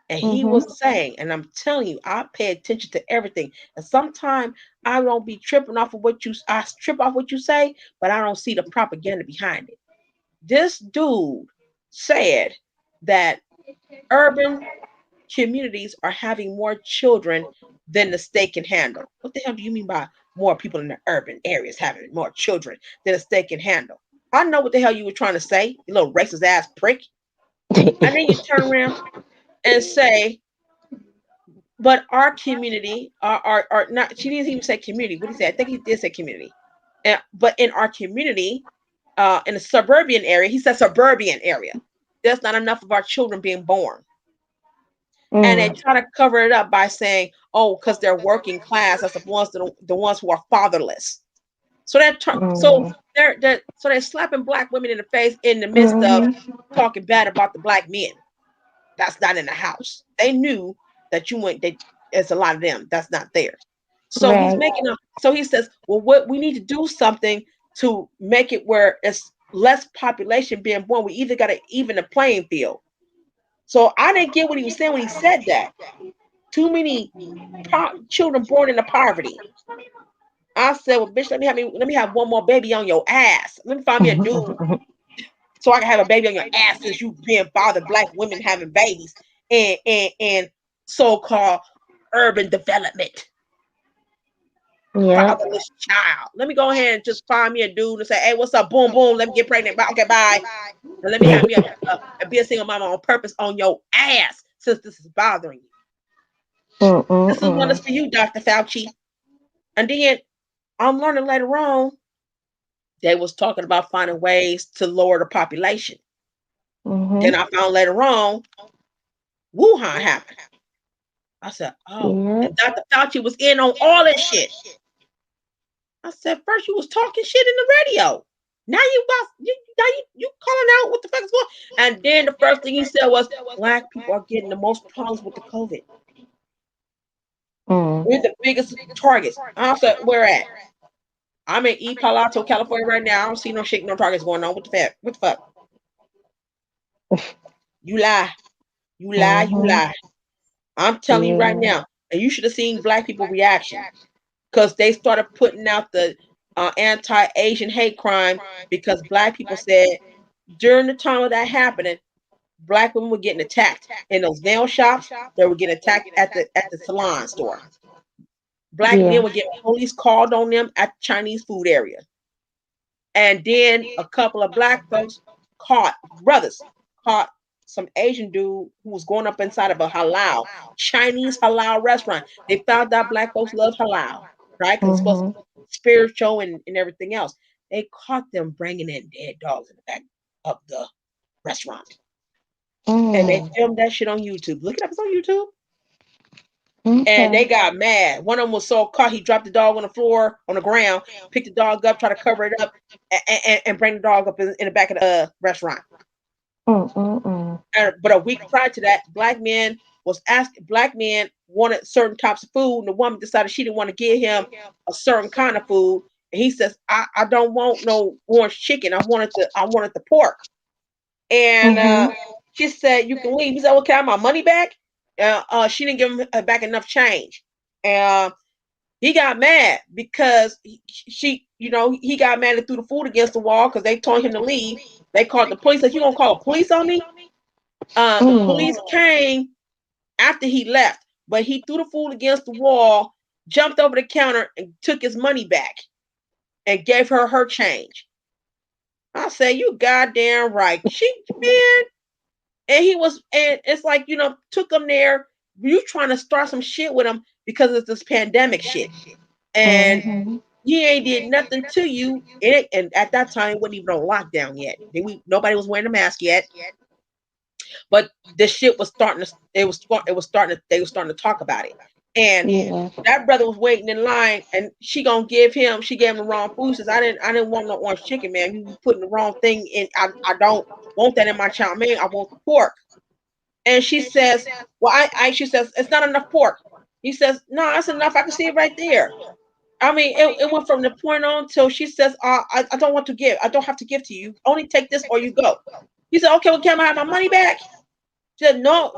And he Mhm. was saying, and I'm telling you, I pay attention to everything. And sometimes I don't be tripping off of I trip off what you say, but I don't see the propaganda behind it. This dude said that urban communities are having more children than the state can handle. What the hell do you mean by more people in the urban areas having more children than the state can handle? I know what the hell you were trying to say, you little racist ass prick. And then you turn around and say, but our community are not, she didn't even say community. What did he say? I think he did say community. But in our community, in a suburban area, he said suburban area, there's not enough of our children being born. And they Mm. try to cover it up by saying, oh, because they're working class, that's the ones who are fatherless. So Mm. they're slapping Black women in the face in the midst of Mhm. talking bad about the Black men that's not in the house. They knew that you went. There's a lot of them that's not there. So Right. So he says, well, what we need to do something to make it where it's less population being born. We either got to even the playing field. So I didn't get what he was saying when he said that. too many children born into poverty. I said, well, bitch, let me have one more baby on your ass. Let me find me a dude so I can have a baby on your ass since you being bothered black women having babies and so-called urban development. Yeah. Fatherless child. Let me go ahead and just find me a dude and say, hey, what's up? Boom, boom. Let me get pregnant. Okay, bye. And let me have me be a single mama on purpose on your ass since this is bothering you. This is one that's for you, Dr. Fauci. And then I'm learning later on they was talking about finding ways to lower the population. Then I found later on Wuhan happened. I said, oh, and Dr. Fauci was in on all this shit. I said, first you was talking shit in the radio. Now you calling out what the fuck is going on. And then the first thing he said was black people are getting the most problems with the COVID. We're the biggest targets. I said, where at? I'm in East Palo Alto, California right now. I don't see no shit, no targets going on. What the fuck? What the fuck? You lie. You lie. You lie. I'm telling you right now. And you should have seen black people reaction. Because they started putting out the anti-Asian hate crime because black people said during the time of that happening, black women were getting attacked in those nail shops. They were getting attacked at the salon store. Black men were getting police called on them at the Chinese food area. And then a couple of black folks caught some Asian dude who was going up inside of a Chinese halal restaurant. They found out black folks love halal, right? Because it's supposed to be spiritual and everything else. They caught them bringing in dead dogs in the back of the restaurant. And they filmed that shit on YouTube. Look it up, it's on YouTube. And they got mad. One of them was so caught, he dropped the dog on the floor, on the ground, picked the dog up, tried to cover it up, and bring the dog up in the back of the restaurant. But a week prior to that, black men wanted certain types of food, and the woman decided she didn't want to give him a certain kind of food. And he says, I don't want no orange chicken. I wanted the pork. And she said, you can leave. He said, well, can I have my money back? She didn't give him back enough change. And he got mad because he got mad and threw the food against the wall because they told him to leave. They called the police. Said, you gonna call the police on me? The police came after he left, but he threw the food against the wall, jumped over the counter, and took his money back and gave her change. I said, you goddamn right. And it's like, took him there. You trying to start some shit with him because it's this pandemic shit. And he ain't did nothing to you. And at that time, it wasn't even on lockdown yet. Nobody was wearing a mask yet. But the shit was starting to, they were starting to talk about it. And that brother was waiting in line, and she gave him the wrong food. Says, I didn't want no orange chicken, man. You putting the wrong thing in. I don't want that in my chow mein. I want the pork. And she says, well, she says, it's not enough pork. He says, no, that's enough. I can see it right there. I mean, it went from the point on till she says, I don't want to give. I don't have to give to you. Only take this or you go. He said, okay, well, can I have my money back? She said, no,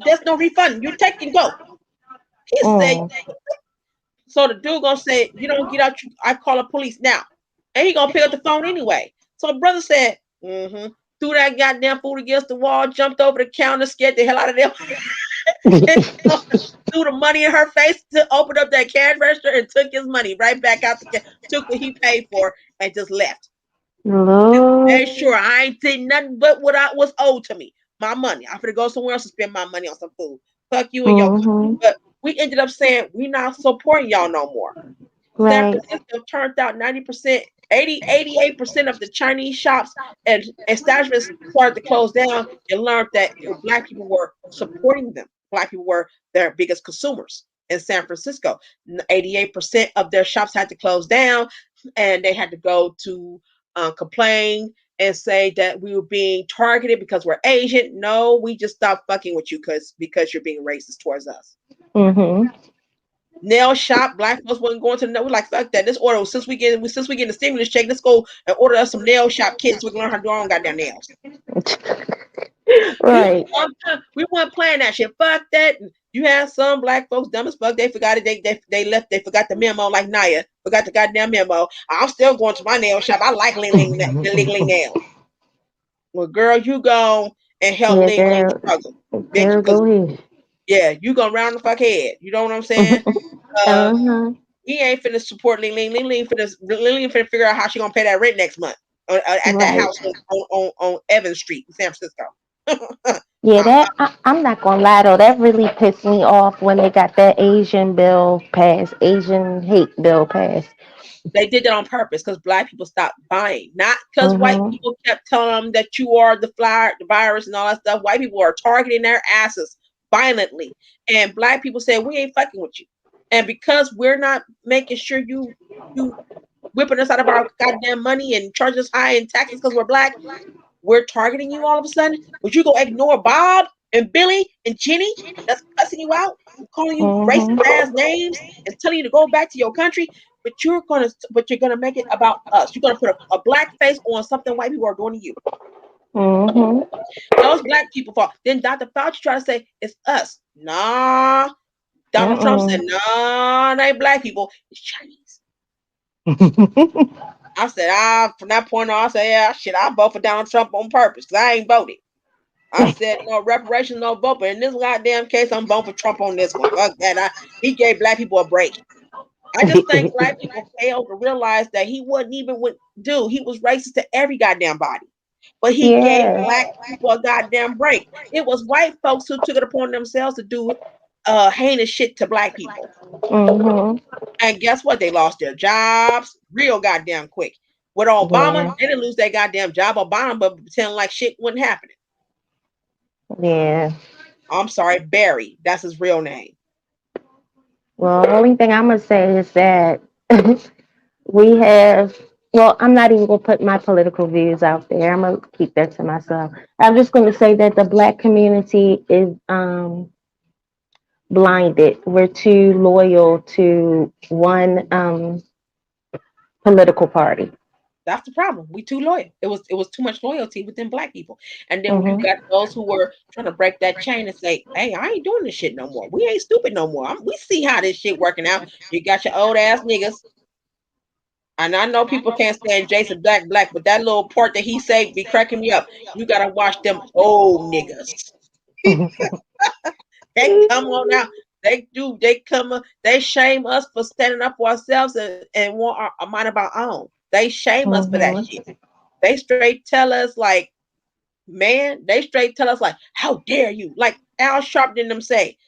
there's no refund. You take and go. He said, so the dude gonna say, you don't get out, I call the police now. And he gonna pick up the phone anyway. So the brother said, threw that goddamn food against the wall, jumped over the counter, scared the hell out of them. Threw the money in her face to open up that cash register and took his money right back out the cash, took what he paid for and just left. Made sure I ain't did nothing but what I was owed to me. My money. I'm gonna go somewhere else and spend my money on some food. Fuck you and your money. But we ended up saying we're not supporting y'all no more. San Francisco turned out 90%, 88% of the Chinese shops and establishments started to close down and learned that black people were supporting them. Black people were their biggest consumers in San Francisco. 88% of their shops had to close down, and they had to go to complain and say that we were being targeted because we're Asian. No, we just stopped fucking with you because you're being racist towards us. Nail shop, black folks wasn't going to the nail. We're like, fuck that. This order, since we getting the stimulus check, let's go and order us some nail shop kids so we can learn how to do our own goddamn nails. Right. We weren't playing that shit. Fuck that. You have some black folks dumb as fuck. They forgot it. They left. They forgot the memo. Like Naya forgot the goddamn memo. I'm still going to my nail shop. I like ling nails. Well, girl, you go and help Yeah, Ling girl. struggle, bitch. Girl, Because go ahead. yeah, you gonna round the fuck head. You know what I'm saying? Uh, Uh-huh. he ain't finna support Ling finna figure out how she gonna pay that rent next month at that Right. house on Evans Street in San Francisco. Yeah, I'm not gonna lie though, that really pissed me off when they got that Asian bill passed, Asian hate bill passed. They did that on purpose because black people stopped buying, not because white Mm-hmm. people kept telling them that you are the virus and all that stuff. White people are targeting their asses violently, and black people said we ain't fucking with you. And because we're not making sure you whipping us out of our goddamn money and charging us high in taxes because we're black, we're targeting you all of a sudden. But you go ignore Bob and Billy and Jenny that's cussing you out and calling you racist Mm-hmm. ass names and telling you to go back to your country. But you're gonna make it about us. You're gonna put a black face on something white people are doing to you. Mm-hmm. Those black people fall. Then Dr. Fauci tried to say it's us. Nah. Donald Trump said, Mm-mm. nah, they ain't black people, it's Chinese. I said, from that point on, I said, yeah, shit, I vote for Donald Trump on purpose because I ain't voted. I said no reparations, no vote, but in this goddamn case, I'm voting for Trump on this one. Fuck that. He gave black people a break. I just think black people failed to realize that he wasn't even he was racist to every goddamn body. But he gave Yeah. black people a goddamn break. It was white folks who took it upon themselves to do heinous shit to black people. Mm-hmm. And guess what? They lost their jobs real goddamn quick. With Obama, Yeah. they didn't lose their goddamn job. Obama, but pretending like shit wasn't happening. Yeah. I'm sorry, Barry. That's his real name. Well, the only thing I'm gonna say is that we have, well, I'm not even gonna put my political views out there. I'm gonna keep that to myself. I'm just gonna say that the black community is blinded. We're too loyal to one political party. That's the problem. We too loyal. It was too much loyalty within black people. And then when you Mm-hmm. got those who were trying to break that chain and say, hey, I ain't doing this shit no more. We ain't stupid no more. We see how this shit working out. You got your old ass niggas. And I know people can't stand Jason Black, but that little part that he say be cracking me up. You gotta watch them old niggas. They come on out. They do. They come. They shame us for standing up for ourselves and want a mind of our own. They shame us for that Mm-hmm. shit. They straight tell us like, man. They straight tell us like, how dare you? Like Al Sharpton them say,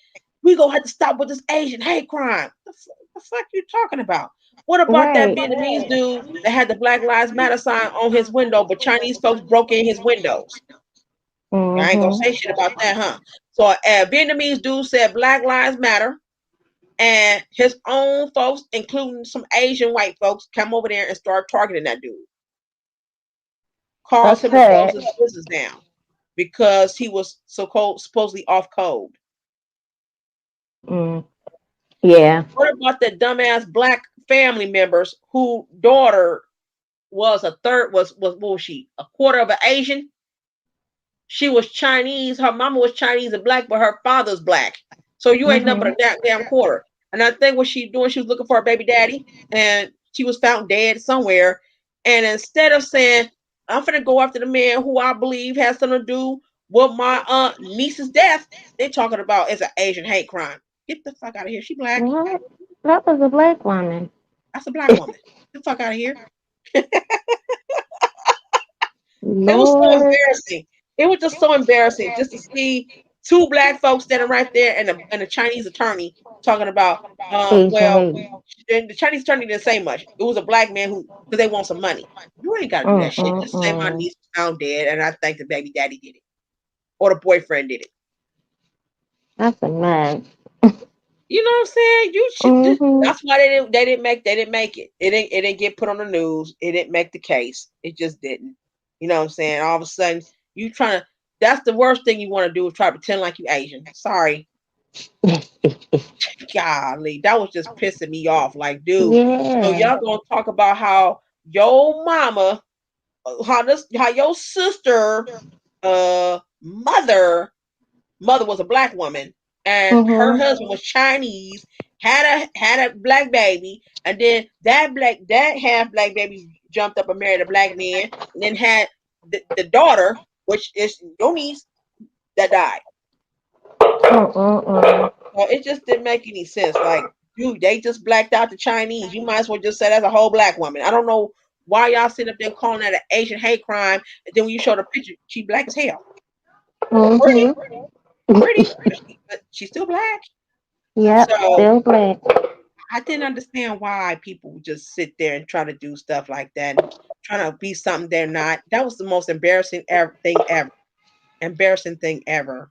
we gonna have to stop with this Asian hate crime. The fuck you talking about? What about that Right. Vietnamese dude that had the Black Lives Matter sign on his window, but Chinese folks broke in his windows? I ain't gonna Mm-hmm. say shit about that, huh? So a Vietnamese dude said Black Lives Matter, and his own folks, including some Asian white folks, come over there and start targeting that dude. Caused That's him to close sad. his business down because he was supposedly off code. Mm. Yeah. What about the dumbass black family members whose daughter was what was she? A quarter of an Asian? She was Chinese. Her mama was Chinese and black, but her father's black. So you ain't nothing but Mm-hmm. a damn quarter. And I think what she doing, she was looking for a baby daddy, and she was found dead somewhere. And instead of saying, I'm gonna go after the man who I believe has something to do with my niece's death, they talking about it's an Asian hate crime. Get the fuck out of here. She black. What? That was a black woman. That's a black woman. Get the fuck out of here. It was so Lord. embarrassing. It was just so embarrassing just to see two black folks standing right there and a Chinese attorney talking about, Asian well, hate. and the Chinese attorney didn't say much. It was a black man who, because they want some money. You ain't got to do that shit. Just say my Mm-mm-mm. niece was found dead and I think the baby daddy did it or the boyfriend did it. That's a mess. You know what I'm saying? You should. Mm-hmm. That's why they didn't make it. It didn't get put on the news. It didn't make the case. It just didn't. You know what I'm saying? All of a sudden, you trying to. That's the worst thing you want to do is try to pretend like you Asian. Sorry, golly, that was just pissing me off. Like, dude, so Yeah. y'all gonna talk about how your mama, how your sister, mother was a black woman, and her husband was Chinese, had a black baby, and then that half black baby jumped up and married a black man, and then had the daughter, which is your niece, that died. So it just didn't make any sense. Like, dude, they just blacked out the Chinese. You might as well just say that's a whole black woman. I don't know why y'all sit up there calling that an Asian hate crime, and then when you show the picture, she black as hell. Pretty, but she's still black. Yep, So still black. I didn't understand why people would just sit there and try to do stuff like that, and trying to be something they're not. That was the most embarrassing thing ever. Embarrassing thing ever.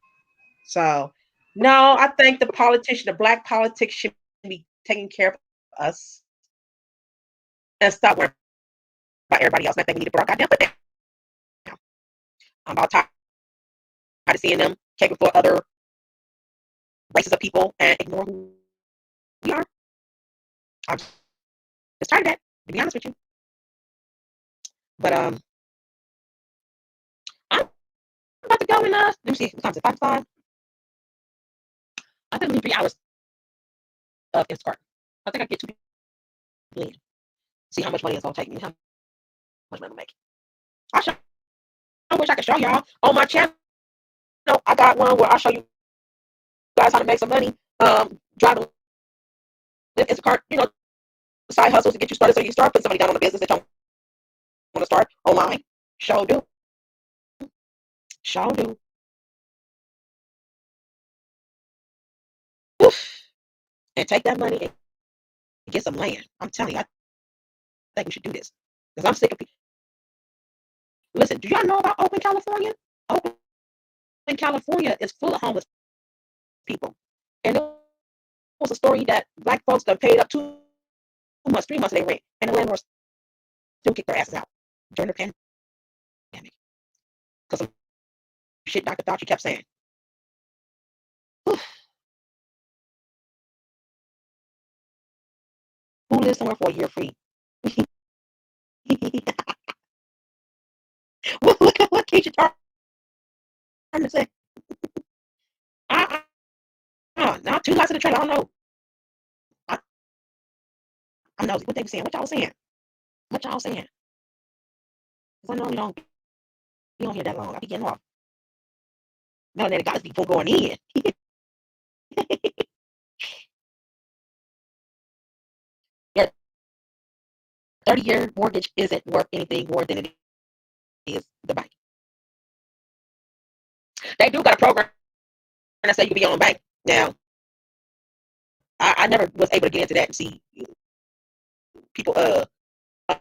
So, no, I think the black politics should be taking care of us and stop worrying about everybody else. And I think we need to put our goddamn foot down. I'm about tired of seeing them cater for other races of people and ignore who we are. I'm just tired of that, to be honest with you. But I'm about to go in let me see, what time is it? 5:05. I think we need 3 hours of Instacart. I think I get 2 people in. See how much money it's gonna take me, how much money I'm making. I wish I could show y'all on my channel. I got one where I show you guys how to make some money. Driving Instacart, side hustles to get you started, so you can start putting somebody down on the business that you want to start online. Show do. Oof. And take that money and get some land. I'm telling you, I think we should do this because I'm sick of people. Listen, do y'all know about Oakland, California? Oakland, California is full of homeless people, and there was a story that black folks that paid up 2 months, 3 months of their rent, and the landlords still kicked their asses out during the pandemic because of shit Dr. Fauci kept saying. Oof. Who lives somewhere for a year free? Look at what Keisha trying to say. Not 2 lots of the trailer. I don't know. I know what they were saying. What y'all saying? What y'all saying? Because I know you don't be on here that long. I be getting off. Melanated guys before going in. Your 30-year mortgage isn't worth anything more than it is the bank. They do got a program that say you can be on bank. Now, I never was able to get into that and see people. I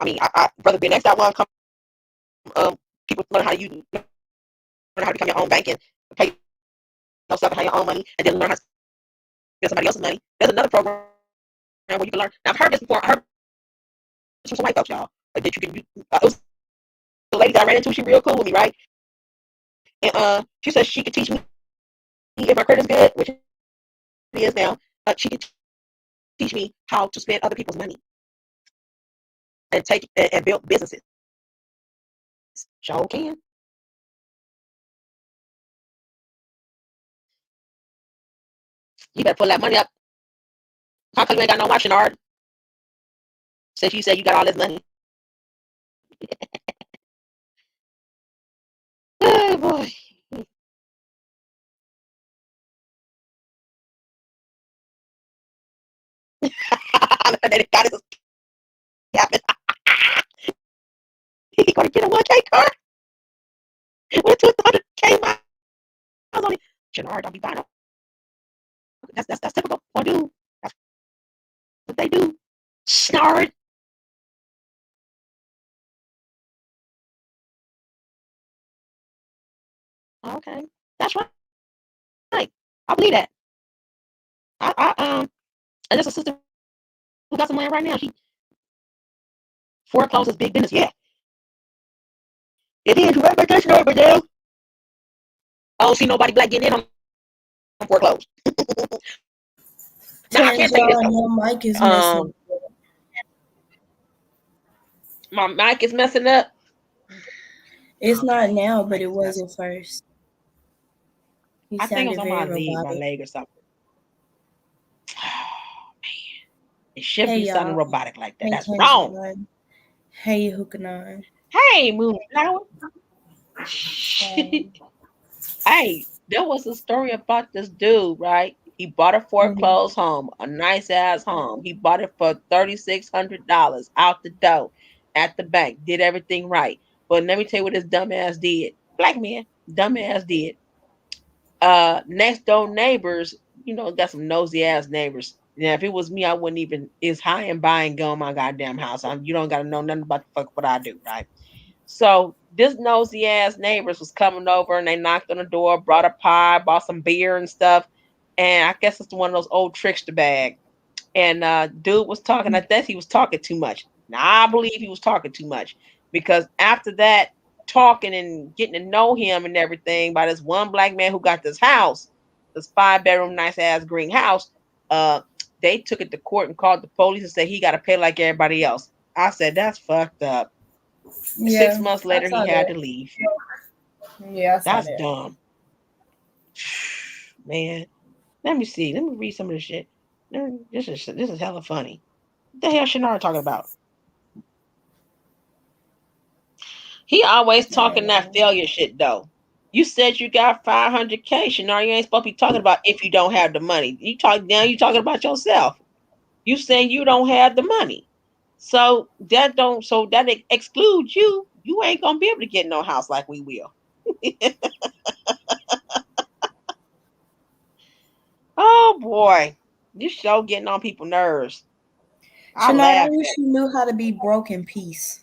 mean, I rather be next that one. People learn how to become your own bank and pay yourself and have your own money, and then learn how to get somebody else's money. There's another program where you can learn. Now, I've heard this before. I heard this from some white folks, y'all. That you can. It was the lady that I ran into. She real cool with me, right? And she said she could teach me if my credit's good, which it is now. She could teach me how to spend other people's money and take and build businesses. Sure can. You better pull that money up. How come you ain't got no watching art? Since you said you got all this money. Oh boy. He gonna get a 1K car with 200K miles on it. Jannard don't be buying them. That's typical. Or do. That's what they do. Snard. Okay. That's right. I believe that. And there's a sister who got some land right now. She forecloses big business. Yeah. It is. Right vacation over there. I don't see nobody black getting in on foreclosed. Now I can't say this Tanzel, though. your mic is messing. My mic is messing up. It's not now, but it was at first. He I think it was sounded on my very leg, robotic. or something. It shouldn't Hey be sounding y'all. robotic like that. Hey That's wrong. Tangerine. Hey Hookanon. Hey, Moonflower. Um, Hey, there was a story about this dude, right? He bought a mhm. foreclosed home, a nice ass home. He bought it for $3,600 out the door at the bank. Did everything right. But let me tell you what his dumb ass did. Black man, dumb ass did. Next door neighbors, got some nosy ass neighbors. Now, if it was me, I wouldn't even is high and buy and go in my goddamn house. You don't gotta know nothing about the fuck what I do, right? So this nosy ass neighbors was coming over and they knocked on the door, brought a pie, bought some beer and stuff. And I guess it's one of those old trickster bag. And dude was talking. I guess he was talking too much. Now I believe he was talking too much because after that, talking and getting to know him and everything by this one black man who got this house, this 5-bedroom, nice ass green house. Uh, they took it to court and called the police and said he got to pay like everybody else. I said that's fucked up. Yeah, 6 months I later, he saw had that. to leave. Yeah, I saw That's that. dumb, man. Let me see. Let me read some of this shit. This is hella funny. What the hell Shannara talking about? He always talking that failure shit though. You said you got 500K, Shannara. You ain't supposed to be talking about if you don't have the money. You talking about yourself. You saying you don't have the money. So that excludes you. You ain't gonna be able to get no house like we will. Oh boy. This show getting on people's nerves. I Shanard, I laugh wish at you knew how to be broke in peace.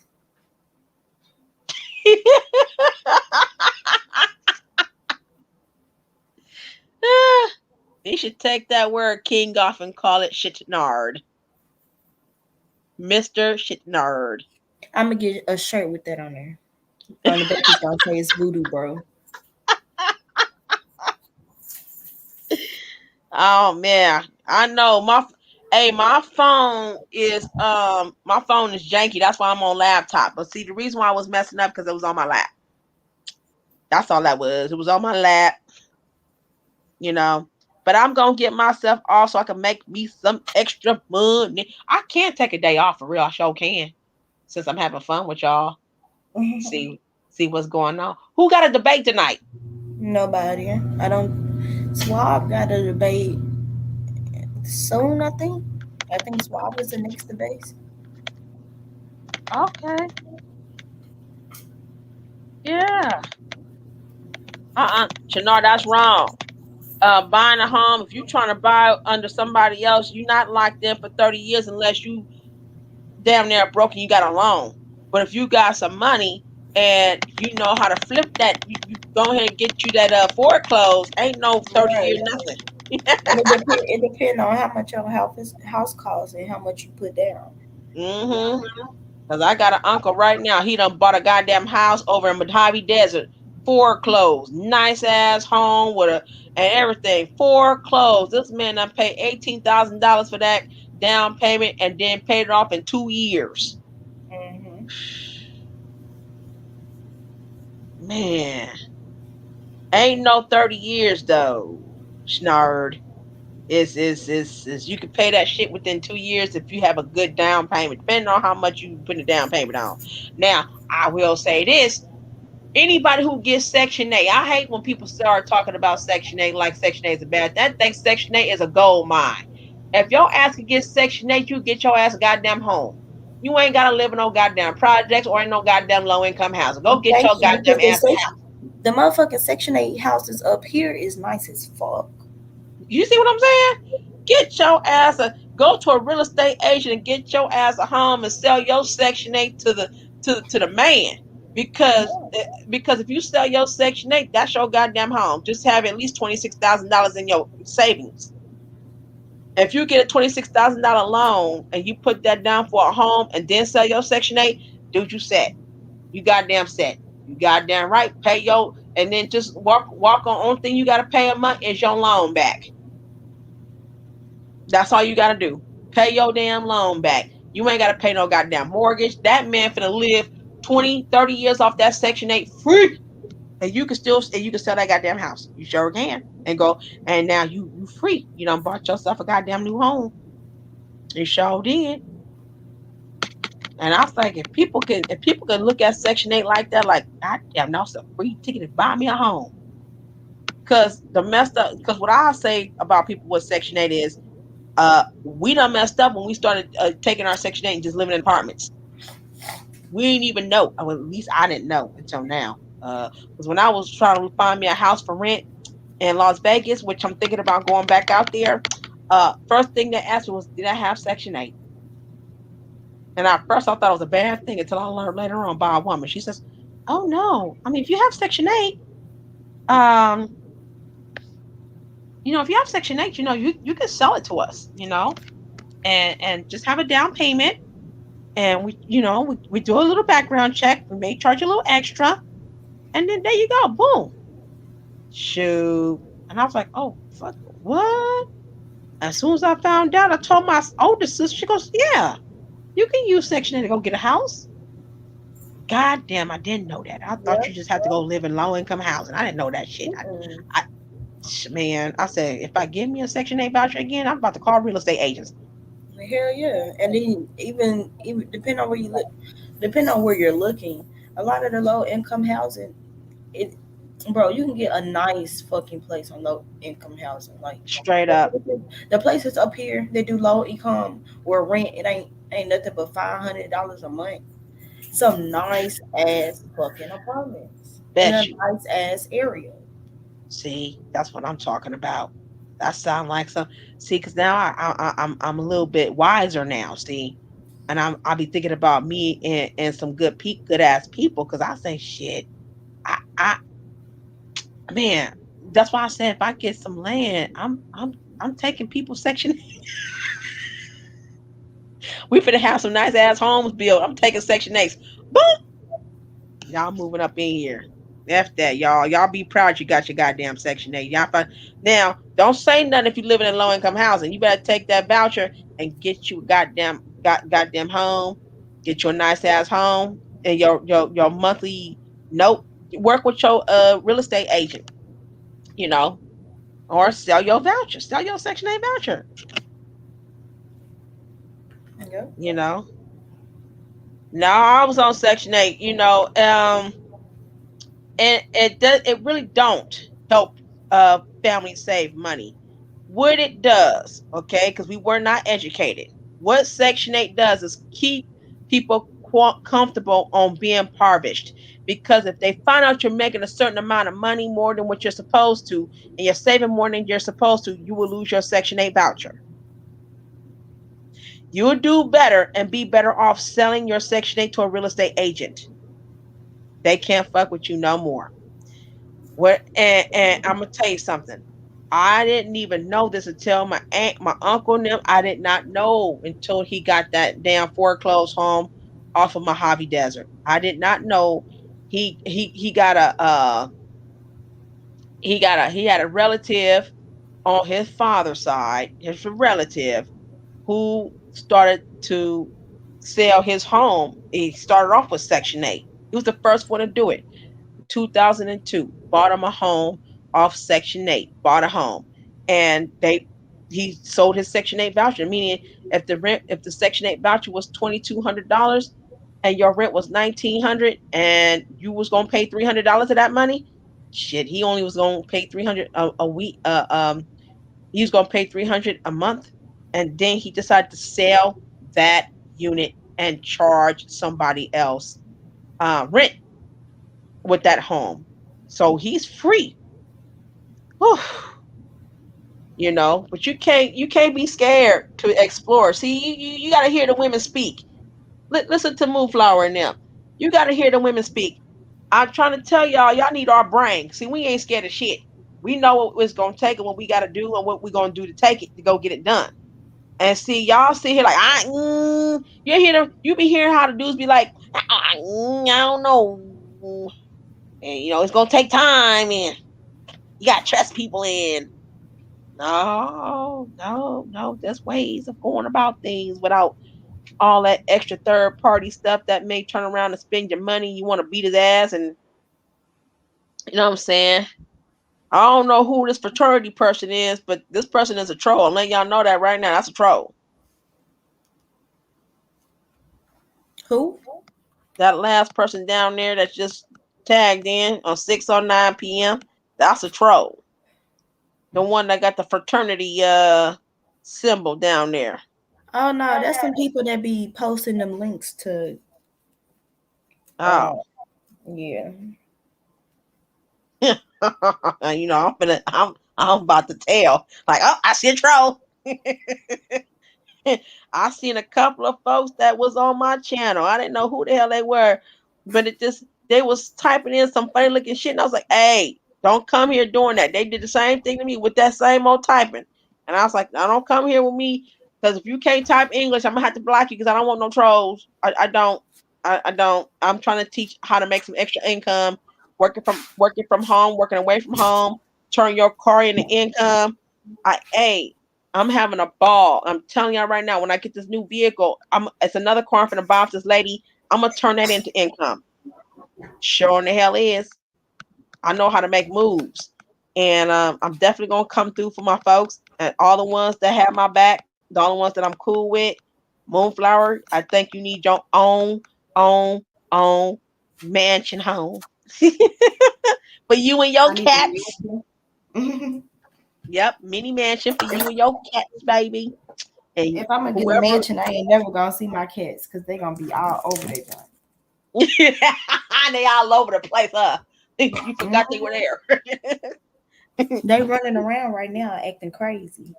He should take that word king off and call it shitnard. Mr. Shitnard. I'm gonna get a shirt with that on there. On the back, it's gonna say it's voodoo, bro. Oh man, I know my phone is janky. That's why I'm on laptop. But see, the reason why I was messing up because it was on my lap. That's all that was. It was on my lap, you know. But I'm gonna get myself off so I can make me some extra money. I can take a day off for real. I sure can, since I'm having fun with y'all. See what's going on. Who got a debate tonight? Nobody. I don't. Swab got a debate soon. I think. I think Swab is the next debate. Okay. Yeah. Chanard, that's wrong. Buying a home, if you're trying to buy under somebody else, you're not locked in for 30 years unless you damn near broke and you got a loan. But if you got some money and you know how to flip that, you go ahead and get you that foreclosed. Ain't no 30-year Right. nothing. And it depends on how much your house costs and how much you put down. Mm-hmm. Because I got an uncle right now. He done bought a goddamn house over in Mojave Desert. Foreclosed. Nice ass home with and everything. Foreclosed. This man done paid $18,000 for that down payment and then paid it off in 2 years. Mm-hmm. Man. Ain't no 30 years though. Schnard. Is you can pay that shit within 2 years if you have a good down payment, depending on how much you put the down payment on. Now, I will say this. Anybody who gets Section 8, I hate when people start talking about Section 8 like Section 8 is a bad. That thing Section 8 is a gold mine. If your ass can get Section 8, you get your ass a goddamn home. You ain't gotta live in no goddamn projects or in no goddamn low income housing. Go get Thank your you, goddamn because ass a house. the motherfucking Section 8 houses up here is nice as fuck. You see what I'm saying? Get your ass go to a real estate agent and get your ass a home and sell your Section 8 to the man. Because if you sell your Section 8, that's your goddamn home. Just have at least $26,000 in your savings. If you get a $26,000 loan and you put that down for a home and then sell your Section 8, dude, you set. You goddamn set. You goddamn right. Pay your and then just walk on. Only thing you gotta pay a month is your loan back. That's all you gotta do. Pay your damn loan back. You ain't gotta pay no goddamn mortgage. That man finna live 20, 30 years off that Section 8 free. And you can sell that goddamn house. You sure can. And go, and now you free. You done bought yourself a goddamn new home. You sure did. And I was like, if people could look at Section 8 like that, like, goddamn, now it's a free ticket to buy me a home. Because what I say about people with Section 8 is, we done messed up when we started taking our Section 8 and just living in apartments. We didn't even know. Well, at least I didn't know until now. Because when I was trying to find me a house for rent in Las Vegas, which I'm thinking about going back out there, first thing they asked me was, did I have Section 8? And at first I thought it was a bad thing until I learned later on by a woman. She says, oh no. I mean, if you have Section 8, if you have Section 8, you can sell it to us, and just have a down payment. And we do a little background check. We may charge you a little extra. And then there you go. Boom. Shoot. And I was like, oh, fuck, what? As soon as I found out, I told my older sister, she goes, yeah, you can use Section 8 to go get a house. God damn, I didn't know that. I thought you just had to go live in low income housing. I didn't know that shit. Man, I said, if I give me a Section 8 voucher again, I'm about to call real estate agents. Hell yeah. And then even depending on where you look, depending on where you're looking, a lot of the low income housing, it bro, you can get a nice fucking place on low income housing. Like straight up. The places up here they do low income where rent it ain't nothing but $500 a month. Some nice ass fucking apartments in a Bet you. nice ass area. See, that's what I'm talking about. That sound like some. See, because now I'm a little bit wiser now. See, and I'll be thinking about me and some good ass people. Because I say shit. I man, that's why I said if I get some land, I'm taking people section. We finna have some nice ass homes built. I'm taking Section 8. Boom. Y'all moving up in here. F that, y'all. Y'all be proud you got your goddamn Section 8. Y'all find, now, don't say nothing if you're living in low income housing. You better take that voucher and get you a goddamn home. Get you a nice ass home and your monthly note. Work with your real estate agent, you know, or sell your voucher. Sell your Section 8 voucher. Yeah. You know. Now I was on Section 8, and it really don't help families save money. What it does, okay, because we were not educated. What Section 8 does is keep people comfortable on being impoverished. Because if they find out you're making a certain amount of money more than what you're supposed to, and you're saving more than you're supposed to, you will lose your Section 8 voucher. You'll do better and be better off selling your Section 8 to a real estate agent. They can't fuck with you no more. And I'm gonna tell you something. I didn't even know this until my aunt, my uncle and them. I did not know until he got that damn foreclosed home off of Mojave Desert. I did not know he got he had a relative on his father's side, his relative, who started to sell his home. He started off with Section 8. He was the first one to do it. 2002, bought him a home off Section 8, bought a home. And he sold his Section 8 voucher, meaning if the Section 8 voucher was $2,200 and your rent was $1,900 and you was gonna pay $300 of that money, shit, he only was gonna pay 300 a week. He was gonna pay 300 a month, and then he decided to sell that unit and charge somebody else rent with that home. So he's free. Whew. But you can't be scared to explore. See, you got to hear the women speak. Listen to Moonflower and them. You got to hear the women speak. I'm trying to tell y'all need our brain. See, we ain't scared of shit. We know what it's gonna take and what we got to do and what we're gonna do to take it to go get it done. And see, y'all sit here like you be hearing how the dudes be like, I don't know, and it's gonna take time and you gotta trust people in. No, no, no. There's ways of going about things without all that extra third party stuff that may turn around and spend your money. You want to beat his ass and You know what I'm saying? I don't know who this fraternity person is, but this person is a troll. I'm letting y'all know that right now. That's a troll. Who? That last person down there that just tagged in on 6:09 p.m. That's a troll. The one that got the fraternity symbol down there. Oh no, that's some people that be posting them links to. Oh. Yeah. You know, I'm about to tell. Like, oh, I see a troll. I seen a couple of folks that was on my channel. I didn't know who the hell they were, but it just they was typing in some funny looking shit, and I was like, "Hey, don't come here doing that." They did the same thing to me with that same old typing, and I was like, "Now don't come here with me, because if you can't type English, I'm gonna have to block you because I don't want no trolls. I don't. I don't. I'm trying to teach how to make some extra income, working from home, working away from home, turn your car into income. Hey, I'm having a ball. I'm telling y'all right now, when I get this new vehicle, it's another car from the boss, this lady. I'm gonna turn that into income. Sure in the hell is. I know how to make moves. And I'm definitely gonna come through for my folks and all the ones that have my back, the only ones that I'm cool with. Moonflower, I think you need your own, own mansion home. For you and your I need cats. to. Yep, mini mansion for you and your cats, baby. And If I'm gonna get a whoever mansion, I ain't never gonna see my cats because they gonna be all over their joint. they all over the place, huh? You forgot they were there. They running around right now acting crazy.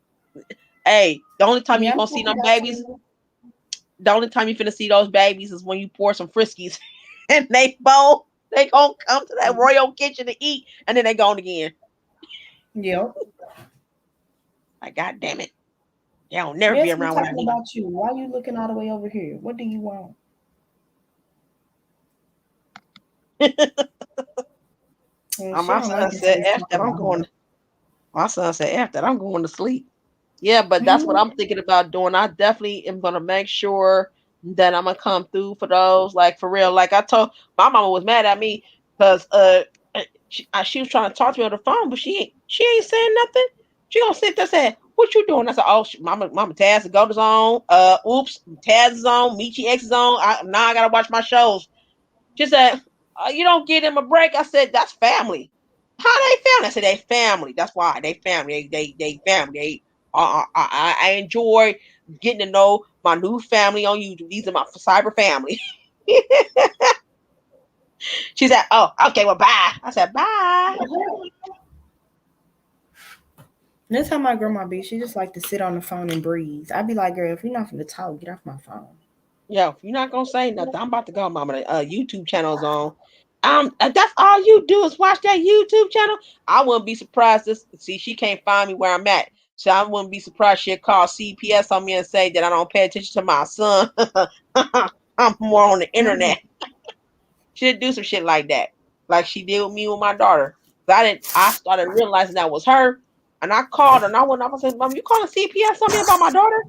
Hey, the only time Yeah, you I'm gonna see talking them about babies, you. the only time you finna see those babies is when you pour some friskies and they bowl. They gonna come to that royal kitchen to eat, and then they gone again. Yep. Like, God damn it, they don't never be Yes, we around when I talking need them. about you. Why you looking all the way over here? What do you want? She My don't like son this said, space "F talking that, I'm about her. going." My son said, "F that, I'm going to sleep." Yeah, but that's what Mhm. I'm thinking about doing. I definitely am gonna make sure that I'm gonna come through for those. Like, for real. Like, I told my mama was mad at me because she was trying to talk to me on the phone, but she ain't saying nothing. She gonna sit there saying, "What you doing?" I said, "Oh, mama Taz, the goat is on. Oops, Taz is on. Michi X is on. Now I gotta watch my shows." She said, "You don't give them a break." I said, "That's family." How they family? I said, "They family. That's why they family. They family. I enjoy getting to know my new family on YouTube. These are my cyber family." She said, "Oh, okay, well, bye." I said, "Bye." That's how my grandma be. She just like to sit on the phone and breathe. I'd be like, girl, if you're not gonna talk, get off my phone. Yo, if you're not gonna say nothing, I'm about to go, mama. The YouTube channel's on. That's all you do is watch that YouTube channel. I wouldn't be surprised. See, she can't find me where I'm at, so I wouldn't be surprised she'd call CPS on me and say that I don't pay attention to my son. I'm more on the internet. She'd do some shit like that, like she did with me with my daughter. I didn't. I started realizing that was her, and I called her and I went up and said, "Mom, you calling CPS on me about my daughter?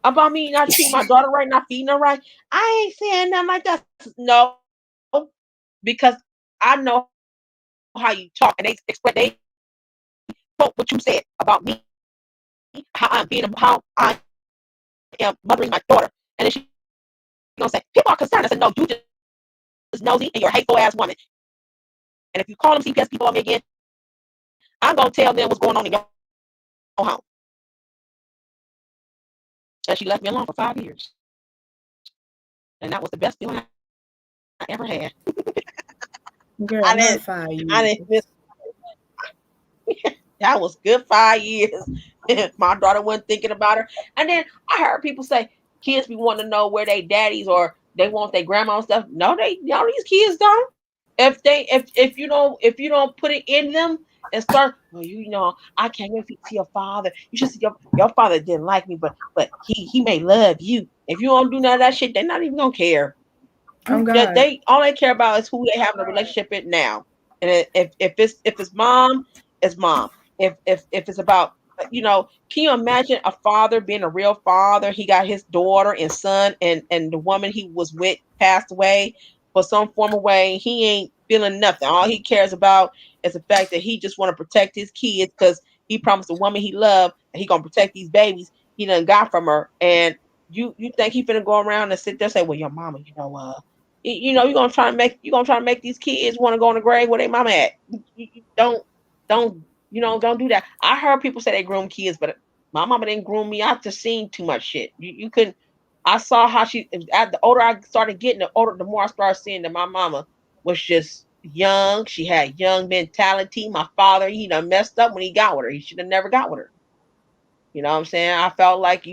About me not treating my daughter right, not feeding her right?" "I ain't saying nothing like that." No, because I know how you talk, and they express they quote what you said about me, how I'm being, how I am mothering my daughter, and then she gonna say, "People are concerned." I said, "No, you just nosy and you're a hateful ass woman. And if you call them CPS people on me again, I'm gonna tell them what's going on in your home." And she left me alone for 5 years, and that was the best feeling I ever had. I Girl, didn't. not 5 years. I didn't miss. That was good 5 years. My daughter wasn't thinking about her. And then I heard people say kids be wanting to know where they daddies or they want their grandma and stuff. No, these kids don't. If you don't put it in them and start, well, I can't wait to see your father. You should see your father didn't like me, but he may love you. If you don't do none of that shit, they're not even gonna care. Oh God. They all they care about is who they have in a relationship with now. And if it's mom, it's mom. If it's about can you imagine a father being a real father? He got his daughter and son, and the woman he was with passed away for some form of way. He ain't feeling nothing. All he cares about is the fact that he just want to protect his kids because he promised the woman he loved that he gonna protect these babies he done got from her. And you think he finna go around and sit there and say, well, your mama, you're gonna try to make these kids want to go in the grave where their mama at. Don't don't do that. I heard people say they groom kids, but my mama didn't groom me. I just seen too much shit. You couldn't. I saw how she. The older I started getting, the more I started seeing that my mama was just young. She had young mentality. My father, he done messed up when he got with her. He should have never got with her. You know what I'm saying? I felt like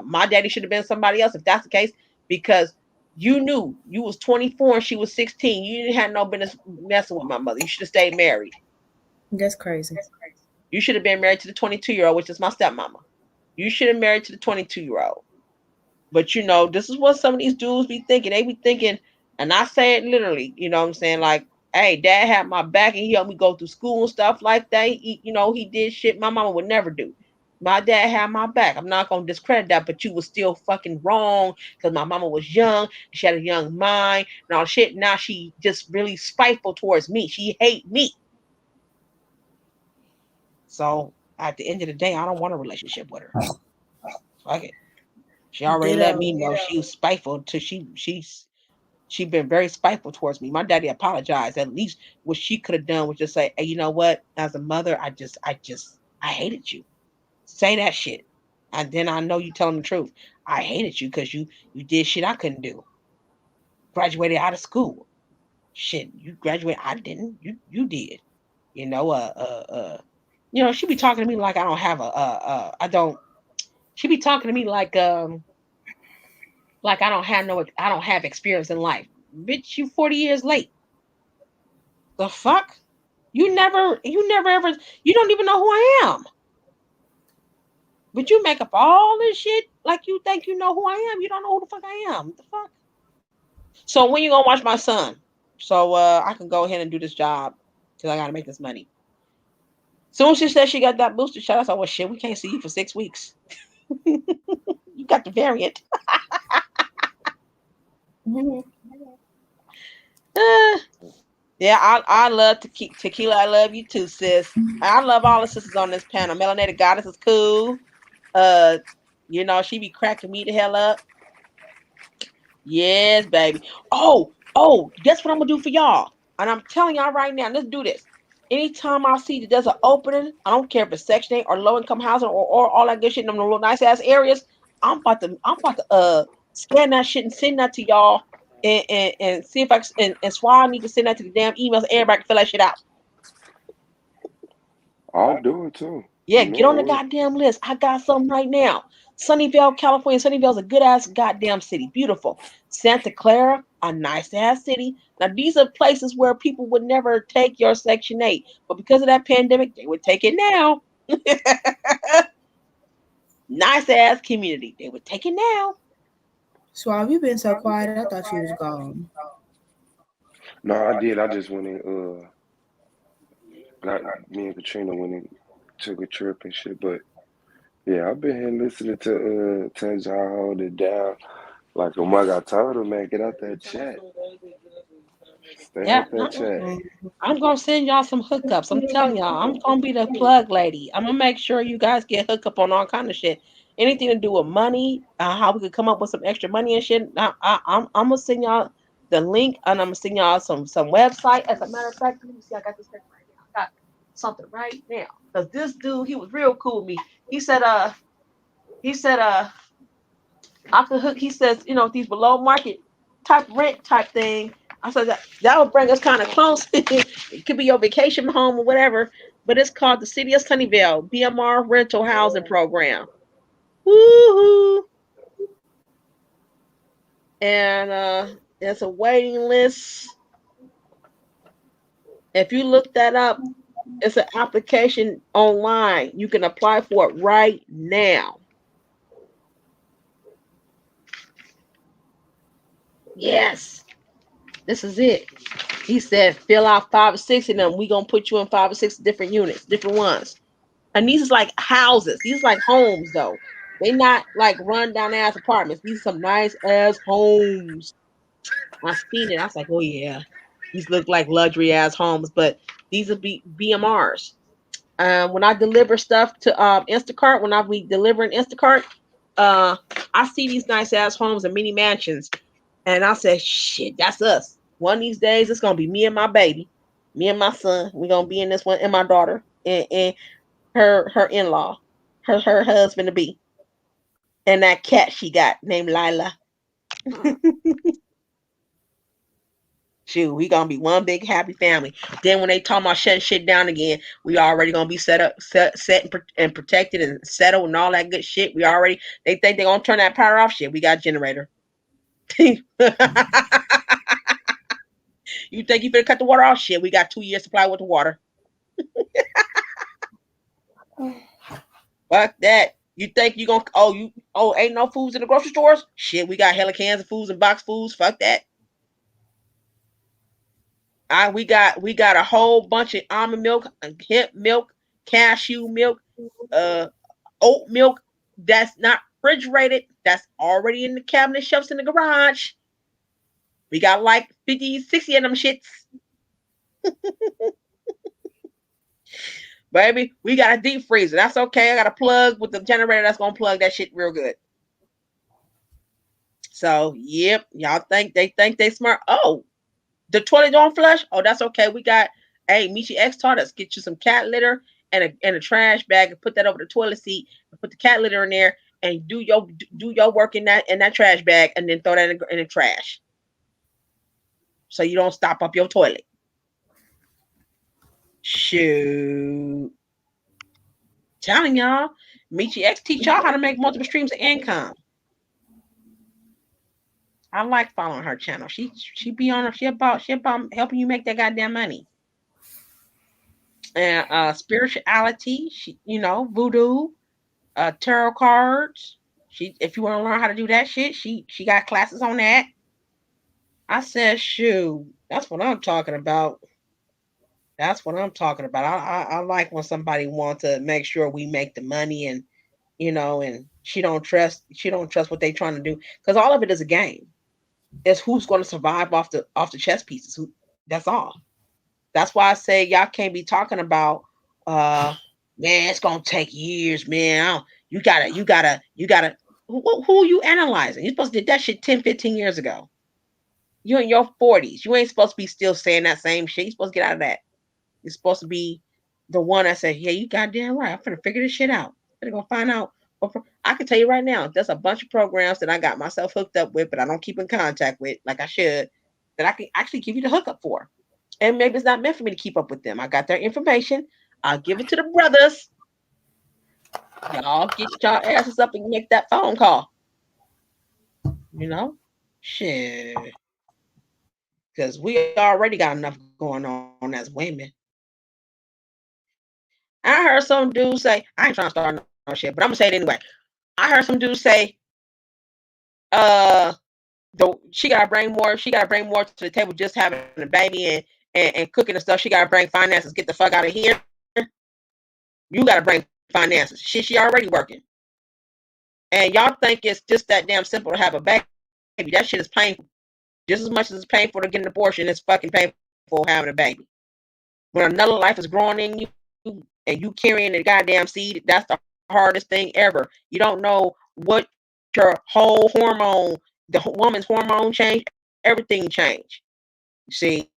my daddy should have been somebody else if that's the case, because you knew you was 24 and she was 16. You didn't have no business messing with my mother. You should have stayed married. That's crazy. You should have been married to the 22-year-old, which is my stepmama. You should have married to the 22-year-old. But this is what some of these dudes be thinking. They be thinking, and I say it literally, you know what I'm saying? Like, hey, dad had my back and he helped me go through school and stuff like that. He did shit my mama would never do. My dad had my back. I'm not gonna discredit that, but you was still fucking wrong because my mama was young. She had a young mind and all shit. Now she just really spiteful towards me. She hate me. So at the end of the day, I don't want a relationship with her. Fuck it. She already let me know she was spiteful till she been very spiteful towards me. My daddy apologized. At least what she could have done was just say, hey, you know what? As a mother, I hated you. Say that shit. And then I know you telling the truth. I hated you because you did shit I couldn't do. Graduated out of school. Shit, you graduated. I didn't. You did. She be talking to me like I don't have I don't. She be talking to me like I don't have experience in life. Bitch, you 40 years late. The fuck? You never ever, you don't even know who I am. But you make up all this shit like you think you know who I am. You don't know who the fuck I am. What the fuck? So when you gonna watch my son? So I can go ahead and do this job because I gotta make this money. Soon as she said she got that booster shot, I said, well shit, we can't see you for 6 weeks. You got the variant. Yeah, I love tequila. I love you too, sis. I love all the sisters on this panel. Melanated Goddess is cool. She be cracking me the hell up. Yes, baby. Guess what I'm gonna do for y'all? And I'm telling y'all right now, let's do this. Anytime I see that there's an opening, I don't care if it's Section 8 or low income housing or all that good shit in them little nice ass areas. I'm about to scan that shit and send that to y'all and see if I and Swag need to send that to the damn emails. Everybody can fill that shit out. I'll do it too. Yeah, You know get on I the will. goddamn list. I got something right now. Sunnyvale, California. Sunnyvale's a good ass goddamn city. Beautiful. Santa Clara, a nice ass city. Now, these are places where people would never take your Section 8. But because of that pandemic, they would take it now. Nice ass community. They would take it now. So have you been so quiet? I thought you was gone. No, I did. I just went and got me and Katrina went and took a trip and shit. But yeah, I've been here listening to y'all hold it down. Like I told her, man, get out that chat. Stay Yeah, out that chat. I'm gonna send y'all some hookups. I'm telling y'all, I'm gonna be the plug lady. I'm gonna make sure you guys get hooked up on all kind of shit. Anything to do with money, how we could come up with some extra money and shit. I'm gonna send y'all the link, and I'm gonna send y'all some website. As a matter of fact, let me see. I got this thing right now. I got something right now because this dude, he was real cool with me. He said, I could hook. He says, these below market type rent type thing. I said that would bring us kind of close. It could be your vacation home or whatever, but it's called the City of Sunnyvale BMR Rental Housing Program. Woohoo! And it's a waiting list. If you look that up, it's an application online. You can apply for it right now. Yes, this is it. He said, fill out 5 or 6 of them. We gonna put you in 5 or 6 different units, different ones. And these is like houses. These are like homes though. They not like run down ass apartments. These are some nice ass homes. I seen it. I was like, oh yeah. These look like luxury ass homes, but these will be BMRs. When I deliver stuff to Instacart, when I be delivering Instacart, uh, I see these nice ass homes and mini mansions, and I say, shit, that's us. One of these days, it's gonna be me and my baby, me and my son. We're gonna be in this one, and my daughter, and her in law, her husband to be, and that cat she got named Lila. Shoot, we gonna be one big happy family. Then when they talk about shutting shit down again, we already gonna be set up, set and protected and settled and all that good shit. We already they think they gonna turn that power off. Shit, we got a generator. You think you finna cut the water off? Shit, we got 2 years supply with the water. Fuck that. You think you gonna ain't no foods in the grocery stores? Shit, we got hella cans of foods and box foods. Fuck that. We got a whole bunch of almond milk, hemp milk, cashew milk, uh oat milk that's not refrigerated, that's already in the cabinet shelves in the garage. We got like 50, 60 of them shits. Baby, we got a deep freezer. That's okay. I got a plug with the generator that's gonna plug that shit real good. So, yep, y'all think they smart. Oh, the toilet don't flush? Oh, that's okay. We got, hey, meet your ex-tartars. Get you some cat litter and a trash bag and put that over the toilet seat and put the cat litter in there and do your work in that trash bag and then throw that in the trash so you don't stop up your toilet. Shoot. Telling y'all, meet your ex teach y'all how to make multiple streams of income. I like following her channel. She be on her. She about helping you make that goddamn money. And spirituality. She voodoo, tarot cards. If you want to learn how to do that shit, she got classes on that. I said, shoot, that's what I'm talking about. That's what I'm talking about. I like when somebody wants to make sure we make the money and she don't trust what they trying to do because all of it is a game. It's who's going to survive off the chess pieces. That's all. That's why I say y'all can't be talking about uh man, it's gonna take years, man. You gotta who are you analyzing? You're supposed to did that shit 10, 15 years ago. You're in your 40s. You ain't supposed to be still saying that same shit. You're supposed to get out of that. You're supposed to be the one that said, yeah, you goddamn right. I'm gonna figure this shit out. I'm gonna go find out. I can tell you right now, there's a bunch of programs that I got myself hooked up with, but I don't keep in contact with like I should, that I can actually give you the hookup for. And maybe it's not meant for me to keep up with them. I got their information. I'll give it to the brothers. Y'all get y'all asses up and make that phone call. You know? Shit. Because we already got enough going on as women. I heard some dudes say, I ain't trying to start no shit, but I'm gonna say it anyway. I heard some dudes say, uh, she gotta bring more to the table just having a baby and cooking and stuff. She gotta bring finances. Get the fuck out of here. You gotta bring finances. She already working. And y'all think it's just that damn simple to have a baby. That shit is painful. Just as much as it's painful to get an abortion, it's fucking painful having a baby. When another life is growing in you and you carrying the goddamn seed, that's the hardest thing ever. You don't know what your whole hormone, the woman's hormone change, everything change. See,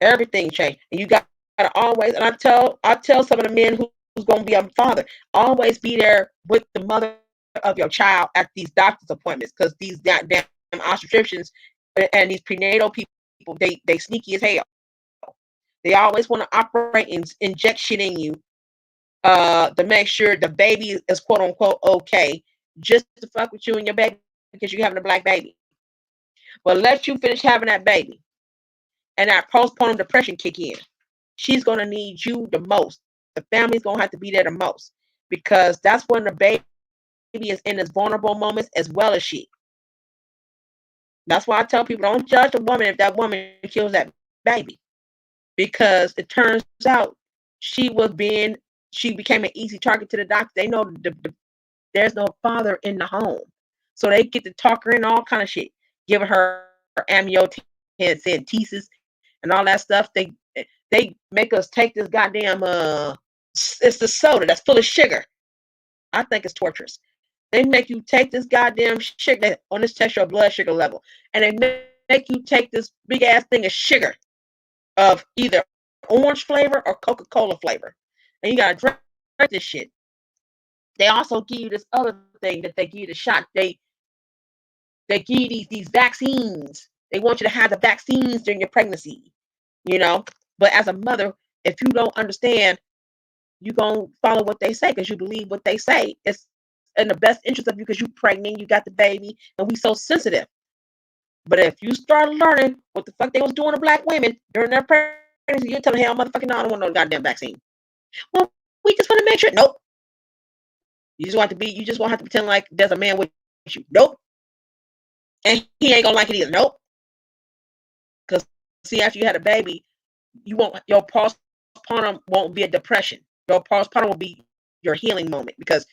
everything change. And you gotta always, and I tell some of the men who's gonna be a father, always be there with the mother of your child at these doctor's appointments because these goddamn obstetricians and these prenatal people, they sneaky as hell. They always want to operate and inject shit in you to make sure the baby is quote unquote okay, just to fuck with you and your baby because you're having a black baby. But let you finish having that baby and that postpartum depression kick in. She's gonna need you the most. The family's gonna have to be there the most because that's when the baby is in its vulnerable moments as well as she. That's why I tell people don't judge a woman if that woman kills that baby because it turns out she became an easy target to the doctor. They know there's no father in the home, so they get to talk her in all kind of shit, giving her amniocentesis, and all that stuff. They make us take this goddamn it's the soda that's full of sugar. I think it's torturous. They make you take this goddamn sugar on this test your blood sugar level, and they make you take this big ass thing of sugar of either orange flavor or Coca-Cola flavor, and you gotta drink this shit. They also give you this other thing that they give you the shot. They give you these vaccines. They want you to have the vaccines during your pregnancy, you know. But as a mother, if you don't understand, you're gonna follow what they say because you believe what they say. It's in the best interest of you because you're pregnant, you got the baby, and we so sensitive. But if you start learning what the fuck they was doing to black women during their pregnancy, you're telling hell motherfucking no, I don't want no goddamn vaccine. Well, we just want to make sure. Nope. You just won't have to pretend like there's a man with you. Nope. And he ain't gonna like it either. Nope. Because see, after you had a baby, your postpartum won't be a depression. Your postpartum will be your healing moment because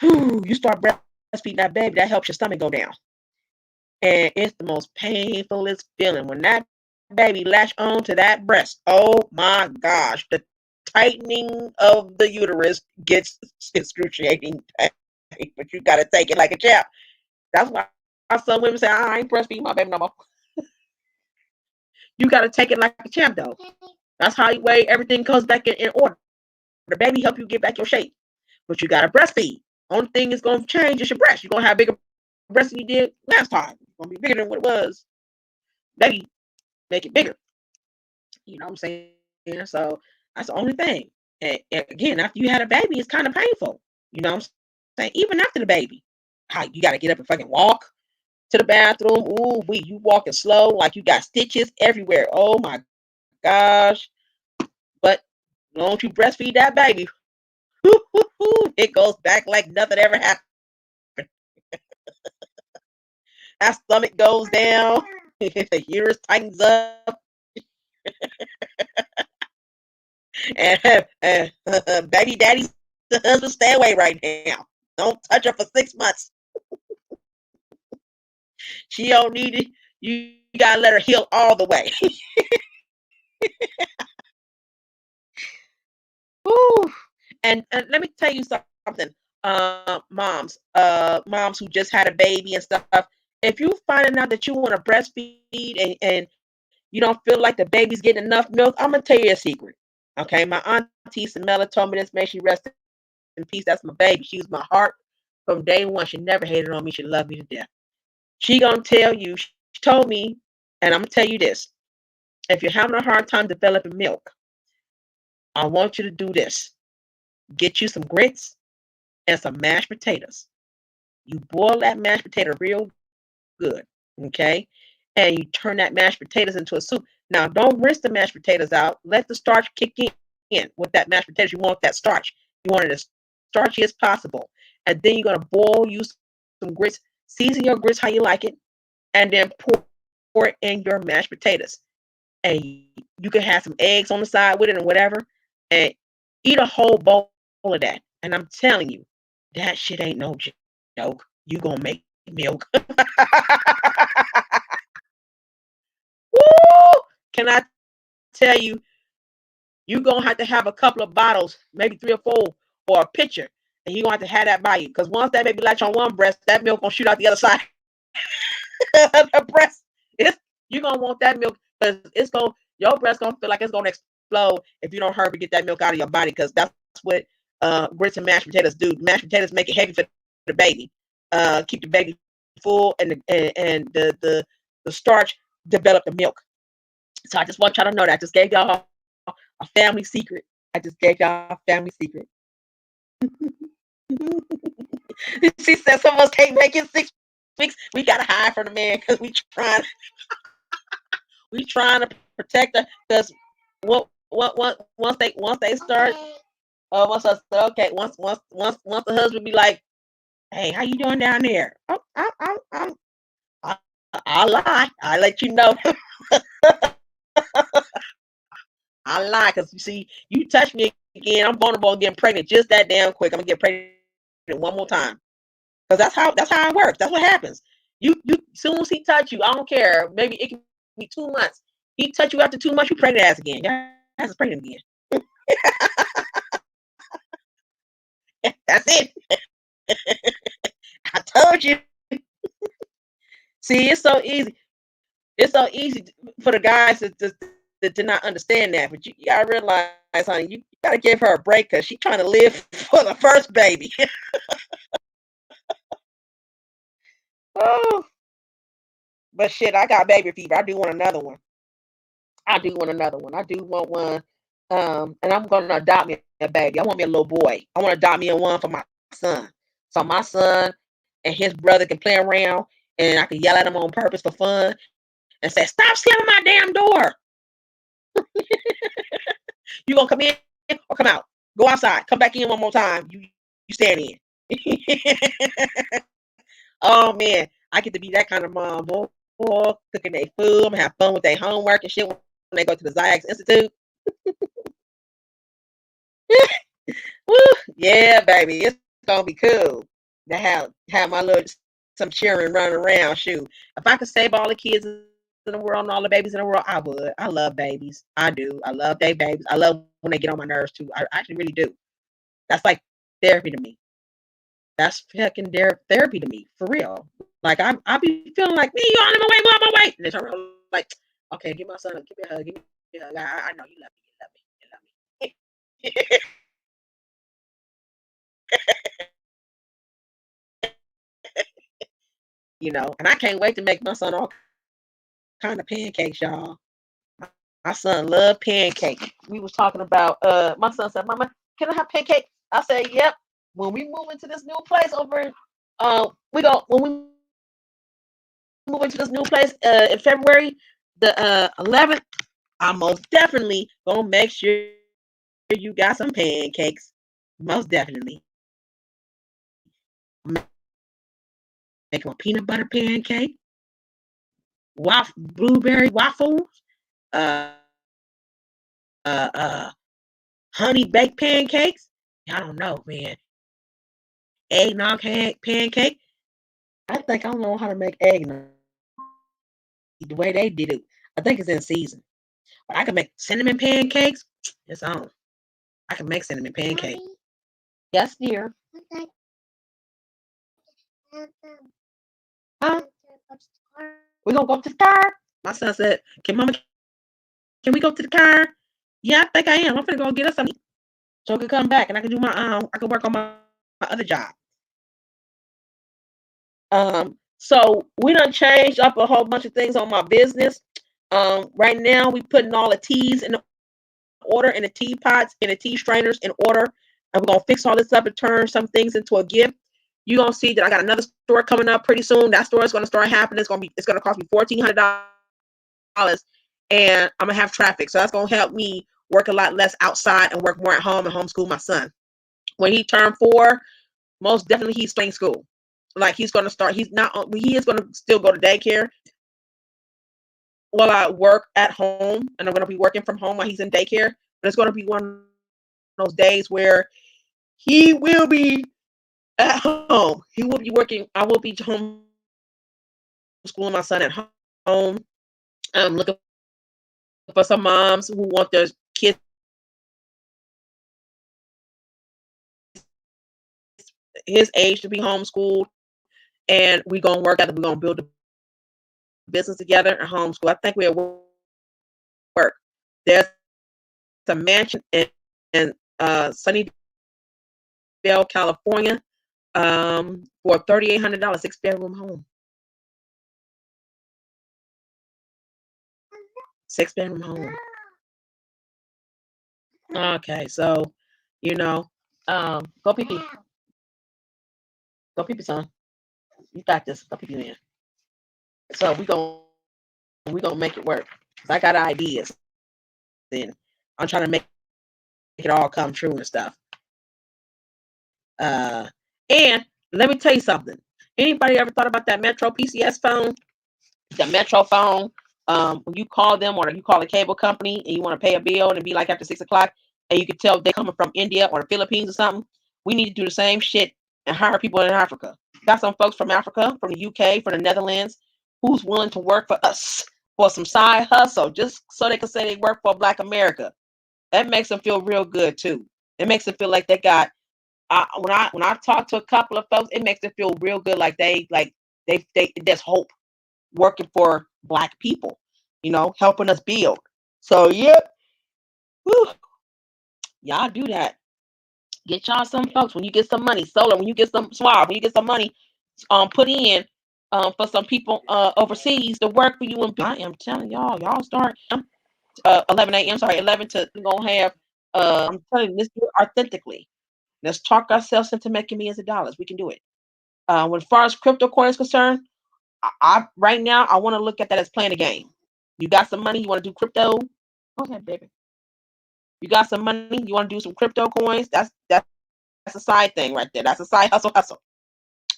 you start breastfeeding that baby, that helps your stomach go down. And it's the most painfulest feeling when that baby latch on to that breast. Oh my gosh, the tightening of the uterus gets excruciating pain, but you gotta take it like a champ. That's why some women say, I ain't breastfeeding my baby no more. You gotta take it like a champ though. That's how everything comes back in order. The baby help you get back your shape, but you gotta breastfeed. Only thing is gonna change is your breast. You're gonna have bigger breasts than you did last time. It's gonna be bigger than what it was. Baby, make it bigger. You know what I'm saying? So that's the only thing. And again, after you had a baby, it's kind of painful. You know what I'm saying? Even after the baby, how you gotta get up and fucking walk to the bathroom. Ooh, you walking slow, like you got stitches everywhere. Oh my gosh. But don't you breastfeed that baby, it goes back like nothing ever happened. That stomach goes down, the uterus tightens up, and baby daddy's the husband, stay away right now. Don't touch her for 6 months. She don't need it. You gotta let her heal all the way. Ooh. And let me tell you something, moms who just had a baby and stuff. If you finding out that you want to breastfeed and you don't feel like the baby's getting enough milk, I'm gonna tell you a secret. Okay, my auntie Samela told me this. May she rest in peace. That's my baby. She was my heart from day one. She never hated on me. She loved me to death. She gonna tell you. She told me, and I'm gonna tell you this: if you're having a hard time developing milk, I want you to do this. Get you some grits and some mashed potatoes. You boil that mashed potato real good, okay? And you turn that mashed potatoes into a soup. Now, don't rinse the mashed potatoes out. Let the starch kick in with that mashed potatoes. You want that starch. You want it as starchy as possible. And then you're going to boil you some grits. Season your grits how you like it. And then pour it in your mashed potatoes. And you can have some eggs on the side with it or whatever. And eat a whole bowl of that. And I'm telling you, that shit ain't no joke. You gonna make milk. Woo! Can I tell you, you're gonna have a couple of bottles, maybe 3 or 4, or a pitcher, and you're gonna have to have that by you. Because once that baby latch on one breast, that milk gonna shoot out the other side of the breast. You're gonna want that milk because your breast gonna feel like it's gonna explode if you don't hurry to get that milk out of your body, because that's what grits and mashed potatoes do. Mashed potatoes make it heavy for the baby. Keep the baby full, and the starch develop the milk. So I just want y'all to know that. I just gave y'all a family secret. I just gave y'all a family secret. She said some of us can't make it 6 weeks. We gotta hide from the man because we trying to protect her, because once they start once the husband be like, hey, how you doing down there? Oh, I'll lie. I'll let you know. I lie, because you see, you touch me again, I'm vulnerable and getting pregnant just that damn quick. I'm gonna get pregnant one more time. Because that's how it works. That's what happens. You soon as he touch you, I don't care. Maybe it can be 2 months. He touch you after 2 months, you pregnant ass again. Your ass is pregnant again. That's it. I told you. See, it's so easy. It's so easy for the guys to not understand that. But you gotta realize, honey, you gotta give her a break because she's trying to live for the first baby. Oh, but shit, I got baby fever. I do want another one. I do want another one. I do want one. And I'm gonna adopt me a baby. I want me a little boy. I want to adopt me a one for my son. So my son and his brother can play around and I can yell at him on purpose for fun and say, stop slamming my damn door. You gonna come in or come out? Go outside. Come back in one more time. You stand in. Oh man, I get to be that kind of mom, boy. Cooking their food. I'm gonna have fun with their homework and shit when they go to the Zyx Institute. Woo, yeah, baby, it's gonna be cool to have my little some children running around. Shoot, if I could save all the kids in the world and all the babies in the world, I would. I love babies. I do. I love they babies. I love when they get on my nerves too. I actually really do. That's like therapy to me. That's fucking therapy to me, for real. Like I be feeling like, me, you on my way, on my way. And they turn around like, okay, give my son, give me a hug, give me a hug. I know you love me, you love me, you love me. You know, and I can't wait to make my son all kind of pancakes, y'all. My son love pancakes. We was talking about my son said, Mama, can I have pancake? I said, yep. When we move into this new place over when we move into this new place in February, the 11th, I'm most definitely gonna make sure you got some pancakes. Most definitely. Make a peanut butter pancake, blueberry waffles, uh, honey baked pancakes. I don't know, man. Eggnog pancake. I think I don't know how to make eggnog the way they did it. I think it's in season. But I can make cinnamon pancakes. It's on. I can make cinnamon pancakes. Yes, dear. Huh? We gonna go to the car? My son said, can we go to the car? Yeah, I think I am. I'm gonna go get us something so I can come back and I can do I can work on my other job. So we done changed up a whole bunch of things on my business. Right now we putting all the teas in order and the teapots and the tea strainers in order. And we're gonna fix all this up and turn some things into a gift. You're gonna see that I got another store coming up pretty soon. That store is gonna start happening. It's gonna cost me $1,400 and I'm gonna have traffic. So that's gonna help me work a lot less outside and work more at home and homeschool my son. When he turned 4, most definitely he's starting school. Like he is going to still go to daycare while I work at home, and I'm going to be working from home while he's in daycare. But it's going to be one of those days where he will be at home. He will be working. I will be home schooling my son at home. I'm looking for some moms who want their kids his age to be homeschooled, and we're gonna work out. We're gonna build a business together and homeschool. I think we'll work. There's a mansion in Sunnyvale, California, for $3,800, 6-bedroom home. 6-bedroom home. Okay, so go pee pee. Go pee pee, son. You got this. Go pee pee, man. So we gonna make it work. I got ideas, and I'm trying to make it all come true and stuff. And let me tell you something. Anybody ever thought about that Metro PCS phone? The Metro phone. When you call them or you call a cable company and you want to pay a bill and it be like after 6 o'clock, and you can tell they're coming from India or the Philippines or something. We need to do the same shit and hire people in Africa. Got some folks from Africa, from the UK, from the Netherlands, who's willing to work for us. for some side hustle, just so they can say they work for Black America. That makes them feel real good too. It makes them feel like they got. When I talk to a couple of folks, it makes them feel real good, like they there's hope working for Black people, helping us build. So yep, whew, y'all do that. Get y'all some folks when you get some money, solar. When you get some swab, when you get some money, put in for some people overseas to work for you. And I am telling y'all start 11 a.m. Sorry, 11 to we're gonna have. I'm telling you, let's do it authentically. Let's talk ourselves into making millions of dollars. We can do it. When as far as crypto coin is concerned, I right now I want to look at that as playing a game. You got some money, you want to do crypto? Go ahead, baby. You got some money, you want to do some crypto coins? That's a side thing right there. That's a side hustle.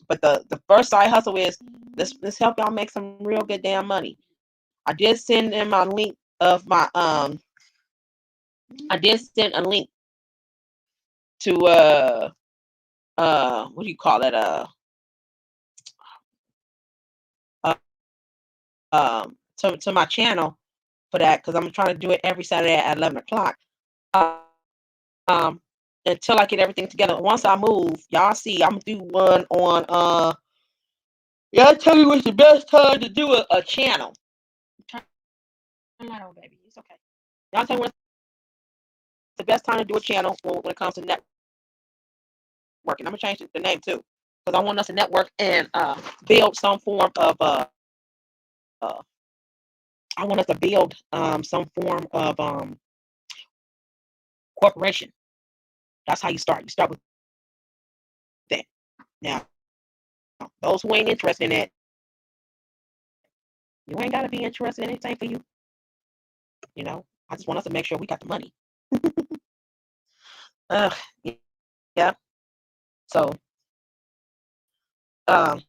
But the first side hustle is let's help y'all make some real good damn money. I did send in my link of my I did send a link to what do you call it to my channel for that, because I'm trying to do it every Saturday at 11 o'clock. Um, until I get everything together. Once I move, y'all see, I'm gonna do one on y'all tell me what's the best time to do a channel. Turn that on, baby. It's okay. Y'all tell me what's the best time to do a channel when it comes to networking. I'm gonna change the name too, because I want us to network and build some form of uh, I want us to build some form of corporation. That's how you start. You start with that. Now, those who ain't interested in that, you ain't gotta be interested in anything for you. I just want us to make sure we got the money. Uh, yeah. So, um,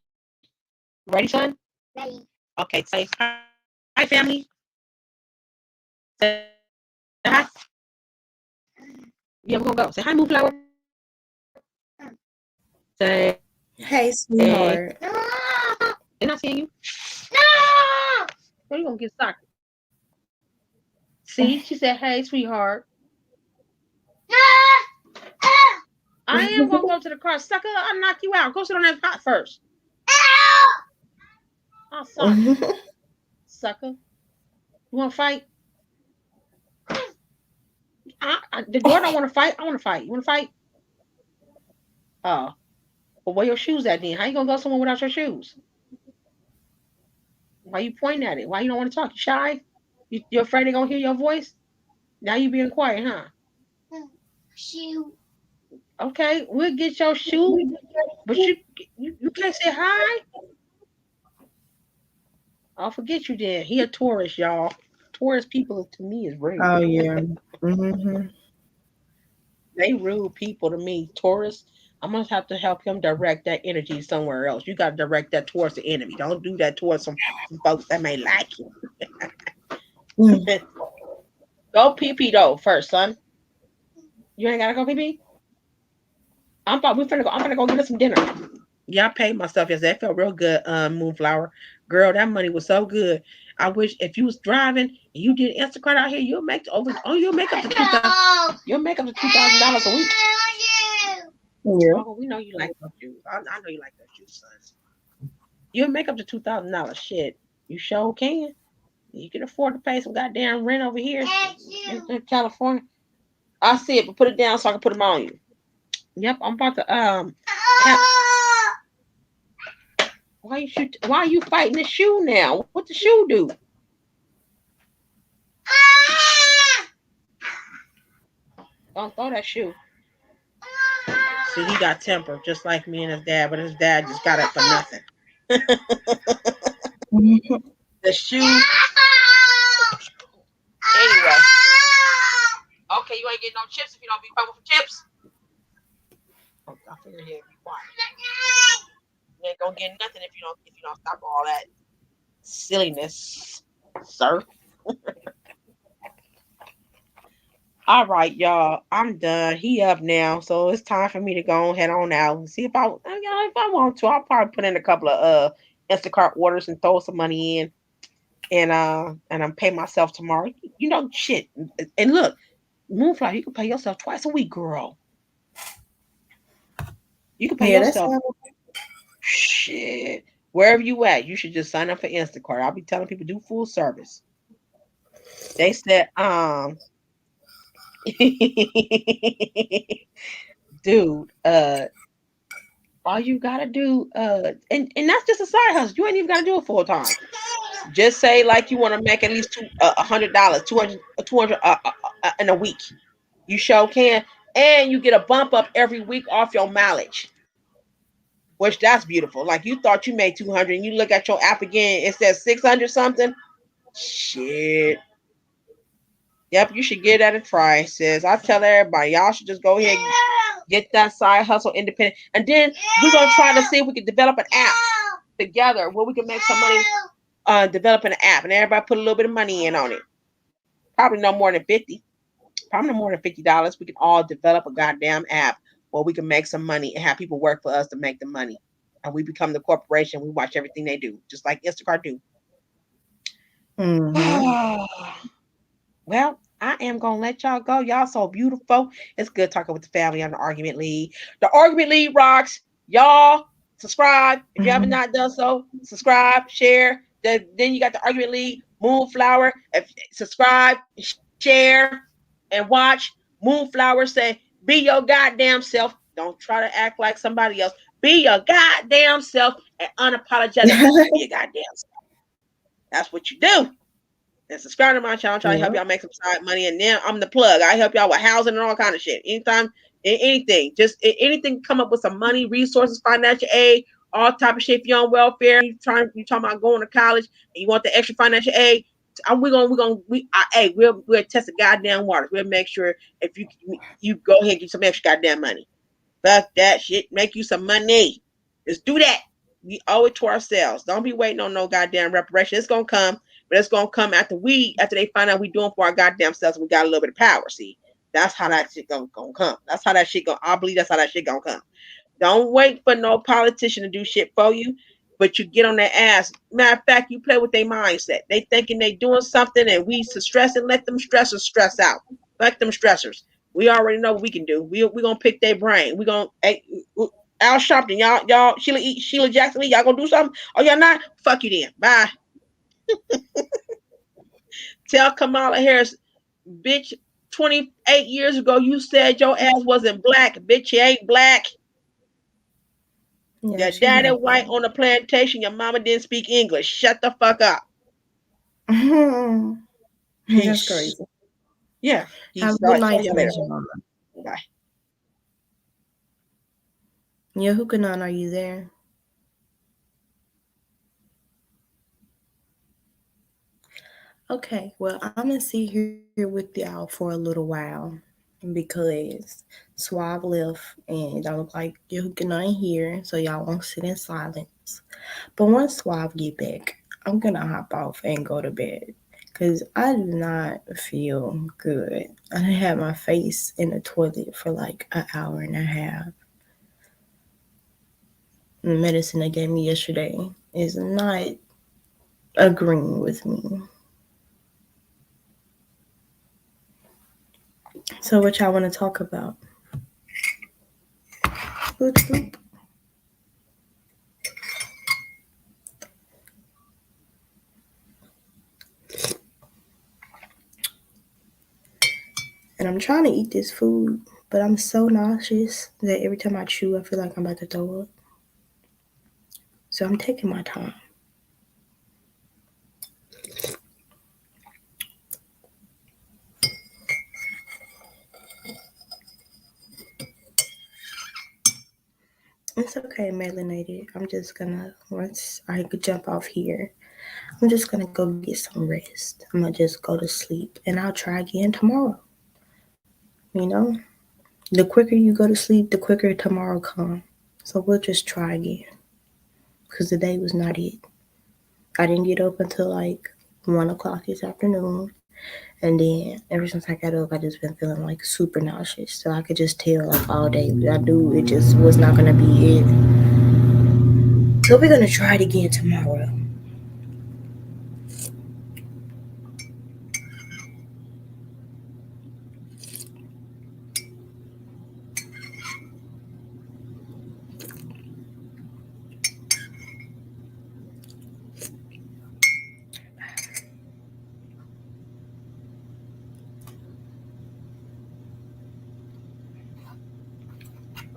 ready, son? Ready. Okay. Say hi, family. Say hi. Yeah, we're gonna go. Say hi, Moonflower. Say Hey, sweetheart. they're not seeing you. Where you gonna get soccer? See, she said, "Hey, sweetheart." I am gonna go to the car, sucker. I'll knock you out. Go sit on that pot first. I'll sock you, sucker. You want to fight? The door don't want to fight. I want to fight. You want to fight? Oh, well, where your shoes at then? How you gonna go somewhere without your shoes? Why you pointing at it? Why you don't want to talk? You shy? You're afraid they're gonna hear your voice? Now you being quiet, huh? Shoe. Okay, we'll get your shoe, but you can't say hi. I'll forget you then. He a tourist, y'all. Tourist people to me is rude. Oh yeah. Mm-hmm. They rude people to me. Tourists, I'm gonna have to help him direct that energy somewhere else. You gotta direct that towards the enemy. Don't do that towards some folks that may like you. Go pee pee though first, son. You ain't gotta go pee pee. I'm gonna go get us some dinner. Yeah, I paid myself yesterday. It felt real good, Moonflower. Girl, that money was so good. I wish if you was driving and you did Instacart out here, you'll make up to $2,000 a week. Yeah. Oh, we know you like those shoes. I know you like those shoes, son. You'll make up to $2,000. Shit, you sure can. You can afford to pay some goddamn rent over here in California. I see it, but put it down so I can put them on you. Yep, I'm about to why are you fighting the shoe now? What the shoe do? Don't throw that shoe. See, he got temper just like me and his dad, but his dad just got up for nothing. The shoe. Anyway. Okay, you ain't getting no chips if you don't be paying for chips. I figured he'd be quiet. You ain't gonna get nothing if you don't stop all that silliness, sir. All right, y'all. I'm done. He up now, so it's time for me to go head on out and see if if I want to. I'll probably put in a couple of Instacart orders and throw some money in. and I'm pay myself tomorrow. You know, shit. And look, Moonflower, you can pay yourself twice a week, girl. You can pay Yeah, that's yourself shit wherever you at. You should just sign up for Instacart. I'll be telling people do full service. They said, dude, all you gotta do, and that's just a side hustle. You ain't even gotta do it full time. Just say like you want to make at least $100, 200 in a week. You sure can, and you get a bump up every week off your mileage, which that's beautiful. Like you thought you made 200, and you look at your app again, it says 600 something. Shit. Yep, you should get that a try, sis. I tell everybody, y'all should just go ahead and get that side hustle independent. And then we're gonna try to see if we can develop an app together where we can make some money developing an app and everybody put a little bit of money in on it. Probably no more than 50. Probably no more than $50. We can all develop a goddamn app where we can make some money and have people work for us to make the money. And we become the corporation. We watch everything they do, just like Instacart do. Well, I am gonna let y'all go. Y'all so beautiful. It's good talking with the family on the Argument League. The Argument League rocks. Y'all subscribe if you haven't not done so. Subscribe, share. Then you got the Argument League Moonflower. If subscribe, share, and watch. Moonflower say, "Be your goddamn self. Don't try to act like somebody else. Be your goddamn self and unapologetically be your goddamn self. That's what you do." And subscribe to my channel. Try to help y'all make some side money. And then I'm the plug. I help y'all with housing and all kind of shit. Anytime, anything, just anything, come up with some money, resources, financial aid, all type of shit. If you're on welfare, you talking about going to college, and you want the extra financial aid. We'll test the goddamn waters. We'll make sure if you go ahead and get some extra goddamn money. Fuck that shit. Make you some money. Just do that. We owe it to ourselves. Don't be waiting on no goddamn reparation. It's gonna come, but it's gonna come after they find out we doing for our goddamn selves and we got a little bit of power. See, that's how that shit gonna come. That's how that shit gonna. I believe that's how that shit gonna come. Don't wait for no politician to do shit for you, but you get on their ass. Matter of fact, you play with their mindset. They thinking they doing something, and we stress and let them stressors stress out. Let them stressors. We already know what we can do. We gonna pick their brain. We gonna Al Sharpton, y'all Sheila Jackson Lee, y'all gonna do something? Oh, y'all not? Fuck you then. Bye. Tell Kamala Harris, bitch, 28 years ago you said your ass wasn't black. Bitch, you ain't black. Yeah, Your daddy white on the plantation. Your mama didn't speak English. Shut the fuck up. That's crazy. Yeah. Have a good night, later. Bye. Yeah, Hukanon, are you there? Okay, well, I'm gonna sit here with y'all for a little while because Suave left and it don't look like Hukanon here, so y'all won't sit in silence. But once Suave get back, I'm gonna hop off and go to bed because I do not feel good. I had my face in the toilet for like an hour and a half. The medicine they gave me yesterday is not agreeing with me. So what y'all want to talk about? And I'm trying to eat this food, but I'm so nauseous that every time I chew, I feel like I'm about to throw up. So I'm taking my time. It's okay, melanated. I'm just gonna, once I could jump off here, I'm just gonna go get some rest. I'm gonna just go to sleep and I'll try again tomorrow. You know, the quicker you go to sleep, the quicker tomorrow comes. So we'll just try again. Because today was not it. I didn't get up until like 1 o'clock this afternoon. And then ever since I got up, I just been feeling like super nauseous. So I could just tell like all day I knew it just was not gonna be it. So we're gonna try it again tomorrow.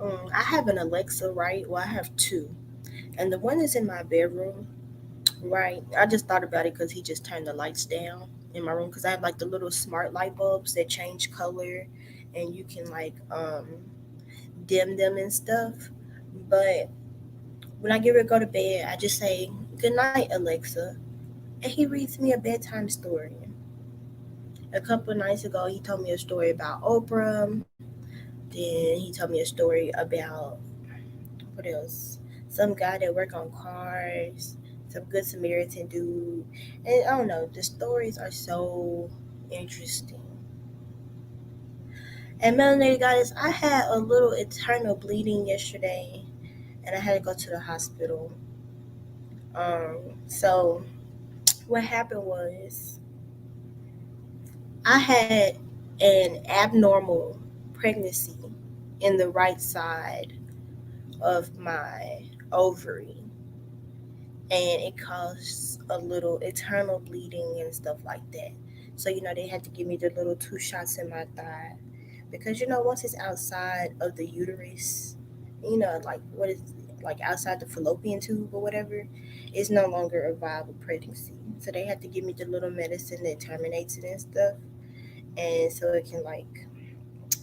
I have an Alexa, right? Well, I have two, and the one is in my bedroom, right? I just thought about it because he just turned the lights down in my room because I have like the little smart light bulbs that change color, and you can like dim them and stuff. But when I get ready to go to bed, I just say, "Good night, Alexa," and he reads me a bedtime story. A couple of nights ago, he told me a story about Oprah. Then he told me a story about what else? Some guy that work on cars, some good Samaritan dude, and I don't know. The stories are so interesting. And melanated goddess, I had a little internal bleeding yesterday, and I had to go to the hospital. So what happened was I had an abnormal pregnancy in the right side of my ovary, and it caused a little internal bleeding and stuff like that. So they had to give me the little 2 shots in my thigh because once it's outside of the uterus, like what is like outside the fallopian tube or whatever, it's no longer a viable pregnancy. So they had to give me the little medicine that terminates it and stuff, and so it can like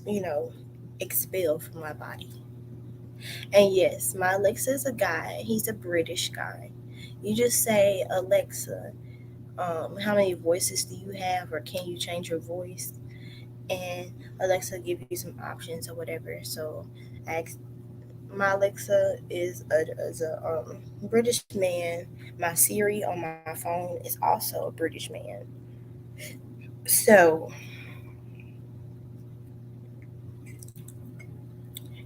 you know expel from my body. And yes, my Alexa is a guy. He's a British guy. You just say, Alexa, how many voices do you have, or can you change your voice? And Alexa give you some options or whatever. So, I asked, my Alexa is a British man. My Siri on my phone is also a British man. So,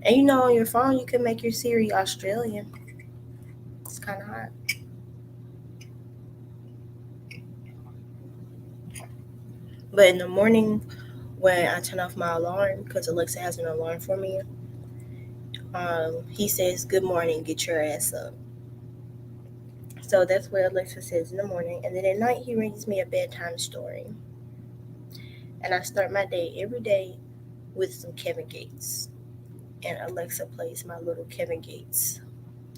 and on your phone you can make your Siri Australian. It's kind of hot. But in the morning, when I turn off my alarm, because Alexa has an alarm for me, he says, "Good morning, get your ass up." So that's what Alexa says in the morning. And then at night, he reads me a bedtime story. And I start my day every day with some Kevin Gates. And Alexa plays my little Kevin Gates.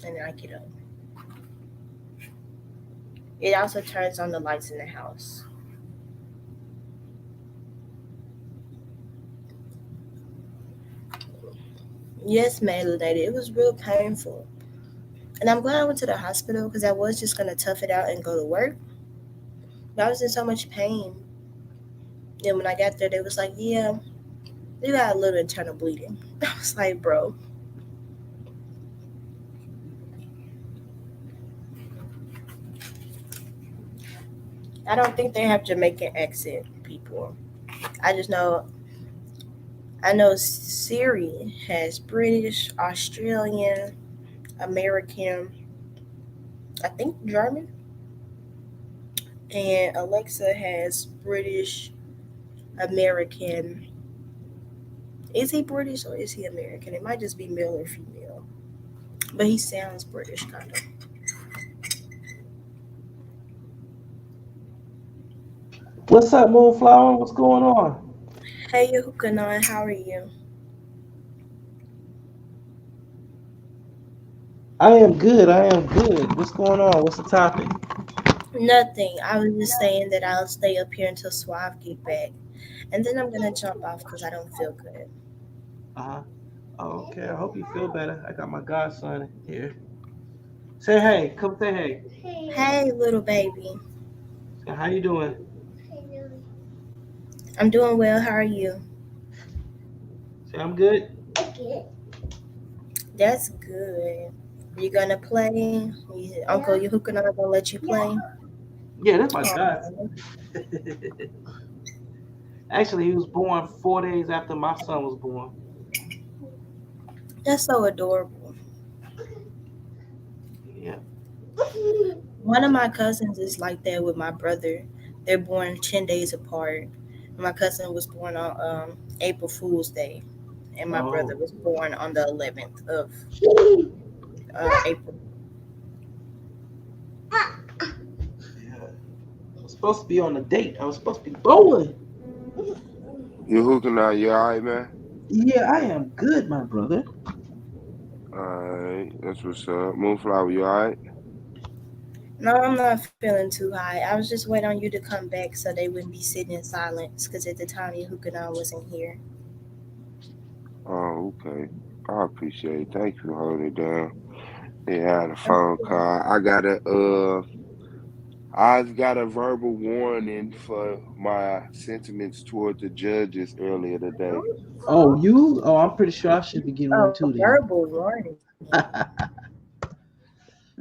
And then I get up. It also turns on the lights in the house. Yes, melanated. It was real painful. And I'm glad I went to the hospital because I was just going to tough it out and go to work. But I was in so much pain. Then when I got there, they was like, "Yeah, you got a little internal bleeding." I was like, "Bro, I don't think they have Jamaican accent people. I just know I know Siri has British, Australian, American, I think German, and Alexa has British, American. Is he British or is he American? It might just be male or female, but he sounds British kind of. What's up, Moonflower? What's going on? Hey, Yuhukanon, how are you? I am good. I am good. What's going on? What's the topic? Nothing. I was just saying that I'll stay up here until Suave get back, and then I'm gonna jump off because I don't feel good. Uh-huh. Oh, okay. I hope you feel better. I got my godson here. Say hey. Come say hey. Hey, little baby. Say, how you doing? I'm doing well. How are you? Say I'm good. That's good. You gonna play? Uncle Yuhukanon gonna let you play? Yeah, that's my godson. Aw, Actually, he was born 4 days after my son was born. that's so adorable. Yeah. One of my cousins is like that with my brother. They're born 10 days apart. My cousin was born on April Fool's Day, and my brother Oh. was born on the 11th of April. Yeah. I was supposed to be on a date. I was supposed to be bowling. You hooking now? You all right, man? Yeah, I am good, my brother. Alright, that's what's up. Moonflower, you alright? No, I'm not feeling too high. I was just waiting on you to come back so they wouldn't be sitting in silence because at the time your hookah wasn't here. Oh, okay. I appreciate it. Thank you for holding it down. Yeah, I had a phone call. I got a verbal warning for my sentiments toward the judges earlier today. Oh, you? Oh, I'm pretty sure I should be getting one Oh, too then. verbal warning. I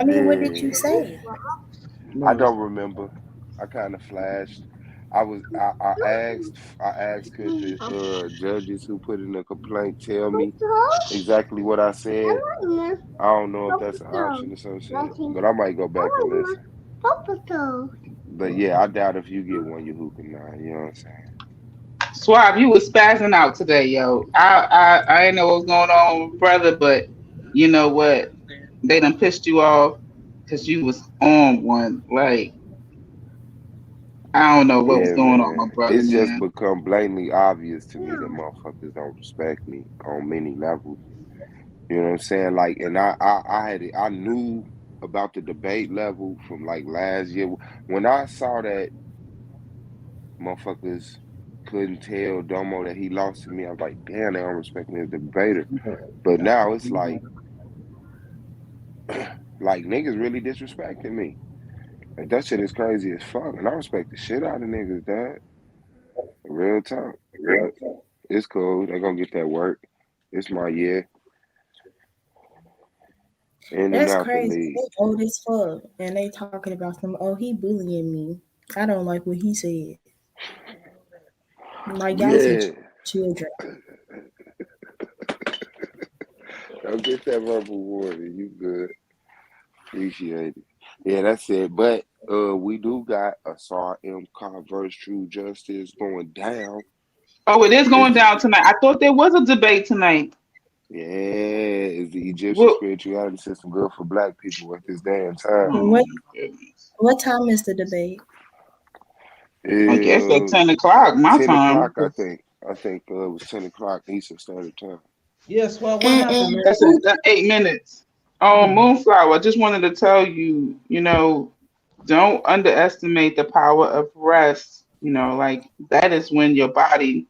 mean, what did you Yeah. say? I No. don't remember. I kind of flashed. I asked could the judges who put in the complaint tell me exactly what I said. I don't know if that's an option or some shit, but I might go back and listen. But yeah, I doubt if you get one, you hooping now. You know what I'm saying? Swab, you was spazzing out today, yo. I didn't know what was going on, brother, but you know what? They done pissed you off because you was on one. Like, I don't know what was Yeah, going on, my man. brother, It's just man. become blatantly obvious to me that motherfuckers don't respect me on many levels. You know what I'm saying? Like, and I knew about the debate level from like last year when I saw that motherfuckers couldn't tell Domo that he lost to me. I was like, damn, they don't respect me as a debater. But now it's like niggas really disrespecting me. Like that shit is crazy as fuck, and I respect the shit out of niggas, dad. Real talk, but it's cool. They gonna get that work. It's my year in and That's out the crazy. league. They old as fuck, and they talking about some. Oh, he bullying me. I don't like what he said. Like y'all some Yeah, children. I'll get that verbal warning. You good? Appreciate it. Yeah, that's it. But we do got a Saw M. versus True Justice going down. Oh, it is going It's down tonight. I thought there was a debate tonight. Yeah, it's the Egyptian Well, spirituality system good for black people at this day and time. oh What my goodness. what time is the debate? I guess at It's 10 o'clock my 10 o'clock, time. I think. I think it was 10 o'clock Eastern Standard Time. Yes, well, what Mm-mm. happened, man? That's 8 minutes. Oh, Moonflower, I just wanted to tell you, don't underestimate the power of rest. Like that is when your body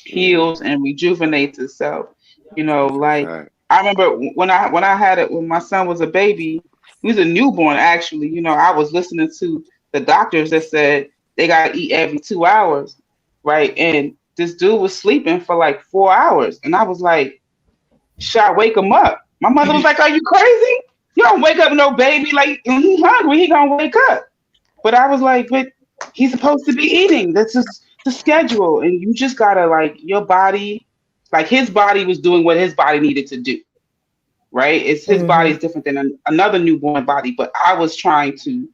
heals Mm, and rejuvenates itself. that's a Like fact. I remember when I had it when my son was a baby, he was a newborn actually. I was listening to the doctors that said they gotta eat every 2 hours, right? And this dude was sleeping for like 4 hours, and I was like, "Should I wake him up?" My mother was like, "Are you crazy? You don't wake up no baby like when he's hungry, he gonna wake up." But I was like, but he's supposed to be eating. That's just the schedule. And you just gotta like your body, like his body was doing what his body needed to do, right? It's his body Mm-hmm. is different than another newborn body, but I was trying to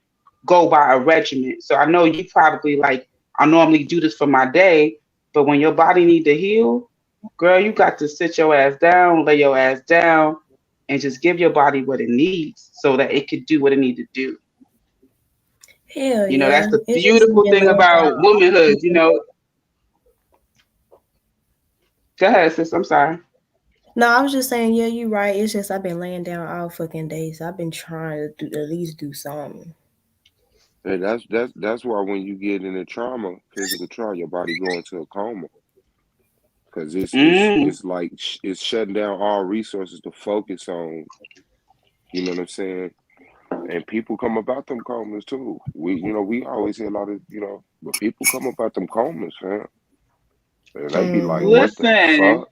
go by a regimen. So I know you probably like, I normally do this for my day, but when your body need to heal, girl, you got to sit your ass down, lay your ass down, and just give your body what it needs so that it could do what it need to do. Hell yeah. That's the It's just beautiful been thing laying about down. womanhood. Go ahead, sis. I'm sorry. No, I was just saying, yeah, you're right. It's just I've been laying down all fucking day, so I've been trying to at least do something. And that's why when you get in a trauma, physical trauma, your body go into a coma because Mm. it's like it's shutting down all resources to focus on. You know what I'm saying? And people come about them comas too. We always hear a lot of but people come about them comas, man. And they be like, Mm-hmm. what the Listen, fuck?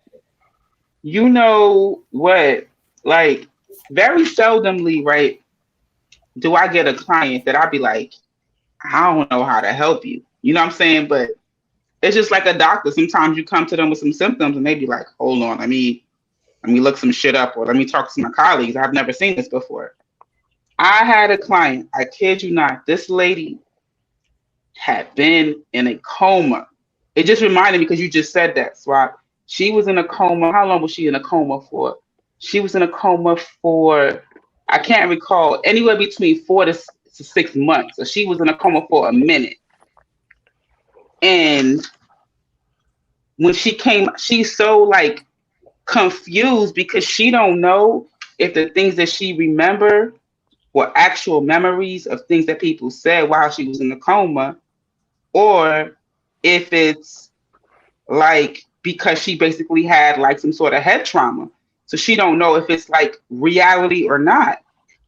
you know what? Like, very seldomly, right? Do I get a client that I be like, I don't know how to help you. You know what I'm saying? But it's just like a doctor. Sometimes you come to them with some symptoms and they be like, hold on, let me look some shit up or let me talk to my colleagues. I've never seen this before. I had a client, I kid you not, this lady had been in a coma. It just reminded me because you just said that, Swap. She was in a coma. How long was she in a coma for? She was in a coma for, I can't recall, anywhere between 4 to 6 months. So she was in a coma for a minute. And when she came, she's so like confused because she don't know if the things that she remember were actual memories of things that people said while she was in the coma, or if it's like because she basically had like some sort of head trauma. So she don't know if it's like reality or not.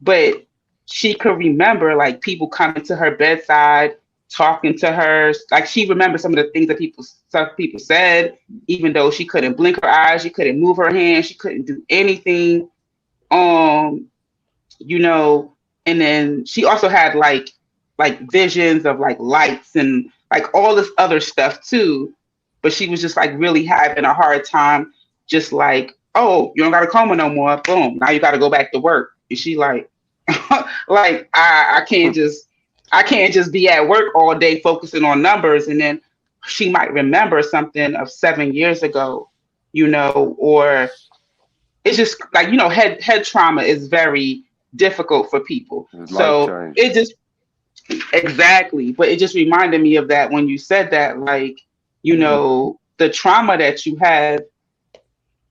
But she could remember like people coming to her bedside, talking to her. Like she remembers some of the things that some people said, even though she couldn't blink her eyes, she couldn't move her hands, she couldn't do anything. Um, you know, and then she also had like visions of like lights and like all this other stuff too. But she was just like really having a hard time, just like, oh, you don't got a coma no more. Boom, now you got to go back to work. And she like, like I can't just be at work all day focusing on numbers. And then she might remember something of 7 years ago, you know, or it's just like, you know, head trauma is very difficult for people. It's life So changing. it just exactly, but it just reminded me of that when you said that, like, you know, the trauma that you have,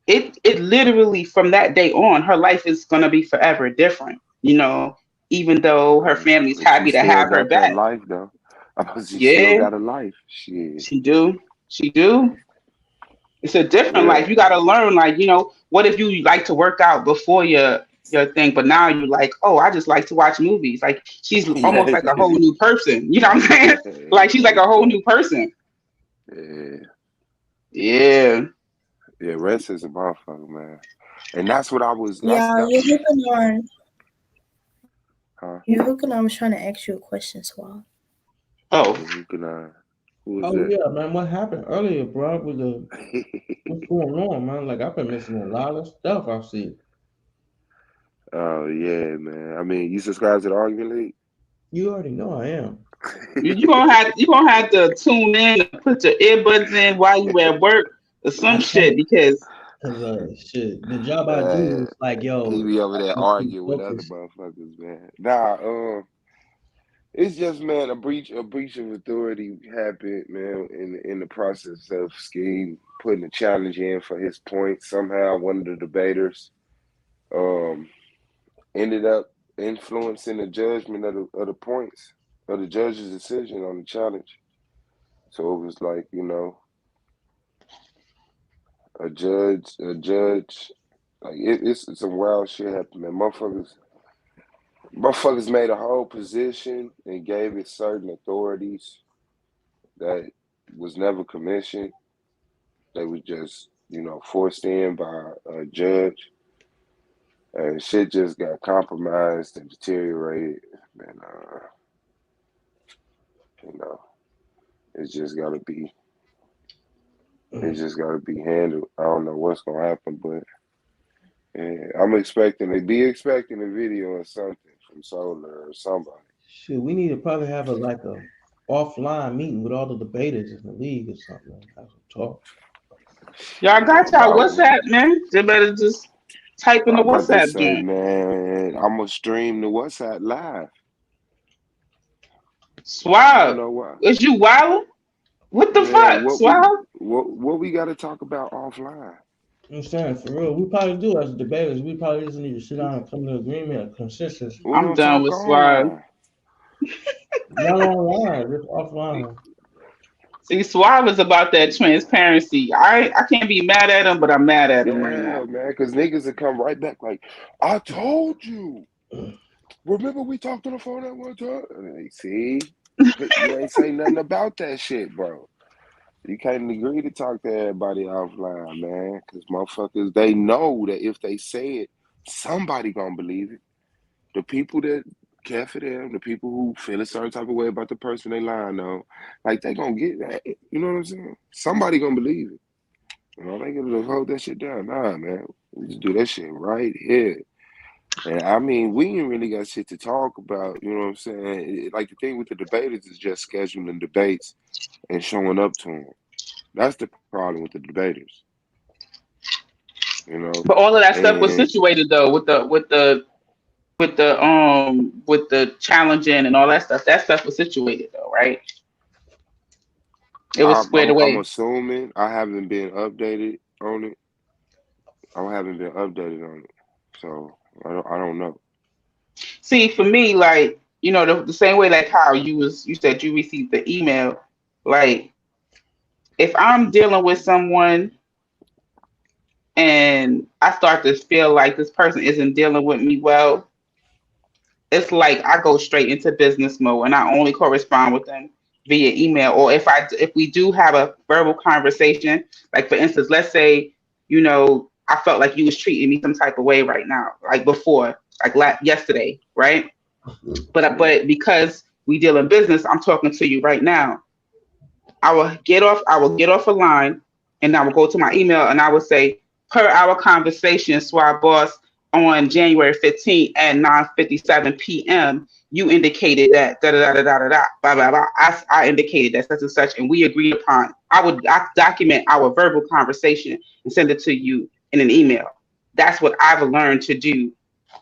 it literally from that day on, her life is gonna be forever different, you know, even though her family's But she happy to still have her got that back. life though. She still Yeah, got a life. Shit. she do. She do. It's a different Yeah. life. You got to learn, like, you know, what if you like to work out before your thing, but now you like, oh, I just like to watch movies. Like she's almost Yeah. like a whole new person. You know what I'm saying? Like she's like No a whole cap. new person. Yeah. Yeah. Yeah, rest is a motherfucker, man. And that's what I was Yeah, that you're hooking on. huh? You're hooking on. I was trying to ask you a question, Swab. Oh. Who can who is Oh that? yeah, man. What happened earlier, bro? With the what's going on, man? Like I've been missing a lot of stuff I see. Oh yeah, man. I mean, you subscribe to the argument league? You already know I am. You gonna have to tune in and put your earbuds in while you at work or some I shit can't because because shit. The job I do Man, is like, he yo, be over there I keep arguing with other focused. motherfuckers, man. Nah, it's just, man, a breach of authority happened, man, in the process of Scheme putting a challenge in for his point. Somehow one of the debaters um ended up influencing the judgment of the points of the judge's decision on the challenge. So it was like, a judge, like it's some wild shit happened, man. Motherfuckers made a whole position and gave it certain authorities that was never commissioned. They was just, forced in by a judge, and shit just got compromised and deteriorated. And you know, it's just gotta be, it's just gotta be handled. I don't know what's gonna happen, but yeah, be expecting a video or something from Solar or somebody. Shoot, we need to probably have a offline meeting with all the debaters in the league or something. And have some talk. y'all Yeah, got y'all WhatsApp, man. They better just type in the I'm about to WhatsApp say, game. man, I'm gonna stream the WhatsApp live. I don't Swab, know why. is you wildin'? What the Man, fuck, Swab? what we got to talk about offline? I'm saying for real, we probably do as debaters. We probably just need to sit down and come to agreement, a consensus. We I'm gonna done talk with Swab. online. Not online, just offline. See, Suave is about that transparency. I can't be mad at him, but I'm mad at him right Yeah, now. man, because niggas will come right back like, I told you. Remember we talked on the phone that one time? Like, see, you ain't say nothing about that shit, bro. You can't agree to talk to everybody offline, man, because motherfuckers, they know that if they say it, somebody gonna believe it. The people that care for them, the people who feel a certain type of way about the person they lying on, like they gonna get that. You know what I'm saying? Somebody gonna believe it. They gonna hold that shit down. Nah, man. We just do that shit right here. And I mean, we ain't really got shit to talk about. You know what I'm saying? Like the thing with the debaters is just scheduling debates and showing up to them. That's the problem with the debaters. You know, But all of that stuff was and situated though with the challenging and all that stuff. That stuff was situated though, right? It was I'm squared I'm I'm away. assuming I haven't been updated on it. I haven't been updated on it, so I don't know. See, for me, like, the same way like how you said you received the email, like if I'm dealing with someone and I start to feel like this person isn't dealing with me well, it's like I go straight into business mode and I only correspond with them via email. Or if we do have a verbal conversation, like for instance, let's say, I felt like you was treating me some type of way right now, like before, like yesterday, right? But because we deal in business, I'm talking to you right now. I will get off a line and I will go to my email and I will say, per our conversation, Swab Boss, on January 15th at 9:57 p.m., you indicated that da da da da da da blah blah blah. I indicated that such and such, and we agreed upon. I document our verbal conversation and send it to you in an email. That's what I've learned to do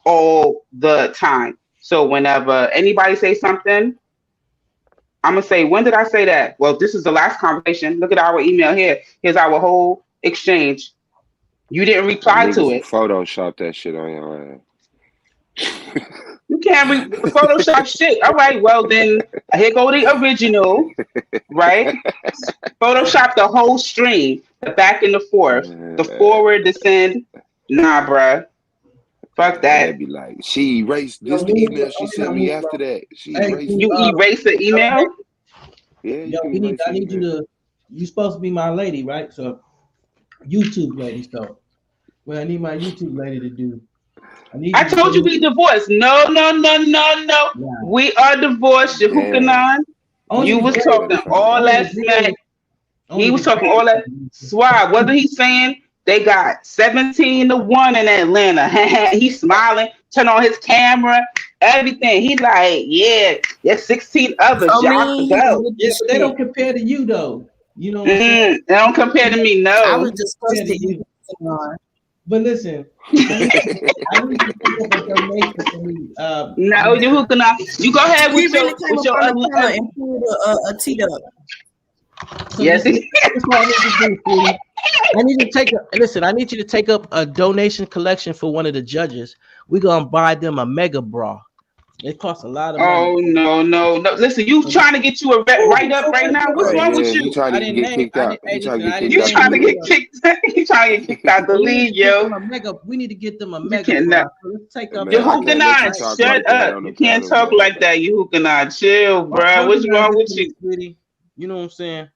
all the time. So whenever anybody says something, I'm gonna say, when did I say that? Well, this is the last conversation. Look at our email here. Here's our whole exchange. You didn't And reply to niggas will it. Photoshop that shit on your ass. You can't Photoshop shit. All right, well then here go the original, right? Photoshop the whole string, the back and the forth, the forward, the send. Nah, bruh. Fuck And they that. be like, she erased this the email she sent me after that. She Hey, erased You it. erase the email? Yeah, you yo, can erase I the need you email. to. You supposed to be my lady, right? So YouTube lady. So what I need my YouTube lady to do, I need I you to told send you me. we divorced. No, no, no, no, no. Nah, We are divorced. Damn. Yahukanon. only You the was That's grave, talking fucked up. all only the that grave, smack. He only the was talking grave. all that swag. Wasn't he saying they got 17-1 in Atlanta? He's smiling, turn on his camera, everything. He like, yeah, there's 16 others. I Y'all can mean, go. with Yeah, this but they shit, don't compare to you though. You know what I'm saying? They don't compare to me, I no. was Compare to disgusted. you. But listen, I need you to pick up a donation for me. No, you who can you go ahead He with really your came up on the counter and pulled a teed up. So yes. listen, this is what I need to do, sweetie. I need to take a listen. I need you to take up a donation collection for one of the judges. We're gonna buy them a mega bra. It costs a lot of money. Oh no, no, no. Listen, you trying to get you a write up right now? What's Oh wrong with yeah, he you? trying I to didn't get name. kicked I out. didn't. Hey, He trying listen. to get I didn't kicked You out name the trying to you. get league. kicked? You trying to get kicked out the We need to league, get them yo? a mega. We need to get them a You mega bra. cannot. So let's take up Man, You that I $100. can't let you Hukanine, talk shut like that up. on the You can't panel, talk man. like that. You Hukanine, chill, bro. What's wrong with you? Sweetie. You know what I'm saying?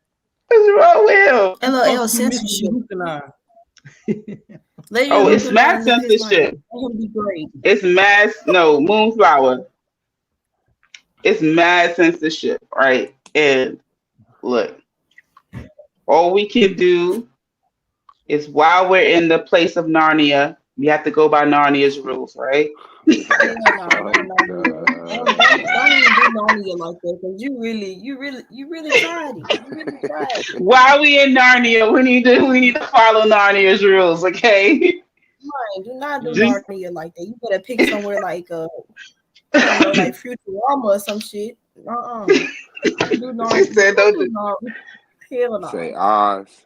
What's wrong with him? You're supposed LOL to be Mr. censorship. Yehukanai. Let Oh, your it's mass Hukanine live his life. censorship. Let him be great. It's mass. No, Moonflower. It's mass censorship, right? And look, all we can do is while we're in the place of Narnia, we have to go by Narnia's rules, right? Hell no, it Oh ain't Narnia. Don't even do Narnia like that, because you really tried it. You really tried it. While we in Narnia, we need to follow Narnia's rules, okay? Right, do not do Just Narnia like that. You better pick somewhere like I don't know, like Futurama or some shit. Don't do she Narnia. said, Don't "Don't." do Narnia. Hell say no. Oz.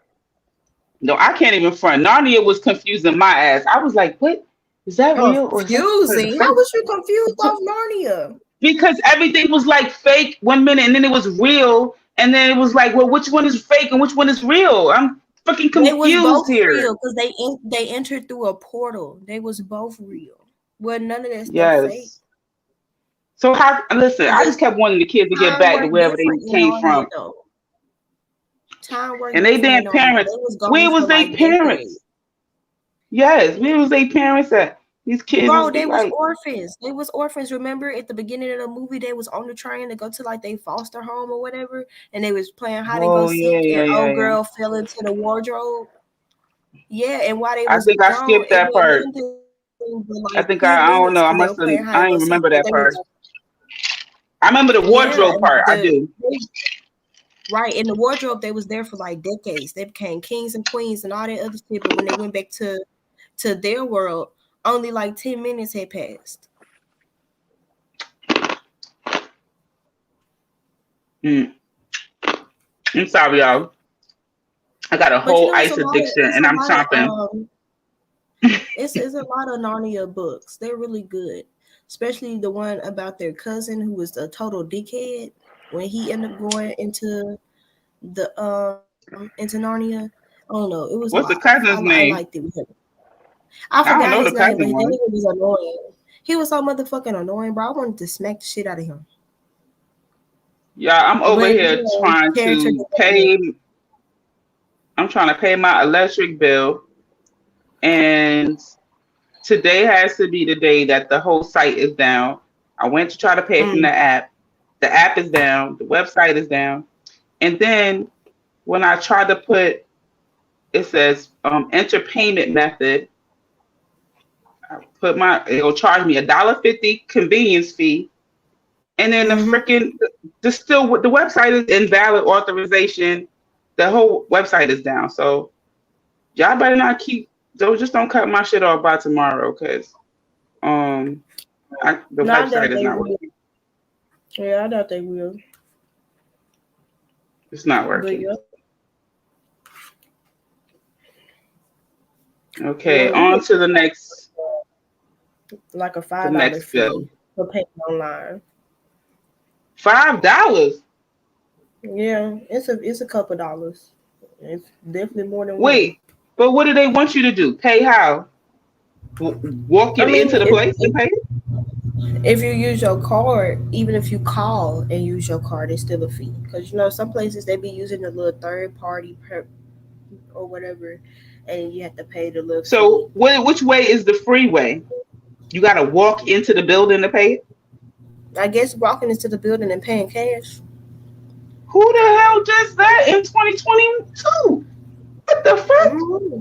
No, I can't even front. Narnia was confusing my ass. I was like, "What? Is that real or is that?" Confusing. How was you confused off Narnia? Because everything was like fake 1 minute, and then it was real, and then it was like, well, which one is fake and which one is real? I'm fucking They was confused both here. real because they entered through a portal. They was both real. Well, none of that stuff fake. Yes. So how? Listen, I just Just kept wanting the kids to get time back to work wherever they different in came Narnia from, though. Time work and they different in damn Narnia. parents. They was Where gone was for they like decades. parents? Yes, where was they parents at? These kids Bro, is they was like, orphans. They was orphans. Remember at the beginning of the movie, they was on the train to go to like they foster home or whatever, and they was playing hide and go oh yeah, seek, yeah, and yeah, old yeah. girl fell into the wardrobe. Yeah, and while they I was think I gone, skipped it that wasn't part. nothing but I like think few I don't minutes know. I because they must were have. playing hide I and ain't go seek, remember but that they part. was I remember the yeah, wardrobe part. I do. right in the wardrobe they was there for like decades. They became kings and queens and all that other shit. But when they went back to their world, only like 10 minutes had passed. Mm. I'm sorry, y'all. I got a But you whole know, ice addiction, it's and a I'm lot of chomping. It's a lot of Narnia books. They're really good, especially the one about their cousin who was a total dickhead when he ended up going into Narnia. I don't know. It was a lot. What's the I cousin's liked it name? with him. I I don't forgot know his the name, but cousin that one. nigga was annoying. He was so motherfucking annoying, bro. I wanted to smack the shit out of him. Yeah, I'm over But here yeah, trying character to development. pay. I'm trying to pay my electric bill, and today has to be the day that the whole site is down. I went to try to pay from the Mm. app. The app is down. The website is down. And then when I try to put, it says enter payment method. I put it'll charge me $1.50 convenience fee, and then the Mm-hmm. freaking the website is invalid authorization. The whole website is down. So y'all better not don't cut my shit off by tomorrow, cause um the No, I website doubt is they not will. working. Yeah, I doubt they will. It's not But working. yeah, Okay, yeah, we on need to the next like a the $5 next bill. fee for paying online. $5. Yeah, it's a couple dollars. It's definitely more than one. Wait, but what do they want you to do? Pay how? Walk I it mean, into the place and pay it? if you use your card, even if you call and use your card, it's still a fee. Because some places they be using the little third party or whatever, and you have to pay the little fee. So which way is the freeway? You got to walk into the building to pay it? I guess walking into the building and paying cash. Who the hell does that in 2022? What the fuck? Mm-hmm.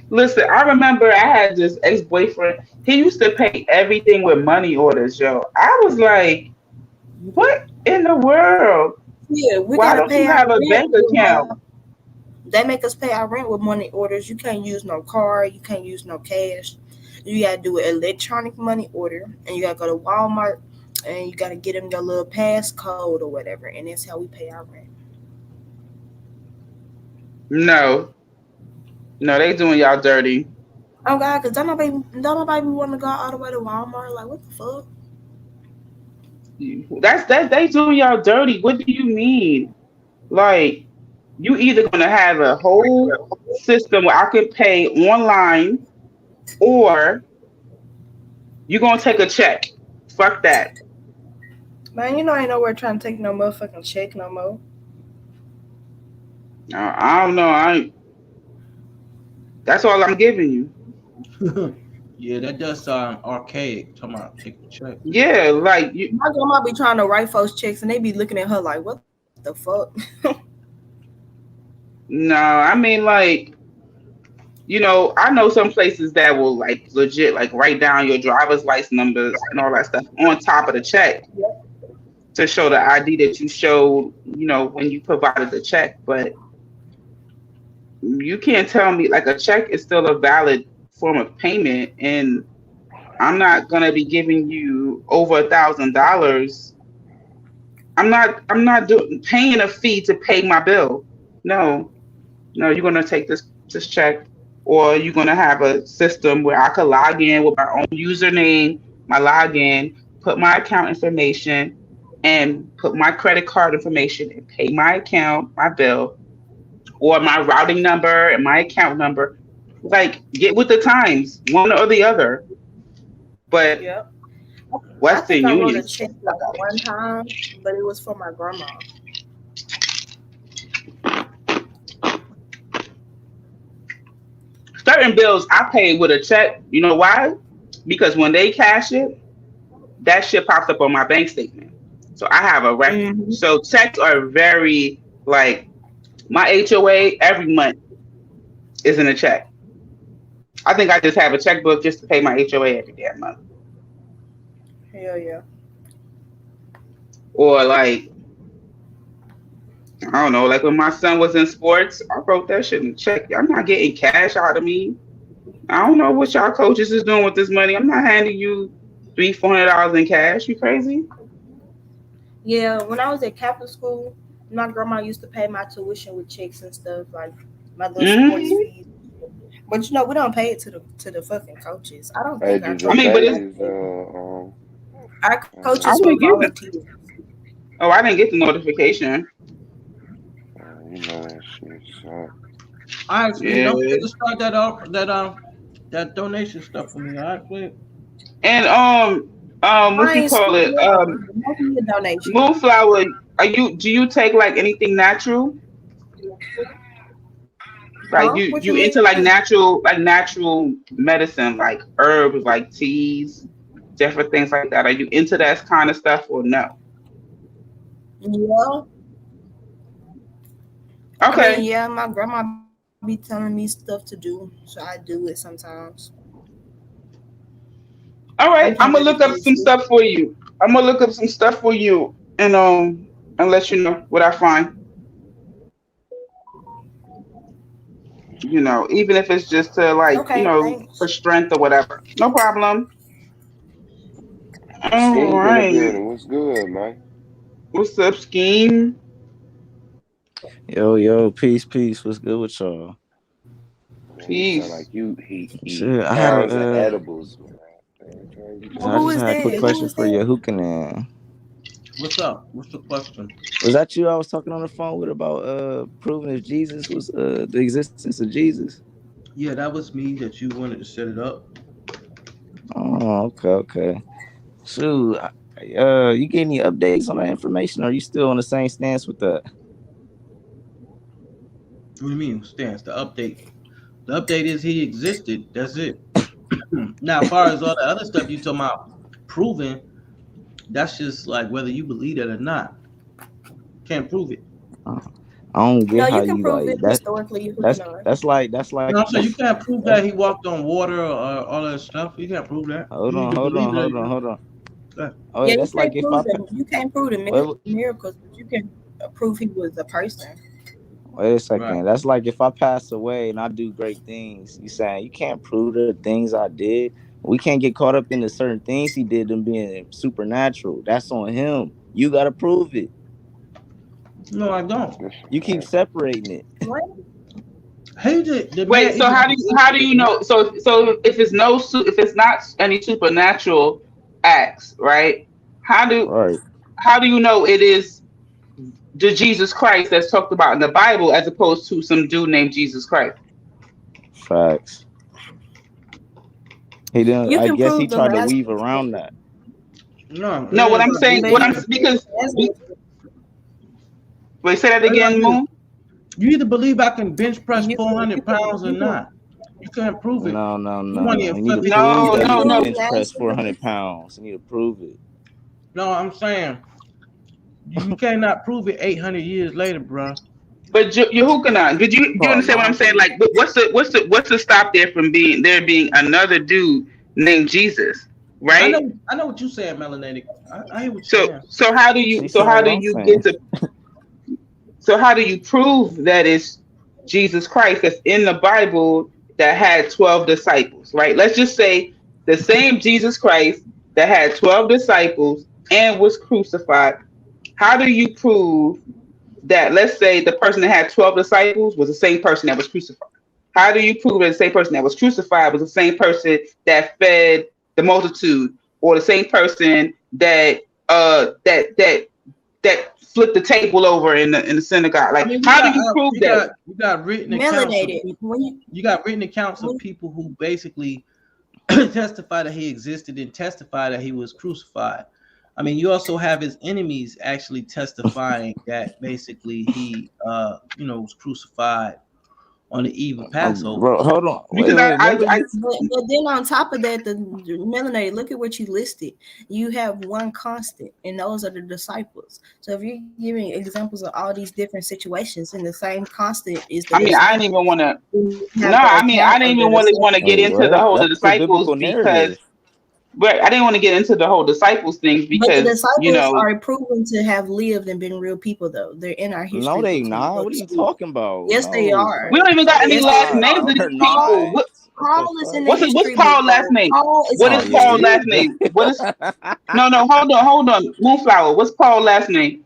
Listen, I remember I had this ex-boyfriend. He used to pay everything with money orders, yo. I was like, what in the world? Yeah, we Why gotta don't you pay our have a rent bank with account? They make us pay our rent with money orders. You can't use no card. You can't use no cash. You gotta do an electronic money order, and you gotta go to Walmart, and you gotta get them your little passcode or whatever, and that's how we pay our rent. No, no, they doing y'all dirty. Oh God, cause don't nobody want to go all the way to Walmart. Like what the fuck? That's they doing y'all dirty. What do you mean? Like you either gonna have a whole system where I could pay online, or you gonna take a check. Fuck that. Man, ain't nowhere trying to take no motherfucking check no more. I don't know. That's all I'm giving you. Yeah, that does sound archaic. Talking about take a check. Yeah, like you. My grandma be trying to write folks checks, and they be looking at her like, what the fuck? No, I mean like I know some places that will like legit like write down your driver's license numbers and all that stuff on top of the check to show the ID that you showed, when you provided the check. But you can't tell me like a check is still a valid form of payment, and I'm not gonna be giving you over $1,000. I'm not doing paying a fee to pay my bill. No, no, you're gonna take this check, or you're gonna have a system where I could log in with my own username, my login, put my account information, and put my credit card information and pay my account, my bill, or my routing number and my account number. Like, get with the times, one or the other. But Yep. I think Western I wrote a Union, check like one time, but it was for my grandma. certain bills I pay with a check. You know why? Because when they cash it, that shit pops up on my bank statement. So I have a record. Mm-hmm. So checks are very like my HOA every month is in a check. I think I just have a checkbook just to pay my HOA every damn month. Hell yeah. Or like I don't know, like when my son was in sports, I wrote that shit in a check. I'm not getting cash out of me. I don't know what y'all coaches is doing with this money. I'm not handing you $300-$400 in cash. You crazy? Yeah, when I was at Catholic school, my grandma used to pay my tuition with checks and stuff, like my little sports Hmm. fees. But we don't pay it to the fucking coaches. I don't Hey, think our did your I mean, coaches but it's babies our I coaches for didn't get the volunteers. I didn't get the notification. you know that shit suck. All right, Sweet. Yeah. Don't forget to start that donation stuff for me. All right, Sweet. And what I you ain't call sweet it? girl. Make me a donation. Moonflower. Do you take like anything natural? Like Huh? What you you mean? into like natural medicine, like herbs, like teas, different things like that. Are you into that kind of stuff or no? Yeah. I mean, Okay. yeah, my grandma be telling me stuff to do, so I do it sometimes. All right. Sometimes I'm I gonna just look get up it some twisted. stuff for you. I'm gonna look up some stuff for you and let you know what I find. Even if it's just to like, Okay, for thanks. strength or whatever. No problem. All Scheme in the right. building. What's good, man? What's up, Scheme? Yo, peace. What's good with y'all? Man, you sound like Peace. he eat Shit, I had pounds of a edibles, man. Man, you so just I Who just is had a eat. quick that? Who question is for that? Yahukanan. What's up? What's the question? Was that you I was talking on the phone with about proving if Jesus was the existence of Jesus? Yeah, that was me that you wanted to set it up. Oh, okay. Shoot, you get any updates on that information? Or are you still on the same stance with that? What do you mean, stance? The update. The update is he existed. That's it. Now, as far as all the other stuff you talking about proving, that's just like whether you believe it or not. Can't prove it. Uh, I don't No, get how you can you prove like it that. historically. You That's can. that's like that's like No, I'm saying you can't prove that's that he walked on water or all that stuff. You can't prove that. hold You on, either hold believe on, it or hold you on, don't. hold on. Yeah. Oh Yeah, yeah, that's like if I you can't prove the wait, miracles, but you can prove he was a person. wait a Right. second. That's like if I pass away and I do great things. You saying you can't prove the things I did. We can't get caught up in the certain things he did them being supernatural. That's on him. You gotta prove it. No, I don't. That's You a keep fact. separating it. What? He did the Wait, man so either how do you existed. know? So if it's not any supernatural acts, right? How do Right. how do you know it is the Jesus Christ that's talked about in the Bible as opposed to some dude named Jesus Christ? Facts. He didn't. You I can guess he prove the tried to weave Lazarus around story, that. No, it No, what ain't I'm about saying, but moving what you I'm can around. prove the because Lazarus. wait, say that That's like again, this. Moon. You either believe I can bench press You 400 can pounds or you can not. You can't prove it. No. You want to You need to fucking prove you No, that can he no, can no. prove bench press Lazarus. 400 pounds. You need to prove it. no. I'm saying you cannot prove it 800 years later, bro. But Yehukanan, do you Called understand what I'm saying? lottery. Like, what's the stop there from being another dude named Jesus, right? I know what you're saying, melanated. I hear what you're So saying. so how do See, you so saying how what do I'm you get saying. to so how do you prove that it's Jesus Christ that's in the Bible that had 12 disciples, right? Let's just say the same Jesus Christ that had 12 disciples and was crucified. How do you prove that, let's say, the person that had 12 disciples was the same person that was crucified? How do you prove that the same person that was crucified was the same person that fed the multitude, or the same person that flipped the table over in the synagogue? I Like, mean, how do you prove that? you got written accounts of Melanated. people. You got written accounts of When people who basically testify that he existed and testify that he was crucified. I mean, you also have his enemies actually testifying that basically he, was crucified on the eve of Passover. Bro, hold on. Because Wait. Remember I you. but then on top of that, the melanated. Look at what you listed. You have one constant, and those are the disciples. So if you're giving examples of all these different situations, and the same constant is the I mean, I didn't disciples, even want to. you No, have the I mean, I account didn't of the even really want to disciples. get Wait, into what? the That's the disciples biblical because, narrative. but I didn't want to get into the whole disciples things But the because, disciples are proven to have lived and been real people, though. They're in our No, history they books when you not. go What to are you school. talking about? Yes, they are. we don't even got any They Yes, they last not. names No, of are. they're these people. not. Paul, What the Paul is fuck? in the What's history book, Paul last bro. name? Paul is What in Oh is the yeah, Paul history you. last book. name? No, hold on. Moonflower. What's Paul last name?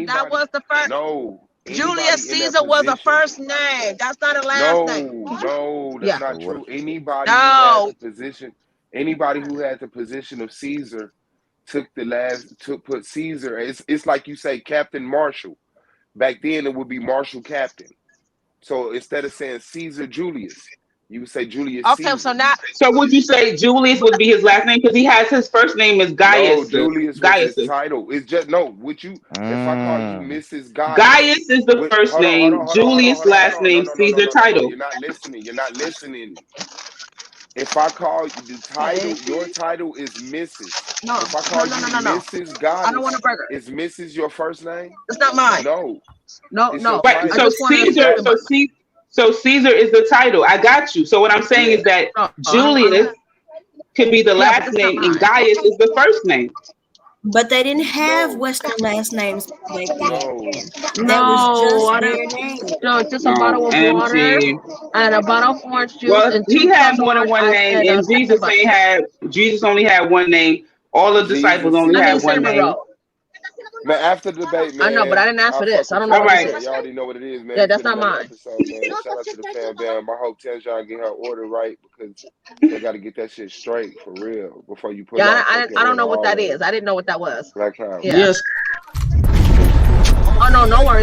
that anybody, was the first. no, Julius anybody in that Caesar was a position. first name. That's not a last name. No, no, that's Yeah. not true. Anybody who has No. a position, Anybody who had the position of Caesar put Caesar. It's like you say Captain Marshall. Back then it would be Marshall Captain. So instead of saying Caesar Julius, you would say Julius Okay, Caesar. so now So would you say Julius would be his last name because he has his first name is No, Gaius? Julius was Gaius. his title. It's just no. Would you? If I call you Mrs. Gaius, Gaius is the first hold on, hold name. on, hold on, hold on, Julius hold on, hold last on. No, name. no, no, no, Caesar no, no, no. title. You're not listening. You're not listening. If I call you the title, your title is Mrs. no, If I call you Mrs. I don't want Goddess, a burger. is Mrs. your first name? It's not mine. No, No, it's no. your Right. I title. So just want to Caesar. That So Caesar is the title. I got you. So what I'm saying yeah. is that no, Julius could be the yeah, but last it's not name and mine. Gaius is the first name. But they didn't have No, Western last names back no. then. No, That was just I their don't. name. No, just a Oh, bottle of water empty. and a bottle of orange juice Well, and he 2 had cups of more than orange one ice name, and and cinnamon bun. Jesus only had one name. All the disciples Jesus only I Caesar need had one cinnamon Julius. name. roll. Man, after the debate, I know, but I man, didn't ask I'll for fuck this. I with don't know y'all All what this right. later. is. Y'all already know what it is, man. Yeah, It's that's been not another mine. episode, man. Shout out to the fam bam. I hope Tenjon get her order right because they got to get that shit straight for real before you pull Yeah, out. Take your I don't order know what that always. is. I didn't know what that was. Black power. Yeah. Yes. Oh no, no worries.